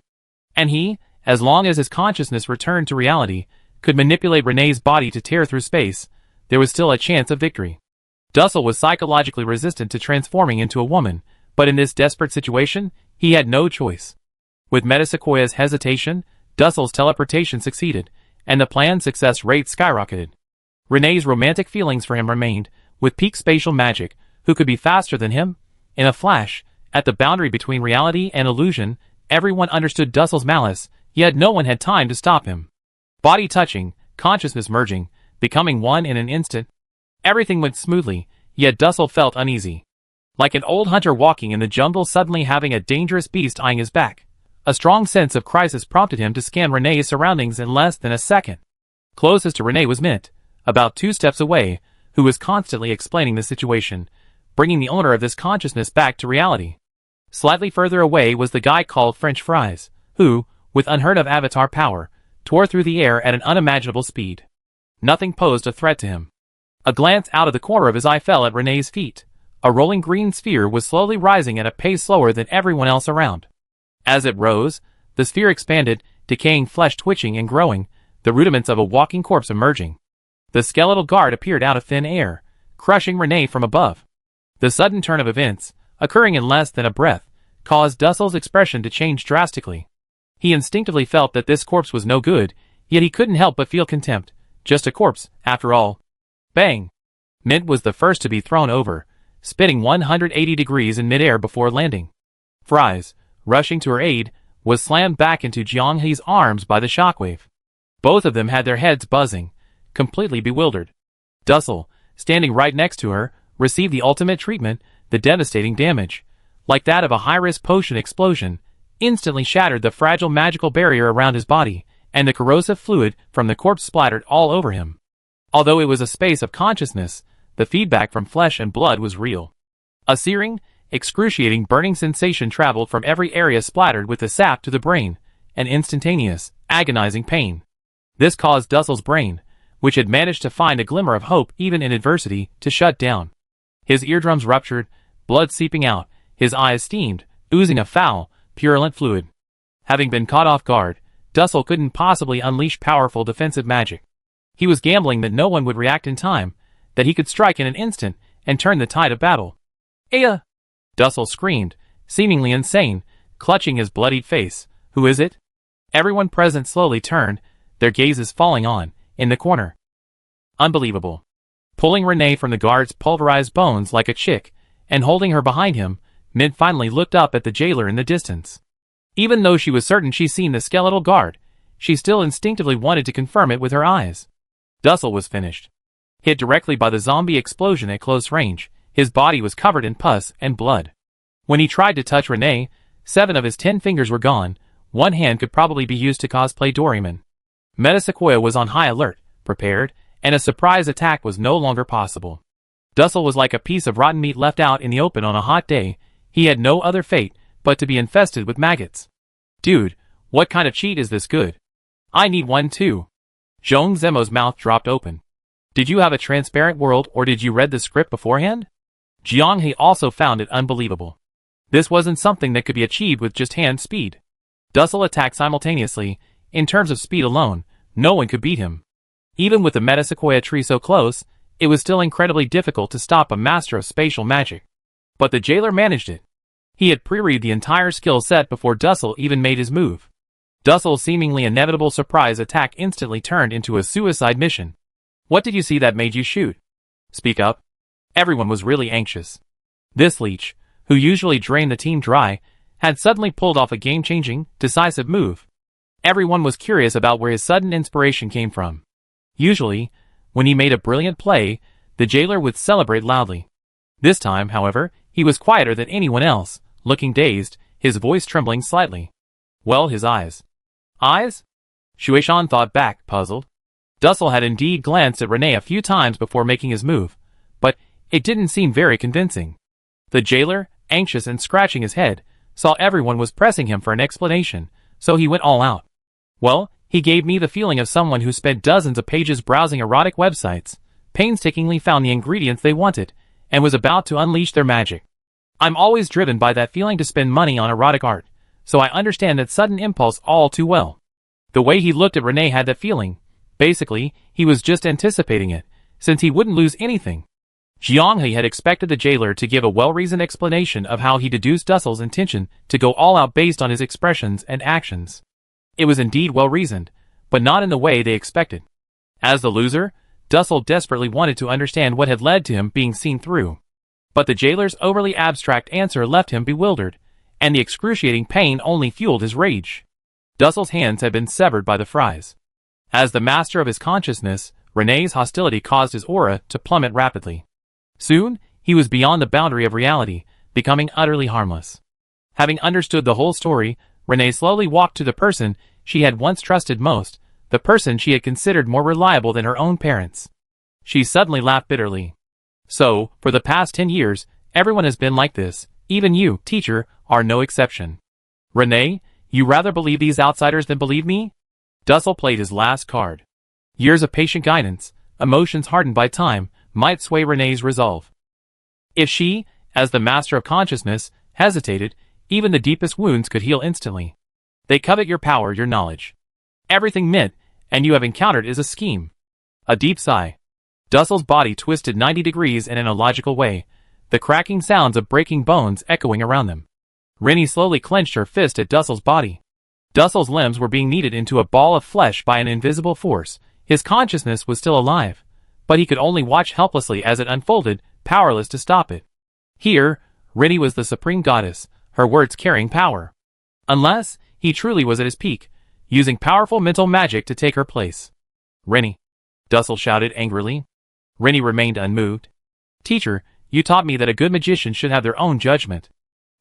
And he, as long as his consciousness returned to reality, could manipulate Renee's body to tear through space, there was still a chance of victory. Dussel was psychologically resistant to transforming into a woman, but in this desperate situation, he had no choice. With Metasequoia's hesitation, Dussel's teleportation succeeded, and the plan's success rate skyrocketed. Renee's romantic feelings for him remained, with peak spatial magic, who could be faster than him? In a flash, at the boundary between reality and illusion, everyone understood Dussel's malice, yet no one had time to stop him. Body touching, consciousness merging, becoming one in an instant. Everything went smoothly, yet Dussel felt uneasy. Like an old hunter walking in the jungle suddenly having a dangerous beast eyeing his back. A strong sense of crisis prompted him to scan Renee's surroundings in less than a second. Closest to Renee was Mint, about 2 steps away, who was constantly explaining the situation, bringing the owner of this consciousness back to reality. Slightly further away was the guy called French Fries, who, with unheard-of avatar power, tore through the air at an unimaginable speed. Nothing posed a threat to him. A glance out of the corner of his eye fell at Renee's feet. A rolling green sphere was slowly rising at a pace slower than everyone else around. As it rose, the sphere expanded, decaying flesh twitching and growing, the rudiments of a walking corpse emerging. The skeletal guard appeared out of thin air, crushing Renee from above. The sudden turn of events, occurring in less than a breath, caused Dussel's expression to change drastically. He instinctively felt that this corpse was no good, yet he couldn't help but feel contempt. Just a corpse, after all. Bang! Mint was the first to be thrown over, spinning 180 degrees in midair before landing. Fries, rushing to her aid, was slammed back into Jianghe's arms by the shockwave. Both of them had their heads buzzing, completely bewildered. Dussel, standing right next to her, received the ultimate treatment, the devastating damage, like that of a high-risk potion explosion, instantly shattered the fragile magical barrier around his body, and the corrosive fluid from the corpse splattered all over him. Although it was a space of consciousness, the feedback from flesh and blood was real. A searing, excruciating burning sensation traveled from every area splattered with the sap to the brain, an instantaneous, agonizing pain. This caused Dussel's brain, which had managed to find a glimmer of hope even in adversity, to shut down. His eardrums ruptured, blood seeping out, his eyes steamed, oozing a foul, purulent fluid. Having been caught off guard, Dussel couldn't possibly unleash powerful defensive magic. He was gambling that no one would react in time, that he could strike in an instant and turn the tide of battle. Aya! Dussel screamed, seemingly insane, clutching his bloodied face. Who is it? Everyone present slowly turned, their gazes falling on, in the corner. Unbelievable. Pulling Renee from the guard's pulverized bones like a chick, and holding her behind him, Mint finally looked up at the jailer in the distance. Even though she was certain she'd seen the skeletal guard, she still instinctively wanted to confirm it with her eyes. Dussel was finished. Hit directly by the zombie explosion at close range, his body was covered in pus and blood. When he tried to touch Renee, 7 of his 10 fingers were gone. One hand could probably be used to cosplay Doraemon. Metasequoia was on high alert, prepared, and a surprise attack was no longer possible. Dussel was like a piece of rotten meat left out in the open on a hot day. He had no other fate but to be infested with maggots. Dude, what kind of cheat is this good? I need one too. Zhong Zemo's mouth dropped open. Did you have a transparent world or did you read the script beforehand? Jianghe also found it unbelievable. This wasn't something that could be achieved with just hand speed. Dussel attacked simultaneously. In terms of speed alone, no one could beat him. Even with the Metasequoia tree so close, it was still incredibly difficult to stop a master of spatial magic. But the jailer managed it. He had pre-read the entire skill set before Dussel even made his move. Dussel's seemingly inevitable surprise attack instantly turned into a suicide mission. What did you see that made you shoot? Speak up. Everyone was really anxious. This leech, who usually drained the team dry, had suddenly pulled off a game-changing, decisive move. Everyone was curious about where his sudden inspiration came from. Usually, when he made a brilliant play, the jailer would celebrate loudly. This time, however, he was quieter than anyone else, looking dazed, his voice trembling slightly. Well, his eyes. Eyes? Shueishan thought back, puzzled. Dussel had indeed glanced at Renee a few times before making his move, but it didn't seem very convincing. The jailer, anxious and scratching his head, saw everyone was pressing him for an explanation, so he went all out. Well, he gave me the feeling of someone who spent dozens of pages browsing erotic websites, painstakingly found the ingredients they wanted, and was about to unleash their magic. I'm always driven by that feeling to spend money on erotic art, so I understand that sudden impulse all too well. The way he looked at Renee had that feeling. Basically, he was just anticipating it, since he wouldn't lose anything. Jianghe had expected the jailer to give a well-reasoned explanation of how he deduced Dussel's intention to go all out based on his expressions and actions. It was indeed well-reasoned, but not in the way they expected. As the loser, Dussel desperately wanted to understand what had led to him being seen through. But the jailer's overly abstract answer left him bewildered, and the excruciating pain only fueled his rage. Dussel's hands had been severed by the fries. As the master of his consciousness, Renee's hostility caused his aura to plummet rapidly. Soon, he was beyond the boundary of reality, becoming utterly harmless. Having understood the whole story, Renee slowly walked to the person she had once trusted most, the person she had considered more reliable than her own parents. She suddenly laughed bitterly. So, for the past 10 years, everyone has been like this, even you, teacher, are no exception. Renee, you rather believe these outsiders than believe me? Dussel played his last card. Years of patient guidance, emotions hardened by time, might sway Renee's resolve. If she, as the master of consciousness, hesitated, even the deepest wounds could heal instantly. They covet your power, your knowledge. Everything Mint and you have encountered is a scheme. A deep sigh. Dussel's body twisted 90 degrees in an illogical way, the cracking sounds of breaking bones echoing around them. Rennie slowly clenched her fist at Dussel's body. Dussel's limbs were being kneaded into a ball of flesh by an invisible force. His consciousness was still alive, but he could only watch helplessly as it unfolded, powerless to stop it. Here, Rennie was the supreme goddess, her words carrying power. Unless he truly was at his peak, using powerful mental magic to take her place. Rennie, Dussel shouted angrily. Rennie remained unmoved. Teacher, you taught me that a good magician should have their own judgment.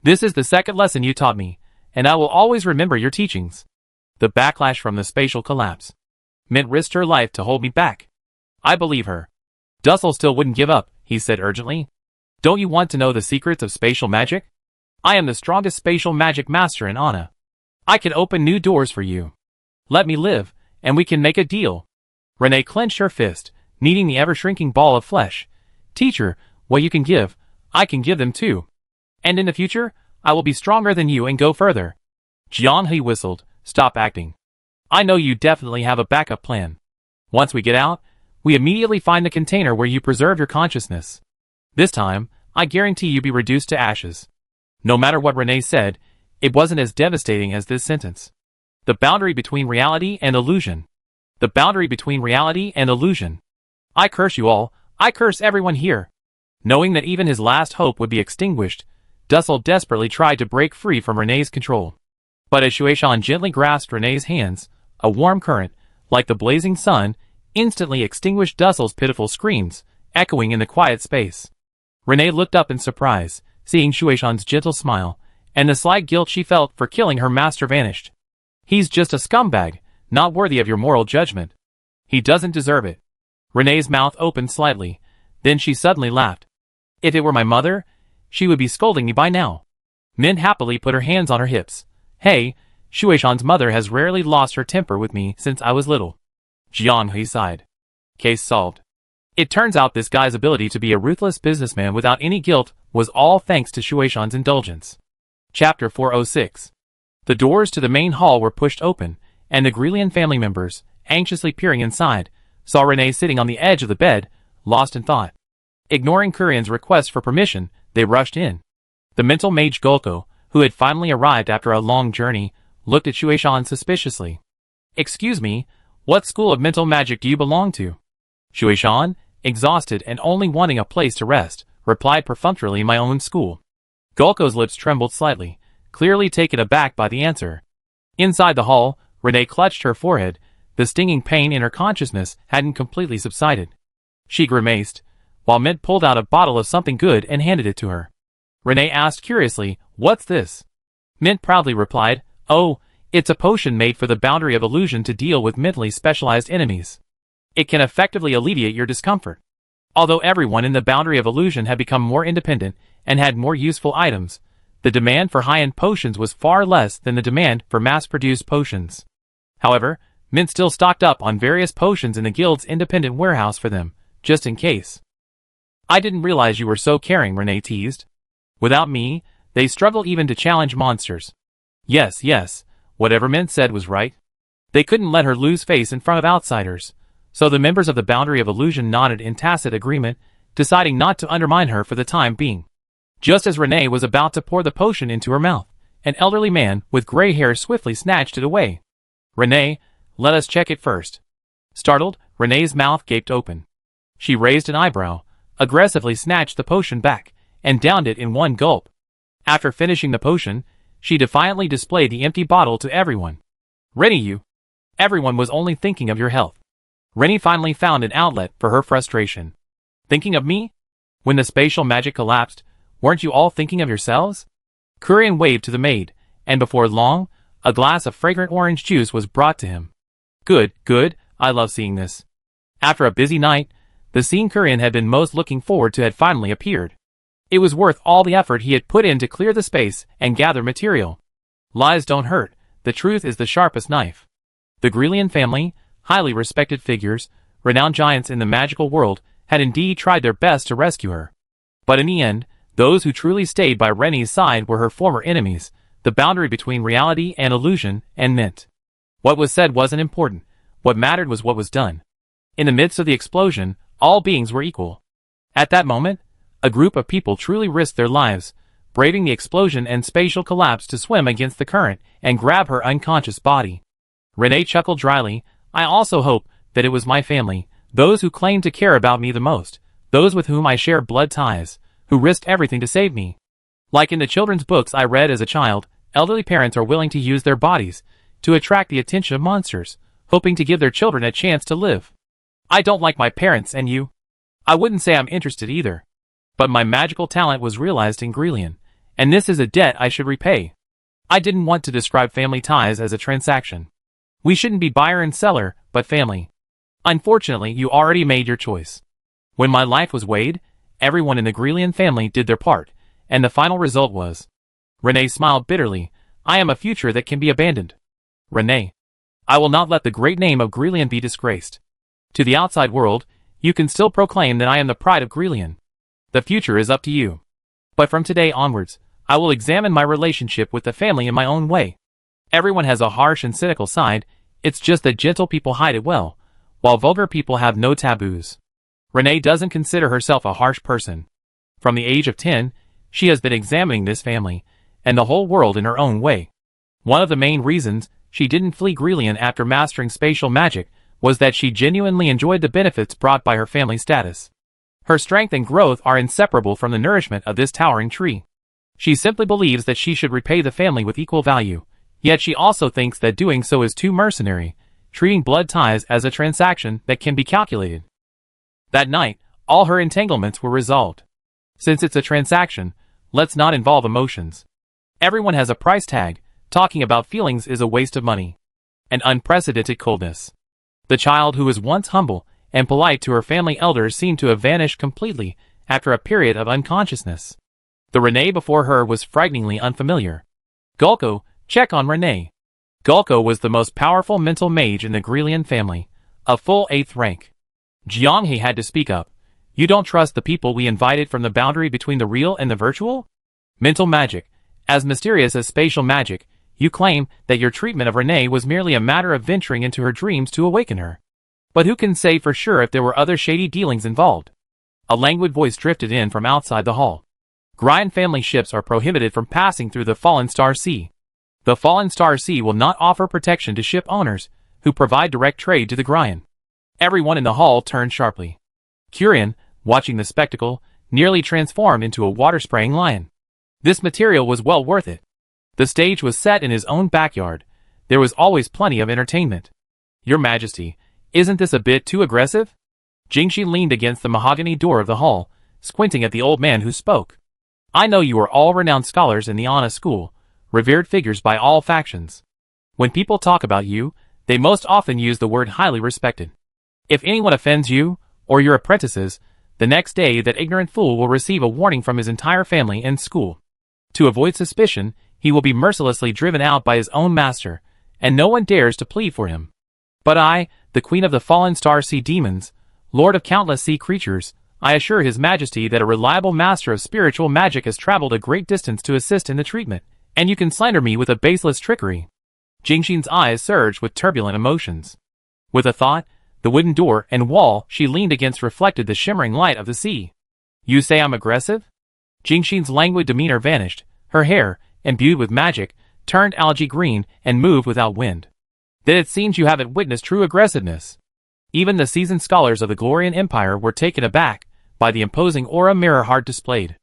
This is the second lesson you taught me, and I will always remember your teachings. The backlash from the spatial collapse. Mint risked her life to hold me back. I believe her. Dussel still wouldn't give up, he said urgently. Don't you want to know the secrets of spatial magic? I am the strongest spatial magic master in Anna. I can open new doors for you. Let me live, and we can make a deal. Renee clenched her fist, kneading the ever-shrinking ball of flesh. Teacher, what you can give, I can give them too. And in the future, I will be stronger than you and go further. Jiang He whistled, stop acting. I know you definitely have a backup plan. Once we get out, we immediately find the container where you preserve your consciousness. This time, I guarantee you be reduced to ashes. No matter what Renee said, it wasn't as devastating as this sentence. The boundary between reality and illusion. The boundary between reality and illusion. I curse you all, I curse everyone here. Knowing that even his last hope would be extinguished, Dussel desperately tried to break free from Renee's control. But as Shueishan gently grasped Renee's hands, a warm current, like the blazing sun, instantly extinguished Dussel's pitiful screams, echoing in the quiet space. Renee looked up in surprise, seeing Shueishan's gentle smile, and the slight guilt she felt for killing her master vanished. He's just a scumbag, not worthy of your moral judgment. He doesn't deserve it. Renee's mouth opened slightly, then she suddenly laughed. If it were my mother, she would be scolding me by now. Min happily put her hands on her hips. Hey, Shueishan's mother has rarely lost her temper with me since I was little. Jiang He sighed. Case solved. It turns out this guy's ability to be a ruthless businessman without any guilt was all thanks to Shueishan's indulgence. Chapter 406. The doors to the main hall were pushed open, and the Grelian family members, anxiously peering inside, saw Renee sitting on the edge of the bed, lost in thought. Ignoring Kurian's request for permission, they rushed in. The mental mage Golko, who had finally arrived after a long journey, looked at Shueishan suspiciously. Excuse me, what school of mental magic do you belong to? Shueishan, exhausted and only wanting a place to rest, replied perfunctorily, my own school. Golko's lips trembled slightly, clearly taken aback by the answer. Inside the hall, Renee clutched her forehead. The stinging pain in her consciousness hadn't completely subsided. She grimaced, while Mint pulled out a bottle of something good and handed it to her. Renee asked curiously, what's this? Mint proudly replied, oh, it's a potion made for the boundary of illusion to deal with mentally specialized enemies. It can effectively alleviate your discomfort. Although everyone in the boundary of illusion had become more independent and had more useful items, the demand for high-end potions was far less than the demand for mass-produced potions. However, Mint still stocked up on various potions in the guild's independent warehouse for them, just in case. I didn't realize you were so caring, Renee teased. Without me, they struggle even to challenge monsters. Yes, whatever Mint said was right. They couldn't let her lose face in front of outsiders, so the members of the Boundary of Illusion nodded in tacit agreement, deciding not to undermine her for the time being. Just as Renee was about to pour the potion into her mouth, an elderly man with gray hair swiftly snatched it away. Renee, let us check it first. Startled, Renee's mouth gaped open. She raised an eyebrow, aggressively snatched the potion back, and downed it in one gulp. After finishing the potion, she defiantly displayed the empty bottle to everyone. Rennie, you! Everyone was only thinking of your health. Rennie finally found an outlet for her frustration. Thinking of me? When the spatial magic collapsed, Weren't you all thinking of yourselves? Kurian waved to the maid, and before long, a glass of fragrant orange juice was brought to him. Good, good, I love seeing this. After a busy night, the scene Kurian had been most looking forward to had finally appeared. It was worth all the effort he had put in to clear the space and gather material. Lies don't hurt, the truth is the sharpest knife. The Grelian family, highly respected figures, renowned giants in the magical world, had indeed tried their best to rescue her. But in the end, those who truly stayed by Renee's side were her former enemies, the boundary between reality and illusion and myth. What was said wasn't important, what mattered was what was done. In the midst of the explosion, all beings were equal. At that moment, a group of people truly risked their lives, braving the explosion and spatial collapse to swim against the current and grab her unconscious body. Renee chuckled dryly. I also hope that it was my family, those who claimed to care about me the most, those with whom I share blood ties, who risked everything to save me. Like in the children's books I read as a child, elderly parents are willing to use their bodies to attract the attention of monsters, hoping to give their children a chance to live. I don't like my parents, and you? I wouldn't say I'm interested either. But my magical talent was realized in Grelian, and this is a debt I should repay. I didn't want to describe family ties as a transaction. We shouldn't be buyer and seller, but family. Unfortunately, you already made your choice. When my life was weighed, everyone in the Grelian family did their part, and the final result was... Renee smiled bitterly. I am a future that can be abandoned. Renee. I will not let the great name of Grelian be disgraced. To the outside world, you can still proclaim that I am the pride of Grelian. The future is up to you. But from today onwards, I will examine my relationship with the family in my own way. Everyone has a harsh and cynical side, it's just that gentle people hide it well, while vulgar people have no taboos. Renee doesn't consider herself a harsh person. From the age of 10, she has been examining this family, and the whole world in her own way. One of the main reasons she didn't flee Grelian after mastering spatial magic was that she genuinely enjoyed the benefits brought by her family status. Her strength and growth are inseparable from the nourishment of this towering tree. She simply believes that she should repay the family with equal value, yet she also thinks that doing so is too mercenary, treating blood ties as a transaction that can be calculated. That night, all her entanglements were resolved. Since it's a transaction, let's not involve emotions. Everyone has a price tag, talking about feelings is a waste of money. An unprecedented coldness. The child who was once humble and polite to her family elders seemed to have vanished completely after a period of unconsciousness. The Renee before her was frighteningly unfamiliar. Gulko, check on Renee. Gulko was the most powerful mental mage in the Grelian family, a full 8th rank. Jianghe had to speak up. You don't trust the people we invited from the boundary between the real and the virtual? Mental magic, as mysterious as spatial magic, you claim that your treatment of Renee was merely a matter of venturing into her dreams to awaken her. But who can say for sure if there were other shady dealings involved? A languid voice drifted in from outside the hall. Gryan family ships are prohibited from passing through the Fallen Star Sea. The Fallen Star Sea will not offer protection to ship owners who provide direct trade to the Gryan. Everyone in the hall turned sharply. Kurian, watching the spectacle, nearly transformed into a water-spraying lion. This material was well worth it. The stage was set in his own backyard. There was always plenty of entertainment. Your Majesty, isn't this a bit too aggressive? Jingxi leaned against the mahogany door of the hall, squinting at the old man who spoke. I know you are all renowned scholars in the Ana school, revered figures by all factions. When people talk about you, they most often use the word highly respected. If anyone offends you, or your apprentices, the next day that ignorant fool will receive a warning from his entire family and school. To avoid suspicion, he will be mercilessly driven out by his own master, and no one dares to plead for him. But I, the Queen of the Fallen Star Sea Demons, Lord of countless sea creatures, I assure His Majesty that a reliable master of spiritual magic has traveled a great distance to assist in the treatment, and you can slander me with a baseless trickery. Jingxin's eyes surged with turbulent emotions. With a thought, the wooden door and wall she leaned against reflected the shimmering light of the sea. You say I'm aggressive? Jingxin's languid demeanor vanished, her hair, imbued with magic, turned algae green and moved without wind. Then it seems you haven't witnessed true aggressiveness. Even the seasoned scholars of the Glorian Empire were taken aback by the imposing aura Mirror Heart displayed.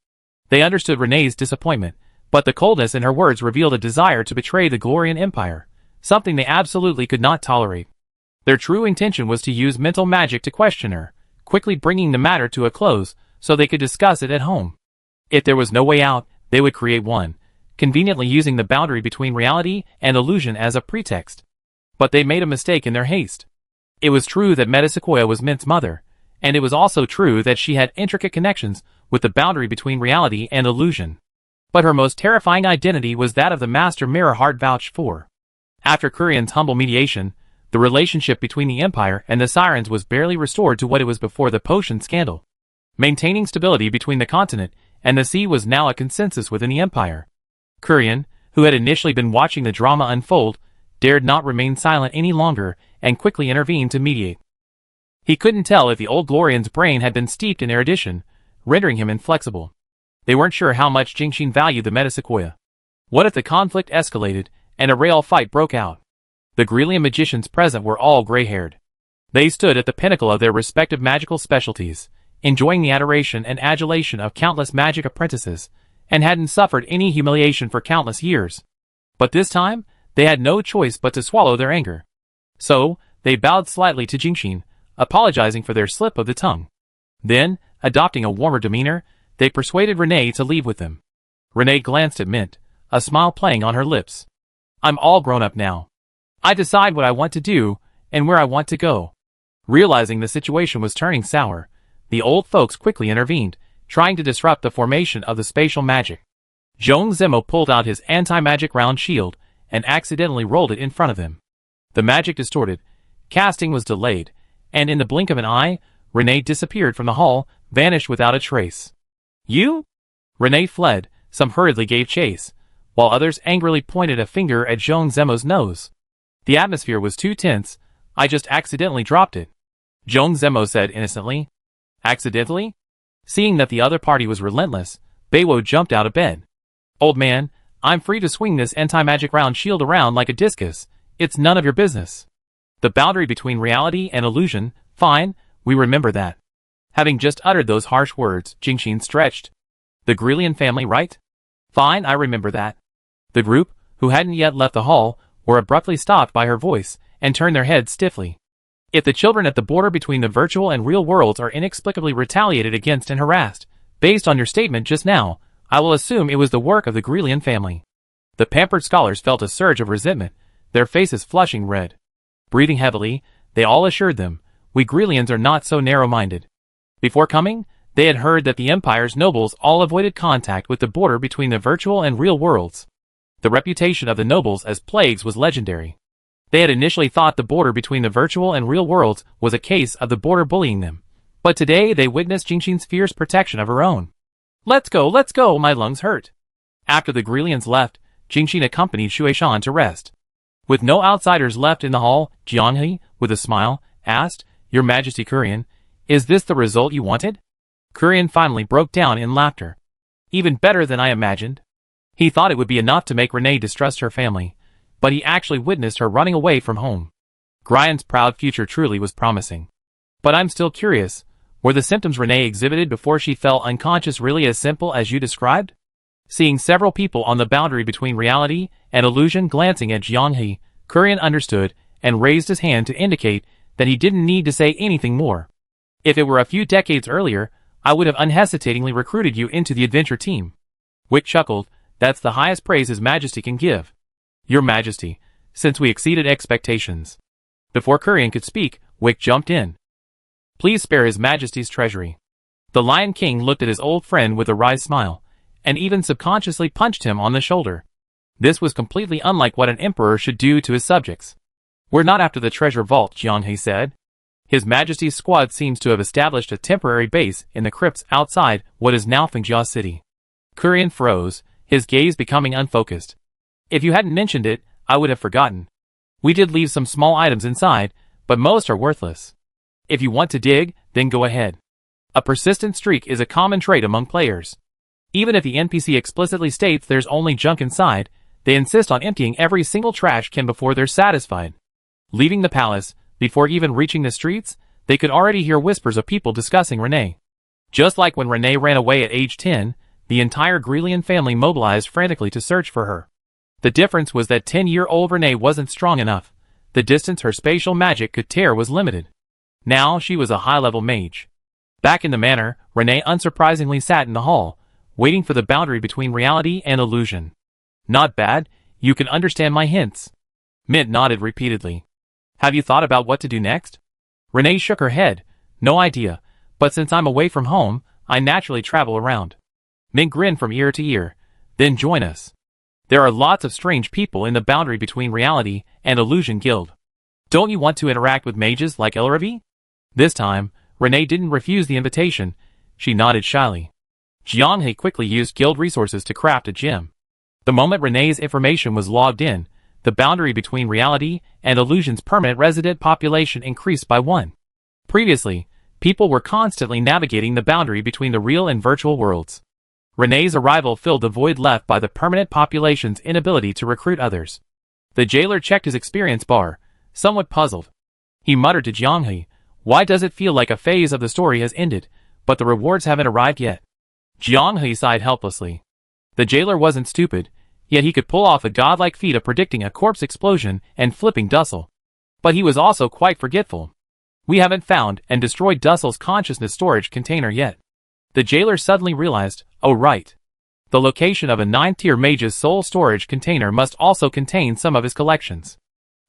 They understood Renee's disappointment, but the coldness in her words revealed a desire to betray the Glorian Empire, something they absolutely could not tolerate. Their true intention was to use mental magic to question her, quickly bringing the matter to a close so they could discuss it at home. If there was no way out, they would create one, conveniently using the boundary between reality and illusion as a pretext. But they made a mistake in their haste. It was true that Metasequoia was Mint's mother, and it was also true that she had intricate connections with the boundary between reality and illusion. But her most terrifying identity was that of the Master Mirror Heart vouched for. After Kurian's humble mediation, the relationship between the Empire and the Sirens was barely restored to what it was before the potion scandal. Maintaining stability between the continent and the sea was now a consensus within the Empire. Kurian, who had initially been watching the drama unfold, dared not remain silent any longer and quickly intervened to mediate. He couldn't tell if the old Glorian's brain had been steeped in erudition, rendering him inflexible. They weren't sure how much Jingxin valued the Metasequoia. What if the conflict escalated and a real fight broke out? The Grelian magicians present were all gray-haired. They stood at the pinnacle of their respective magical specialties, enjoying the adoration and adulation of countless magic apprentices, and hadn't suffered any humiliation for countless years. But this time, they had no choice but to swallow their anger. So, they bowed slightly to Jingxin, apologizing for their slip of the tongue. Then, adopting a warmer demeanor, they persuaded Renee to leave with them. Renee glanced at Mint, a smile playing on her lips. I'm all grown up now. I decide what I want to do, and where I want to go. Realizing the situation was turning sour, the old folks quickly intervened, trying to disrupt the formation of the spatial magic. Zhong Zemo pulled out his anti-magic round shield, and accidentally rolled it in front of him. The magic distorted, casting was delayed, and in the blink of an eye, Renee disappeared from the hall, vanished without a trace. You? Renee fled, some hurriedly gave chase, while others angrily pointed a finger at Zhong Zemo's nose. The atmosphere was too tense, I just accidentally dropped it. Zhong Zemo said innocently. Accidentally? Seeing that the other party was relentless, Beiwo jumped out of bed. Old man, I'm free to swing this anti-magic round shield around like a discus, it's none of your business. The boundary between reality and illusion, fine, we remember that. Having just uttered those harsh words, Jingxin stretched. The Grelian family, right? Fine, I remember that. The group, who hadn't yet left the hall, were abruptly stopped by her voice, and turned their heads stiffly. If the children at the border between the virtual and real worlds are inexplicably retaliated against and harassed, based on your statement just now, I will assume it was the work of the Grelian family. The pampered scholars felt a surge of resentment, their faces flushing red. Breathing heavily, they all assured them, we Grelians are not so narrow-minded. Before coming, they had heard that the Empire's nobles all avoided contact with the border between the virtual and real worlds. The reputation of the nobles as plagues was legendary. They had initially thought the border between the virtual and real worlds was a case of the border bullying them, but today they witnessed Jingxin's fierce protection of her own. Let's go, my lungs hurt. After the Grelians left, Jingxin accompanied Shueishan to rest. With no outsiders left in the hall, Jianghe, with a smile, asked, Your Majesty Kurian, is this the result you wanted? Kurian finally broke down in laughter. Even better than I imagined. He thought it would be enough to make Renee distrust her family, but he actually witnessed her running away from home. Grian's proud future truly was promising. But I'm still curious, were the symptoms Renee exhibited before she fell unconscious really as simple as you described? Seeing several people on the boundary between reality and illusion glancing at Jianghe, Kurian understood and raised his hand to indicate that he didn't need to say anything more. If it were a few decades earlier, I would have unhesitatingly recruited you into the adventure team. Wick chuckled, that's the highest praise His Majesty can give. Your Majesty, since we exceeded expectations. Before Kurian could speak, Wick jumped in. Please spare His Majesty's treasury. The Lion King looked at his old friend with a wry smile, and even subconsciously punched him on the shoulder. This was completely unlike what an emperor should do to his subjects. We're not after the treasure vault, Jianghe said. His Majesty's squad seems to have established a temporary base in the crypts outside what is now Fengjia City. Kurian froze, his gaze becoming unfocused. If you hadn't mentioned it, I would have forgotten. We did leave some small items inside, but most are worthless. If you want to dig, then go ahead. A persistent streak is a common trait among players. Even if the NPC explicitly states there's only junk inside, they insist on emptying every single trash can before they're satisfied. Leaving the palace, before even reaching the streets, they could already hear whispers of people discussing Renee. Just like when Renee ran away at age 10, the entire Grelian family mobilized frantically to search for her. The difference was that 10-year-old Renee wasn't strong enough. The distance her spatial magic could tear was limited. Now she was a high-level mage. Back in the manor, Renee unsurprisingly sat in the hall, waiting for the boundary between reality and illusion. Not bad, you can understand my hints. Mint nodded repeatedly. Have you thought about what to do next? Renee shook her head. No idea, but since I'm away from home, I naturally travel around. Mint grinned from ear to ear. Then join us. There are lots of strange people in the boundary between reality and illusion guild. Don't you want to interact with mages like Ilravi? This time, Renee didn't refuse the invitation. She nodded shyly. Jianghe quickly used guild resources to craft a gem. The moment Renee's information was logged in, the boundary between reality and illusion's permanent resident population increased by 1. Previously, people were constantly navigating the boundary between the real and virtual worlds. Renee's arrival filled the void left by the permanent population's inability to recruit others. The jailer checked his experience bar, somewhat puzzled. He muttered to Jianghe, "Why does it feel like a phase of the story has ended, but the rewards haven't arrived yet?" Jianghe sighed helplessly. The jailer wasn't stupid, yet he could pull off the godlike feat of predicting a corpse explosion and flipping Dussel. But he was also quite forgetful. We haven't found and destroyed Dussel's consciousness storage container yet. The jailer suddenly realized, oh right. The location of a 9th-tier mage's soul storage container must also contain some of his collections.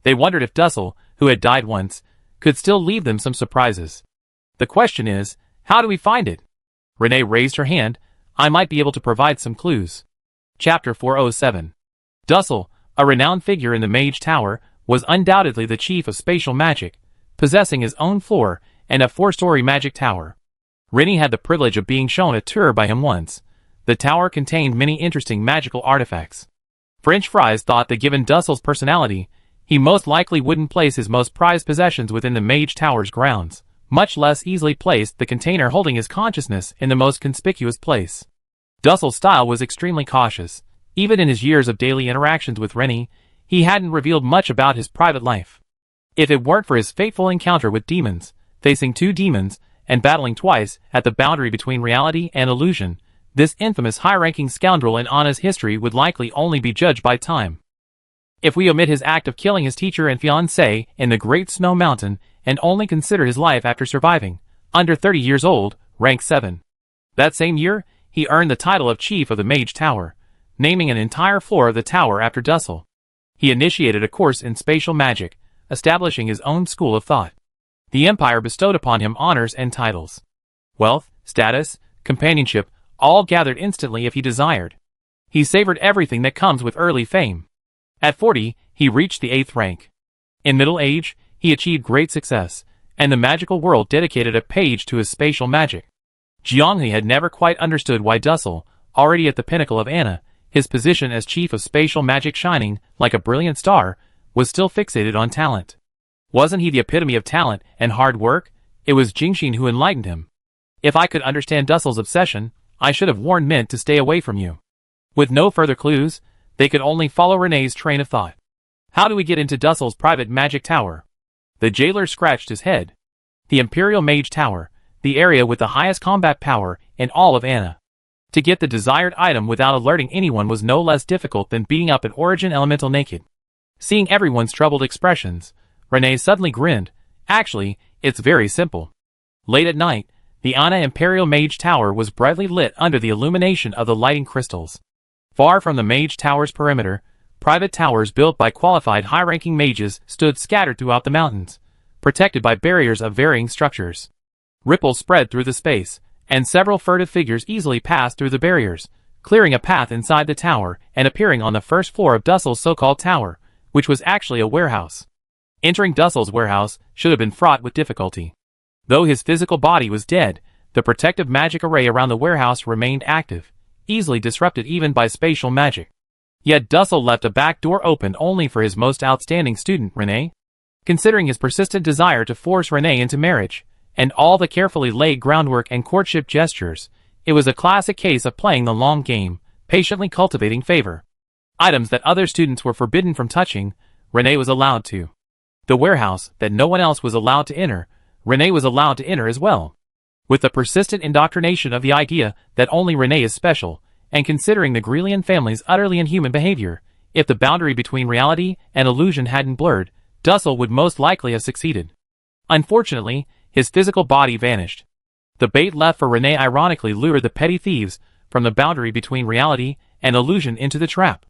They wondered if Dussel, who had died once, could still leave them some surprises. The question is, how do we find it? Renee raised her hand. I might be able to provide some clues. Chapter 407. Dussel, a renowned figure in the Mage Tower, was undoubtedly the chief of spatial magic, possessing his own floor and a 4-story magic tower. Rennie had the privilege of being shown a tour by him once. The tower contained many interesting magical artifacts. French fries thought that given Dussel's personality, he most likely wouldn't place his most prized possessions within the Mage Tower's grounds, much less easily placed the container holding his consciousness in the most conspicuous place. Dussel's style was extremely cautious. Even in his years of daily interactions with Rennie, he hadn't revealed much about his private life. If it weren't for his fateful encounter with demons, facing 2 demons, and battling twice at the boundary between reality and illusion, this infamous high-ranking scoundrel in Anna's history would likely only be judged by time. If we omit his act of killing his teacher and fiancée in the Great Snow Mountain and only consider his life after surviving, under 30 years old, rank 7. That same year, he earned the title of Chief of the Mage Tower, naming an entire floor of the tower after Dussel. He initiated a course in spatial magic, establishing his own school of thought. The Empire bestowed upon him honors and titles. Wealth, status, companionship, all gathered instantly if he desired. He savored everything that comes with early fame. At 40, he reached the 8th rank. In middle age, he achieved great success, and the magical world dedicated a page to his spatial magic. Jianghe had never quite understood why Dussel, already at the pinnacle of Anna, his position as chief of spatial magic shining like a brilliant star, was still fixated on talent. Wasn't he the epitome of talent and hard work? It was Jingxin who enlightened him. If I could understand Dussel's obsession, I should have warned Mint to stay away from you. With no further clues, they could only follow Renee's train of thought. How do we get into Dussel's private magic tower? The jailer scratched his head. The Imperial Mage Tower, the area with the highest combat power in all of Anna. To get the desired item without alerting anyone was no less difficult than beating up an Origin Elemental naked. Seeing everyone's troubled expressions, Renee suddenly grinned. Actually, it's very simple. Late at night, the Anna Imperial Mage Tower was brightly lit under the illumination of the lighting crystals. Far from the Mage Tower's perimeter, private towers built by qualified high-ranking mages stood scattered throughout the mountains, protected by barriers of varying structures. Ripples spread through the space, and several furtive figures easily passed through the barriers, clearing a path inside the tower and appearing on the first floor of Dussel's so-called tower, which was actually a warehouse. Entering Dussel's warehouse should have been fraught with difficulty. Though his physical body was dead, the protective magic array around the warehouse remained active, easily disrupted even by spatial magic. Yet Dussel left a back door open only for his most outstanding student, Renee. Considering his persistent desire to force Renee into marriage, and all the carefully laid groundwork and courtship gestures, it was a classic case of playing the long game, patiently cultivating favor. Items that other students were forbidden from touching, Renee was allowed to. The warehouse that no one else was allowed to enter, Renee was allowed to enter as well. With the persistent indoctrination of the idea that only Renee is special, and considering the Grelian family's utterly inhuman behavior, if the boundary between reality and illusion hadn't blurred, Dussel would most likely have succeeded. Unfortunately, his physical body vanished. The bait left for Renee ironically lured the petty thieves, from the boundary between reality and illusion into the trap.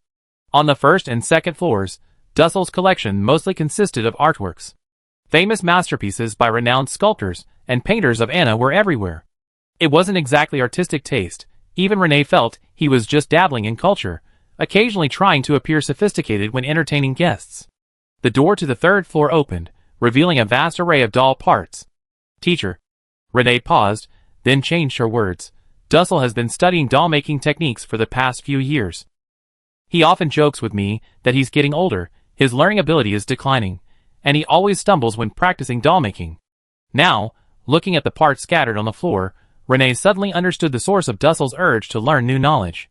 On the first and second floors, Dussel's collection mostly consisted of artworks. Famous masterpieces by renowned sculptors and painters of Anna were everywhere. It wasn't exactly artistic taste. Even Renee felt he was just dabbling in culture, occasionally trying to appear sophisticated when entertaining guests. The door to the third floor opened, revealing a vast array of doll parts. "Teacher." Renee paused, then changed her words. "Dussel has been studying doll-making techniques for the past few years. He often jokes with me that he's getting older, his learning ability is declining, and he always stumbles when practicing doll-making." Now, looking at the parts scattered on the floor, Renee suddenly understood the source of Dussel's urge to learn new knowledge.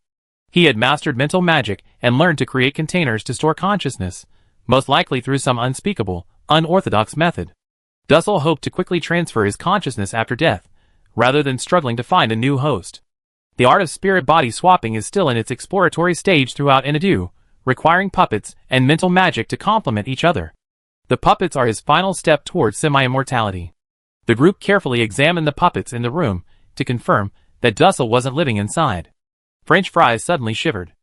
He had mastered mental magic and learned to create containers to store consciousness, most likely through some unspeakable, unorthodox method. Dussel hoped to quickly transfer his consciousness after death, rather than struggling to find a new host. The art of spirit-body swapping is still in its exploratory stage throughout Enadu, requiring puppets and mental magic to complement each other. The puppets are his final step towards semi-immortality. The group carefully examined the puppets in the room to confirm that Dussel wasn't living inside. French Fries suddenly shivered.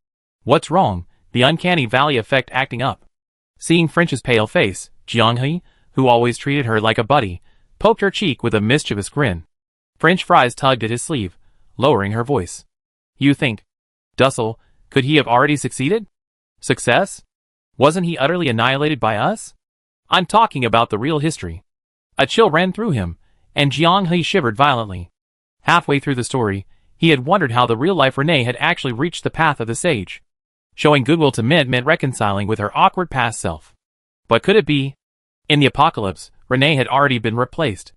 "What's wrong? The uncanny valley effect acting up?" Seeing French's pale face, Jianghe, who always treated her like a buddy, poked her cheek with a mischievous grin. French Fries tugged at his sleeve, lowering her voice. "You think, Dussel, could he have already succeeded? Success? Wasn't he utterly annihilated by us? I'm talking about the real history." A chill ran through him, and Jianghe shivered violently. Halfway through the story, he had wondered how the real-life Renee had actually reached the path of the sage. Showing goodwill to Mint meant reconciling with her awkward past self. But could it be? In the apocalypse, Renee had already been replaced.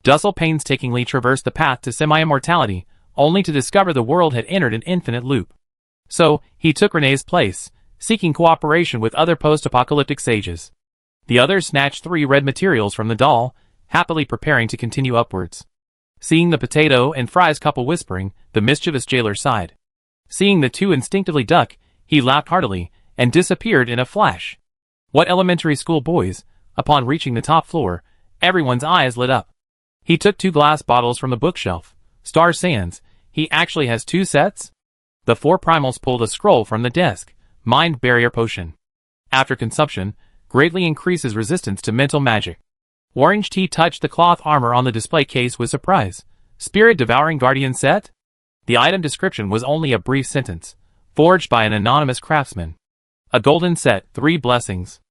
Dussel painstakingly traversed the path to semi-immortality, only to discover the world had entered an infinite loop. So, he took Renee's place, seeking cooperation with other post-apocalyptic sages. The others snatched 3 red materials from the doll, happily preparing to continue upwards. Seeing the potato and fries couple whispering, the mischievous jailer sighed. Seeing the two instinctively duck, he laughed heartily, and disappeared in a flash. What elementary school boys? Upon reaching the top floor, everyone's eyes lit up. He took 2 glass bottles from the bookshelf. Star Sands, he actually has 2 sets? The 4 primals pulled a scroll from the desk. Mind Barrier Potion. After consumption, greatly increases resistance to mental magic. Orange Tea touched the cloth armor on the display case with surprise. Spirit Devouring Guardian Set? The item description was only a brief sentence. Forged by an anonymous craftsman. A golden set, 3 blessings.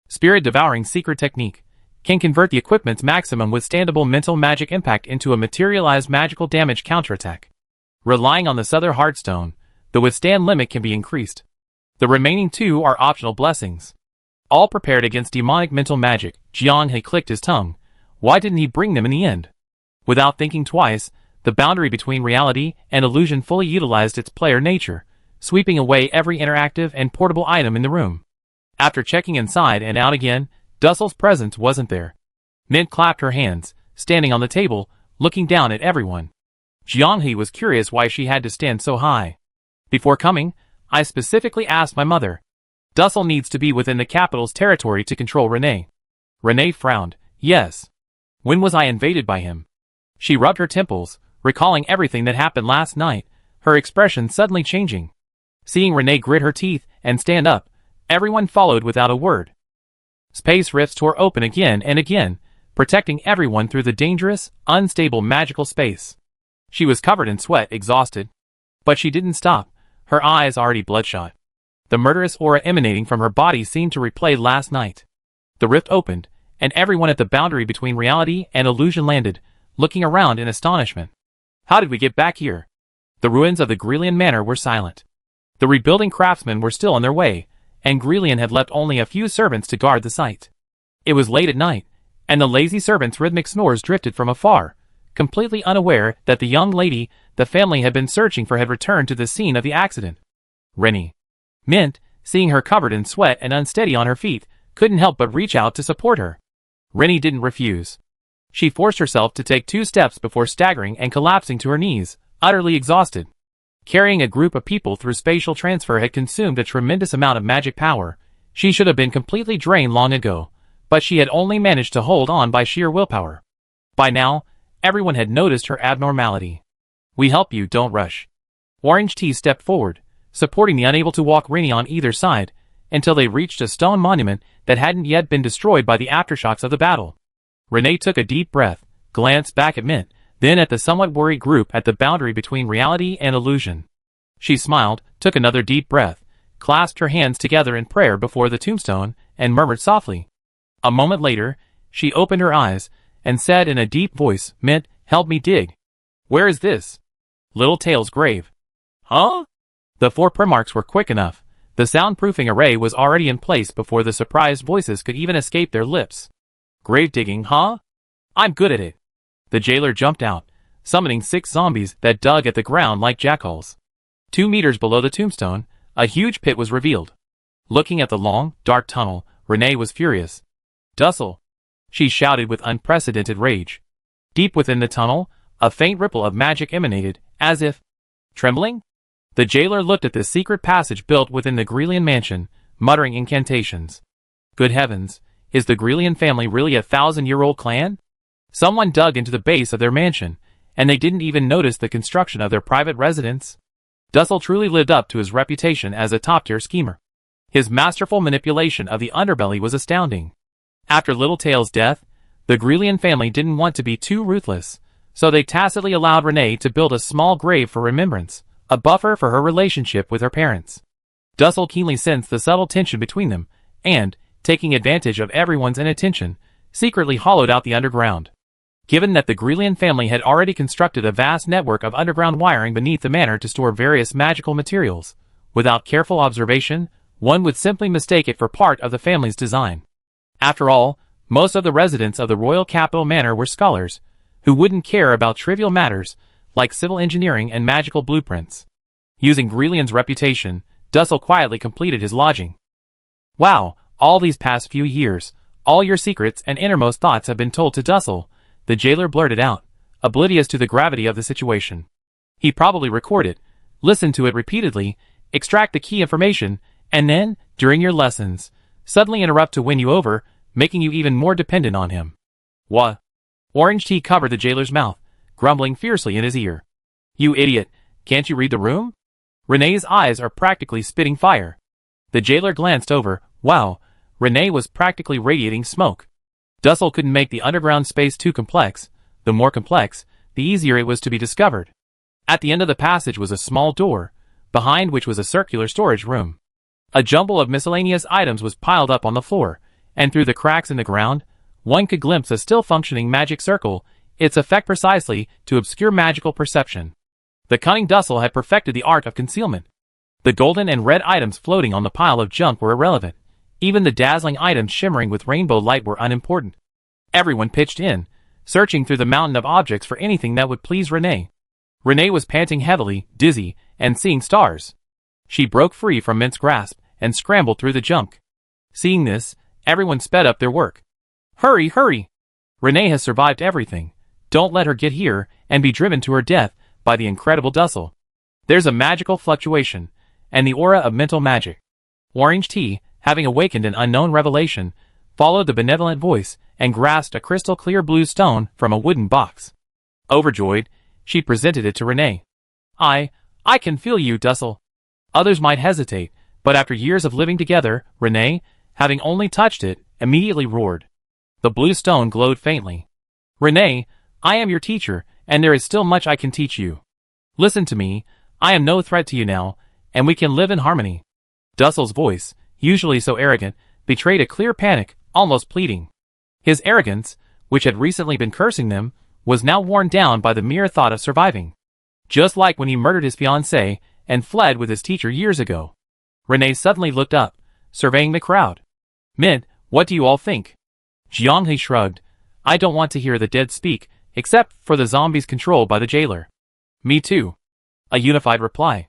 Spirit Devouring Secret Technique. Can convert the equipment's maximum withstandable mental magic impact into a materialized magical damage counterattack. Relying on the Southern Heartstone, the withstand limit can be increased. The remaining 2 are optional blessings. All prepared against demonic mental magic. Jiang had clicked his tongue. Why didn't he bring them in the end? Without thinking twice, the boundary between reality and illusion fully utilized its player nature, sweeping away every interactive and portable item in the room. After checking inside and out again, Dussel's presence wasn't there. Mint clapped her hands, standing on the table, looking down at everyone. Jianghe was curious why she had to stand so high. Before coming, I specifically asked my mother. Dussel needs to be within the capital's territory to control Renee. Renee frowned. Yes. When was I invaded by him? She rubbed her temples, recalling everything that happened last night, her expression suddenly changing. Seeing Renee grit her teeth and stand up, everyone followed without a word. Space rifts tore open again and again, protecting everyone through the dangerous, unstable magical space. She was covered in sweat, exhausted. But she didn't stop, her eyes already bloodshot. The murderous aura emanating from her body seemed to replay last night. The rift opened, and everyone at the boundary between reality and illusion landed, looking around in astonishment. How did we get back here? The ruins of the Grelian Manor were silent. The rebuilding craftsmen were still on their way, and Grelian had left only a few servants to guard the site. It was late at night, and the lazy servants' rhythmic snores drifted from afar, completely unaware that the young lady the family had been searching for had returned to the scene of the accident. Rennie. Mint, seeing her covered in sweat and unsteady on her feet, couldn't help but reach out to support her. Rennie didn't refuse. She forced herself to take 2 steps before staggering and collapsing to her knees, utterly exhausted. Carrying a group of people through spatial transfer had consumed a tremendous amount of magic power. She should have been completely drained long ago, but she had only managed to hold on by sheer willpower. By now, everyone had noticed her abnormality. We help you, don't rush. Orange Tea stepped forward, supporting the unable to walk Renee on either side, until they reached a stone monument that hadn't yet been destroyed by the aftershocks of the battle. Renee took a deep breath, glanced back at Mint, then at the somewhat worried group at the boundary between reality and illusion. She smiled, took another deep breath, clasped her hands together in prayer before the tombstone, and murmured softly. A moment later, she opened her eyes, and said in a deep voice, "Mint, help me dig." "Where is this?" "Little Tail's grave." "Huh?" The 4 primarchs were quick enough. The soundproofing array was already in place before the surprised voices could even escape their lips. "Grave digging, huh? I'm good at it." The jailer jumped out, summoning 6 zombies that dug at the ground like jackals. 2 meters below the tombstone, a huge pit was revealed. Looking at the long, dark tunnel, Renee was furious. "Dussel!" she shouted with unprecedented rage. Deep within the tunnel, a faint ripple of magic emanated, as if trembling. The jailer looked at the secret passage built within the Grelian mansion, muttering incantations. Good heavens, is the Grelian family really a 1,000-year-old clan? Someone dug into the base of their mansion, and they didn't even notice the construction of their private residence. Dussel truly lived up to his reputation as a top-tier schemer. His masterful manipulation of the underbelly was astounding. After Littletail's death, the Grelian family didn't want to be too ruthless, so they tacitly allowed Renee to build a small grave for remembrance, a buffer for her relationship with her parents. Dussel keenly sensed the subtle tension between them, and, taking advantage of everyone's inattention, secretly hollowed out the underground. Given that the Grelian family had already constructed a vast network of underground wiring beneath the manor to store various magical materials, without careful observation, one would simply mistake it for part of the family's design. After all, most of the residents of the royal capital manor were scholars, who wouldn't care about trivial matters, like civil engineering and magical blueprints. Using Grelian's reputation, Dussel quietly completed his lodging. "Wow, all these past few years, all your secrets and innermost thoughts have been told to Dussel," the jailer blurted out, oblivious to the gravity of the situation. He probably recorded, listened to it repeatedly, extract the key information, and then, during your lessons, suddenly interrupt to win you over, making you even more dependent on him. "What?" Orange Tea covered the jailer's mouth, grumbling fiercely in his ear. "You idiot, can't you read the room?" Renee's eyes are practically spitting fire. The jailer glanced over. Wow, Renee was practically radiating smoke. Dussel couldn't make the underground space too complex. The more complex, the easier it was to be discovered. At the end of the passage was a small door, behind which was a circular storage room. A jumble of miscellaneous items was piled up on the floor, and through the cracks in the ground, one could glimpse a still-functioning magic circle, its effect precisely to obscure magical perception. The cunning Dussel had perfected the art of concealment. The golden and red items floating on the pile of junk were irrelevant. Even the dazzling items shimmering with rainbow light were unimportant. Everyone pitched in, searching through the mountain of objects for anything that would please Renee. Renee was panting heavily, dizzy, and seeing stars. She broke free from Mint's grasp and scrambled through the junk. Seeing this, everyone sped up their work. "Hurry, hurry! Renee has survived everything. Don't let her get here and be driven to her death by the incredible Dussel. There's a magical fluctuation, and the aura of mental magic." Orange Tea, having awakened an unknown revelation, followed the benevolent voice and grasped a crystal-clear blue stone from a wooden box. Overjoyed, she presented it to Renee. I can feel you, Dussel." Others might hesitate, but after years of living together, Renee, having only touched it, immediately roared. The blue stone glowed faintly. "Renee, I am your teacher, and there is still much I can teach you. Listen to me, I am no threat to you now, and we can live in harmony." Dussel's voice, usually so arrogant, betrayed a clear panic, almost pleading. His arrogance, which had recently been cursing them, was now worn down by the mere thought of surviving. Just like when he murdered his fiancée and fled with his teacher years ago. Renee suddenly looked up, surveying the crowd. "Mint, what do you all think?" Jianghe shrugged. "I don't want to hear the dead speak, except for the zombies controlled by the jailer." "Me too." A unified reply.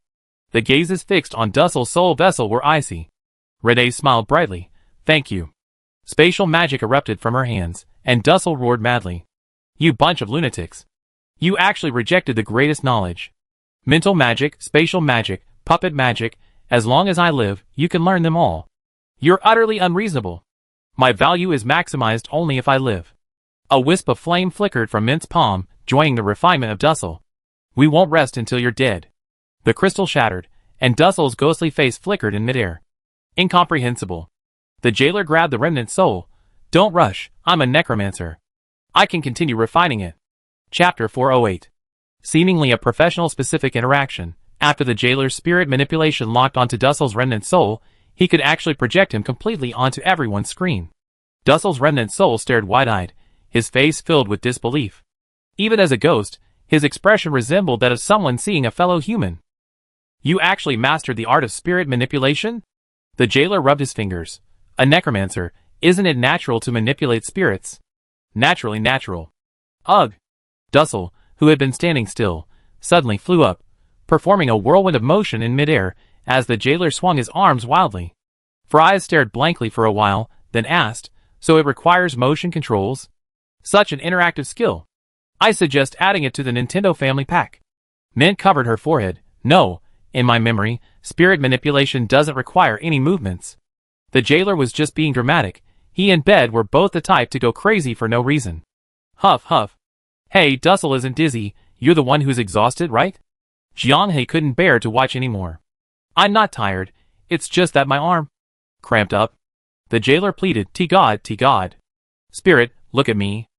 The gazes fixed on Dussel's soul vessel were icy. Renee smiled brightly. "Thank you." Spatial magic erupted from her hands, and Dussel roared madly. "You bunch of lunatics. You actually rejected the greatest knowledge. Mental magic, spatial magic, puppet magic, as long as I live, you can learn them all. You're utterly unreasonable. My value is maximized only if I live." A wisp of flame flickered from Mint's palm, joining the refinement of Dussel. "We won't rest until you're dead." The crystal shattered, and Dussel's ghostly face flickered in midair. Incomprehensible. The jailer grabbed the remnant soul. Don't rush, I'm a necromancer. I can continue refining it. Chapter 408. Seemingly a professional-specific interaction, after the jailer's spirit manipulation locked onto Dussel's remnant soul, he could actually project him completely onto everyone's screen. Dussel's remnant soul stared wide-eyed, his face filled with disbelief. Even as a ghost, his expression resembled that of someone seeing a fellow human. You actually mastered the art of spirit manipulation? The jailer rubbed his fingers. A necromancer, isn't it natural to manipulate spirits? Naturally natural. Ugh! Dussel, who had been standing still, suddenly flew up, performing a whirlwind of motion in midair as the jailer swung his arms wildly. Fries stared blankly for a while, then asked, so it requires motion controls? Such an interactive skill. I suggest adding it to the Nintendo Family Pack. Mint covered her forehead. No, in my memory, spirit manipulation doesn't require any movements. The jailer was just being dramatic. He and Bed were both the type to go crazy for no reason. Huff huff. Hey, Dussel isn't dizzy, you're the one who's exhausted, right? Jianghe couldn't bear to watch anymore. I'm not tired, it's just that my arm cramped up. The jailer pleaded, T-God. Spirit, look at me.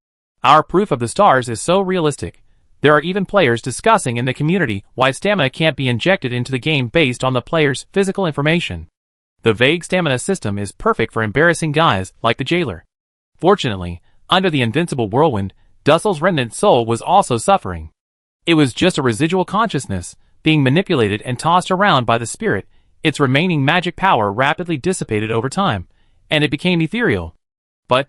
Our proof of the stars is so realistic. There are even players discussing in the community why stamina can't be injected into the game based on the player's physical information. The vague stamina system is perfect for embarrassing guys like the jailer. Fortunately, under the invincible whirlwind, Dussel's remnant soul was also suffering. It was just a residual consciousness, being manipulated and tossed around by the spirit. Its remaining magic power rapidly dissipated over time, and it became ethereal. But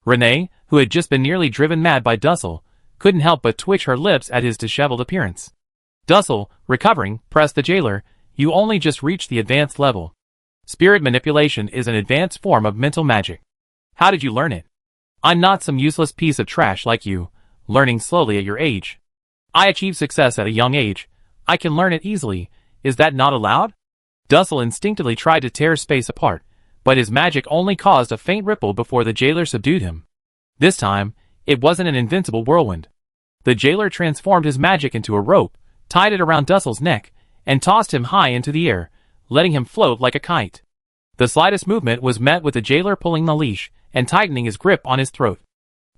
Renee, who had just been nearly driven mad by Dussel, couldn't help but twitch her lips at his disheveled appearance. Dussel, recovering, pressed the jailer. You only just reached the advanced level. Spirit manipulation is an advanced form of mental magic. How did you learn it? I'm not some useless piece of trash like you, learning slowly at your age. I achieved success at a young age. I can learn it easily. Is that not allowed? Dussel instinctively tried to tear space apart, but his magic only caused a faint ripple before the jailer subdued him. This time, it wasn't an invincible whirlwind. The jailer transformed his magic into a rope, tied it around Dussel's neck, and tossed him high into the air, letting him float like a kite. The slightest movement was met with the jailer pulling the leash and tightening his grip on his throat.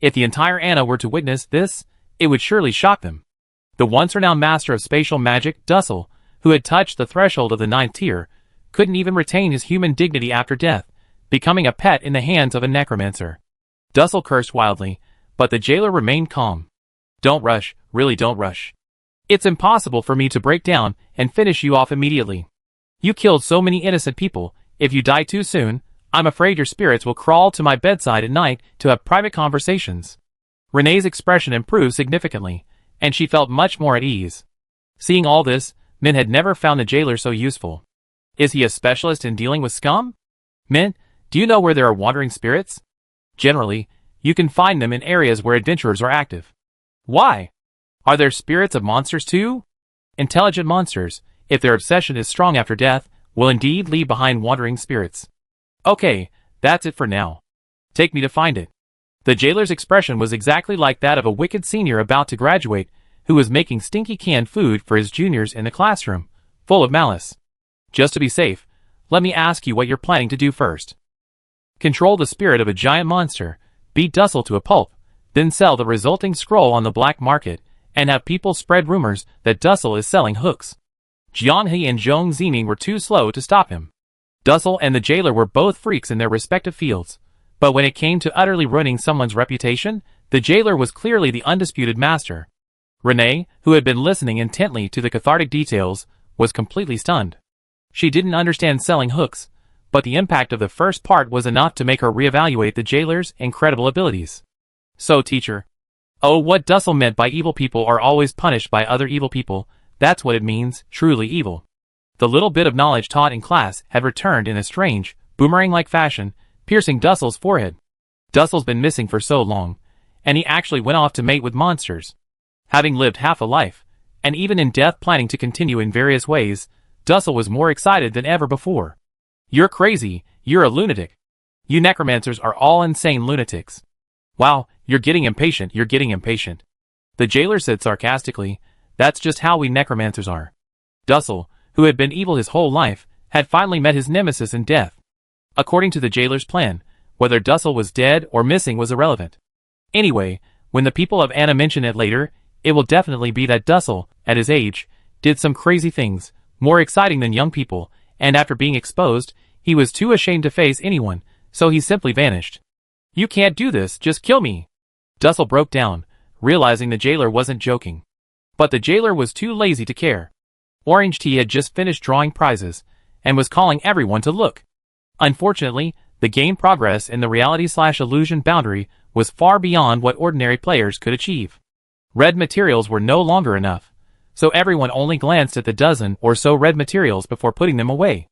If the entire Anna were to witness this, it would surely shock them. The once-renowned master of spatial magic, Dussel, who had touched the threshold of the 9th tier, couldn't even retain his human dignity after death, becoming a pet in the hands of a necromancer. Dussel cursed wildly, but the jailer remained calm. Don't rush, really don't rush. It's impossible for me to break down and finish you off immediately. You killed so many innocent people. If you die too soon, I'm afraid your spirits will crawl to my bedside at night to have private conversations. Renee's expression improved significantly, and she felt much more at ease. Seeing all this, Min had never found the jailer so useful. Is he a specialist in dealing with scum? Min, do you know where there are wandering spirits? Generally, you can find them in areas where adventurers are active. Why? Are there spirits of monsters too? Intelligent monsters, if their obsession is strong after death, will indeed leave behind wandering spirits. Okay, that's it for now. Take me to find it. The jailer's expression was exactly like that of a wicked senior about to graduate, who was making stinky canned food for his juniors in the classroom, full of malice. Just to be safe, let me ask you what you're planning to do first. Control the spirit of a giant monster, beat Dussel to a pulp, then sell the resulting scroll on the black market, and have people spread rumors that Dussel is selling hooks. Jianghe and Zhong Ziming were too slow to stop him. Dussel and the jailer were both freaks in their respective fields, but when it came to utterly ruining someone's reputation, the jailer was clearly the undisputed master. Renee, who had been listening intently to the cathartic details, was completely stunned. She didn't understand selling hooks, but the impact of the first part was enough to make her reevaluate the jailer's incredible abilities. So, teacher. Oh, what Dussel meant by evil people are always punished by other evil people, that's what it means, truly evil. The little bit of knowledge taught in class had returned in a strange, boomerang-like fashion, piercing Dussel's forehead. Dussel's been missing for so long, and he actually went off to mate with monsters. Having lived half a life, and even in death planning to continue in various ways, Dussel was more excited than ever before. You're crazy, you're a lunatic. You necromancers are all insane lunatics. Wow, you're getting impatient. The jailer said sarcastically, that's just how we necromancers are. Dussel, who had been evil his whole life, had finally met his nemesis in death. According to the jailer's plan, whether Dussel was dead or missing was irrelevant. Anyway, when the people of Anna mention it later, it will definitely be that Dussel, at his age, did some crazy things, more exciting than young people, and after being exposed, he was too ashamed to face anyone, so he simply vanished. "You can't do this, just kill me." Dussel broke down, realizing the jailer wasn't joking. But the jailer was too lazy to care. Orange Tea had just finished drawing prizes, and was calling everyone to look. Unfortunately, the game progress in the reality/illusion boundary was far beyond what ordinary players could achieve. Red materials were no longer enough, so everyone only glanced at the dozen or so red materials before putting them away.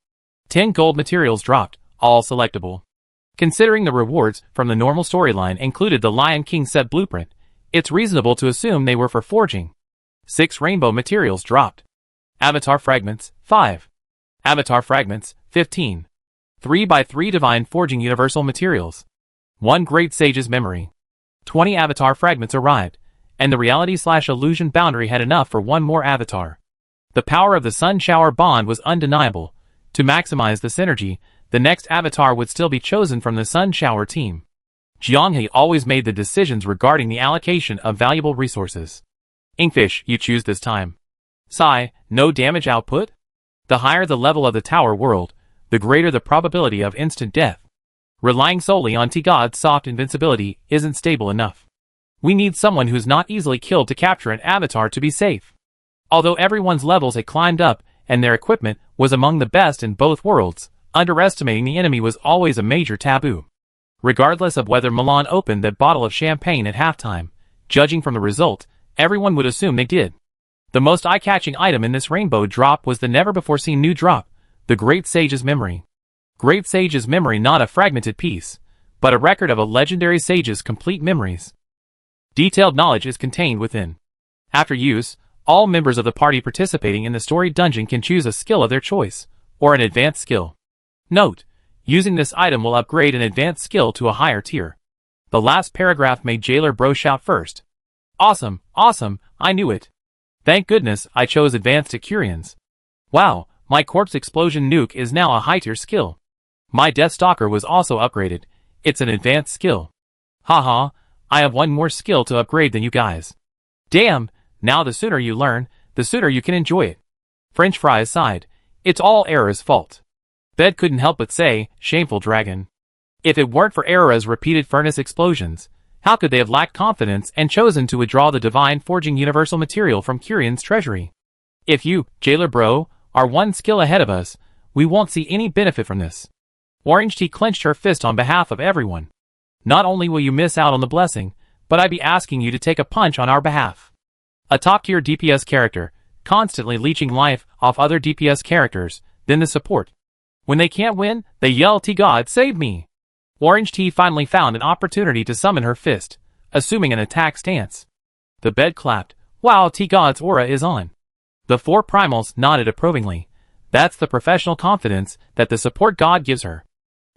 10 gold materials dropped, all selectable. Considering the rewards from the normal storyline included the Lion King set blueprint, it's reasonable to assume they were for forging. 6 rainbow materials dropped. Avatar fragments, 5. Avatar fragments, 15. 3x3 divine forging universal materials. 1 great sage's memory. 20 avatar fragments arrived, and the reality/illusion boundary had enough for 1 more avatar. The power of the sun shower bond was undeniable. To maximize the synergy, the next avatar would still be chosen from the sun shower team. Jianghe always made the decisions regarding the allocation of valuable resources. Inkfish, you choose this time. Sigh, no damage output? The higher the level of the tower world, the greater the probability of instant death. Relying solely on T-God's soft invincibility isn't stable enough. We need someone who's not easily killed to capture an avatar to be safe. Although everyone's levels had climbed up and their equipment was among the best in both worlds, underestimating the enemy was always a major taboo. Regardless of whether Milan opened that bottle of champagne at halftime, judging from the result, everyone would assume they did. The most eye-catching item in this rainbow drop was the never-before-seen new drop, the Great Sage's Memory. Great Sage's Memory, not a fragmented piece, but a record of a legendary sage's complete memories. Detailed knowledge is contained within. After use, all members of the party participating in the story dungeon can choose a skill of their choice, or an advanced skill. Note: using this item will upgrade an advanced skill to a higher tier. The last paragraph made Jailer Bro shout first. Awesome, awesome, I knew it. Thank goodness I chose advanced Ecurians. Wow, my corpse explosion nuke is now a high tier skill. My Death Stalker was also upgraded, it's an advanced skill. Haha, I have 1 more skill to upgrade than you guys. Damn, now the sooner you learn, the sooner you can enjoy it. French Fries sighed, it's all Era's fault. Bed couldn't help but say, shameful dragon. If it weren't for Era's repeated furnace explosions, how could they have lacked confidence and chosen to withdraw the divine forging universal material from Curian's treasury? If you, Jailer Bro, are 1 skill ahead of us, we won't see any benefit from this. Orange Tea clenched her fist on behalf of everyone. Not only will you miss out on the blessing, but I'd be asking you to take a punch on our behalf. A top-tier DPS character, constantly leeching life off other DPS characters, then the support. When they can't win, they yell, T-God, save me! Orange Tea finally found an opportunity to summon her fist, assuming an attack stance. The bed clapped. Wow, T-God's aura is on. The 4 primals nodded approvingly. That's the professional confidence that the support god gives her.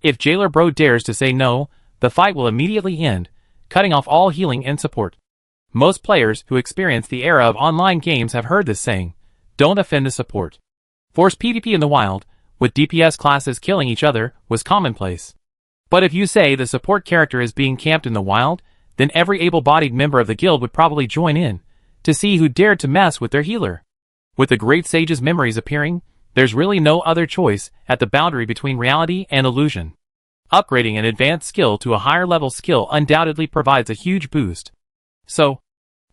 If Jailer Bro dares to say no, the fight will immediately end, cutting off all healing and support. Most players who experience the era of online games have heard this saying, don't offend the support. Force PvP in the wild, with DPS classes killing each other, was commonplace. But if you say the support character is being camped in the wild, then every able-bodied member of the guild would probably join in, to see who dared to mess with their healer. With the Great Sage's memories appearing, there's really no other choice at the boundary between reality and illusion. Upgrading an advanced skill to a higher level skill undoubtedly provides a huge boost. So,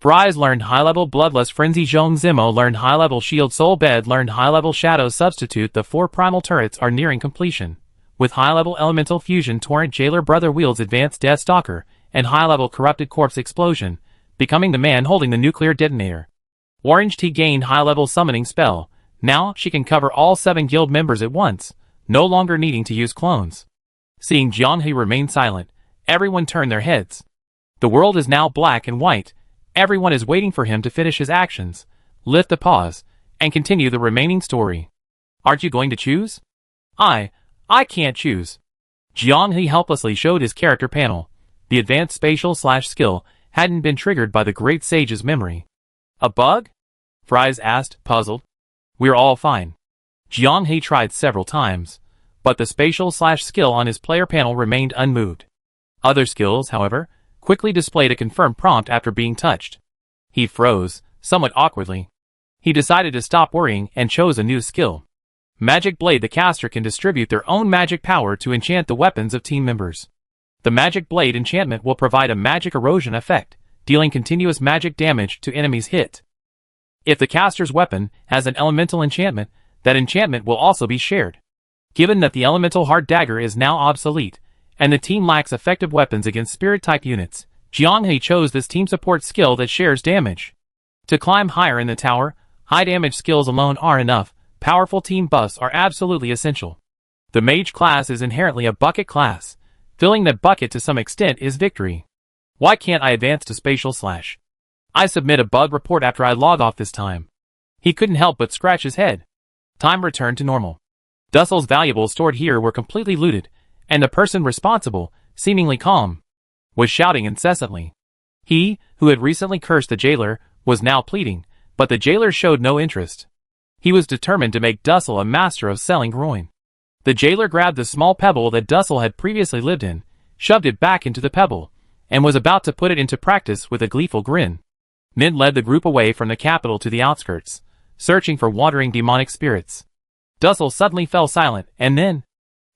Fries learned high-level Bloodlust Frenzy, Zhong Zimo learned high-level Shield, Soul Bed learned high-level Shadow Substitute. The 4 primal turrets are nearing completion. With high-level Elemental Fusion, Torrent Jailer Brother wields advanced Death Stalker, and high-level Corrupted Corpse Explosion, becoming the man holding the nuclear detonator. Orange Tea gained high-level Summoning Spell. Now she can cover all 7 guild members at once, no longer needing to use clones. Seeing Jianghe remain silent, everyone turned their heads. The world is now black and white. Everyone is waiting for him to finish his actions, lift the pause, and continue the remaining story. Aren't you going to choose? I can't choose. Jianghe helplessly showed his character panel. The advanced spatial/skill hadn't been triggered by the Great Sage's memory. A bug? Fries asked, puzzled. We're all fine. Jiang tried several times, but the spatial/skill on his player panel remained unmoved. Other skills, however, quickly displayed a confirmed prompt after being touched. He froze, somewhat awkwardly. He decided to stop worrying and chose a new skill. Magic Blade. The caster can distribute their own magic power to enchant the weapons of team members. The Magic Blade enchantment will provide a magic erosion effect, dealing continuous magic damage to enemies hit. If the caster's weapon has an elemental enchantment, that enchantment will also be shared. Given that the elemental hard dagger is now obsolete, and the team lacks effective weapons against spirit-type units, Jiang chose this team support skill that shares damage. To climb higher in the tower, high damage skills alone aren't enough. Powerful team buffs are absolutely essential. The mage class is inherently a bucket class. Filling that bucket to some extent is victory. Why can't I advance to spatial/? I submit a bug report after I log off this time. He couldn't help but scratch his head. Time returned to normal. Dussel's valuables stored here were completely looted, and the person responsible, seemingly calm, was shouting incessantly. He, who had recently cursed the jailer, was now pleading, but the jailer showed no interest. He was determined to make Dussel a master of selling ruin. The jailer grabbed the small pebble that Dussel had previously lived in, shoved it back into the pebble, and was about to put it into practice with a gleeful grin. Mint led the group away from the capital to the outskirts, searching for wandering demonic spirits. Dussel suddenly fell silent, and then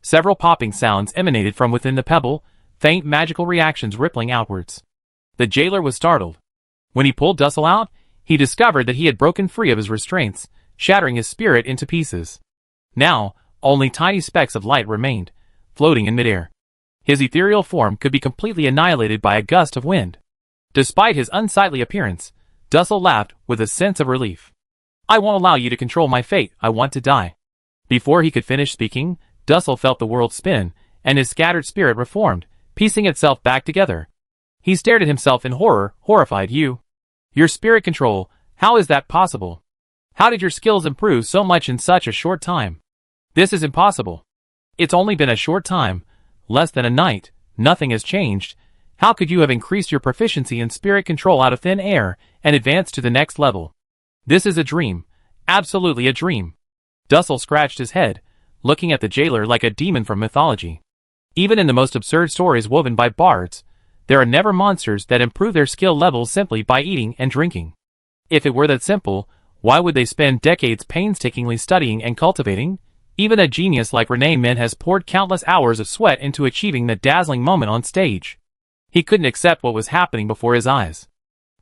several popping sounds emanated from within the pebble, faint magical reactions rippling outwards. The jailer was startled. When he pulled Dussel out, he discovered that he had broken free of his restraints, shattering his spirit into pieces. Now, only tiny specks of light remained, floating in midair. His ethereal form could be completely annihilated by a gust of wind. Despite his unsightly appearance, Dussel laughed with a sense of relief. I won't allow you to control my fate. I want to die. Before he could finish speaking, Dussel felt the world spin, and his scattered spirit reformed, piecing itself back together. He stared at himself in horror, horrified. Your spirit control, how is that possible? How did your skills improve so much in such a short time? This is impossible. It's only been a short time, less than a night, nothing has changed. How could you have increased your proficiency in spirit control out of thin air and advanced to the next level? This is a dream, absolutely a dream. Dussel scratched his head, looking at the jailer like a demon from mythology. Even in the most absurd stories woven by bards, there are never monsters that improve their skill levels simply by eating and drinking. If it were that simple, why would they spend decades painstakingly studying and cultivating? Even a genius like Rene Mint has poured countless hours of sweat into achieving the dazzling moment on stage. He couldn't accept what was happening before his eyes.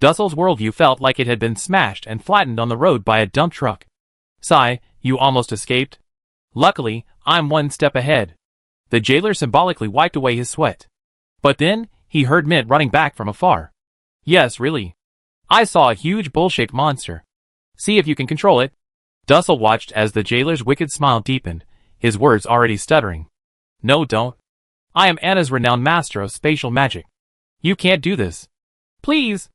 Dussel's worldview felt like it had been smashed and flattened on the road by a dump truck. Sigh, you almost escaped? Luckily, I'm one step ahead. The jailer symbolically wiped away his sweat. But then, he heard Mint running back from afar. Yes, really. I saw a huge bull-shaped monster. See if you can control it. Dussel watched as the jailer's wicked smile deepened, his words already stuttering. No, don't. I am Anna's renowned master of spatial magic. You can't do this. Please.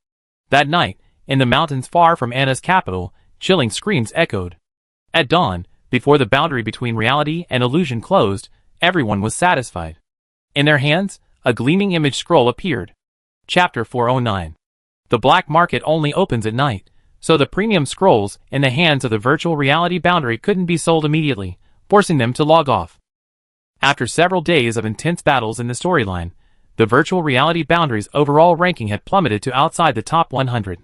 That night, in the mountains far from Anna's capital, chilling screams echoed. At dawn, before the boundary between reality and illusion closed, everyone was satisfied. In their hands, a gleaming image scroll appeared. Chapter 409. The black market only opens at night, so the premium scrolls in the hands of the virtual reality boundary couldn't be sold immediately, forcing them to log off. After several days of intense battles in the storyline, the virtual reality boundary's overall ranking had plummeted to outside the top 100.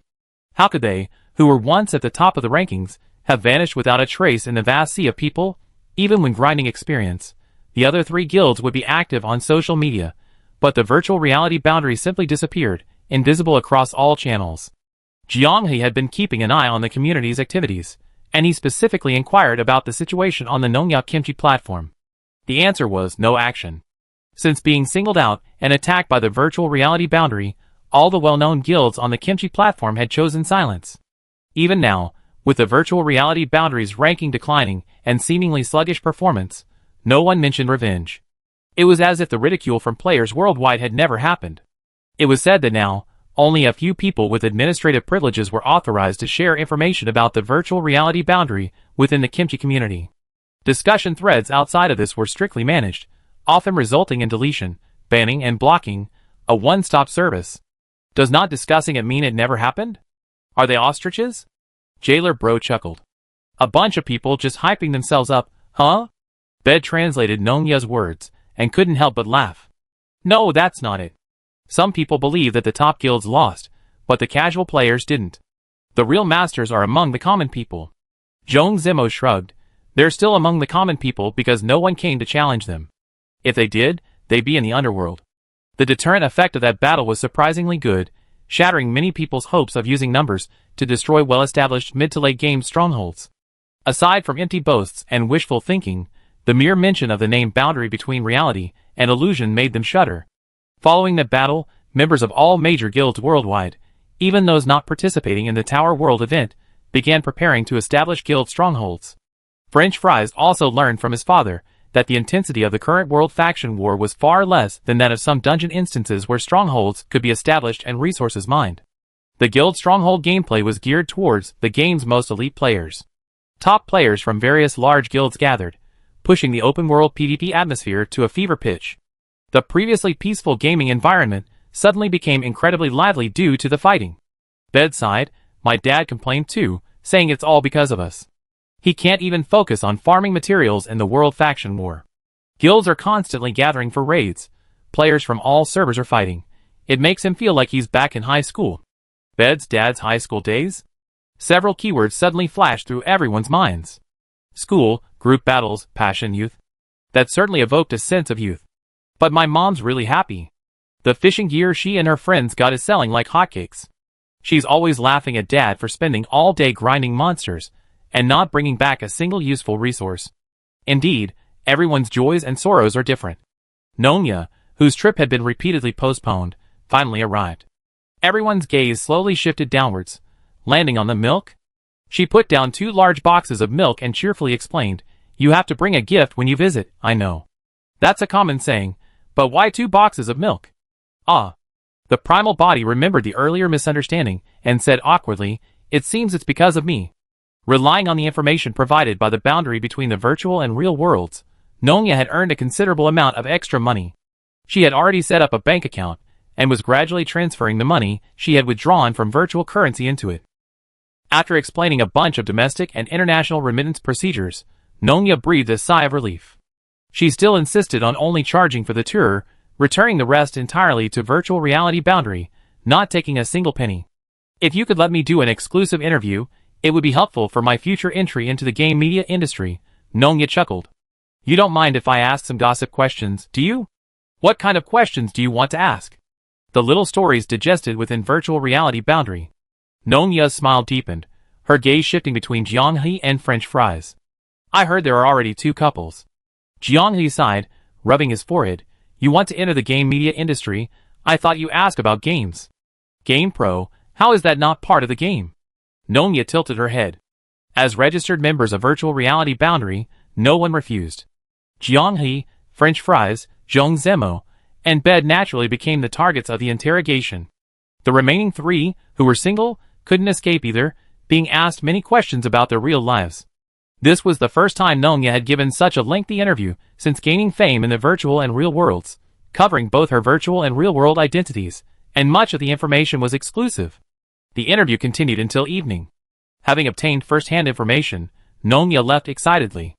How could they, who were once at the top of the rankings, have vanished without a trace in the vast sea of people? Even when grinding experience, the other three guilds would be active on social media, but the virtual reality boundary simply disappeared, invisible across all channels. Jiang had been keeping an eye on the community's activities, and he specifically inquired about the situation on the Nongya Kimchi platform. The answer was no action. Since being singled out and attacked by the virtual reality boundary, all the well-known guilds on the Kimchi platform had chosen silence. Even now, with the virtual reality boundary's ranking declining and seemingly sluggish performance, no one mentioned revenge. It was as if the ridicule from players worldwide had never happened. It was said that now, only a few people with administrative privileges were authorized to share information about the virtual reality boundary within the Kimchi community. Discussion threads outside of this were strictly managed, often resulting in deletion, banning, and blocking, a one-stop service. Does not discussing it mean it never happened? Are they ostriches? Jailer Bro chuckled. A bunch of people just hyping themselves up, huh? Bed translated Nonya's words, and couldn't help but laugh. No, that's not it. Some people believe that the top guilds lost, but the casual players didn't. The real masters are among the common people. Zhong Zimo shrugged. They're still among the common people because no one came to challenge them. If they did, they'd be in the underworld. The deterrent effect of that battle was surprisingly good, shattering many people's hopes of using numbers to destroy well-established mid-to-late game strongholds. Aside from empty boasts and wishful thinking, the mere mention of the name boundary between reality and illusion made them shudder. Following the battle, members of all major guilds worldwide, even those not participating in the Tower World event, began preparing to establish guild strongholds. French Fries also learned from his father that the intensity of the current world faction war was far less than that of some dungeon instances where strongholds could be established and resources mined. The guild stronghold gameplay was geared towards the game's most elite players. Top players from various large guilds gathered, pushing the open-world PvP atmosphere to a fever pitch. The previously peaceful gaming environment suddenly became incredibly lively due to the fighting. Bedside, my dad complained too, saying it's all because of us. He can't even focus on farming materials in the world faction war. Guilds are constantly gathering for raids. Players from all servers are fighting. It makes him feel like he's back in high school. Bed's dad's high school days? Several keywords suddenly flashed through everyone's minds. School, group battles, passion, youth. That certainly evoked a sense of youth. But my mom's really happy. The fishing gear she and her friends got is selling like hotcakes. She's always laughing at Dad for spending all day grinding monsters and not bringing back a single useful resource. Indeed, everyone's joys and sorrows are different. Nonya, whose trip had been repeatedly postponed, finally arrived. Everyone's gaze slowly shifted downwards, landing on the milk. She put down 2 large boxes of milk and cheerfully explained, "You have to bring a gift when you visit, I know. That's a common saying, but why 2 boxes of milk?" Ah. The primal body remembered the earlier misunderstanding and said awkwardly, "It seems it's because of me." Relying on the information provided by the boundary between the virtual and real worlds, Nonya had earned a considerable amount of extra money. She had already set up a bank account and was gradually transferring the money she had withdrawn from virtual currency into it. After explaining a bunch of domestic and international remittance procedures, Nonya breathed a sigh of relief. She still insisted on only charging for the tour, returning the rest entirely to virtual reality boundary, not taking a single penny. "If you could let me do an exclusive interview, it would be helpful for my future entry into the game media industry," Nonya chuckled. "You don't mind if I ask some gossip questions, do you? What kind of questions do you want to ask?" The little stories digested within virtual reality boundary. Nonya's smile deepened, her gaze shifting between Jianghe and French Fries. "I heard there are already 2 couples." Jianghe sighed, rubbing his forehead. "You want to enter the game media industry? I thought you asked about games." "Game Pro, how is that not part of the game?" Nonya tilted her head. As registered members of virtual reality boundary, no one refused. Jianghe, French Fries, Zhong Zemo, and Bed naturally became the targets of the interrogation. The remaining 3, who were single, couldn't escape either, being asked many questions about their real lives. This was the first time Nonya had given such a lengthy interview since gaining fame in the virtual and real worlds, covering both her virtual and real-world identities, and much of the information was exclusive. The interview continued until evening. Having obtained first-hand information, Nonya left excitedly.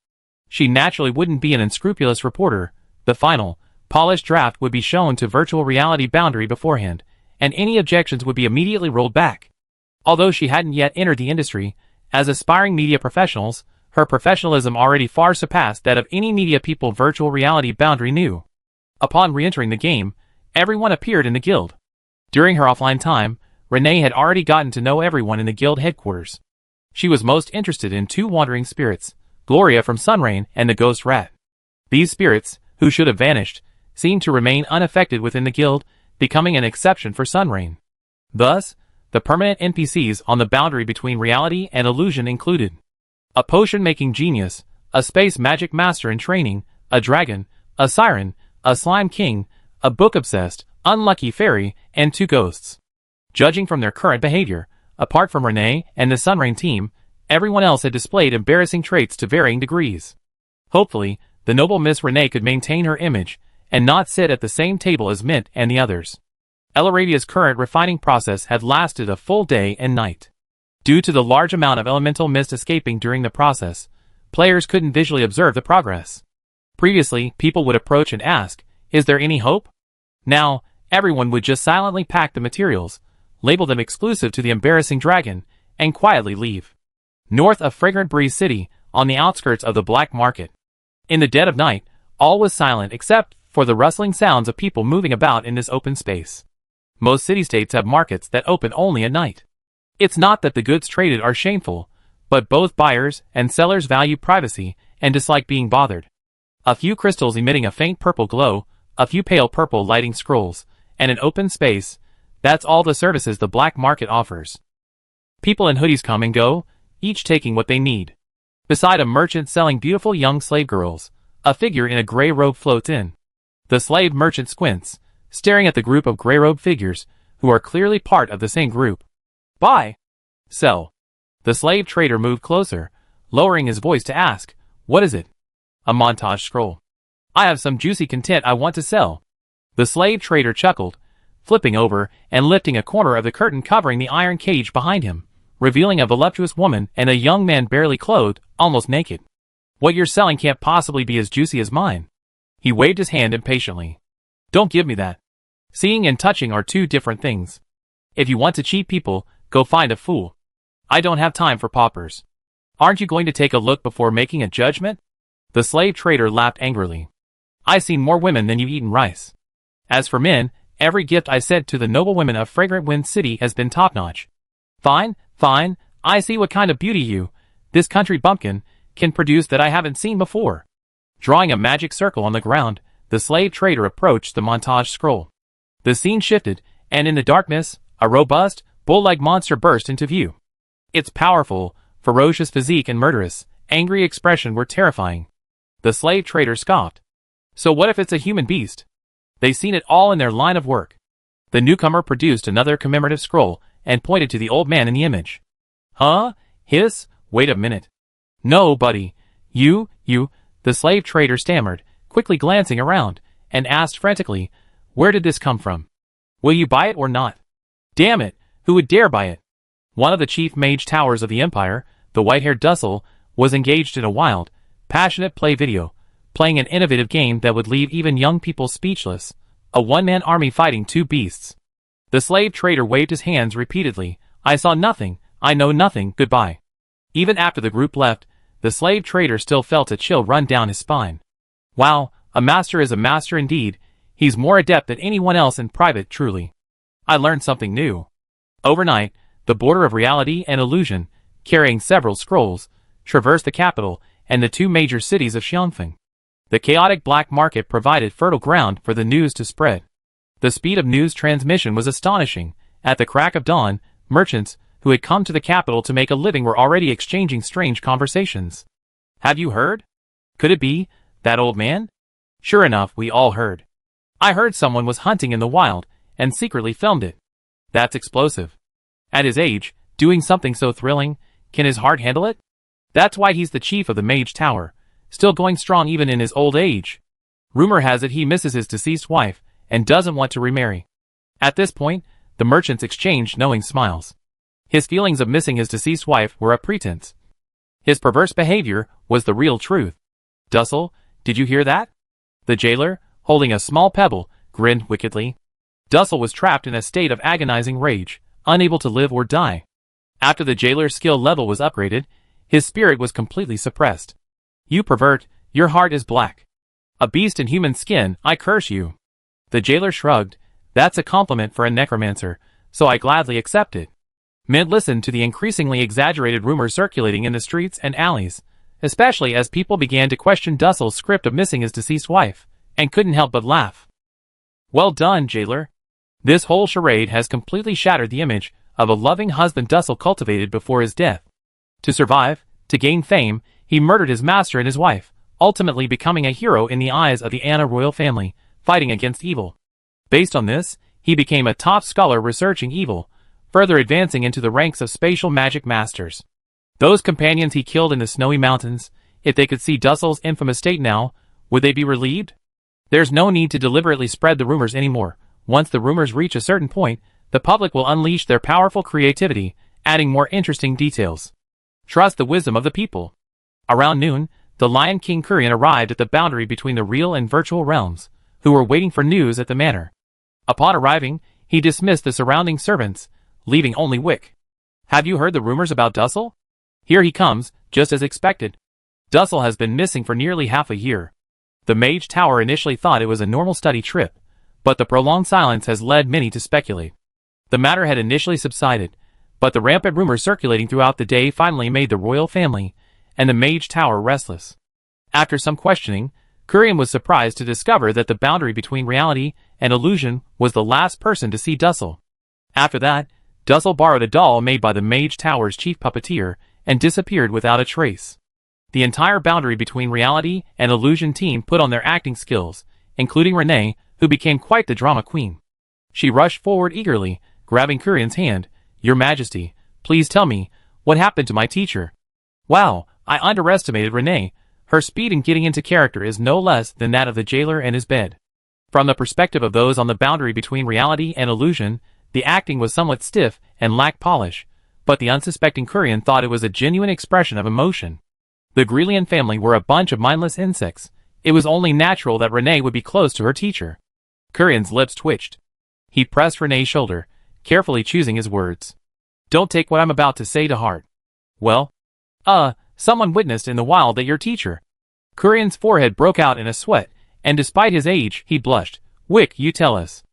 She naturally wouldn't be an unscrupulous reporter. The final, polished draft would be shown to virtual reality boundary beforehand, and any objections would be immediately rolled back. Although she hadn't yet entered the industry, as aspiring media professionals, her professionalism already far surpassed that of any media people virtual reality boundary knew. Upon re-entering the game, everyone appeared in the guild. During her offline time, Renee had already gotten to know everyone in the guild headquarters. She was most interested in 2 wandering spirits, Gloria from Sunrain and the Ghost Rat. These spirits, who should have vanished, seemed to remain unaffected within the guild, becoming an exception for Sunrain. Thus, the permanent NPCs on the boundary between reality and illusion included a potion-making genius, a space magic master in training, a dragon, a siren, a slime king, a book-obsessed, unlucky fairy, and 2 ghosts. Judging from their current behavior, apart from Renee and the Sunrain team, everyone else had displayed embarrassing traits to varying degrees. Hopefully, the noble Miss Renee could maintain her image and not sit at the same table as Mint and the others. Eloradia's current refining process had lasted a full day and night. Due to the large amount of elemental mist escaping during the process, players couldn't visually observe the progress. Previously, people would approach and ask, "Is there any hope?" Now, everyone would just silently pack the materials, label them exclusive to the embarrassing dragon, and quietly leave. North of Fragrant Breeze City, on the outskirts of the black market. In the dead of night, all was silent except for the rustling sounds of people moving about in this open space. Most city-states have markets that open only at night. It's not that the goods traded are shameful, but both buyers and sellers value privacy and dislike being bothered. A few crystals emitting a faint purple glow, a few pale purple lighting scrolls, and an open space, that's all the services the black market offers. People in hoodies come and go, each taking what they need. Beside a merchant selling beautiful young slave girls, a figure in a gray robe floats in. The slave merchant squints, staring at the group of gray-robed figures, who are clearly part of the same group. Buy. Sell. The slave trader moved closer, lowering his voice to ask, "What is it?" A montage scroll. "I have some juicy content I want to sell." The slave trader chuckled, flipping over and lifting a corner of the curtain covering the iron cage behind him, revealing a voluptuous woman and a young man barely clothed, almost naked. "What you're selling can't possibly be as juicy as mine." He waved his hand impatiently. "Don't give me that. Seeing and touching are two different things. If you want to cheat people, go find a fool. I don't have time for paupers." "Aren't you going to take a look before making a judgment?" The slave trader laughed angrily. "I've seen more women than you've eaten rice. As for men, every gift I sent to the noble women of Fragrant Wind City has been top-notch. Fine, fine, I see what kind of beauty you, this country bumpkin, can produce that I haven't seen before." Drawing a magic circle on the ground, the slave trader approached the montage scroll. The scene shifted, and in the darkness, a robust, bull-like monster burst into view. Its powerful, ferocious physique and murderous, angry expression were terrifying. The slave trader scoffed. "So what if it's a human beast? They've seen it all in their line of work." The newcomer produced another commemorative scroll and pointed to the old man in the image. "Huh? Wait a minute. No, buddy. You, the slave trader stammered, quickly glancing around, and asked frantically, "Where did this come from? Will you buy it or not?" "Damn it, who would dare buy it?" One of the chief mage towers of the empire, the white-haired Dussel, was engaged in a wild, passionate play video, playing an innovative game that would leave even young people speechless, a one-man army fighting two beasts. The slave trader waved his hands repeatedly. "I saw nothing, I know nothing, goodbye." Even after the group left, the slave trader still felt a chill run down his spine. Wow, a master is a master indeed. He's more adept than anyone else in private, truly. I learned something new. Overnight, the border of reality and illusion, carrying several scrolls, traversed the capital and the two major cities of Xiangfeng. The chaotic black market provided fertile ground for the news to spread. The speed of news transmission was astonishing. At the crack of dawn, merchants who had come to the capital to make a living were already exchanging strange conversations. "Have you heard? Could it be that old man?" Sure enough, we all heard. "I heard someone was hunting in the wild and secretly filmed it." "That's explosive. At his age, doing something so thrilling, can his heart handle it?" "That's why he's the chief of the Mage Tower, still going strong even in his old age. Rumor has it he misses his deceased wife and doesn't want to remarry." At this point, the merchants exchanged knowing smiles. His feelings of missing his deceased wife were a pretense. His perverse behavior was the real truth. "Dussel, did you hear that?" The jailer, holding a small pebble, grinned wickedly. Dussel was trapped in a state of agonizing rage, unable to live or die. After the jailer's skill level was upgraded, his spirit was completely suppressed. "You pervert, your heart is black. A beast in human skin, I curse you." The jailer shrugged. "That's a compliment for a necromancer, so I gladly accept it." Mint listened to the increasingly exaggerated rumors circulating in the streets and alleys, especially as people began to question Dussel's script of missing his deceased wife, and couldn't help but laugh. "Well done, jailer. This whole charade has completely shattered the image of a loving husband Dussel cultivated before his death. To survive, to gain fame, he murdered his master and his wife, ultimately becoming a hero in the eyes of the Anna royal family, fighting against evil. Based on this, he became a top scholar researching evil, further advancing into the ranks of spatial magic masters. Those companions he killed in the snowy mountains, if they could see Dussel's infamous state now, would they be relieved? There's no need to deliberately spread the rumors anymore. Once the rumors reach a certain point, the public will unleash their powerful creativity, adding more interesting details. Trust the wisdom of the people. Around noon, the Lion King Kurian arrived at the boundary between the real and virtual realms, who were waiting for news at the manor. Upon arriving, he dismissed the surrounding servants, leaving only Wick. Have you heard the rumors about Dussel? Here he comes, just as expected. Dussel has been missing for nearly half a year. The Mage Tower initially thought it was a normal study trip, but the prolonged silence has led many to speculate. The matter had initially subsided, but the rampant rumors circulating throughout the day finally made the royal family and the Mage Tower restless. After some questioning, Kurian was surprised to discover that the boundary between reality and illusion was the last person to see Dussel. After that, Dussel borrowed a doll made by the Mage Tower's chief puppeteer and disappeared without a trace. The entire boundary between reality and illusion team put on their acting skills, including Renee, who became quite the drama queen. She rushed forward eagerly, grabbing Kurian's hand. Your Majesty, please tell me, what happened to my teacher? Wow, I underestimated Renee. Her speed in getting into character is no less than that of the jailer and his bed. From the perspective of those on the boundary between reality and illusion, the acting was somewhat stiff and lacked polish, but the unsuspecting Kurian thought it was a genuine expression of emotion. The Grelian family were a bunch of mindless insects. It was only natural that Renee would be close to her teacher. Kurian's lips twitched. He pressed Renee's shoulder, carefully choosing his words. Don't take what I'm about to say to heart. Well? Someone witnessed in the wild that your teacher. Kurian's forehead broke out in a sweat, and despite his age, he blushed. Wick, you tell us.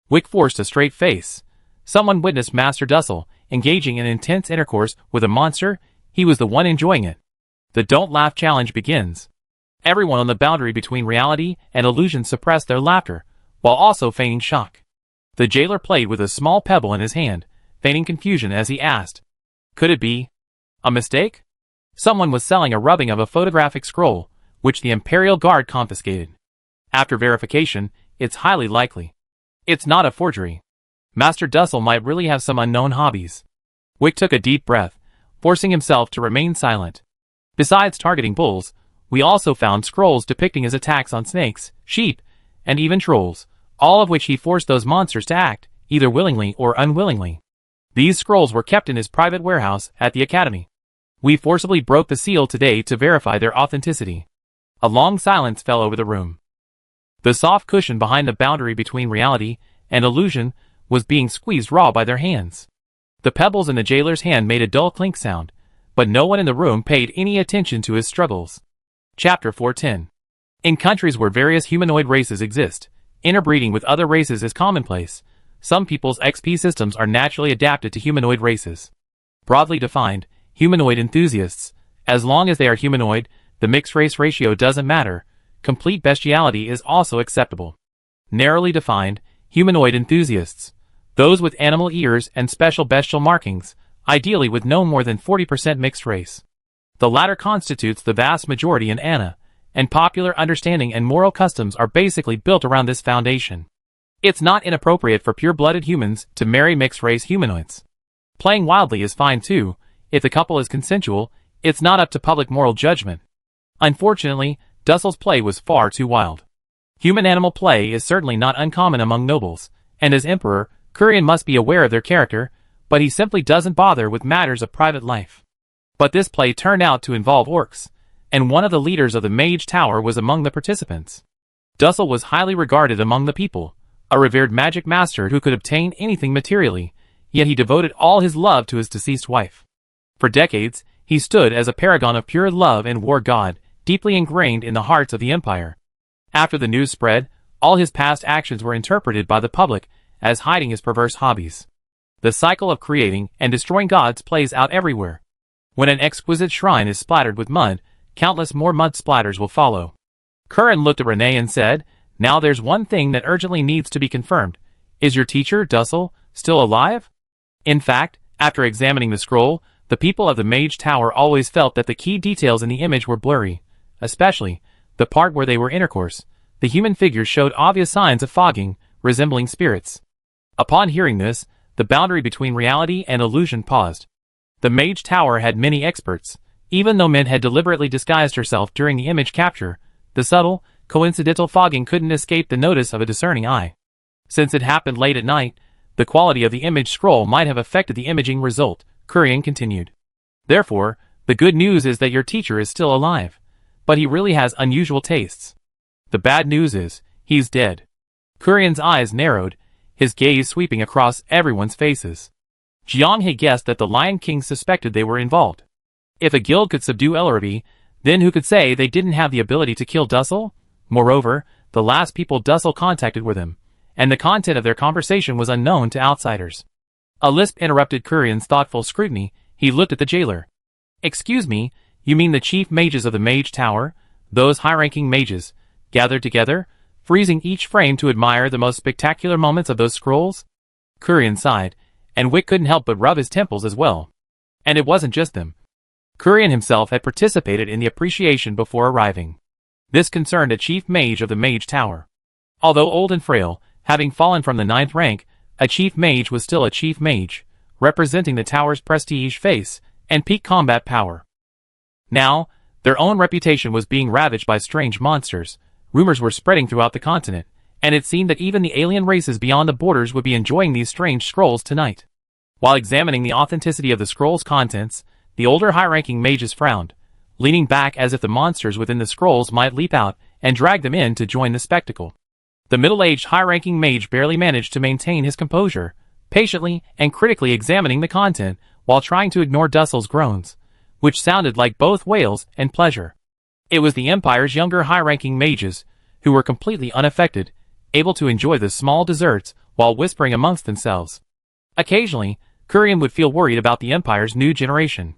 Wick forced a straight face. Someone witnessed Master Dussel engaging in intense intercourse with a monster. He was the one enjoying it. The don't laugh challenge begins. Everyone on the boundary between reality and illusion suppressed their laughter, while also feigning shock. The jailer played with a small pebble in his hand, feigning confusion as he asked. Could it be a mistake? Someone was selling a rubbing of a photographic scroll, which the Imperial Guard confiscated. After verification, it's highly likely. It's not a forgery. Master Dussel might really have some unknown hobbies. Wick took a deep breath, forcing himself to remain silent. Besides targeting bulls, we also found scrolls depicting his attacks on snakes, sheep, and even trolls, all of which he forced those monsters to act, either willingly or unwillingly. These scrolls were kept in his private warehouse at the Academy. We forcibly broke the seal today to verify their authenticity. A long silence fell over the room. The soft cushion behind the boundary between reality and illusion was being squeezed raw by their hands. The pebbles in the jailer's hand made a dull clink sound, but no one in the room paid any attention to his struggles. Chapter 410. In countries where various humanoid races exist, interbreeding with other races is commonplace. Some people's XP systems are naturally adapted to humanoid races. Broadly defined, humanoid enthusiasts. As long as they are humanoid, the mixed race ratio doesn't matter. Complete bestiality is also acceptable. Narrowly defined, humanoid enthusiasts. Those with animal ears and special bestial markings, ideally with no more than 40% mixed race. The latter constitutes the vast majority in Anna, and popular understanding and moral customs are basically built around this foundation. It's not inappropriate for pure-blooded humans to marry mixed-race humanoids. Playing wildly is fine too. If the couple is consensual, it's not up to public moral judgment. Unfortunately, Dussel's play was far too wild. Human-animal play is certainly not uncommon among nobles, and as emperor, Kurian must be aware of their character, but he simply doesn't bother with matters of private life. But this play turned out to involve orcs, and one of the leaders of the Mage Tower was among the participants. Dussel was highly regarded among the people, a revered magic master who could obtain anything materially, yet he devoted all his love to his deceased wife. For decades, he stood as a paragon of pure love and war god, deeply ingrained in the hearts of the empire. After the news spread, all his past actions were interpreted by the public as hiding his perverse hobbies. The cycle of creating and destroying gods plays out everywhere. When an exquisite shrine is splattered with mud, countless more mud splatters will follow. Kurian looked at Renee and said, Now there's one thing that urgently needs to be confirmed. Is your teacher, Dussel, still alive? In fact, after examining the scroll, the people of the Mage Tower always felt that the key details in the image were blurry, especially the part where they were intercourse. The human figures showed obvious signs of fogging, resembling spirits. Upon hearing this, the boundary between reality and illusion paused. The Mage Tower had many experts. Even though Mint had deliberately disguised herself during the image capture, the subtle, coincidental fogging couldn't escape the notice of a discerning eye. Since it happened late at night, the quality of the image scroll might have affected the imaging result. Kurian continued. Therefore, the good news is that your teacher is still alive, but he really has unusual tastes. The bad news is, he's dead. Kurian's eyes narrowed, his gaze sweeping across everyone's faces. Jiang had guessed that the Lion King suspected they were involved. If a guild could subdue Ellerby, then who could say they didn't have the ability to kill Dussel? Moreover, the last people Dussel contacted were them, and the content of their conversation was unknown to outsiders. A lisp interrupted Kurian's thoughtful scrutiny. He looked at the jailer. Excuse me, you mean the chief mages of the Mage Tower? Those high-ranking mages, gathered together, freezing each frame to admire the most spectacular moments of those scrolls? Kurian sighed, and Wick couldn't help but rub his temples as well. And it wasn't just them. Kurian himself had participated in the appreciation before arriving. This concerned a chief mage of the Mage Tower. Although old and frail, having fallen from the 9th rank, a chief mage was still a chief mage, representing the tower's prestige, face, and peak combat power. Now, their own reputation was being ravaged by strange monsters. Rumors were spreading throughout the continent, and it seemed that even the alien races beyond the borders would be enjoying these strange scrolls tonight. While examining the authenticity of the scroll's contents, the older high-ranking mages frowned, leaning back as if the monsters within the scrolls might leap out and drag them in to join the spectacle. The middle-aged high-ranking mage barely managed to maintain his composure, patiently and critically examining the content while trying to ignore Dussel's groans, which sounded like both wails and pleasure. It was the Empire's younger high-ranking mages, who were completely unaffected, able to enjoy the small desserts while whispering amongst themselves. Occasionally, Kurian would feel worried about the Empire's new generation.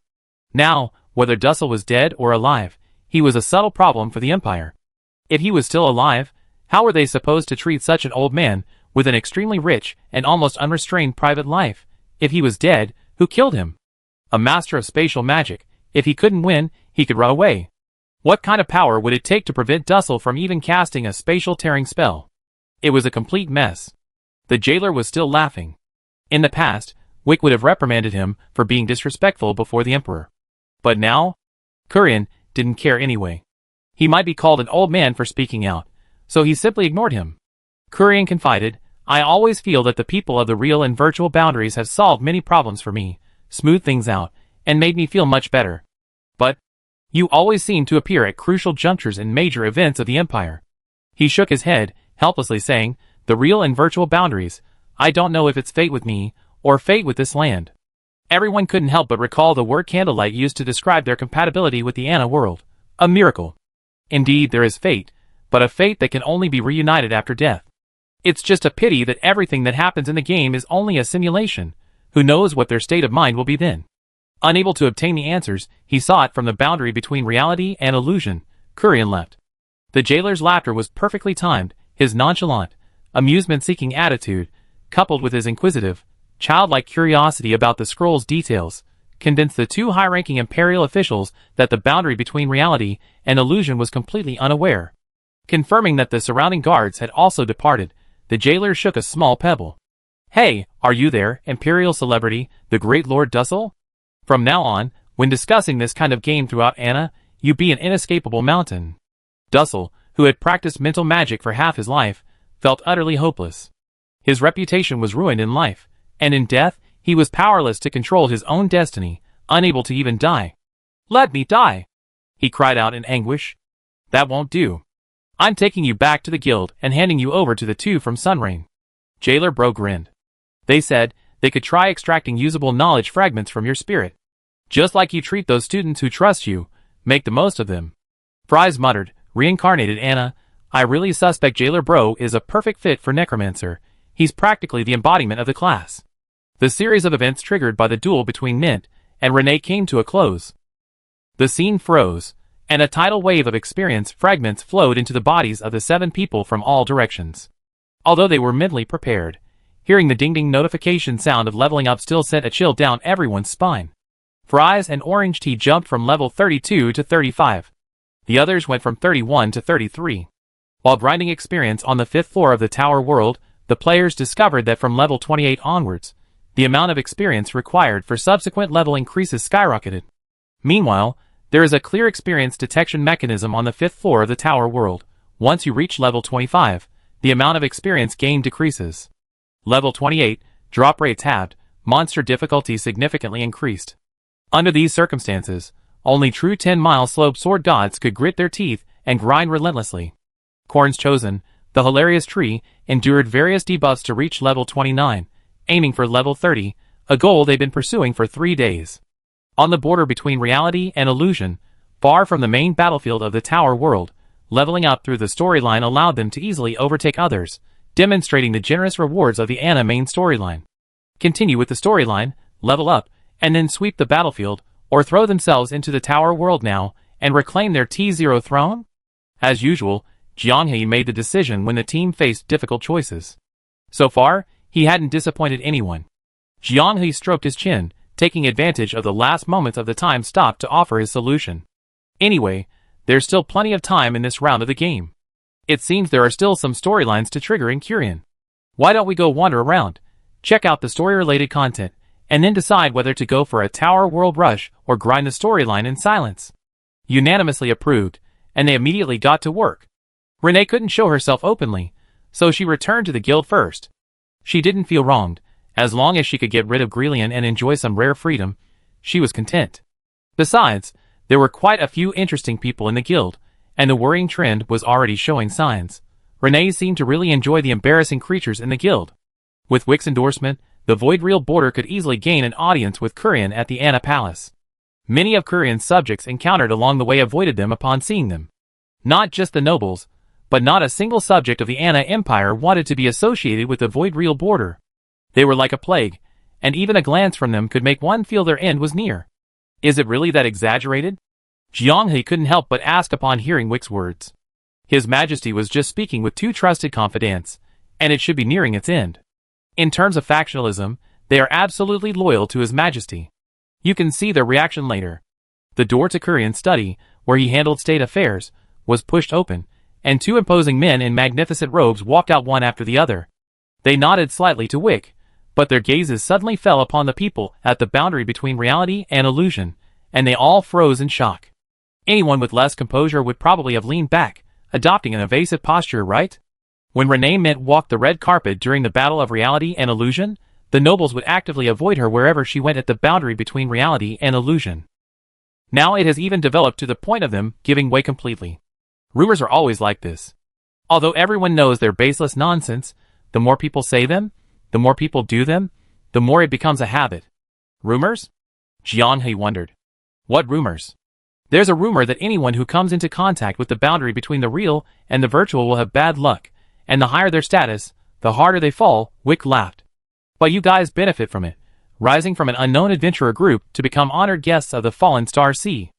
Now, whether Dussel was dead or alive, he was a subtle problem for the Empire. If he was still alive, how were they supposed to treat such an old man with an extremely rich and almost unrestrained private life? If he was dead, who killed him? A master of spatial magic. If he couldn't win, he could run away. What kind of power would it take to prevent Dussel from even casting a spatial tearing spell? It was a complete mess. The jailer was still laughing. In the past, Wick would have reprimanded him for being disrespectful before the Emperor. But now? Kurian didn't care anyway. He might be called an old man for speaking out, so he simply ignored him. Kurian confided, I always feel that the people of the real and virtual boundaries have solved many problems for me, smoothed things out, and made me feel much better. But you always seem to appear at crucial junctures in major events of the Empire. He shook his head, helplessly saying, the real and virtual boundaries, I don't know if it's fate with me, or fate with this land. Everyone couldn't help but recall the word candlelight used to describe their compatibility with the Anna world. A miracle. Indeed, there is fate, but a fate that can only be reunited after death. It's just a pity that everything that happens in the game is only a simulation. Who knows what their state of mind will be then? Unable to obtain the answers, he sought from the boundary between reality and illusion. Kurian left. The jailer's laughter was perfectly timed. His nonchalant, amusement-seeking attitude, coupled with his inquisitive, childlike curiosity about the scroll's details, convinced the two high-ranking Imperial officials that the boundary between reality and illusion was completely unaware. Confirming that the surrounding guards had also departed, the jailer shook a small pebble. Hey, are you there, Imperial celebrity, the great Lord Dussel? From now on, when discussing this kind of game throughout Anna, you be an inescapable mountain. Dussel, who had practiced mental magic for half his life, felt utterly hopeless. His reputation was ruined in life, and in death, he was powerless to control his own destiny, unable to even die. Let me die! He cried out in anguish. That won't do. I'm taking you back to the guild and handing you over to the two from Sunrain. Jailer Bro grinned. They said they could try extracting usable knowledge fragments from your spirit. Just like you treat those students who trust you, make the most of them. Fries muttered, reincarnated Anna, I really suspect Jailer Bro is a perfect fit for Necromancer. He's practically the embodiment of the class. The series of events triggered by the duel between Mint and Renee came to a close. The scene froze, and a tidal wave of experience fragments flowed into the bodies of the 7 people from all directions. Although they were mentally prepared, hearing the ding-ding notification sound of leveling up still sent a chill down everyone's spine. Fries and Orange Tea jumped from level 32 to 35. The others went from 31 to 33. While grinding experience on the 5th floor of the Tower World, the players discovered that from level 28 onwards, the amount of experience required for subsequent level increases skyrocketed. Meanwhile, there is a clear experience detection mechanism on the 5th floor of the Tower World. Once you reach level 25, the amount of experience gained decreases. Level 28, drop rates halved, Monster difficulty significantly increased. Under these circumstances, only true 10-mile slope sword gods could grit their teeth and grind relentlessly. Korn's Chosen, the hilarious tree, endured various debuffs to reach level 29, aiming for level 30, a goal they'd been pursuing for 3 days. On the border between reality and illusion, far from the main battlefield of the Tower world, leveling up through the storyline allowed them to easily overtake others, demonstrating the generous rewards of the Anna main storyline. Continue with the storyline, level up, and then sweep the battlefield, or throw themselves into the Tower world now, and reclaim their T0 throne? As usual, Jianghai made the decision when the team faced difficult choices. So far, he hadn't disappointed anyone. Jianghai stroked his chin, taking advantage of the last moments of the time stopped to offer his solution. Anyway, there's still plenty of time in this round of the game. It seems there are still some storylines to trigger in Kurian. Why don't we go wander around, check out the story-related content, and then decide whether to go for a Tower World rush or grind the storyline in silence? Unanimously approved, and they immediately got to work. Renee couldn't show herself openly, so she returned to the guild first. She didn't feel wronged. As long as she could get rid of Grelian and enjoy some rare freedom, she was content. Besides, there were quite a few interesting people in the guild, and the worrying trend was already showing signs. Renee seemed to really enjoy the embarrassing creatures in the guild. With Wick's endorsement, the Void Real Border could easily gain an audience with Kurian at the Anna Palace. Many of Kurian's subjects encountered along the way avoided them upon seeing them. Not just the nobles, but not a single subject of the Anna Empire wanted to be associated with the Void Real Border. They were like a plague, and even a glance from them could make one feel their end was near. Is it really that exaggerated? Jianghai couldn't help but ask upon hearing Wick's words. His Majesty was just speaking with two trusted confidants, and it should be nearing its end. In terms of factionalism, they are absolutely loyal to His Majesty. You can see their reaction later. The door to Kurian's study, where he handled state affairs, was pushed open, and two imposing men in magnificent robes walked out one after the other. They nodded slightly to Wick, but their gazes suddenly fell upon the people at the boundary between reality and illusion, and they all froze in shock. Anyone with less composure would probably have leaned back, adopting an evasive posture, right? When Renee Mint walked the red carpet during the battle of reality and illusion, the nobles would actively avoid her wherever she went at the boundary between reality and illusion. Now it has even developed to the point of them giving way completely. Rumors are always like this. Although everyone knows they're baseless nonsense, the more people say them, the more people do them, the more it becomes a habit. Rumors? Jianghai wondered. What rumors? There's a rumor that anyone who comes into contact with the boundary between the real and the virtual will have bad luck, and the higher their status, the harder they fall. Wick laughed. But you guys benefit from it, rising from an unknown adventurer group to become honored guests of the Fallen Star Sea.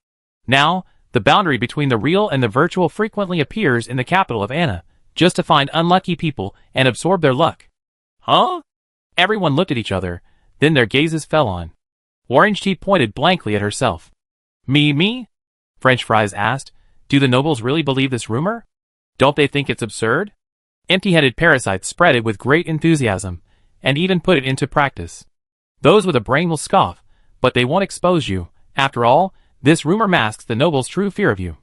Now, the boundary between the real and the virtual frequently appears in the capital of Anna, just to find unlucky people and absorb their luck. Huh? Everyone looked at each other, then their gazes fell on. Orange Tea pointed blankly at herself. Me? French Fries asked, do the nobles really believe this rumor? Don't they think it's absurd? Empty-headed parasites spread it with great enthusiasm, and even put it into practice. Those with a brain will scoff, but they won't expose you. After all, this rumor masks the nobles' true fear of you.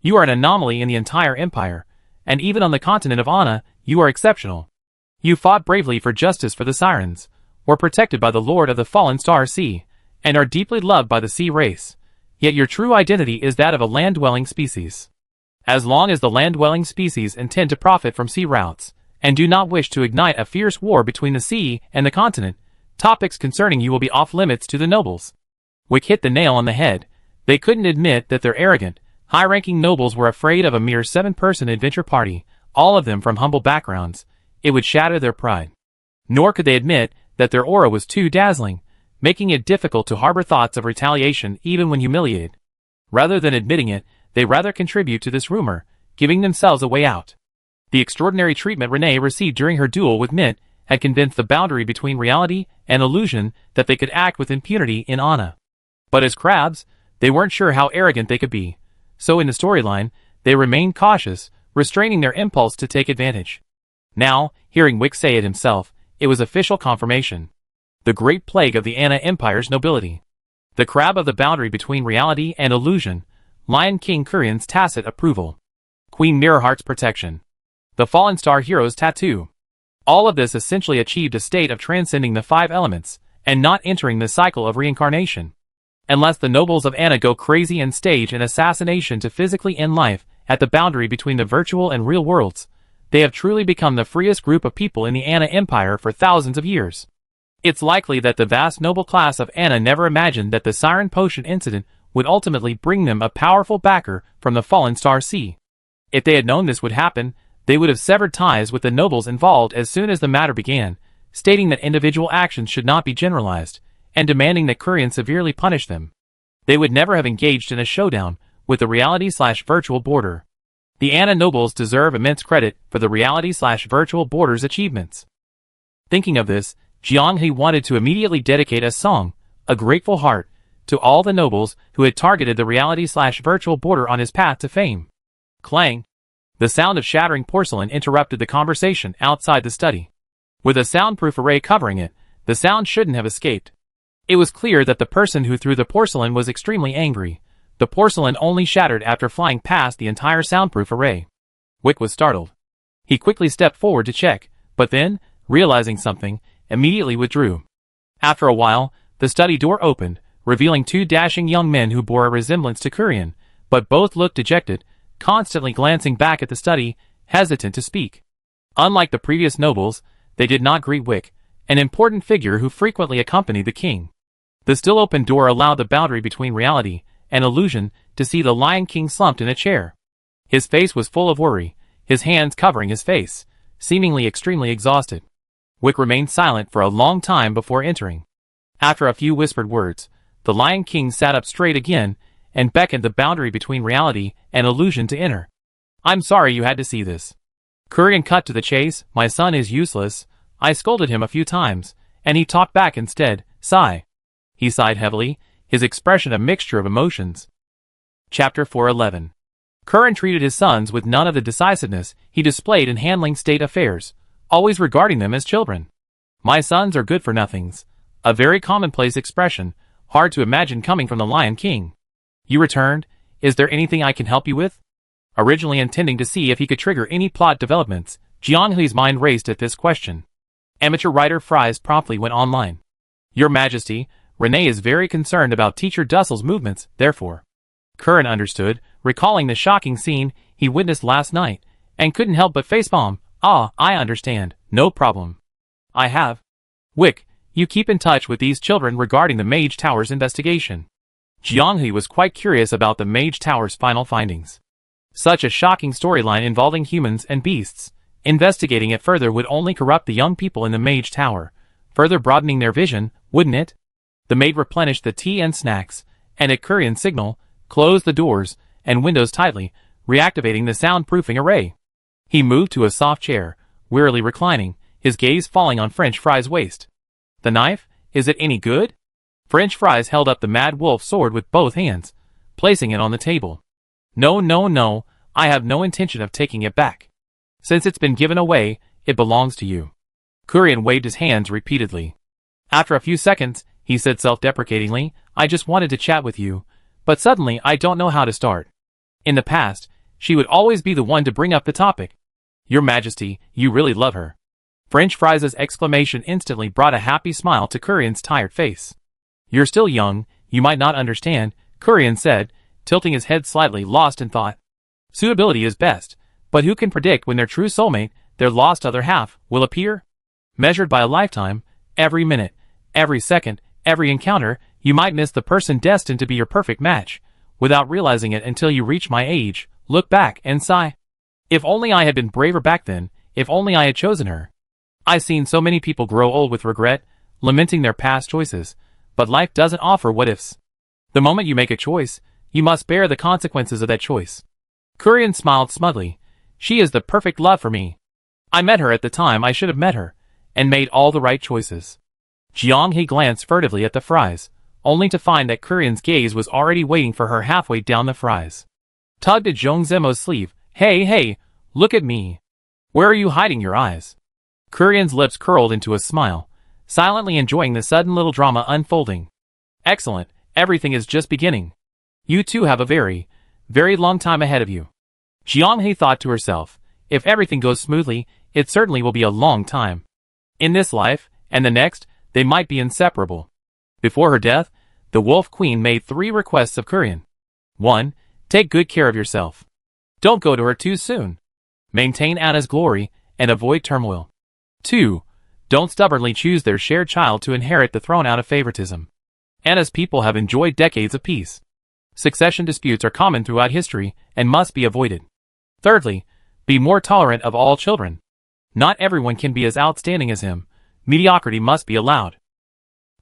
You are an anomaly in the entire empire, and even on the continent of Anna, you are exceptional. You fought bravely for justice for the Sirens, were protected by the Lord of the Fallen Star Sea, and are deeply loved by the sea race. Yet your true identity is that of a land-dwelling species. As long as the land-dwelling species intend to profit from sea routes, and do not wish to ignite a fierce war between the sea and the continent, topics concerning you will be off-limits to the nobles. Wick hit the nail on the head. They couldn't admit that their arrogant, high-ranking nobles were afraid of a mere 7-person adventure party, all of them from humble backgrounds. It would shatter their pride. Nor could they admit that their aura was too dazzling, making it difficult to harbor thoughts of retaliation even when humiliated. Rather than admitting it, they rather contribute to this rumor, giving themselves a way out. The extraordinary treatment Renee received during her duel with Mint had convinced the boundary between reality and illusion that they could act with impunity in Anna. But as crabs, they weren't sure how arrogant they could be, so in the storyline, they remained cautious, restraining their impulse to take advantage. Now, hearing Wick say it himself, it was official confirmation. The great plague of the Anna Empire's nobility. The crab of the boundary between reality and illusion. Lion King Kurian's tacit approval. Queen Mirrorheart's protection. The Fallen Star Hero's tattoo. All of this essentially achieved a state of transcending the 5 elements, and not entering the cycle of reincarnation. Unless the nobles of Anna go crazy and stage an assassination to physically end life at the boundary between the virtual and real worlds, they have truly become the freest group of people in the Anna Empire for thousands of years. It's likely that the vast noble class of Anna never imagined that the Siren Potion incident would ultimately bring them a powerful backer from the fallen Star Sea. If they had known this would happen, they would have severed ties with the nobles involved as soon as the matter began, stating that individual actions should not be generalized, and demanding that Kurian severely punish them. They would never have engaged in a showdown with the reality/virtual border. The Anna nobles deserve immense credit for the reality/virtual border's achievements. Thinking of this, Jianghe wanted to immediately dedicate a song, A Grateful Heart, to all the nobles who had targeted the reality/virtual border on his path to fame. Clang! The sound of shattering porcelain interrupted the conversation outside the study. With a soundproof array covering it, the sound shouldn't have escaped. It was clear that the person who threw the porcelain was extremely angry. The porcelain only shattered after flying past the entire soundproof array. Wick was startled. He quickly stepped forward to check, but then, realizing something, immediately withdrew. After a while, the study door opened, revealing two dashing young men who bore a resemblance to Kurian, but both looked dejected, constantly glancing back at the study, hesitant to speak. Unlike the previous nobles, they did not greet Wick, an important figure who frequently accompanied the king. The still open door allowed the boundary between reality and illusion to see the Lion King slumped in a chair. His face was full of worry, his hands covering his face, seemingly extremely exhausted. Wick remained silent for a long time before entering. After a few whispered words, the Lion King sat up straight again and beckoned the boundary between reality and illusion to enter. "I'm sorry you had to see this." Kurian cut to the chase. "My son is useless. I scolded him a few times, and he talked back instead." Sigh. He sighed heavily, his expression a mixture of emotions. Chapter 411. Kurian treated his sons with none of the decisiveness he displayed in handling state affairs, always regarding them as children. "My sons are good-for-nothings," a very commonplace expression, hard to imagine coming from the Lion King. "You returned? Is there anything I can help you with?" Originally intending to see if he could trigger any plot developments, Jianghe's mind raced at this question. Amateur writer Fries promptly went online. "Your Majesty, Renee is very concerned about Teacher Dussel's movements, therefore." Kurian understood, recalling the shocking scene he witnessed last night, and couldn't help but facepalm. "Ah, I understand, no problem. I have." "Wick, you keep in touch with these children regarding the Mage Tower's investigation." Jianghe was quite curious about the Mage Tower's final findings. Such a shocking storyline involving humans and beasts. Investigating it further would only corrupt the young people in the Mage Tower, further broadening their vision, wouldn't it? The maid replenished the tea and snacks, and at Kurian's signal, closed the doors and windows tightly, reactivating the soundproofing array. He moved to a soft chair, wearily reclining, his gaze falling on French Fry's waist. "The knife? Is it any good?" French Fries held up the Mad Wolf sword with both hands, placing it on the table. No, I have no intention of taking it back. Since it's been given away, it belongs to you." Kurian waved his hands repeatedly. After a few seconds, he said self-deprecatingly, "I just wanted to chat with you, but suddenly I don't know how to start." In the past, she would always be the one to bring up the topic. "Your Majesty, you really love her." French Fries' exclamation instantly brought a happy smile to Kurian's tired face. "You're still young, you might not understand," Kurian said, tilting his head slightly, lost in thought. "Suitability is best, but who can predict when their true soulmate, their lost other half, will appear? Measured by a lifetime, every minute, every second, every encounter, you might miss the person destined to be your perfect match, without realizing it until you reach my age, look back and sigh. If only I had been braver back then, if only I had chosen her. I've seen so many people grow old with regret, lamenting their past choices, but life doesn't offer what-ifs. The moment you make a choice, you must bear the consequences of that choice." Kurian smiled smugly. "She is the perfect love for me. I met her at the time I should have met her, and made all the right choices." Jianghe glanced furtively at the Fries, only to find that Kurian's gaze was already waiting for her halfway down the Fries. Tugged at Zhong Zemo's sleeve. Hey, look at me. Where are you hiding your eyes?" Kurian's lips curled into a smile, silently enjoying the sudden little drama unfolding. "Excellent, everything is just beginning. You two have a very, very long time ahead of you." Jianghe thought to herself, if everything goes smoothly, it certainly will be a long time. In this life, and the next, They might be inseparable. Before her death, the Wolf Queen made 3 requests of Kurian. 1. Take good care of yourself. Don't go to her too soon. Maintain Anna's glory, and avoid turmoil. 2. Don't stubbornly choose their shared child to inherit the throne out of favoritism. Anna's people have enjoyed decades of peace. Succession disputes are common throughout history and must be avoided. Thirdly, be more tolerant of all children. Not everyone can be as outstanding as him. Mediocrity must be allowed.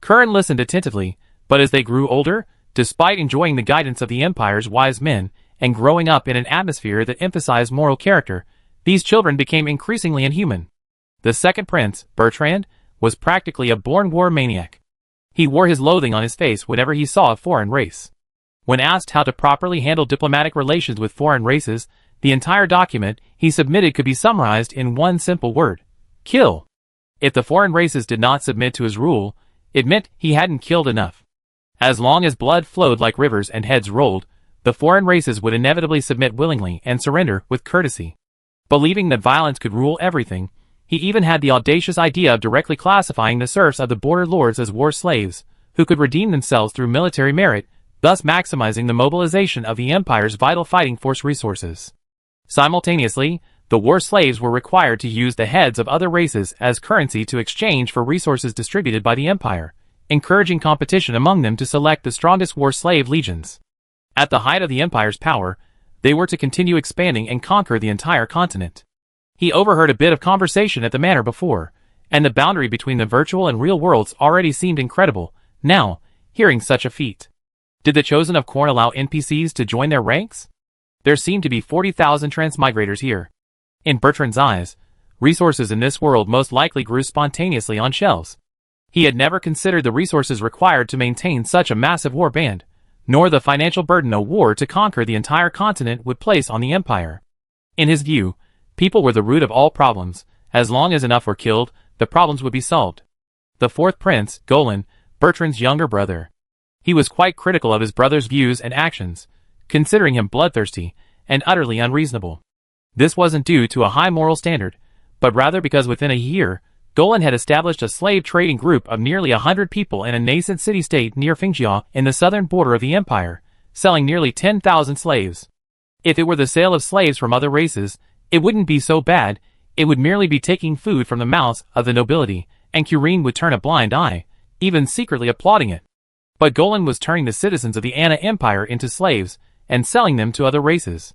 Curran listened attentively, but as they grew older, despite enjoying the guidance of the Empire's wise men and growing up in an atmosphere that emphasized moral character, these children became increasingly inhuman. The second prince, Bertrand, was practically a born war maniac. He wore his loathing on his face whenever he saw a foreign race. When asked how to properly handle diplomatic relations with foreign races, the entire document he submitted could be summarized in one simple word: kill. If the foreign races did not submit to his rule, it meant he hadn't killed enough. As long as blood flowed like rivers and heads rolled, the foreign races would inevitably submit willingly and surrender with courtesy. Believing that violence could rule everything, he even had the audacious idea of directly classifying the serfs of the border lords as war slaves, who could redeem themselves through military merit, thus maximizing the mobilization of the Empire's vital fighting force resources. Simultaneously, the war slaves were required to use the heads of other races as currency to exchange for resources distributed by the Empire, encouraging competition among them to select the strongest war slave legions. At the height of the Empire's power, they were to continue expanding and conquer the entire continent. He overheard a bit of conversation at the manor before, and the boundary between the virtual and real worlds already seemed incredible, now, hearing such a feat. Did the Chosen of Khorne allow NPCs to join their ranks? There seemed to be 40,000 transmigrators here. In Bertrand's eyes, resources in this world most likely grew spontaneously on shelves. He had never considered the resources required to maintain such a massive war band, nor the financial burden a war to conquer the entire continent would place on the Empire. In his view, people were the root of all problems. As long as enough were killed, the problems would be solved. The fourth prince, Golan, Bertrand's younger brother. He was quite critical of his brother's views and actions, considering him bloodthirsty and utterly unreasonable. This wasn't due to a high moral standard, but rather because within a year, Golan had established a slave trading group of nearly 100 people in a nascent city-state near Fingjia in the southern border of the Empire, selling nearly 10,000 slaves. If it were the sale of slaves from other races, it wouldn't be so bad. It would merely be taking food from the mouths of the nobility, and Kurian would turn a blind eye, even secretly applauding it. But Golan was turning the citizens of the Anna Empire into slaves, and selling them to other races.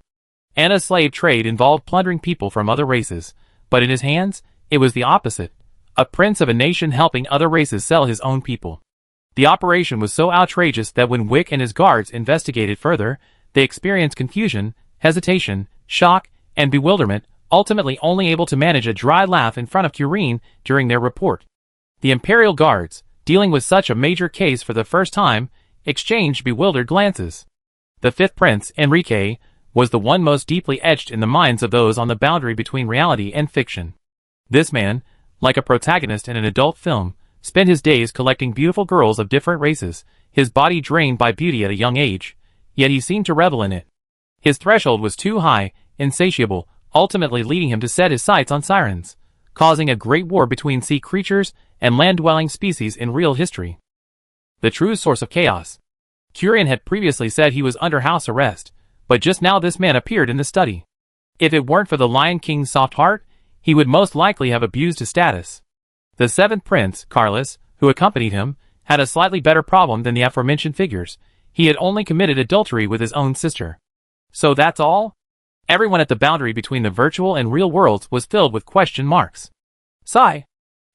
Anna's slave trade involved plundering people from other races, but in his hands, it was the opposite. A prince of a nation helping other races sell his own people. The operation was so outrageous that when Wick and his guards investigated further, they experienced confusion, hesitation, shock, and bewilderment, ultimately only able to manage a dry laugh in front of Kurian during their report. The Imperial Guards, dealing with such a major case for the first time, exchanged bewildered glances. The fifth prince, Enrique, was the one most deeply etched in the minds of those on the boundary between reality and fiction. This man, like a protagonist in an adult film, spent his days collecting beautiful girls of different races, his body drained by beauty at a young age, yet he seemed to revel in it. His threshold was too high, insatiable, ultimately leading him to set his sights on sirens, causing a great war between sea creatures and land-dwelling species in real history. The true source of chaos. Kurian had previously said he was under house arrest, but just now this man appeared in the study. If it weren't for the Lion King's soft heart, he would most likely have abused his status. The seventh prince, Carlos, who accompanied him, had a slightly better problem than the aforementioned figures. He had only committed adultery with his own sister. So that's all? Everyone at the boundary between the virtual and real worlds was filled with question marks. Sigh.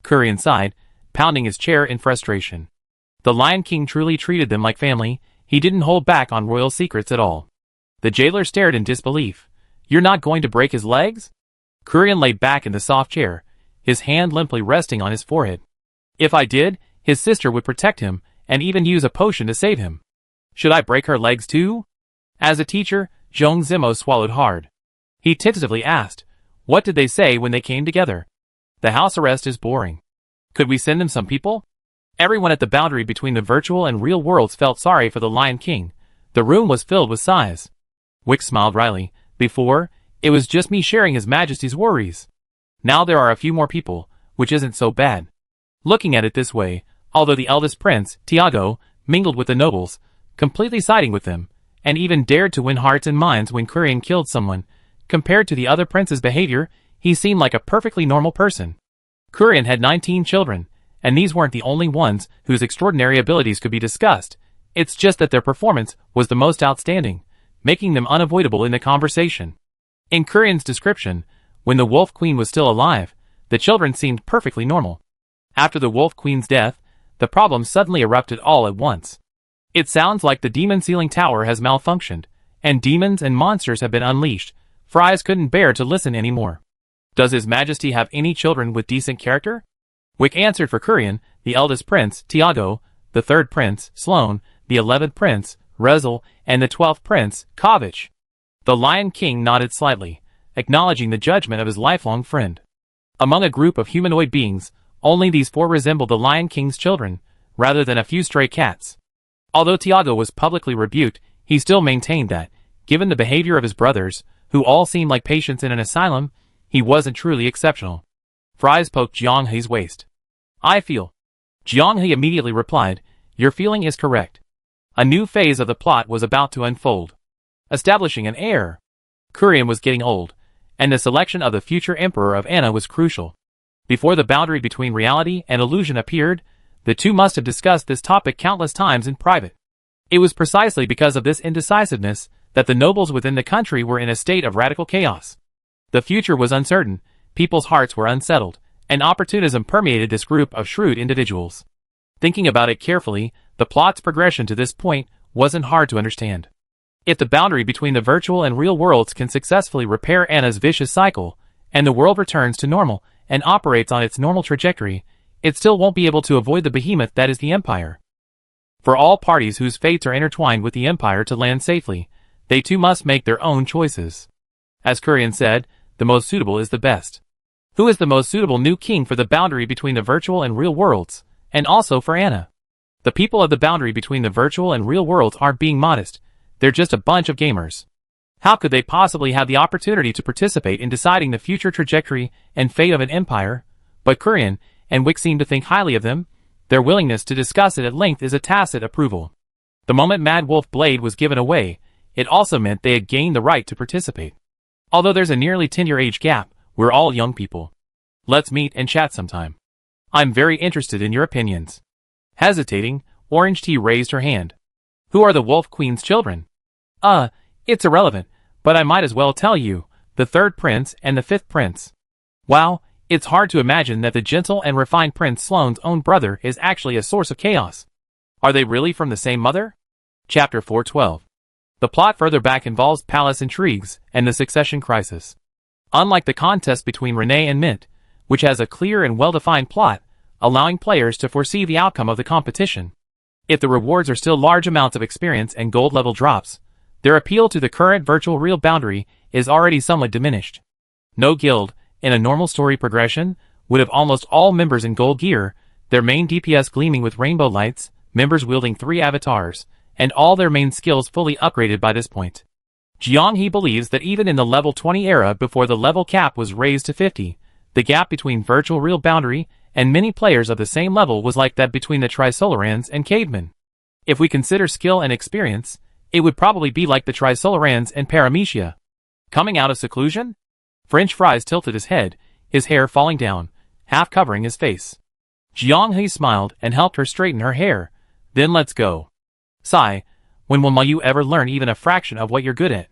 Kurian sighed, pounding his chair in frustration. The Lion King truly treated them like family. He didn't hold back on royal secrets at all. The jailer stared in disbelief. You're not going to break his legs? Kurian lay back in the soft chair, his hand limply resting on his forehead. If I did, his sister would protect him, and even use a potion to save him. Should I break her legs too? As a teacher, Zhong Zimo swallowed hard. He tentatively asked, what did they say when they came together? The house arrest is boring. Could we send them some people? Everyone at the boundary between the virtual and real worlds felt sorry for the Lion King. The room was filled with sighs. Wick smiled wryly. Before, it was just me sharing His Majesty's worries. Now there are a few more people, which isn't so bad. Looking at it this way, although the eldest prince, Tiago, mingled with the nobles, completely siding with them, and even dared to win hearts and minds when Kurian killed someone. Compared to the other prince's behavior, he seemed like a perfectly normal person. Kurian had 19 children, and these weren't the only ones whose extraordinary abilities could be discussed. It's just that their performance was the most outstanding, making them unavoidable in the conversation. In Kurian's description, when the Wolf Queen was still alive, the children seemed perfectly normal. After the Wolf Queen's death, the problem suddenly erupted all at once. It sounds like the demon ceiling tower has malfunctioned, and demons and monsters have been unleashed. Fries couldn't bear to listen anymore. Does His Majesty have any children with decent character? Wick answered for Kurian, the eldest prince, Tiago, the third prince, Sloan, the 11th prince, Rezel, and the 12th prince, Kovich. The Lion King nodded slightly, acknowledging the judgment of his lifelong friend. Among a group of humanoid beings, only these 4 resembled the Lion King's children, rather than a few stray cats. Although Tiago was publicly rebuked, he still maintained that, given the behavior of his brothers, who all seemed like patients in an asylum, he wasn't truly exceptional. Fries poked Jiang He's waist. I feel. Jiang He immediately replied, your feeling is correct. A new phase of the plot was about to unfold. Establishing an heir. Kurian was getting old, and the selection of the future emperor of Anna was crucial. Before the boundary between reality and illusion appeared, the two must have discussed this topic countless times in private. It was precisely because of this indecisiveness that the nobles within the country were in a state of radical chaos. The future was uncertain, people's hearts were unsettled, and opportunism permeated this group of shrewd individuals. Thinking about it carefully, the plot's progression to this point wasn't hard to understand. If the boundary between the virtual and real worlds can successfully repair Anna's vicious cycle, and the world returns to normal and operates on its normal trajectory, it still won't be able to avoid the behemoth that is the Empire. For all parties whose fates are intertwined with the Empire to land safely, they too must make their own choices. As Kurian said, the most suitable is the best. Who is the most suitable new king for the boundary between the virtual and real worlds, and also for Anna? The people of the boundary between the virtual and real worlds aren't being modest, they're just a bunch of gamers. How could they possibly have the opportunity to participate in deciding the future trajectory and fate of an empire? But Kurian and Wick seem to think highly of them. Their willingness to discuss it at length is a tacit approval. The moment Mad Wolf Blade was given away, it also meant they had gained the right to participate. Although there's a nearly 10-year age gap, we're all young people. Let's meet and chat sometime. I'm very interested in your opinions. Hesitating, Orange Tea raised her hand. Who are the Wolf Queen's children? It's irrelevant, but I might as well tell you, the 3rd prince and the 5th prince. Wow, it's hard to imagine that the gentle and refined Prince Sloane's own brother is actually a source of chaos. Are they really from the same mother? Chapter 412. The plot further back involves palace intrigues and the succession crisis. Unlike the contest between Renee and Mint, which has a clear and well-defined plot, allowing players to foresee the outcome of the competition. If the rewards are still large amounts of experience and gold level drops, their appeal to the current virtual real boundary is already somewhat diminished. No guild, in a normal story progression, would have almost all members in gold gear, their main DPS gleaming with rainbow lights, members wielding 3 avatars, and all their main skills fully upgraded by this point. Jiang He believes that even in the level 20 era before the level cap was raised to 50, the gap between virtual real boundary and many players of the same level was like that between the Trisolarans and Cavemen. If we consider skill and experience, it would probably be like the Trisolarans and Paramecia. Coming out of seclusion? French Fries tilted his head, his hair falling down, half covering his face. Jiang He smiled and helped her straighten her hair. Then let's go. Sigh, when will you ever learn even a fraction of what you're good at?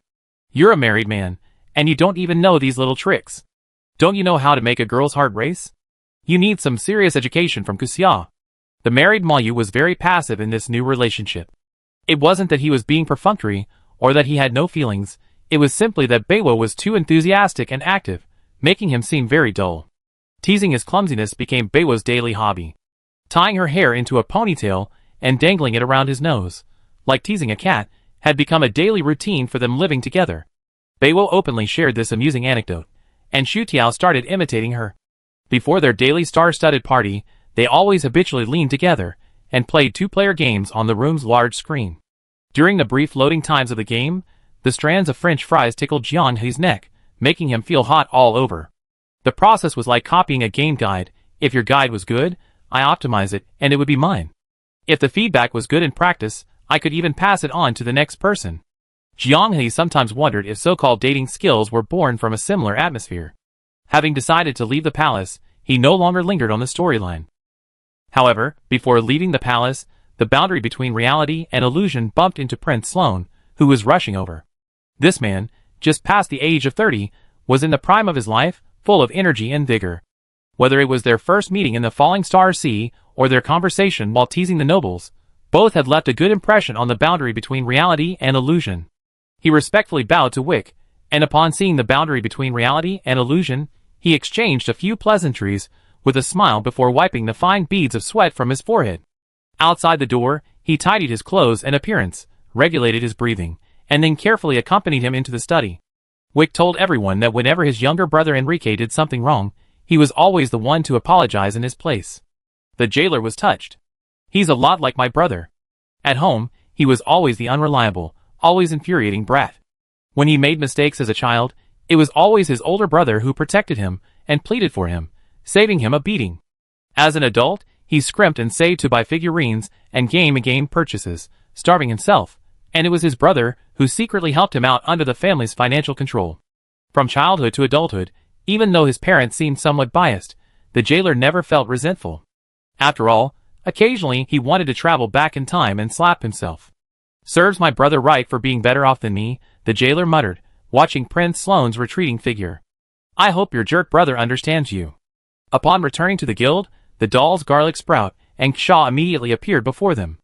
You're a married man, and you don't even know these little tricks. Don't you know how to make a girl's heart race? You need some serious education from Kusia. The married Mayu was very passive in this new relationship. It wasn't that he was being perfunctory, or that he had no feelings, it was simply that Beiwo was too enthusiastic and active, making him seem very dull. Teasing his clumsiness became Beiwo's daily hobby. Tying her hair into a ponytail and dangling it around his nose, like teasing a cat, had become a daily routine for them living together. Beiwo openly shared this amusing anecdote, and Shu Tiao started imitating her. Before their daily star-studded party, they always habitually leaned together and played 2-player games on the room's large screen. During the brief loading times of the game, the strands of French fries tickled Jiang He's neck, making him feel hot all over. The process was like copying a game guide. If your guide was good, I optimize it, and it would be mine. If the feedback was good in practice, I could even pass it on to the next person. Jiang He sometimes wondered if so-called dating skills were born from a similar atmosphere. Having decided to leave the palace, he no longer lingered on the storyline. However, before leaving the palace, the boundary between reality and illusion bumped into Prince Sloan, who was rushing over. This man, just past the age of 30, was in the prime of his life, full of energy and vigor. Whether it was their first meeting in the Falling Star Sea, or their conversation while teasing the nobles, both had left a good impression on the boundary between reality and illusion. He respectfully bowed to Wick, and upon seeing the boundary between reality and illusion, he exchanged a few pleasantries, with a smile before wiping the fine beads of sweat from his forehead. Outside the door, he tidied his clothes and appearance, regulated his breathing, and then carefully accompanied him into the study. Wick told everyone that whenever his younger brother Enrique did something wrong, he was always the one to apologize in his place. The jailer was touched. He's a lot like my brother. At home, he was always the unreliable, always infuriating brat. When he made mistakes as a child, it was always his older brother who protected him and pleaded for him, saving him a beating. As an adult, he scrimped and saved to buy figurines and game purchases, starving himself, and it was his brother who secretly helped him out under the family's financial control. From childhood to adulthood, even though his parents seemed somewhat biased, the jailer never felt resentful. After all, occasionally he wanted to travel back in time and slap himself. Serves my brother right for being better off than me, the jailer muttered, watching Prince Sloan's retreating figure. I hope your jerk brother understands you. Upon returning to the guild, the dolls Garlic Sprout and Shaw immediately appeared before them.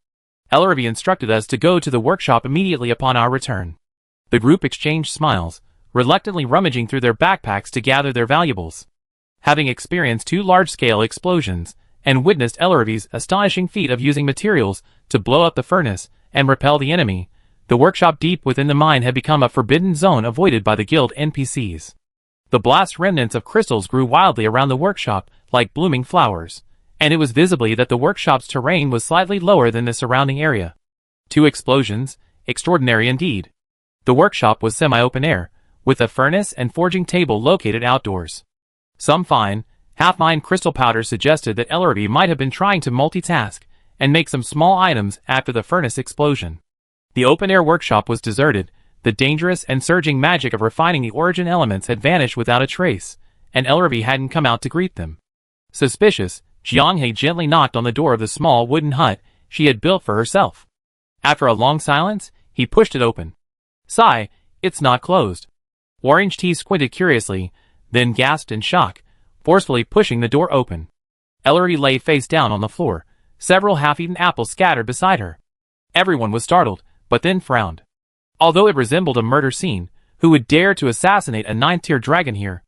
Ellerby instructed us to go to the workshop immediately upon our return. The group exchanged smiles, reluctantly rummaging through their backpacks to gather their valuables. Having experienced 2 large-scale explosions, and witnessed Ellerby's astonishing feat of using materials to blow up the furnace and repel the enemy, the workshop deep within the mine had become a forbidden zone avoided by the guild NPCs. The blast remnants of crystals grew wildly around the workshop like blooming flowers, and it was visibly that the workshop's terrain was slightly lower than the surrounding area. 2 explosions, extraordinary indeed. The workshop was semi-open air, with a furnace and forging table located outdoors. Some fine, half-mined crystal powder suggested that Ellerby might have been trying to multitask and make some small items after the furnace explosion. The open-air workshop was deserted, the dangerous and surging magic of refining the origin elements had vanished without a trace, and Ellerby hadn't come out to greet them. Suspicious, Jiang He gently knocked on the door of the small wooden hut she had built for herself. After a long silence, he pushed it open. Sigh, it's not closed. Orange Tea squinted curiously, then gasped in shock, forcefully pushing the door open. Ellerby lay face down on the floor, several half-eaten apples scattered beside her. Everyone was startled, but then frowned. Although it resembled a murder scene, who would dare to assassinate a 9th-tier dragon here?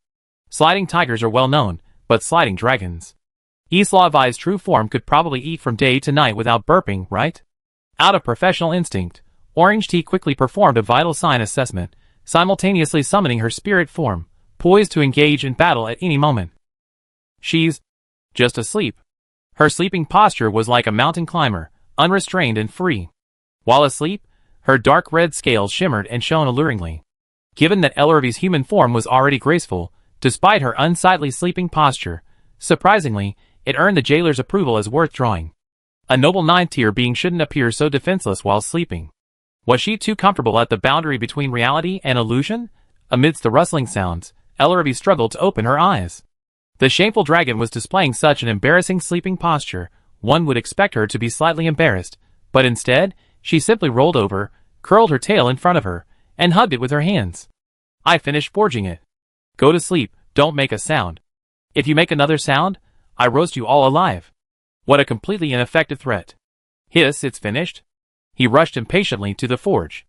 Sliding tigers are well known, but sliding dragons. Islavai's true form could probably eat from day to night without burping, right? Out of professional instinct, Orange Tea quickly performed a vital sign assessment, simultaneously summoning her spirit form, poised to engage in battle at any moment. She's just asleep. Her sleeping posture was like a mountain climber, unrestrained and free. While asleep, her dark red scales shimmered and shone alluringly. Given that Ellerby's human form was already graceful, despite her unsightly sleeping posture, surprisingly, it earned the jailer's approval as worth drawing. A noble 9th-tier being shouldn't appear so defenseless while sleeping. Was she too comfortable at the boundary between reality and illusion? Amidst the rustling sounds, Ellerby struggled to open her eyes. The shameful dragon was displaying such an embarrassing sleeping posture, one would expect her to be slightly embarrassed, but instead, she simply rolled over, curled her tail in front of her, and hugged it with her hands. I finished forging it. Go to sleep, don't make a sound. If you make another sound, I roast you all alive. What a completely ineffective threat. Hiss, it's finished. He rushed impatiently to the forge.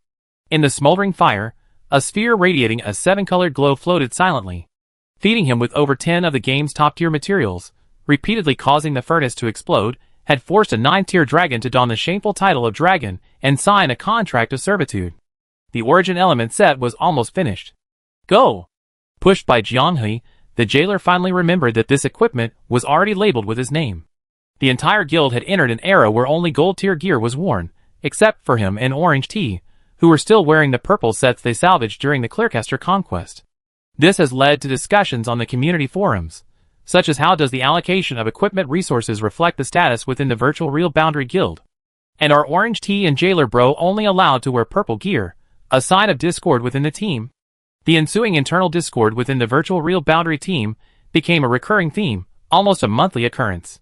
In the smoldering fire, a sphere radiating a 7-colored glow floated silently, feeding him with over 10 of the game's top-tier materials, repeatedly causing the furnace to explode, had forced a 9th-tier dragon to don the shameful title of dragon and sign a contract of servitude. The origin element set was almost finished. Go! Pushed by Jiang He, the jailer finally remembered that this equipment was already labeled with his name. The entire guild had entered an era where only gold-tier gear was worn, except for him and Orange Tea, who were still wearing the purple sets they salvaged during the Clearcaster conquest. This has led to discussions on the community forums, such as how does the allocation of equipment resources reflect the status within the virtual real boundary guild? And are Orange T and Jailer Bro only allowed to wear purple gear, a sign of discord within the team? The ensuing internal discord within the virtual real boundary team became a recurring theme, almost a monthly occurrence.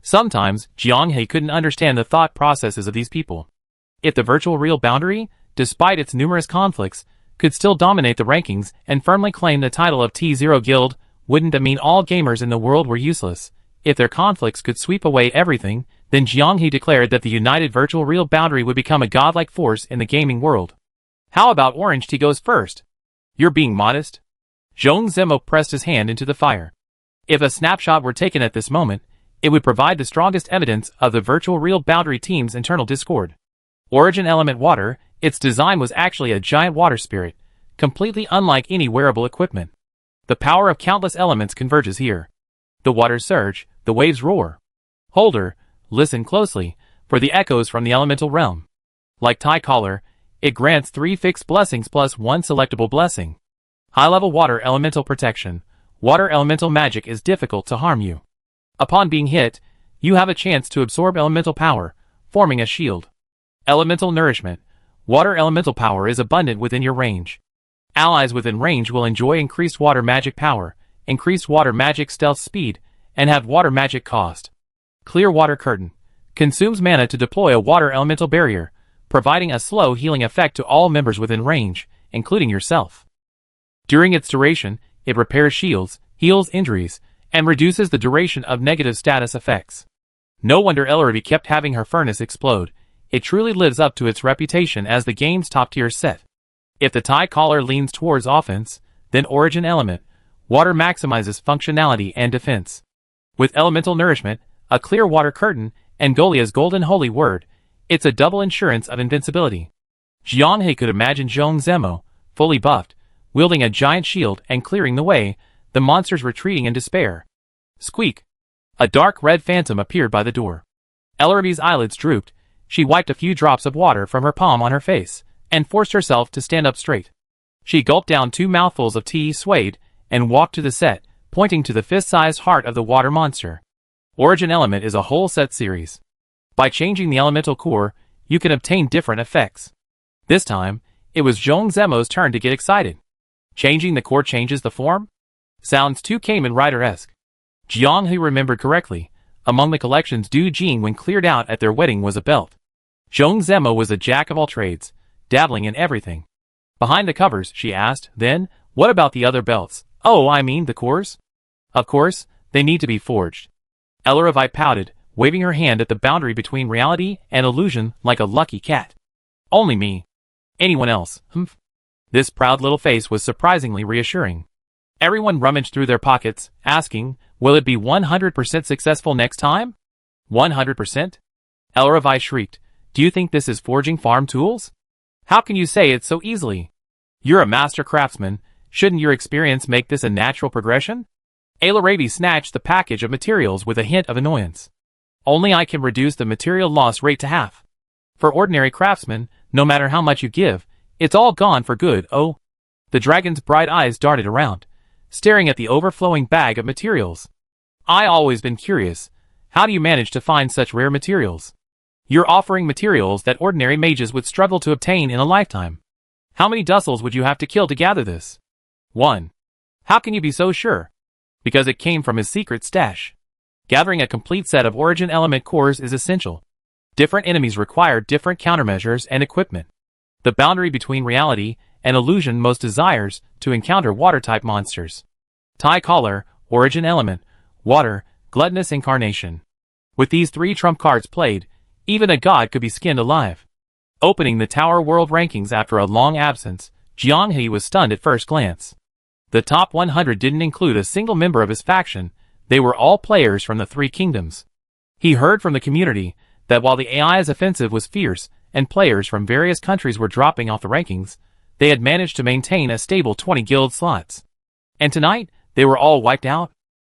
Sometimes, Jianghei couldn't understand the thought processes of these people. If the virtual real boundary, despite its numerous conflicts, could still dominate the rankings and firmly claim the title of T0 Guild, wouldn't that mean all gamers in the world were useless? If their conflicts could sweep away everything, then Jianghei declared that the united virtual real boundary would become a godlike force in the gaming world. How about Orange T goes first? You're being modest? Zhong Zemo pressed his hand into the fire. If a snapshot were taken at this moment, it would provide the strongest evidence of the virtual real boundary team's internal discord. Origin Element Water, its design was actually a giant water spirit, completely unlike any wearable equipment. The power of countless elements converges here. The waters surge, the waves roar. Holder, listen closely, for the echoes from the elemental realm. Like tie collar, it grants 3 fixed blessings plus 1 selectable blessing. High-level water elemental protection. Water elemental magic is difficult to harm you. Upon being hit, you have a chance to absorb elemental power, forming a shield. Elemental nourishment. Water elemental power is abundant within your range. Allies within range will enjoy increased water magic power, increased water magic stealth speed, and have water magic cost. Clear water curtain. Consumes mana to deploy a water elemental barrier, providing a slow healing effect to all members within range, including yourself. During its duration, it repairs shields, heals injuries, and reduces the duration of negative status effects. No wonder Ellery kept having her furnace explode. It truly lives up to its reputation as the game's top-tier set. If the tie collar leans towards offense, then Origin Element, Water maximizes functionality and defense. With elemental nourishment, a clear water curtain, and Golia's golden holy word, it's a double insurance of invincibility. Jianghei could imagine Zhong Zemo, fully buffed, wielding a giant shield and clearing the way, the monsters retreating in despair. Squeak! A dark red phantom appeared by the door. Ellerby's eyelids drooped. She wiped a few drops of water from her palm on her face, and forced herself to stand up straight. She gulped down 2 mouthfuls of tea, swayed, and walked to the set, pointing to the fist-sized heart of the water monster. Origin Element is a whole set series. By changing the elemental core, you can obtain different effects. This time, it was Zhong Zemo's turn to get excited. Changing the core changes the form? Sounds too Kamen Rider-esque. Jianghei remembered correctly. Among the collections Du Jing when cleared out at their wedding was a belt. Zhong Zemo was a jack of all trades, dabbling in everything. Behind the covers, she asked, then, what about the other belts? Oh, I mean the cores? Of course, they need to be forged. Ellery pouted, waving her hand at the boundary between reality and illusion like a lucky cat. Only me. Anyone else, humph? This proud little face was surprisingly reassuring. Everyone rummaged through their pockets, asking, will it be 100% successful next time? 100%? Ellery shrieked, do you think this is forging farm tools? How can you say it so easily? You're a master craftsman, shouldn't your experience make this a natural progression? Ellery snatched the package of materials with a hint of annoyance. Only I can reduce the material loss rate to half. For ordinary craftsmen, no matter how much you give, it's all gone for good. Oh. The dragon's bright eyes darted around, staring at the overflowing bag of materials. I always been curious, how do you manage to find such rare materials? You're offering materials that ordinary mages would struggle to obtain in a lifetime. How many Dussels would you have to kill to gather this? 1. How can you be so sure? Because it came from his secret stash. Gathering a complete set of Origin Element cores is essential. Different enemies require different countermeasures and equipment. The boundary between reality and illusion most desires to encounter water-type monsters. Tie collar, Origin Element, Water, Gluttonous Incarnation. With these 3 trump cards played, even a god could be skinned alive. Opening the Tower World rankings after a long absence, Jianghei was stunned at first glance. The top 100 didn't include a single member of his faction, they were all players from the 3 kingdoms. He heard from the community that while the AI's offensive was fierce and players from various countries were dropping off the rankings, they had managed to maintain a stable 20 guild slots. And tonight, they were all wiped out?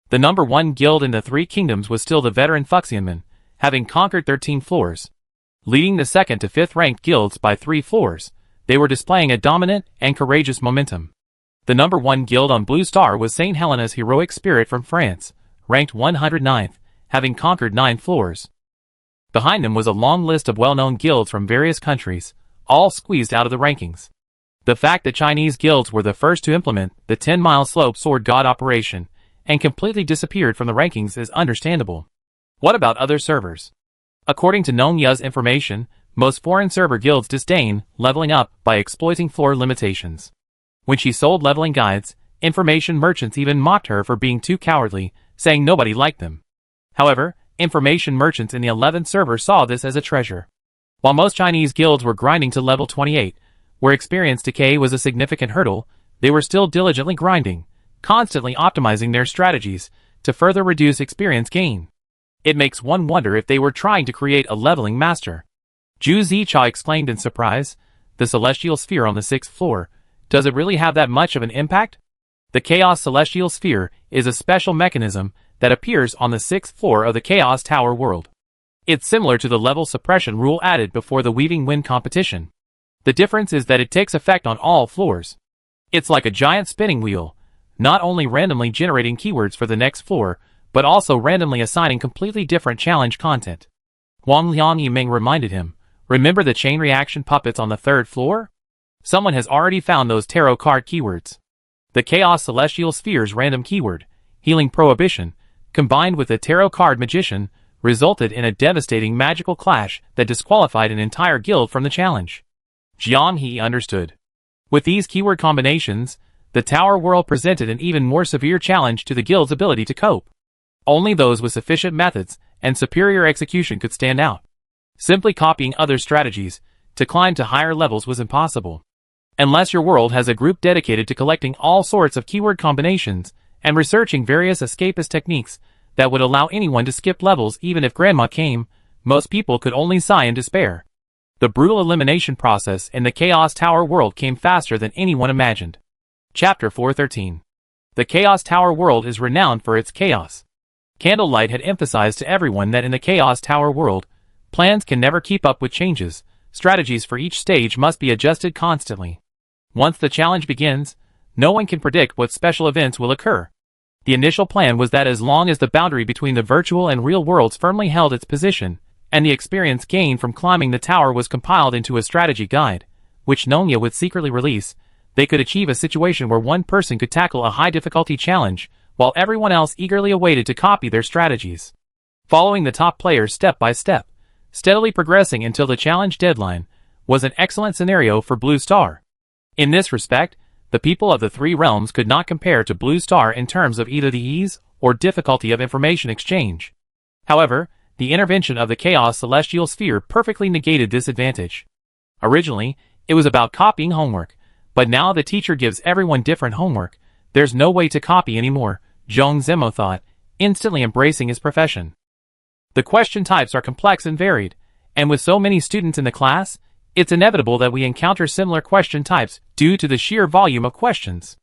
The number 1 guild in the 3 kingdoms was still the veteran Fuxianmen, having conquered 13 floors. Leading the 2nd to 5th ranked guilds by 3 floors, they were displaying a dominant and courageous momentum. The number 1 guild on Blue Star was St. Helena's heroic spirit from France, ranked 109th, having conquered 9 floors. Behind them was a long list of well-known guilds from various countries, all squeezed out of the rankings. The fact that Chinese guilds were the first to implement the 10-mile slope sword god operation and completely disappeared from the rankings is understandable. What about other servers? According to Nongya's information, most foreign server guilds disdain leveling up by exploiting floor limitations. When she sold leveling guides, information merchants even mocked her for being too cowardly, saying nobody liked them. However, information merchants in the 11th server saw this as a treasure. While most Chinese guilds were grinding to level 28, where experience decay was a significant hurdle, they were still diligently grinding, constantly optimizing their strategies to further reduce experience gain. It makes one wonder if they were trying to create a leveling master. Zhu Zicha exclaimed in surprise, "The celestial sphere on the 6th floor, does it really have that much of an impact?" The Chaos Celestial Sphere is a special mechanism that appears on the 6th floor of the Chaos Tower world. It's similar to the level suppression rule added before the Weaving Wind competition. The difference is that it takes effect on all floors. It's like a giant spinning wheel, not only randomly generating keywords for the next floor, but also randomly assigning completely different challenge content. Wang Liang Yiming reminded him, "Remember the chain reaction puppets on the 3rd floor? Someone has already found those tarot card keywords." The Chaos Celestial Sphere's random keyword, Healing Prohibition, combined with the Tarot Card Magician, resulted in a devastating magical clash that disqualified an entire guild from the challenge. Jiang He understood. With these keyword combinations, the Tower World presented an even more severe challenge to the guild's ability to cope. Only those with sufficient methods and superior execution could stand out. Simply copying other strategies to climb to higher levels was impossible. Unless your world has a group dedicated to collecting all sorts of keyword combinations and researching various escapist techniques that would allow anyone to skip levels even if Grandma came, most people could only sigh in despair. The brutal elimination process in the Chaos Tower world came faster than anyone imagined. Chapter 413. The Chaos Tower world is renowned for its chaos. Candlelight had emphasized to everyone that in the Chaos Tower world, plans can never keep up with changes, strategies for each stage must be adjusted constantly. Once the challenge begins, no one can predict what special events will occur. The initial plan was that as long as the boundary between the virtual and real worlds firmly held its position, and the experience gained from climbing the tower was compiled into a strategy guide, which Nongya would secretly release, they could achieve a situation where one person could tackle a high-difficulty challenge, while everyone else eagerly awaited to copy their strategies. Following the top player step by step, steadily progressing until the challenge deadline, was an excellent scenario for Blue Star. In this respect, the people of the 3 realms could not compare to Blue Star in terms of either the ease or difficulty of information exchange. However, the intervention of the Chaos Celestial Sphere perfectly negated this advantage. Originally, it was about copying homework, but now the teacher gives everyone different homework. There's no way to copy anymore, Zhong Zemo thought, instantly embracing his profession. The question types are complex and varied, and with so many students in the class, it's inevitable that we encounter similar question types due to the sheer volume of questions.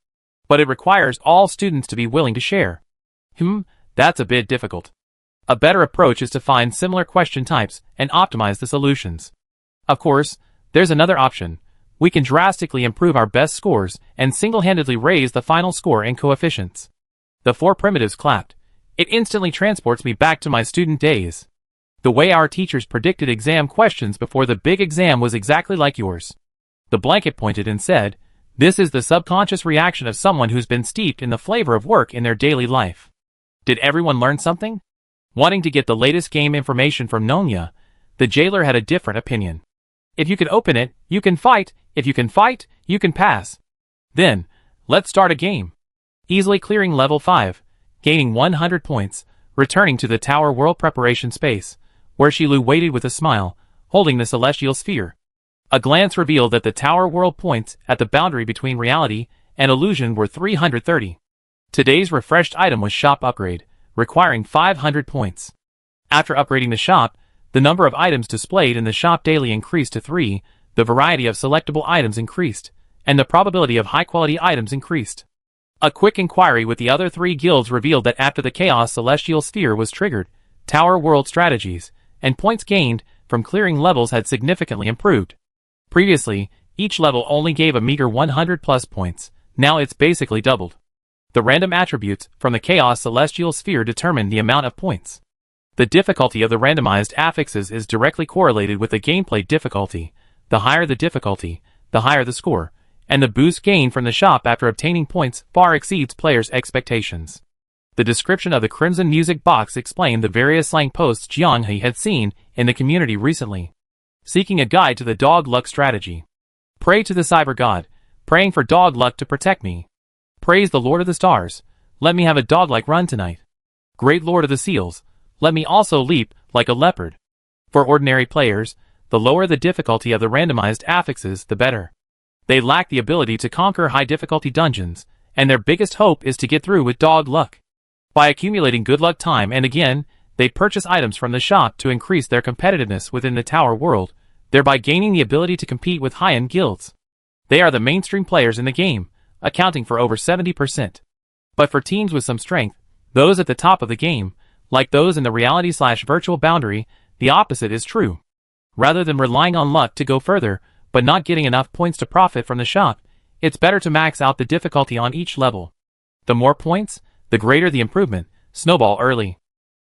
But it requires all students to be willing to share. That's a bit difficult. A better approach is to find similar question types and optimize the solutions. Of course, there's another option. We can drastically improve our best scores and single-handedly raise the final score and coefficients. The 4 primitives clapped. It instantly transports me back to my student days. The way our teachers predicted exam questions before the big exam was exactly like yours. The blanket pointed and said, "This is the subconscious reaction of someone who's been steeped in the flavor of work in their daily life." Did everyone learn something? Wanting to get the latest game information from Nongya, the jailer had a different opinion. If you can open it, you can fight. If you can fight, you can pass. Then, let's start a game. Easily clearing level 5, gaining 100 points, returning to the Tower World preparation space, where Shilu waited with a smile, holding the celestial sphere. A glance revealed that the Tower World points at the boundary between reality and illusion were 330. Today's refreshed item was Shop Upgrade, requiring 500 points. After upgrading the shop, the number of items displayed in the shop daily increased to 3, the variety of selectable items increased, and the probability of high-quality items increased. A quick inquiry with the other 3 guilds revealed that after the Chaos Celestial Sphere was triggered, Tower World strategies and points gained from clearing levels had significantly improved. Previously, each level only gave a meager 100 plus points, now it's basically doubled. The random attributes from the Chaos Celestial Sphere determine the amount of points. The difficulty of the randomized affixes is directly correlated with the gameplay difficulty. The higher the difficulty, the higher the score, and the boost gained from the shop after obtaining points far exceeds players' expectations. The description of the Crimson Music Box explained the various slang posts Jianghe had seen in the community recently, seeking a guide to the dog luck strategy. Pray to the cyber god, praying for dog luck to protect me. Praise the Lord of the Stars, let me have a dog-like run tonight. Great Lord of the Seals, let me also leap like a leopard. For ordinary players, the lower the difficulty of the randomized affixes, the better. They lack the ability to conquer high-difficulty dungeons, and their biggest hope is to get through with dog luck. By accumulating good luck time and again, they purchase items from the shop to increase their competitiveness within the tower world, thereby gaining the ability to compete with high-end guilds. They are the mainstream players in the game, accounting for over 70%. But for teams with some strength, those at the top of the game, like those in the reality/virtual boundary, the opposite is true. Rather than relying on luck to go further, but not getting enough points to profit from the shop, it's better to max out the difficulty on each level. The more points, the greater the improvement. Snowball early.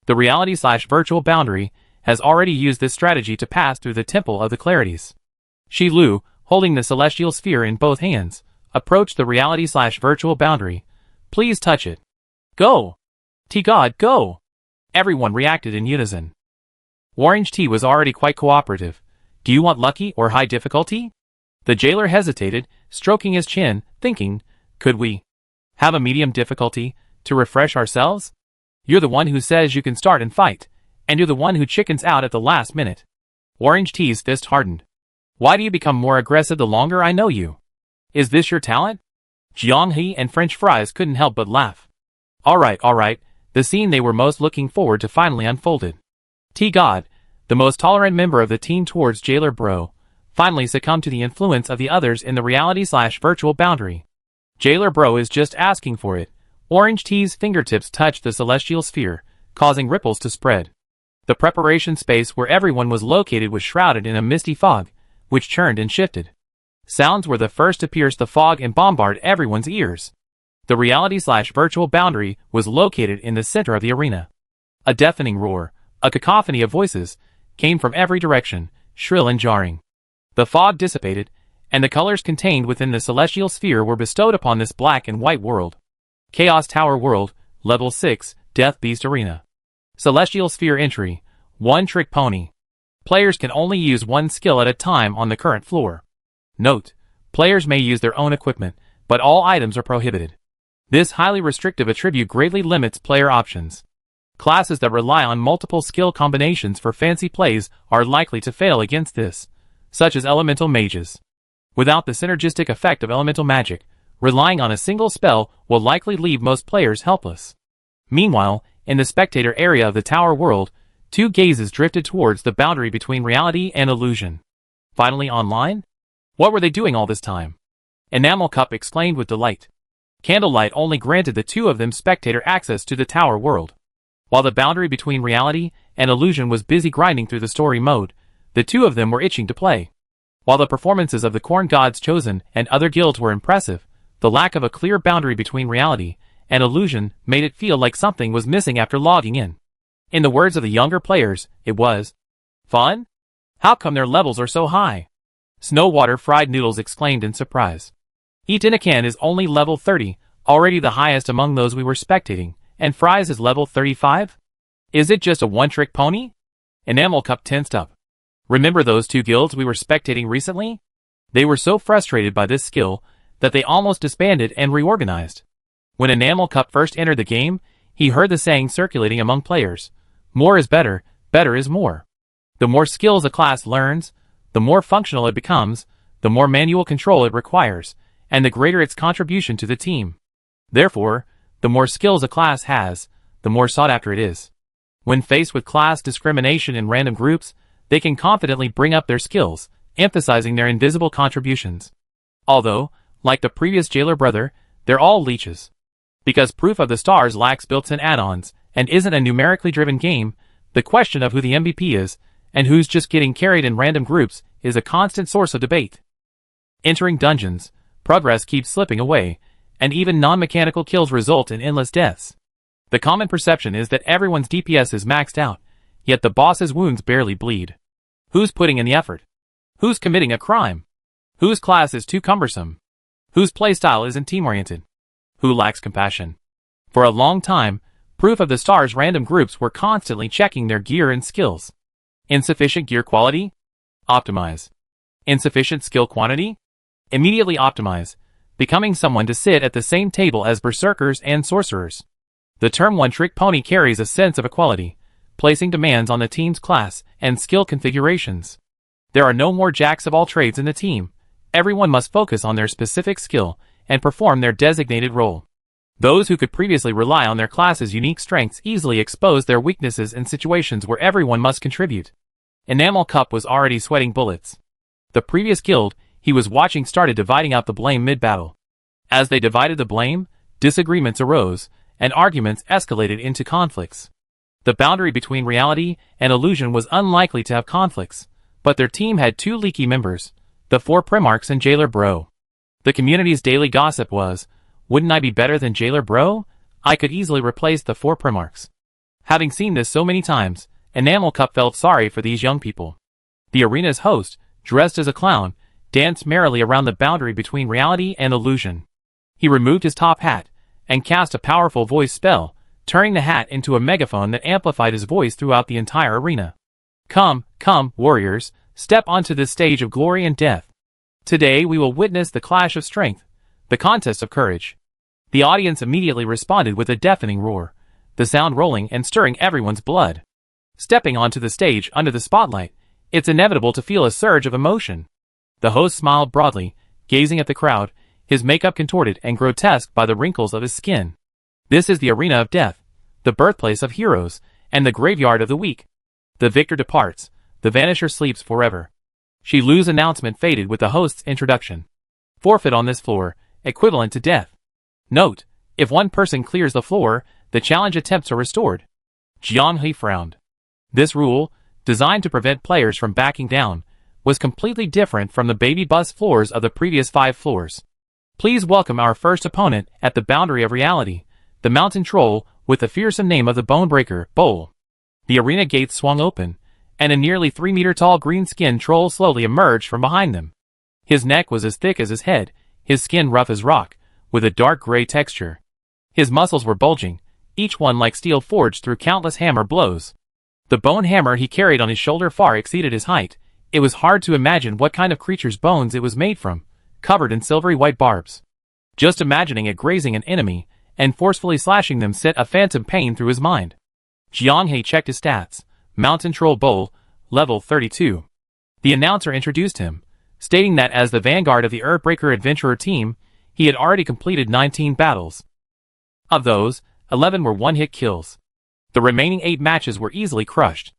The reality/virtual boundary has already used this strategy to pass through the Temple of the Clarities. Shi Lu, holding the celestial sphere in both hands, approached the reality/virtual boundary. Please touch it. Go! T-God, go! Everyone reacted in unison. Orange T was already quite cooperative. Do you want lucky or high difficulty? The jailer hesitated, stroking his chin, thinking, could we have a medium difficulty to refresh ourselves? You're the one who says you can start and fight, and you're the one who chickens out at the last minute. Orange T's fist hardened. Why do you become more aggressive the longer I know you? Is this your talent? Jianghe and French Fries couldn't help but laugh. Alright, the scene they were most looking forward to finally unfolded. T-God, the most tolerant member of the team towards Jailer Bro, finally succumbed to the influence of the others in the reality/virtual boundary. Jailer Bro is just asking for it. Orange T's fingertips touched the celestial sphere, causing ripples to spread. The preparation space where everyone was located was shrouded in a misty fog, which churned and shifted. Sounds were the first to pierce the fog and bombard everyone's ears. The reality/virtual boundary was located in the center of the arena. A deafening roar, a cacophony of voices, came from every direction, shrill and jarring. The fog dissipated, and the colors contained within the celestial sphere were bestowed upon this black and white world. Chaos Tower World, Level 6, Death Beast Arena. Celestial Sphere Entry, One Trick Pony. Players can only use one skill at a time on the current floor. Note, players may use their own equipment, but all items are prohibited. This highly restrictive attribute greatly limits player options. Classes that rely on multiple skill combinations for fancy plays are likely to fail against this, such as elemental mages. Without the synergistic effect of elemental magic, relying on a single spell will likely leave most players helpless. Meanwhile, in the spectator area of the tower world, two gazes drifted towards the boundary between reality and illusion. Finally online? What were they doing all this time? Enamel Cup exclaimed with delight. Candlelight only granted the two of them spectator access to the tower world. While the boundary between reality and illusion was busy grinding through the story mode, the two of them were itching to play. While the performances of the Corn Gods Chosen and other guilds were impressive, the lack of a clear boundary between reality and illusion made it feel like something was missing after logging in. In the words of the younger players, it was fun? How come their levels are so high? Snowwater Fried Noodles exclaimed in surprise. Eatinacan is only level 30, already the highest among those we were spectating, and Fries is level 35? Is it just a one-trick pony? Enamel Cup tensed up. Remember those two guilds we were spectating recently? They were so frustrated by this skill that they almost disbanded and reorganized. When Enamel Cup first entered the game, he heard the saying circulating among players, more is better, better is more. The more skills a class learns, the more functional it becomes, the more manual control it requires, and the greater its contribution to the team. Therefore, the more skills a class has, the more sought after it is. When faced with class discrimination in random groups, they can confidently bring up their skills, emphasizing their invisible contributions. Although, like the previous Jailer Brother, they're all leeches. Because Proof of the Stars lacks built-in add-ons, and isn't a numerically driven game, the question of who the MVP is, and who's just getting carried in random groups, is a constant source of debate. Entering dungeons, progress keeps slipping away, and even non-mechanical kills result in endless deaths. The common perception is that everyone's DPS is maxed out, yet the boss's wounds barely bleed. Who's putting in the effort? Who's committing a crime? Whose class is too cumbersome? Whose playstyle isn't team-oriented? Who lacks compassion? For a long time, Proof of the Stars random groups were constantly checking their gear and skills. Insufficient gear quality? Optimize. Insufficient skill quantity? Immediately optimize, becoming someone to sit at the same table as berserkers and sorcerers. The term one-trick pony carries a sense of equality, placing demands on the team's class and skill configurations. There are no more jacks of all trades in the team. Everyone must focus on their specific skill and perform their designated role. Those who could previously rely on their class's unique strengths easily expose their weaknesses in situations where everyone must contribute. Enamel Cup was already sweating bullets. The previous guild he was watching started dividing out the blame mid-battle. As they divided the blame, disagreements arose, and arguments escalated into conflicts. The boundary between reality and illusion was unlikely to have conflicts, but their team had two leaky members, the four Primarchs and Jailer Bro. The community's daily gossip was, wouldn't I be better than Jailer Bro? I could easily replace the four Primarchs. Having seen this so many times, Enamel Cup felt sorry for these young people. The arena's host, dressed as a clown, danced merrily around the boundary between reality and illusion. He removed his top hat, and cast a powerful voice spell, turning the hat into a megaphone that amplified his voice throughout the entire arena. Come, come, warriors, step onto this stage of glory and death. Today we will witness the clash of strength, the contest of courage. The audience immediately responded with a deafening roar, the sound rolling and stirring everyone's blood. Stepping onto the stage under the spotlight, it's inevitable to feel a surge of emotion. The host smiled broadly, gazing at the crowd, his makeup contorted and grotesque by the wrinkles of his skin. This is the arena of death, the birthplace of heroes, and the graveyard of the weak. The victor departs, the vanisher sleeps forever. Shilu's announcement faded with the host's introduction. Forfeit on this floor, equivalent to death. Note, if one person clears the floor, the challenge attempts are restored. Jianghe frowned. This rule, designed to prevent players from backing down, was completely different from the baby bus floors of the previous 5 floors. Please welcome our first opponent at the boundary of reality, the mountain troll with the fearsome name of the Bonebreaker, Bowl. The arena gates swung open, and a nearly 3-meter-tall green-skinned troll slowly emerged from behind them. His neck was as thick as his head, his skin rough as rock, with a dark gray texture. His muscles were bulging, each one like steel forged through countless hammer blows. The bone hammer he carried on his shoulder far exceeded his height. It was hard to imagine what kind of creature's bones it was made from, covered in silvery white barbs. Just imagining it grazing an enemy and forcefully slashing them sent a phantom pain through his mind. Jianghe checked his stats. Mountain Troll Bowl, level 32. The announcer introduced him, stating that as the vanguard of the Earthbreaker Adventurer team, he had already completed 19 battles. Of those, 11 were one-hit kills. The remaining 8 matches were easily crushed.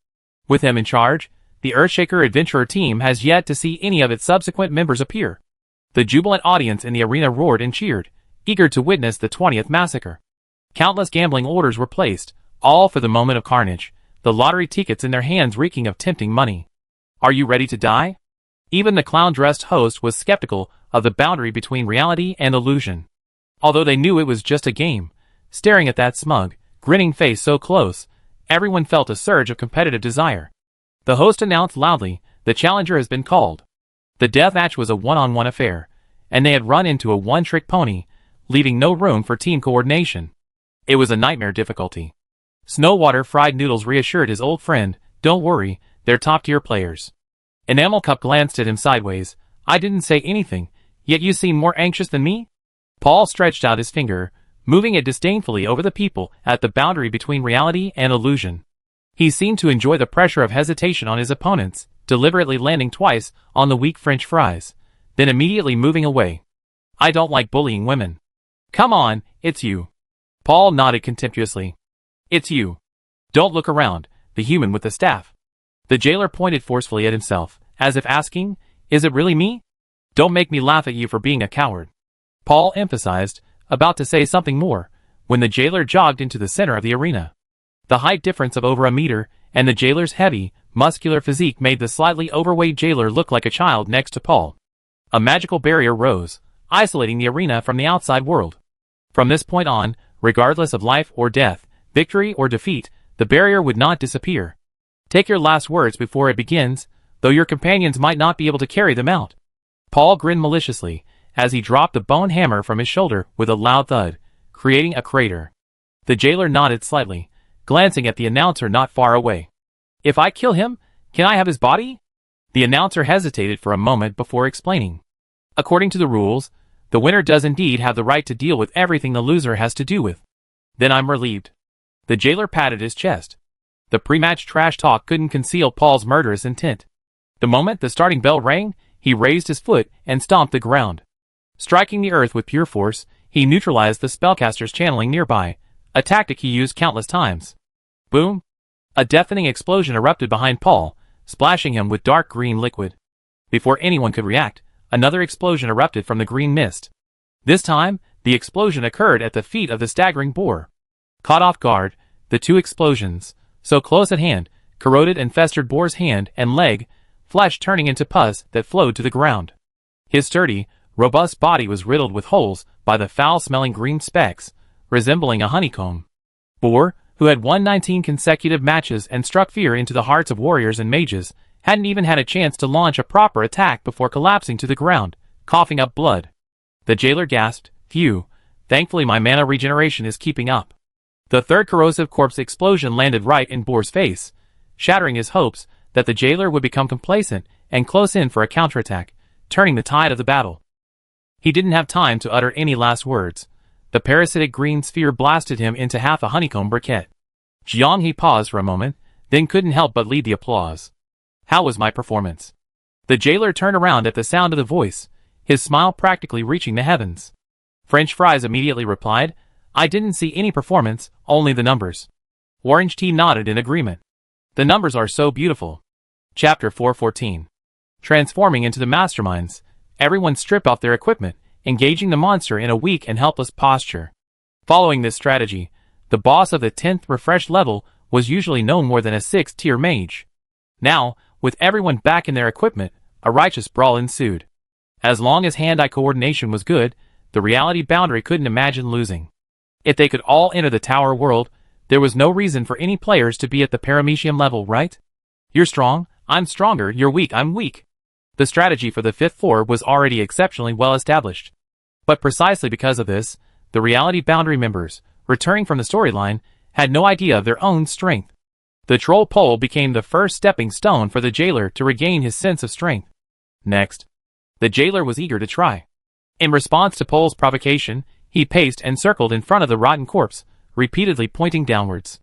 With him in charge, the Earthshaker Adventurer team has yet to see any of its subsequent members appear. The jubilant audience in the arena roared and cheered, eager to witness the 20th massacre. Countless gambling orders were placed, all for the moment of carnage, the lottery tickets in their hands reeking of tempting money. Are you ready to die? Even the clown-dressed host was skeptical of the boundary between reality and illusion. Although they knew it was just a game, staring at that smug, grinning face so close, everyone felt a surge of competitive desire. The host announced loudly, the challenger has been called. The deathmatch was a one-on-one affair, and they had run into a one-trick pony, leaving no room for team coordination. It was a nightmare difficulty. Snowwater Fried Noodles reassured his old friend, don't worry, they're top-tier players. Enamel Cup glanced at him sideways. I didn't say anything, yet you seem more anxious than me? Paul stretched out his finger, moving it disdainfully over the people at the boundary between reality and illusion. He seemed to enjoy the pressure of hesitation on his opponents, deliberately landing twice on the weak French fries, then immediately moving away. I don't like bullying women. Come on, it's you. Paul nodded contemptuously. It's you. Don't look around, the human with the staff. The jailer pointed forcefully at himself, as if asking, is it really me? Don't make me laugh at you for being a coward. Paul emphasized, about to say something more, when the jailer jogged into the center of the arena. The height difference of over a meter, and the jailer's heavy, muscular physique made the slightly overweight jailer look like a child next to Paul. A magical barrier rose, isolating the arena from the outside world. From this point on, regardless of life or death, victory or defeat, the barrier would not disappear. Take your last words before it begins, though your companions might not be able to carry them out. Paul grinned maliciously as he dropped the bone hammer from his shoulder with a loud thud, creating a crater. The jailer nodded slightly, glancing at the announcer not far away. If I kill him, can I have his body? The announcer hesitated for a moment before explaining. According to the rules, the winner does indeed have the right to deal with everything the loser has to do with. Then I'm relieved. The jailer patted his chest. The pre-match trash talk couldn't conceal Paul's murderous intent. The moment the starting bell rang, he raised his foot and stomped the ground. Striking the earth with pure force, he neutralized the spellcaster's channeling nearby, a tactic he used countless times. Boom! A deafening explosion erupted behind Paul, splashing him with dark green liquid. Before anyone could react, another explosion erupted from the green mist. This time, the explosion occurred at the feet of the staggering boar. Caught off guard, the two explosions, so close at hand, corroded and festered Boar's hand and leg, flesh turning into pus that flowed to the ground. His sturdy, robust body was riddled with holes by the foul-smelling green specks, resembling a honeycomb. Boar, who had won 19 consecutive matches and struck fear into the hearts of warriors and mages, hadn't even had a chance to launch a proper attack before collapsing to the ground, coughing up blood. The jailer gasped, "Phew, thankfully my mana regeneration is keeping up." The third corrosive corpse explosion landed right in Boar's face, shattering his hopes that the jailer would become complacent and close in for a counterattack, turning the tide of the battle. He didn't have time to utter any last words. The parasitic green sphere blasted him into half a honeycomb briquette. Jiang He paused for a moment, then couldn't help but lead the applause. How was my performance? The jailer turned around at the sound of the voice, his smile practically reaching the heavens. French Fries immediately replied, I didn't see any performance, only the numbers. Orange Tea nodded in agreement. The numbers are so beautiful. Chapter 414. Transforming into the masterminds, everyone stripped off their equipment, engaging the monster in a weak and helpless posture. Following this strategy, the boss of the 10th refreshed level was usually no more than a 6th-tier mage. Now, with everyone back in their equipment, a righteous brawl ensued. As long as hand-eye coordination was good, the reality boundary couldn't imagine losing. If they could all enter the tower world, there was no reason for any players to be at the paramecium level, right? You're strong, I'm stronger, you're weak, I'm weak. The strategy for the 5th floor was already exceptionally well established. But precisely because of this, the reality boundary members, returning from the storyline, had no idea of their own strength. The troll pole became the first stepping stone for the jailer to regain his sense of strength. Next, the jailer was eager to try. In response to Pole's provocation, he paced and circled in front of the rotten corpse, repeatedly pointing downwards.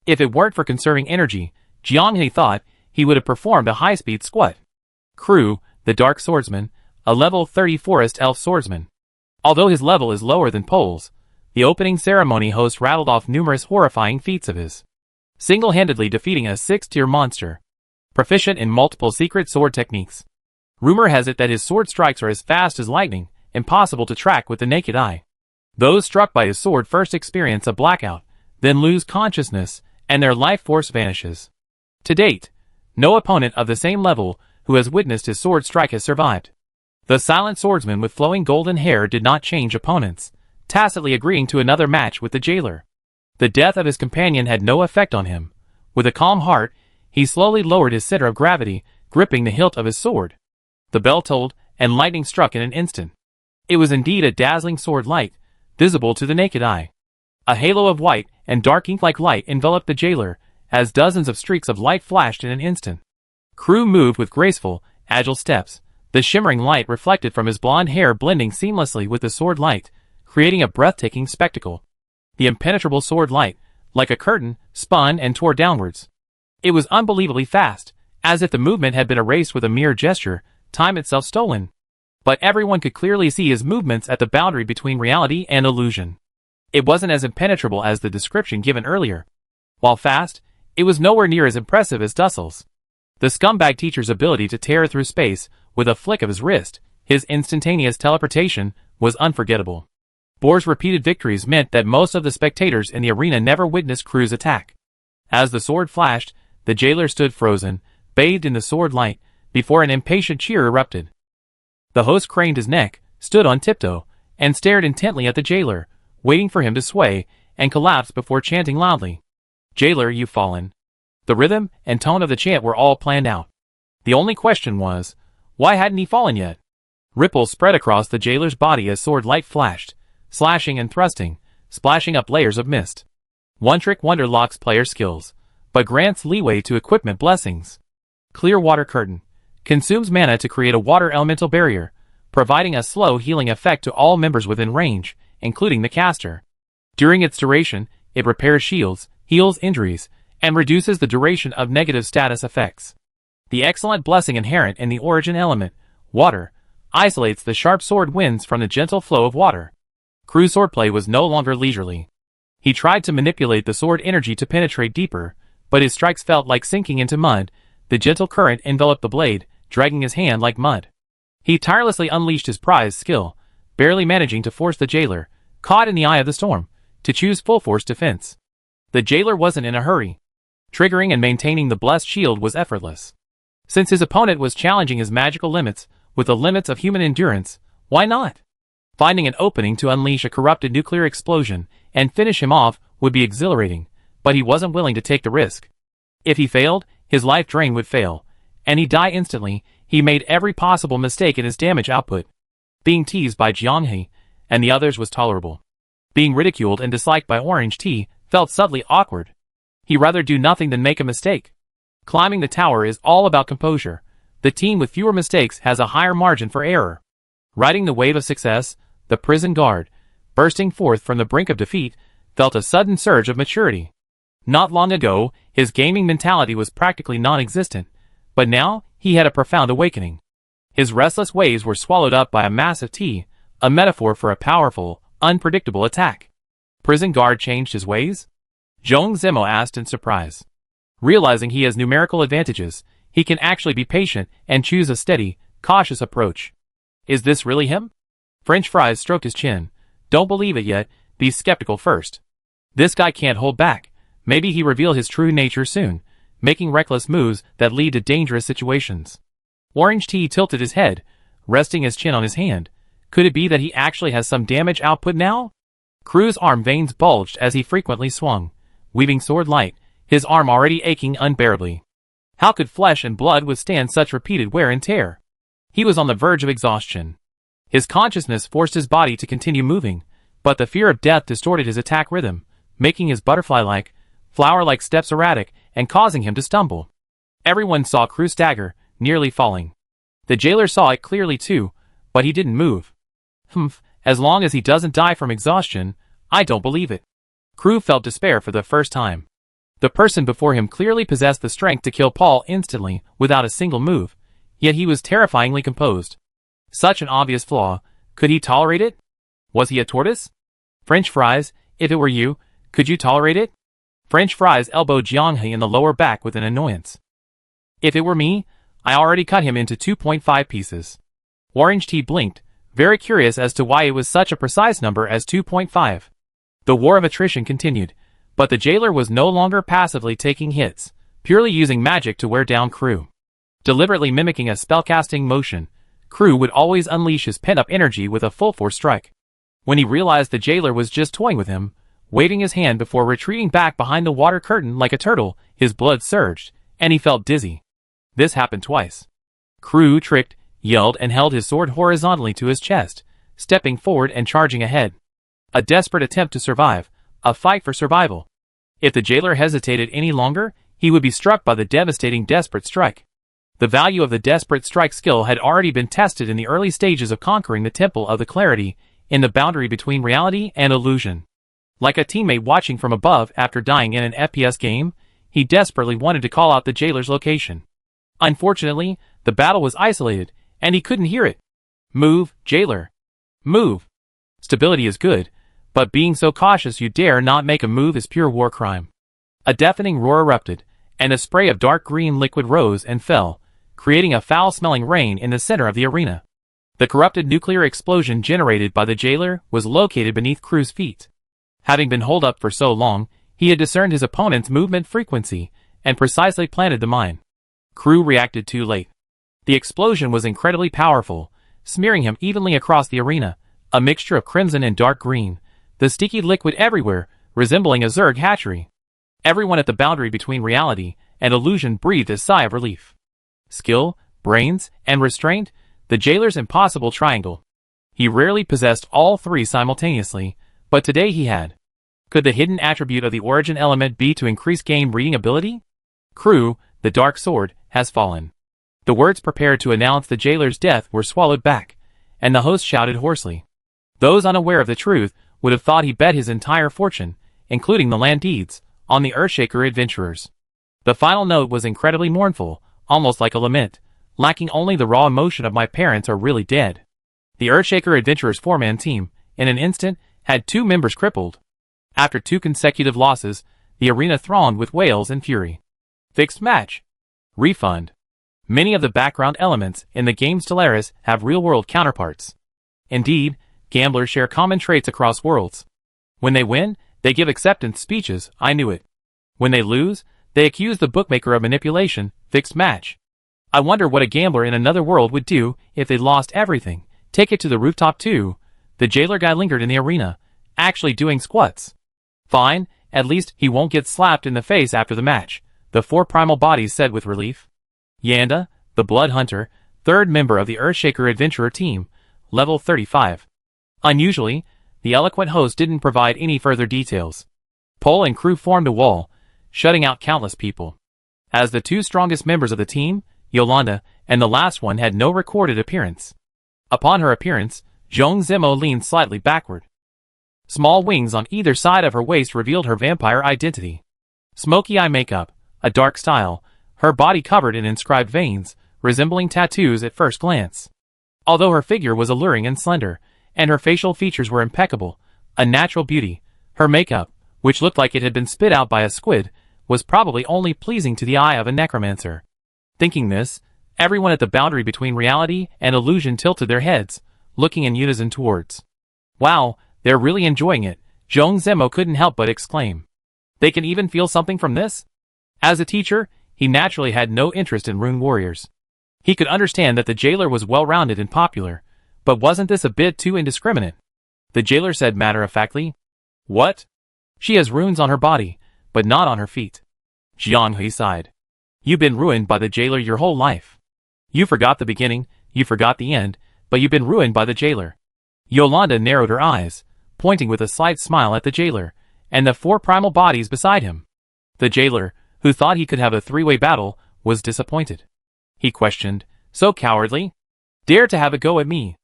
If it weren't for conserving energy, Jiang He thought he would have performed a high-speed squat. Crew, the Dark Swordsman, a level 30 Forest Elf Swordsman. Although his level is lower than Pole's, the opening ceremony host rattled off numerous horrifying feats of his. Single-handedly defeating a 6th-tier monster. Proficient in multiple secret sword techniques. Rumor has it that his sword strikes are as fast as lightning, impossible to track with the naked eye. Those struck by his sword first experience a blackout, then lose consciousness, and their life force vanishes. To date, no opponent of the same level who has witnessed his sword strike has survived. The silent swordsman with flowing golden hair did not change opponents, tacitly agreeing to another match with the jailer. The death of his companion had no effect on him. With a calm heart, he slowly lowered his center of gravity, gripping the hilt of his sword. The bell tolled, and lightning struck in an instant. It was indeed a dazzling sword light, visible to the naked eye. A halo of white and dark ink-like light enveloped the jailer, as dozens of streaks of light flashed in an instant. Crew moved with graceful, agile steps, the shimmering light reflected from his blonde hair blending seamlessly with the sword light, creating a breathtaking spectacle. The impenetrable sword light, like a curtain, spun and tore downwards. It was unbelievably fast, as if the movement had been erased with a mere gesture, time itself stolen. But everyone could clearly see his movements at the boundary between reality and illusion. It wasn't as impenetrable as the description given earlier. While fast, it was nowhere near as impressive as Dussel's. The scumbag teacher's ability to tear through space with a flick of his wrist, his instantaneous teleportation, was unforgettable. Boar's repeated victories meant that most of the spectators in the arena never witnessed Crew's attack. As the sword flashed, the jailer stood frozen, bathed in the sword light, before an impatient cheer erupted. The host craned his neck, stood on tiptoe, and stared intently at the jailer, waiting for him to sway and collapse before chanting loudly, "Jailer, you've fallen." The rhythm and tone of the chant were all planned out. The only question was, why hadn't he fallen yet? Ripples spread across the jailer's body as sword light flashed, slashing and thrusting, splashing up layers of mist. One-trick wonder locks player skills, but grants leeway to equipment blessings. Clear water curtain. Consumes mana to create a water elemental barrier, providing a slow healing effect to all members within range, including the caster. During its duration, it repairs shields, heals injuries, and reduces the duration of negative status effects. The excellent blessing inherent in the origin element, water, isolates the sharp sword winds from the gentle flow of water. Crew's swordplay was no longer leisurely. He tried to manipulate the sword energy to penetrate deeper, but his strikes felt like sinking into mud. The gentle current enveloped the blade, dragging his hand like mud. He tirelessly unleashed his prized skill, barely managing to force the jailer, caught in the eye of the storm, to choose full force defense. The jailer wasn't in a hurry. Triggering and maintaining the blessed shield was effortless. Since his opponent was challenging his magical limits with the limits of human endurance, why not? Finding an opening to unleash a corrupted nuclear explosion and finish him off would be exhilarating, but he wasn't willing to take the risk. If he failed, his life drain would fail, and he'd die instantly. He made every possible mistake in his damage output. Being teased by Jianghe and the others was tolerable. Being ridiculed and disliked by Orange T felt subtly awkward. He'd rather do nothing than make a mistake. Climbing the tower is all about composure. The team with fewer mistakes has a higher margin for error. Riding the wave of success, the prison guard, bursting forth from the brink of defeat, felt a sudden surge of maturity. Not long ago, his gaming mentality was practically non-existent, but now he had a profound awakening. His restless waves were swallowed up by a massive T, a metaphor for a powerful, unpredictable attack. Prison guard changed his ways? Zhong Zimo asked in surprise. Realizing he has numerical advantages, he can actually be patient and choose a steady, cautious approach. Is this really him? French Fries stroked his chin. Don't believe it yet, be skeptical first. This guy can't hold back. Maybe he reveal his true nature soon, making reckless moves that lead to dangerous situations. Orange T tilted his head, resting his chin on his hand. Could it be that he actually has some damage output now? Crew's arm veins bulged as he frequently swung, weaving sword light, his arm already aching unbearably. How could flesh and blood withstand such repeated wear and tear? He was on the verge of exhaustion. His consciousness forced his body to continue moving, but the fear of death distorted his attack rhythm, making his butterfly-like, flower-like steps erratic and causing him to stumble. Everyone saw Crew stagger, nearly falling. The jailer saw it clearly too, but he didn't move. As long as he doesn't die from exhaustion, I don't believe it. Crew felt despair for the first time. The person before him clearly possessed the strength to kill Paul instantly without a single move, yet he was terrifyingly composed. Such an obvious flaw, could he tolerate it? Was he a tortoise? French Fries, if it were you, could you tolerate it? French Fries elbowed Jianghe in the lower back with an annoyance. If it were me, I already cut him into 2.5 pieces. Orange T blinked, very curious as to why it was such a precise number as 2.5. The war of attrition continued, but the jailer was no longer passively taking hits, purely using magic to wear down Crew. Deliberately mimicking a spellcasting motion, Crew would always unleash his pent-up energy with a full-force strike. When he realized the jailer was just toying with him, waving his hand before retreating back behind the water curtain like a turtle, his blood surged, and he felt dizzy. This happened twice. Crew tricked, yelled, and held his sword horizontally to his chest, stepping forward and charging ahead. A desperate attempt to survive, a fight for survival. If the jailer hesitated any longer, he would be struck by the devastating desperate strike. The value of the desperate strike skill had already been tested in the early stages of conquering the Temple of the Clarity, in the boundary between reality and illusion. Like a teammate watching from above after dying in an FPS game, he desperately wanted to call out the jailer's location. Unfortunately, the battle was isolated, and he couldn't hear it. Move, jailer. Move. Stability is good, but being so cautious you dare not make a move is pure war crime. A deafening roar erupted, and a spray of dark green liquid rose and fell, creating a foul-smelling rain in the center of the arena. The corrupted nuclear explosion generated by the jailer was located beneath Crew's feet. Having been holed up for so long, he had discerned his opponent's movement frequency and precisely planted the mine. Crew reacted too late. The explosion was incredibly powerful, smearing him evenly across the arena, a mixture of crimson and dark green, the sticky liquid everywhere, resembling a Zerg hatchery. Everyone at the boundary between reality and illusion breathed a sigh of relief. Skill, brains, and restraint, the jailer's impossible triangle. He rarely possessed all three simultaneously, but today he had. Could the hidden attribute of the origin element be to increase game reading ability? Crew, the dark sword, has fallen. The words prepared to announce the jailer's death were swallowed back, and the host shouted hoarsely. Those unaware of the truth would have thought he bet his entire fortune, including the land deeds, on the Earthshaker adventurers. The final note was incredibly mournful, almost like a lament, lacking only the raw emotion of my parents are really dead. The Earthshaker adventurers' four-man team, in an instant, had 2 members crippled. After 2 consecutive losses, the arena thronged with wails and fury. Fixed match. Refund. Many of the background elements in the game Stellaris have real-world counterparts. Indeed, gamblers share common traits across worlds. When they win, they give acceptance speeches, I knew it. When they lose, they accuse the bookmaker of manipulation, fixed match. I wonder what a gambler in another world would do if they lost everything. Take it to the rooftop too. The jailer guy lingered in the arena, actually doing squats. Fine, at least he won't get slapped in the face after the match, the 4 primal bodies said with relief. Yanda, the Blood Hunter, 3rd member of the Earthshaker adventurer team, level 35. Unusually, the eloquent host didn't provide any further details. Pole and crew formed a wall, shutting out countless people. As the 2 strongest members of the team, Yolanda, and the last one had no recorded appearance. Upon her appearance, Zhong Zimo leaned slightly backward. Small wings on either side of her waist revealed her vampire identity. Smoky eye makeup, a dark style, her body covered in inscribed veins, resembling tattoos at first glance. Although her figure was alluring and slender, and her facial features were impeccable, a natural beauty, her makeup, which looked like it had been spit out by a squid, was probably only pleasing to the eye of a necromancer. Thinking this, everyone at the boundary between reality and illusion tilted their heads, looking in unison towards. Wow, they're really enjoying it, Zhong Zemo couldn't help but exclaim. They can even feel something from this? As a teacher, he naturally had no interest in rune warriors. He could understand that the jailer was well-rounded and popular, but wasn't this a bit too indiscriminate? The jailer said matter-of-factly. What? She has runes on her body, but not on her feet. Jiang Hui sighed. You've been ruined by the jailer your whole life. You forgot the beginning, you forgot the end, but you've been ruined by the jailer. Yolanda narrowed her eyes, pointing with a slight smile at the jailer, and the 4 primal bodies beside him. The jailer, who thought he could have a 3-way battle, was disappointed. He questioned, so cowardly? Dare to have a go at me?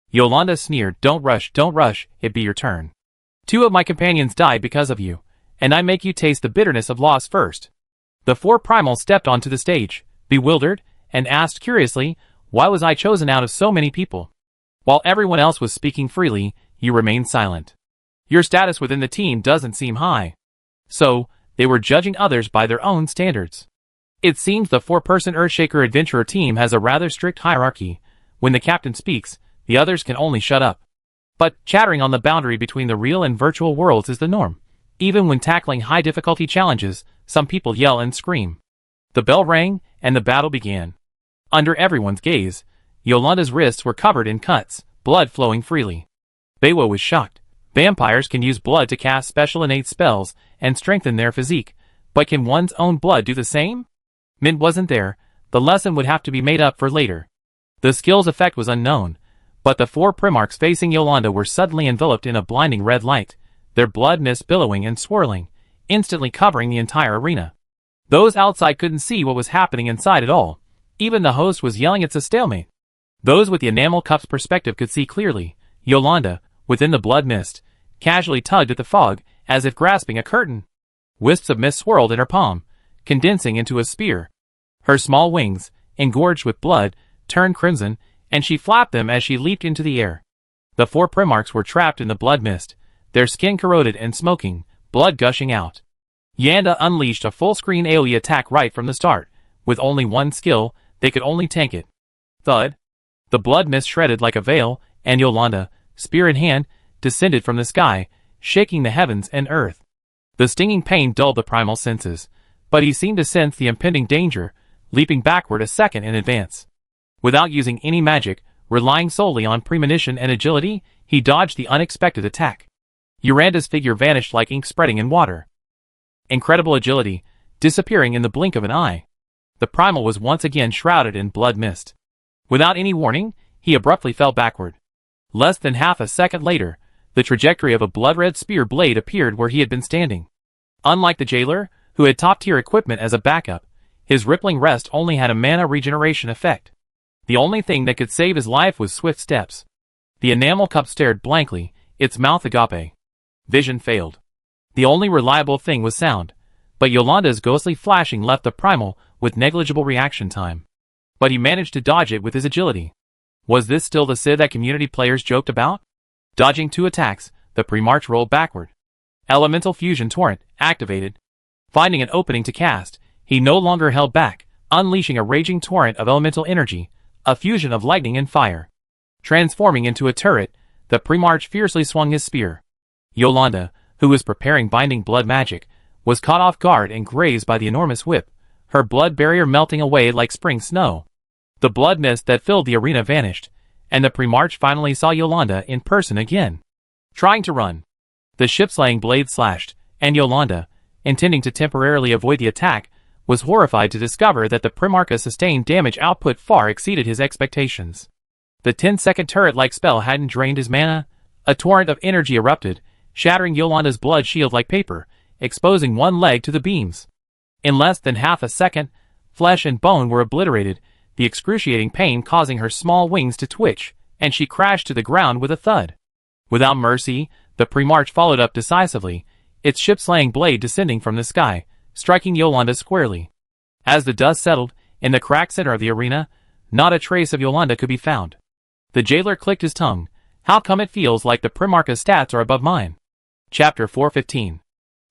Yolanda sneered, don't rush, it be your turn. 2 of my companions died because of you, and I make you taste the bitterness of loss first. The 4 primals stepped onto the stage, bewildered, and asked curiously, why was I chosen out of so many people? While everyone else was speaking freely, you remained silent. Your status within the team doesn't seem high. So, they were judging others by their own standards. It seems the 4-person Earthshaker adventurer team has a rather strict hierarchy. When the captain speaks, the others can only shut up. But chattering on the boundary between the real and virtual worlds is the norm. Even when tackling high-difficulty challenges, some people yell and scream. The bell rang, and the battle began. Under everyone's gaze, Yolanda's wrists were covered in cuts, blood flowing freely. Beiwo was shocked. Vampires can use blood to cast special innate spells and strengthen their physique, but can one's own blood do the same? Mint wasn't there. The lesson would have to be made up for later. The skill's effect was unknown, but the 4 Primarchs facing Yolanda were suddenly enveloped in a blinding red light, their blood mist billowing and swirling, instantly covering the entire arena. Those outside couldn't see what was happening inside at all. Even the host was yelling it's a stalemate. Those with the enamel cup's perspective could see clearly. Yolanda, within the blood mist, casually tugged at the fog, as if grasping a curtain. Wisps of mist swirled in her palm, condensing into a spear. Her small wings, engorged with blood, turned crimson, and she flapped them as she leaped into the air. The 4 Primarchs were trapped in the blood mist, their skin corroded and smoking, blood gushing out. Yanda unleashed a full-screen AoE attack right from the start. With only one skill, they could only tank it. Thud. The blood mist shredded like a veil, and Yolanda, spear in hand, descended from the sky, shaking the heavens and earth. The stinging pain dulled the primal senses, but he seemed to sense the impending danger, leaping backward a second in advance. Without using any magic, relying solely on premonition and agility, he dodged the unexpected attack. Yolanda's figure vanished like ink spreading in water. Incredible agility, disappearing in the blink of an eye. The primal was once again shrouded in blood mist. Without any warning, he abruptly fell backward. Less than half a second later, the trajectory of a blood-red spear blade appeared where he had been standing. Unlike the jailer, who had top-tier equipment as a backup, his rippling rest only had a mana regeneration effect. The only thing that could save his life was swift steps. The enamel cup stared blankly, its mouth agape. Vision failed. The only reliable thing was sound, but Yolanda's ghostly flashing left the primal with negligible reaction time. But he managed to dodge it with his agility. Was this still the Sid that community players joked about? Dodging 2 attacks, the Primarch rolled backward. Elemental Fusion Torrent activated. Finding an opening to cast, he no longer held back, unleashing a raging torrent of elemental energy, a fusion of lightning and fire. Transforming into a turret, the Primarch fiercely swung his spear. Yolanda, who was preparing binding blood magic, was caught off guard and grazed by the enormous whip, her blood barrier melting away like spring snow. The blood mist that filled the arena vanished, and the Primarch finally saw Yolanda in person again. Trying to run. The ship-slaying blade slashed, and Yolanda, intending to temporarily avoid the attack, was horrified to discover that the Primarch's sustained damage output far exceeded his expectations. The 10-second turret-like spell hadn't drained his mana. A torrent of energy erupted, shattering Yolanda's blood shield like paper, exposing one leg to the beams. In less than half a second, flesh and bone were obliterated, the excruciating pain causing her small wings to twitch, and she crashed to the ground with a thud. Without mercy, the Primarch followed up decisively, its ship-slaying blade descending from the sky, striking Yolanda squarely. As the dust settled, in the cracked center of the arena, not a trace of Yolanda could be found. The jailer clicked his tongue. How come it feels like the Primarch's stats are above mine? Chapter 415.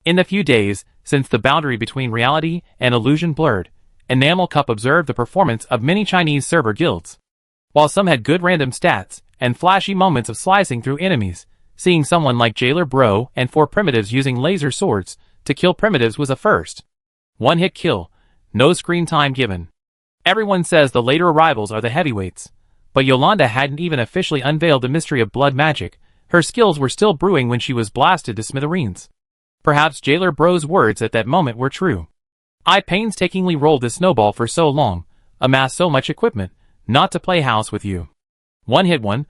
In the few days since the boundary between reality and illusion blurred, Enamel Cup observed the performance of many Chinese server guilds. While some had good random stats and flashy moments of slicing through enemies, seeing someone like Jailer Bro and 4 primitives using laser swords to kill primitives was a first. One-hit kill, no screen time given. Everyone says the later arrivals are the heavyweights, but Yolanda hadn't even officially unveiled the mystery of blood magic. Her skills were still brewing when she was blasted to smithereens. Perhaps Jailer Bro's words at that moment were true. I painstakingly rolled this snowball for so long, amassed so much equipment, not to play house with you. One hit one,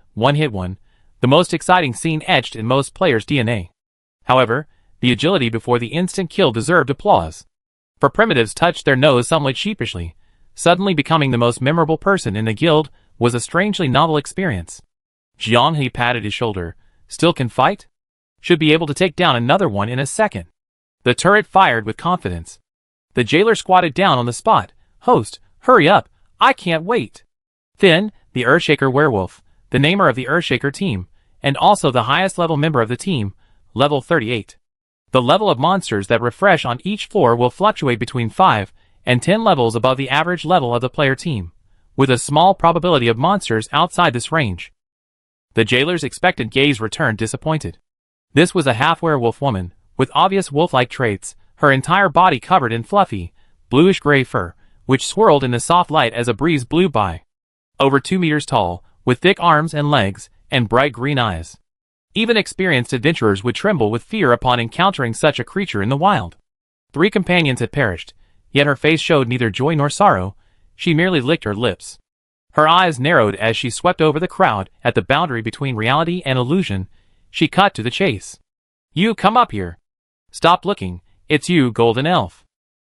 the most exciting scene etched in most players' DNA. However, the agility before the instant kill deserved applause. For primitives touched their nose somewhat sheepishly, suddenly becoming the most memorable person in the guild was a strangely novel experience. Jiang He patted his shoulder. Still can fight? Should be able to take down another one in a second. The turret fired with confidence. The jailer squatted down on the spot. Host, hurry up, I can't wait. Finn, the Earthshaker werewolf, the namer of the Earthshaker team, and also the highest level member of the team, level 38. The level of monsters that refresh on each floor will fluctuate between 5 and 10 levels above the average level of the player team, with a small probability of monsters outside this range. The jailer's expectant gaze returned disappointed. This was a half-werewolf woman, with obvious wolf-like traits, her entire body covered in fluffy, bluish-gray fur, which swirled in the soft light as a breeze blew by. Over 2 meters tall, with thick arms and legs, and bright green eyes. Even experienced adventurers would tremble with fear upon encountering such a creature in the wild. 3 companions had perished, yet her face showed neither joy nor sorrow, she merely licked her lips. Her eyes narrowed as she swept over the crowd at the boundary between reality and illusion. She cut to the chase. You come up here. Stop looking, it's you, Golden Elf.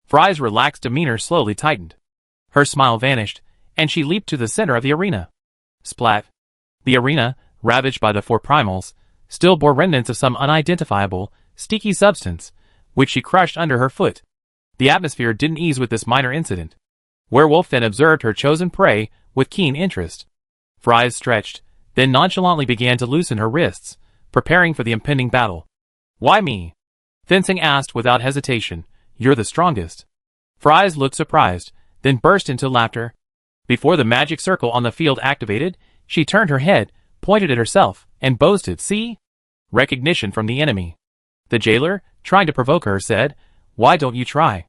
Fry's relaxed demeanor slowly tightened. Her smile vanished, and she leaped to the center of the arena. Splat. The arena, ravaged by the 4 primals, still bore remnants of some unidentifiable, sticky substance, which she crushed under her foot. The atmosphere didn't ease with this minor incident. Werewolf then observed her chosen prey with keen interest. Fry's stretched, then nonchalantly began to loosen her wrists, preparing for the impending battle. Why me? Fencing asked without hesitation. You're the strongest. Fry's looked surprised, then burst into laughter. Before the magic circle on the field activated, she turned her head, pointed at herself, and boasted, see? Recognition from the enemy. The jailer, trying to provoke her, said, why don't you try?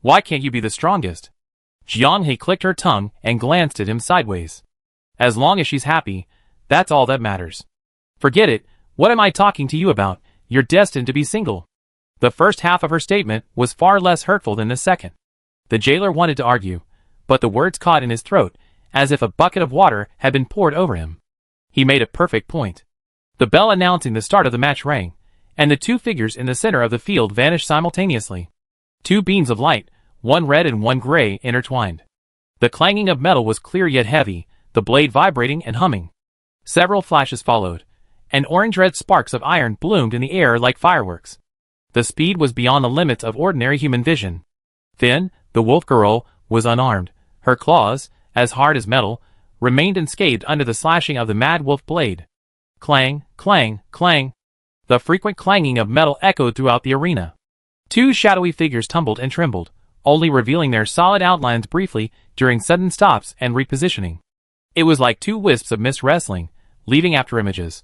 Why can't you be the strongest? Jiang He clicked her tongue and glanced at him sideways. As long as she's happy, that's all that matters. Forget it, what am I talking to you about? you're destined to be single. The first half of her statement was far less hurtful than the second. The jailer wanted to argue, but the words caught in his throat, as if a bucket of water had been poured over him. He made a perfect point. The bell announcing the start of the match rang, and the two figures in the center of the field vanished simultaneously. Two beams of light, one red and one gray, intertwined. The clanging of metal was clear yet heavy, the blade vibrating and humming. Several flashes followed, and orange-red sparks of iron bloomed in the air like fireworks. The speed was beyond the limits of ordinary human vision. Then, the wolf girl was unarmed. Her claws, as hard as metal, remained unscathed under the slashing of the mad wolf blade. Clang, clang, clang. The frequent clanging of metal echoed throughout the arena. Two shadowy figures tumbled and trembled, only revealing their solid outlines briefly during sudden stops and repositioning. It was like two wisps of mist wrestling, leaving after images.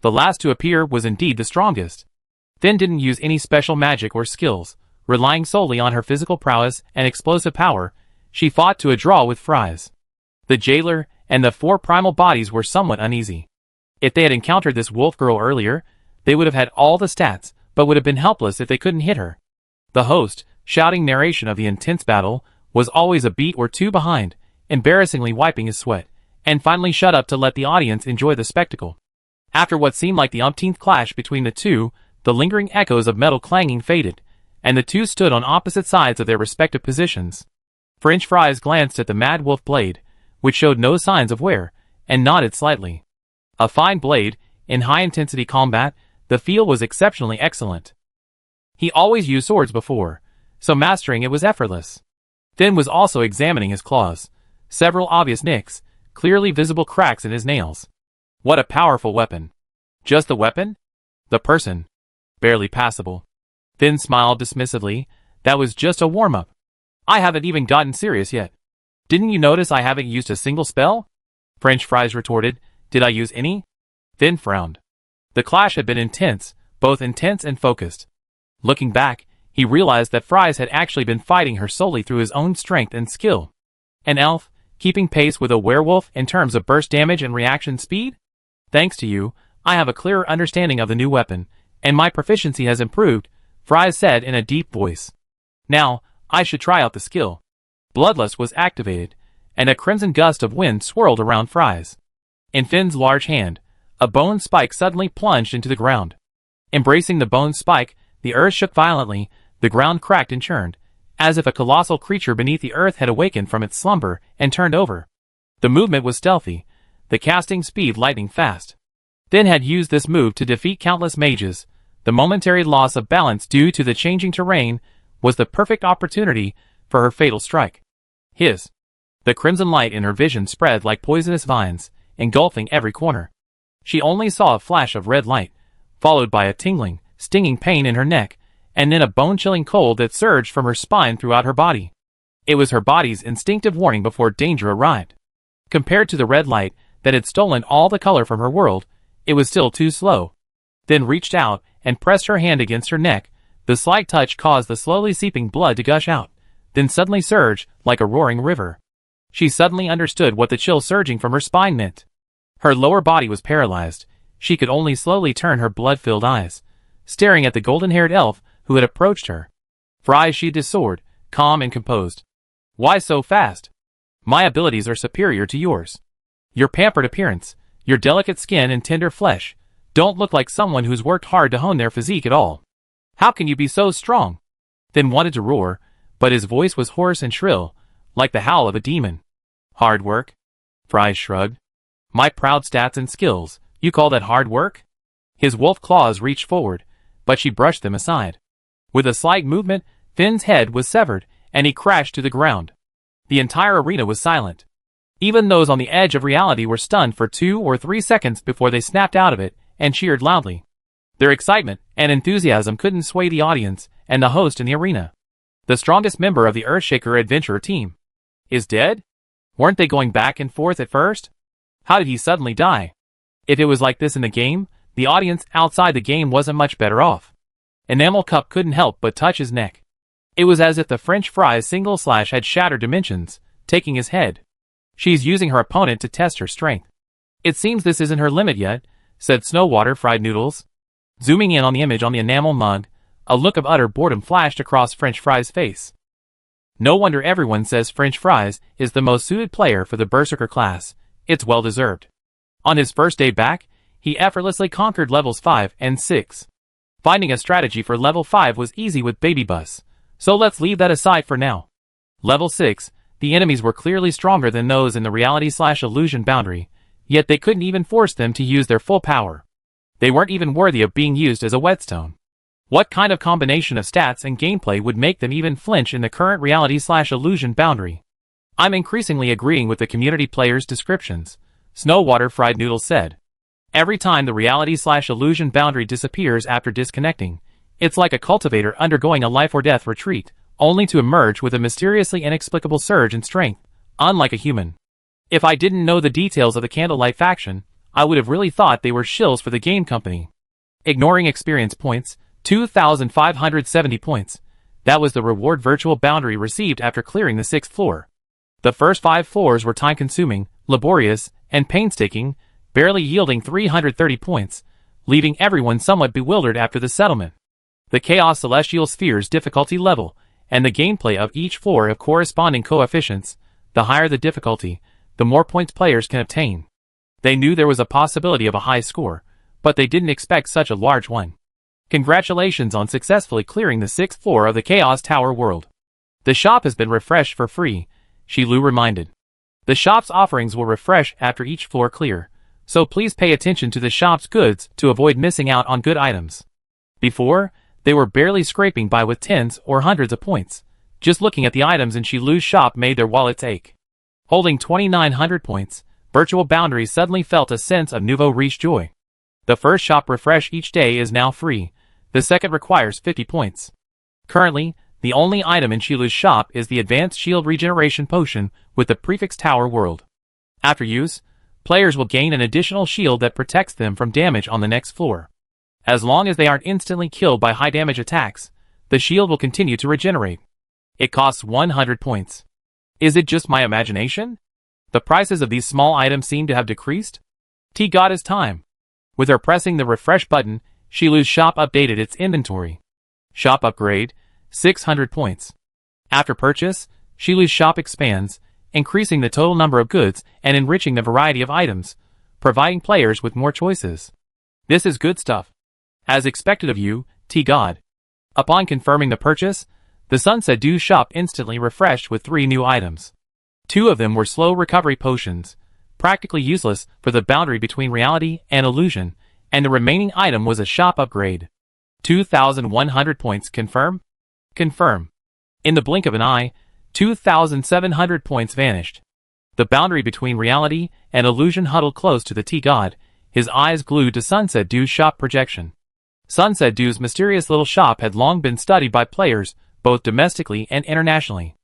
The last to appear was indeed the strongest. Finn didn't use any special magic or skills. Relying solely on her physical prowess and explosive power, she fought to a draw with Fries. The jailer and the four primal bodies were somewhat uneasy. If they had encountered this wolf girl earlier, they would have had all the stats, but would have been helpless if they couldn't hit her. The host, shouting narration of the intense battle, was always a beat or two behind, embarrassingly wiping his sweat, and finally shut up to let the audience enjoy the spectacle. After what seemed like the umpteenth clash between the two, the lingering echoes of metal clanging faded, and the two stood on opposite sides of their respective positions. French Fries glanced at the mad wolf blade, which showed no signs of wear, and nodded slightly. A fine blade, in high-intensity combat, the feel was exceptionally excellent. He always used swords before, so mastering it was effortless. Finn was also examining his claws. Several obvious nicks, clearly visible cracks in his nails. What a powerful weapon. Just the weapon? The person. Barely passable. Finn smiled dismissively. That was just a warm-up. I haven't even gotten serious yet. Didn't you notice I haven't used a single spell? French Fries retorted. Did I use any? Finn frowned. The clash had been intense, both intense and focused. Looking back, he realized that Fries had actually been fighting her solely through his own strength and skill. An elf, keeping pace with a werewolf in terms of burst damage and reaction speed? Thanks to you, I have a clearer understanding of the new weapon, and my proficiency has improved, Fries said in a deep voice. Now, I should try out the skill. Bloodlust was activated, and a crimson gust of wind swirled around Fries. In Finn's large hand, a bone spike suddenly plunged into the ground. Embracing the bone spike, the earth shook violently, the ground cracked and churned, as if a colossal creature beneath the earth had awakened from its slumber and turned over. The movement was stealthy, the casting speed lightning fast. Finn had used this move to defeat countless mages. The momentary loss of balance due to the changing terrain was the perfect opportunity for her fatal strike. The crimson light in her vision spread like poisonous vines, engulfing every corner. She only saw a flash of red light, followed by a tingling, stinging pain in her neck, and then a bone-chilling cold that surged from her spine throughout her body. It was her body's instinctive warning before danger arrived. Compared to the red light that had stolen all the color from her world, it was still too slow. Then reached out and pressed her hand against her neck. The slight touch caused the slowly seeping blood to gush out, then suddenly surge like a roaring river. She suddenly understood what the chill surging from her spine meant. Her lower body was paralyzed. She could only slowly turn her blood-filled eyes, staring at the golden-haired elf who had approached her. Fries sheathed his sword, calm and composed. Why so fast? My abilities are superior to yours. Your pampered appearance, your delicate skin and tender flesh, don't look like someone who's worked hard to hone their physique at all. How can you be so strong? Finn wanted to roar, but his voice was hoarse and shrill, like the howl of a demon. Hard work? Fries shrugged. My proud stats and skills, you call that hard work? His wolf claws reached forward, but she brushed them aside. With a slight movement, Finn's head was severed, and he crashed to the ground. The entire arena was silent. Even those on the edge of reality were stunned for 2 or 3 seconds before they snapped out of it and cheered loudly. Their excitement and enthusiasm couldn't sway the audience and the host in the arena. The strongest member of the Earthshaker adventurer team is dead? Weren't they going back and forth at first? How did he suddenly die? If it was like this in the game, the audience outside the game wasn't much better off. Enamel Cup couldn't help but touch his neck. It was as if the French Fries single slash had shattered dimensions, taking his head. She's using her opponent to test her strength. It seems this isn't her limit yet, said Snowwater Fried Noodles. Zooming in on the image on the enamel mug, a look of utter boredom flashed across French Fry's face. No wonder everyone says French Fries is the most suited player for the Berserker class. It's well deserved. On his first day back, he effortlessly conquered levels 5 and 6. Finding a strategy for level 5 was easy with Baby Bus, so let's leave that aside for now. Level 6, the enemies were clearly stronger than those in the reality/illusion boundary, yet they couldn't even force them to use their full power. They weren't even worthy of being used as a whetstone. What kind of combination of stats and gameplay would make them even flinch in the current reality/illusion boundary? I'm increasingly agreeing with the community players' descriptions, Snowwater Fried Noodles said. Every time the reality/illusion boundary disappears after disconnecting, it's like a cultivator undergoing a life-or-death retreat, only to emerge with a mysteriously inexplicable surge in strength, unlike a human. If I didn't know the details of the Candlelight faction, I would have really thought they were shills for the game company. Ignoring experience points, 2,570 points. That was the reward virtual boundary received after clearing the 6th floor. The first 5 floors were time-consuming, laborious, and painstaking, barely yielding 330 points, leaving everyone somewhat bewildered after the settlement. The Chaos Celestial Sphere's difficulty level, and the gameplay of each floor have corresponding coefficients. The higher the difficulty, the more points players can obtain. They knew there was a possibility of a high score, but they didn't expect such a large one. Congratulations on successfully clearing the 6th floor of the Chaos Tower world. The shop has been refreshed for free, Shilu reminded. The shop's offerings will refresh after each floor clear, so please pay attention to the shop's goods to avoid missing out on good items. Before, they were barely scraping by with tens or hundreds of points. Just looking at the items in Shilu's shop made their wallets ache. Holding 2,900 points, Virtual Boundary suddenly felt a sense of nouveau riche joy. The first shop refresh each day is now free. The second requires 50 points. Currently, the only item in Shilu's shop is the Advanced Shield Regeneration Potion with the prefix Tower World. After use, players will gain an additional shield that protects them from damage on the next floor. As long as they aren't instantly killed by high damage attacks, the shield will continue to regenerate. It costs 100 points. Is it just my imagination? The prices of these small items seem to have decreased? Got his time. With her pressing the refresh button, Shilu's shop updated its inventory. Shop upgrade, 600 points. After purchase, Shilu's shop expands, increasing the total number of goods and enriching the variety of items, providing players with more choices. This is good stuff. As expected of you, God. Upon confirming the purchase, the Sunset Dew shop instantly refreshed with 3 new items. 2 of them were slow recovery potions, practically useless for the boundary between reality and illusion, and the remaining item was a shop upgrade. 2,100 points confirm? Confirm. In the blink of an eye, 2,700 points vanished. The boundary between reality and illusion huddled close to the T-God, his eyes glued to Sunset Dew's shop projection. Sunset Dew's mysterious little shop had long been studied by players, both domestically and internationally.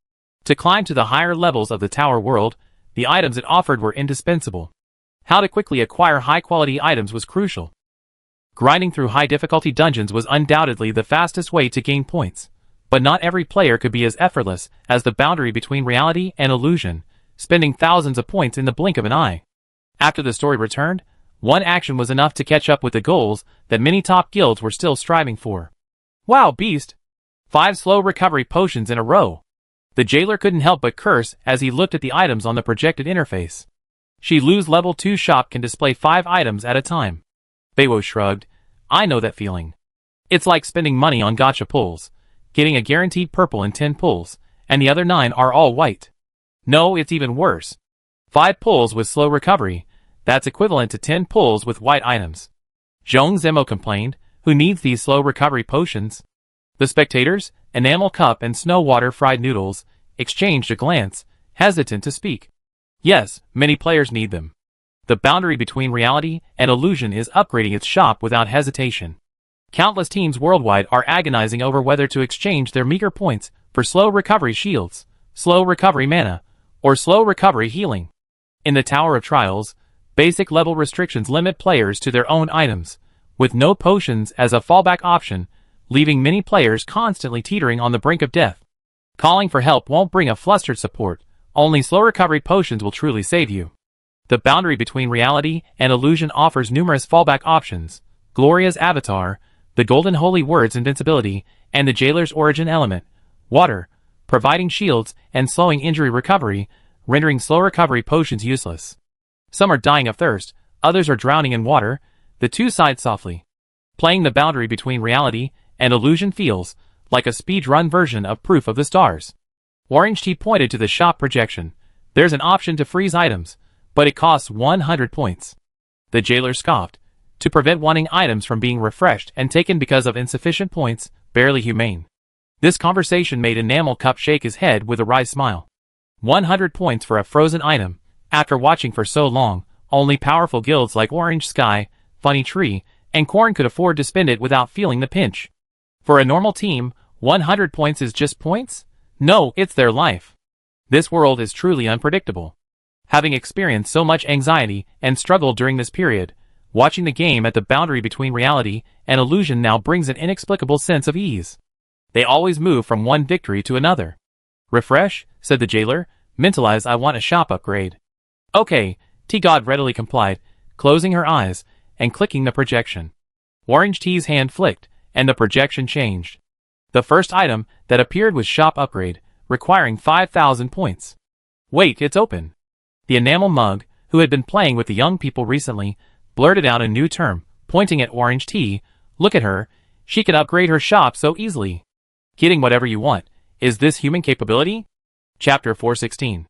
To climb to the higher levels of the Tower World, the items it offered were indispensable. How to quickly acquire high-quality items was crucial. Grinding through high-difficulty dungeons was undoubtedly the fastest way to gain points, but not every player could be as effortless as the boundary between reality and illusion, spending thousands of points in the blink of an eye. After the story returned, one action was enough to catch up with the goals that many top guilds were still striving for. Wow, beast! 5 slow recovery potions in a row. The jailer couldn't help but curse as he looked at the items on the projected interface. Shilu's level 2 shop can display 5 items at a time. Beiwo shrugged. I know that feeling. It's like spending money on gacha pulls, getting a guaranteed purple in 10 pulls, and the other 9 are all white. No, it's even worse. 5 pulls with slow recovery, that's equivalent to 10 pulls with white items. Zhong Zemo complained, who needs these slow recovery potions? The spectators, Enamel Cup and Snowwater Fried Noodles, exchanged a glance, hesitant to speak. Yes, many players need them. The boundary between reality and illusion is upgrading its shop without hesitation. Countless teams worldwide are agonizing over whether to exchange their meager points for slow recovery shields, slow recovery mana, or slow recovery healing. In the Tower of Trials, basic level restrictions limit players to their own items, with no potions as a fallback option, leaving many players constantly teetering on the brink of death. Calling for help won't bring a flustered support, only slow recovery potions will truly save you. The boundary between reality and illusion offers numerous fallback options, Gloria's avatar, the golden holy word's invincibility, and the jailer's origin element, water, providing shields and slowing injury recovery, rendering slow recovery potions useless. Some are dying of thirst, others are drowning in water. The two sighed softly. Playing the boundary between reality and illusion feels like a speed-run version of Proof of the Stars. Orange Tea pointed to the shop projection. There's an option to freeze items, but it costs 100 points. The jailer scoffed. To prevent wanting items from being refreshed and taken because of insufficient points, barely humane. This conversation made Enamel Cup shake his head with a wry smile. 100 points for a frozen item. After watching for so long, only powerful guilds like Orange Sky, Funny Tree, and Corn could afford to spend it without feeling the pinch. For a normal team, 100 points is just points? No, it's their life. This world is truly unpredictable. Having experienced so much anxiety and struggle during this period, watching the game at the boundary between reality and illusion now brings an inexplicable sense of ease. They always move from one victory to another. Refresh, said the jailer. Mentalize, I want a shop upgrade. Okay, T-God readily complied, closing her eyes and clicking the projection. Orange Tea's hand flicked, and the projection changed. The first item that appeared was shop upgrade, requiring 5,000 points. Wait, it's open. The enamel mug, who had been playing with the young people recently, blurted out a new term, pointing at Orange Tea. Look at her, she can upgrade her shop so easily. Getting whatever you want. Is this human capability? Chapter 416.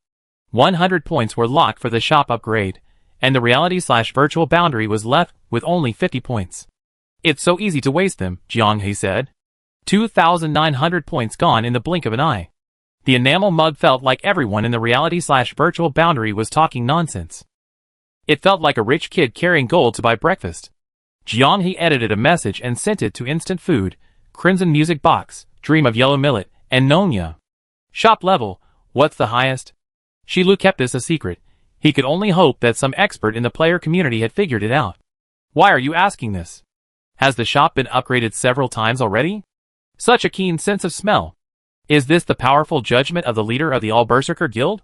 100 points were locked for the shop upgrade, and the reality/virtual boundary was left with only 50 points. It's so easy to waste them, Jianghe said. 2,900 points gone in the blink of an eye. The enamel mug felt like everyone in the reality/virtual boundary was talking nonsense. It felt like a rich kid carrying gold to buy breakfast. Jianghe edited a message and sent it to Instant Food, Crimson Music Box, Dream of Yellow Millet, and Nonya. Shop level, what's the highest? Shilu kept this a secret. He could only hope that some expert in the player community had figured it out. Why are you asking this? Has the shop been upgraded several times already? Such a keen sense of smell. Is this the powerful judgment of the leader of the All-Berserker Guild?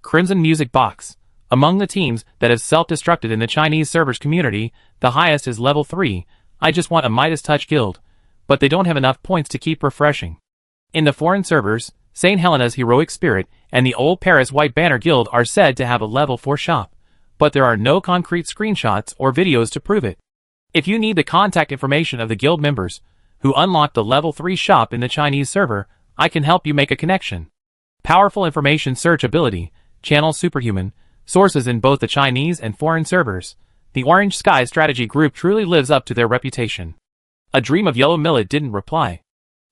Crimson Music Box. Among the teams that have self-destructed in the Chinese servers community, the highest is level 3. I just want a Midas Touch guild, but they don't have enough points to keep refreshing. In the foreign servers, St. Helena's Heroic Spirit and the Old Paris White Banner Guild are said to have a level 4 shop, but there are no concrete screenshots or videos to prove it. If you need the contact information of the guild members who unlocked the level 3 shop in the Chinese server, I can help you make a connection. Powerful information search ability, channel superhuman, sources in both the Chinese and foreign servers. The Orange Sky strategy group truly lives up to their reputation. A Dream of Yellow Millet didn't reply.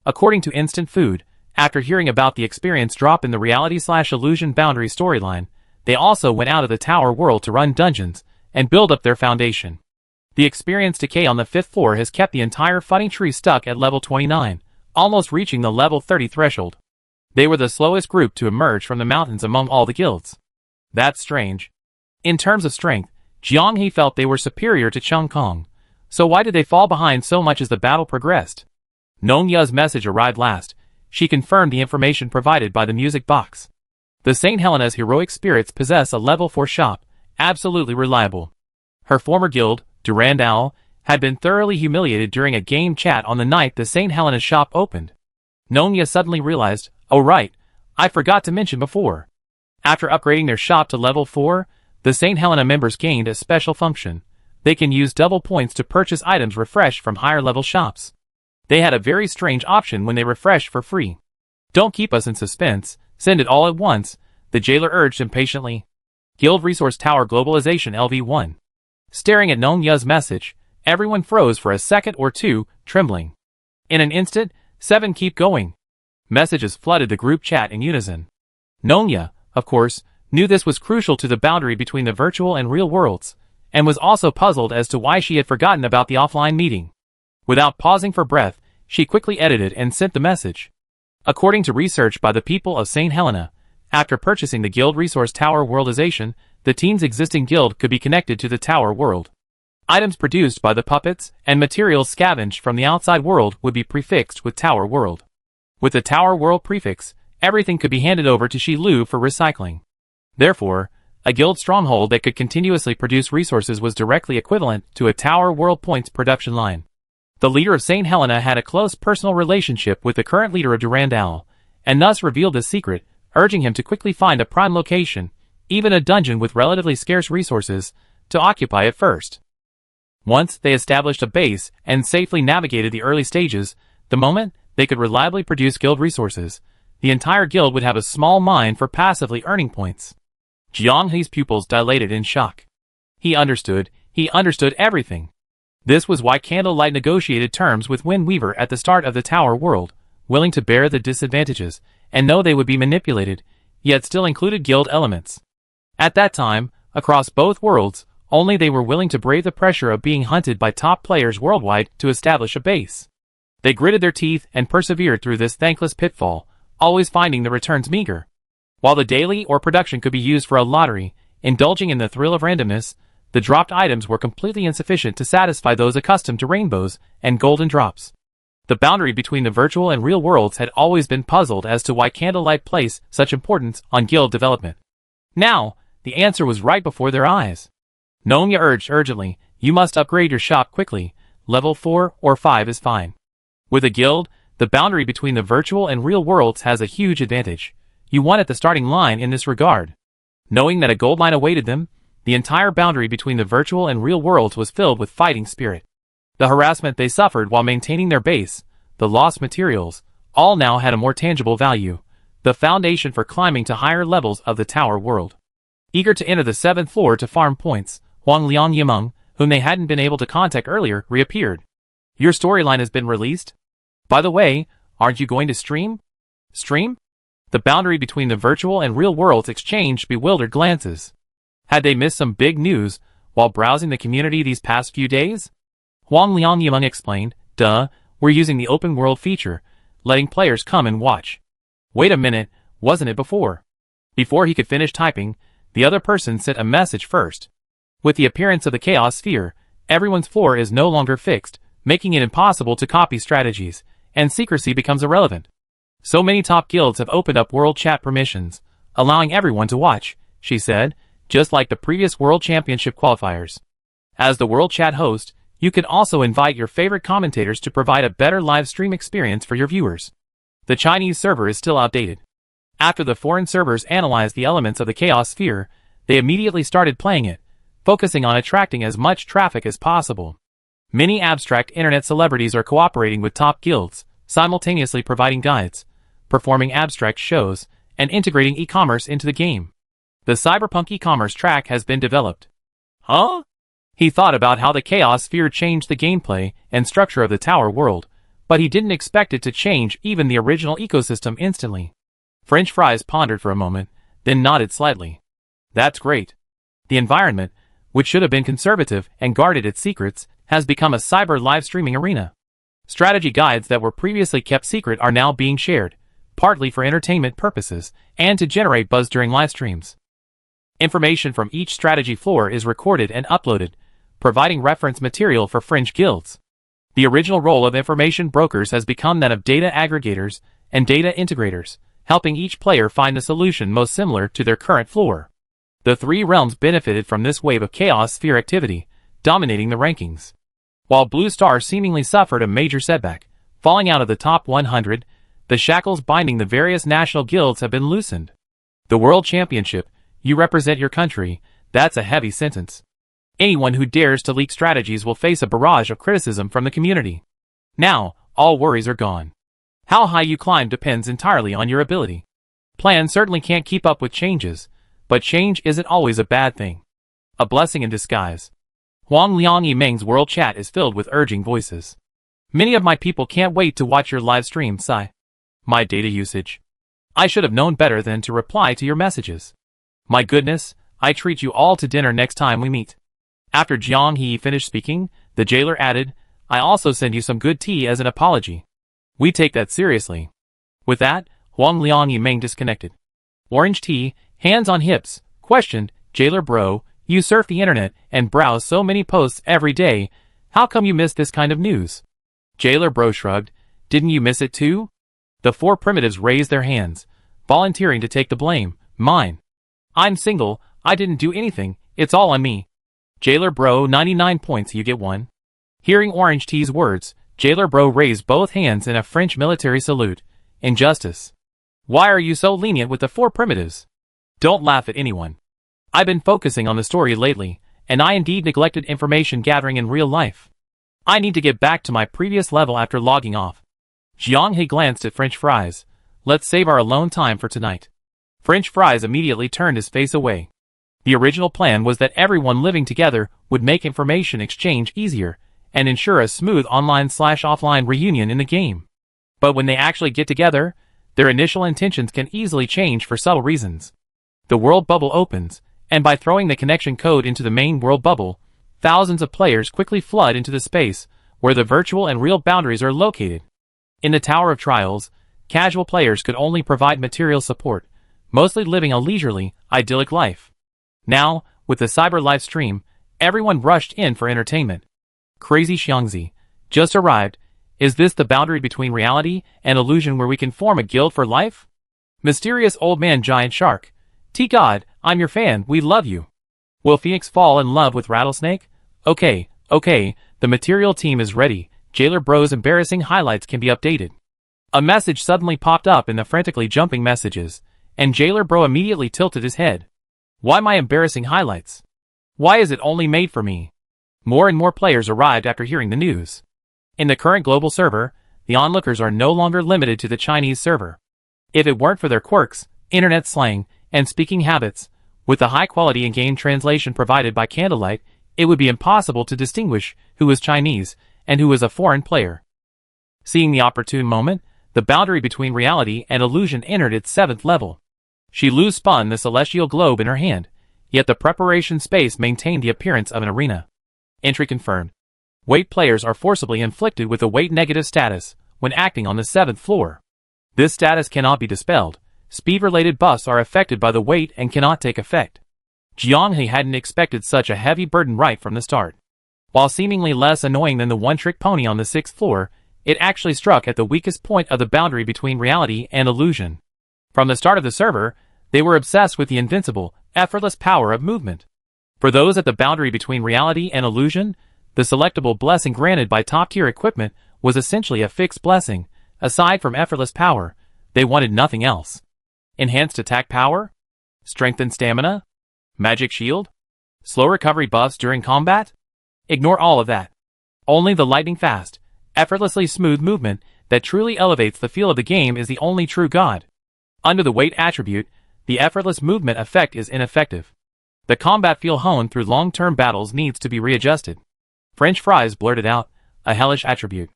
According to Instant Food, after hearing about the experience drop in the reality/illusion boundary storyline, they also went out of the tower world to run dungeons and build up their foundation. The experience decay on the 5th floor has kept the entire Funny Tree stuck at level 29, almost reaching the level 30 threshold. They were the slowest group to emerge from the mountains among all the guilds. That's strange. In terms of strength, Jianghe felt they were superior to Chung Kong. So why did they fall behind so much as the battle progressed? Nonya's message arrived last. She confirmed the information provided by the music box. The St. Helena's Heroic Spirits possess a level 4 shop, absolutely reliable. Her former guild, Durandal, had been thoroughly humiliated during a game chat on the night the St. Helena's shop opened. Nonya suddenly realized, oh right, I forgot to mention before. After upgrading their shop to level 4, the St. Helena members gained a special function. They can use double points to purchase items refreshed from higher level shops. They had a very strange option when they refreshed for free. Don't keep us in suspense, send it all at once, the jailer urged impatiently. Guild Resource Tower Globalization LV1. Staring at Nonya's message, everyone froze for a second or two, trembling. In an instant, 7 keep going. Messages flooded the group chat in unison. Nonya, of course, knew this was crucial to the boundary between the virtual and real worlds, and was also puzzled as to why she had forgotten about the offline meeting. Without pausing for breath, she quickly edited and sent the message. According to research by the people of St. Helena, after purchasing the Guild Resource Tower Worldization, the team's existing guild could be connected to the Tower World. Items produced by the puppets and materials scavenged from the outside world would be prefixed with Tower World. With the Tower World prefix, everything could be handed over to Shilu for recycling. Therefore, A guild stronghold that could continuously produce resources was directly equivalent to a tower world points production line. The leader of St. Helena had a close personal relationship with the current leader of Durandal, and thus revealed this secret, urging him to quickly find a prime location, even a dungeon with relatively scarce resources, to occupy it first. Once they established a base and safely navigated the early stages, the moment they could reliably produce guild resources, the entire guild would have a small mine for passively earning points. Jiang He's pupils dilated in shock. He understood everything. This was why Candlelight negotiated terms with Wind Weaver at the start of the Tower World, willing to bear the disadvantages, and know they would be manipulated, yet still included guild elements. At that time, across both worlds, only they were willing to brave the pressure of being hunted by top players worldwide to establish a base. They gritted their teeth and persevered through this thankless pitfall, always finding the returns meager. While the daily or production could be used for a lottery, indulging in the thrill of randomness, the dropped items were completely insufficient to satisfy those accustomed to rainbows and golden drops. The boundary between the virtual and real worlds had always been puzzled as to why Candlelight placed such importance on guild development. Now, the answer was right before their eyes. Nonya urged urgently, "You must upgrade your shop quickly. Level 4 or 5 is fine." With a guild, the boundary between the virtual and real worlds has a huge advantage. You won at the starting line in this regard. Knowing that a gold mine awaited them, the entire boundary between the virtual and real worlds was filled with fighting spirit. The harassment they suffered while maintaining their base, the lost materials, all now had a more tangible value, the foundation for climbing to higher levels of the Tower World. Eager to enter the 7th floor to farm points, Huang Liang Yimeng, whom they hadn't been able to contact earlier, reappeared. "Your storyline has been released? By the way, aren't you going to stream?" "Stream?" The boundary between the virtual and real worlds exchanged bewildered glances. Had they missed some big news while browsing the community these past few days? Huang Liang Yimeng explained, "We're using the open world feature, letting players come and watch." "Wait a minute, wasn't it before?" Before he could finish typing, the other person sent a message first. With the appearance of the Chaos Sphere, everyone's floor is no longer fixed, making it impossible to copy strategies, and secrecy becomes irrelevant. "So many top guilds have opened up world chat permissions, allowing everyone to watch," she said, "just like the previous World Championship qualifiers. As the World Chat host, you can also invite your favorite commentators to provide a better live stream experience for your viewers. The Chinese server is still outdated." After the foreign servers analyzed the elements of the Chaos Sphere, they immediately started playing it, focusing on attracting as much traffic as possible. Many abstract internet celebrities are cooperating with top guilds, simultaneously providing guides, performing abstract shows, and integrating e-commerce into the game. The cyberpunk e-commerce track has been developed. Huh? He thought about how the Chaos Sphere changed the gameplay and structure of the Tower World, but he didn't expect it to change even the original ecosystem instantly. French Fries pondered for a moment, then nodded slightly. "That's great. The environment, which should have been conservative and guarded its secrets, has become a cyber live streaming arena. Strategy guides that were previously kept secret are now being shared, partly for entertainment purposes and to generate buzz during live streams. Information from each strategy floor is recorded and uploaded, providing reference material for fringe guilds. The original role of information brokers has become that of data aggregators and data integrators, helping each player find the solution most similar to their current floor. The three realms benefited from this wave of Chaos Sphere activity, dominating the rankings. While Blue Star seemingly suffered a major setback, falling out of the top 100, the shackles binding the various national guilds have been loosened. The World Championship, you represent your country, that's a heavy sentence. Anyone who dares to leak strategies will face a barrage of criticism from the community. Now, all worries are gone. How high you climb depends entirely on your ability. Plans certainly can't keep up with changes, but change isn't always a bad thing. A blessing in disguise. Huang Liang Yimeng's world chat is filled with urging voices. Many of my people can't wait to watch your live stream, Sai. My data usage. I should have known better than to reply to your messages. My goodness, I treat you all to dinner next time we meet. After Jiang He finished speaking, the jailer added, I also send you some good tea as an apology. We take that seriously. With that, Huang Liang Yimeng disconnected. Orange tea, hands on hips, questioned, Jailer bro, you surf the internet and browse so many posts every day, how come you miss this kind of news? Jailer bro shrugged, didn't you miss it too? The four primitives raised their hands, volunteering to take the blame, mine. I'm single, I didn't do anything, it's all on me. Jailer bro, 99 points, you get 1. Hearing Orange T's words, Jailer bro raised both hands in a French military salute. Injustice. Why are you so lenient with the 4 primitives? Don't laugh at anyone. I've been focusing on the story lately, and I indeed neglected information gathering in real life. I need to get back to my previous level after logging off. Jiang He glanced at French Fries. Let's save our alone time for tonight. French Fries immediately turned his face away. The original plan was that everyone living together would make information exchange easier, and ensure a smooth online/offline reunion in the game. But when they actually get together, their initial intentions can easily change for subtle reasons. The world bubble opens, and by throwing the connection code into the main world bubble, thousands of players quickly flood into the space where the virtual and real boundaries are located. In the Tower of Trials, casual players could only provide material support, mostly living a leisurely, idyllic life. Now, with the cyber live stream, everyone rushed in for entertainment. Crazy Xiangzi, just arrived. Is this the boundary between reality and illusion where we can form a guild for life? Mysterious old man giant shark. T-God, I'm your fan, we love you. Will Phoenix fall in love with Rattlesnake? Okay, the material team is ready. Jailer Bro's embarrassing highlights can be updated. A message suddenly popped up in the frantically jumping messages, and Jailer Bro immediately tilted his head. Why my embarrassing highlights? Why is it only made for me? More and more players arrived after hearing the news. In the current global server, the onlookers are no longer limited to the Chinese server. If it weren't for their quirks, internet slang, and speaking habits, with the high-quality in-game translation provided by Candlelight, it would be impossible to distinguish who was Chinese and who was a foreign player. Seeing the opportune moment, the boundary between reality and illusion entered its 7th level. She loose spun the celestial globe in her hand, yet the preparation space maintained the appearance of an arena. Entry confirmed. Weight players are forcibly inflicted with a weight negative status when acting on the 7th floor. This status cannot be dispelled. Speed-related buffs are affected by the weight and cannot take effect. Jiang He hadn't expected such a heavy burden right from the start. While seemingly less annoying than the one-trick pony on the 6th floor, it actually struck at the weakest point of the boundary between reality and illusion. From the start of the server, they were obsessed with the invincible, effortless power of movement. For those at the boundary between reality and illusion, the selectable blessing granted by top-tier equipment was essentially a fixed blessing. Aside from effortless power, they wanted nothing else. Enhanced attack power? Strengthened stamina? Magic shield? Slow recovery buffs during combat? Ignore all of that. Only the lightning-fast, effortlessly smooth movement that truly elevates the feel of the game is the only true god. Under the weight attribute, the effortless movement effect is ineffective. The combat feel honed through long-term battles needs to be readjusted. French Fries blurted out, a hellish attribute.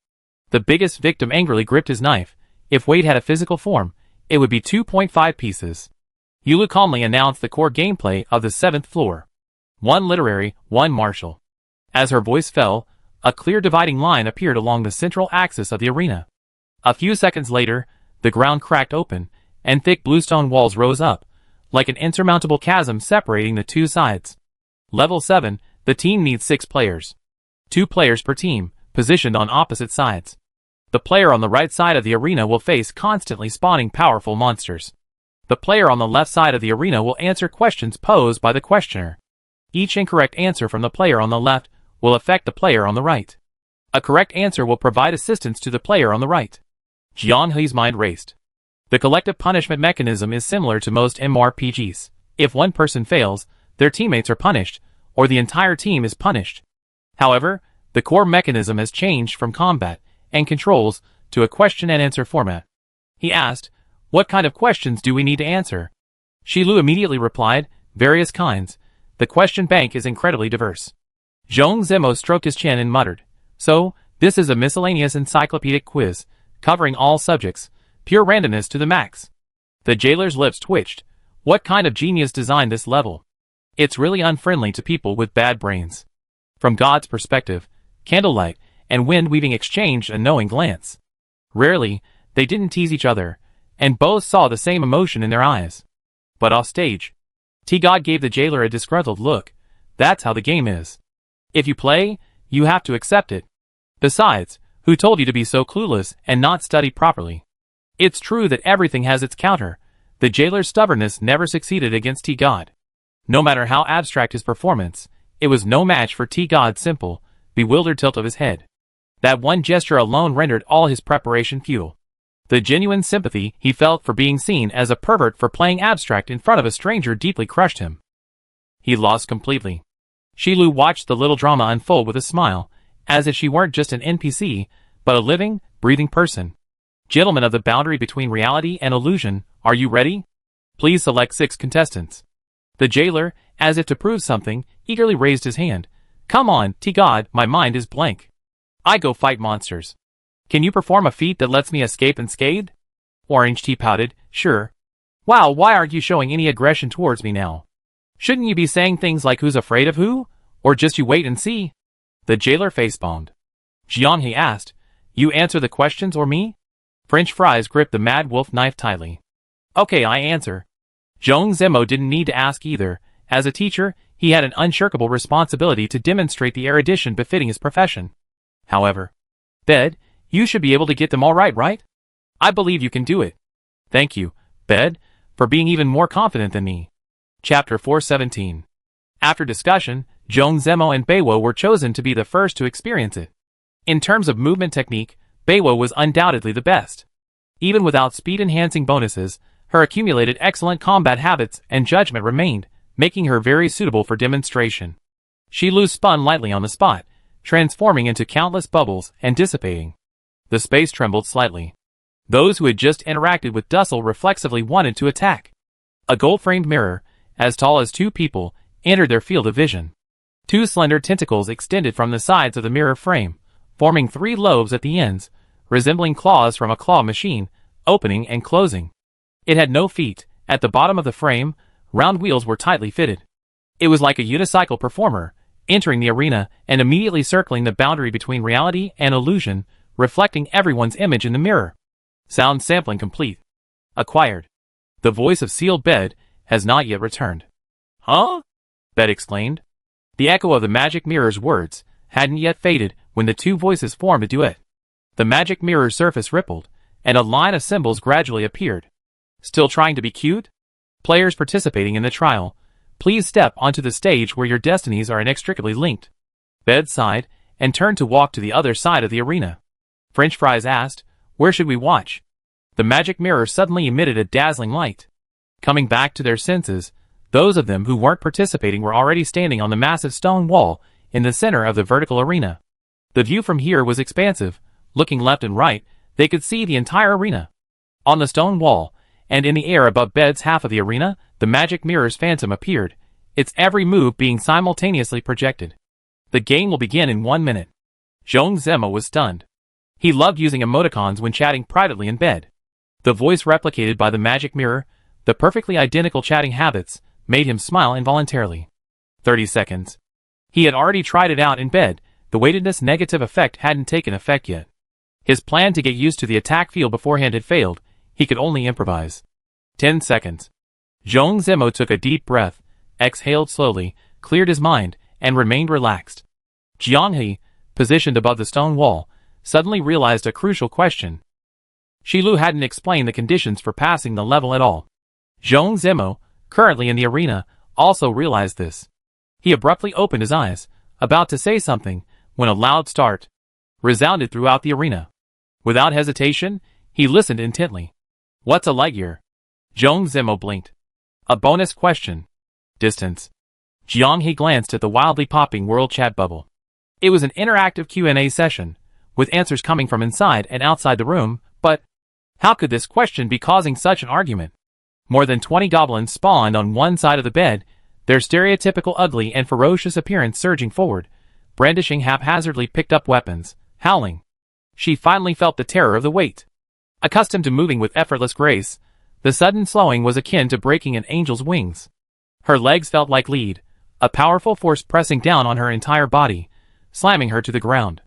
The biggest victim angrily gripped his knife. If weight had a physical form, it would be 2.5 pieces. Yulu calmly announced the core gameplay of the 7th floor. 1 literary, 1 martial. As her voice fell, a clear dividing line appeared along the central axis of the arena. A few seconds later, the ground cracked open, and thick bluestone walls rose up, like an insurmountable chasm separating the two sides. Level 7, the team needs 6 players. 2 players per team, positioned on opposite sides. The player on the right side of the arena will face constantly spawning powerful monsters. The player on the left side of the arena will answer questions posed by the questioner. Each incorrect answer from the player on the left will affect the player on the right. A correct answer will provide assistance to the player on the right. Jiang He's mind raced. The collective punishment mechanism is similar to most MMORPGs. If one person fails, their teammates are punished, or the entire team is punished. However, the core mechanism has changed from combat and controls to a question-and-answer format. He asked, what kind of questions do we need to answer? Shilu immediately replied, various kinds. The question bank is incredibly diverse. Zhong Zemo stroked his chin and muttered, so, this is a miscellaneous encyclopedic quiz, covering all subjects, pure randomness to the max. The jailer's lips twitched. What kind of genius designed this level? It's really unfriendly to people with bad brains. From God's perspective, Candlelight and Wind Weaving exchanged a knowing glance. Rarely, they didn't tease each other, and both saw the same emotion in their eyes. But off stage, T-God gave the jailer a disgruntled look. That's how the game is. If you play, you have to accept it. Besides, who told you to be so clueless and not study properly? It's true that everything has its counter. The jailer's stubbornness never succeeded against T-God. No matter how abstract his performance, it was no match for T-God's simple, bewildered tilt of his head. That one gesture alone rendered all his preparation futile. The genuine sympathy he felt for being seen as a pervert for playing abstract in front of a stranger deeply crushed him. He lost completely. Shilu watched the little drama unfold with a smile, as if she weren't just an NPC, but a living, breathing person. Gentlemen of the boundary between reality and illusion, are you ready? Please select 6 contestants. The jailer, as if to prove something, eagerly raised his hand. Come on, T-God, my mind is blank. I go fight monsters. Can you perform a feat that lets me escape unscathed? Orange Tea pouted, sure. Wow, why aren't you showing any aggression towards me now? Shouldn't you be saying things like who's afraid of who? Or just you wait and see? The jailer facepalmed. Jianghe asked, you answer the questions or me? French fries gripped the mad wolf knife tightly. Okay, I answer. Zhong Zemo didn't need to ask either. As a teacher, he had an unshirkable responsibility to demonstrate the erudition befitting his profession. However, Bed, you should be able to get them all right? I believe you can do it. Thank you, Bed, for being even more confident than me. Chapter 417. After discussion, Zhong Zemo and Beiwo were chosen to be the first to experience it. In terms of movement technique, Beiwo was undoubtedly the best. Even without speed-enhancing bonuses, her accumulated excellent combat habits and judgment remained, making her very suitable for demonstration. Shilu spun lightly on the spot, transforming into countless bubbles and dissipating. The space trembled slightly. Those who had just interacted with Dussel reflexively wanted to attack. A gold-framed mirror, as tall as 2 people, entered their field of vision. 2 slender tentacles extended from the sides of the mirror frame, forming 3 lobes at the ends, resembling claws from a claw machine, opening and closing. It had no feet. At the bottom of the frame, round wheels were tightly fitted. It was like a unicycle performer, entering the arena and immediately circling the boundary between reality and illusion, reflecting everyone's image in the mirror. Sound sampling complete. Acquired. The voice of sealed Bed has not yet returned. Huh? Bed exclaimed. The echo of the magic mirror's words hadn't yet faded when the 2 voices formed a duet. The magic mirror's surface rippled, and a line of symbols gradually appeared. Still trying to be cute? Players participating in the trial, please step onto the stage where your destinies are inextricably linked. Bed sighed and turned to walk to the other side of the arena. French fries asked, where should we watch? The magic mirror suddenly emitted a dazzling light. Coming back to their senses, those of them who weren't participating were already standing on the massive stone wall in the center of the vertical arena. The view from here was expansive. Looking left and right, they could see the entire arena. On the stone wall, and in the air above Bed's half of the arena, the magic mirror's phantom appeared, its every move being simultaneously projected. The game will begin in 1 minute. Zhong Zemo was stunned. He loved using emoticons when chatting privately in bed. The voice replicated by the magic mirror, the perfectly identical chatting habits, made him smile involuntarily. 30 seconds. He had already tried it out in bed. The weightedness negative effect hadn't taken effect yet. His plan to get used to the attack field beforehand had failed. He could only improvise. 10 seconds. Zhong Zemo took a deep breath, exhaled slowly, cleared his mind, and remained relaxed. Jianghe, positioned above the stone wall, suddenly realized a crucial question. Shilu hadn't explained the conditions for passing the level at all. Zhong Zemo, currently in the arena, also realized this. He abruptly opened his eyes, about to say something, when a loud start resounded throughout the arena. Without hesitation, he listened intently. What's a light year? Zhong Zemo blinked. A bonus question. Distance. Jianghe glanced at the wildly popping world chat bubble. It was an interactive Q&A session, with answers coming from inside and outside the room, but how could this question be causing such an argument? More than 20 goblins spawned on one side of the bed, their stereotypical ugly and ferocious appearance surging forward, brandishing haphazardly picked up weapons, howling. She finally felt the terror of the weight. Accustomed to moving with effortless grace, the sudden slowing was akin to breaking an angel's wings. Her legs felt like lead, a powerful force pressing down on her entire body, slamming her to the ground.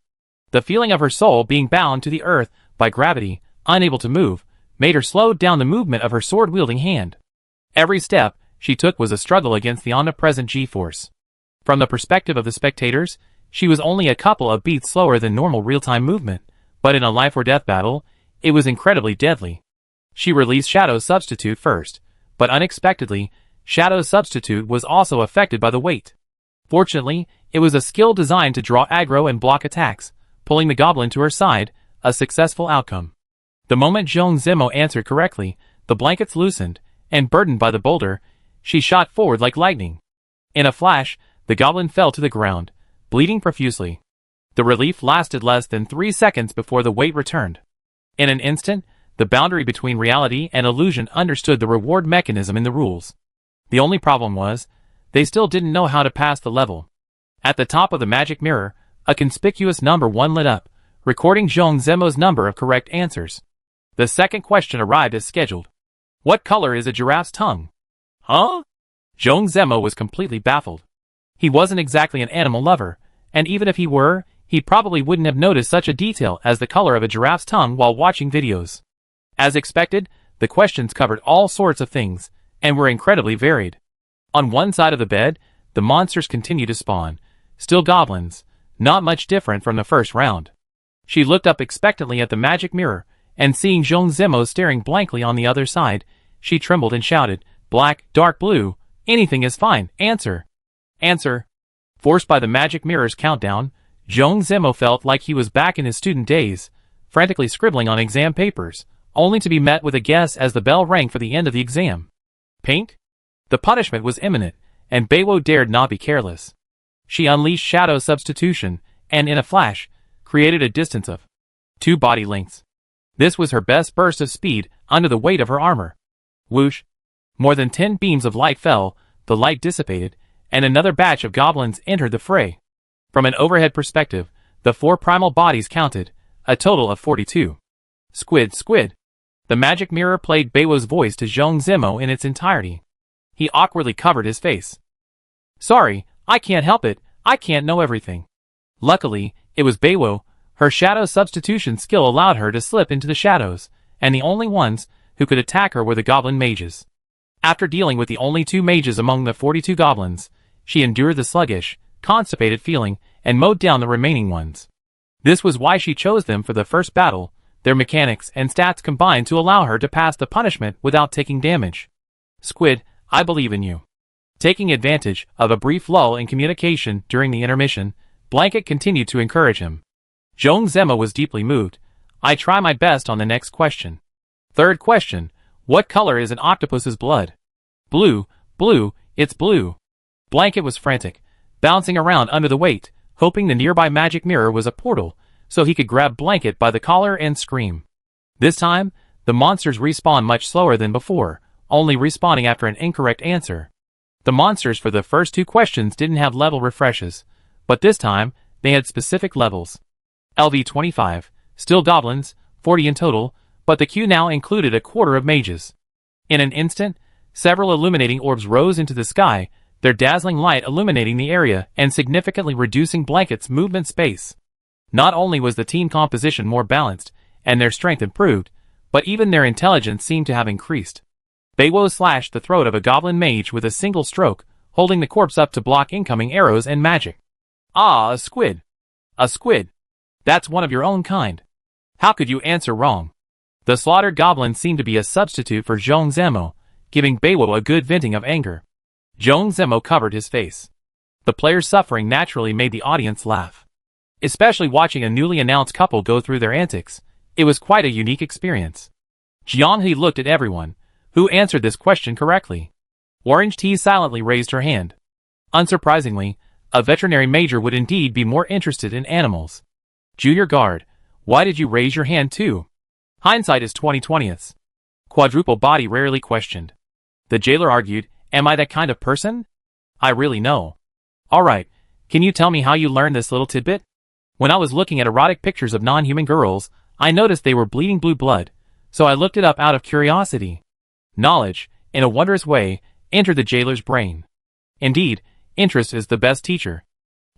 The feeling of her soul being bound to the earth by gravity, unable to move, made her slow down the movement of her sword-wielding hand. Every step she took was a struggle against the omnipresent G-force. From the perspective of the spectators, she was only a couple of beats slower than normal real-time movement, but in a life-or-death battle, it was incredibly deadly. She released Shadow's substitute first, but unexpectedly, Shadow's substitute was also affected by the weight. Fortunately, it was a skill designed to draw aggro and block attacks, pulling the goblin to her side, a successful outcome. The moment Joan Zemo answered correctly, the blankets loosened, and burdened by the boulder, she shot forward like lightning. In a flash, the goblin fell to the ground, bleeding profusely. The relief lasted less than 3 seconds before the weight returned. In an instant, the boundary between reality and illusion understood the reward mechanism in the rules. The only problem was, they still didn't know how to pass the level. At the top of the magic mirror, a conspicuous number 1 lit up, recording Joan Zemo's number of correct answers. The second question arrived as scheduled. What color is a giraffe's tongue? Huh? Joan Zemo was completely baffled. He wasn't exactly an animal lover, and even if he were, he probably wouldn't have noticed such a detail as the color of a giraffe's tongue while watching videos. As expected, the questions covered all sorts of things, and were incredibly varied. On one side of the bed, the monsters continued to spawn, still goblins, not much different from the first round. She looked up expectantly at the magic mirror, and seeing Joan Zemo staring blankly on the other side, she trembled and shouted, "Black, dark blue, anything is fine, answer. Answer." Forced by the magic mirror's countdown, Joan Zemo felt like he was back in his student days, frantically scribbling on exam papers, only to be met with a guess as the bell rang for the end of the exam. Paint? The punishment was imminent, and Beiwo dared not be careless. She unleashed Shadow Substitution, and in a flash, created a distance of 2 body lengths. This was her best burst of speed under the weight of her armor. Whoosh! More than 10 beams of light fell, the light dissipated, and another batch of goblins entered the fray. From an overhead perspective, the 4 primal bodies counted, a total of 42. Squid, squid. The magic mirror played Beiwo's voice to Joan Zemo in its entirety. He awkwardly covered his face. Sorry, I can't help it, I can't know everything. Luckily, it was Beiwo. Her shadow substitution skill allowed her to slip into the shadows, and the only ones who could attack her were the goblin mages. After dealing with the only 2 mages among the 42 goblins, she endured the sluggish, constipated feeling and mowed down the remaining ones. This was why she chose them for the first battle. Their mechanics and stats combined to allow her to pass the punishment without taking damage. Squid, I believe in you. Taking advantage of a brief lull in communication during the intermission, Blanket continued to encourage him. Joan Zemo was deeply moved. I try my best on the next question. Third question, what color is an octopus's blood? Blue, blue, it's blue. Blanket was frantic, bouncing around under the weight, hoping the nearby magic mirror was a portal, so he could grab Blanket by the collar and scream. This time, the monsters respawn much slower than before, only respawning after an incorrect answer. The monsters for the first 2 questions didn't have level refreshes, but this time, they had specific levels. LV25, still goblins, 40 in total, but the queue now included a quarter of mages. In an instant, several illuminating orbs rose into the sky, their dazzling light illuminating the area and significantly reducing Blanket's movement space. Not only was the team composition more balanced, and their strength improved, but even their intelligence seemed to have increased. Beiwo slashed the throat of a goblin mage with a single stroke, holding the corpse up to block incoming arrows and magic. Ah, a squid. A squid. That's one of your own kind. How could you answer wrong? The slaughtered goblin seemed to be a substitute for Joan Zemo, giving Beiwo a good venting of anger. Joan Zemo covered his face. The player's suffering naturally made the audience laugh. Especially watching a newly announced couple go through their antics, it was quite a unique experience. Jianghe looked at everyone, who answered this question correctly. Orange Tea silently raised her hand. Unsurprisingly, a veterinary major would indeed be more interested in animals. Junior Guard, why did you raise your hand too? Hindsight is 20/20. Quadruple Body rarely questioned. The jailer argued, am I that kind of person? I really know. Alright, can you tell me how you learned this little tidbit? When I was looking at erotic pictures of non-human girls, I noticed they were bleeding blue blood, so I looked it up out of curiosity. Knowledge, in a wondrous way, entered the jailer's brain. Indeed, interest is the best teacher.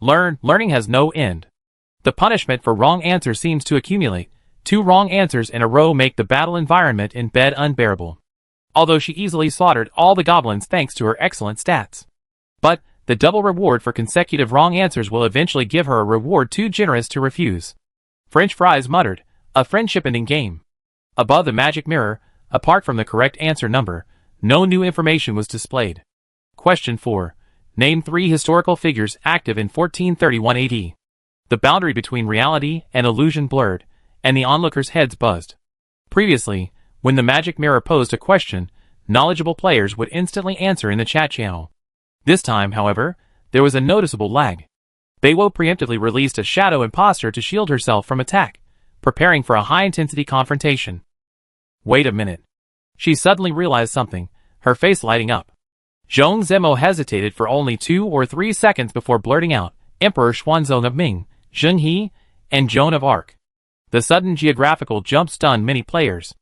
Learning has no end. The punishment for wrong answers seems to accumulate. 2 wrong answers in a row make the battle environment in bed unbearable. Although she easily slaughtered all the goblins thanks to her excellent stats. But, the double reward for consecutive wrong answers will eventually give her a reward too generous to refuse. French Fries muttered, a friendship-ending game. Above the magic mirror, apart from the correct answer number, no new information was displayed. Question 4. Name 3 historical figures active in 1431 AD. The boundary between reality and illusion blurred, and the onlookers' heads buzzed. Previously, when the magic mirror posed a question, knowledgeable players would instantly answer in the chat channel. This time, however, there was a noticeable lag. Beiwo preemptively released a shadow imposter to shield herself from attack, preparing for a high-intensity confrontation. Wait a minute. She suddenly realized something, her face lighting up. Zhong Zemo hesitated for only 2 or 3 seconds before blurting out, Emperor Xuanzong of Ming, Zheng He, and Joan of Arc. The sudden geographical jump stunned many players.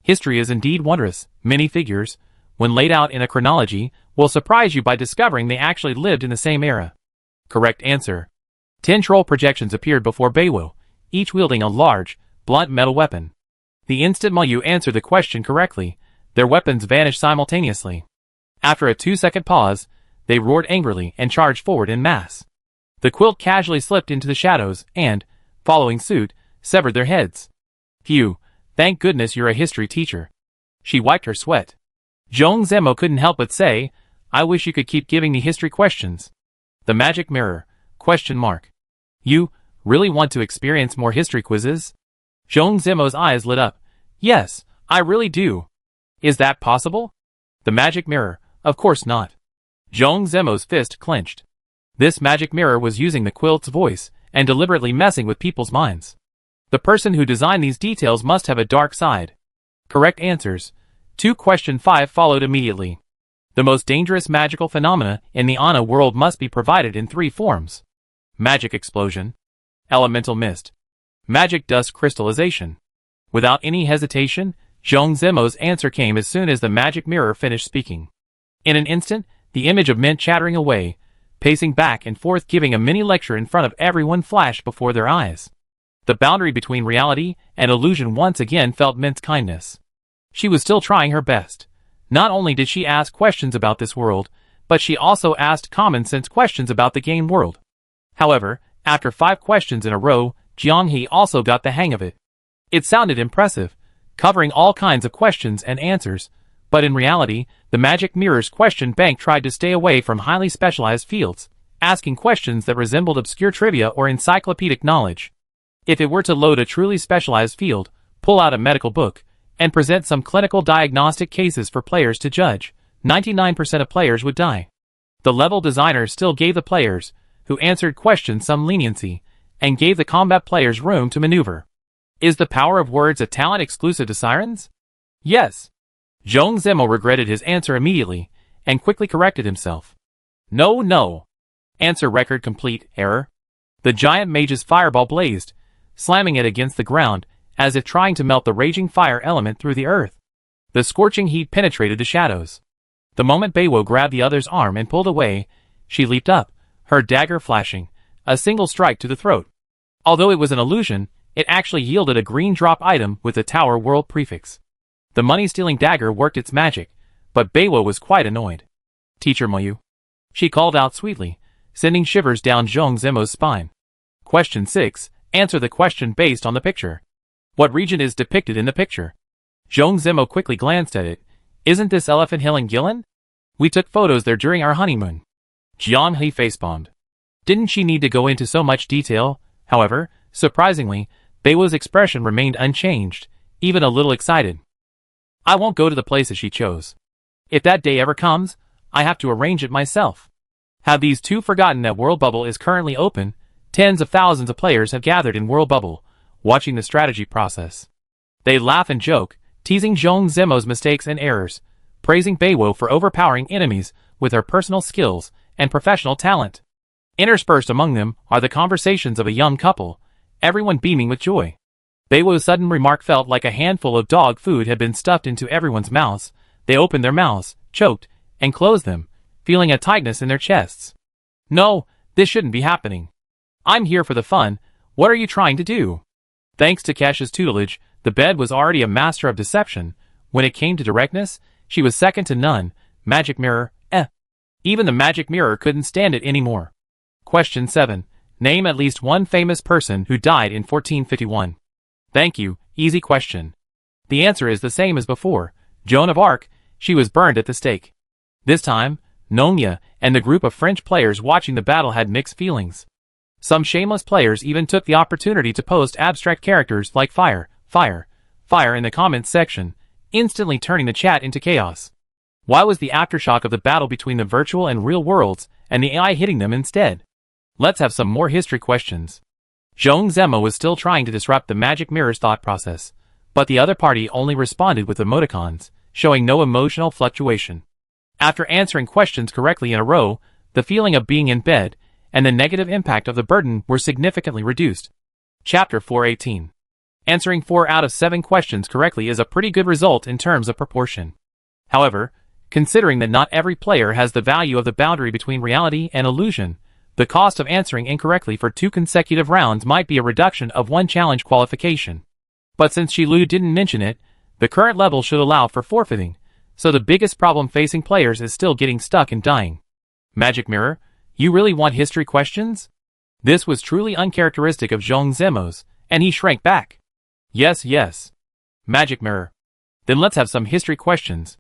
History is indeed wondrous. Many figures, when laid out in a chronology, will surprise you by discovering they actually lived in the same era. Correct answer. 10 troll projections appeared before Beiwo, each wielding a large, blunt metal weapon. The instant Mayu answered the question correctly, their weapons vanished simultaneously. After a 2-second pause, they roared angrily and charged forward en masse. The quilt casually slipped into the shadows and, following suit, severed their heads. Phew, thank goodness you're a history teacher. She wiped her sweat. Zhong Zemo couldn't help but say, I wish you could keep giving me history questions. The magic mirror, ? You really want to experience more history quizzes? Zhong Zemo's eyes lit up. Yes, I really do. Is that possible? The magic mirror, of course not. Zhong Zemo's fist clenched. This magic mirror was using the quilt's voice and deliberately messing with people's minds. The person who designed these details must have a dark side. Correct answers. 2. Question 5 followed immediately. The most dangerous magical phenomena in the Ana world must be provided in 3 forms. Magic explosion, elemental mist, magic dust crystallization. Without any hesitation, Zhong Zemo's answer came as soon as the magic mirror finished speaking. In an instant, the image of Mint chattering away, pacing back and forth giving a mini lecture in front of everyone flashed before their eyes. The boundary between reality and illusion once again felt Mint's kindness. She was still trying her best. Not only did she ask questions about this world, but she also asked common-sense questions about the game world. However, after 5 questions in a row, Jianghe also got the hang of it. It sounded impressive, covering all kinds of questions and answers, but in reality, the magic mirror's question bank tried to stay away from highly specialized fields, asking questions that resembled obscure trivia or encyclopedic knowledge. If it were to load a truly specialized field, pull out a medical book, and present some clinical diagnostic cases for players to judge, 99% of players would die. The level designer still gave the players, who answered questions, some leniency, and gave the combat players room to maneuver. Is the power of words a talent exclusive to sirens? Yes. Zhong Zemo regretted his answer immediately, and quickly corrected himself. No. Answer record complete, error. The giant mage's fireball blazed, slamming it against the ground, as if trying to melt the raging fire element through the earth. The scorching heat penetrated the shadows. The moment Beiwo grabbed the other's arm and pulled away, she leaped up, her dagger flashing, a single strike to the throat. Although it was an illusion, it actually yielded a green drop item with the Tower World prefix. The money-stealing dagger worked its magic, but Beiwo was quite annoyed. Teacher Moyu. She called out sweetly, sending shivers down Zhong Zemo's spine. Question 6. Answer the question based on the picture. What region is depicted in the picture? Zhong Zemo quickly glanced at it. Isn't this Elephant Hill in Gillen? We took photos there during our honeymoon. Jianghe facepalmed. Didn't she need to go into so much detail? However, surprisingly, Beiwo's expression remained unchanged, even a little excited. I won't go to the places she chose. If that day ever comes, I have to arrange it myself. Have these 2 forgotten that World Bubble is currently open? Tens of thousands of players have gathered in World Bubble, watching the strategy process. They laugh and joke, teasing Zhong Zemo's mistakes and errors, praising Beiwo for overpowering enemies with her personal skills and professional talent. Interspersed among them are the conversations of a young couple, everyone beaming with joy. Beiwo's sudden remark felt like a handful of dog food had been stuffed into everyone's mouths. They opened their mouths, choked, and closed them, feeling a tightness in their chests. No, this shouldn't be happening. I'm here for the fun. What are you trying to do? Thanks to Kesh's tutelage, the bed was already a master of deception. When it came to directness, she was second to none. Magic mirror, Even the magic mirror couldn't stand it anymore. Question 7. Name at least one famous person who died in 1451. Thank you, easy question. The answer is the same as before. Joan of Arc, she was burned at the stake. This time, Nonya and the group of French players watching the battle had mixed feelings. Some shameless players even took the opportunity to post abstract characters like fire, fire, fire in the comments section, instantly turning the chat into chaos. Why was the aftershock of the battle between the virtual and real worlds and the AI hitting them instead? Let's have some more history questions. Zhong Zemo was still trying to disrupt the magic mirror's thought process, but the other party only responded with emoticons, showing no emotional fluctuation. After answering questions correctly in a row, the feeling of being in bed and the negative impact of the burden were significantly reduced. Chapter 418. Answering 4 out of 7 questions correctly is a pretty good result in terms of proportion. However, considering that not every player has the value of the boundary between reality and illusion, the cost of answering incorrectly for 2 consecutive rounds might be a reduction of 1 challenge qualification. But since Shilu didn't mention it, the current level should allow for forfeiting, so the biggest problem facing players is still getting stuck and dying. Magic Mirror, you really want history questions? This was truly uncharacteristic of Zhong Zemo's, and he shrank back. Yes, yes. Magic Mirror. Then let's have some history questions.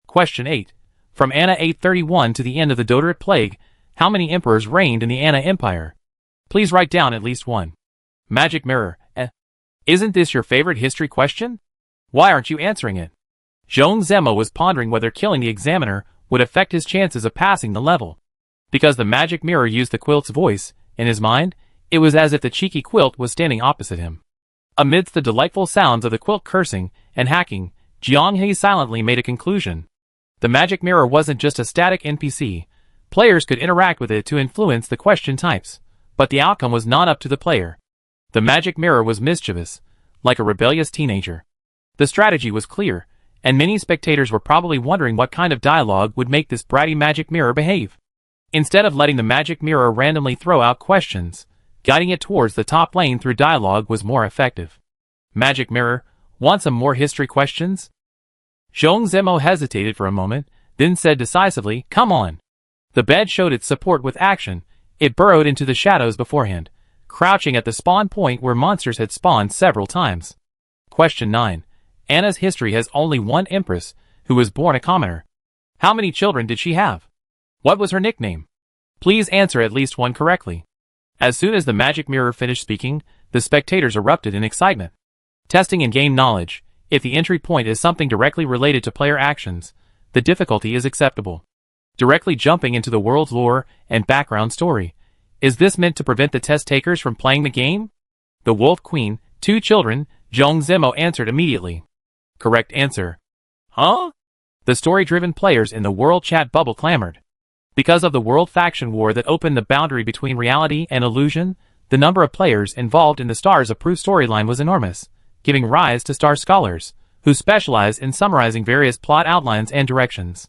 Question 8. From Anna 831 to the end of the Dodorit Plague, how many emperors reigned in the Anna Empire? Please write down at least one. Magic Mirror. Isn't this your favorite history question? Why aren't you answering it? Zhong Zemo was pondering whether killing the examiner would affect his chances of passing the level. Because the magic mirror used the quilt's voice, in his mind, it was as if the cheeky quilt was standing opposite him. Amidst the delightful sounds of the quilt cursing and hacking, Jiang He silently made a conclusion. The magic mirror wasn't just a static NPC. Players could interact with it to influence the question types, but the outcome was not up to the player. The magic mirror was mischievous, like a rebellious teenager. The strategy was clear, and many spectators were probably wondering what kind of dialogue would make this bratty magic mirror behave. Instead of letting the magic mirror randomly throw out questions, guiding it towards the top lane through dialogue was more effective. Magic Mirror, want some more history questions? Zhong Zemo hesitated for a moment, then said decisively, come on. The bed showed its support with action. It burrowed into the shadows beforehand, crouching at the spawn point where monsters had spawned several times. Question 9. Anna's history has only one empress, who was born a commoner. How many children did she have? What was her nickname? Please answer at least one correctly. As soon as the magic mirror finished speaking, the spectators erupted in excitement. Testing in-game knowledge. If the entry point is something directly related to player actions, the difficulty is acceptable. Directly jumping into the world's lore and background story. Is this meant to prevent the test takers from playing the game? The Wolf Queen, 2 children, Zhong Zemo answered immediately. Correct answer. Huh? The story-driven players in the world chat bubble clamored. Because of the world faction war that opened the boundary between reality and illusion, the number of players involved in the Stars Approved storyline was enormous, giving rise to Star Scholars, who specialize in summarizing various plot outlines and directions.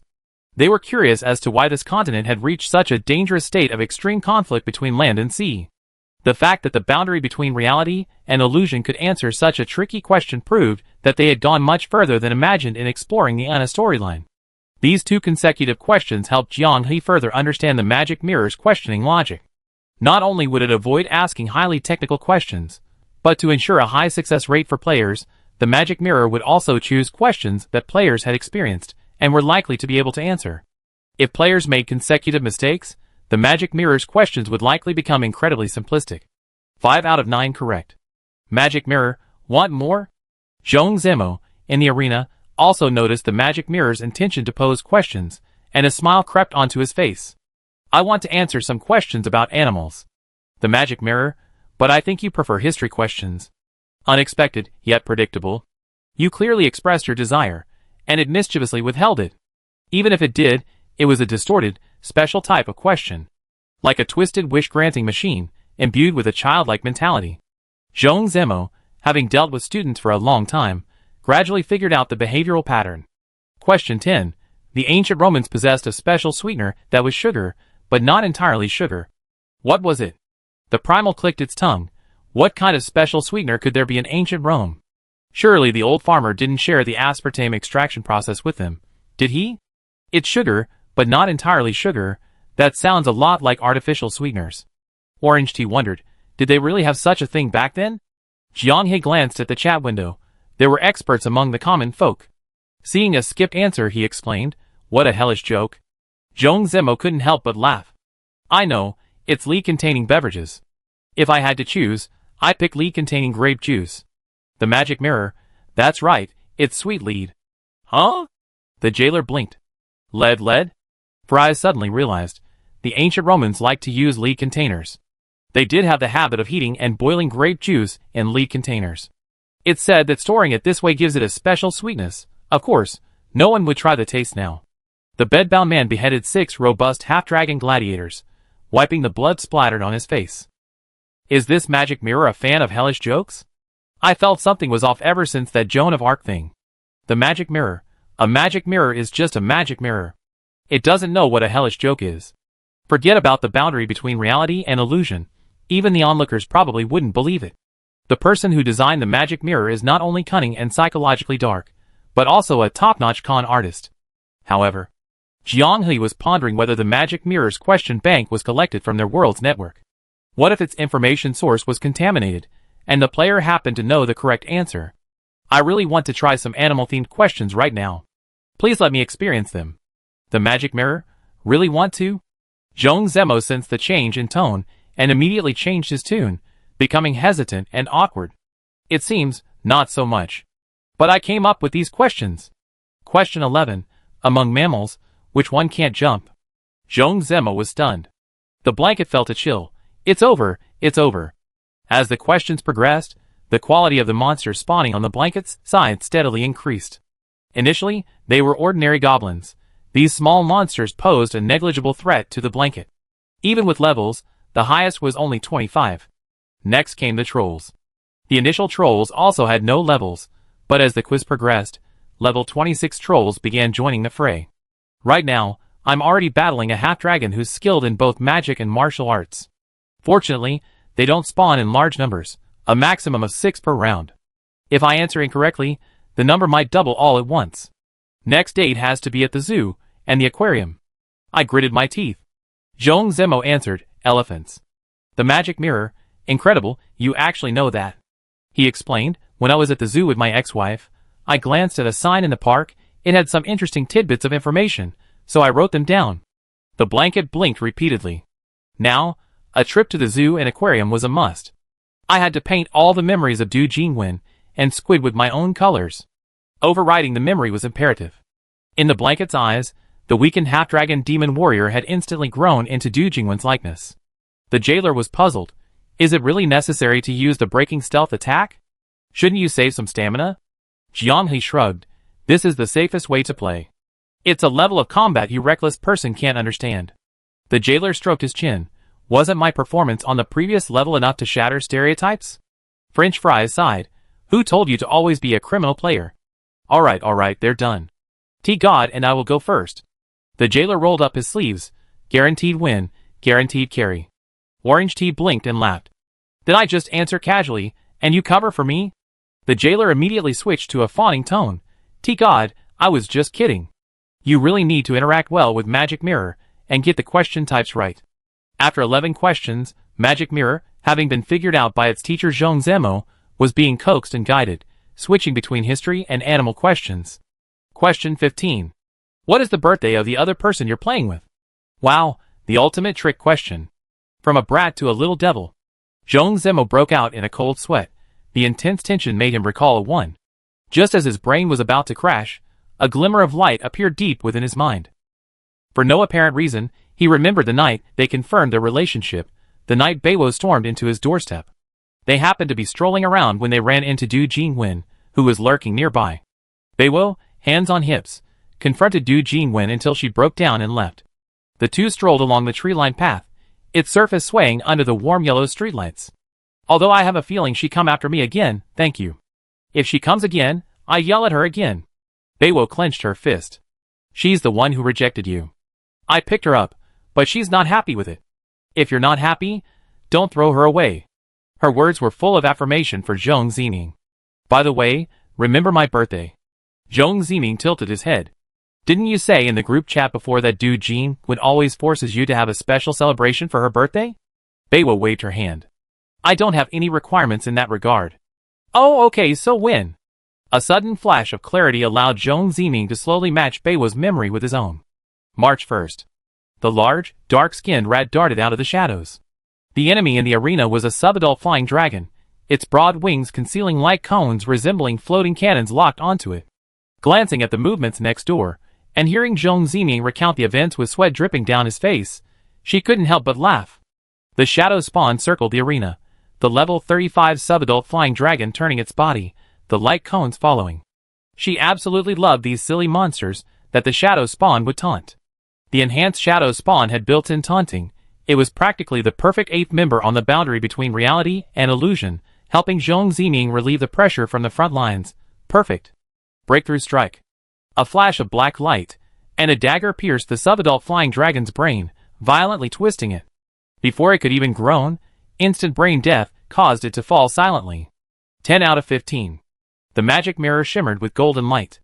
They were curious as to why this continent had reached such a dangerous state of extreme conflict between land and sea. The fact that the boundary between reality and illusion could answer such a tricky question proved that they had gone much further than imagined in exploring the Anna storyline. These 2 consecutive questions helped Jiang He further understand the magic mirror's questioning logic. Not only would it avoid asking highly technical questions, but to ensure a high success rate for players, the magic mirror would also choose questions that players had experienced and were likely to be able to answer. If players made consecutive mistakes, the magic mirror's questions would likely become incredibly simplistic. 5 out of 9 correct. Magic Mirror, want more? Zhong Zemo, in the arena, also noticed the magic mirror's intention to pose questions, and a smile crept onto his face. I want to answer some questions about animals. The magic mirror, but I think you prefer history questions. Unexpected, yet predictable. You clearly expressed your desire, and it mischievously withheld it. Even if it did, it was a distorted, special type of question. Like a twisted wish-granting machine, imbued with a childlike mentality. Zhong Zemo, having dealt with students for a long time, gradually figured out the behavioral pattern. Question 10. The ancient Romans possessed a special sweetener that was sugar, but not entirely sugar. What was it? The primal clicked its tongue. What kind of special sweetener could there be in ancient Rome? Surely the old farmer didn't share the aspartame extraction process with them, did he? It's sugar, but not entirely sugar. That sounds a lot like artificial sweeteners. Orange Tea wondered, did they really have such a thing back then? Jiang He glanced at the chat window. There were experts among the common folk. Seeing a skipped answer, he explained, what a hellish joke. Zhong Zemo couldn't help but laugh. I know, it's lead-containing beverages. If I had to choose, I'd pick lead-containing grape juice. The magic mirror, that's right, it's sweet lead. Huh? The jailer blinked. Lead? Fries suddenly realized, the ancient Romans liked to use lead containers. They did have the habit of heating and boiling grape juice in lead containers. It's said that storing it this way gives it a special sweetness. Of course, no one would try the taste now. The bedbound man beheaded 6 robust half-dragon gladiators, wiping the blood splattered on his face. Is this magic mirror a fan of hellish jokes? I felt something was off ever since that Joan of Arc thing. The magic mirror. A magic mirror is just a magic mirror. It doesn't know what a hellish joke is. Forget about the boundary between reality and illusion. Even the onlookers probably wouldn't believe it. The person who designed the magic mirror is not only cunning and psychologically dark, but also a top-notch con artist. However, Jiang He was pondering whether the magic mirror's question bank was collected from their world's network. What if its information source was contaminated, and the player happened to know the correct answer? I really want to try some animal-themed questions right now. Please let me experience them. The magic mirror? Really want to? Zhong Zemo sensed the change in tone and immediately changed his tune, becoming hesitant and awkward. It seems, not so much. But I came up with these questions. Question 11. Among mammals, which one can't jump? Zhong Zemo was stunned. The blanket felt a chill. It's over, it's over. As the questions progressed, the quality of the monsters spawning on the blanket's side steadily increased. Initially, they were ordinary goblins. These small monsters posed a negligible threat to the blanket. Even with levels, the highest was only 25. Next came the trolls. The initial trolls also had no levels, but as the quiz progressed, level 26 trolls began joining the fray. Right now, I'm already battling a half-dragon who's skilled in both magic and martial arts. Fortunately, they don't spawn in large numbers, a maximum of 6 per round. If I answer incorrectly, the number might double all at once. Next date has to be at the zoo and the aquarium. I gritted my teeth. Zhong Zemo answered, elephants. The magic mirror, incredible, you actually know that. He explained, when I was at the zoo with my ex-wife, I glanced at a sign in the park. It had some interesting tidbits of information, so I wrote them down. The blanket blinked repeatedly. Now, a trip to the zoo and aquarium was a must. I had to paint all the memories of Du Jingwen and Squid with my own colors. Overriding the memory was imperative. In the blanket's eyes, the weakened half-dragon demon warrior had instantly grown into Du Jingwen's likeness. The jailer was puzzled. Is it really necessary to use the breaking stealth attack? Shouldn't you save some stamina? Jiang He shrugged. This is the safest way to play. It's a level of combat you reckless person can't understand. The jailer stroked his chin. Wasn't my performance on the previous level enough to shatter stereotypes? French fries sighed. Who told you to always be a criminal player? Alright, they're done. Tea God and I will go first. The jailer rolled up his sleeves. Guaranteed win, guaranteed carry. Orange Tea blinked and laughed. Did I just answer casually, and you cover for me? The jailer immediately switched to a fawning tone. Tea God, I was just kidding. You really need to interact well with Magic Mirror, and get the question types right. After 11 questions, Magic Mirror, having been figured out by its teacher Zhong Zemo, was being coaxed and guided, switching between history and animal questions. Question 15. What is the birthday of the other person you're playing with? Wow, the ultimate trick question. From a brat to a little devil. Zhong Zemo broke out in a cold sweat. The intense tension made him recall a one. Just as his brain was about to crash, a glimmer of light appeared deep within his mind. For no apparent reason, he remembered the night they confirmed their relationship, the night Beiwo stormed into his doorstep. They happened to be strolling around when they ran into Du Jingwen, who was lurking nearby. Beiwo, hands on hips, confronted Du Jingwen until she broke down and left. The two strolled along the tree-lined path, its surface swaying under the warm yellow streetlights. Although I have a feeling she come after me again, thank you. If she comes again, I yell at her again. Beiwo clenched her fist. She's the one who rejected you. I picked her up, but she's not happy with it. If you're not happy, don't throw her away. Her words were full of affirmation for Zhong Ziming. By the way, remember my birthday. Zhong Ziming tilted his head. Didn't you say in the group chat before that Du Jingwen always forces you to have a special celebration for her birthday? Beiwo waved her hand. I don't have any requirements in that regard. Oh, okay, so when? A sudden flash of clarity allowed Zhong Ziming to slowly match Beiwo's memory with his own. March 1st. The large, dark-skinned rat darted out of the shadows. The enemy in the arena was a subadult flying dragon, its broad wings concealing light cones resembling floating cannons locked onto it. Glancing at the movements next door, and hearing Zhong Ziming recount the events with sweat dripping down his face, she couldn't help but laugh. The shadow spawn circled the arena, the level 35 subadult flying dragon turning its body, the light cones following. She absolutely loved these silly monsters that the shadow spawn would taunt. The enhanced shadow spawn had built-in taunting. It was practically the perfect eighth member on the boundary between reality and illusion, helping Zhong Ziming relieve the pressure from the front lines. Perfect. Breakthrough strike. A flash of black light, and a dagger pierced the subadult flying dragon's brain, violently twisting it. Before it could even groan, instant brain death caused it to fall silently. 10 out of 15. The magic mirror shimmered with golden light.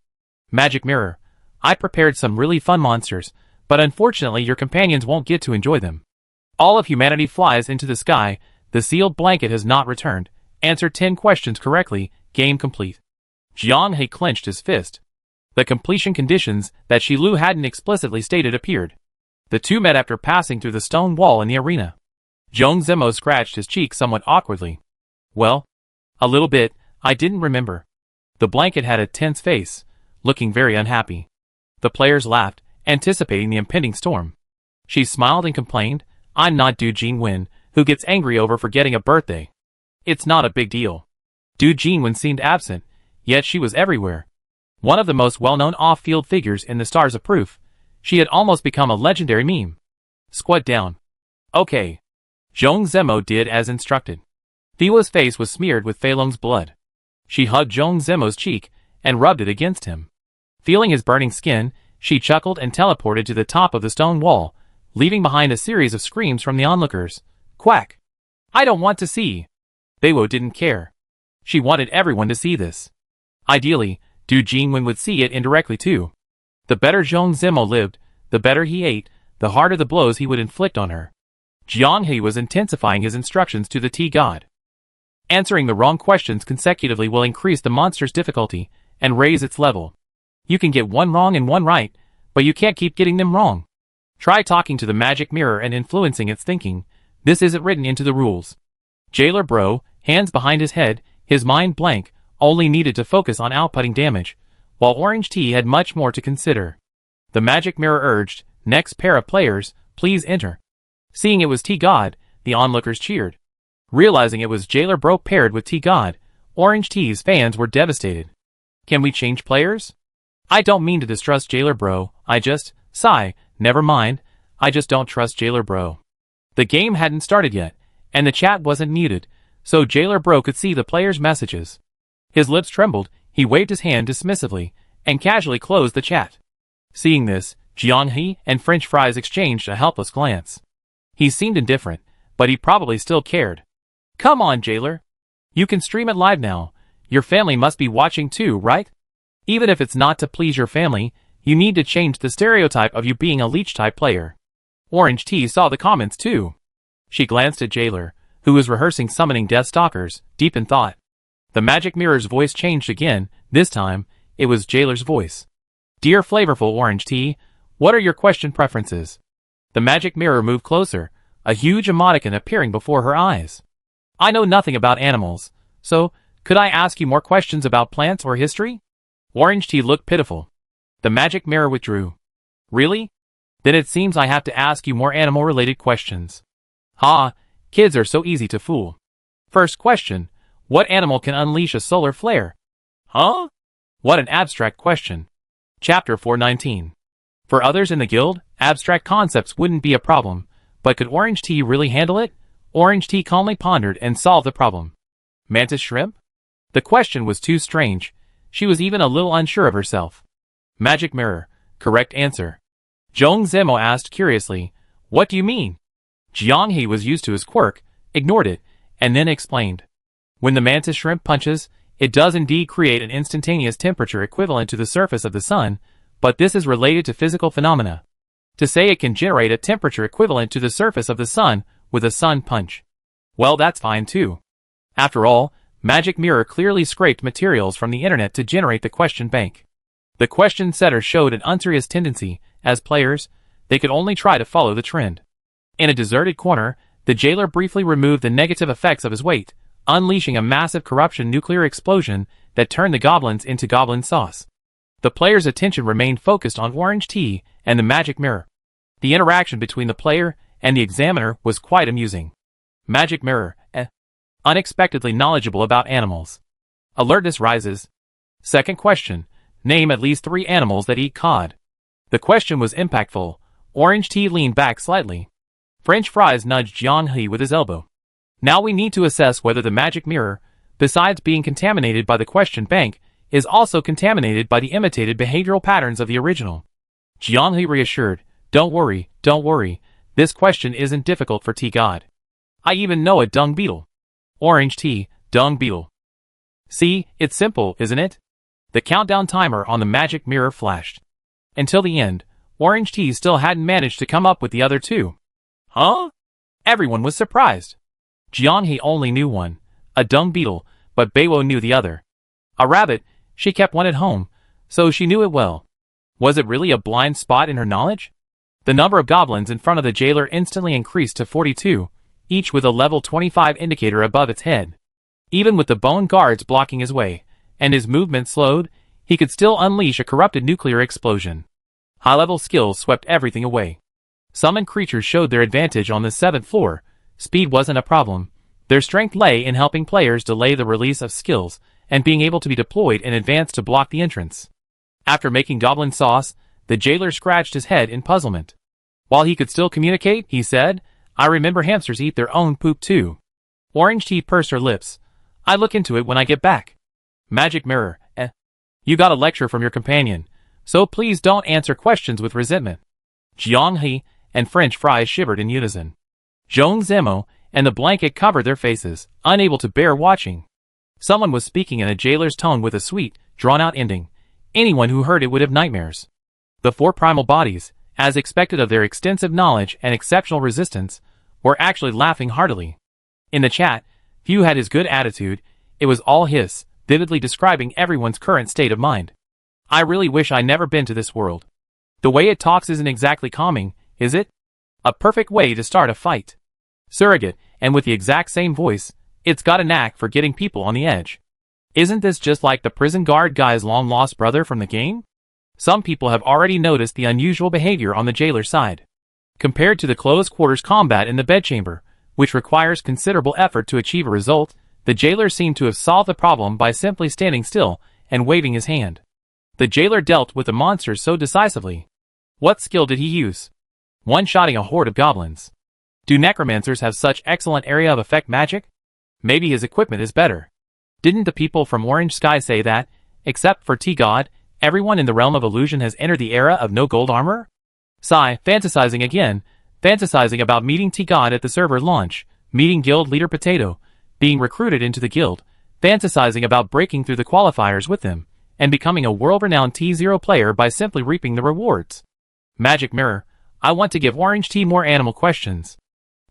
Magic mirror, I prepared some really fun monsters, but unfortunately your companions won't get to enjoy them. All of humanity flies into the sky, the sealed blanket has not returned, answered 10 questions correctly, game complete. Jiang He clenched his fist. The completion conditions that Shi Lu hadn't explicitly stated appeared. The two met after passing through the stone wall in the arena. Zhong Zimou scratched his cheek somewhat awkwardly. Well, a little bit, I didn't remember. The blanket had a tense face, looking very unhappy. The players laughed, anticipating the impending storm. She smiled and complained, I'm not Du Jinwen, who gets angry over forgetting a birthday. It's not a big deal. Du Jinwen seemed absent, yet she was everywhere. One of the most well-known off-field figures in the Stars of Proof, she had almost become a legendary meme. Squat down. Okay. Zhong Zimou did as instructed. Thila's face was smeared with Fei Long's blood. She hugged Zhong Zimou's cheek and rubbed it against him. Feeling his burning skin, she chuckled and teleported to the top of the stone wall, leaving behind a series of screams from the onlookers. Quack! I don't want to see. Beiwo didn't care. She wanted everyone to see this. Ideally, Du Jinwen would see it indirectly too. The better Zhong Zimou lived, the better he ate, the harder the blows he would inflict on her. Jiang He was intensifying his instructions to the tea god. Answering the wrong questions consecutively will increase the monster's difficulty and raise its level. You can get one wrong and one right, but you can't keep getting them wrong. Try talking to the magic mirror and influencing its thinking. This isn't written into the rules. Jailer Bro, hands behind his head, his mind blank, only needed to focus on outputting damage, while Orange Tea had much more to consider. The magic mirror urged, next pair of players, please enter. Seeing it was Tea God, the onlookers cheered. Realizing it was Jailer Bro paired with Tea God, Orange Tea's fans were devastated. Can we change players? I don't mean to distrust Jailer Bro, sigh, never mind, I just don't trust Jailer Bro. The game hadn't started yet, and the chat wasn't muted, so Jailer Bro could see the players' messages. His lips trembled, he waved his hand dismissively, and casually closed the chat. Seeing this, Jiang He and French Fries exchanged a helpless glance. He seemed indifferent, but he probably still cared. Come on, Jailer. You can stream it live now. Your family must be watching too, right? Even if it's not to please your family, you need to change the stereotype of you being a leech-type player. Orange Tea saw the comments too. She glanced at Jailer, who was rehearsing summoning Death Stalkers, deep in thought. The magic mirror's voice changed again. This time, it was Jailer's voice. Dear flavorful Orange Tea, what are your question preferences? The magic mirror moved closer, a huge emoticon appearing before her eyes. I know nothing about animals, so could I ask you more questions about plants or history? Orange Tea looked pitiful. The magic mirror withdrew. Really? Then it seems I have to ask you more animal-related questions. Ha, kids are so easy to fool. First question, what animal can unleash a solar flare? Huh? What an abstract question. Chapter 419. For others in the guild, abstract concepts wouldn't be a problem, but could Orange Tea really handle it? Orange Tea calmly pondered and solved the problem. Mantis shrimp? The question was too strange. She was even a little unsure of herself. Magic mirror, correct answer. Zhong Zimou asked curiously, what do you mean? Jiang He was used to his quirk, ignored it, and then explained. When the mantis shrimp punches, it does indeed create an instantaneous temperature equivalent to the surface of the sun, but this is related to physical phenomena. To say it can generate a temperature equivalent to the surface of the sun with a sun punch. Well, that's fine too. After all, Magic Mirror clearly scraped materials from the internet to generate the question bank. The question setter showed an unserious tendency, as players, They could only try to follow the trend. In a deserted corner, the jailer briefly removed the negative effects of his weight, unleashing a massive corruption nuclear explosion that turned the goblins into goblin sauce. The player's attention remained focused on orange tea and the magic mirror. The interaction between the player and the examiner was quite amusing. Magic mirror, unexpectedly knowledgeable about animals. Alertness rises. Second question, name at least 3 animals that eat cod. The question was impactful. Orange tea leaned back slightly. French fries nudged Jiang He with his elbow. Now we need to assess whether the magic mirror, besides being contaminated by the question bank, is also contaminated by the imitated behavioral patterns of the original. Jiang He reassured, don't worry, this question isn't difficult for tea god. I even know a dung beetle. Orange tea, dung beetle. See, it's simple, isn't it? The countdown timer on the magic mirror flashed. Until the end, orange tea still hadn't managed to come up with the other 2. Huh? Everyone was surprised. Jiang He only knew one, a dung beetle, but Beiwo knew the other. A rabbit, she kept one at home, so she knew it well. Was it really a blind spot in her knowledge? The number of goblins in front of the jailer instantly increased to 42, each with a level 25 indicator above its head. Even with the bone guards blocking his way, and his movement slowed, he could still unleash a corrupted nuclear explosion. High-level skills swept everything away. Summoned creatures showed their advantage on the 7th floor. Speed wasn't a problem. Their strength lay in helping players delay the release of skills and being able to be deployed in advance to block the entrance. After making goblin sauce, the jailer scratched his head in puzzlement. While he could still communicate, he said, I remember hamsters eat their own poop too. Orange tea pursed her lips. I look into it when I get back. Magic mirror, You got a lecture from your companion, so please don't answer questions with resentment. Jiang He and French fries shivered in unison. Zhong Zemo and the blanket covered their faces, unable to bear watching. Someone was speaking in a jailer's tone with a sweet, drawn-out ending. Anyone who heard it would have nightmares. The 4 primal bodies, as expected of their extensive knowledge and exceptional resistance, were actually laughing heartily. In the chat, Few had his good attitude. It was all his, vividly describing everyone's current state of mind. I really wish I never been to this world. The way it talks isn't exactly calming, is it? A perfect way to start a fight. Surrogate, and with the exact same voice, it's got a knack for getting people on the edge. Isn't this just like the prison guard guy's long-lost brother from the game? Some people have already noticed the unusual behavior on the jailer's side. Compared to the close-quarters combat in the bedchamber, which requires considerable effort to achieve a result, the jailer seemed to have solved the problem by simply standing still and waving his hand. The jailer dealt with the monsters so decisively. What skill did he use? One-shotting a horde of goblins. Do necromancers have such excellent area of effect magic? Maybe his equipment is better. Didn't the people from Orange Sky say that, except for T-God, everyone in the realm of illusion has entered the era of no gold armor? Sigh, fantasizing again, fantasizing about meeting T-God at the server launch, meeting guild leader Potato, being recruited into the guild, fantasizing about breaking through the qualifiers with them, and becoming a world-renowned T0 player by simply reaping the rewards. Magic mirror, I want to give Orange Tea more animal questions.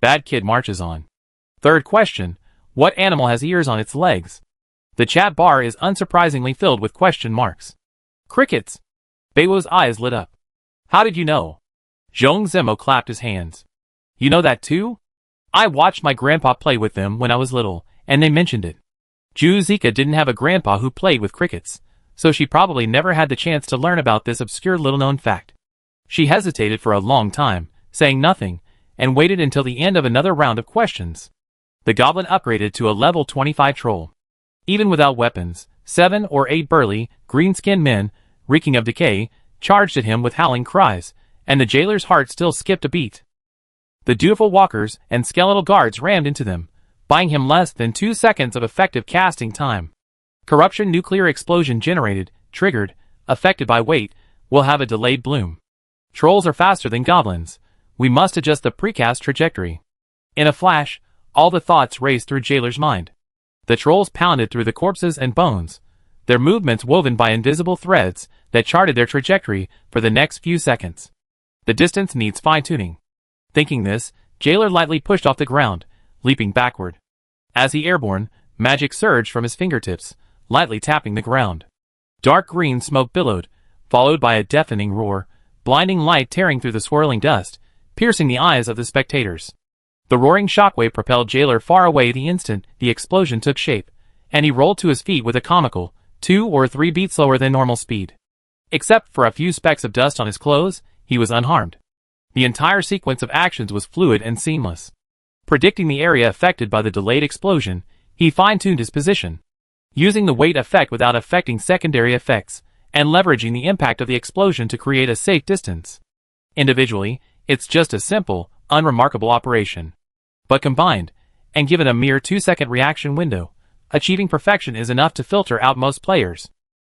Bad kid marches on. Third question, what animal has ears on its legs? The chat bar is unsurprisingly filled with question marks. Crickets. Beiwo's eyes lit up. How did you know? Zhong Zemo clapped his hands. You know that too? I watched my grandpa play with them when I was little, and they mentioned it. Ju Zika didn't have a grandpa who played with crickets, so she probably never had the chance to learn about this obscure little-known fact. She hesitated for a long time, saying nothing, and waited until the end of another round of questions. The goblin upgraded to a level 25 troll. Even without weapons, 7 or 8 burly, green-skinned men, reeking of decay, charged at him with howling cries, and the jailer's heart still skipped a beat. The dutiful walkers and skeletal guards rammed into them, buying him less than 2 seconds of effective casting time. Corruption nuclear explosion generated, triggered, affected by weight, will have a delayed bloom. Trolls are faster than goblins. We must adjust the precast trajectory. In a flash, all the thoughts raced through Jailer's mind. The trolls pounded through the corpses and bones, their movements woven by invisible threads that charted their trajectory for the next few seconds. The distance needs fine-tuning. Thinking this, Jailer lightly pushed off the ground, leaping backward. As he airborne, magic surged from his fingertips, lightly tapping the ground. Dark green smoke billowed, followed by a deafening roar, blinding light tearing through the swirling dust, piercing the eyes of the spectators. The roaring shockwave propelled Jailer far away the instant the explosion took shape, and he rolled to his feet with a comical 2 or 3 beats slower than normal speed. Except for a few specks of dust on his clothes, he was unharmed. The entire sequence of actions was fluid and seamless. Predicting the area affected by the delayed explosion, he fine-tuned his position, using the weight effect without affecting secondary effects, and leveraging the impact of the explosion to create a safe distance. Individually, it's just a simple, unremarkable operation. But combined, and given a mere 2-second reaction window, achieving perfection is enough to filter out most players.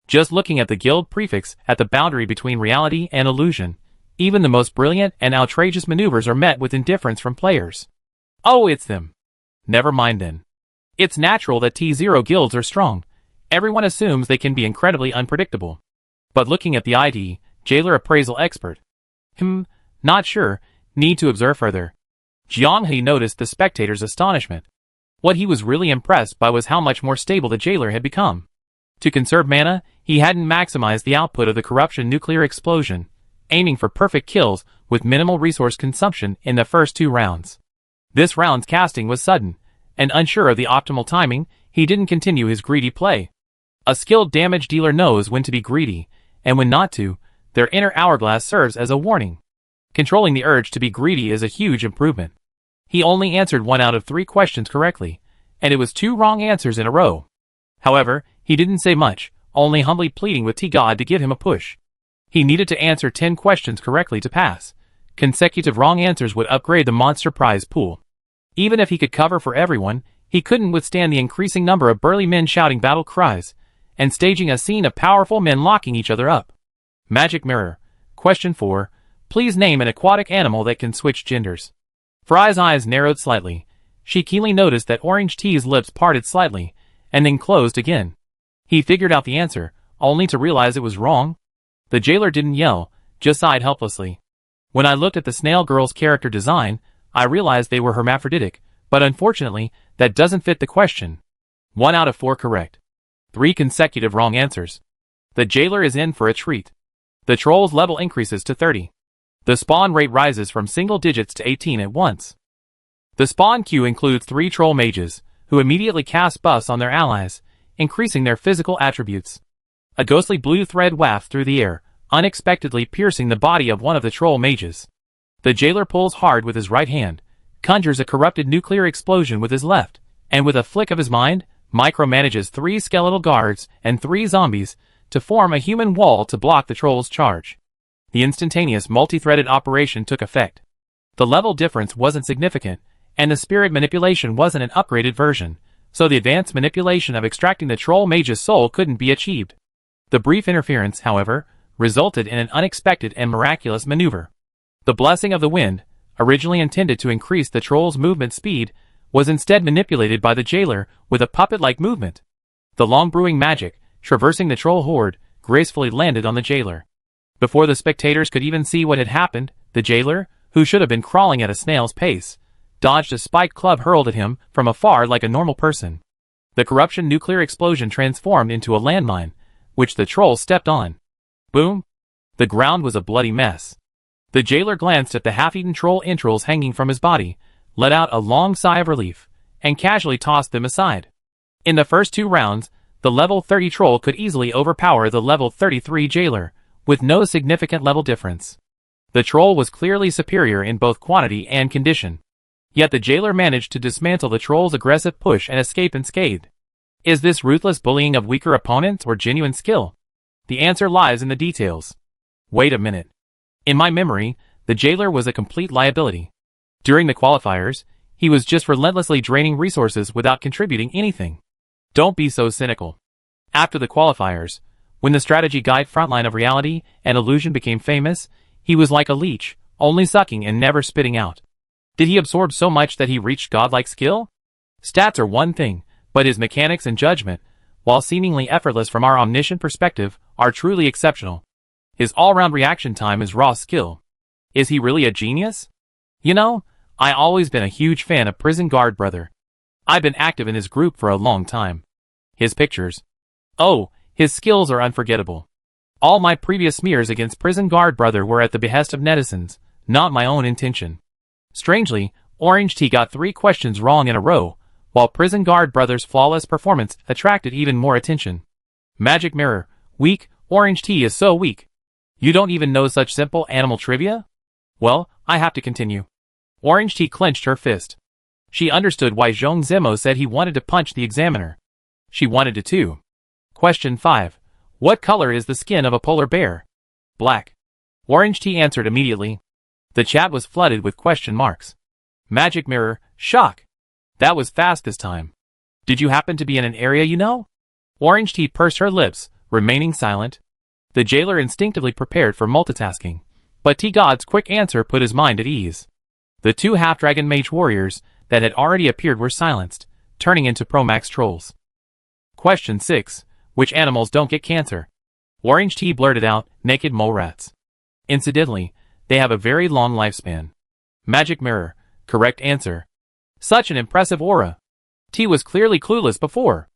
Just looking at the guild prefix at the boundary between reality and illusion, even the most brilliant and outrageous maneuvers are met with indifference from players. Oh, it's them. Never mind then. It's natural that T0 guilds are strong. Everyone assumes they can be incredibly unpredictable. But looking at the ID, Jailer appraisal expert. Not sure, need to observe further. Jiang He noticed the spectators' astonishment. What he was really impressed by was how much more stable the Jailer had become. To conserve mana, he hadn't maximized the output of the corruption nuclear explosion, aiming for perfect kills with minimal resource consumption in the first 2 rounds. This round's casting was sudden, and unsure of the optimal timing, he didn't continue his greedy play. A skilled damage dealer knows when to be greedy, and when not to. Their inner hourglass serves as a warning. Controlling the urge to be greedy is a huge improvement. He only answered 1 out of 3 questions correctly, and it was 2 wrong answers in a row. However, he didn't say much, only humbly pleading with T-God to give him a push. He needed to answer 10 questions correctly to pass. Consecutive wrong answers would upgrade the monster prize pool. Even if he could cover for everyone, he couldn't withstand the increasing number of burly men shouting battle cries, and staging a scene of powerful men locking each other up. Magic Mirror. Question 4. Please name an aquatic animal that can switch genders. Fry's eyes narrowed slightly. She keenly noticed that Orange T's lips parted slightly, and then closed again. He figured out the answer, only to realize it was wrong. The Jailer didn't yell, just sighed helplessly. When I looked at the snail girl's character design, I realized they were hermaphroditic, but unfortunately, that doesn't fit the question. 1 out of 4 correct. 3 consecutive wrong answers. The Jailer is in for a treat. The troll's level increases to 30. The spawn rate rises from single digits to 18 at once. The spawn queue includes 3 troll mages, who immediately cast buffs on their allies, increasing their physical attributes. A ghostly blue thread wafts through the air, unexpectedly piercing the body of one of the troll mages. The Jailer pulls hard with his right hand, conjures a corrupted nuclear explosion with his left, and with a flick of his mind, micromanages 3 skeletal guards and 3 zombies to form a human wall to block the troll's charge. The instantaneous multi-threaded operation took effect. The level difference wasn't significant, and the spirit manipulation wasn't an upgraded version, so the advanced manipulation of extracting the troll mage's soul couldn't be achieved. The brief interference, however, resulted in an unexpected and miraculous maneuver. The blessing of the wind, originally intended to increase the troll's movement speed, was instead manipulated by the Jailer with a puppet-like movement. The long brewing magic, traversing the troll horde, gracefully landed on the Jailer. Before the spectators could even see what had happened, the Jailer, who should have been crawling at a snail's pace, dodged a spiked club hurled at him from afar like a normal person. The corruption nuclear explosion transformed into a landmine, which the troll stepped on. Boom! The ground was a bloody mess. The Jailer glanced at the half-eaten troll entrails hanging from his body, let out a long sigh of relief, and casually tossed them aside. In the first 2 rounds, the level 30 troll could easily overpower the level 33 Jailer, with no significant level difference. The troll was clearly superior in both quantity and condition. Yet the Jailer managed to dismantle the troll's aggressive push and escape unscathed. Is this ruthless bullying of weaker opponents or genuine skill? The answer lies in the details. Wait a minute. In my memory, the Jailer was a complete liability. During the qualifiers, he was just relentlessly draining resources without contributing anything. Don't be so cynical. After the qualifiers, when the strategy guide frontline of reality and illusion became famous, he was like a leech, only sucking and never spitting out. Did he absorb so much that he reached godlike skill? Stats are one thing, but his mechanics and judgment, while seemingly effortless from our omniscient perspective, are truly exceptional. His all-round reaction time is raw skill. Is he really a genius? You know, I always been a huge fan of Prison Guard Brother. I've been active in his group for a long time. His pictures. Oh, his skills are unforgettable. All my previous smears against prison guard brother were at the behest of netizens, not my own intention. Strangely, Orange Tea got 3 questions wrong in a row, while prison guard brother's flawless performance attracted even more attention. Magic mirror, weak, Orange Tea is so weak. You don't even know such simple animal trivia? Well, I have to continue. Orange Tea clenched her fist. She understood why Zhong Zimo said he wanted to punch the examiner. She wanted to too. Question 5. What color is the skin of a polar bear? Black. Orange Tea answered immediately. The chat was flooded with question marks. Magic mirror, shock. That was fast this time. Did you happen to be in an area you know? Orange Tea pursed her lips, remaining silent. The jailer instinctively prepared for multitasking, but T-God's quick answer put his mind at ease. The 2 half-dragon mage warriors that had already appeared were silenced, turning into Pro-Max trolls. Question 6. Which animals don't get cancer? Orange Tea blurted out, naked mole rats. Incidentally, they have a very long lifespan. Magic mirror, correct answer. Such an impressive aura. Tea was clearly clueless before.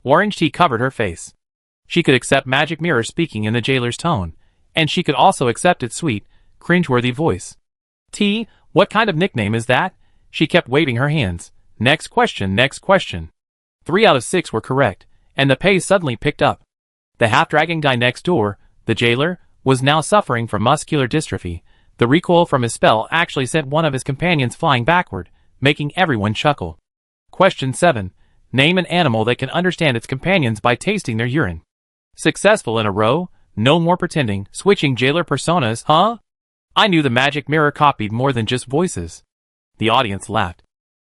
Orange Tea covered her face. She could accept Magic Mirror speaking in the jailer's tone, and she could also accept its sweet, cringeworthy voice. Tea, what kind of nickname is that? She kept waving her hands. Next question, next question. 3 out of 6 were correct, and the pace suddenly picked up. The half-dragon guy next door, the jailer, was now suffering from muscular dystrophy. The recoil from his spell actually sent one of his companions flying backward, making everyone chuckle. Question 7. Name an animal that can understand its companions by tasting their urine. Successful in a row? No more pretending, switching jailer personas, huh? I knew the magic mirror copied more than just voices. The audience laughed.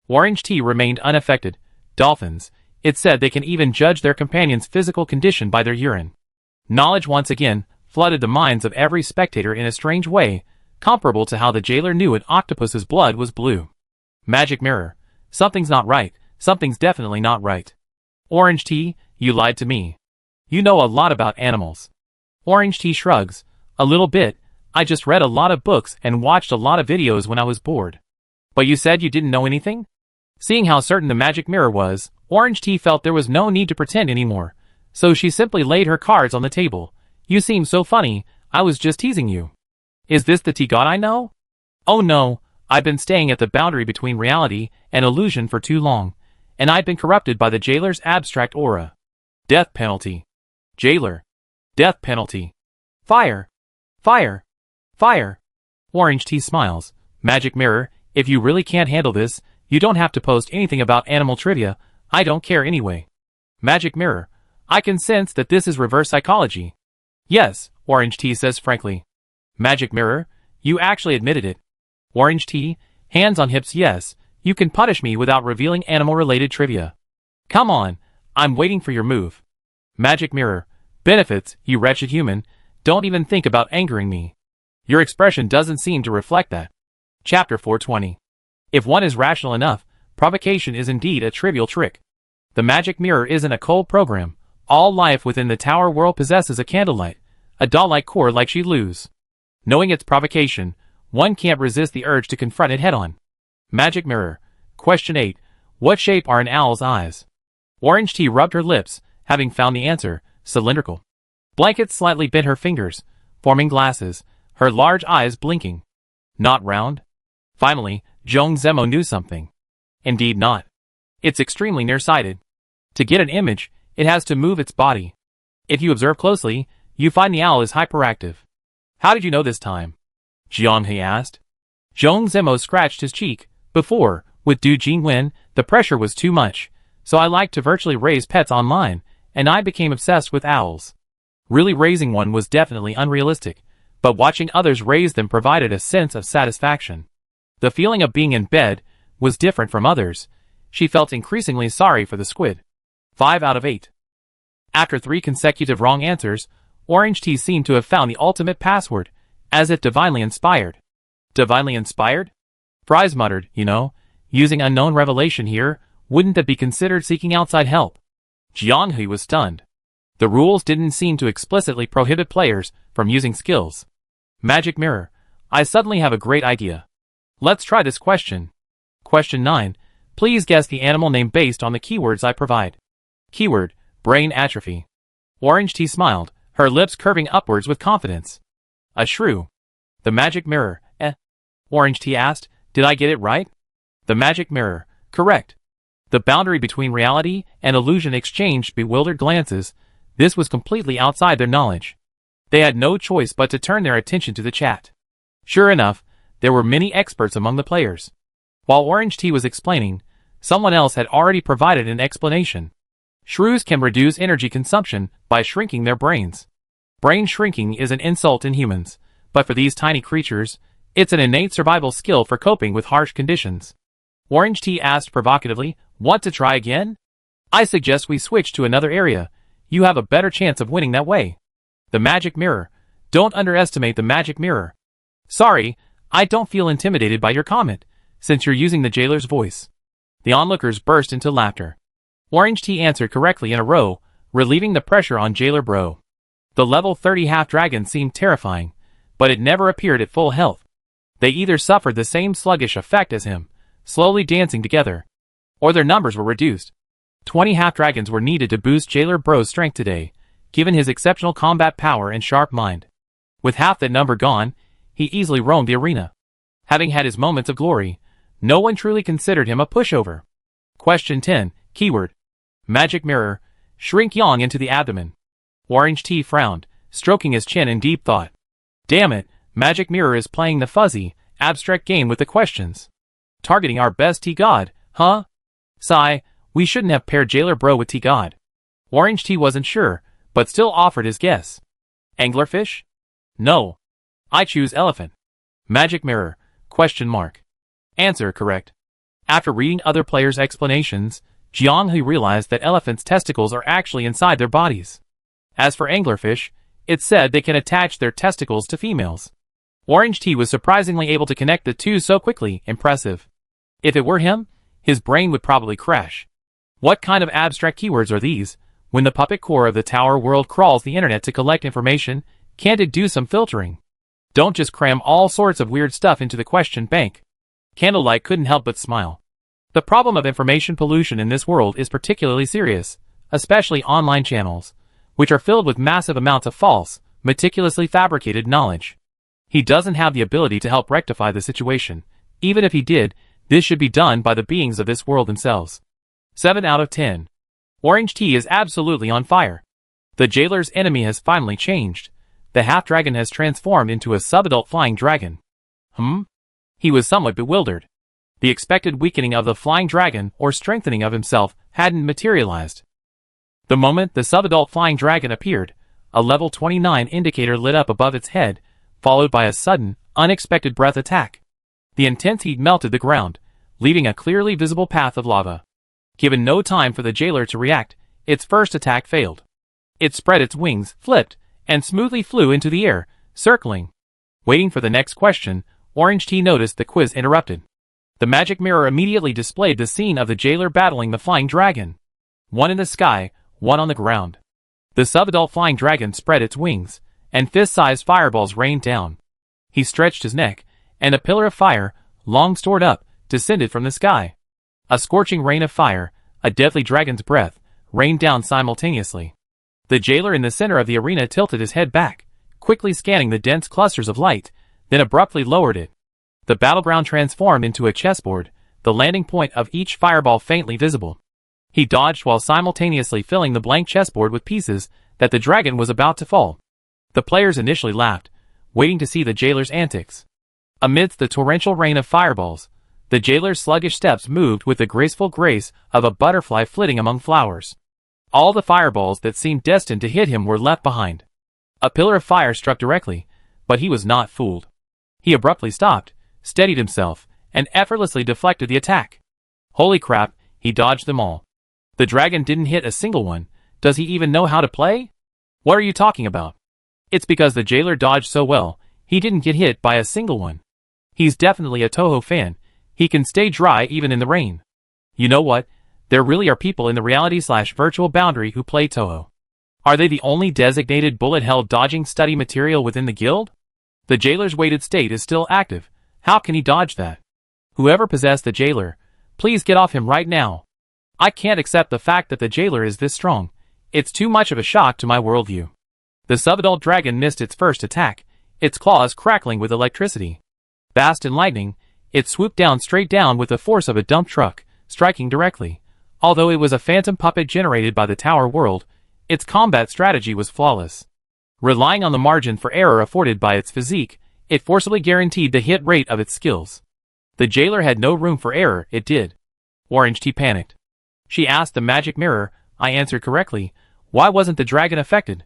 Orange Tea remained unaffected. Dolphins, it said they can even judge their companion's physical condition by their urine. Knowledge once again flooded the minds of every spectator in a strange way, comparable to how the jailer knew an octopus's blood was blue. Magic mirror, something's not right, something's definitely not right. Orange Tea, you lied to me. You know a lot about animals. Orange Tea shrugs. A little bit. I just read a lot of books and watched a lot of videos when I was bored. But you said you didn't know anything? Seeing how certain the magic mirror was, Orange Tea felt there was no need to pretend anymore. So she simply laid her cards on the table. You seem so funny, I was just teasing you. Is this the T-God I know? Oh no, I've been staying at the boundary between reality and illusion for too long, and I've been corrupted by the jailer's abstract aura. Death penalty. Jailer. Death penalty. Fire. Fire. Fire. Orange Tea smiles. Magic mirror, if you really can't handle this, you don't have to post anything about animal trivia, I don't care anyway. Magic mirror, I can sense that this is reverse psychology. Yes, Orange Tea says frankly. Magic mirror, you actually admitted it. Orange Tea, hands on hips yes, you can punish me without revealing animal-related trivia. Come on, I'm waiting for your move. Magic mirror, benefits, you wretched human, don't even think about angering me. Your expression doesn't seem to reflect that. Chapter 420. If one is rational enough, provocation is indeed a trivial trick. The magic mirror isn't a cold program. All life within the tower world possesses a candlelight, a doll-like core like she lose. Knowing its provocation, one can't resist the urge to confront it head-on. Magic mirror. Question 8. What shape are an owl's eyes? Orange Tea rubbed her lips, having found the answer, cylindrical. Blanket slightly bent her fingers, forming glasses, her large eyes blinking. Not round? Finally, Zhong Zemo knew something. Indeed not. It's extremely nearsighted. To get an image, it has to move its body. If you observe closely, you find the owl is hyperactive. How did you know this time? Jiang He asked. Zhong Zemo scratched his cheek. Before, with Du Jingwen, the pressure was too much, so I liked to virtually raise pets online, and I became obsessed with owls. Really raising one was definitely unrealistic, but watching others raise them provided a sense of satisfaction. The feeling of being in bed was different from others. She felt increasingly sorry for the squid. 5 out of 8. After 3 consecutive wrong answers, Orange Tea seemed to have found the ultimate password, as if divinely inspired. Divinely inspired? Fries muttered, using unknown revelation here, wouldn't that be considered seeking outside help? Jiang He was stunned. The rules didn't seem to explicitly prohibit players from using skills. Magic mirror, I suddenly have a great idea. Let's try this question. Question 9. Please guess the animal name based on the keywords I provide. Keyword, brain atrophy. Orange Tea smiled, her lips curving upwards with confidence. A shrew. The magic mirror, eh? Orange Tea asked, did I get it right? The magic mirror, correct. The boundary between reality and illusion exchanged bewildered glances. This was completely outside their knowledge. They had no choice but to turn their attention to the chat. Sure enough, there were many experts among the players. While Orange Tea was explaining, someone else had already provided an explanation. Shrews can reduce energy consumption by shrinking their brains. Brain shrinking is an insult in humans, but for these tiny creatures, it's an innate survival skill for coping with harsh conditions. Orange Tea asked provocatively, want to try again? I suggest we switch to another area. You have a better chance of winning that way. The magic mirror. Don't underestimate the magic mirror. Sorry, I don't feel intimidated by your comment, since you're using the jailer's voice. The onlookers burst into laughter. Orange Tea answered correctly in a row, relieving the pressure on Jailer Bro. The level 30 half-dragon seemed terrifying, but it never appeared at full health. They either suffered the same sluggish effect as him, slowly dancing together, or their numbers were reduced. 20 half-dragons were needed to boost Jailer Bro's strength today, given his exceptional combat power and sharp mind. With half that number gone, he easily roamed the arena. Having had his moments of glory, no one truly considered him a pushover. Question 10, keyword. Magic mirror, shrink Yang into the abdomen. Orange Tea frowned, stroking his chin in deep thought. Damn it, Magic Mirror is playing the fuzzy, abstract game with the questions. Targeting our best T-God, huh? Sigh, we shouldn't have paired Jailer Bro with T-God. Orange Tea wasn't sure, but still offered his guess. Anglerfish? No. I choose elephant. Magic mirror, question mark. Answer correct. After reading other players' explanations, Jianghe realized that elephants' testicles are actually inside their bodies. As for anglerfish, it's said they can attach their testicles to females. Orange Tea was surprisingly able to connect the two so quickly, impressive. If it were him, his brain would probably crash. What kind of abstract keywords are these? When the puppet core of the tower world crawls the internet to collect information, can't it do some filtering? Don't just cram all sorts of weird stuff into the question bank. Candlelight couldn't help but smile. The problem of information pollution in this world is particularly serious, especially online channels, which are filled with massive amounts of false, meticulously fabricated knowledge. He doesn't have the ability to help rectify the situation. Even if he did, this should be done by the beings of this world themselves. 7 out of 10. Orange Tea is absolutely on fire. The jailer's enemy has finally changed. The half-dragon has transformed into a subadult flying dragon. He was somewhat bewildered. The expected weakening of the flying dragon or strengthening of himself hadn't materialized. The moment the subadult flying dragon appeared, a level 29 indicator lit up above its head, followed by a sudden, unexpected breath attack. The intense heat melted the ground, leaving a clearly visible path of lava. Given no time for the jailer to react, its first attack failed. It spread its wings, flipped, and smoothly flew into the air, circling. Waiting for the next question, Orange Tea noticed the quiz interrupted. The magic mirror immediately displayed the scene of the jailer battling the flying dragon. One in the sky, one on the ground. The subadult flying dragon spread its wings, and fist-sized fireballs rained down. He stretched his neck, and a pillar of fire, long stored up, descended from the sky. A scorching rain of fire, a deadly dragon's breath, rained down simultaneously. The jailer in the center of the arena tilted his head back, quickly scanning the dense clusters of light, then abruptly lowered it. The battleground transformed into a chessboard, the landing point of each fireball faintly visible. He dodged while simultaneously filling the blank chessboard with pieces that the dragon was about to fall. The players initially laughed, waiting to see the jailer's antics. Amidst the torrential rain of fireballs, the jailer's sluggish steps moved with the graceful grace of a butterfly flitting among flowers. All the fireballs that seemed destined to hit him were left behind. A pillar of fire struck directly, but he was not fooled. He abruptly stopped, steadied himself, and effortlessly deflected the attack. Holy crap, he dodged them all. The dragon didn't hit a single one. Does he even know how to play? What are you talking about? It's because the jailer dodged so well, he didn't get hit by a single one. He's definitely a Toho fan. He can stay dry even in the rain. You know what? There really are people in the reality/virtual boundary who play Toho. Are they the only designated bullet-hell dodging study material within the guild? The jailer's weighted state is still active. How can he dodge that? Whoever possessed the jailer, please get off him right now. I can't accept the fact that the jailer is this strong. It's too much of a shock to my worldview. The subadult dragon missed its first attack, its claws crackling with electricity. Fast and lightning, it swooped down straight down with the force of a dump truck, striking directly. Although it was a phantom puppet generated by the Tower World, its combat strategy was flawless. Relying on the margin for error afforded by its physique, it forcibly guaranteed the hit rate of its skills. The jailer had no room for error, it did. Orange Tea panicked. She asked the magic mirror. I answered correctly. Why wasn't the dragon affected?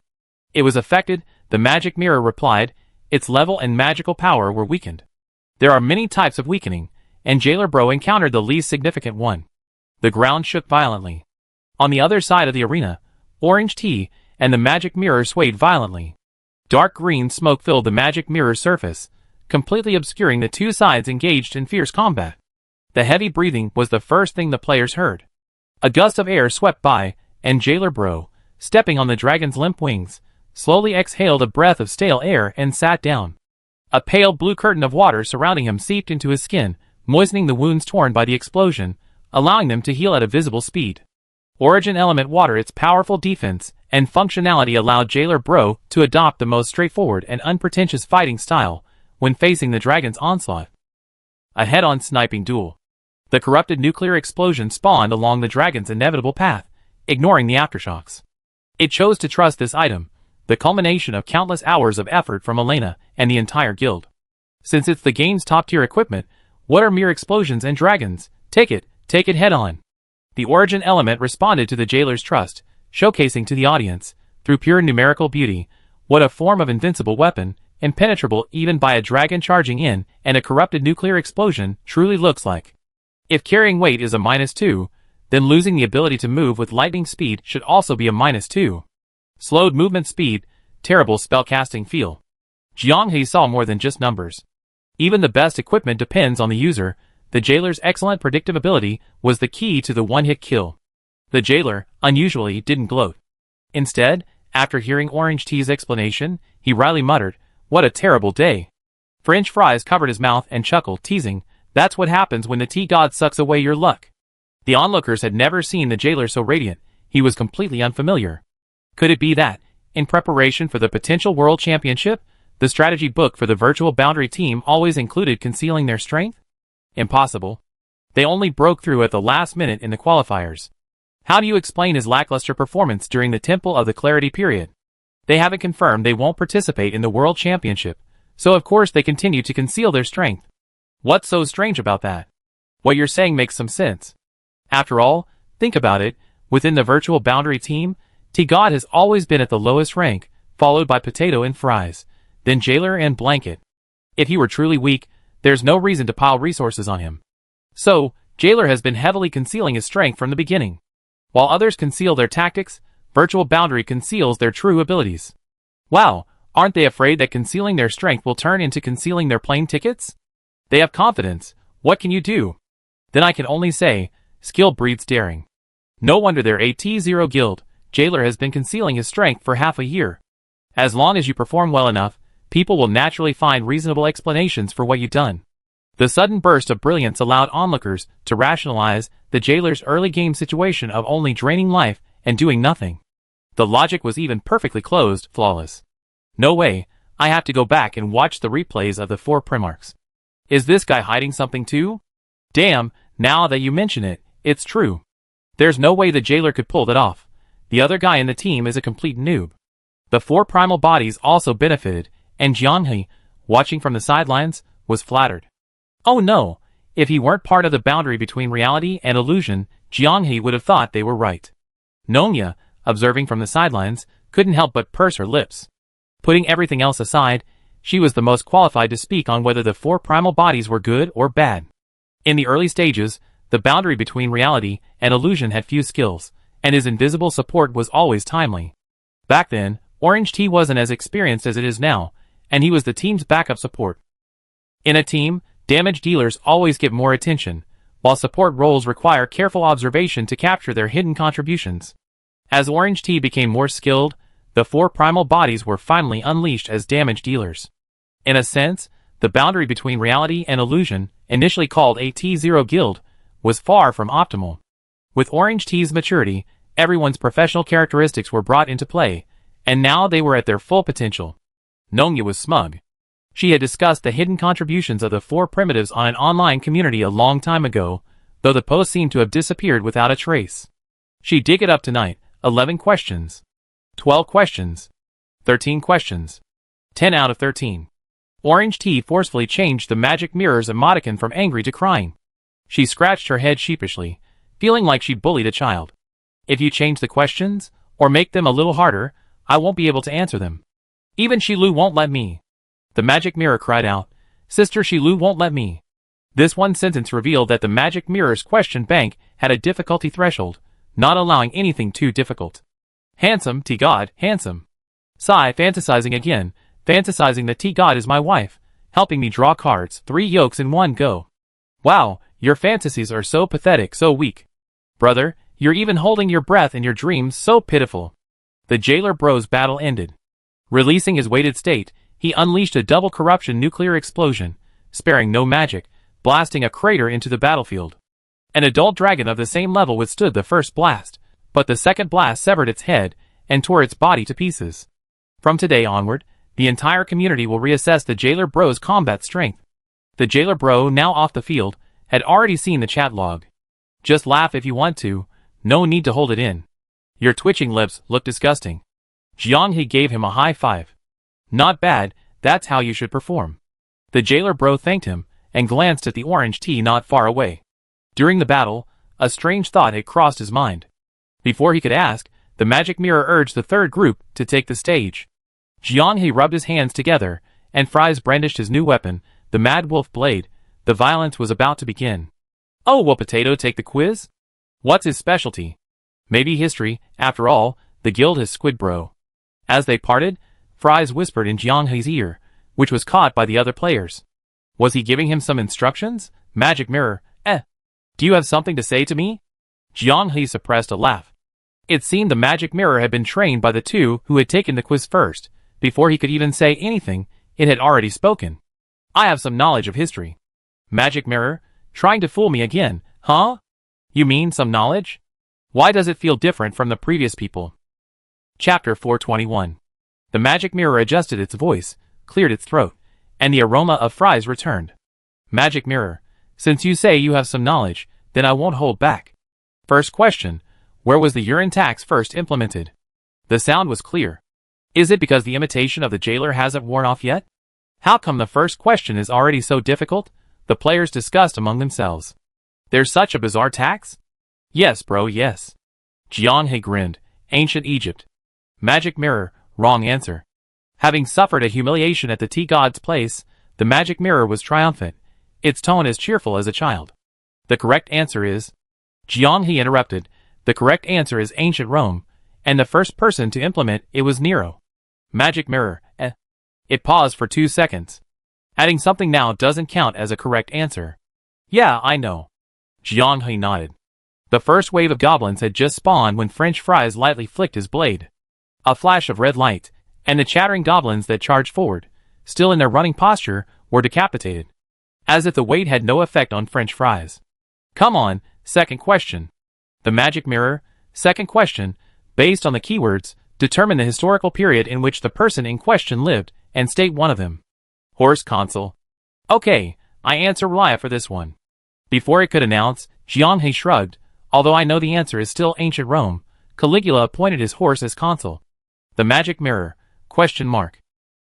It was affected, the magic mirror replied. Its level and magical power were weakened. There are many types of weakening, and Jailer Bro encountered the least significant one. The ground shook violently. On the other side of the arena, Orange Tea and the magic mirror swayed violently. Dark green smoke filled the magic mirror's surface, completely obscuring the two sides engaged in fierce combat. The heavy breathing was the first thing the players heard. A gust of air swept by, and Jailer Bro, stepping on the dragon's limp wings, slowly exhaled a breath of stale air and sat down. A pale blue curtain of water surrounding him seeped into his skin, moistening the wounds torn by the explosion, allowing them to heal at a visible speed. Origin Element Water, its powerful defense and functionality, allowed Jailer Bro to adopt the most straightforward and unpretentious fighting style when facing the dragon's onslaught. A head-on sniping duel. The corrupted nuclear explosion spawned along the dragon's inevitable path, ignoring the aftershocks. It chose to trust this item, the culmination of countless hours of effort from Elena and the entire guild. Since it's the game's top-tier equipment, what are mere explosions and dragons? Take it head-on. The Origin Element responded to the jailer's trust, showcasing to the audience, through pure numerical beauty, what a form of invincible weapon, impenetrable even by a dragon charging in and a corrupted nuclear explosion, truly looks like. If carrying weight is a -2, then losing the ability to move with lightning speed should also be a -2. Slowed movement speed, terrible spellcasting feel. Jianghe saw more than just numbers. Even the best equipment depends on the user. The jailer's excellent predictive ability was the key to the one-hit kill. The jailer, unusually, didn't gloat. Instead, after hearing Orange Tea's explanation, he wryly muttered, "What a terrible day." French fries covered his mouth and chuckled, teasing, "That's what happens when the tea god sucks away your luck." The onlookers had never seen the jailer so radiant. He was completely unfamiliar. Could it be that, in preparation for the potential World Championship, the strategy book for the virtual boundary team always included concealing their strength? Impossible. They only broke through at the last minute in the qualifiers. How do you explain his lackluster performance during the Temple of the Clarity period? They haven't confirmed they won't participate in the World Championship, so of course they continue to conceal their strength. What's so strange about that? What you're saying makes some sense. After all, think about it, within the virtual boundary team, T-God has always been at the lowest rank, followed by Potato and Fries, then Jailer and Blanket. If he were truly weak, there's no reason to pile resources on him. So, Jailer has been heavily concealing his strength from the beginning. While others conceal their tactics, Virtual Boundary conceals their true abilities. Wow, aren't they afraid that concealing their strength will turn into concealing their plane tickets? They have confidence. What can you do? Then I can only say, skill breeds daring. No wonder their AT0 guild, Jailer, has been concealing his strength for half a year. As long as you perform well enough, people will naturally find reasonable explanations for what you've done. The sudden burst of brilliance allowed onlookers to rationalize the jailer's early game situation of only draining life and doing nothing. The logic was even perfectly closed, flawless. No way, I have to go back and watch the replays of the 4 Primarchs. Is this guy hiding something too? Damn, now that you mention it, it's true. There's no way the jailer could pull that off. The other guy in the team is a complete noob. The 4 primal bodies also benefited, and Jianghe, watching from the sidelines, was flattered. Oh no, if he weren't part of the boundary between reality and illusion, Jianghe would have thought they were right. Nonya, observing from the sidelines, couldn't help but purse her lips. Putting everything else aside, she was the most qualified to speak on whether the 4 primal bodies were good or bad. In the early stages, the boundary between reality and illusion had few skills, and his invisible support was always timely. Back then, Orange Tea wasn't as experienced as it is now, and he was the team's backup support. In a team, damage dealers always get more attention, while support roles require careful observation to capture their hidden contributions. As Orange Tea became more skilled, the 4 primal bodies were finally unleashed as damage dealers. In a sense, the boundary between reality and illusion, initially called a T0 guild, was far from optimal. With Orange Tea's maturity, everyone's professional characteristics were brought into play, And now they were at their full potential. Nongya was smug. She had discussed the hidden contributions of the four primitives on an online community a long time ago, though the post seemed to have disappeared without a trace. She'd dig it up tonight. 11 questions. 12 questions. 13 questions. 10 out of 13. Orange Tea forcefully changed the magic mirror's emoticon from angry to crying. She scratched her head sheepishly, feeling like she'd bullied a child. If you change the questions, or make them a little harder, I won't be able to answer them. Even Shilu won't let me. The magic mirror cried out. Sister Shilu won't let me. This one sentence revealed that the magic mirror's question bank had a difficulty threshold, not allowing anything too difficult. Handsome, tea god, handsome. Sigh, fantasizing again, fantasizing that tea god is my wife, helping me draw cards, 3 yolks in one go. Wow, your fantasies are so pathetic, so weak. Brother, you're even holding your breath in your dreams, so pitiful. The jailer bro's battle ended. Releasing his weighted state, he unleashed a double corruption nuclear explosion, sparing no magic, blasting a crater into the battlefield. An adult dragon of the same level withstood the first blast, but the second blast severed its head and tore its body to pieces. From today onward, the entire community will reassess the jailer bro's combat strength. The jailer bro, now off the field, had already seen the chat log. Just laugh if you want to, no need to hold it in. Your twitching lips look disgusting. Jianghe gave him a high five. Not bad, that's how you should perform. The jailer bro thanked him, and glanced at the orange tea not far away. During the battle, a strange thought had crossed his mind. Before he could ask, the magic mirror urged the third group to take the stage. Jianghe rubbed his hands together, and Fries brandished his new weapon, the Mad Wolf Blade. The violence was about to begin. Oh, will Potato take the quiz? What's his specialty? Maybe history, after all, the guild has squid bro. As they parted, Fries whispered in Jianghe's ear, which was caught by the other players. Was he giving him some instructions? Magic mirror, do you have something to say to me? Jianghe suppressed a laugh. It seemed the magic mirror had been trained by the two who had taken the quiz first. Before he could even say anything, it had already spoken. I have some knowledge of history. Magic mirror, trying to fool me again, huh? You mean some knowledge? Why does it feel different from the previous people? Chapter 421. The magic mirror adjusted its voice, cleared its throat, and the aroma of fries returned. Magic mirror, since you say you have some knowledge, then I won't hold back. First question, where was the urine tax first implemented? The sound was clear. Is it because the imitation of the jailer hasn't worn off yet? How come the first question is already so difficult? The players discussed among themselves. There's such a bizarre tax? Yes, bro, yes. Jianghe grinned. Ancient Egypt. Magic mirror, wrong answer. Having suffered a humiliation at the tea god's place, the magic mirror was triumphant, its tone as cheerful as a child. The correct answer is... Jianghe interrupted. The correct answer is ancient Rome, and the first person to implement it was Nero. Magic mirror, It paused for 2 seconds. Adding something now doesn't count as a correct answer. Yeah, I know. Jianghe nodded. The first wave of goblins had just spawned when French Fries lightly flicked his blade. A flash of red light, and the chattering goblins that charged forward, still in their running posture, were decapitated. As if the weight had no effect on French Fries. Come on, second question. The magic mirror, second question, based on the keywords, determine the historical period in which the person in question lived, and state one of them. Horse consul. Okay, I answer Relia for this one. Before it could announce, Jianghe shrugged. Although I know the answer is still ancient Rome, Caligula appointed his horse as consul. The magic mirror, question mark.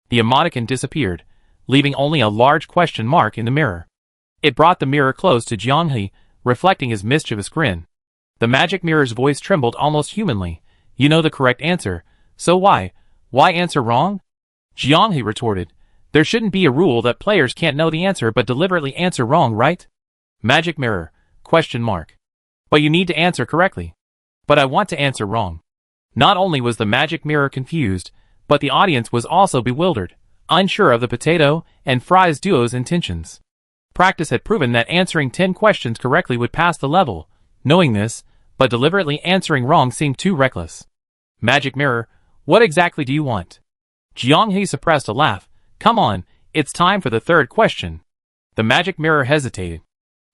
The emoticon disappeared, leaving only a large question mark in the mirror. It brought the mirror close to Jianghe, reflecting his mischievous grin. The magic mirror's voice trembled almost humanly. You know the correct answer, so why answer wrong? Jianghe retorted. There shouldn't be a rule that players can't know the answer but deliberately answer wrong, right? Magic mirror, question mark. But you need to answer correctly. But I want to answer wrong. Not only was the magic mirror confused, but the audience was also bewildered, unsure of the Potato and Fries duo's intentions. Practice had proven that answering 10 questions correctly would pass the level. Knowing this, but deliberately answering wrong seemed too reckless. Magic mirror, what exactly do you want? Jianghe suppressed a laugh. Come on, it's time for the third question. The magic mirror hesitated.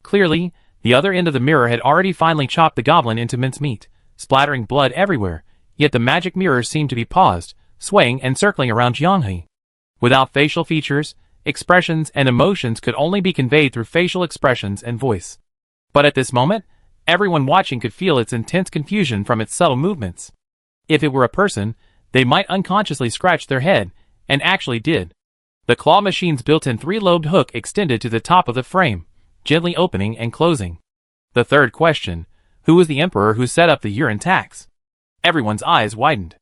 Clearly, the other end of the mirror had already finally chopped the goblin into mincemeat, splattering blood everywhere, yet the magic mirror seemed to be paused, swaying and circling around Jianghe. Without facial features, expressions and emotions could only be conveyed through facial expressions and voice. But at this moment, everyone watching could feel its intense confusion from its subtle movements. If it were a person, they might unconsciously scratch their head, and actually did. The claw machine's built-in three-lobed hook extended to the top of the frame, gently opening and closing. The third question: who was the emperor who set up the urine tax? Everyone's eyes widened.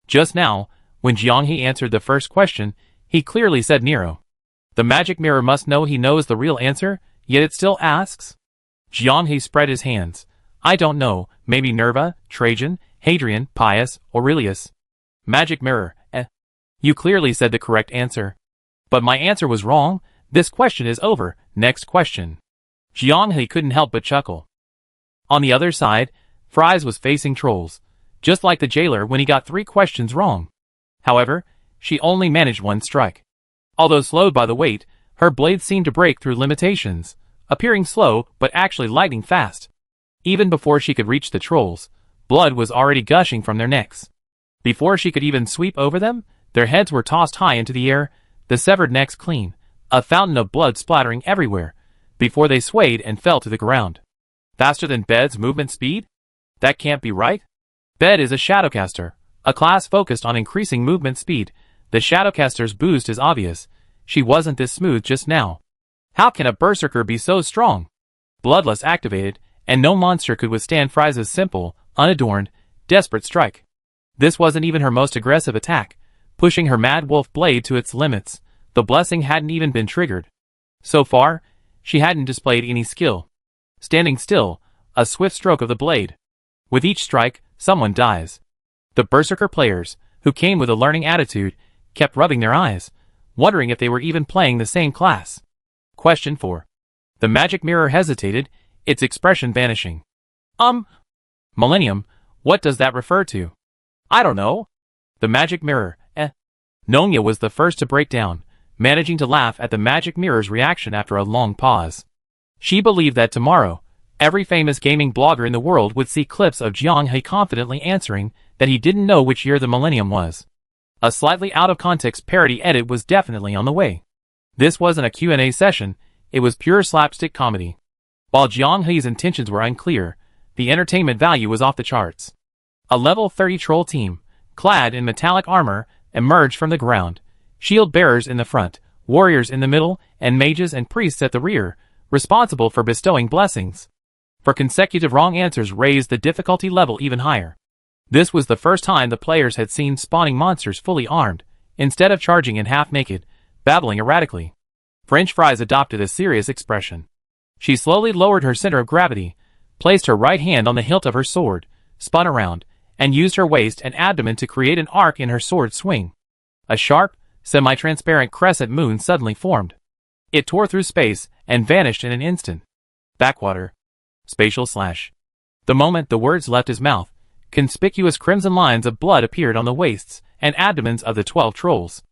Just now, when Jianghe answered the first question, he clearly said Nero. The magic mirror must know he knows the real answer, yet it still asks? Jianghe spread his hands. I don't know, maybe Nerva, Trajan, Hadrian, Pius, Aurelius. Magic mirror, You clearly said the correct answer. But my answer was wrong. This question is over. Next question. Jianghe couldn't help but chuckle. On the other side, Fries was facing trolls, just like the jailer when he got 3 questions wrong. However, she only managed 1 strike. Although slowed by the weight, her blade seemed to break through limitations, appearing slow but actually lightning fast. Even before she could reach the trolls, blood was already gushing from their necks. Before she could even sweep over them, their heads were tossed high into the air, the severed necks clean, a fountain of blood splattering everywhere, before they swayed and fell to the ground. Faster than Bed's movement speed? That can't be right. Bed is a Shadowcaster, a class focused on increasing movement speed. The Shadowcaster's boost is obvious. She wasn't this smooth just now. How can a Berserker be so strong? Bloodlust activated, and no monster could withstand Fries' simple, unadorned, desperate strike. This wasn't even her most aggressive attack, pushing her Mad Wolf blade to its limits. The blessing hadn't even been triggered. So far, she hadn't displayed any skill. Standing still, a swift stroke of the blade. With each strike, someone dies. The Berserker players, who came with a learning attitude, kept rubbing their eyes, wondering if they were even playing the same class. Question 4. The magic mirror hesitated, its expression vanishing. Millennium, what does that refer to? I don't know. The magic mirror, Nonya was the first to break down, managing to laugh at the magic mirror's reaction after a long pause. She believed that tomorrow, every famous gaming blogger in the world would see clips of Jianghe confidently answering that he didn't know which year the millennium was. A slightly out-of-context parody edit was definitely on the way. This wasn't a Q&A session, it was pure slapstick comedy. While Jianghe's intentions were unclear, the entertainment value was off the charts. A level 30 troll team, clad in metallic armor, emerged from the ground, shield bearers in the front, warriors in the middle, and mages and priests at the rear, responsible for bestowing blessings. For consecutive wrong answers raised the difficulty level even higher. This was the first time the players had seen spawning monsters fully armed, instead of charging in half-naked, babbling erratically. French Fries adopted a serious expression. She slowly lowered her center of gravity, placed her right hand on the hilt of her sword, spun around, and used her waist and abdomen to create an arc in her sword swing. A sharp, semi-transparent crescent moon suddenly formed. It tore through space and vanished in an instant. Backwater. Spatial slash. The moment the words left his mouth, conspicuous crimson lines of blood appeared on the waists and abdomens of the 12 trolls.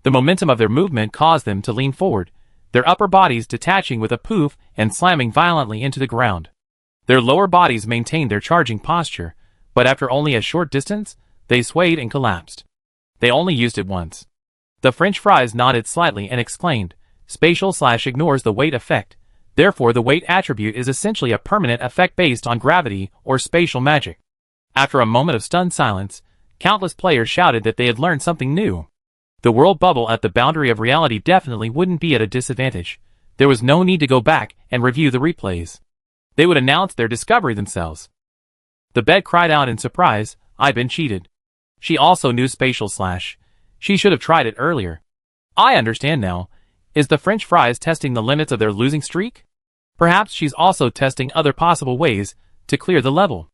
The momentum of their movement caused them to lean forward, their upper bodies detaching with a poof and slamming violently into the ground. Their lower bodies maintained their charging posture, but after only a short distance, they swayed and collapsed. They only used it once. The French Fries nodded slightly and exclaimed, Spatial slash ignores the weight effect, therefore the weight attribute is essentially a permanent effect based on gravity or spatial magic. After a moment of stunned silence, countless players shouted that they had learned something new. The world bubble at the boundary of reality definitely wouldn't be at a disadvantage. There was no need to go back and review the replays. They would announce their discovery themselves. The bed cried out in surprise, I've been cheated. She also knew spatial slash. She should have tried it earlier. I understand now. Is the French Fries testing the limits of their losing streak? Perhaps she's also testing other possible ways to clear the level.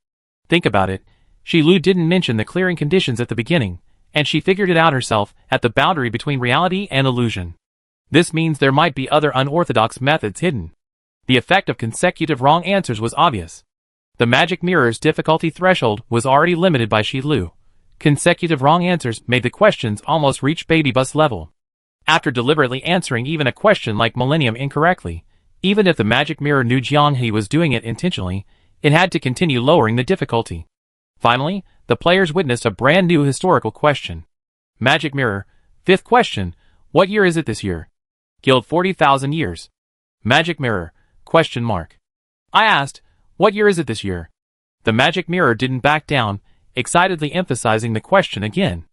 Think about it. Lu didn't mention the clearing conditions at the beginning, and she figured it out herself at the boundary between reality and illusion. This means there might be other unorthodox methods hidden. The effect of consecutive wrong answers was obvious. The magic mirror's difficulty threshold was already limited by Lu. Consecutive wrong answers made the questions almost reach baby bus level. After deliberately answering even a question like millennium incorrectly, even if the magic mirror knew Jianghe was doing it intentionally, it had to continue lowering the difficulty. Finally, the players witnessed a brand new historical question. Magic Mirror. Fifth question. What year is it this year? Guild 40,000 years. Magic Mirror. Question mark. I asked, what year is it this year? The Magic Mirror didn't back down, excitedly emphasizing the question again.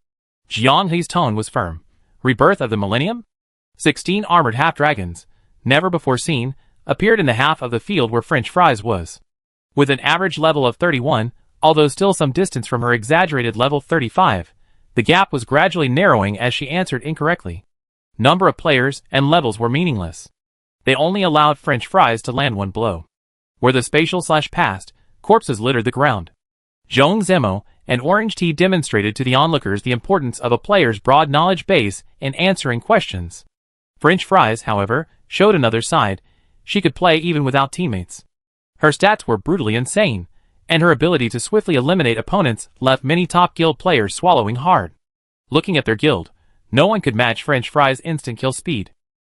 Jiang He's tone was firm. Rebirth of the Millennium? 16 armored half-dragons, never before seen, appeared in the half of the field where French Fries was. With an average level of 31, although still some distance from her exaggerated level 35, the gap was gradually narrowing as she answered incorrectly. Number of players and levels were meaningless. They only allowed French Fries to land one blow. Where the spatial/past, corpses littered the ground. Zhong Zemo and Orange Tea demonstrated to the onlookers the importance of a player's broad knowledge base in answering questions. French Fries, however, showed another side. She could play even without teammates. Her stats were brutally insane, and her ability to swiftly eliminate opponents left many top guild players swallowing hard. Looking at their guild, no one could match French Fries' instant kill speed.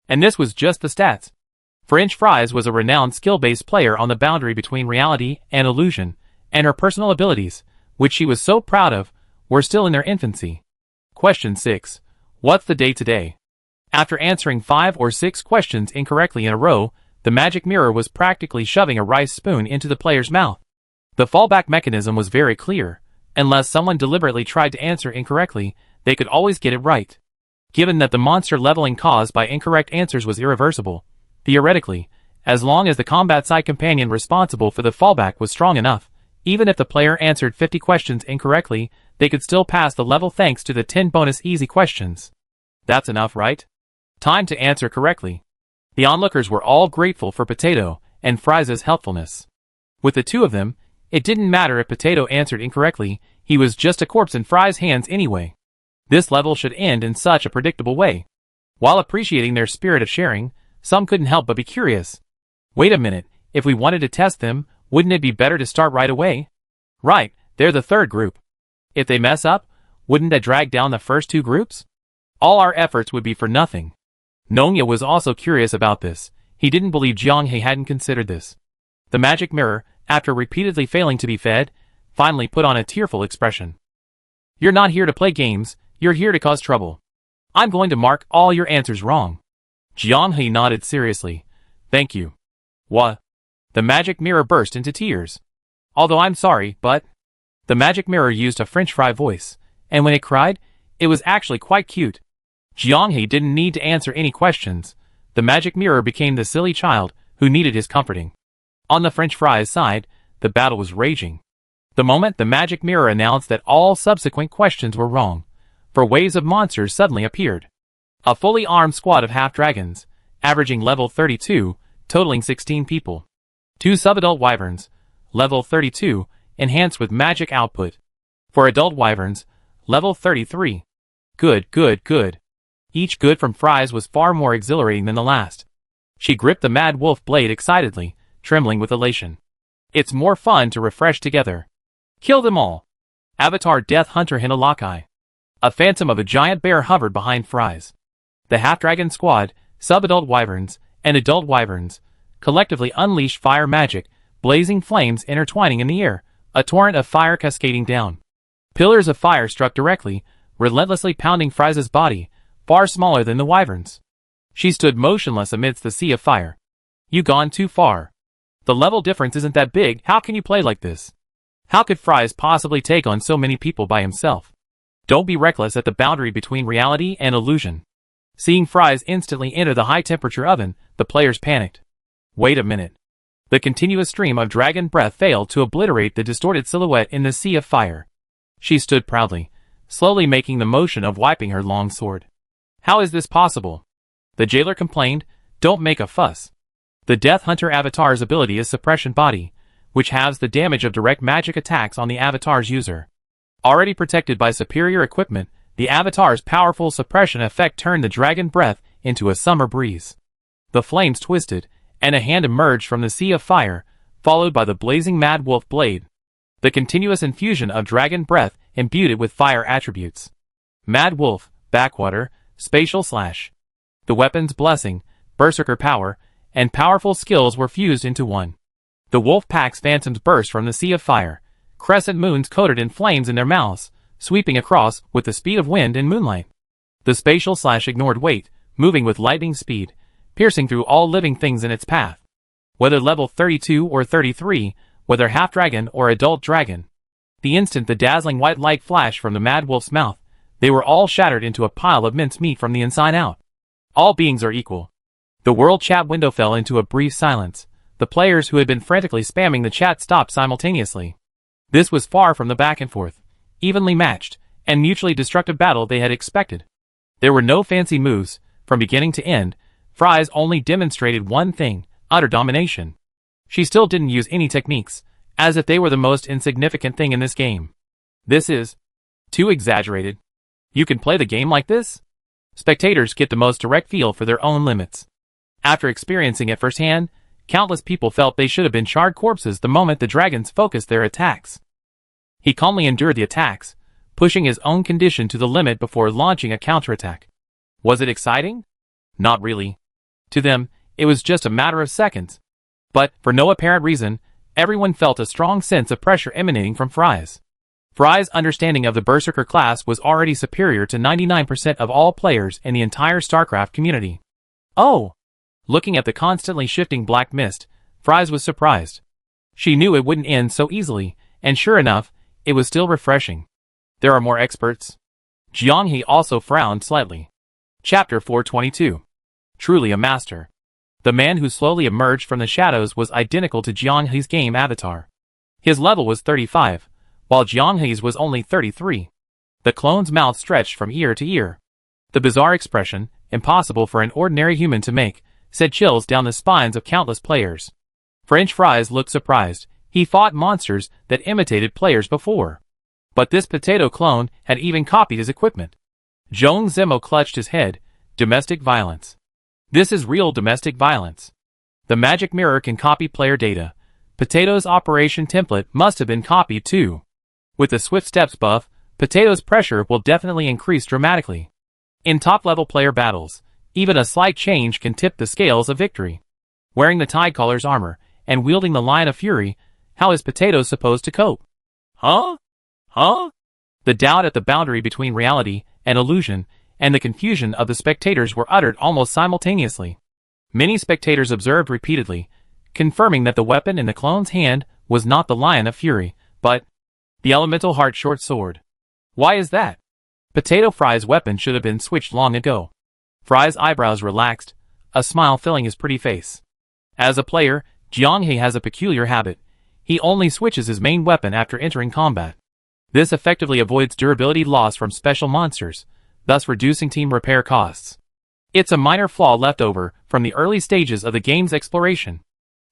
And this was just the stats. French Fries was a renowned skill-based player on the boundary between reality and illusion, and her personal abilities, which she was so proud of, were still in their infancy. Question 6. What's the day today? After answering 5 or 6 questions incorrectly in a row, the Magic Mirror was practically shoving a rice spoon into the player's mouth. The fallback mechanism was very clear. Unless someone deliberately tried to answer incorrectly, they could always get it right. Given that the monster leveling caused by incorrect answers was irreversible, theoretically, as long as the combat side companion responsible for the fallback was strong enough, even if the player answered 50 questions incorrectly, they could still pass the level thanks to the 10 bonus easy questions. That's enough, right? Time to answer correctly. The onlookers were all grateful for Potato and Fries' helpfulness. With the two of them, it didn't matter if Potato answered incorrectly, he was just a corpse in Fries' hands anyway. This level should end in such a predictable way. While appreciating their spirit of sharing, some couldn't help but be curious. Wait a minute, if we wanted to test them, wouldn't it be better to start right away? Right, they're the third group. If they mess up, wouldn't that drag down the first two groups? All our efforts would be for nothing. Nongya was also curious about this. He didn't believe Jiang He hadn't considered this. The Magic Mirror, after repeatedly failing to be fed, finally put on a tearful expression. You're not here to play games, you're here to cause trouble. I'm going to mark all your answers wrong. Jiang He nodded seriously. Thank you. What? The Magic Mirror burst into tears. Although I'm sorry, but... The Magic Mirror used a French fry voice, and when it cried, it was actually quite cute. Jiang He didn't need to answer any questions. The Magic Mirror became the silly child who needed his comforting. On the French Fries side, the battle was raging. The moment the Magic Mirror announced that all subsequent questions were wrong, for waves of monsters suddenly appeared. A fully armed squad of half-dragons, averaging level 32, totaling 16 people. 2 sub-adult wyverns, level 32, enhanced with magic output. For adult wyverns, level 33. Good. Each good from Fries was far more exhilarating than the last. She gripped the Mad Wolf blade excitedly, trembling with elation. It's more fun to refresh together. Kill them all. Avatar Death Hunter Hinalaki. A phantom of a giant bear hovered behind Fries. The half-dragon squad, sub-adult wyverns, and adult wyverns, collectively unleashed fire magic, blazing flames intertwining in the air, a torrent of fire cascading down. Pillars of fire struck directly, relentlessly pounding Fries' body, far smaller than the wyverns. She stood motionless amidst the sea of fire. You gone too far. The level difference isn't that big, how can you play like this? How could Fries possibly take on so many people by himself? Don't be reckless at the boundary between reality and illusion. Seeing Fries instantly enter the high-temperature oven, the players panicked. Wait a minute. The continuous stream of dragon breath failed to obliterate the distorted silhouette in the sea of fire. She stood proudly, slowly making the motion of wiping her long sword. How is this possible? The jailer complained, don't make a fuss. The Death Hunter avatar's ability is Suppression Body, which halves the damage of direct magic attacks on the avatar's user. Already protected by superior equipment, the avatar's powerful suppression effect turned the dragon breath into a summer breeze. The flames twisted, and a hand emerged from the sea of fire, followed by the blazing Mad Wolf blade. The continuous infusion of dragon breath imbued it with fire attributes. Mad Wolf, Backwater, Spatial Slash. The weapon's blessing, Berserker power, and powerful skills were fused into one. The wolf pack's phantoms burst from the sea of fire, crescent moons coated in flames in their mouths, sweeping across with the speed of wind and moonlight. The spatial slash ignored weight, moving with lightning speed, piercing through all living things in its path. Whether level 32 or 33, whether half-dragon or adult dragon. The instant the dazzling white light flashed from the mad wolf's mouth, they were all shattered into a pile of mincemeat from the inside out. All beings are equal. The world chat window fell into a brief silence. The players who had been frantically spamming the chat stopped simultaneously. This was far from the back and forth, evenly matched, and mutually destructive battle they had expected. There were no fancy moves. From beginning to end, Fries only demonstrated one thing: utter domination. She still didn't use any techniques, as if they were the most insignificant thing in this game. This is too exaggerated. You can play the game like this? Spectators get the most direct feel for their own limits. After experiencing it firsthand, countless people felt they should have been charred corpses the moment the dragons focused their attacks. He calmly endured the attacks, pushing his own condition to the limit before launching a counterattack. Was it exciting? Not really. To them, it was just a matter of seconds. But, for no apparent reason, everyone felt a strong sense of pressure emanating from Fries. Fries' understanding of the Berserker class was already superior to 99% of all players in the entire StarCraft community. Oh! Looking at the constantly shifting black mist, Fries was surprised. She knew it wouldn't end so easily, and sure enough, it was still refreshing. There are more experts. Jianghe also frowned slightly. Chapter 422. Truly a master. The man who slowly emerged from the shadows was identical to Jianghe's game avatar. His level was 35, while Jianghe's was only 33. The clone's mouth stretched from ear to ear. The bizarre expression, impossible for an ordinary human to make, sent chills down the spines of countless players. French Fries looked surprised. He fought monsters that imitated players before. But this potato clone had even copied his equipment. Zhong Zimo clutched his head. Domestic violence. This is real domestic violence. The magic mirror can copy player data. Potato's operation template must have been copied too. With the Swift Steps buff, Potato's pressure will definitely increase dramatically. In top-level player battles, even a slight change can tip the scales of victory. Wearing the Tidecaller's armor and wielding the Lion of Fury, how is Potato supposed to cope? Huh? The doubt at the boundary between reality and illusion and the confusion of the spectators were uttered almost simultaneously. Many spectators observed repeatedly, confirming that the weapon in the clone's hand was not the Lion of Fury, but the elemental heart short sword. Why is that? Potato Fry's weapon should have been switched long ago. Fry's eyebrows relaxed, a smile filling his pretty face. As a player, Jianghe has a peculiar habit. He only switches his main weapon after entering combat. This effectively avoids durability loss from special monsters, thus reducing team repair costs. It's a minor flaw left over from the early stages of the game's exploration.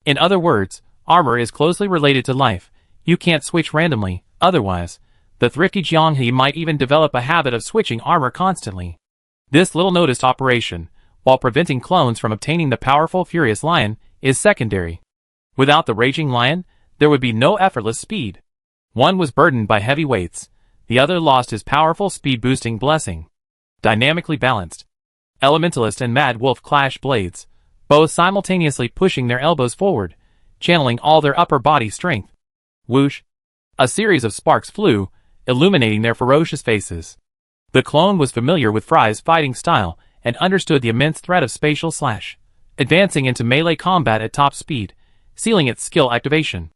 In other words, armor is closely related to life. You can't switch randomly, otherwise, the thrifty Jianghe might even develop a habit of switching armor constantly. This little-noticed operation, while preventing clones from obtaining the powerful Furious Lion, is secondary. Without the Raging Lion, there would be no effortless speed. One was burdened by heavy weights, the other lost his powerful speed-boosting blessing. Dynamically balanced. Elementalist and Mad Wolf clashed blades, both simultaneously pushing their elbows forward, channeling all their upper body strength. Whoosh! A series of sparks flew, illuminating their ferocious faces. The clone was familiar with Fry's fighting style and understood the immense threat of spatial slash, advancing into melee combat at top speed, sealing its skill activation.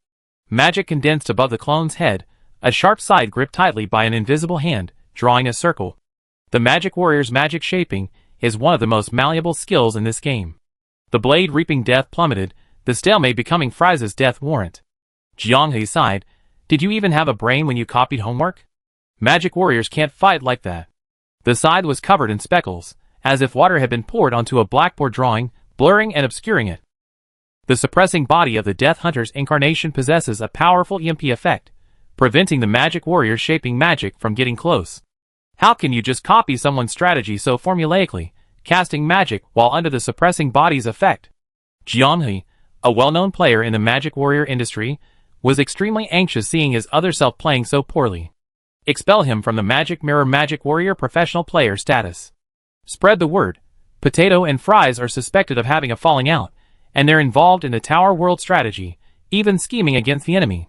Magic condensed above the clone's head, a sharp side gripped tightly by an invisible hand, drawing a circle. The Magic Warrior's magic shaping is one of the most malleable skills in this game. The blade reaping death plummeted, the stalemate becoming Fry's death warrant. Jianghe sighed. Did you even have a brain when you copied homework? Magic warriors can't fight like that. The side was covered in speckles, as if water had been poured onto a blackboard drawing, blurring and obscuring it. The suppressing body of the Death Hunter's incarnation possesses a powerful EMP effect, preventing the magic warrior's shaping magic from getting close. How can you just copy someone's strategy so formulaically, casting magic while under the suppressing body's effect? Jianghe, a well-known player in the magic warrior industry, was extremely anxious seeing his other self playing so poorly. Expel him from the Magic Mirror Magic Warrior professional player status. Spread the word. Potato and Fries are suspected of having a falling out, and they're involved in the Tower World strategy, even scheming against the enemy.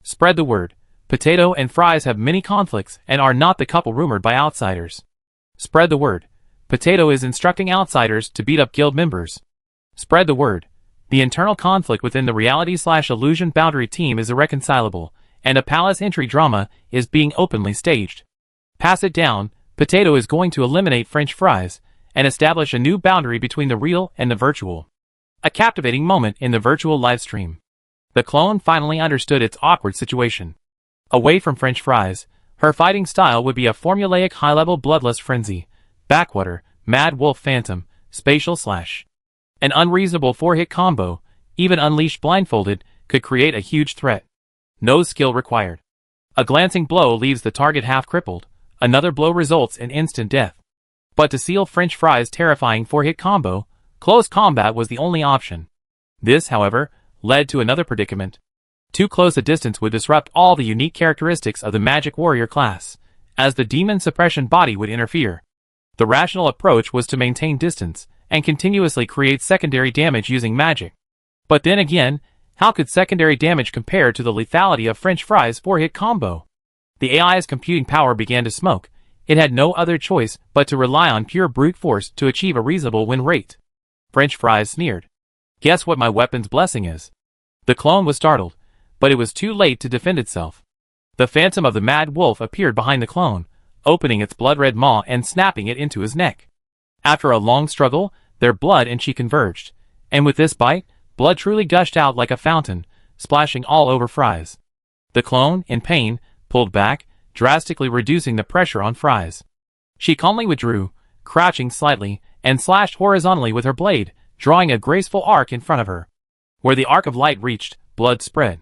Spread the word. Potato and Fries have many conflicts and are not the couple rumored by outsiders. Spread the word. Potato is instructing outsiders to beat up guild members. Spread the word. The internal conflict within the reality/illusion boundary team is irreconcilable, and a palace entry drama is being openly staged. Pass it down. Potato is going to eliminate French Fries and establish a new boundary between the real and the virtual. A captivating moment in the virtual livestream. The clone finally understood its awkward situation. Away from French Fries, her fighting style would be a formulaic high-level bloodlust frenzy, backwater, mad wolf phantom, spatial slash. An unreasonable 4-hit combo, even unleashed blindfolded, could create a huge threat. No skill required. A glancing blow leaves the target half crippled, another blow results in instant death. But to seal French Fries' terrifying 4-hit combo, close combat was the only option. This, however, led to another predicament. Too close a distance would disrupt all the unique characteristics of the Magic Warrior class, as the demon suppression body would interfere. The rational approach was to maintain distance, and continuously create secondary damage using magic. But then again, how could secondary damage compare to the lethality of French Fries' 4-hit combo? The AI's computing power began to smoke. It had no other choice but to rely on pure brute force to achieve a reasonable win rate. French Fries sneered. Guess what my weapon's blessing is? The clone was startled, but it was too late to defend itself. The phantom of the mad wolf appeared behind the clone, opening its blood-red maw and snapping it into his neck. After a long struggle, their blood and chi converged, and with this bite, blood truly gushed out like a fountain, splashing all over Fries. The clone, in pain, pulled back, drastically reducing the pressure on Fries. She calmly withdrew, crouching slightly, and slashed horizontally with her blade, drawing a graceful arc in front of her. Where the arc of light reached, blood spread.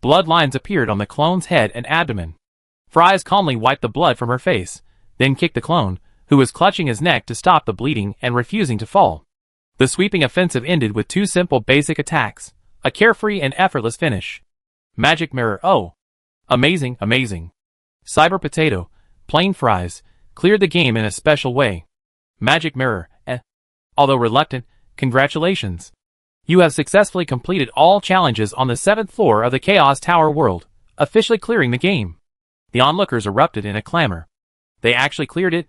Blood lines appeared on the clone's head and abdomen. Fries calmly wiped the blood from her face, then kicked the clone, who was clutching his neck to stop the bleeding and refusing to fall. The sweeping offensive ended with 2 simple basic attacks, a carefree and effortless finish. Magic Mirror, oh! Amazing, amazing. Cyber Potato, Plain Fries, cleared the game in a special way. Magic Mirror, Although reluctant, congratulations. You have successfully completed all challenges on the 7th floor of the Chaos Tower world, officially clearing the game. The onlookers erupted in a clamor. They actually cleared it?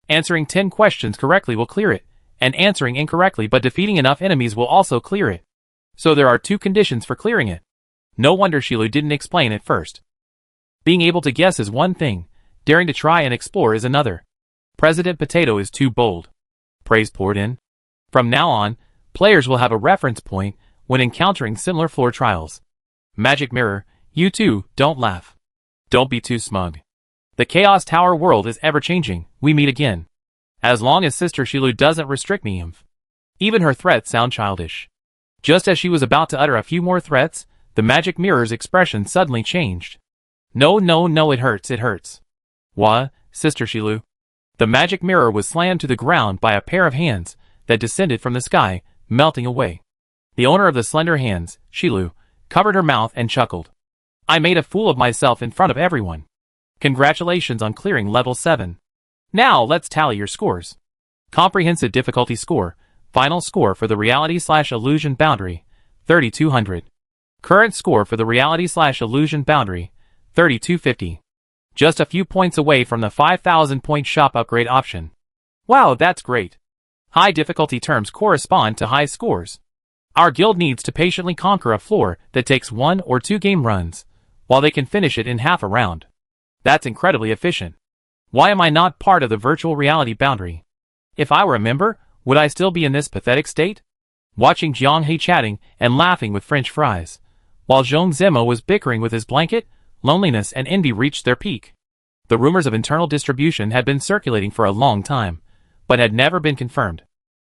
Answering 10 questions correctly will clear it, and answering incorrectly but defeating enough enemies will also clear it. So there are 2 conditions for clearing it. No wonder Shilu didn't explain at first. Being able to guess is one thing, daring to try and explore is another. President Potato is too bold. Praise poured in. From now on, players will have a reference point when encountering similar floor trials. Magic Mirror, you too, don't laugh. Don't be too smug. The Chaos Tower world is ever-changing, we meet again. As long as Sister Shilu doesn't restrict me. Even her threats sound childish. Just as she was about to utter a few more threats, the Magic Mirror's expression suddenly changed. No, no, no, it hurts, it hurts. What, Sister Shilu? The Magic Mirror was slammed to the ground by a pair of hands that descended from the sky, melting away. The owner of the slender hands, Shilu, covered her mouth and chuckled. I made a fool of myself in front of everyone. Congratulations on clearing level 7. Now let's tally your scores. Comprehensive difficulty score, final score for the reality/illusion boundary, 3200. Current score for the reality/illusion boundary, 3250. Just a few points away from the 5,000 point shop upgrade option. Wow, that's great. High difficulty terms correspond to high scores. Our guild needs to patiently conquer a floor that takes 1 or 2 game runs, while they can finish it in half a round. That's incredibly efficient. Why am I not part of the virtual reality boundary? If I were a member, would I still be in this pathetic state? Watching Jianghei chatting and laughing with French Fries, while Zhong Zemo was bickering with his blanket, loneliness and envy reached their peak. The rumors of internal distribution had been circulating for a long time, but had never been confirmed.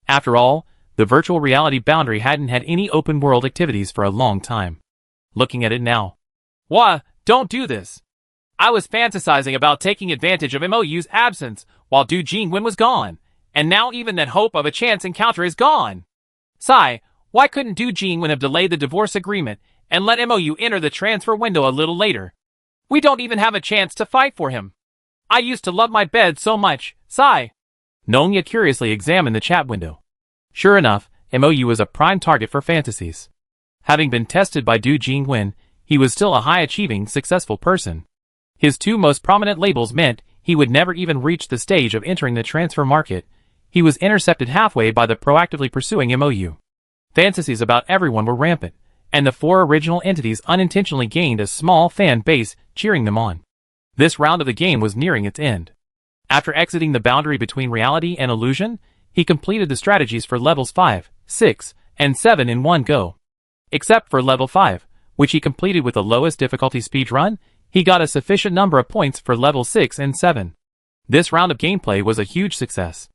After all, the virtual reality boundary hadn't had any open world activities for a long time. Looking at it now. What? Don't do this. I was fantasizing about taking advantage of MOU's absence while Du Jingwen was gone, and now even that hope of a chance encounter is gone. Sigh, why couldn't Du Jingwen have delayed the divorce agreement and let MOU enter the transfer window a little later? We don't even have a chance to fight for him. I used to love my bed so much, sigh. Nongya curiously examined the chat window. Sure enough, MOU was a prime target for fantasies. Having been tested by Du Jingwen, he was still a high-achieving, successful person. His two most prominent labels meant he would never even reach the stage of entering the transfer market. He was intercepted halfway by the proactively pursuing MOU. Fantasies about everyone were rampant, and the four original entities unintentionally gained a small fan base cheering them on. This round of the game was nearing its end. After exiting the boundary between reality and illusion, he completed the strategies for levels 5, 6, and 7 in one go. Except for level 5, which he completed with the lowest difficulty speedrun, he got a sufficient number of points for level 6 and 7. This round of gameplay was a huge success.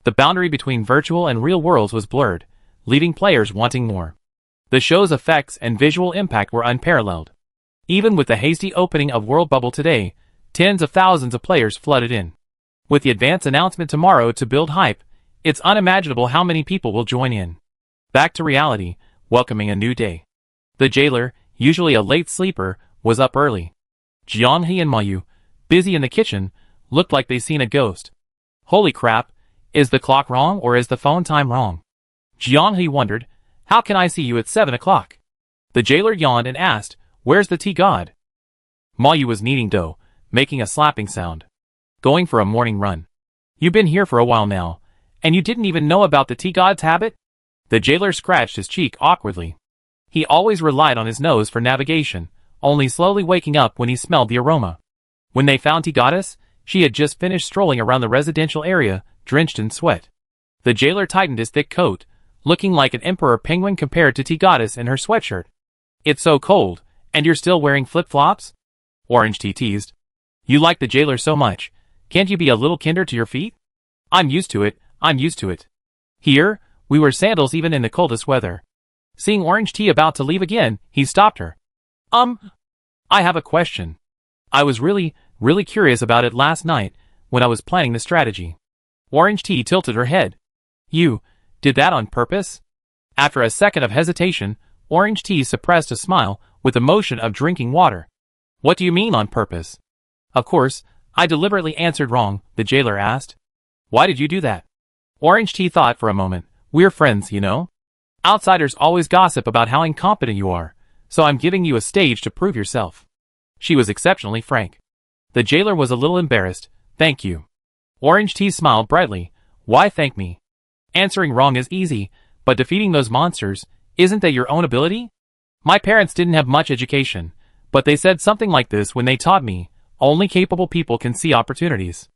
The boundary between virtual and real worlds was blurred, leaving players wanting more. The show's effects and visual impact were unparalleled. Even with the hasty opening of World Bubble today, tens of thousands of players flooded in. With the advance announcement tomorrow to build hype, it's unimaginable how many people will join in. Back to reality, welcoming a new day. The jailer, usually a late sleeper, was up early. Jianghe and Mayu, busy in the kitchen, looked like they'd seen a ghost. Holy crap, is the clock wrong or is the phone time wrong? Jianghe wondered, how can I see you at 7 o'clock? The jailer yawned and asked, where's the tea god? Mayu was kneading dough, making a slapping sound. Going for a morning run. You've been here for a while now, and you didn't even know about the tea god's habit? The jailer scratched his cheek awkwardly. He always relied on his nose for navigation, only slowly waking up when he smelled the aroma. When they found Tea Goddess, she had just finished strolling around the residential area, drenched in sweat. The jailer tightened his thick coat, looking like an emperor penguin compared to Tea Goddess in her sweatshirt. It's so cold, and you're still wearing flip-flops? Orange Tea teased. You like the jailer so much, can't you be a little kinder to your feet? I'm used to it, I'm used to it. Here, we wear sandals even in the coldest weather. Seeing Orange Tea about to leave again, he stopped her. I have a question. I was really curious about it last night when I was planning the strategy. Orange Tea tilted her head. You did that on purpose? After a second of hesitation, Orange Tea suppressed a smile with the motion of drinking water. What do you mean on purpose? Of course, I deliberately answered wrong, the jailer asked. Why did you do that? Orange Tea thought for a moment. We're friends, you know? Outsiders always gossip about how incompetent you are, so I'm giving you a stage to prove yourself. She was exceptionally frank. The jailer was a little embarrassed. Thank you. Orange Tea smiled brightly. Why thank me? Answering wrong is easy, but defeating those monsters, isn't that your own ability? My parents didn't have much education, but they said something like this when they taught me, only capable people can see opportunities.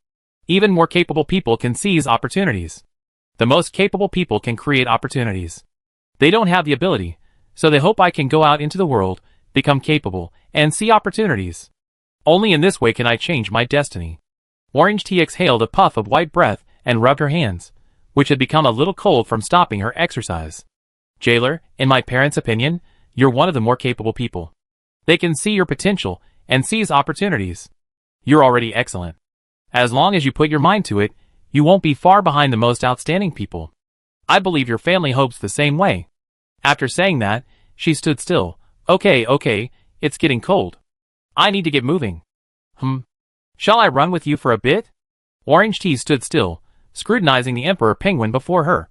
Even more capable people can seize opportunities. The most capable people can create opportunities. They don't have the ability, so they hope I can go out into the world, become capable, and see opportunities. Only in this way can I change my destiny. Orange Tea exhaled a puff of white breath and rubbed her hands, which had become a little cold from stopping her exercise. Jailer, in my parents' opinion, you're one of the more capable people. They can see your potential and seize opportunities. You're already excellent. As long as you put your mind to it, you won't be far behind the most outstanding people. I believe your family hopes the same way. After saying that, she stood still. Okay, it's getting cold. I need to get moving. Shall I run with you for a bit? Orange Tea stood still, scrutinizing the emperor penguin before her.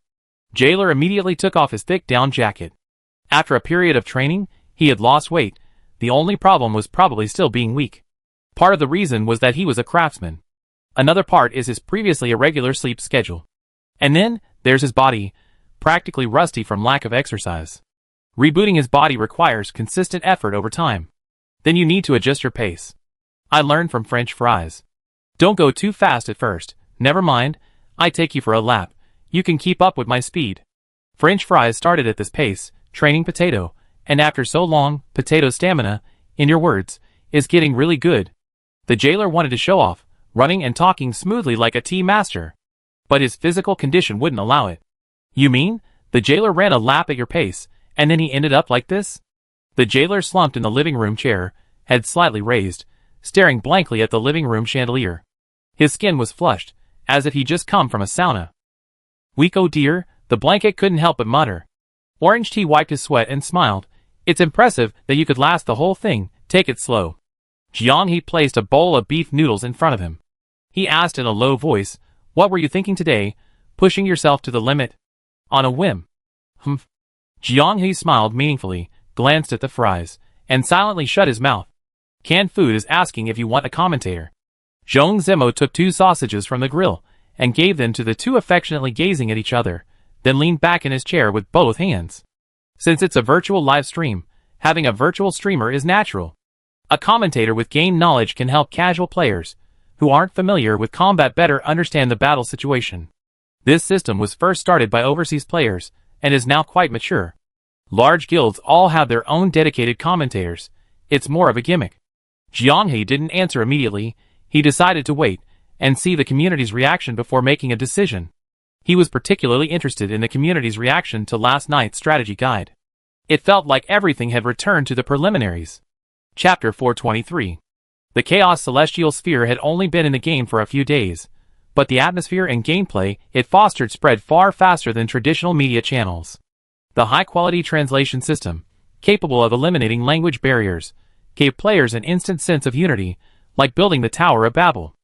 Jailer immediately took off his thick down jacket. After a period of training, he had lost weight. The only problem was probably still being weak. Part of the reason was that he was a craftsman. Another part is his previously irregular sleep schedule. And then, there's his body, practically rusty from lack of exercise. Rebooting his body requires consistent effort over time. Then you need to adjust your pace. I learned from French fries. Don't go too fast at first. Never mind, I take you for a lap. You can keep up with my speed. French fries started at this pace, training Potato, and after so long, Potato's stamina, in your words, is getting really good. The jailer wanted to show off, running and talking smoothly like a tea master. But his physical condition wouldn't allow it. You mean, the jailer ran a lap at your pace, and then he ended up like this? The jailer slumped in the living room chair, head slightly raised, staring blankly at the living room chandelier. His skin was flushed, as if he'd just come from a sauna. Weak, oh dear, the blanket couldn't help but mutter. Orange Tea wiped his sweat and smiled. It's impressive that you could last the whole thing, take it slow. Jianghe placed a bowl of beef noodles in front of him. He asked in a low voice, what were you thinking today, pushing yourself to the limit? On a whim. Jianghe smiled meaningfully, glanced at the fries, and silently shut his mouth. Canned food is asking if you want a commentator. Zhong Zimo took 2 sausages from the grill and gave them to the 2 affectionately gazing at each other, then leaned back in his chair with both hands. Since it's a virtual live stream, having a virtual streamer is natural. A commentator with game knowledge can help casual players who aren't familiar with combat better understand the battle situation. This system was first started by overseas players and is now quite mature. Large guilds all have their own dedicated commentators. It's more of a gimmick. Jianghe didn't answer immediately. He decided to wait and see the community's reaction before making a decision. He was particularly interested in the community's reaction to last night's strategy guide. It felt like everything had returned to the preliminaries. Chapter 423. The Chaos Celestial Sphere had only been in the game for a few days, but the atmosphere and gameplay it fostered spread far faster than traditional media channels. The high-quality translation system, capable of eliminating language barriers, gave players an instant sense of unity, like building the Tower of Babel.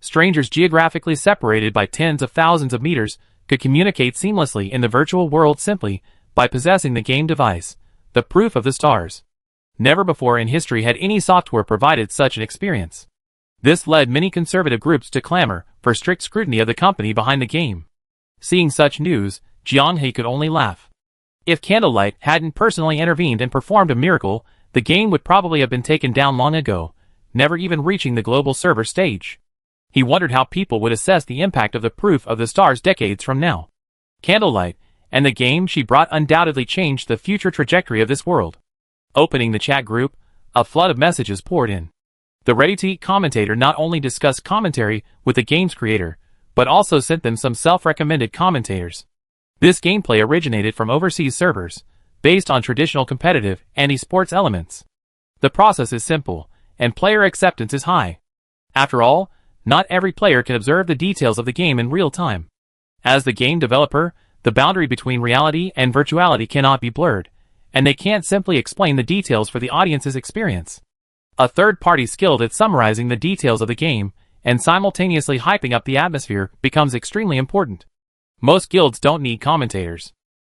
Strangers geographically separated by tens of thousands of meters could communicate seamlessly in the virtual world simply by possessing the game device, the Proof of the Stars. Never before in history had any software provided such an experience. This led many conservative groups to clamor for strict scrutiny of the company behind the game. Seeing such news, Jianghe could only laugh. If Candlelight hadn't personally intervened and performed a miracle, the game would probably have been taken down long ago, never even reaching the global server stage. He wondered how people would assess the impact of the Proof of the Stars decades from now. Candlelight, and the game she brought undoubtedly changed the future trajectory of this world. Opening the chat group, a flood of messages poured in. The ready-to-eat commentator not only discussed commentary with the game's creator, but also sent them some self-recommended commentators. This gameplay originated from overseas servers, based on traditional competitive and esports elements. The process is simple, and player acceptance is high. After all, not every player can observe the details of the game in real time. As the game developer, the boundary between reality and virtuality cannot be blurred, and they can't simply explain the details for the audience's experience. A third party skilled at summarizing the details of the game and simultaneously hyping up the atmosphere becomes extremely important. Most guilds don't need commentators.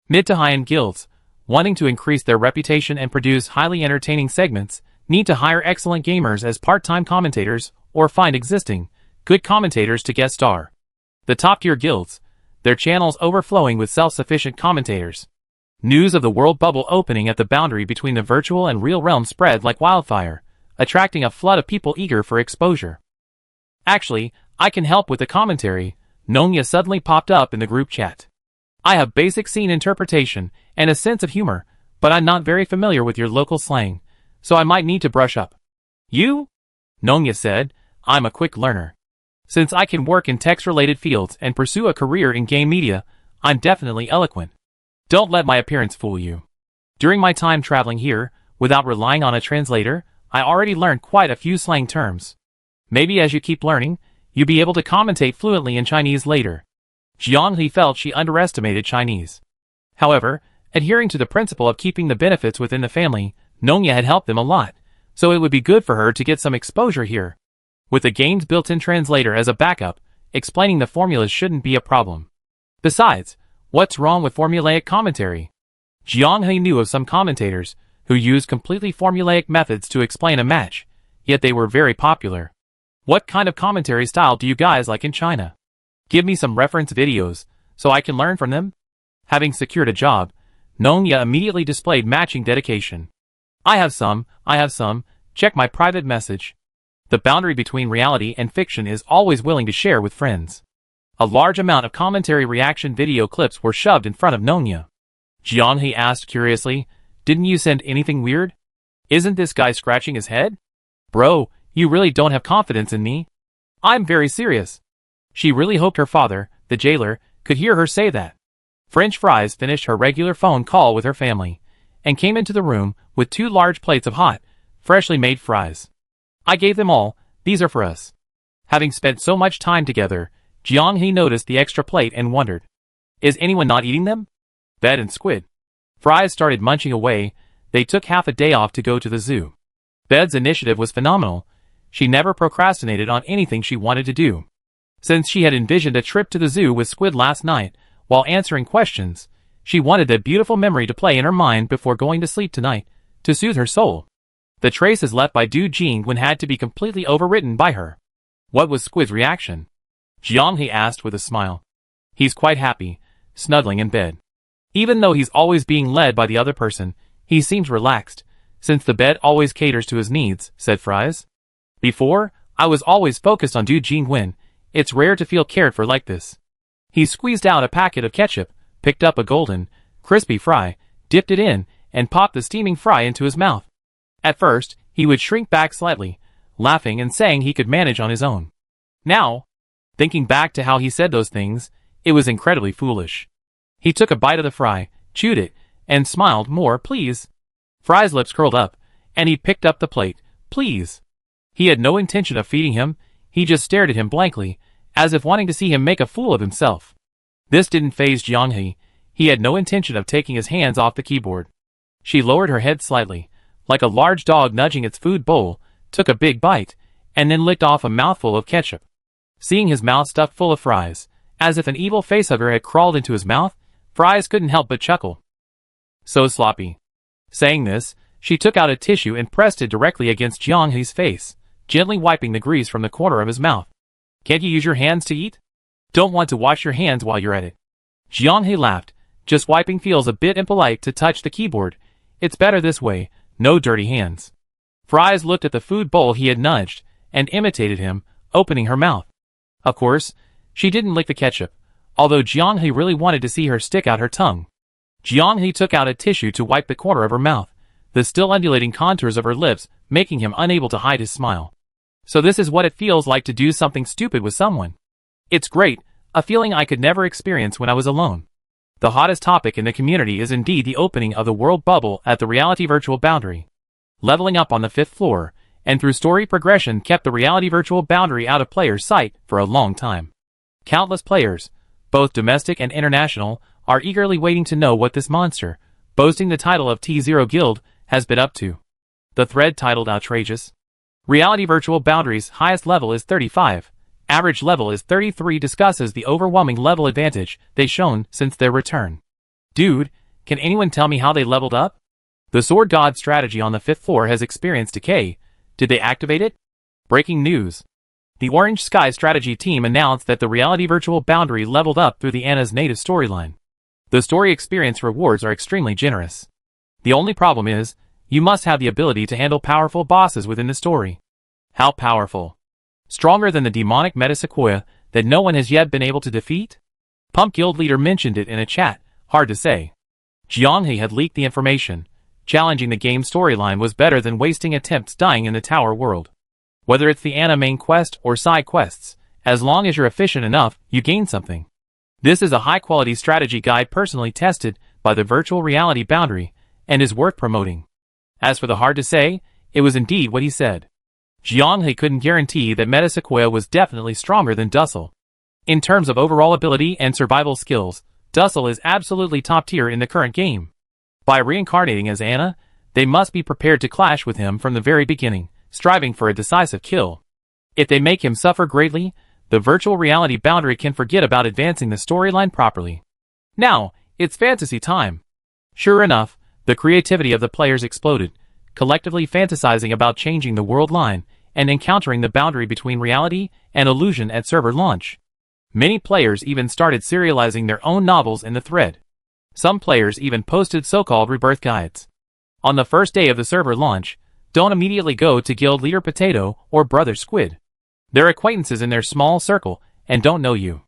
Mid to high-end guilds, wanting to increase their reputation and produce highly entertaining segments, need to hire excellent gamers as part-time commentators or find existing, good commentators to guest star. The top-tier guilds, their channels overflowing with self-sufficient commentators. News of the world bubble opening at the boundary between the virtual and real realm spread like wildfire, attracting a flood of people eager for exposure. Actually, I can help with the commentary, Nonya suddenly popped up in the group chat. I have basic scene interpretation and a sense of humor, but I'm not very familiar with your local slang, so I might need to brush up. You? Nonya said, I'm a quick learner. Since I can work in text-related fields and pursue a career in game media, I'm definitely eloquent. Don't let my appearance fool you. During my time traveling here, without relying on a translator, I already learned quite a few slang terms. Maybe as you keep learning, you'll be able to commentate fluently in Chinese later. Jianghe felt she underestimated Chinese. However, adhering to the principle of keeping the benefits within the family, Nonya had helped them a lot, so it would be good for her to get some exposure here. With the game's built-in translator as a backup, explaining the formulas shouldn't be a problem. Besides, what's wrong with formulaic commentary? Jianghe knew of some commentators who used completely formulaic methods to explain a match, yet they were very popular. What kind of commentary style do you guys like in China? Give me some reference videos, so I can learn from them? Having secured a job, Nonya immediately displayed matching dedication. I have some, check my private message. The boundary between reality and fiction is always willing to share with friends. A large amount of commentary reaction video clips were shoved in front of Nonya. Jianghe asked curiously, didn't you send anything weird? Isn't this guy scratching his head? Bro, you really don't have confidence in me? I'm very serious. She really hoped her father, the jailer, could hear her say that. French Fries finished her regular phone call with her family, and came into the room with 2 large plates of hot, freshly made fries. I gave them all, these are for us. Having spent so much time together, Jianghe noticed the extra plate and wondered. Is anyone not eating them? Bed and Squid. Fries started munching away. They took half a day off to go to the zoo. Bed's initiative was phenomenal. She never procrastinated on anything she wanted to do. Since she had envisioned a trip to the zoo with Squid last night, while answering questions, she wanted that beautiful memory to play in her mind before going to sleep tonight, to soothe her soul. The traces left by Du Jingwen had to be completely overwritten by her. What was Squid's reaction? Jiang He asked with a smile. He's quite happy, snuggling in bed. Even though he's always being led by the other person, he seems relaxed, since the bed always caters to his needs, said Fries. Before, I was always focused on Du Jingwen. It's rare to feel cared for like this. He squeezed out a packet of ketchup, picked up a golden, crispy fry, dipped it in, and popped the steaming fry into his mouth. At first, he would shrink back slightly, laughing and saying he could manage on his own. Now, thinking back to how he said those things, it was incredibly foolish. He took a bite of the fry, chewed it, and smiled. More, please. Fry's lips curled up, and he picked up the plate. Please. He had no intention of feeding him, he just stared at him blankly, as if wanting to see him make a fool of himself. This didn't faze Jiang He. He had no intention of taking his hands off the keyboard. She lowered her head slightly, like a large dog nudging its food bowl, took a big bite, and then licked off a mouthful of ketchup. Seeing his mouth stuffed full of fries, as if an evil facehugger had crawled into his mouth, Fries couldn't help but chuckle. So sloppy. Saying this, she took out a tissue and pressed it directly against Jiang He's face, gently wiping the grease from the corner of his mouth. Can't you use your hands to eat? Don't want to wash your hands while you're at it. Jiang He laughed. Just wiping feels a bit impolite to touch the keyboard. It's better this way, no dirty hands. Fries looked at the food bowl he had nudged, and imitated him, opening her mouth. Of course, she didn't lick the ketchup, although Jiang He really wanted to see her stick out her tongue. Jiang He took out a tissue to wipe the corner of her mouth, the still undulating contours of her lips making him unable to hide his smile. So this is what it feels like to do something stupid with someone. It's great, a feeling I could never experience when I was alone. The hottest topic in the community is indeed the opening of the world bubble at the reality virtual boundary. Leveling up on the 5th floor, and through story progression kept the reality virtual boundary out of players' sight for a long time. Countless players, both domestic and international, are eagerly waiting to know what this monster, boasting the title of T0 Guild, has been up to. The thread titled Outrageous. Reality virtual boundary's highest level is 35. Average level is 33 discusses the overwhelming level advantage they've shown since their return. Dude, can anyone tell me how they leveled up? The Sword God strategy on the 5th floor has experienced decay. Did they activate it? Breaking news. The Orange Sky strategy team announced that the reality virtual boundary leveled up through the Anna's native storyline. The story experience rewards are extremely generous. The only problem is, you must have the ability to handle powerful bosses within the story. How powerful? Stronger than the demonic Meta Sequoia that no one has yet been able to defeat? Pump Guild leader mentioned it in a chat, hard to say. Jiang He had leaked the information. Challenging the game storyline was better than wasting attempts dying in the tower world. Whether it's the Anna main quest or side quests, as long as you're efficient enough, you gain something. This is a high-quality strategy guide personally tested by the virtual reality boundary, and is worth promoting. As for the hard to say, it was indeed what he said. Jiang He couldn't guarantee that Meta Sequoia was definitely stronger than Dussel. In terms of overall ability and survival skills, Dussel is absolutely top tier in the current game. By reincarnating as Anna, they must be prepared to clash with him from the very beginning, striving for a decisive kill. If they make him suffer greatly, the virtual reality boundary can forget about advancing the storyline properly. Now, it's fantasy time. Sure enough, the creativity of the players exploded, collectively fantasizing about changing the world line and encountering the boundary between reality and illusion at server launch. Many players even started serializing their own novels in the thread. Some players even posted so-called rebirth guides. On the first day of the server launch, don't immediately go to Guild Leader Potato or Brother Squid. They're acquaintances in their small circle and don't know you.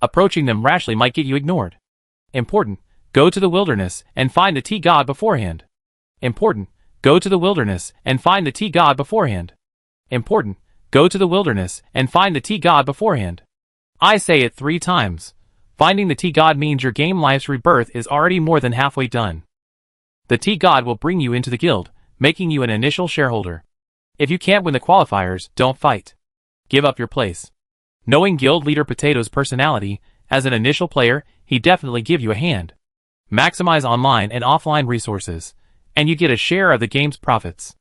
Approaching them rashly might get you ignored. Important, go to the wilderness and find the tea god beforehand. Important, go to the wilderness and find the tea god beforehand. Important, go to the wilderness and find the tea god beforehand. I say it 3 times. Finding the tea god means your game life's rebirth is already more than halfway done. The tea god will bring you into the guild, making you an initial shareholder. If you can't win the qualifiers, don't fight. Give up your place. Knowing Guild Leader Potato's personality, as an initial player, he definitely give you a hand. Maximize online and offline resources, and you get a share of the game's profits.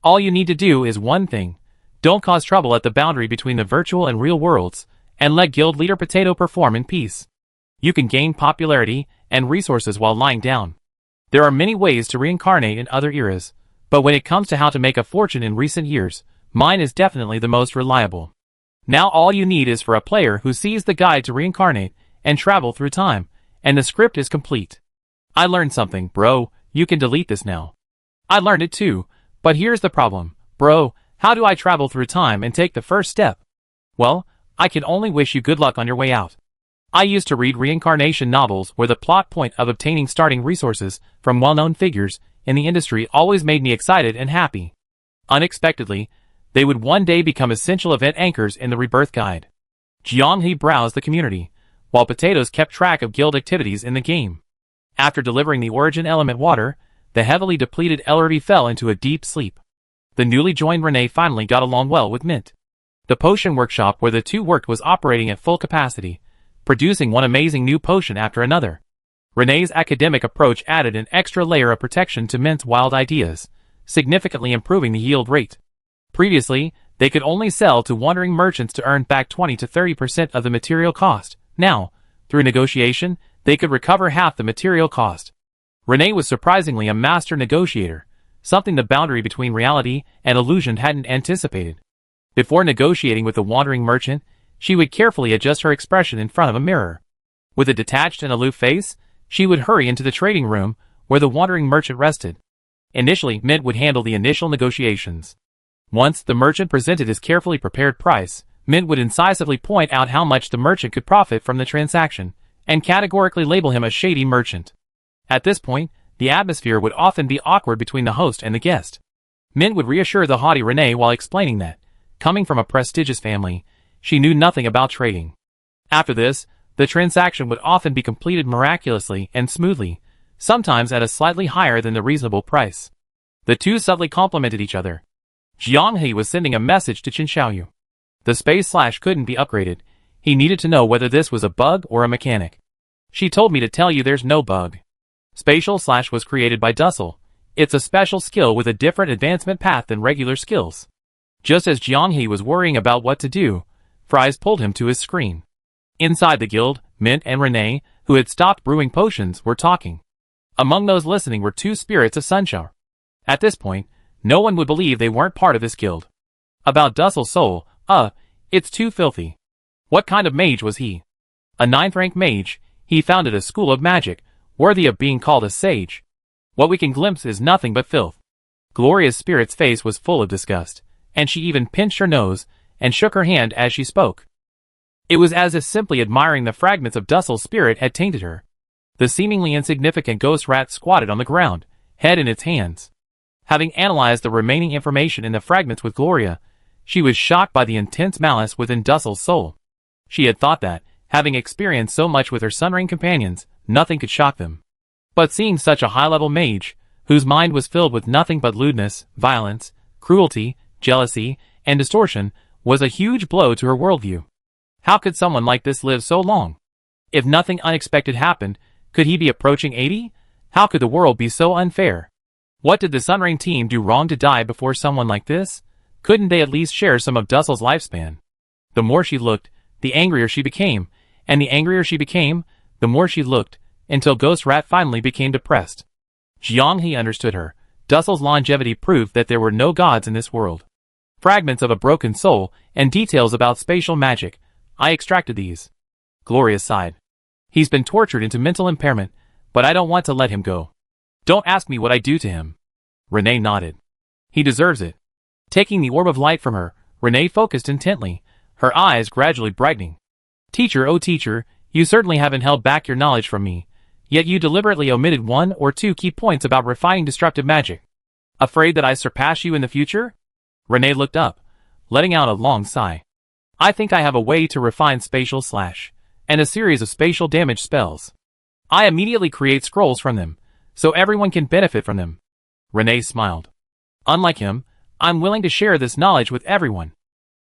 All you need to do is one thing. Don't cause trouble at the boundary between the virtual and real worlds, and let Guild Leader Potato perform in peace. You can gain popularity and resources while lying down. There are many ways to reincarnate in other eras, But when it comes to how to make a fortune in recent years, mine is definitely the most reliable. Now all you need is for a player who sees the guide to reincarnate and travel through time, and the script is complete. I learned something, bro. You can delete this now. I learned it too, but here's the problem. Bro, how do I travel through time and take the first step? Well, I can only wish you good luck on your way out. I used to read reincarnation novels where the plot point of obtaining starting resources from well-known figures in the industry always made me excited and happy. Unexpectedly, they would one day become essential event anchors in the rebirth guide. Jianghe browsed the community, while Potatoes kept track of guild activities in the game. After delivering the origin element water, the heavily depleted LRV fell into a deep sleep. The newly joined Renee finally got along well with Mint. The potion workshop where the two worked was operating at full capacity, producing one amazing new potion after another. Renee's academic approach added an extra layer of protection to Mint's wild ideas, significantly improving the yield rate. Previously, they could only sell to wandering merchants to earn back 20 to 30% of the material cost. Now, through negotiation, they could recover half the material cost. Renee was surprisingly a master negotiator, something the boundary between reality and illusion hadn't anticipated. Before negotiating with the wandering merchant, she would carefully adjust her expression in front of a mirror. With a detached and aloof face, she would hurry into the trading room where the wandering merchant rested. Initially, Mint would handle the initial negotiations. Once the merchant presented his carefully prepared price, Mint would incisively point out how much the merchant could profit from the transaction, and categorically label him a shady merchant. At this point, the atmosphere would often be awkward between the host and the guest. Mint would reassure the haughty Renee while explaining that, coming from a prestigious family, she knew nothing about trading. After this, the transaction would often be completed miraculously and smoothly, sometimes at a slightly higher than the reasonable price. The two subtly complemented each other. Jianghe was sending a message to Qin Xiaoyu. The space slash couldn't be upgraded. He needed to know whether this was a bug or a mechanic. She told me to tell you there's no bug. Spatial slash was created by Dussel. It's a special skill with a different advancement path than regular skills. Just as Jianghe was worrying about what to do, Fries pulled him to his screen. Inside the guild, Mint and Renee, who had stopped brewing potions, were talking. Among those listening were two spirits of Sunshower. At this point, no one would believe they weren't part of this guild. About Dussel's soul, it's too filthy. What kind of mage was he? A 9th rank mage, he founded a school of magic, worthy of being called a sage. What we can glimpse is nothing but filth. Gloria's spirit's face was full of disgust, and she even pinched her nose and shook her hand as she spoke. It was as if simply admiring the fragments of Dussel's spirit had tainted her. The seemingly insignificant ghost rat squatted on the ground, head in its hands. Having analyzed the remaining information in the fragments with Gloria, she was shocked by the intense malice within Dussel's soul. She had thought that, having experienced so much with her Sunring companions, nothing could shock them. But seeing such a high-level mage, whose mind was filled with nothing but lewdness, violence, cruelty, jealousy, and distortion, was a huge blow to her worldview. How could someone like this live so long? If nothing unexpected happened, could he be approaching 80? How could the world be so unfair? What did the Sunring team do wrong to die before someone like this? Couldn't they at least share some of Dussel's lifespan? The more she looked, the angrier she became, and the angrier she became, the more she looked, until Ghost Rat finally became depressed. Jianghe understood her. Dussel's longevity proved that there were no gods in this world. Fragments of a broken soul, and details about spatial magic. I extracted these. Gloria sighed. He's been tortured into mental impairment, but I don't want to let him go. Don't ask me what I do to him. Renee nodded. He deserves it. Taking the orb of light from her, Renee focused intently, her eyes gradually brightening. Teacher, oh teacher, you certainly haven't held back your knowledge from me, yet you deliberately omitted 1 or 2 key points about refining destructive magic. Afraid that I surpass you in the future? Renee looked up, letting out a long sigh. I think I have a way to refine spatial slash, and a series of spatial damage spells. I immediately create scrolls from them, so everyone can benefit from them. Renee smiled. Unlike him, I'm willing to share this knowledge with everyone.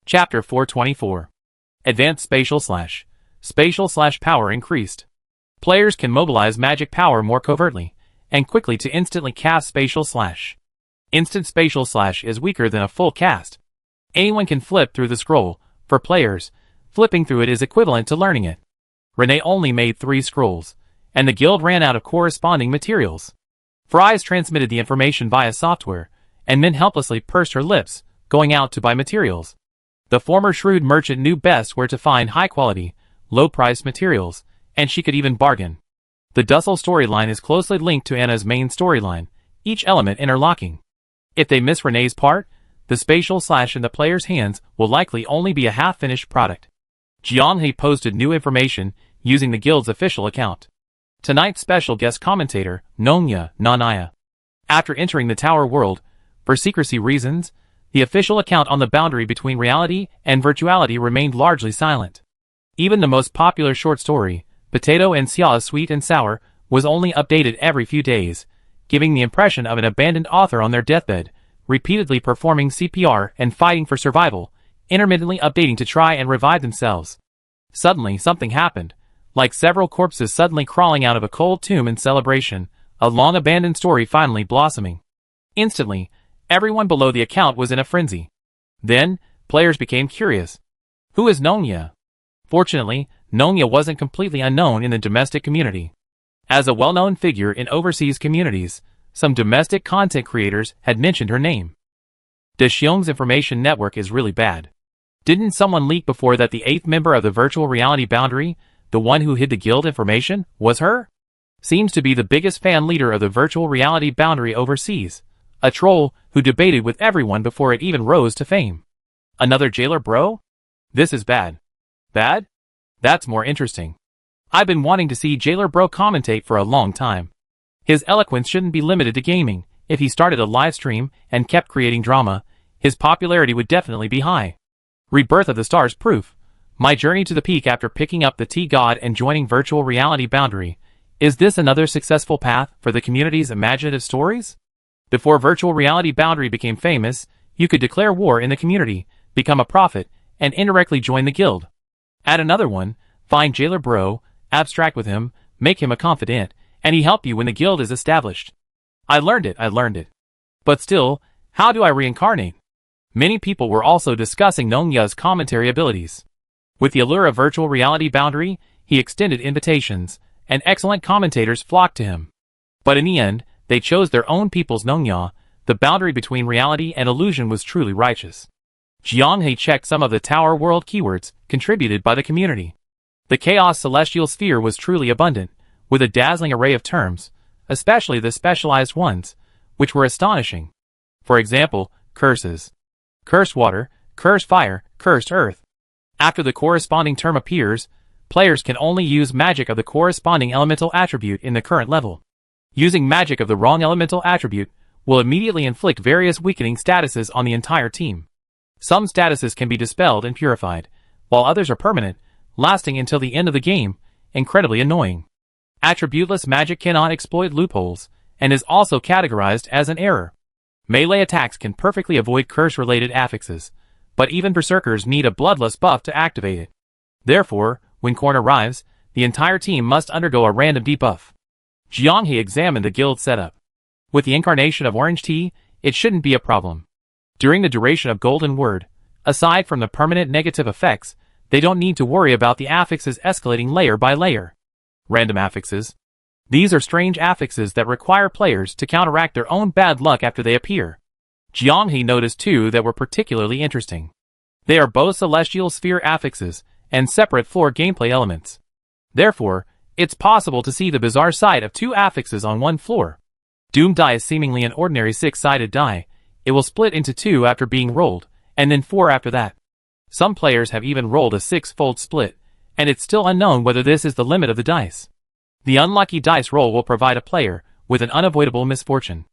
Chapter 424. Advanced Spatial Slash. Spatial Slash power increased. Players can mobilize magic power more covertly, and quickly to instantly cast Spatial Slash. Instant Spatial Slash is weaker than a full cast. Anyone can flip through the scroll. For players, flipping through it is equivalent to learning it. Renee only made 3 scrolls, and the guild ran out of corresponding materials. Fries transmitted the information via software, and then helplessly pursed her lips, going out to buy materials. The former shrewd merchant knew best where to find high-quality, low-priced materials, and she could even bargain. The Dussel storyline is closely linked to Anna's main storyline, each element interlocking. If they miss Renee's part, the spatial slash in the player's hands will likely only be a half-finished product. Jianghe posted new information using the guild's official account. Tonight's special guest commentator, Nonya Nanaya. After entering the Tower world, for secrecy reasons, the official account on the boundary between reality and virtuality remained largely silent. Even the most popular short story, Potato and Xia's Sweet and Sour, was only updated every few days, giving the impression of an abandoned author on their deathbed, repeatedly performing CPR and fighting for survival, intermittently updating to try and revive themselves. Suddenly something happened, like several corpses suddenly crawling out of a cold tomb in celebration, a long-abandoned story finally blossoming. Instantly, everyone below the account was in a frenzy. Then, players became curious. Who is Nonya? Fortunately, Nonya wasn't completely unknown in the domestic community. As a well-known figure in overseas communities, some domestic content creators had mentioned her name. De Xiong's information network is really bad. Didn't someone leak before that the 8th member of the virtual reality boundary, the one who hid the guild information, was her? Seems to be the biggest fan leader of the virtual reality boundary overseas. A troll who debated with everyone before it even rose to fame. Another jailer bro? This is bad. Bad? That's more interesting. I've been wanting to see Jailer Bro commentate for a long time. His eloquence shouldn't be limited to gaming. If he started a live stream and kept creating drama, his popularity would definitely be high. Rebirth of the Stars proof. My journey to the peak after picking up the T-God and joining virtual reality boundary. Is this another successful path for the community's imaginative stories? Before virtual reality boundary became famous, you could declare war in the community, become a prophet, and indirectly join the guild. Add another one, find Jailer Bro, abstract with him, make him a confidant, and he help you when the guild is established. I learned it. But still, how do I reincarnate? Many people were also discussing Nonya's commentary abilities. With the allure of virtual reality boundary, he extended invitations, and excellent commentators flocked to him. But in the end, they chose their own people's Nonya. The boundary between reality and illusion was truly righteous. Jianghe checked some of the Tower World keywords contributed by the community. The Chaos Celestial Sphere was truly abundant, with a dazzling array of terms, especially the specialized ones, which were astonishing. For example, curses. Cursed water, cursed fire, cursed earth. After the corresponding term appears, players can only use magic of the corresponding elemental attribute in the current level. Using magic of the wrong elemental attribute will immediately inflict various weakening statuses on the entire team. Some statuses can be dispelled and purified, while others are permanent, lasting until the end of the game, incredibly annoying. Attributeless magic cannot exploit loopholes, and is also categorized as an error. Melee attacks can perfectly avoid curse-related affixes, but even berserkers need a bloodlust buff to activate it. Therefore, when Korn arrives, the entire team must undergo a random debuff. Jianghe examined the guild setup. With the incarnation of Orange Tea, it shouldn't be a problem. During the duration of Golden Word, aside from the permanent negative effects, they don't need to worry about the affixes escalating layer by layer. Random affixes. These are strange affixes that require players to counteract their own bad luck after they appear. Jianghe noticed two that were particularly interesting. They are both Celestial Sphere affixes and separate floor gameplay elements. Therefore, it's possible to see the bizarre side of two affixes on one floor. Doom die is seemingly an ordinary 6-sided die. It will split into 2 after being rolled, and then 4 after that. Some players have even rolled a 6-fold split, and it's still unknown whether this is the limit of the dice. The unlucky dice roll will provide a player with an unavoidable misfortune.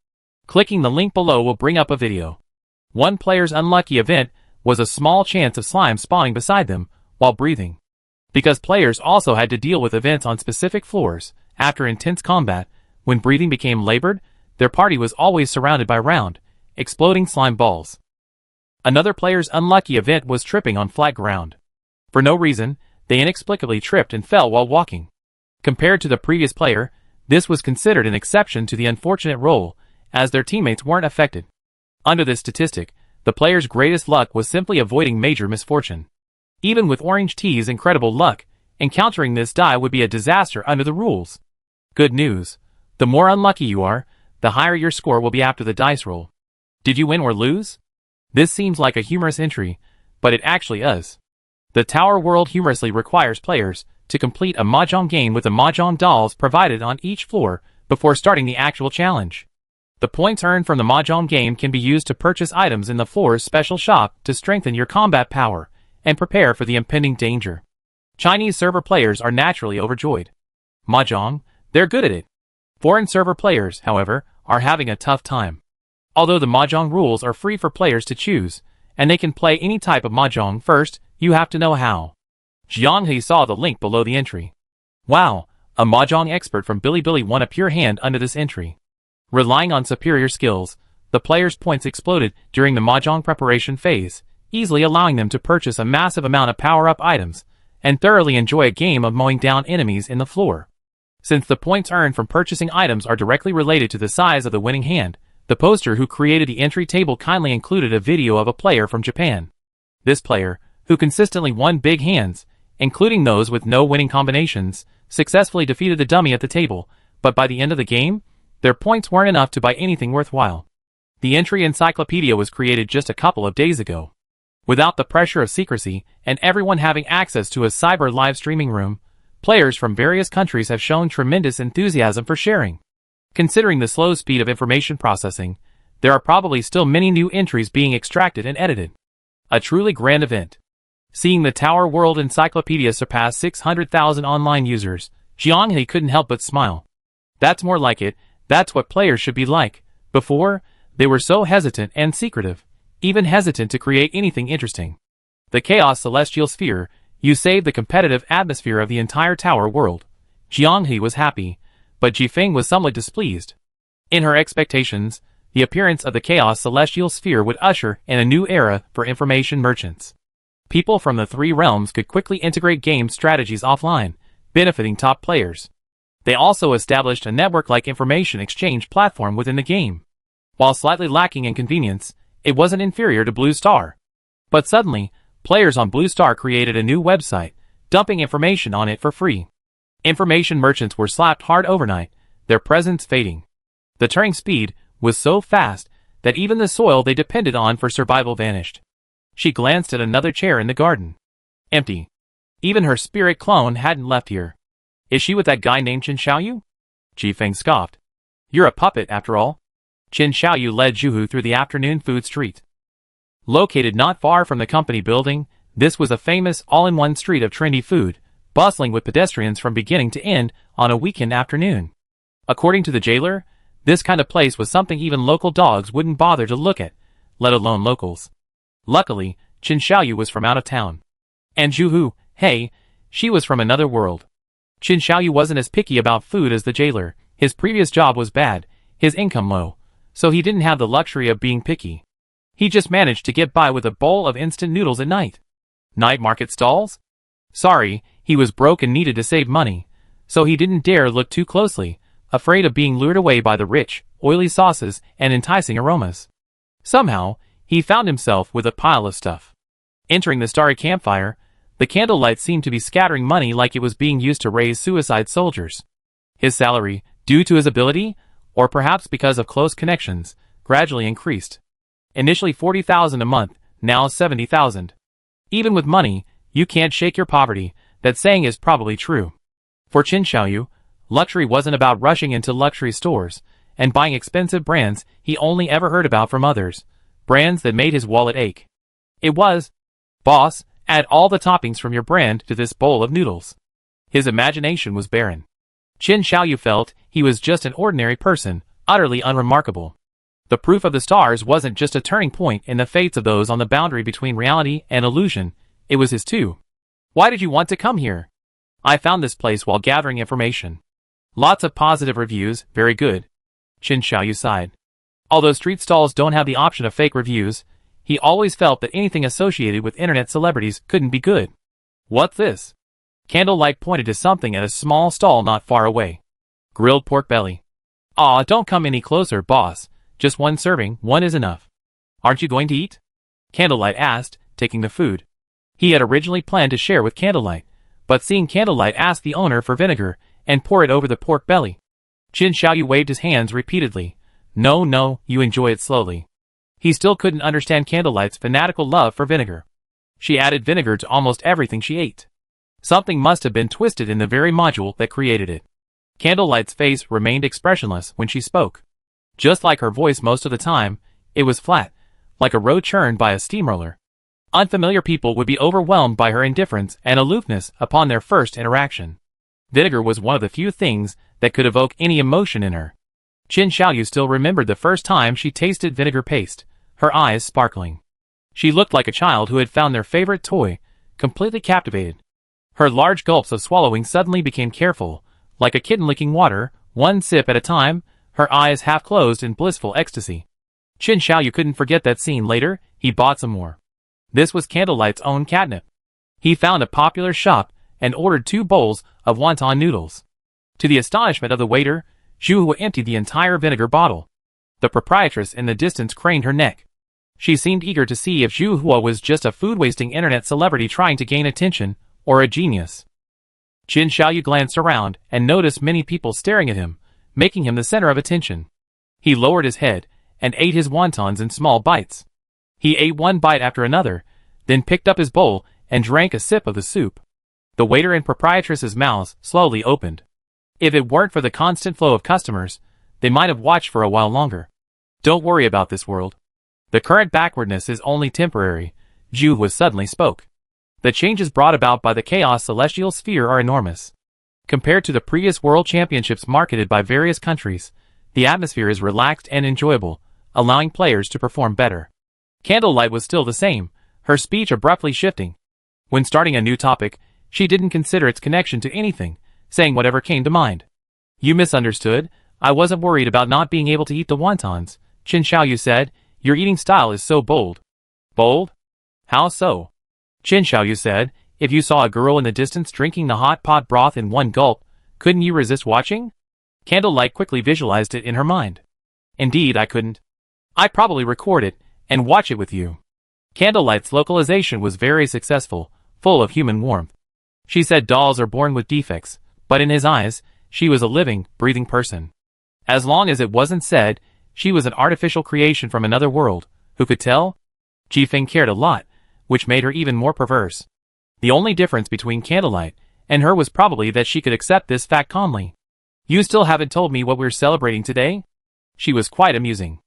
Clicking the link below will bring up a video. One player's unlucky event was a small chance of slime spawning beside them while breathing. Because players also had to deal with events on specific floors, after intense combat, when breathing became labored, their party was always surrounded by round, exploding slime balls. Another player's unlucky event was tripping on flat ground. For no reason, they inexplicably tripped and fell while walking. Compared to the previous player, this was considered an exception to the unfortunate roll, as their teammates weren't affected. Under this statistic, the player's greatest luck was simply avoiding major misfortune. Even with Orange Tea's incredible luck, encountering this die would be a disaster under the rules. Good news. The more unlucky you are, the higher your score will be after the dice roll. Did you win or lose? This seems like a humorous entry, but it actually is. The Tower World humorously requires players to complete a mahjong game with the mahjong dolls provided on each floor before starting the actual challenge. The points earned from the mahjong game can be used to purchase items in the floor's special shop to strengthen your combat power and prepare for the impending danger. Chinese server players are naturally overjoyed. Mahjong, they're good at it. Foreign server players, however, are having a tough time. Although the mahjong rules are free for players to choose, and they can play any type of mahjong, first, you have to know how. Jianghe saw the link below the entry. Wow, a mahjong expert from Bilibili won a pure hand under this entry. Relying on superior skills, the players' points exploded during the mahjong preparation phase, easily allowing them to purchase a massive amount of power-up items and thoroughly enjoy a game of mowing down enemies in the floor. Since the points earned from purchasing items are directly related to the size of the winning hand, the poster who created the entry table kindly included a video of a player from Japan. This player, who consistently won big hands, including those with no winning combinations, successfully defeated the dummy at the table, but by the end of the game, their points weren't enough to buy anything worthwhile. The entry encyclopedia was created just a couple of days ago. Without the pressure of secrecy and everyone having access to a cyber live streaming room, players from various countries have shown tremendous enthusiasm for sharing. Considering the slow speed of information processing, there are probably still many new entries being extracted and edited. A truly grand event. Seeing the Tower World Encyclopedia surpass 600,000 online users, Jianghe couldn't help but smile. That's more like it, that's what players should be like. Before, they were so hesitant and secretive, even hesitant to create anything interesting. The Chaos Celestial Sphere, you saved the competitive atmosphere of the entire Tower World. Jianghe was happy, but Jifeng was somewhat displeased. In her expectations, the appearance of the Chaos Celestial Sphere would usher in a new era for information merchants. People from the three realms could quickly integrate game strategies offline, benefiting top players. They also established a network-like information exchange platform within the game. While slightly lacking in convenience, it wasn't inferior to Blue Star. But suddenly, players on Blue Star created a new website, dumping information on it for free. Information merchants were slapped hard overnight, their presence fading. The turning speed was so fast that even the soil they depended on for survival vanished. She glanced at another chair in the garden. Empty. Even her spirit clone hadn't left here. Is she with that guy named Qin Xiaoyu? Jifeng scoffed. You're a puppet, after all. Qin Xiaoyu led Zhuhu through the afternoon food street. Located not far from the company building, this was a famous all-in-one street of trendy food, bustling with pedestrians from beginning to end on a weekend afternoon. According to the jailer, this kind of place was something even local dogs wouldn't bother to look at, let alone locals. Luckily, Qin Xiaoyu was from out of town. And Zhuhu, hey, she was from another world. Qin Xiaoyu wasn't as picky about food as the jailer. His previous job was bad, his income low, so he didn't have the luxury of being picky. He just managed to get by with a bowl of instant noodles at night. Night market stalls? Sorry, he was broke and needed to save money, so he didn't dare look too closely, afraid of being lured away by the rich, oily sauces and enticing aromas. Somehow, he found himself with a pile of stuff. Entering the starry campfire, the candlelight seemed to be scattering money like it was being used to raise suicide soldiers. His salary, due to his ability, or perhaps because of close connections, gradually increased. Initially 40,000 a month, now 70,000. Even with money, you can't shake your poverty. That saying is probably true. For Qin Xiaoyu, luxury wasn't about rushing into luxury stores and buying expensive brands he only ever heard about from others, brands that made his wallet ache. It was, boss, add all the toppings from your brand to this bowl of noodles. His imagination was barren. Qin Xiaoyu felt he was just an ordinary person, utterly unremarkable. The proof of the stars wasn't just a turning point in the fates of those on the boundary between reality and illusion, it was his too. Why did you want to come here? I found this place while gathering information. Lots of positive reviews, very good. Qin Xiaoyu sighed. Although street stalls don't have the option of fake reviews, he always felt that anything associated with internet celebrities couldn't be good. What's this? Candlelight pointed to something at a small stall not far away. Grilled pork belly. Aw, don't come any closer, boss. Just one serving, one is enough. Aren't you going to eat? Candlelight asked, taking the food. He had originally planned to share with Candlelight, but seeing Candlelight ask the owner for vinegar and pour it over the pork belly. Qin Xiaoyu waved his hands repeatedly. No, you enjoy it slowly. He still couldn't understand Candlelight's fanatical love for vinegar. She added vinegar to almost everything she ate. Something must have been twisted in the very module that created it. Candlelight's face remained expressionless when she spoke. Just like her voice most of the time, it was flat, like a road churned by a steamroller. Unfamiliar people would be overwhelmed by her indifference and aloofness upon their first interaction. Vinegar was one of the few things that could evoke any emotion in her. Qin Xiaoyu still remembered the first time she tasted vinegar paste, her eyes sparkling. She looked like a child who had found their favorite toy, completely captivated. Her large gulps of swallowing suddenly became careful, like a kitten licking water, one sip at a time, her eyes half closed in blissful ecstasy. Qin Xiaoyu couldn't forget that scene. Later, he bought some more. This was Candlelight's own catnip. He found a popular shop and ordered 2 bowls of wonton noodles. To the astonishment of the waiter, Zhu Hua emptied the entire vinegar bottle. The proprietress in the distance craned her neck. She seemed eager to see if Zhu Hua was just a food-wasting internet celebrity trying to gain attention, or a genius. Qin Xiaoyu glanced around and noticed many people staring at him, making him the center of attention. He lowered his head and ate his wontons in small bites. He ate one bite after another, then picked up his bowl and drank a sip of the soup. The waiter and proprietress's mouths slowly opened. If it weren't for the constant flow of customers, they might have watched for a while longer. Don't worry about this world. The current backwardness is only temporary, Zhu Hua suddenly spoke. The changes brought about by the Chaos Celestial Sphere are enormous. Compared to the previous world championships marketed by various countries, the atmosphere is relaxed and enjoyable, allowing players to perform better. Candlelight was still the same, her speech abruptly shifting. When starting a new topic, she didn't consider its connection to anything, saying whatever came to mind. You misunderstood. I wasn't worried about not being able to eat the wontons, Qin Xiaoyu said. Your eating style is so bold. Bold? How so? Qin Xiaoyu said. If you saw a girl in the distance drinking the hot pot broth in one gulp, couldn't you resist watching? Candlelight quickly visualized it in her mind. Indeed, I couldn't. I'd probably record it and watch it with you. Candlelight's localization was very successful, full of human warmth. She said dolls are born with defects, but in his eyes, she was a living, breathing person. As long as it wasn't said, she was an artificial creation from another world. Who could tell? Jifeng cared a lot, which made her even more perverse. The only difference between Candlelight and her was probably that she could accept this fact calmly. You still haven't told me what we're celebrating today? She was quite amusing.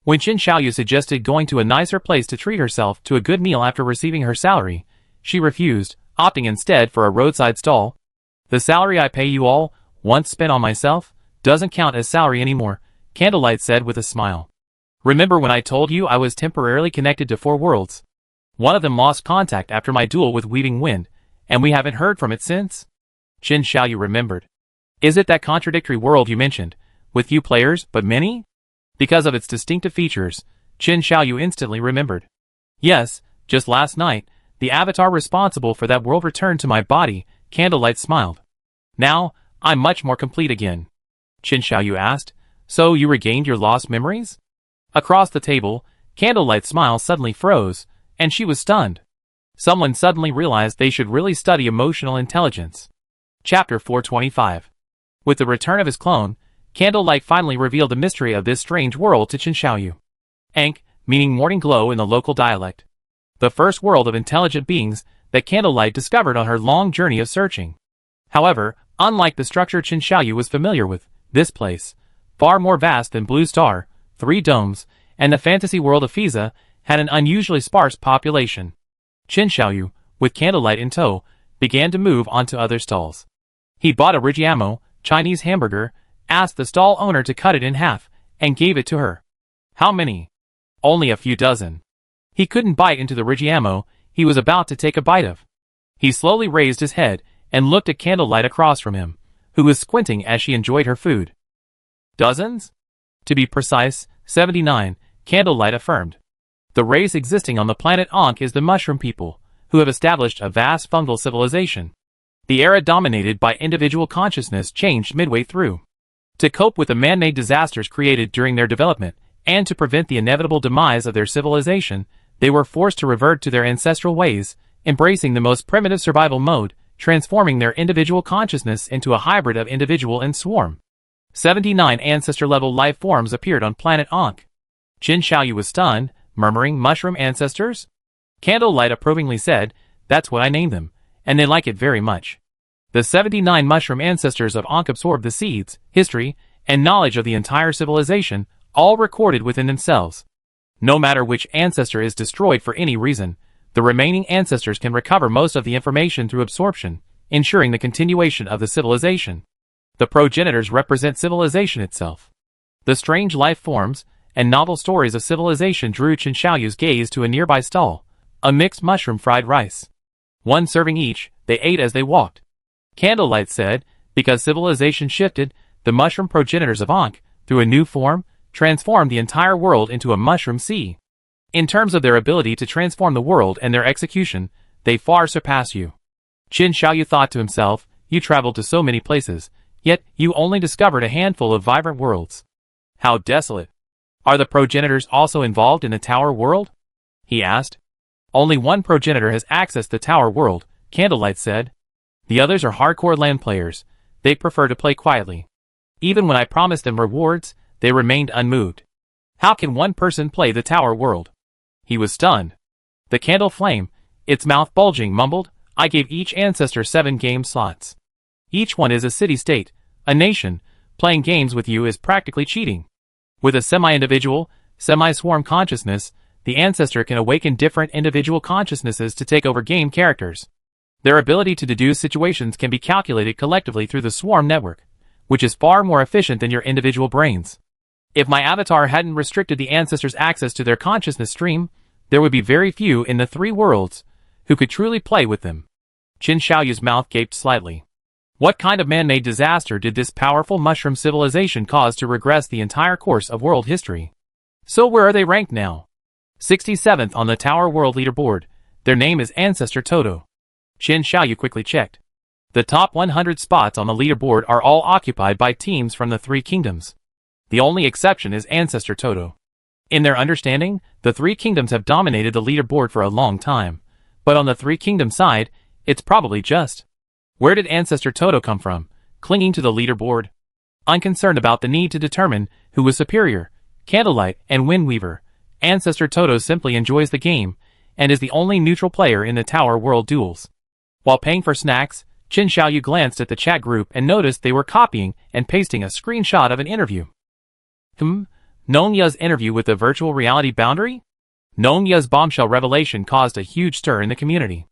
When Qin Xiaoyu suggested going to a nicer place to treat herself to a good meal after receiving her salary, she refused, opting instead for a roadside stall. The salary I pay you all, once spent on myself, doesn't count as salary anymore, Candlelight said with a smile. Remember when I told you I was temporarily connected to 4 worlds? One of them lost contact after my duel with Weaving Wind, and we haven't heard from it since? Qin Xiaoyu remembered. Is it that contradictory world you mentioned, with few players but many? Because of its distinctive features, Qin Xiaoyu instantly remembered. Yes, just last night, the avatar responsible for that world returned to my body, Candlelight smiled. Now, I'm much more complete again. Qin Xiaoyu asked, so you regained your lost memories? Across the table, Candlelight's smile suddenly froze, and she was stunned. Someone suddenly realized they should really study emotional intelligence. Chapter 425. With the return of his clone, Candlelight finally revealed the mystery of this strange world to Qin Xiaoyu. Ankh, meaning morning glow in the local dialect. The first world of intelligent beings that Candlelight discovered on her long journey of searching. However, unlike the structure Qin Xiaoyu was familiar with, this place, far more vast than Blue Star, 3 Domes, and the fantasy world of Fiza, had an unusually sparse population. Qin Xiaoyu, with Candlelight in tow, began to move on to other stalls. He bought a Rigiamo, Chinese hamburger, asked the stall owner to cut it in half, and gave it to her. How many? Only a few dozen. He couldn't bite into the Rigiamo he was about to take a bite of. He slowly raised his head and looked at Candlelight across from him, who was squinting as she enjoyed her food. Dozens? To be precise, 79, Candlelight affirmed. The race existing on the planet Ankh is the Mushroom People, who have established a vast fungal civilization. The era dominated by individual consciousness changed midway through. To cope with the man-made disasters created during their development, and to prevent the inevitable demise of their civilization, they were forced to revert to their ancestral ways, embracing the most primitive survival mode, transforming their individual consciousness into a hybrid of individual and swarm. 79 ancestor-level life forms appeared on planet Ankh. Qin Xiaoyu was stunned, Murmuring mushroom ancestors? Candlelight approvingly said, that's what I named them, and they like it very much. The 79 mushroom ancestors of Ankh absorbed the seeds, history, and knowledge of the entire civilization, all recorded within themselves. No matter which ancestor is destroyed for any reason, the remaining ancestors can recover most of the information through absorption, ensuring the continuation of the civilization. The progenitors represent civilization itself. The strange life forms and novel stories of civilization drew Chen Xiaoyu's gaze to a nearby stall, a mixed mushroom fried rice. One serving each, they ate as they walked. Candlelight said, because civilization shifted, the mushroom progenitors of Ankh, through a new form, transformed the entire world into a mushroom sea. In terms of their ability to transform the world and their execution, they far surpass you. Chen Xiaoyu thought to himself, you traveled to so many places, yet you only discovered a handful of vibrant worlds. How desolate. Are the progenitors also involved in the tower world? He asked. Only one progenitor has accessed the tower world, Candlelight said. The others are hardcore LAN players. They prefer to play quietly. Even when I promised them rewards, they remained unmoved. How can one person play the tower world? He was stunned. The candle flame, its mouth bulging, mumbled, I gave each ancestor 7 game slots. Each one is a city-state, a nation. Playing games with you is practically cheating. With a semi-individual, semi-swarm consciousness, the ancestor can awaken different individual consciousnesses to take over game characters. Their ability to deduce situations can be calculated collectively through the swarm network, which is far more efficient than your individual brains. If my avatar hadn't restricted the ancestors' access to their consciousness stream, there would be very few in the 3 worlds who could truly play with them. Chen Xiaoyu's mouth gaped slightly. What kind of man-made disaster did this powerful mushroom civilization cause to regress the entire course of world history? So where are they ranked now? 67th on the Tower World leaderboard. Their name is Ancestor Toto. Chen Xiaoyu quickly checked. The top 100 spots on the leaderboard are all occupied by teams from the 3 kingdoms. The only exception is Ancestor Toto. In their understanding, the 3 kingdoms have dominated the leaderboard for a long time, but on the 3 kingdom side, it's probably just. Where did Ancestor Toto come from, clinging to the leaderboard? Unconcerned about the need to determine who was superior, Candlelight and Windweaver, Ancestor Toto simply enjoys the game, and is the only neutral player in the Tower World duels. While paying for snacks, Chen Xiaoyu glanced at the chat group and noticed they were copying and pasting a screenshot of an interview. Nongya's interview with the virtual reality boundary? Nongya's bombshell revelation caused a huge stir in the community.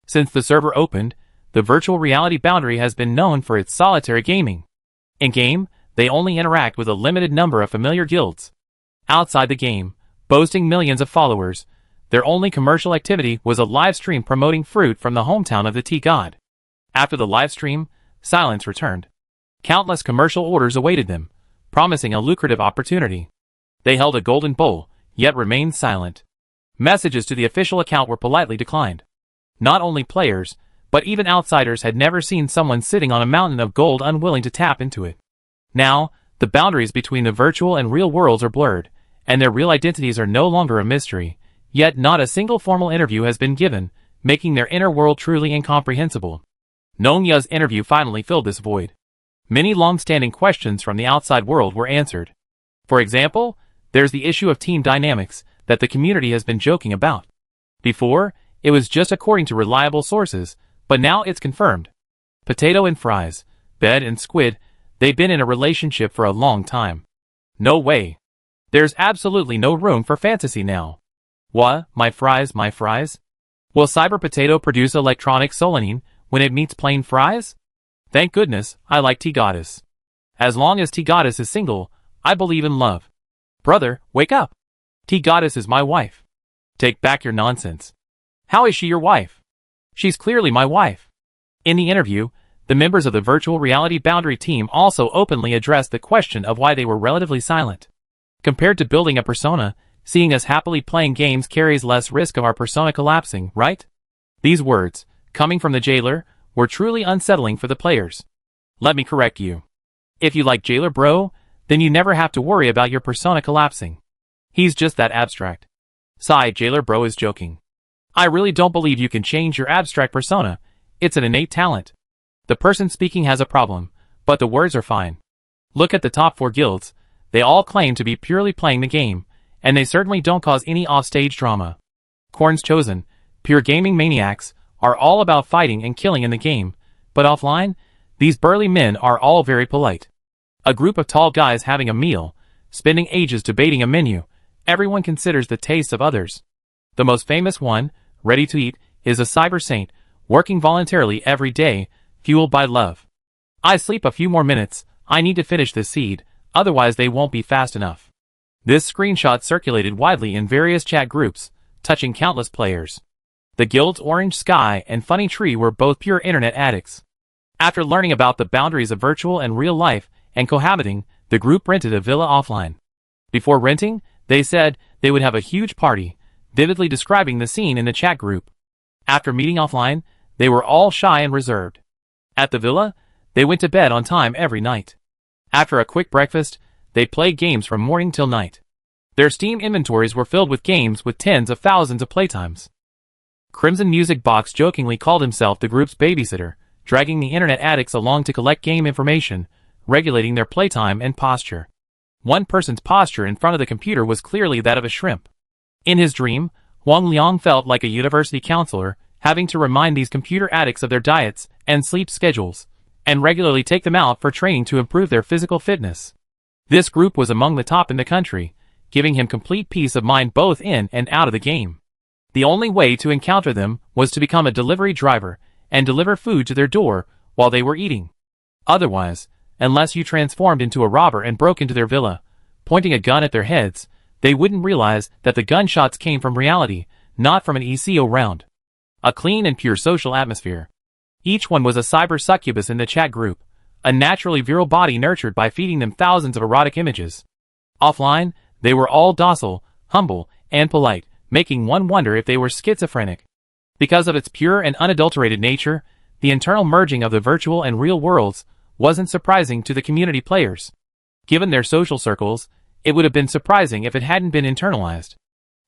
Since the server opened, the virtual reality boundary has been known for its solitary gaming. In-game, they only interact with a limited number of familiar guilds. Outside the game, boasting millions of followers, their only commercial activity was a live stream promoting fruit from the hometown of the tea god. After the live stream, silence returned. Countless commercial orders awaited them, promising a lucrative opportunity. They held a golden bowl, yet remained silent. Messages to the official account were politely declined. Not only players, but even outsiders had never seen someone sitting on a mountain of gold unwilling to tap into it. Now, the boundaries between the virtual and real worlds are blurred, and their real identities are no longer a mystery, yet not a single formal interview has been given, making their inner world truly incomprehensible. Nongya's interview finally filled this void. Many long-standing questions from the outside world were answered. For example, there's the issue of team dynamics that the community has been joking about. Before, it was just according to reliable sources, but now it's confirmed. Potato and fries, bed and squid, they've been in a relationship for a long time. No way. There's absolutely no room for fantasy now. What, my fries, my fries? Will Cyber Potato produce electronic solanine when it meets plain fries? Thank goodness, I like Tea Goddess. As long as Tea Goddess is single, I believe in love. Brother, wake up. Tea Goddess is my wife. Take back your nonsense. How is she your wife? She's clearly my wife. In the interview, the members of the virtual reality boundary team also openly addressed the question of why they were relatively silent. Compared to building a persona, seeing us happily playing games carries less risk of our persona collapsing, right? These words, coming from the jailer, were truly unsettling for the players. Let me correct you. If you like Jailer Bro, then you never have to worry about your persona collapsing. He's just that abstract. Sigh, Jailer Bro is joking. I really don't believe you can change your abstract persona. It's an innate talent. The person speaking has a problem, but the words are fine. Look at the top 4 guilds. They all claim to be purely playing the game, and they certainly don't cause any offstage drama. Korn's chosen, pure gaming maniacs, are all about fighting and killing in the game, but offline, these burly men are all very polite. A group of tall guys having a meal, spending ages debating a menu. Everyone considers the tastes of others. The most famous one, ready to eat, is a cyber saint, working voluntarily every day, fueled by love. I sleep a few more minutes, I need to finish this seed, otherwise they won't be fast enough. This screenshot circulated widely in various chat groups, touching countless players. The guild's Orange Sky and Funny Tree were both pure internet addicts. After learning about the boundaries of virtual and real life and cohabiting, the group rented a villa offline. Before renting, they said they would have a huge party, vividly describing the scene in the chat group. After meeting offline, they were all shy and reserved. At the villa, they went to bed on time every night. After a quick breakfast, they played games from morning till night. Their Steam inventories were filled with games with tens of thousands of playtimes. Crimson Music Box jokingly called himself the group's babysitter, dragging the internet addicts along to collect game information, regulating their playtime and posture. One person's posture in front of the computer was clearly that of a shrimp. In his dream, Huang Liang felt like a university counselor, having to remind these computer addicts of their diets and sleep schedules, and regularly take them out for training to improve their physical fitness. This group was among the top in the country, giving him complete peace of mind both in and out of the game. The only way to encounter them was to become a delivery driver and deliver food to their door while they were eating. Otherwise, unless you transformed into a robber and broke into their villa, pointing a gun at their heads, they wouldn't realize that the gunshots came from reality, not from an ECO round. A clean and pure social atmosphere. Each one was a cyber succubus in the chat group, a naturally virile body nurtured by feeding them thousands of erotic images. Offline, they were all docile, humble, and polite, making one wonder if they were schizophrenic. Because of its pure and unadulterated nature, the internal merging of the virtual and real worlds wasn't surprising to the community players. Given their social circles, it would have been surprising if it hadn't been internalized.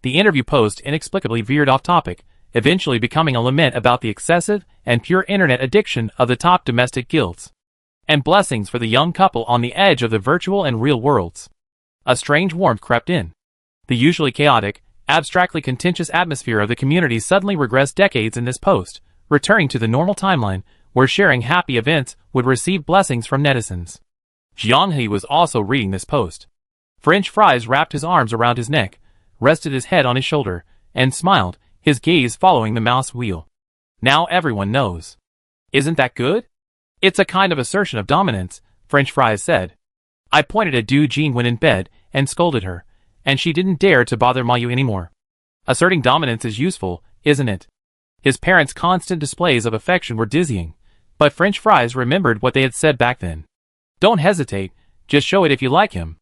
The interview post inexplicably veered off topic, eventually becoming a lament about the excessive and pure internet addiction of the top domestic guilds. And blessings for the young couple on the edge of the virtual and real worlds. A strange warmth crept in. The usually chaotic, abstractly contentious atmosphere of the community suddenly regressed decades in this post, returning to the normal timeline, where sharing happy events would receive blessings from netizens. Jianghe was also reading this post. French Fries wrapped his arms around his neck, rested his head on his shoulder, and smiled, his gaze following the mouse wheel. Now everyone knows. Isn't that good? It's a kind of assertion of dominance, French Fries said. I pointed at Du Jing when in bed and scolded her, and she didn't dare to bother Mayu anymore. Asserting dominance is useful, isn't it? His parents' constant displays of affection were dizzying, but French Fries remembered what they had said back then. Don't hesitate, just show it if you like him.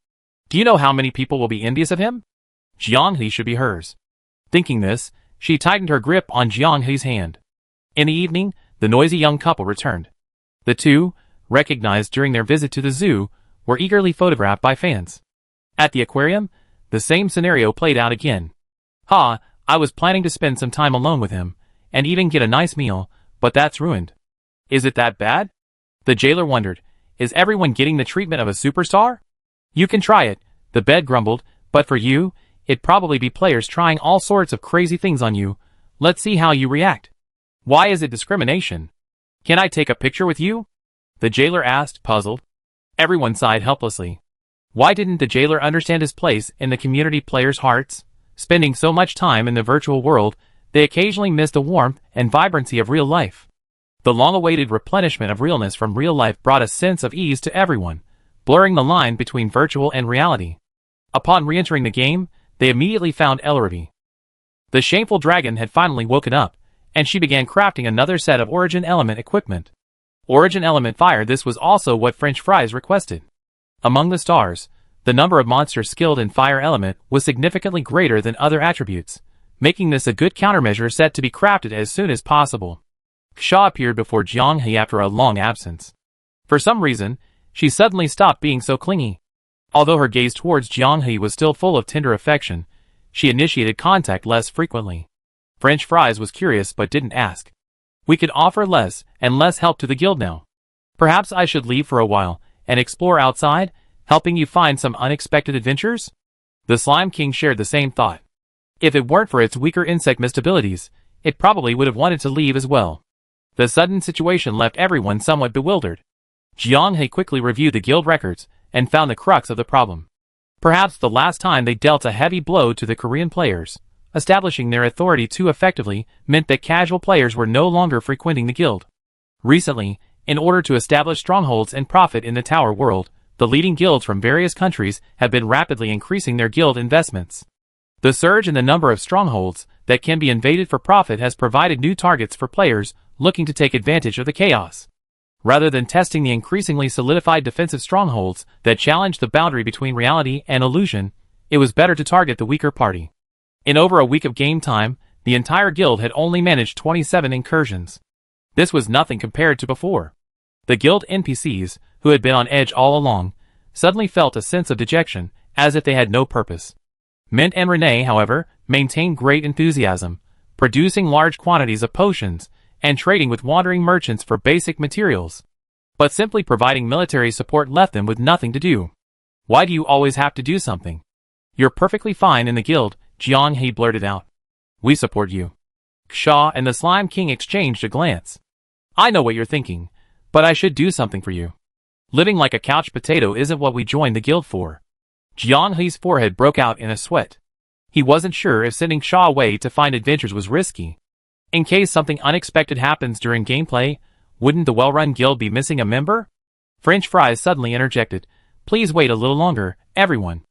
Do you know how many people will be envious of him? Jianghe should be hers. Thinking this, she tightened her grip on Jianghe's hand. In the evening, the noisy young couple returned. The two, recognized during their visit to the zoo, were eagerly photographed by fans. At the aquarium, the same scenario played out again. I was planning to spend some time alone with him, and even get a nice meal, but that's ruined. Is it that bad? The jailer wondered, is everyone getting the treatment of a superstar? You can try it, the bed grumbled, but for you, it'd probably be players trying all sorts of crazy things on you. Let's see how you react. Why is it discrimination? Can I take a picture with you? The jailer asked, puzzled. Everyone sighed helplessly. Why didn't the jailer understand his place in the community players' hearts? Spending so much time in the virtual world, they occasionally missed the warmth and vibrancy of real life. The long-awaited replenishment of realness from real life brought a sense of ease to everyone, blurring the line between virtual and reality. Upon re-entering the game, they immediately found Ellerby. The shameful dragon had finally woken up, and she began crafting another set of Origin Element equipment. Origin Element Fire. This was also what French Fries requested. Among the stars, the number of monsters skilled in Fire Element was significantly greater than other attributes, making this a good countermeasure set to be crafted as soon as possible. Ksha appeared before Jianghe after a long absence. For some reason, she suddenly stopped being so clingy. Although her gaze towards Jianghe was still full of tender affection, she initiated contact less frequently. French Fries was curious but didn't ask. We could offer less and less help to the guild now. Perhaps I should leave for a while and explore outside, helping you find some unexpected adventures? The Slime King shared the same thought. If it weren't for its weaker insect mist abilities, it probably would have wanted to leave as well. The sudden situation left everyone somewhat bewildered. Jiang He quickly reviewed the guild records and found the crux of the problem. Perhaps the last time they dealt a heavy blow to the Korean players, establishing their authority too effectively meant that casual players were no longer frequenting the guild. Recently, in order to establish strongholds and profit in the tower world, the leading guilds from various countries have been rapidly increasing their guild investments. The surge in the number of strongholds that can be invaded for profit has provided new targets for players looking to take advantage of the chaos. Rather than testing the increasingly solidified defensive strongholds that challenge the boundary between reality and illusion, it was better to target the weaker party. In over a week of game time, the entire guild had only managed 27 incursions. This was nothing compared to before. The guild NPCs, who had been on edge all along, suddenly felt a sense of dejection, as if they had no purpose. Mint and Renee, however, maintained great enthusiasm, producing large quantities of potions, and trading with wandering merchants for basic materials. But simply providing military support left them with nothing to do. Why do you always have to do something? You're perfectly fine in the guild, Jiang He blurted out. We support you. Ksha and the Slime King exchanged a glance. I know what you're thinking, but I should do something for you. Living like a couch potato isn't what we joined the guild for. Jiang He's forehead broke out in a sweat. He wasn't sure if sending Ksha away to find adventures was risky. In case something unexpected happens during gameplay, wouldn't the well-run guild be missing a member? French Fries suddenly interjected. Please wait a little longer, everyone.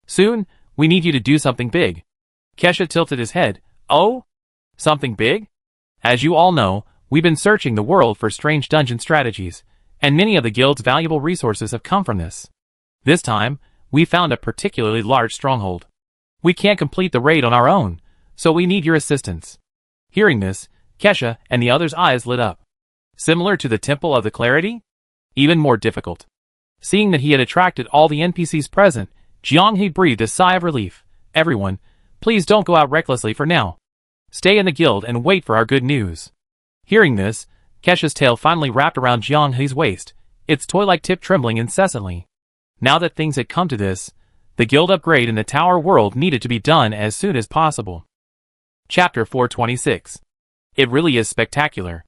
Soon, we need you to do something big. Kesha tilted his head. Oh? Something big? As you all know, we've been searching the world for strange dungeon strategies, and many of the guild's valuable resources have come from this. This time, we found a particularly large stronghold. We can't complete the raid on our own, so we need your assistance. Hearing this, Kesha and the others' eyes lit up. Similar to the Temple of the Clarity? Even more difficult. Seeing that he had attracted all the NPCs present, Jiang He breathed a sigh of relief. Everyone, please don't go out recklessly for now. Stay in the guild and wait for our good news. Hearing this, Kesha's tail finally wrapped around Jiang He's waist, its toy-like tip trembling incessantly. Now that things had come to this, the guild upgrade in the tower world needed to be done as soon as possible. Chapter 426. It really is spectacular.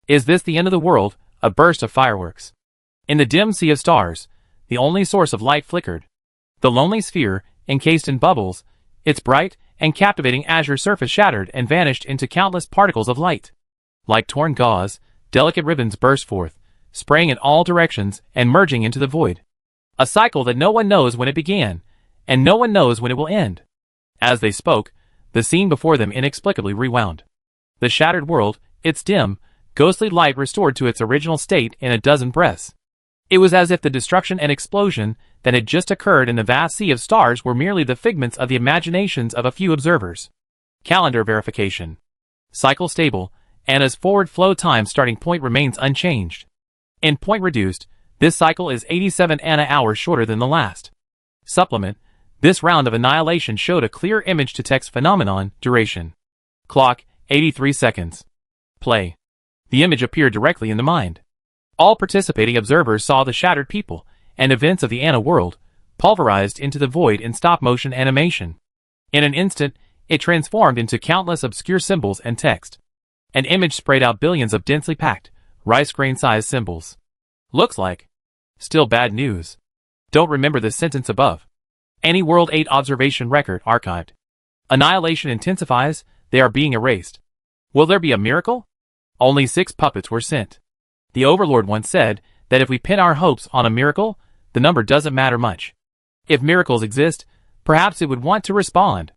Is this the end of the world? A burst of fireworks. In the dim sea of stars, the only source of light flickered. The lonely sphere, encased in bubbles, its bright and captivating azure surface shattered and vanished into countless particles of light. Like torn gauze, delicate ribbons burst forth, spraying in all directions and merging into the void. A cycle that no one knows when it began, and no one knows when it will end. As they spoke, the scene before them inexplicably rewound. The shattered world, its dim, ghostly light restored to its original state in a dozen breaths. It was as if the destruction and explosion that had just occurred in the vast sea of stars were merely the figments of the imaginations of a few observers. Calendar verification. Cycle stable, Anna's forward flow time starting point remains unchanged. In point reduced, this cycle is 87 Anna hours shorter than the last. Supplement. This round of annihilation showed a clear image-to-text phenomenon, duration. Clock, 83 seconds. Play. The image appeared directly in the mind. All participating observers saw the shattered people and events of the Anna world, pulverized into the void in stop-motion animation. In an instant, it transformed into countless obscure symbols and text. An image sprayed out billions of densely packed, rice grain-sized symbols. Looks like. Still bad news. Don't remember the sentence above. Any World 8 observation record archived. Annihilation intensifies, they are being erased. Will there be a miracle? Only 6 puppets were sent. The Overlord once said that if we pin our hopes on a miracle, the number doesn't matter much. If miracles exist, perhaps it would want to respond.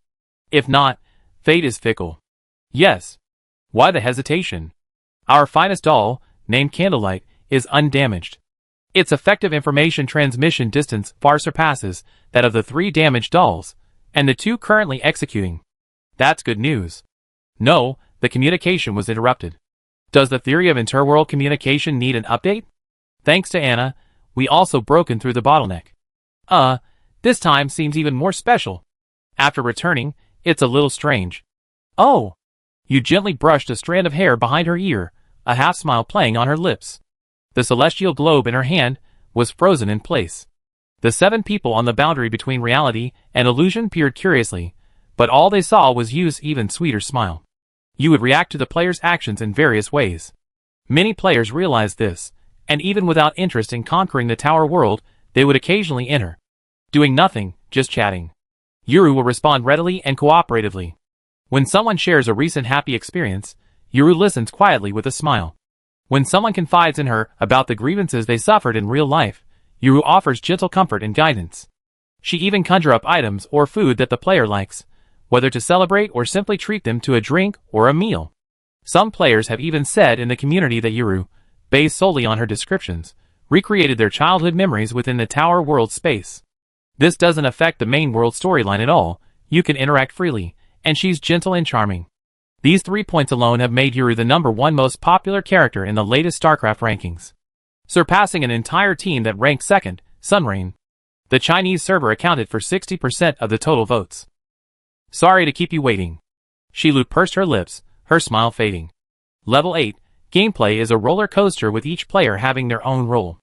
If not, fate is fickle. Yes. Why the hesitation? Our finest doll, named Candlelight, is undamaged. Its effective information transmission distance far surpasses that of the 3 damaged dolls, and the 2 currently executing. That's good news. No, the communication was interrupted. Does the theory of interworld communication need an update? Thanks to Anna, we also broken through the bottleneck. This time seems even more special. After returning, it's a little strange. Oh! You gently brushed a strand of hair behind her ear, a half-smile playing on her lips. The celestial globe in her hand was frozen in place. The 7 people on the boundary between reality and illusion peered curiously, but all they saw was Yu's even sweeter smile. Yu would react to the player's actions in various ways. Many players realized this, and even without interest in conquering the tower world, they would occasionally enter. Doing nothing, just chatting. Yuru will respond readily and cooperatively. When someone shares a recent happy experience, Yuru listens quietly with a smile. When someone confides in her about the grievances they suffered in real life, Yuru offers gentle comfort and guidance. She even conjures up items or food that the player likes, whether to celebrate or simply treat them to a drink or a meal. Some players have even said in the community that Yuru, based solely on her descriptions, recreated their childhood memories within the tower world space. This doesn't affect the main world storyline at all. You can interact freely, and she's gentle and charming. These 3 points alone have made Yuru the #1 most popular character in the latest StarCraft rankings, surpassing an entire team that ranked second, Sunrain. The Chinese server accounted for 60% of the total votes. Sorry to keep you waiting. Shilu pursed her lips, her smile fading. Level 8, gameplay is a roller coaster with each player having their own role.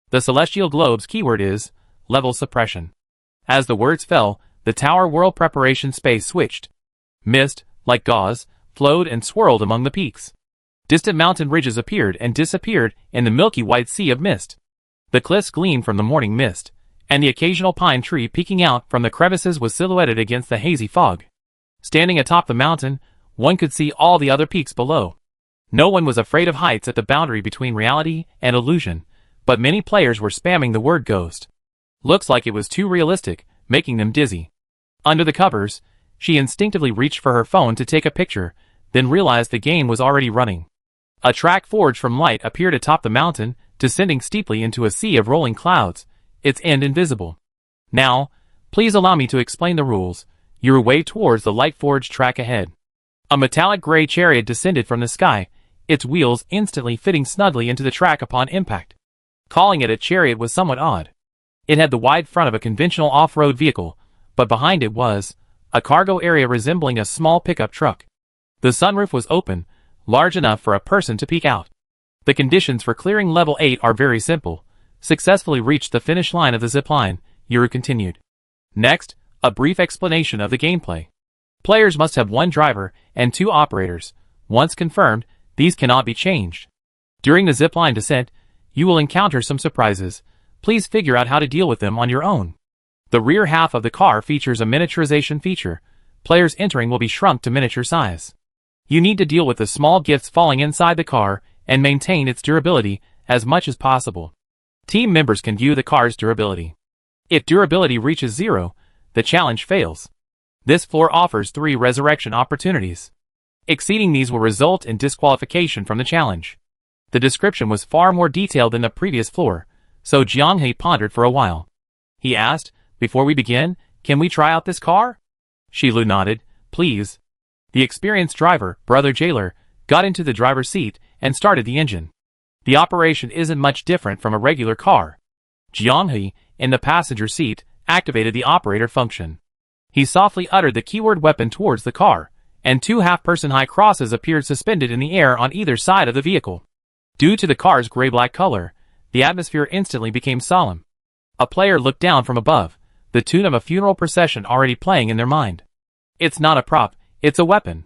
The Celestial Globe's keyword is level suppression. As the words fell, the tower world preparation space switched. Mist, like gauze, flowed and swirled among the peaks. Distant mountain ridges appeared and disappeared in the milky white sea of mist. The cliffs gleamed from the morning mist, and the occasional pine tree peeking out from the crevices was silhouetted against the hazy fog. Standing atop the mountain, one could see all the other peaks below. No one was afraid of heights at the boundary between reality and illusion, but many players were spamming the word ghost. Looks like it was too realistic, making them dizzy. Under the covers, she instinctively reached for her phone to take a picture, then realized the game was already running. A track forged from light appeared atop the mountain, descending steeply into a sea of rolling clouds, its end invisible. Now, please allow me to explain the rules. Yuru waved towards the light-forged track ahead. A metallic gray chariot descended from the sky, its wheels instantly fitting snugly into the track upon impact. Calling it a chariot was somewhat odd. It had the wide front of a conventional off-road vehicle, but behind it was a cargo area resembling a small pickup truck. The sunroof was open, large enough for a person to peek out. The conditions for clearing level 8 are very simple. Successfully reached the finish line of the zipline, Yuru continued. Next, a brief explanation of the gameplay. Players must have 1 driver and 2 operators. Once confirmed, these cannot be changed. During the zipline descent, you will encounter some surprises. Please figure out how to deal with them on your own. The rear half of the car features a miniaturization feature. Players entering will be shrunk to miniature size. You need to deal with the small gifts falling inside the car and maintain its durability as much as possible. Team members can view the car's durability. If durability reaches 0, the challenge fails. This floor offers 3 resurrection opportunities. Exceeding these will result in disqualification from the challenge. The description was far more detailed than the previous floor, so Jianghe pondered for a while. He asked, "Before we begin, can we try out this car?" Shilu nodded, "Please." The experienced driver, Brother Jailer, got into the driver's seat and started the engine. The operation isn't much different from a regular car. Jianghe, in the passenger seat, activated the operator function. He softly uttered the keyword weapon towards the car, and 2 half-person high crosses appeared suspended in the air on either side of the vehicle. Due to the car's gray-black color, the atmosphere instantly became solemn. A player looked down from above, the tune of a funeral procession already playing in their mind. It's not a prop, it's a weapon.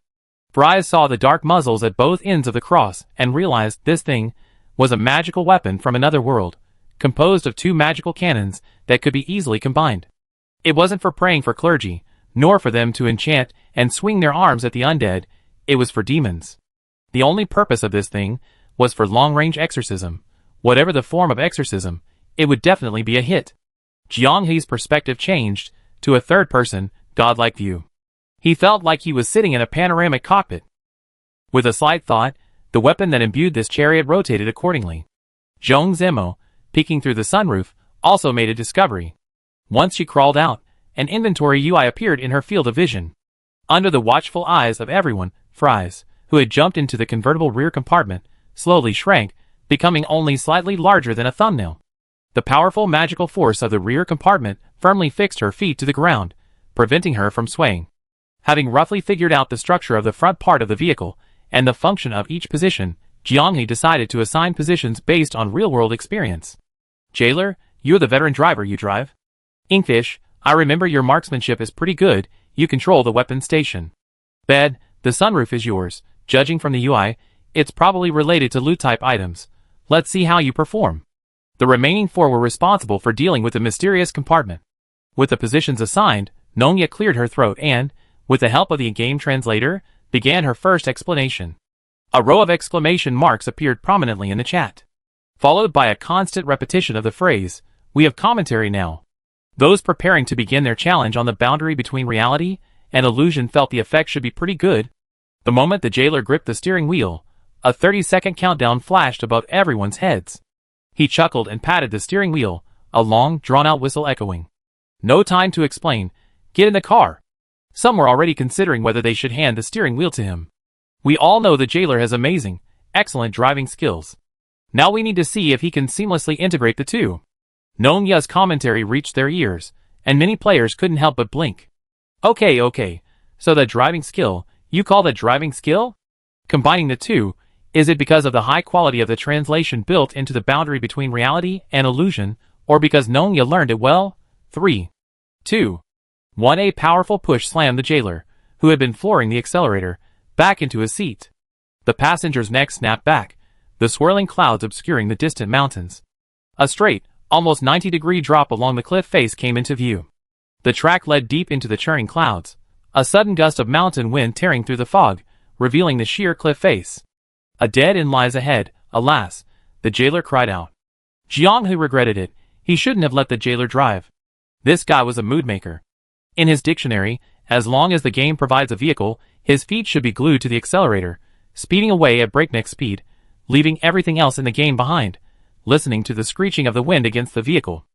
Fries saw the dark muzzles at both ends of the cross and realized this thing was a magical weapon from another world, composed of 2 magical cannons that could be easily combined. It wasn't for praying for clergy, nor for them to enchant and swing their arms at the undead. It was for demons. The only purpose of this thing was for long-range exorcism. Whatever the form of exorcism, it would definitely be a hit. Jianghe's perspective changed to a third-person, godlike view. He felt like he was sitting in a panoramic cockpit. With a slight thought, the weapon that imbued this chariot rotated accordingly. Zhong Zemo, peeking through the sunroof, also made a discovery. Once she crawled out, an inventory UI appeared in her field of vision. Under the watchful eyes of everyone, Fries, who had jumped into the convertible rear compartment, slowly shrank, becoming only slightly larger than a thumbnail. The powerful magical force of the rear compartment firmly fixed her feet to the ground, preventing her from swaying. Having roughly figured out the structure of the front part of the vehicle and the function of each position, Jianghe decided to assign positions based on real-world experience. "Jailer, you're the veteran driver, you drive." Inkfish, I remember your marksmanship is pretty good, you control the weapon station. Bed, the sunroof is yours, judging from the UI, it's probably related to loot-type items. Let's see how you perform. The remaining 4 were responsible for dealing with the mysterious compartment. With the positions assigned, Nonya cleared her throat and, with the help of the game translator, began her first explanation. A row of exclamation marks appeared prominently in the chat, followed by a constant repetition of the phrase, "We have commentary now." Those preparing to begin their challenge on the boundary between reality and illusion felt the effect should be pretty good. The moment the jailer gripped the steering wheel, a 30-second countdown flashed above everyone's heads. He chuckled and patted the steering wheel, a long, drawn-out whistle echoing. No time to explain. Get in the car. Some were already considering whether they should hand the steering wheel to him. We all know the jailer has amazing, excellent driving skills. Now we need to see if he can seamlessly integrate the two. Nonya's commentary reached their ears, and many players couldn't help but blink. Okay, so the driving skill, you call that driving skill? Combining the two, is it because of the high quality of the translation built into the boundary between reality and illusion, or because Nonya learned it well? 3, 2, 1. A powerful push slammed the jailer, who had been flooring the accelerator, back into his seat. The passenger's neck snapped back, the swirling clouds obscuring the distant mountains. A straight, almost 90-degree drop along the cliff face came into view. The track led deep into the churning clouds, a sudden gust of mountain wind tearing through the fog, revealing the sheer cliff face. A dead end lies ahead, alas, the jailer cried out. Jiang Hu regretted it, he shouldn't have let the jailer drive. This guy was a moodmaker. In his dictionary, as long as the game provides a vehicle, his feet should be glued to the accelerator, speeding away at breakneck speed, leaving everything else in the game behind, listening to the screeching of the wind against the vehicle.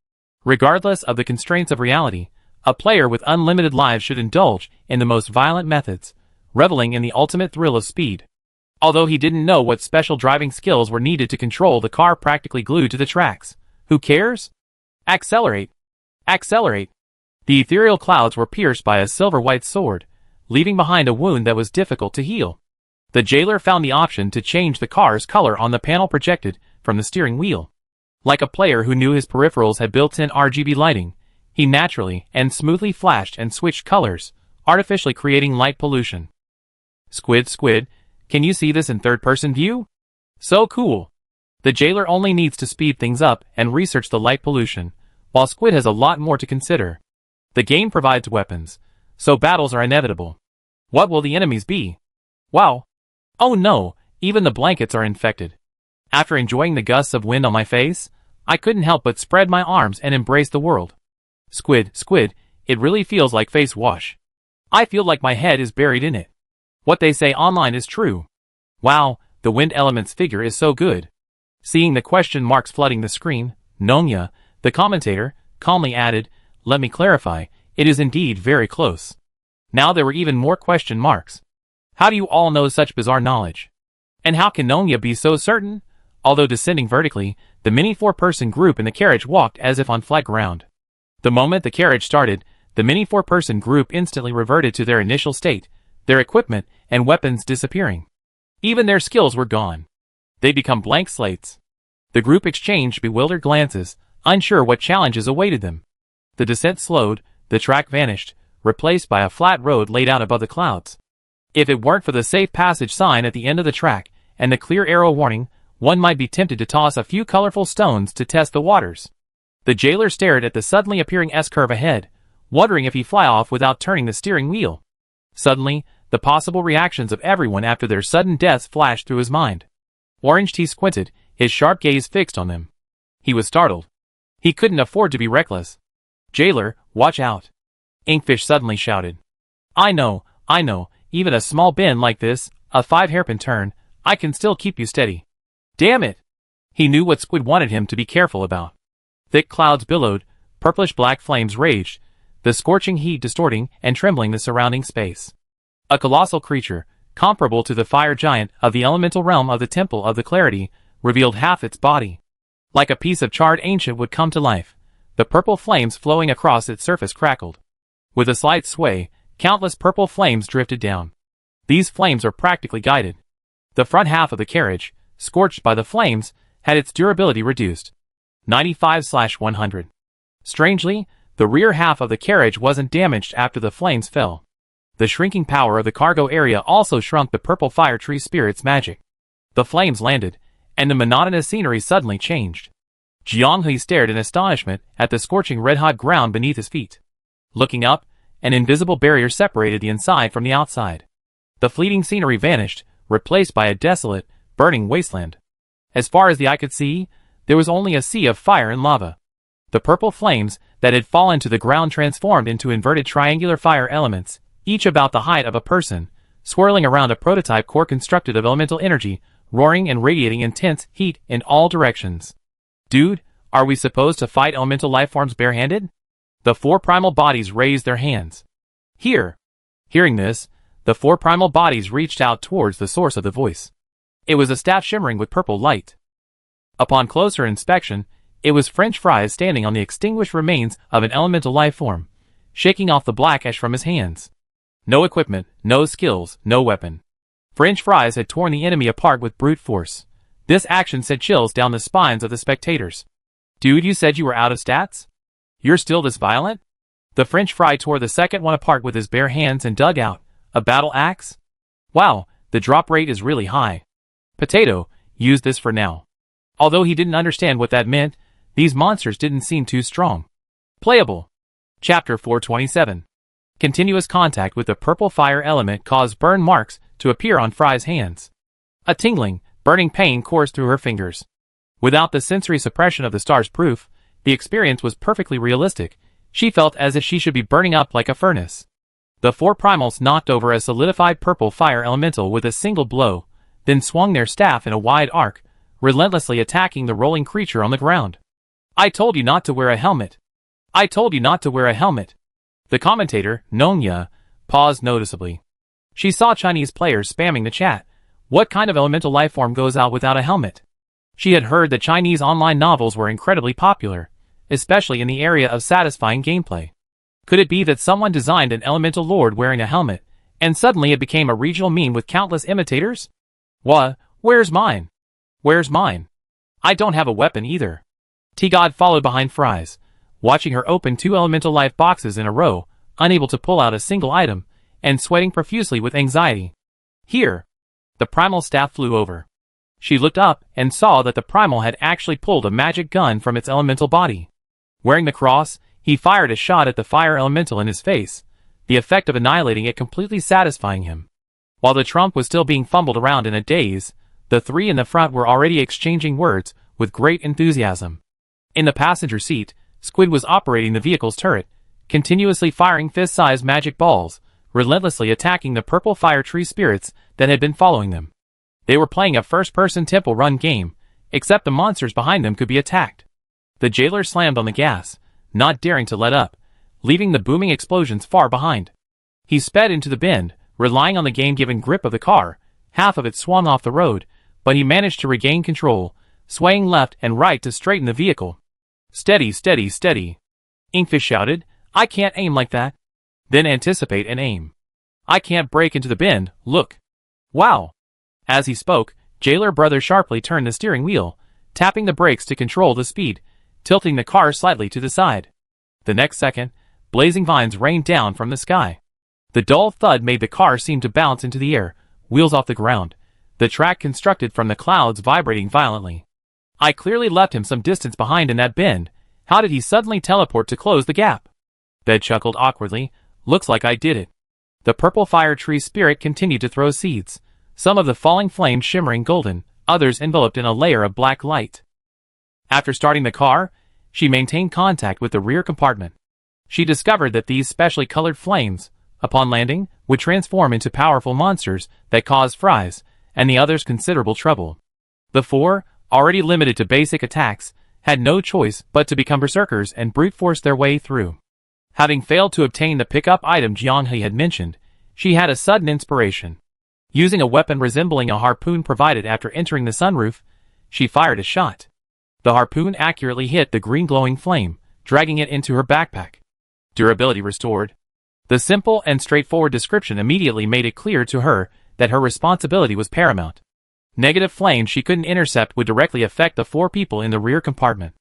Regardless of the constraints of reality, a player with unlimited lives should indulge in the most violent methods, reveling in the ultimate thrill of speed. Although he didn't know what special driving skills were needed to control the car practically glued to the tracks. Who cares? Accelerate! Accelerate! The ethereal clouds were pierced by a silver-white sword, leaving behind a wound that was difficult to heal. The jailer found the option to change the car's color on the panel projected from the steering wheel. Like a player who knew his peripherals had built-in RGB lighting, he naturally and smoothly flashed and switched colors, artificially creating light pollution. Squid, can you see this in third-person view? So cool! The jailer only needs to speed things up and research the light pollution, while Squid has a lot more to consider. The game provides weapons, so battles are inevitable. What will the enemies be? Wow! Oh no, even the blankets are infected. After enjoying the gusts of wind on my face, I couldn't help but spread my arms and embrace the world. Squid, it really feels like face wash. I feel like my head is buried in it. What they say online is true. Wow, the wind element's figure is so good. Seeing the question marks flooding the screen, Nonya, the commentator, calmly added, let me clarify, it is indeed very close. Now there were even more question marks. How do you all know such bizarre knowledge? And how can Nonya be so certain? Although descending vertically, the mini 4-person group in the carriage walked as if on flat ground. The moment the carriage started, the mini 4-person group instantly reverted to their initial state, their equipment and weapons disappearing. Even their skills were gone. They'd become blank slates. The group exchanged bewildered glances, unsure what challenges awaited them. The descent slowed, the track vanished, replaced by a flat road laid out above the clouds. If it weren't for the safe passage sign at the end of the track, and the clear arrow warning, one might be tempted to toss a few colorful stones to test the waters. The jailer stared at the suddenly appearing S-curve ahead, wondering if he'd fly off without turning the steering wheel. Suddenly, the possible reactions of everyone after their sudden deaths flashed through his mind. Orange Tea squinted, his sharp gaze fixed on them. He was startled. He couldn't afford to be reckless. Jailer, watch out! Inkfish suddenly shouted. I know, even a small bend like this, a 5-hairpin turn, I can still keep you steady. Damn it! He knew what Squid wanted him to be careful about. Thick clouds billowed, purplish-black flames raged, the scorching heat distorting and trembling the surrounding space. A colossal creature, comparable to the fire giant of the elemental realm of the Temple of the Clarity, revealed half its body. Like a piece of charred ancient wood come to life, the purple flames flowing across its surface crackled. With a slight sway, countless purple flames drifted down. These flames are practically guided. The front half of the carriage, scorched by the flames, had its durability reduced. 95/100. Strangely, The rear half of the carriage wasn't damaged after the flames fell. The shrinking power of the cargo area also shrunk the purple fire tree spirit's magic. The flames landed, and the monotonous scenery suddenly changed. Jiang He stared in astonishment at the scorching red-hot ground beneath his feet. Looking up, an invisible barrier separated the inside from the outside. The fleeting scenery vanished, replaced by a desolate, burning wasteland. As far as the eye could see, there was only a sea of fire and lava. The purple flames that had fallen to the ground transformed into inverted triangular fire elements, each about the height of a person, swirling around a prototype core constructed of elemental energy, roaring and radiating intense heat in all directions. Dude, are we supposed to fight elemental lifeforms barehanded? The 4 primal bodies raised their hands. Here. Hearing this, the 4 primal bodies reached out towards the source of the voice. It was a staff shimmering with purple light. Upon closer inspection, it was French Fries standing on the extinguished remains of an elemental life form, shaking off the black ash from his hands. No equipment, no skills, no weapon. French Fries had torn the enemy apart with brute force. This action sent chills down the spines of the spectators. Dude, you said you were out of stats? You're still this violent? The French Fry tore the second one apart with his bare hands and dug out a battle axe? Wow, the drop rate is really high. Potato, use this for now. Although he didn't understand what that meant, these monsters didn't seem too strong. Playable. Chapter 427. Continuous contact with the purple fire element caused burn marks to appear on Fry's hands. A tingling, burning pain coursed through her fingers. Without the sensory suppression of the star's proof, the experience was perfectly realistic. She felt as if she should be burning up like a furnace. The 4 primals knocked over a solidified purple fire elemental with a single blow, then swung their staff in a wide arc, relentlessly attacking the rolling creature on the ground. I told you not to wear a helmet. I told you not to wear a helmet. The commentator, Nonya, paused noticeably. She saw Chinese players spamming the chat. What kind of elemental lifeform goes out without a helmet? She had heard that Chinese online novels were incredibly popular, especially in the area of satisfying gameplay. Could it be that someone designed an elemental lord wearing a helmet, and suddenly it became a regional meme with countless imitators? Where's mine? Where's mine? I don't have a weapon either. T-God followed behind Fries, watching her open 2 elemental life boxes in a row, unable to pull out a single item, and sweating profusely with anxiety. Here. The primal staff flew over. She looked up and saw that the primal had actually pulled a magic gun from its elemental body. Wearing the cross, he fired a shot at the fire elemental in his face, the effect of annihilating it completely satisfying him. While the trump was still being fumbled around in a daze, the 3 in the front were already exchanging words with great enthusiasm. In the passenger seat, Squid was operating the vehicle's turret, continuously firing fist-sized magic balls, relentlessly attacking the purple fire tree spirits that had been following them. They were playing a first-person temple run game, except the monsters behind them could be attacked. The jailer slammed on the gas, not daring to let up, leaving the booming explosions far behind. He sped into the bend, relying on the game-given grip of the car. Half of it swung off the road, but he managed to regain control, swaying left and right to straighten the vehicle. Steady, steady, steady. Inkfish shouted, I can't aim like that. Then anticipate and aim. I can't break into the bend, look. Wow. As he spoke, Jailer Brother sharply turned the steering wheel, tapping the brakes to control the speed, tilting the car slightly to the side. The next second, blazing vines rained down from the sky. The dull thud made the car seem to bounce into the air, wheels off the ground, the track constructed from the clouds vibrating violently. I clearly left him some distance behind in that bend. How did he suddenly teleport to close the gap? Bed chuckled awkwardly. Looks like I did it. The purple fire tree spirit continued to throw seeds, some of the falling flames shimmering golden, others enveloped in a layer of black light. After starting the car, she maintained contact with the rear compartment. She discovered that these specially colored flames, upon landing, would transform into powerful monsters that caused Fries and the others considerable trouble. The 4, already limited to basic attacks, had no choice but to become berserkers and brute force their way through. Having failed to obtain the pickup item Jiang He had mentioned, she had a sudden inspiration. Using a weapon resembling a harpoon provided after entering the sunroof, she fired a shot. The harpoon accurately hit the green glowing flame, dragging it into her backpack. Durability restored. The simple and straightforward description immediately made it clear to her that her responsibility was paramount. Negative flames she couldn't intercept would directly affect the 4 people in the rear compartment.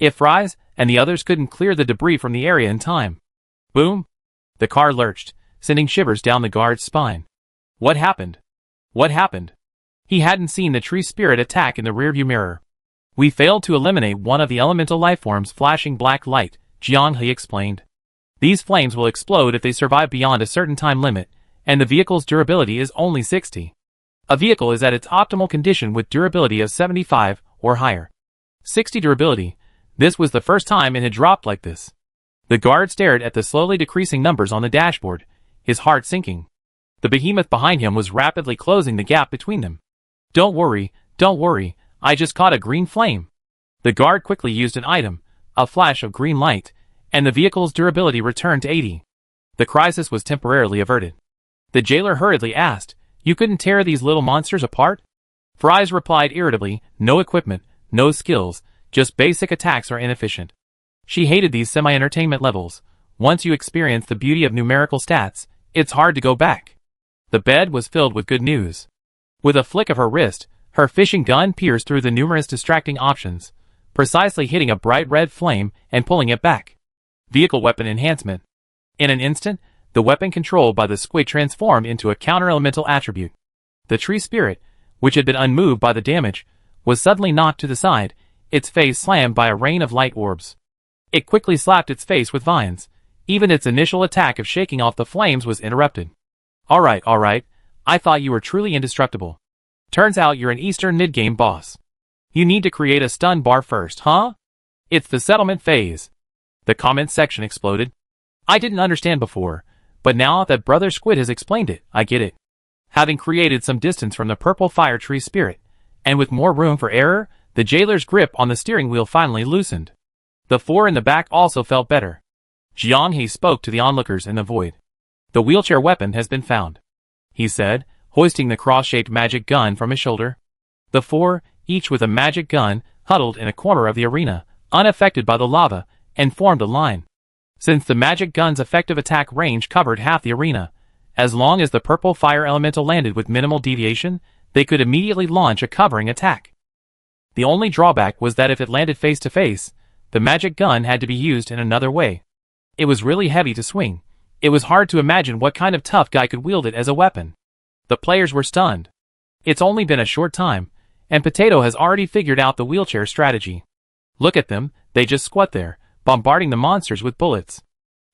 If Fries and the others couldn't clear the debris from the area in time. Boom! The car lurched, sending shivers down the guard's spine. What happened? What happened? He hadn't seen the tree spirit attack in the rearview mirror. We failed to eliminate one of the elemental lifeforms flashing black light, Jianghe explained. These flames will explode if they survive beyond a certain time limit, and the vehicle's durability is only 60. A vehicle is at its optimal condition with durability of 75 or higher. 60 durability. This was the first time it had dropped like this. The guard stared at the slowly decreasing numbers on the dashboard, his heart sinking. The behemoth behind him was rapidly closing the gap between them. Don't worry, I just caught a green flame. The guard quickly used an item, a flash of green light, and the vehicle's durability returned to 80. The crisis was temporarily averted. The jailer hurriedly asked, "You couldn't tear these little monsters apart?" Fries replied irritably, "No equipment, no skills, just basic attacks are inefficient." She hated these semi-entertainment levels. Once you experience the beauty of numerical stats, it's hard to go back. The bed was filled with good news. With a flick of her wrist, her fishing gun pierced through the numerous distracting options, precisely hitting a bright red flame and pulling it back. Vehicle weapon enhancement. In an instant, the weapon controlled by the squid transformed into a counter-elemental attribute. The tree spirit, which had been unmoved by the damage, was suddenly knocked to the side, its face slammed by a rain of light orbs. It quickly slapped its face with vines. Even its initial attack of shaking off the flames was interrupted. Alright, I thought you were truly indestructible. Turns out you're an Eastern mid-game boss. You need to create a stun bar first, huh? It's the settlement phase. The comments section exploded. I didn't understand before, but now that Brother Squid has explained it, I get it. Having created some distance from the purple fire tree spirit, and with more room for error, the jailer's grip on the steering wheel finally loosened. The four in the back also felt better. Jianghe spoke to the onlookers in the void. The wheelchair weapon has been found, he said, hoisting the cross-shaped magic gun from his shoulder. The four, each with a magic gun, huddled in a corner of the arena, unaffected by the lava, and formed a line. Since the magic gun's effective attack range covered half the arena, as long as the purple fire elemental landed with minimal deviation, they could immediately launch a covering attack. The only drawback was that if it landed face to face, the magic gun had to be used in another way. It was really heavy to swing. It was hard to imagine what kind of tough guy could wield it as a weapon. The players were stunned. It's only been a short time, and Potato has already figured out the wheelchair strategy. Look at them, they just squat there, bombarding the monsters with bullets.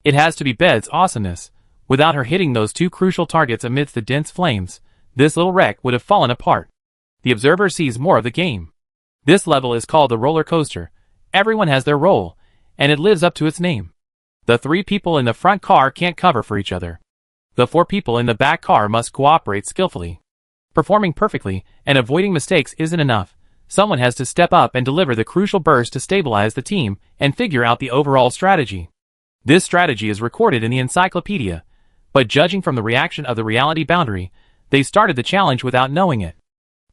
It has to be Bed's awesomeness. Without her hitting those two crucial targets amidst the dense flames, this little wreck would have fallen apart. The observer sees more of the game. This level is called the roller coaster. Everyone has their role, and it lives up to its name. The three people in the front car can't cover for each other. The four people in the back car must cooperate skillfully. Performing perfectly and avoiding mistakes isn't enough. Someone has to step up and deliver the crucial burst to stabilize the team and figure out the overall strategy. This strategy is recorded in the encyclopedia, but judging from the reaction of the reality boundary, they started the challenge without knowing it.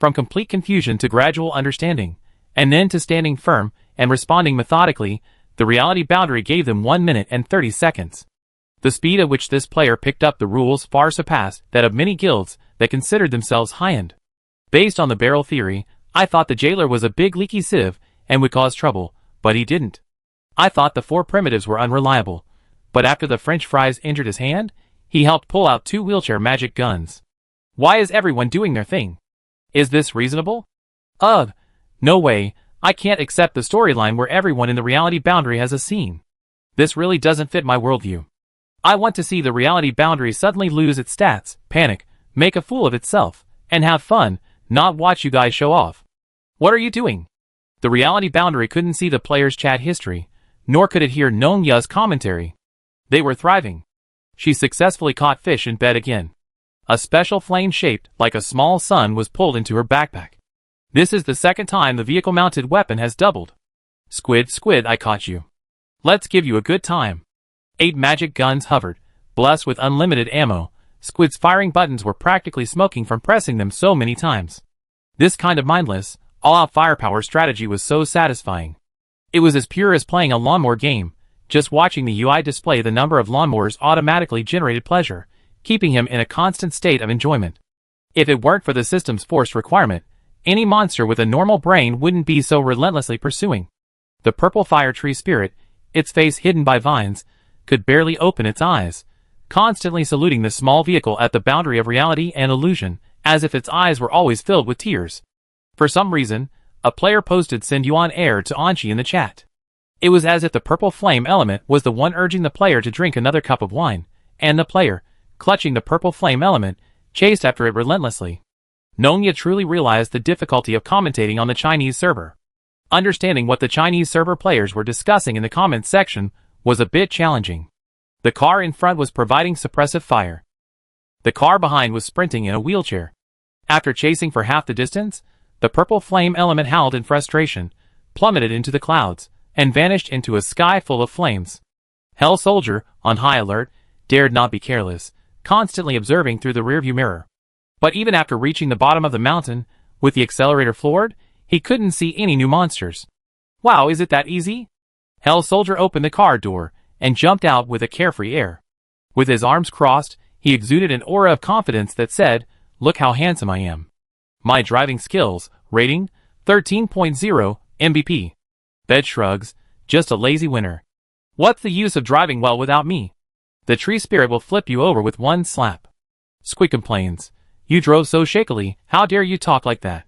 From complete confusion to gradual understanding, and then to standing firm and responding methodically, the reality boundary gave them 1 minute and 30 seconds. The speed at which this player picked up the rules far surpassed that of many guilds that considered themselves high-end. Based on the barrel theory, I thought the jailer was a big leaky sieve and would cause trouble, but he didn't. I thought the four primitives were unreliable, but after the French fries injured his hand, he helped pull out 2 wheelchair magic guns. Why is everyone doing their thing? Is this reasonable? Ugh, no way. I can't accept the storyline where everyone in the reality boundary has a scene. This really doesn't fit my worldview. I want to see the reality boundary suddenly lose its stats, panic, make a fool of itself, and have fun, not watch you guys show off. What are you doing? The reality boundary couldn't see the player's chat history, nor could it hear Nong Ya's commentary. They were thriving. She successfully caught fish in bed again. A special flame shaped like a small sun was pulled into her backpack. This is the second time the vehicle-mounted weapon has doubled. Squid, I caught you. Let's give you a good time. 8 magic guns hovered, blessed with unlimited ammo. Squid's firing buttons were practically smoking from pressing them so many times. This kind of mindless, all-out firepower strategy was so satisfying. It was as pure as playing a lawnmower game. Just watching the UI display the number of lawnmowers automatically generated pleasure, keeping him in a constant state of enjoyment. If it weren't for the system's forced requirement, any monster with a normal brain wouldn't be so relentlessly pursuing. The purple fire tree spirit, its face hidden by vines, could barely open its eyes, constantly saluting the small vehicle at the boundary of reality and illusion, as if its eyes were always filled with tears. For some reason, a player posted "Send Yuan air" to Anqi in the chat. It was as if the purple flame element was the one urging the player to drink another cup of wine, and the player, clutching the purple flame element, chased after it relentlessly. Nongya truly realized the difficulty of commentating on the Chinese server. Understanding what the Chinese server players were discussing in the comments section was a bit challenging. The car in front was providing suppressive fire. The car behind was sprinting in a wheelchair. After chasing for half the distance, the purple flame element howled in frustration, plummeted into the clouds, and vanished into a sky full of flames. Hell Soldier, on high alert, dared not be careless, constantly observing through the rearview mirror. But even after reaching the bottom of the mountain, with the accelerator floored, he couldn't see any new monsters. Wow, is it that easy? Hell Soldier opened the car door and jumped out with a carefree air. With his arms crossed, he exuded an aura of confidence that said, "Look how handsome I am. My driving skills, rating, 13.0, MVP. Bed shrugs, just a lazy winner. What's the use of driving well without me? The tree spirit will flip you over with one slap." Squeak complains, "You drove so shakily, how dare you talk like that?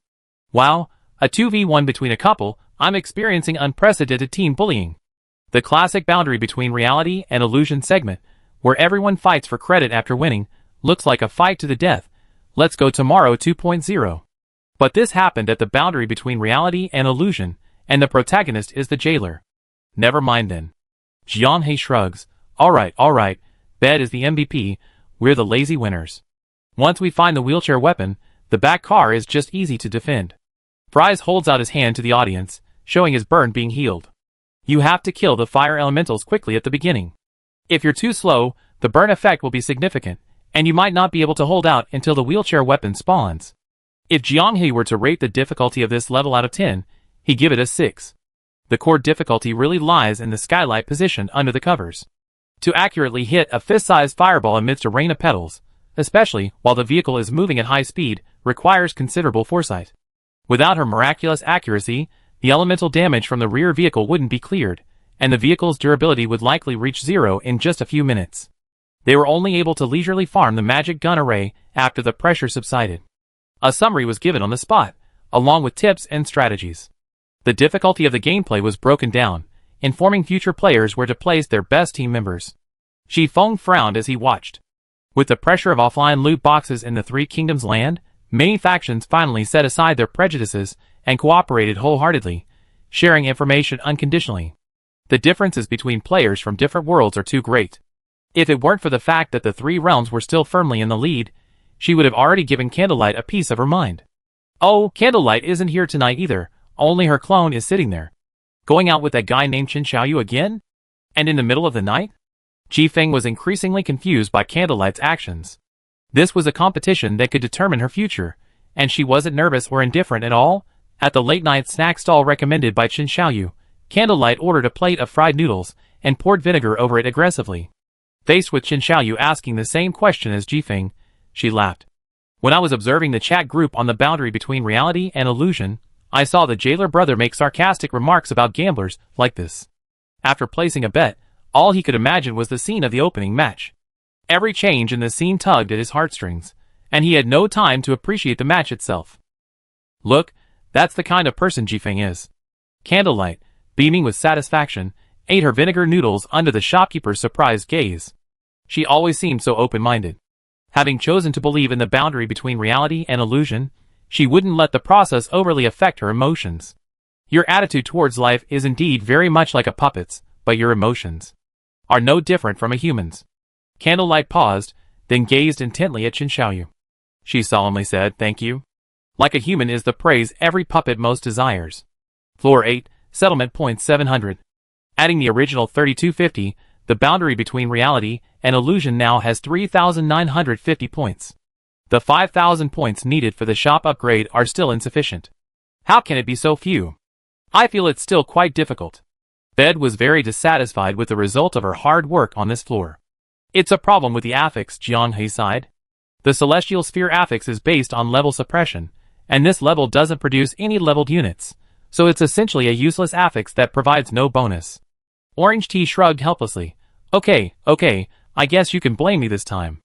Wow, a 2v1 between a couple, I'm experiencing unprecedented team bullying." The classic boundary between reality and illusion segment, where everyone fights for credit after winning, looks like a fight to the death. Let's go tomorrow 2.0. But this happened at the boundary between reality and illusion, and the protagonist is the jailer. Never mind then. Jianghe shrugs, alright, Bed is the MVP, we're the lazy winners. Once we find the wheelchair weapon, the back car is just easy to defend. Fries holds out his hand to the audience, showing his burn being healed. You have to kill the fire elementals quickly at the beginning. If you're too slow, the burn effect will be significant, and you might not be able to hold out until the wheelchair weapon spawns. If Jianghe were to rate the difficulty of this level out of 10, he'd give it a 6. The core difficulty really lies in the skylight position under the covers. To accurately hit a fist-sized fireball amidst a rain of petals, especially while the vehicle is moving at high speed, requires considerable foresight. Without her miraculous accuracy, the elemental damage from the rear vehicle wouldn't be cleared, and the vehicle's durability would likely reach 0 in just a few minutes. They were only able to leisurely farm the magic gun array after the pressure subsided. A summary was given on the spot, along with tips and strategies. The difficulty of the gameplay was broken down, informing future players where to place their best team members. Shi Feng frowned as he watched. With the pressure of offline loot boxes in the Three Kingdoms land, many factions finally set aside their prejudices and cooperated wholeheartedly, sharing information unconditionally. The differences between players from different worlds are too great. If it weren't for the fact that the three realms were still firmly in the lead, she would have already given Candlelight a piece of her mind. Oh, Candlelight isn't here tonight either, only her clone is sitting there. Going out with that guy named Chen Xiaoyu again? And in the middle of the night? Jifeng was increasingly confused by Candlelight's actions. This was a competition that could determine her future, and she wasn't nervous or indifferent at all. At the late-night snack stall recommended by Chen Xiaoyu, Candlelight ordered a plate of fried noodles and poured vinegar over it aggressively. Faced with Chen Xiaoyu asking the same question as Jifeng, she laughed. When I was observing the chat group on the boundary between reality and illusion, I saw the jailer brother make sarcastic remarks about gamblers like this. After placing a bet, all he could imagine was the scene of the opening match. Every change in the scene tugged at his heartstrings, and he had no time to appreciate the match itself. Look, that's the kind of person Jifeng is. Candlelight, beaming with satisfaction, ate her vinegar noodles under the shopkeeper's surprised gaze. She always seemed so open-minded. Having chosen to believe in the boundary between reality and illusion, she wouldn't let the process overly affect her emotions. Your attitude towards life is indeed very much like a puppet's, but your emotions are no different from a human's. Candlelight paused, then gazed intently at Chen Xiaoyu. She solemnly said, "Thank you. Like a human is the praise every puppet most desires." Floor 8, Settlement Point 700. Adding the original 3250, the boundary between reality and illusion now has 3,950 points. The 5,000 points needed for the shop upgrade are still insufficient. How can it be so few? I feel it's still quite difficult. Bed was very dissatisfied with the result of her hard work on this floor. It's a problem with the affix, Jianghe sighed. The Celestial Sphere affix is based on level suppression, and this level doesn't produce any leveled units, so it's essentially a useless affix that provides no bonus. Orange Tea shrugged helplessly. Okay, I guess you can blame me this time.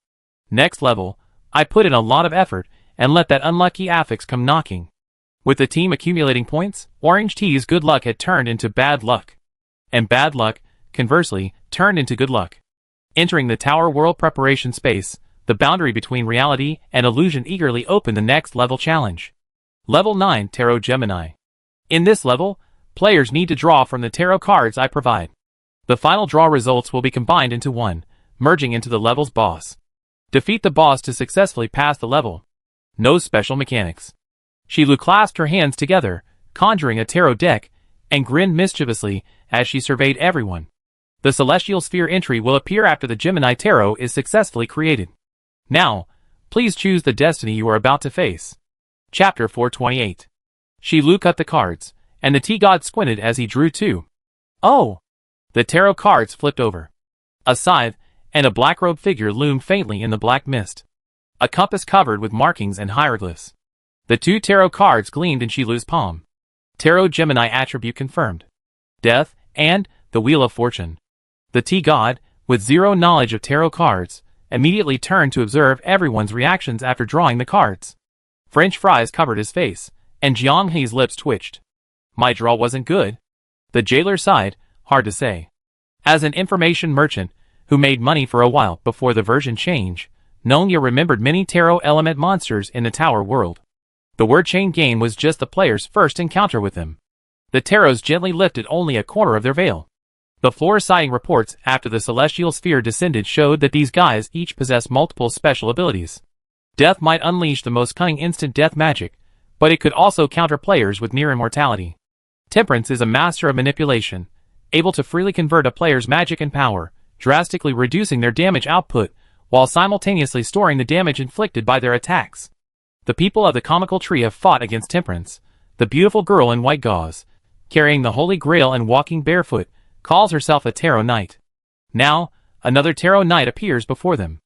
Next level, I put in a lot of effort and let that unlucky affix come knocking. With the team accumulating points, Orange Tea's good luck had turned into bad luck. And bad luck, conversely, turned into good luck. Entering the Tower World preparation space, the boundary between reality and illusion eagerly opened the next level challenge. Level 9 Tarot Gemini. In this level, players need to draw from the tarot cards I provide. The final draw results will be combined into one, merging into the level's boss. Defeat the boss to successfully pass the level. No special mechanics. Shilu clasped her hands together, conjuring a tarot deck, and grinned mischievously as she surveyed everyone. The Celestial Sphere entry will appear after the Gemini Tarot is successfully created. Now, please choose the destiny you are about to face. Chapter 428. Shilu cut the cards, and the tea god squinted as he drew two. Oh! The tarot cards flipped over. A scythe and a black-robed figure loomed faintly in the black mist. A compass covered with markings and hieroglyphs. The two tarot cards gleamed in Shilu's palm. Tarot Gemini attribute confirmed. Death and the Wheel of Fortune. The tea god, with zero knowledge of tarot cards, immediately turned to observe everyone's reactions after drawing the cards. French fries covered his face, and Jiang He's lips twitched. My draw wasn't good. The jailer sighed, hard to say. As an information merchant, who made money for a while before the version change, Nongya remembered many tarot element monsters in the Tower World. The word chain game was just the player's first encounter with them. The tarots gently lifted only a corner of their veil. The floor-siding reports after the Celestial Sphere descended showed that these guys each possess multiple special abilities. Death might unleash the most cunning instant death magic, but it could also counter players with near immortality. Temperance is a master of manipulation, able to freely convert a player's magic and power, drastically reducing their damage output, while simultaneously storing the damage inflicted by their attacks. The people of the comical tree have fought against Temperance. The beautiful girl in white gauze, carrying the Holy Grail and walking barefoot, calls herself a tarot knight. Now, another tarot knight appears before them.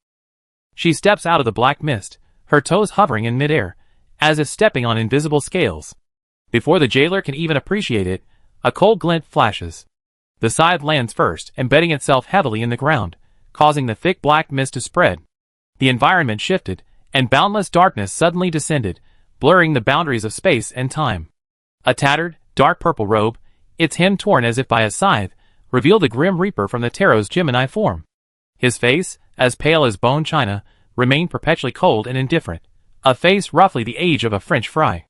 She steps out of the black mist, her toes hovering in midair, as if stepping on invisible scales. Before the jailer can even appreciate it, a cold glint flashes. The scythe lands first, embedding itself heavily in the ground, causing the thick black mist to spread. The environment shifted, and boundless darkness suddenly descended, blurring the boundaries of space and time. A tattered, dark purple robe, its hem torn as if by a scythe, revealed the Grim Reaper from the tarot's Gemini form. His face, as pale as bone china, remained perpetually cold and indifferent, a face roughly the age of a French fry.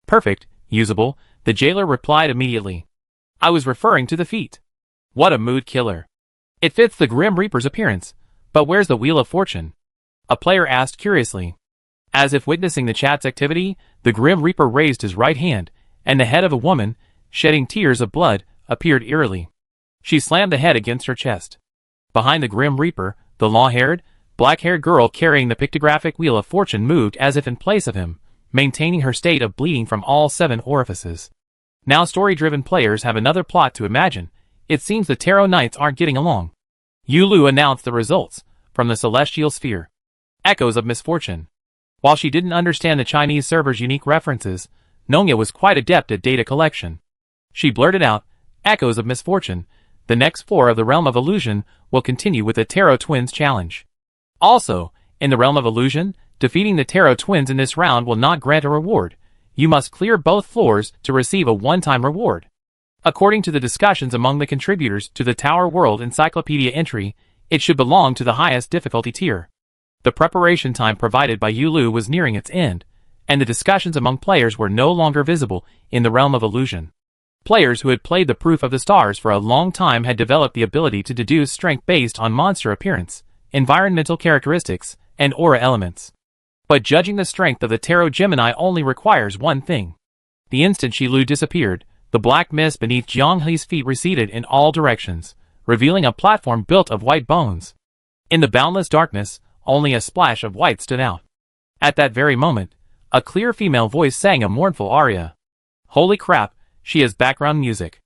Perfect, usable, the jailer replied immediately. I was referring to the feat. What a mood killer. It fits the Grim Reaper's appearance, but where's the Wheel of Fortune? A player asked curiously. As if witnessing the chat's activity, the Grim Reaper raised his right hand, and the head of a woman, shedding tears of blood, appeared eerily. She slammed the head against her chest. Behind the Grim Reaper, the long-haired, black-haired girl carrying the pictographic Wheel of Fortune moved as if in place of him, maintaining her state of bleeding from all 7 orifices. Now story-driven players have another plot to imagine. It seems the Tarot Knights aren't getting along. Yulu announced the results, from the Celestial Sphere. Echoes of misfortune. While she didn't understand the Chinese server's unique references, Nongya was quite adept at data collection. She blurted out, Echoes of misfortune. The next floor of the Realm of Illusion will continue with the Tarot Twins challenge. Also, in the Realm of Illusion, defeating the Tarot Twins in this round will not grant a reward. You must clear both floors to receive a one-time reward. According to the discussions among the contributors to the Tower World Encyclopedia entry, it should belong to the highest difficulty tier. The preparation time provided by Yulu was nearing its end, and the discussions among players were no longer visible in the Realm of Illusion. Players who had played the Proof of the Stars for a long time had developed the ability to deduce strength based on monster appearance, environmental characteristics, and aura elements. But judging the strength of the Tarot Gemini only requires one thing. The instant Shilu disappeared, the black mist beneath Jiang He's feet receded in all directions, revealing a platform built of white bones. In the boundless darkness, only a splash of white stood out. At that very moment, a clear female voice sang a mournful aria. Holy crap, she has background music.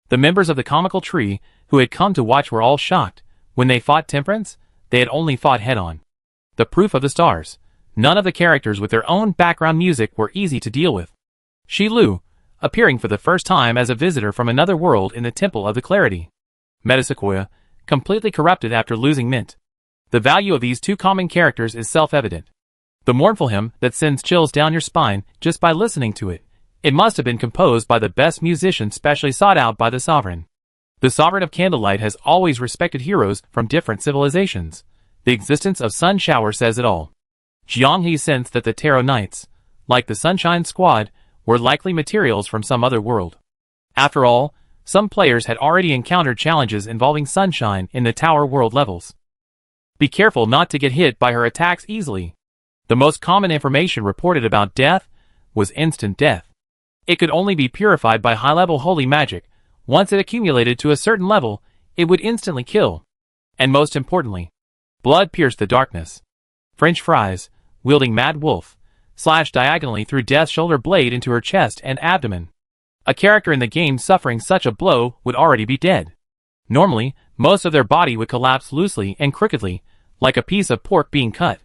The members of the comical tree, who had come to watch were all shocked. When they fought Temperance, they had only fought head-on. The Proof of the Stars. None of the characters with their own background music were easy to deal with. Shilu, appearing for the first time as a visitor from another world in the Temple of the Clarity. Metasequoia, completely corrupted after losing Mint. The value of these two common characters is self-evident. The mournful hymn that sends chills down your spine just by listening to it. It must have been composed by the best musician specially sought out by the Sovereign. The Sovereign of Candlelight has always respected heroes from different civilizations. The existence of Sun Shower says it all. Jianghe sensed that the Tarot Knights, like the Sunshine Squad, were likely materials from some other world. After all, some players had already encountered challenges involving Sunshine in the Tower World levels. Be careful not to get hit by her attacks easily. The most common information reported about death was instant death. It could only be purified by high-level holy magic. Once it accumulated to a certain level, it would instantly kill. And most importantly, blood pierced the darkness. French Fries, wielding Mad Wolf, slashed diagonally through Death's shoulder blade into her chest and abdomen. A character in the game suffering such a blow would already be dead. Normally, most of their body would collapse loosely and crookedly, like a piece of pork being cut.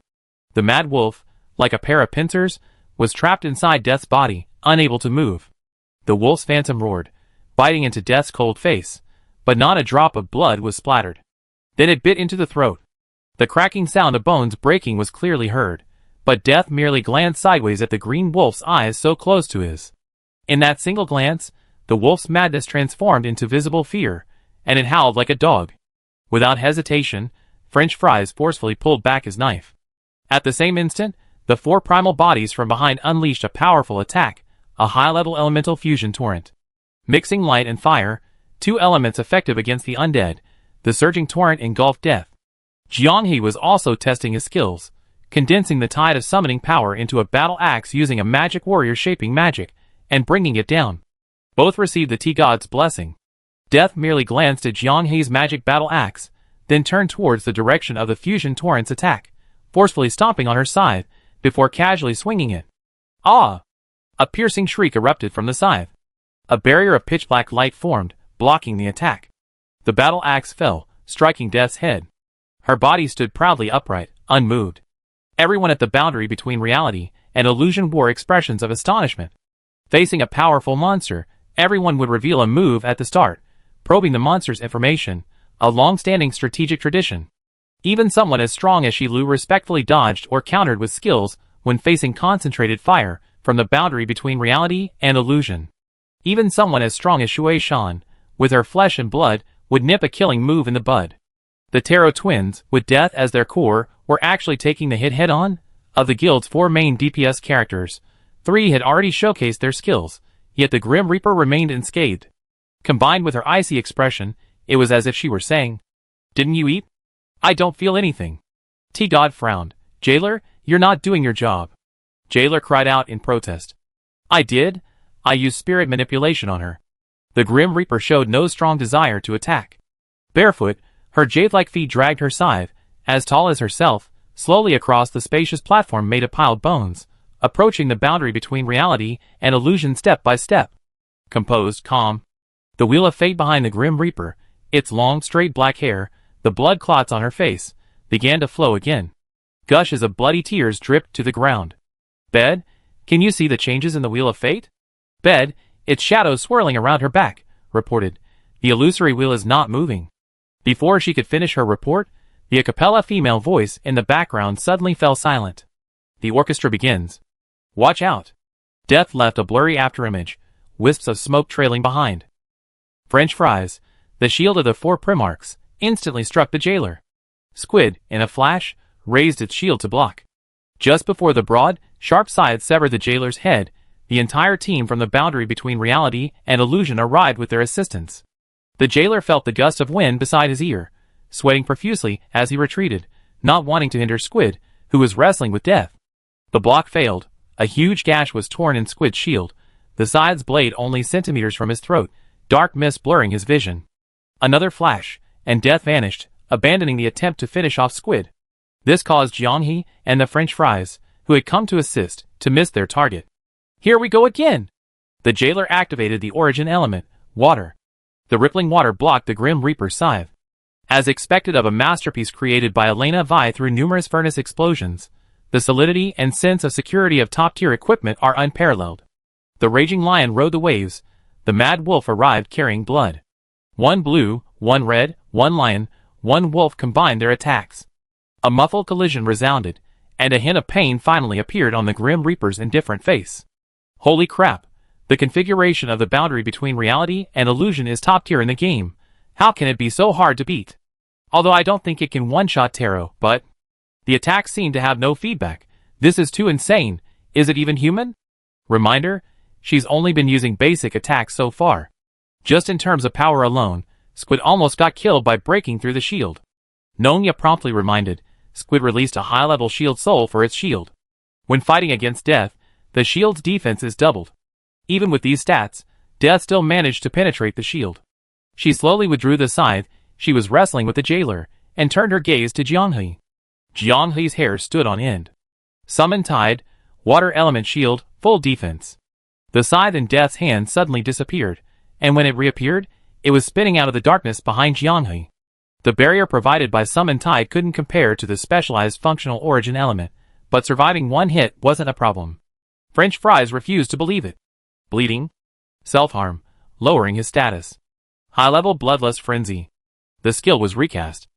The Mad Wolf, like a pair of pincers, was trapped inside Death's body, unable to move. The wolf's phantom roared, biting into Death's cold face, but not a drop of blood was splattered. Then it bit into the throat. The cracking sound of bones breaking was clearly heard, but Death merely glanced sideways at the green wolf's eyes so close to his. In that single glance, the wolf's madness transformed into visible fear, and it howled like a dog. Without hesitation, French Fries forcefully pulled back his knife. At the same instant, the four primal bodies from behind unleashed a powerful attack, a high-level elemental fusion torrent. Mixing light and fire, two elements effective against the undead, the surging torrent engulfed Death. Jianghe was also testing his skills, condensing the tide of summoning power into a battle axe using a magic warrior shaping magic, and bringing it down. Both received the T-God's blessing. Death merely glanced at Jianghe's magic battle axe, then turned towards the direction of the fusion torrent's attack, forcefully stomping on her side, before casually swinging it. Ah! A piercing shriek erupted from the scythe. A barrier of pitch-black light formed, blocking the attack. The battle axe fell, striking Death's head. Her body stood proudly upright, unmoved. Everyone at the boundary between reality and illusion wore expressions of astonishment. Facing a powerful monster, everyone would reveal a move at the start, probing the monster's information, a long-standing strategic tradition. Even someone as strong as Shilu respectfully dodged or countered with skills when facing concentrated fire from the boundary between reality and illusion. Even someone as strong as Shui Shan, with her flesh and blood, would nip a killing move in the bud. The Tarot twins, with Death as their core, were actually taking the hit head-on. Of the guild's four main DPS characters, 3 had already showcased their skills, yet the Grim Reaper remained unscathed. Combined with her icy expression, it was as if she were saying, "Didn't you eat? I don't feel anything." T-God frowned. "Jailer, you're not doing your job." Jailer cried out in protest. "I did. I used spirit manipulation on her." The Grim Reaper showed no strong desire to attack. Barefoot, her jade-like feet dragged her scythe, as tall as herself, slowly across the spacious platform made of piled bones, approaching the boundary between reality and illusion step by step. Composed, calm. The wheel of fate behind the Grim Reaper, its long, straight black hair, the blood clots on her face, began to flow again. Gushes of bloody tears dripped to the ground. "Bed, can you see the changes in the wheel of fate?" "Bed, its shadows swirling around her back," reported. "The illusory wheel is not moving." Before she could finish her report, the a cappella female voice in the background suddenly fell silent. "The orchestra begins. Watch out." Death left a blurry afterimage, wisps of smoke trailing behind. French Fries, the shield of the 4 Primarchs, instantly struck the jailer. Squid, in a flash, raised its shield to block. Just before the broad, sharp scythe severed the jailer's head, the entire team from the boundary between reality and illusion arrived with their assistance. The jailer felt the gust of wind beside his ear, sweating profusely as he retreated, not wanting to hinder Squid, who was wrestling with Death. The block failed. A huge gash was torn in Squid's shield, the scythe's blade only centimeters from his throat, dark mist blurring his vision. Another flash, and Death vanished, abandoning the attempt to finish off Squid. This caused Jianghe and the French Fries, who had come to assist, to miss their target. "Here we go again!" The jailer activated the origin element, water. The rippling water blocked the Grim Reaper's scythe. As expected of a masterpiece created by Elena Vi through numerous furnace explosions, the solidity and sense of security of top-tier equipment are unparalleled. The raging lion rode the waves. The mad wolf arrived carrying blood. One blue, one red, one lion, one wolf combined their attacks. A muffled collision resounded, and a hint of pain finally appeared on the Grim Reaper's indifferent face. Holy crap! The configuration of the boundary between reality and illusion is top tier in the game. How can it be so hard to beat? Although I don't think it can one-shot Taro, but... The attacks seem to have no feedback. This is too insane. Is it even human? Reminder, she's only been using basic attacks so far. Just in terms of power alone, Squid almost got killed by breaking through the shield. Nonya promptly reminded, Squid released a high-level shield soul for its shield. When fighting against Death, the shield's defense is doubled. Even with these stats, Death still managed to penetrate the shield. She slowly withdrew the scythe. She was wrestling with the jailer, and turned her gaze to Jianghe. Jianghe's hair stood on end. Summon Tide, Water Element Shield, full defense. The scythe in Death's hand suddenly disappeared, and when it reappeared, it was spinning out of the darkness behind Jianghe. The barrier provided by Summon Tide couldn't compare to the specialized functional origin element, but surviving one hit wasn't a problem. French Fries refused to believe it. Bleeding. Self-harm, lowering his status. High-level Bloodlust Frenzy. The skill was recast.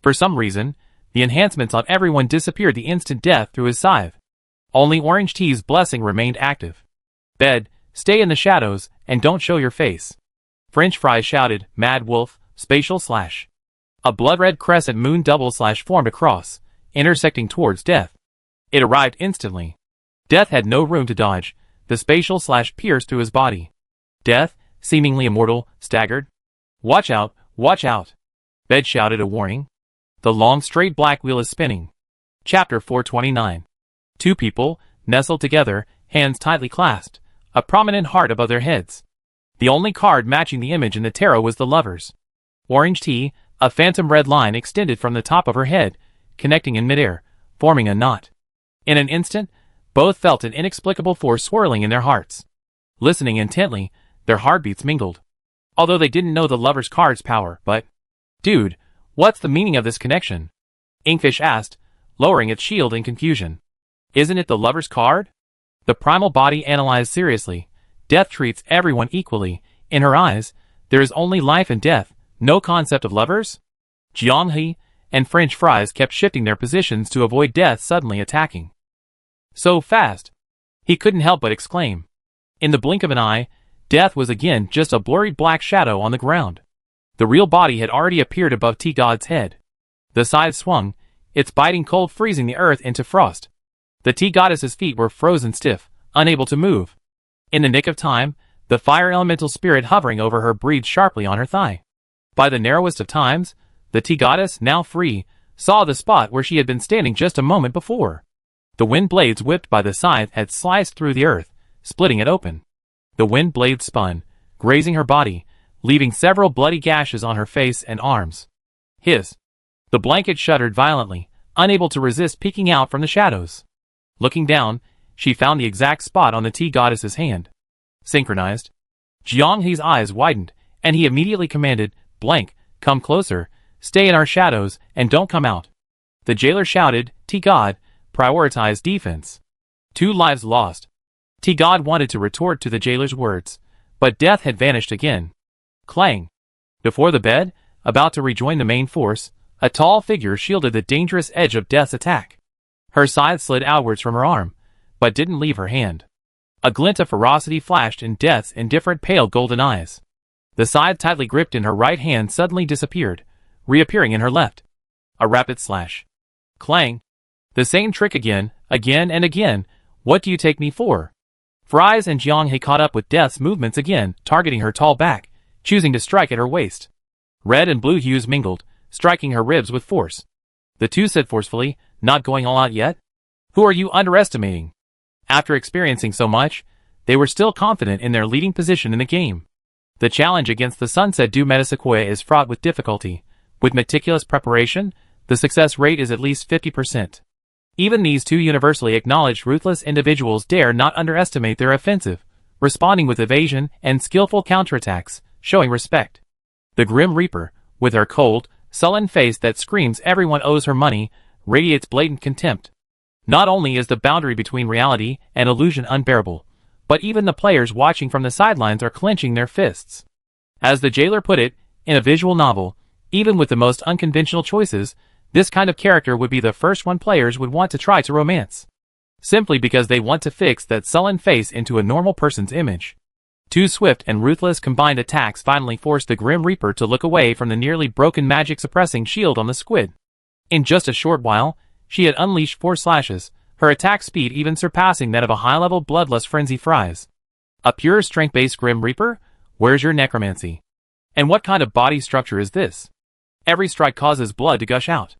For some reason, the enhancements on everyone disappeared the instant Death threw his scythe. Only Orange Tea's blessing remained active. Bed, stay in the shadows, and don't show your face. French Fries shouted, Mad Wolf, spatial slash. A blood-red crescent moon double slash formed across, intersecting towards Death. It arrived instantly. Death had no room to dodge. The spatial slash pierced through his body. Death, seemingly immortal, staggered. Watch out, watch out. Bed shouted a warning. The long straight black wheel is spinning. Chapter 429. Two people, nestled together, hands tightly clasped, a prominent heart above their heads. The only card matching the image in the tarot was the lovers. Orange Tea, a phantom red line extended from the top of her head, connecting in midair, forming a knot. In an instant, both felt an inexplicable force swirling in their hearts. Listening intently, their heartbeats mingled. Although they didn't know the lover's card's power, but... Dude, what's the meaning of this connection? Inkfish asked, lowering its shield in confusion. Isn't it the lover's card? The primal body analyzed seriously. Death treats everyone equally. In her eyes, there is only life and death, no concept of lovers? Jianghe and French Fries kept shifting their positions to avoid Death suddenly attacking. So fast! He couldn't help but exclaim. In the blink of an eye, Death was again just a blurry black shadow on the ground. The real body had already appeared above T-God's head. The scythe swung, its biting cold freezing the earth into frost. The T-Goddess's feet were frozen stiff, unable to move. In the nick of time, the fire elemental spirit hovering over her breathed sharply on her thigh. By the narrowest of times, the T-Goddess, now free, saw the spot where she had been standing just a moment before. The wind blades whipped by the scythe had sliced through the earth, splitting it open. The wind blades spun, grazing her body, leaving several bloody gashes on her face and arms. Hiss. The blanket shuddered violently, unable to resist peeking out from the shadows. Looking down, she found the exact spot on the T-Goddess's hand. Synchronized. Jianghe's eyes widened, and he immediately commanded, Blank, come closer, stay in our shadows, and don't come out. The jailer shouted, T-God, prioritize defense. 2 lives lost. T-God wanted to retort to the jailer's words, but Death had vanished again. Clang. Before the bed, about to rejoin the main force, a tall figure shielded the dangerous edge of Death's attack. Her scythe slid outwards from her arm, but didn't leave her hand. A glint of ferocity flashed in Death's indifferent pale golden eyes. The scythe tightly gripped in her right hand suddenly disappeared, reappearing in her left. A rapid slash. Clang. The same trick again and again. What do you take me for? Fries and Jianghe caught up with Death's movements again, targeting her tall back, choosing to strike at her waist. Red and blue hues mingled, striking her ribs with force. The two said forcefully, Not going all out yet? Who are you underestimating? After experiencing so much, they were still confident in their leading position in the game. The challenge against the Sunset Du Metasequoia is fraught with difficulty. With meticulous preparation, the success rate is at least 50%. Even these two universally acknowledged ruthless individuals dare not underestimate their offensive, responding with evasion and skillful counterattacks, showing respect. The Grim Reaper, with her cold, sullen face that screams everyone owes her money, radiates blatant contempt. Not only is the boundary between reality and illusion unbearable, but even the players watching from the sidelines are clenching their fists. As the jailer put it, in a visual novel, even with the most unconventional choices, this kind of character would be the first one players would want to try to romance. Simply because they want to fix that sullen face into a normal person's image. Two swift and ruthless combined attacks finally forced the Grim Reaper to look away from the nearly broken magic-suppressing shield on the squid. In just a short while, she had unleashed 4 slashes, her attack speed even surpassing that of a high-level bloodlust frenzy fries. A pure strength-based Grim Reaper? Where's your necromancy? And what kind of body structure is this? Every strike causes blood to gush out.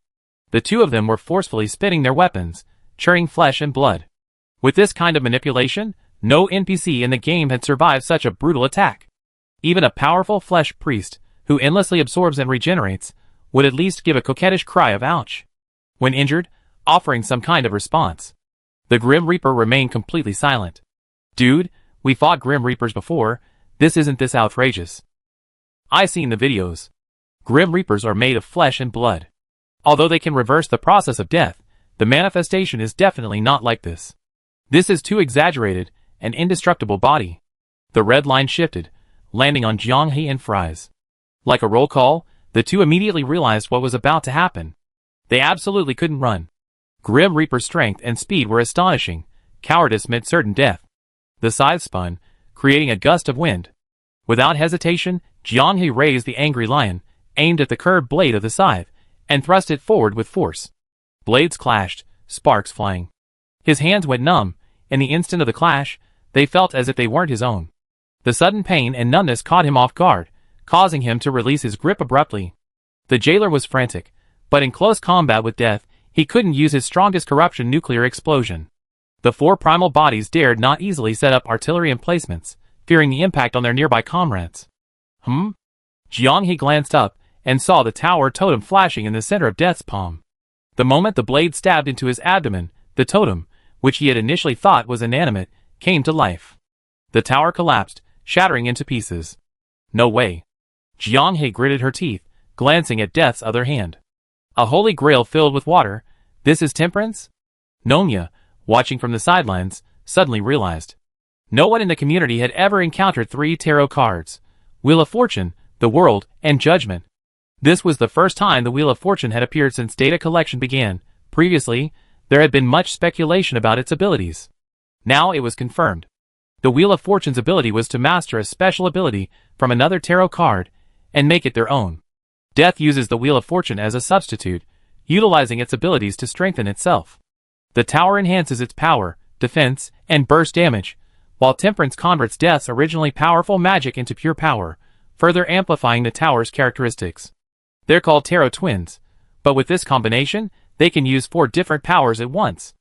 The two of them were forcefully spitting their weapons, churning flesh and blood. With this kind of manipulation, no NPC in the game had survived such a brutal attack. Even a powerful flesh priest, who endlessly absorbs and regenerates, would at least give a coquettish cry of ouch when injured, offering some kind of response. The Grim Reaper remained completely silent. Dude, we fought Grim Reapers before, this isn't this outrageous. I seen the videos. Grim Reapers are made of flesh and blood. Although they can reverse the process of death, the manifestation is definitely not like this. This is too exaggerated, an indestructible body. The red line shifted, landing on Jianghe and Fries. Like a roll call, the two immediately realized what was about to happen. They absolutely couldn't run. Grim Reaper's strength and speed were astonishing. Cowardice meant certain death. The scythe spun, creating a gust of wind. Without hesitation, Jianghe raised the angry lion, aimed at the curved blade of the scythe, and thrust it forward with force. Blades clashed, sparks flying. His hands went numb. In the instant of the clash, they felt as if they weren't his own. The sudden pain and numbness caught him off guard, causing him to release his grip abruptly. The jailer was frantic, but in close combat with death, he couldn't use his strongest corruption nuclear explosion. The 4 primal bodies dared not easily set up artillery emplacements, fearing the impact on their nearby comrades. Jianghe glanced up and saw the tower totem flashing in the center of Death's palm. The moment the blade stabbed into his abdomen, the totem, which he had initially thought was inanimate, came to life. The tower collapsed, shattering into pieces. No way. Jianghe gritted her teeth, glancing at Death's other hand. A holy grail filled with water. This is temperance? Nonya, watching from the sidelines, suddenly realized. No one in the community had ever encountered 3 tarot cards: Wheel of Fortune, the World, and Judgment. This was the first time the Wheel of Fortune had appeared since data collection began. Previously, there had been much speculation about its abilities. Now it was confirmed. The Wheel of Fortune's ability was to master a special ability from another tarot card and make it their own. Death uses the Wheel of Fortune as a substitute, utilizing its abilities to strengthen itself. The tower enhances its power, defense, and burst damage, while Temperance converts Death's originally powerful magic into pure power, further amplifying the tower's characteristics. They're called Tarot Twins, but with this combination, they can use 4 different powers at once.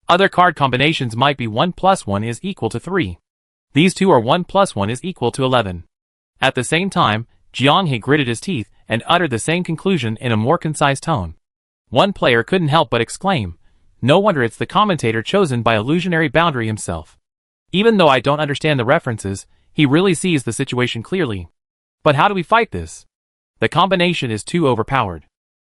Other card combinations might be 1 + 1 is equal to 3. These two are 1 + 1 is equal to 11. At the same time, Jianghe gritted his teeth and uttered the same conclusion in a more concise tone. One player couldn't help but exclaim, "No wonder it's the commentator chosen by Illusionary Boundary himself. Even though I don't understand the references, he really sees the situation clearly. But how do we fight this? The combination is too overpowered.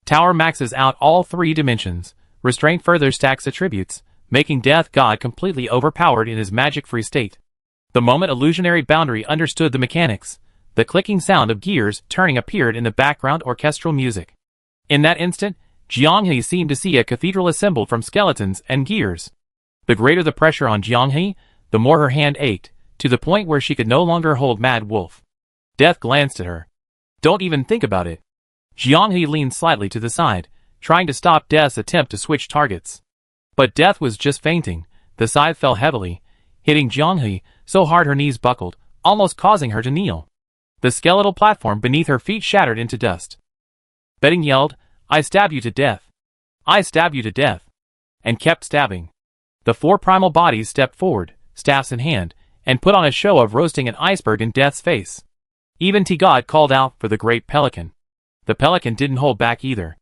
Tower maxes out all 3 dimensions. Restraint further stacks attributes, making Death God completely overpowered in his magic-free state." The moment Illusionary Boundary understood the mechanics, the clicking sound of gears turning appeared in the background orchestral music. In that instant, Jianghe seemed to see a cathedral assembled from skeletons and gears. The greater the pressure on Jianghe, the more her hand ached, to the point where she could no longer hold Mad Wolf. Death glanced at her. "Don't even think about it." Jianghe leaned slightly to the side, trying to stop Death's attempt to switch targets. But Death was just fainting. The scythe fell heavily, hitting Jianghe so hard her knees buckled, almost causing her to kneel. The skeletal platform beneath her feet shattered into dust. Betting yelled, "I stab you to death! I stab you to death!" and kept stabbing. The 4 primal bodies stepped forward, staffs in hand, and put on a show of roasting an iceberg in Death's face. Even T-God called out for the great pelican. The pelican didn't hold back either.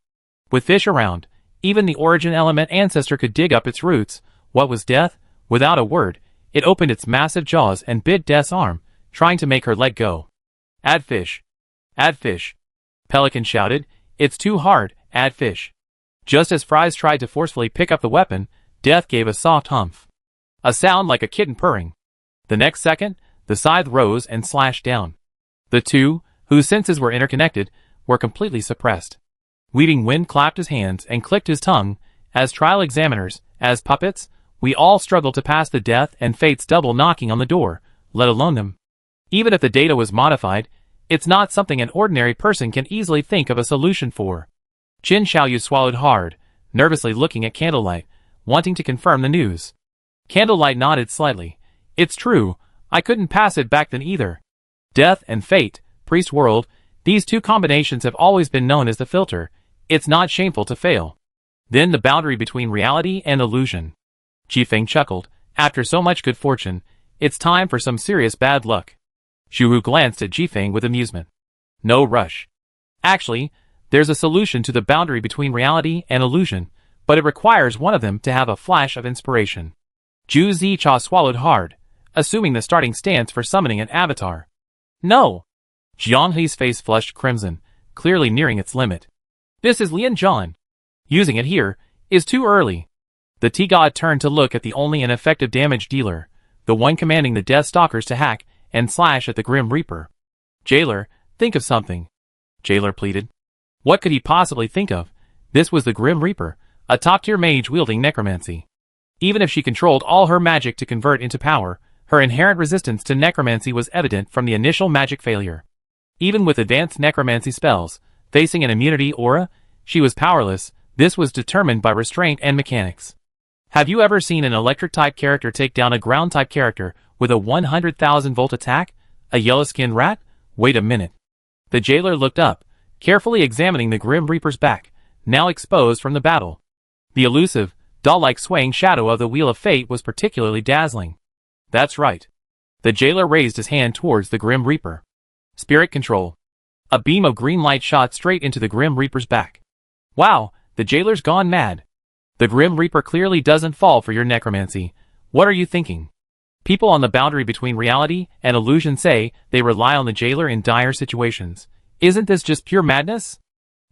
With fish around, even the origin element ancestor could dig up its roots. What was Death? Without a word, it opened its massive jaws and bit Death's arm, trying to make her let go. "Add fish. Add fish." Pelican shouted, "It's too hard, add fish." Just as Fries tried to forcefully pick up the weapon, Death gave a soft humph. A sound like a kitten purring. The next second, the scythe rose and slashed down. The two, whose senses were interconnected, were completely suppressed. Weaving Wind clapped his hands and clicked his tongue. As trial examiners, as puppets, we all struggle to pass the death and fate's double knocking on the door, let alone them. Even if the data was modified, it's not something an ordinary person can easily think of a solution for. Qin Xiaoyu swallowed hard, nervously looking at Candlelight, wanting to confirm the news. Candlelight nodded slightly. It's true, I couldn't pass it back then either. Death and fate, priest world, these two combinations have always been known as the filter. It's not shameful to fail. Then the boundary between reality and illusion. Jifeng chuckled. After so much good fortune, it's time for some serious bad luck. Zhu glanced at Jifeng with amusement. No rush. Actually, there's a solution to the boundary between reality and illusion, but it requires one of them to have a flash of inspiration. Zhu Zicha swallowed hard, assuming the starting stance for summoning an avatar. No. Jiang He's face flushed crimson, clearly nearing its limit. This is Lian Zhan. Using it here is too early. The T-God turned to look at the only and effective damage dealer, the one commanding the Death Stalkers to hack and slash at the Grim Reaper. Jailer, think of something. Jailer pleaded. What could he possibly think of? This was the Grim Reaper, a top-tier mage wielding necromancy. Even if she controlled all her magic to convert into power, her inherent resistance to necromancy was evident from the initial magic failure. Even with advanced necromancy spells, facing an immunity aura, she was powerless. This was determined by restraint and mechanics. Have you ever seen an electric-type character take down a ground-type character with a 100,000-volt attack? A yellow-skinned rat? Wait a minute. The jailer looked up, carefully examining the Grim Reaper's back, now exposed from the battle. The elusive, doll-like swaying shadow of the Wheel of Fate was particularly dazzling. That's right. The jailer raised his hand towards the Grim Reaper. Spirit control. A beam of green light shot straight into the Grim Reaper's back. Wow, the jailer's gone mad. The Grim Reaper clearly doesn't fall for your necromancy. What are you thinking? People on the boundary between reality and illusion say they rely on the jailer in dire situations. Isn't this just pure madness?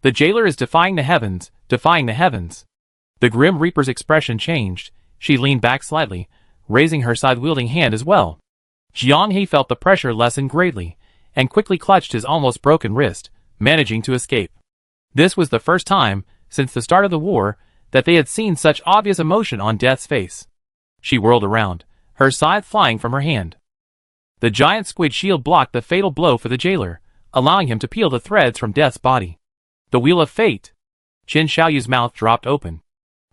The jailer is defying the heavens, defying the heavens. The Grim Reaper's expression changed. She leaned back slightly, raising her scythe-wielding hand as well. Jiang He felt the pressure lessen greatly, and quickly clutched his almost broken wrist, managing to escape. This was the first time, since the start of the war, that they had seen such obvious emotion on Death's face. She whirled around, her scythe flying from her hand. The giant squid shield blocked the fatal blow for the jailer, allowing him to peel the threads from Death's body. The Wheel of Fate. Qin Xiaoyu's mouth dropped open.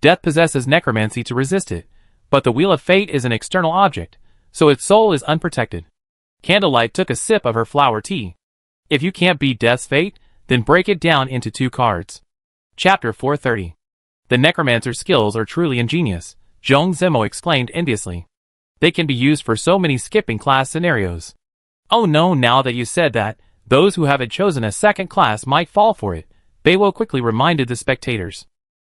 Death possesses necromancy to resist it, but the Wheel of Fate is an external object, so its soul is unprotected. Candlelight took a sip of her flower tea. If you can't beat Death's fate, then break it down into 2 cards. Chapter 430. The necromancer's skills are truly ingenious, Zhong Zimo exclaimed enviously. They can be used for so many skipping class scenarios. Oh no, now that you said that, those who haven't chosen a second class might fall for it, Beiwo quickly reminded the spectators.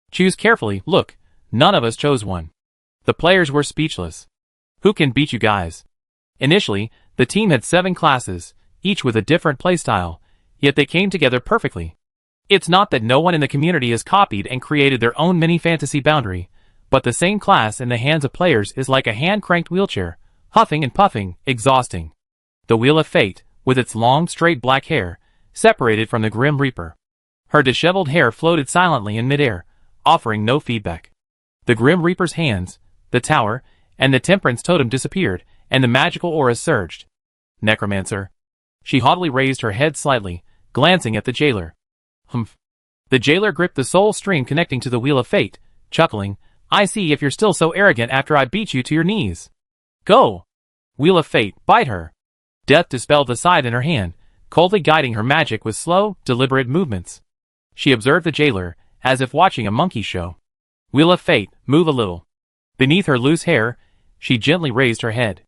Choose carefully, look, none of us chose one. The players were speechless. Who can beat you guys? Initially, the team had 7 classes, each with a different playstyle, yet they came together perfectly. It's not that no one in the community has copied and created their own mini-fantasy boundary, but the same class in the hands of players is like a hand-cranked wheelchair, huffing and puffing, exhausting. The Wheel of Fate, with its long, straight black hair, separated from the Grim Reaper. Her disheveled hair floated silently in midair, offering no feedback. The Grim Reaper's hands, the tower, and the temperance totem disappeared, and the magical aura surged. Necromancer. She haughtily raised her head slightly, glancing at the jailer. Humph. The jailer gripped the soul stream connecting to the Wheel of Fate, chuckling, I see if you're still so arrogant after I beat you to your knees. Go! Wheel of Fate, bite her. Death dispelled the scythe in her hand, coldly guiding her magic with slow, deliberate movements. She observed the jailer, as if watching a monkey show. Wheel of Fate, move a little. Beneath her loose hair, she gently raised her head.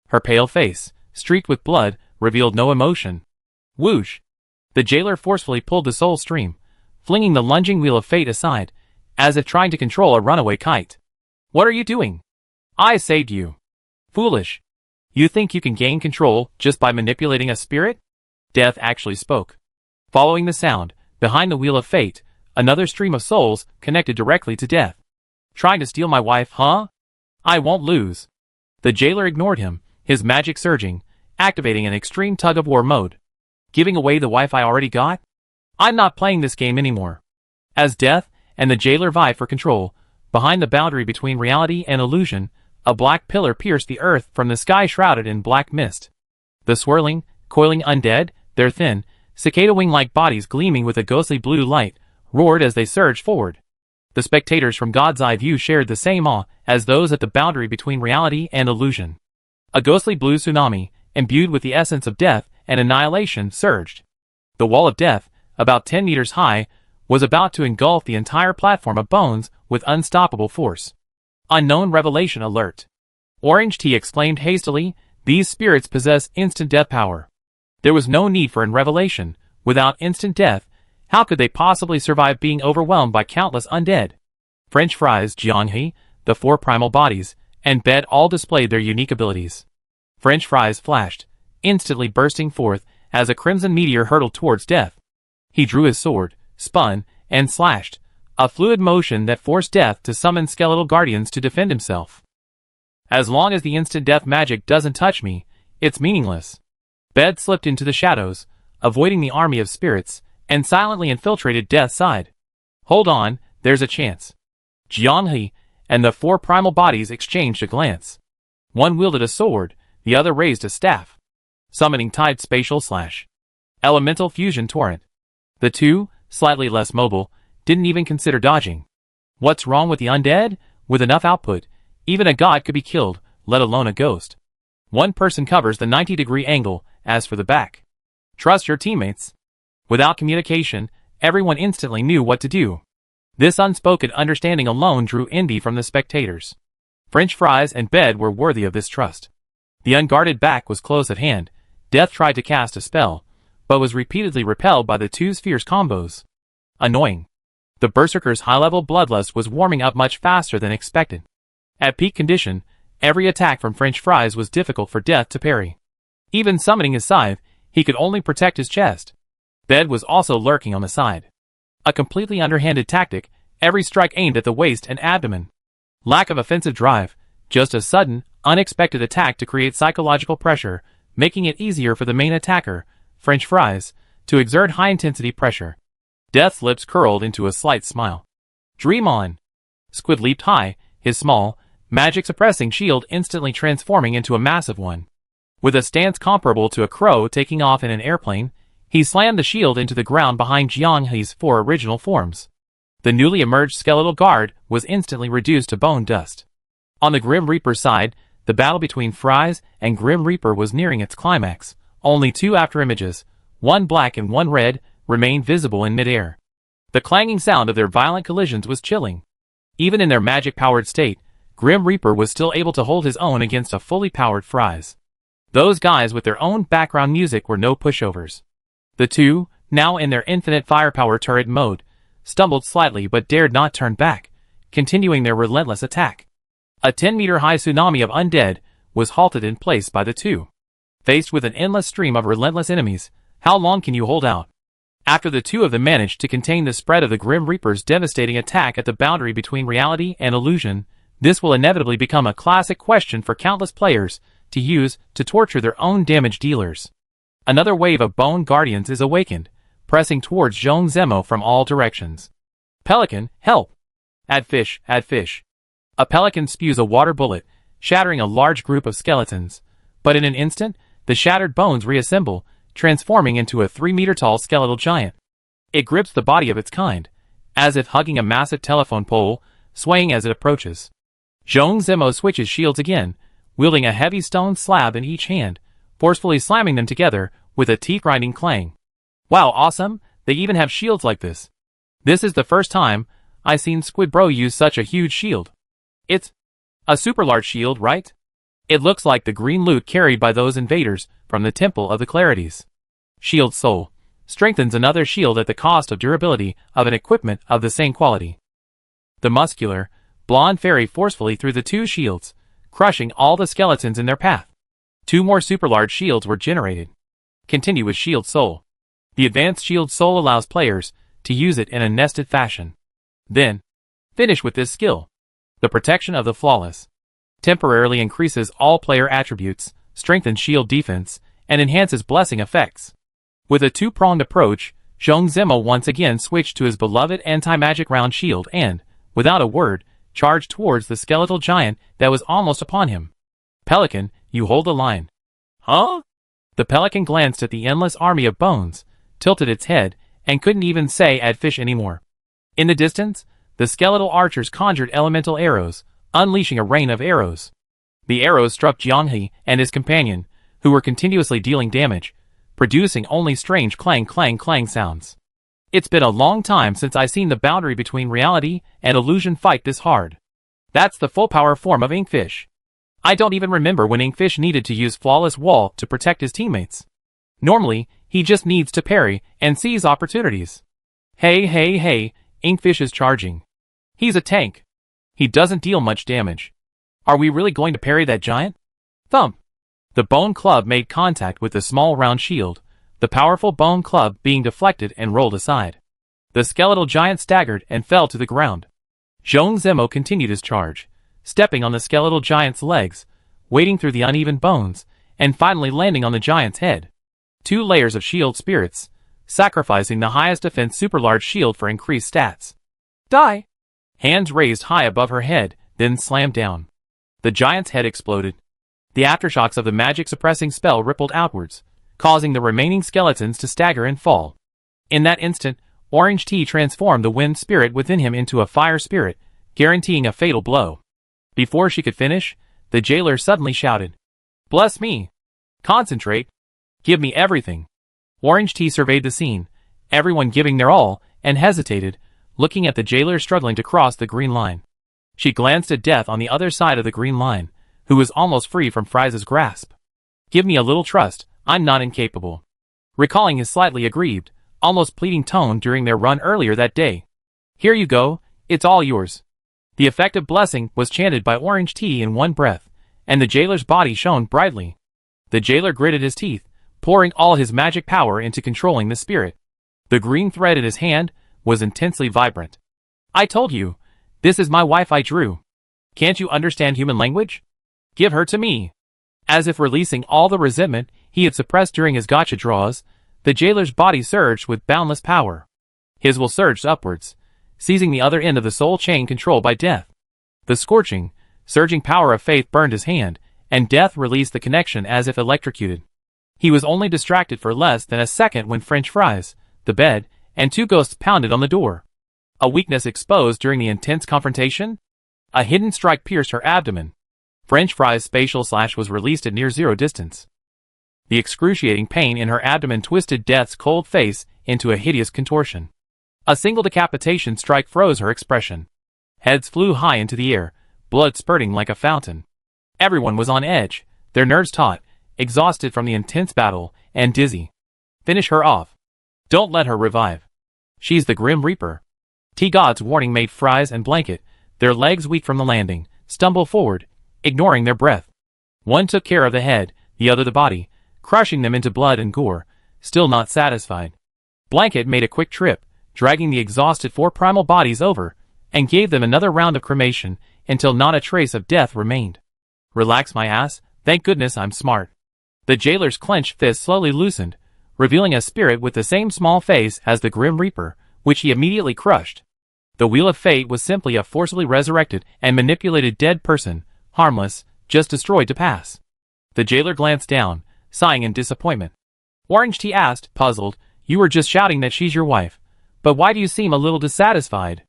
Her pale face, streaked with blood, revealed no emotion. Whoosh! The jailer forcefully pulled the soul stream, flinging the lunging Wheel of Fate aside, as if trying to control a runaway kite. What are you doing? I saved you. Foolish. You think you can gain control just by manipulating a spirit? Death actually spoke. Following the sound, behind the Wheel of Fate, another stream of souls connected directly to Death. Trying to steal my wife, huh? I won't lose. The jailer ignored him, his magic surging, activating an extreme tug-of-war mode. Giving away the wife I already got? I'm not playing this game anymore. As Death and the jailer vie for control, behind the boundary between reality and illusion, a black pillar pierced the earth from the sky shrouded in black mist. The swirling, coiling undead, their thin, cicada wing-like bodies gleaming with a ghostly blue light, roared as they surged forward. The spectators from God's Eye View shared the same awe as those at the boundary between reality and illusion. A ghostly blue tsunami, imbued with the essence of death and annihilation, surged. The wall of death, about 10 meters high, was about to engulf the entire platform of bones with unstoppable force. Unknown revelation alert. Orange Tea exclaimed hastily, these spirits possess instant death power. There was no need for an revelation. Without instant death, how could they possibly survive being overwhelmed by countless undead? French Fries, Jianghe, the 4 primal bodies, and Bed all displayed their unique abilities. French Fries flashed, instantly bursting forth as a crimson meteor hurtled towards Death. He drew his sword, spun, and slashed, a fluid motion that forced Death to summon skeletal guardians to defend himself. As long as the instant death magic doesn't touch me, it's meaningless. Bed slipped into the shadows, avoiding the army of spirits, and silently infiltrated Death's side. Hold on, there's a chance. Jianghe and the 4 primal bodies exchanged a glance. One wielded a sword, the other raised a staff. Summoning Tide Spatial Slash. Elemental Fusion Torrent. The two, slightly less mobile, didn't even consider dodging. What's wrong with the undead? With enough output, even a god could be killed, let alone a ghost. One person covers the 90-degree angle, as for the back. Trust your teammates. Without communication, everyone instantly knew what to do. This unspoken understanding alone drew envy from the spectators. French Fries and Bed were worthy of this trust. The unguarded back was close at hand. Death tried to cast a spell, but was repeatedly repelled by the two's fierce combos. Annoying. The Berserker's high-level bloodlust was warming up much faster than expected. At peak condition, every attack from French Fries was difficult for Death to parry. Even summoning his scythe, he could only protect his chest. Bed was also lurking on the side. A completely underhanded tactic, every strike aimed at the waist and abdomen. Lack of offensive drive, just a sudden, unexpected attack to create psychological pressure, making it easier for the main attacker, French Fries, to exert high-intensity pressure. Death's lips curled into a slight smile. Dream on! Squid leaped high, his small, magic-suppressing shield instantly transforming into a massive one. With a stance comparable to a crow taking off in an airplane, he slammed the shield into the ground behind Jianghe's 4 original forms. The newly emerged skeletal guard was instantly reduced to bone dust. On the Grim Reaper's side, the battle between Fries and Grim Reaper was nearing its climax. Only 2 afterimages, one black and one red, remained visible in midair. The clanging sound of their violent collisions was chilling. Even in their magic-powered state, Grim Reaper was still able to hold his own against a fully powered Fries. Those guys with their own background music were no pushovers. The two, now in their infinite firepower turret mode, stumbled slightly but dared not turn back, continuing their relentless attack. A 10-meter-high tsunami of undead was halted in place by the two. Faced with an endless stream of relentless enemies, how long can you hold out? After the two of them managed to contain the spread of the Grim Reaper's devastating attack at the boundary between reality and illusion, this will inevitably become a classic question for countless players to use to torture their own damage dealers. Another wave of Bone Guardians is awakened, pressing towards Zhong Zemo from all directions. Pelican, help! Add fish, add fish. A pelican spews a water bullet, shattering a large group of skeletons, but in an instant, the shattered bones reassemble, transforming into a 3-meter-tall skeletal giant. It grips the body of its kind, as if hugging a massive telephone pole, swaying as it approaches. Zhong Zemo switches shields again, wielding a heavy stone slab in each hand, forcefully slamming them together with a teeth-grinding clang. Wow, awesome! They even have shields like this. This is the first time I've seen Squid Bro use such a huge shield. It's a super large shield, right? It looks like the green loot carried by those invaders from the Temple of the Clarities. Shield Soul strengthens another shield at the cost of durability of an equipment of the same quality. The muscular, blonde fairy forcefully threw the 2 shields, crushing all the skeletons in their path. 2 more super large shields were generated. Continue with Shield Soul. The advanced Shield Soul allows players to use it in a nested fashion. Then, finish with this skill. The Protection of the Flawless temporarily increases all player attributes strengthens shield defense, and enhances blessing effects. With a two-pronged approach, Zhong Zimo once again switched to his beloved anti-magic round shield and, without a word, charged towards the skeletal giant that was almost upon him. Pelican, you hold the line. Huh? The pelican glanced at the endless army of bones, tilted its head, and couldn't even say "Add fish" anymore. In the distance, the skeletal archers conjured elemental arrows, unleashing a rain of arrows. The arrows struck Jianghe and his companion, who were continuously dealing damage, producing only strange clang clang clang sounds. It's been a long time since I seen the boundary between reality and illusion fight this hard. That's the full power form of Inkfish. I don't even remember when Inkfish needed to use Flawless Wall to protect his teammates. Normally, he just needs to parry and seize opportunities. Hey, Inkfish is charging. He's a tank. He doesn't deal much damage. Are we really going to parry that giant? Thump! The bone club made contact with the small round shield, the powerful bone club being deflected and rolled aside. The skeletal giant staggered and fell to the ground. Zhong Zimo continued his charge, stepping on the skeletal giant's legs, wading through the uneven bones, and finally landing on the giant's head. 2 layers of shield spirits, sacrificing the highest defense super large shield for increased stats. Die! Hands raised high above her head, then slammed down. The giant's head exploded. The aftershocks of the magic suppressing spell rippled outwards, causing the remaining skeletons to stagger and fall. In that instant, Orange Tea transformed the wind spirit within him into a fire spirit, guaranteeing a fatal blow. Before she could finish, the jailer suddenly shouted, "Bless me! Concentrate! Give me everything!" Orange Tea surveyed the scene, everyone giving their all, and hesitated, looking at the jailer struggling to cross the green line. She glanced at Death on the other side of the green line, who was almost free from Fry's grasp. "Give me a little trust, I'm not incapable." Recalling his slightly aggrieved, almost pleading tone during their run earlier that day. "Here you go, it's all yours." The effective blessing was chanted by Orange Tea in one breath, and the jailer's body shone brightly. The jailer gritted his teeth, pouring all his magic power into controlling the spirit. The green thread in his hand was intensely vibrant. "I told you, this is my wife I drew. Can't you understand human language? Give her to me." As if releasing all the resentment he had suppressed during his gotcha draws, the jailer's body surged with boundless power. His will surged upwards, seizing the other end of the soul chain controlled by Death. The scorching, surging power of faith burned his hand, and Death released the connection as if electrocuted. He was only distracted for less than a second when French fries, the bed, and 2 ghosts pounded on the door. A weakness exposed during the intense confrontation? A hidden strike pierced her abdomen. French fries' spatial slash was released at near zero distance. The excruciating pain in her abdomen twisted Death's cold face into a hideous contortion. A single decapitation strike froze her expression. Heads flew high into the air, blood spurting like a fountain. Everyone was on edge, their nerves taut, exhausted from the intense battle, and dizzy. Finish her off. Don't let her revive. She's the Grim Reaper. T-God's warning made Fries and Blanket, their legs weak from the landing, stumble forward, ignoring their breath. One took care of the head, the other the body, crushing them into blood and gore, still not satisfied. Blanket made a quick trip, dragging the exhausted 4 primal bodies over, and gave them another round of cremation until not a trace of death remained. Relax my ass, thank goodness I'm smart. The jailer's clenched fist slowly loosened, revealing a spirit with the same small face as the Grim Reaper, which he immediately crushed. The Wheel of Fate was simply a forcibly resurrected and manipulated dead person, harmless, just destroyed to pass. The jailer glanced down, sighing in disappointment. Orange Tea asked, puzzled, "You were just shouting that she's your wife. But why do you seem a little dissatisfied?"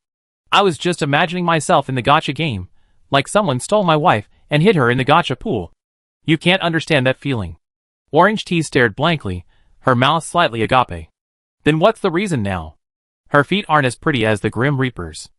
"I was just imagining myself in the gotcha game, like someone stole my wife and hid her in the gotcha pool. You can't understand that feeling." Orange Tea stared blankly, her mouth slightly agape. "Then what's the reason now? Her feet aren't as pretty as the Grim Reaper's."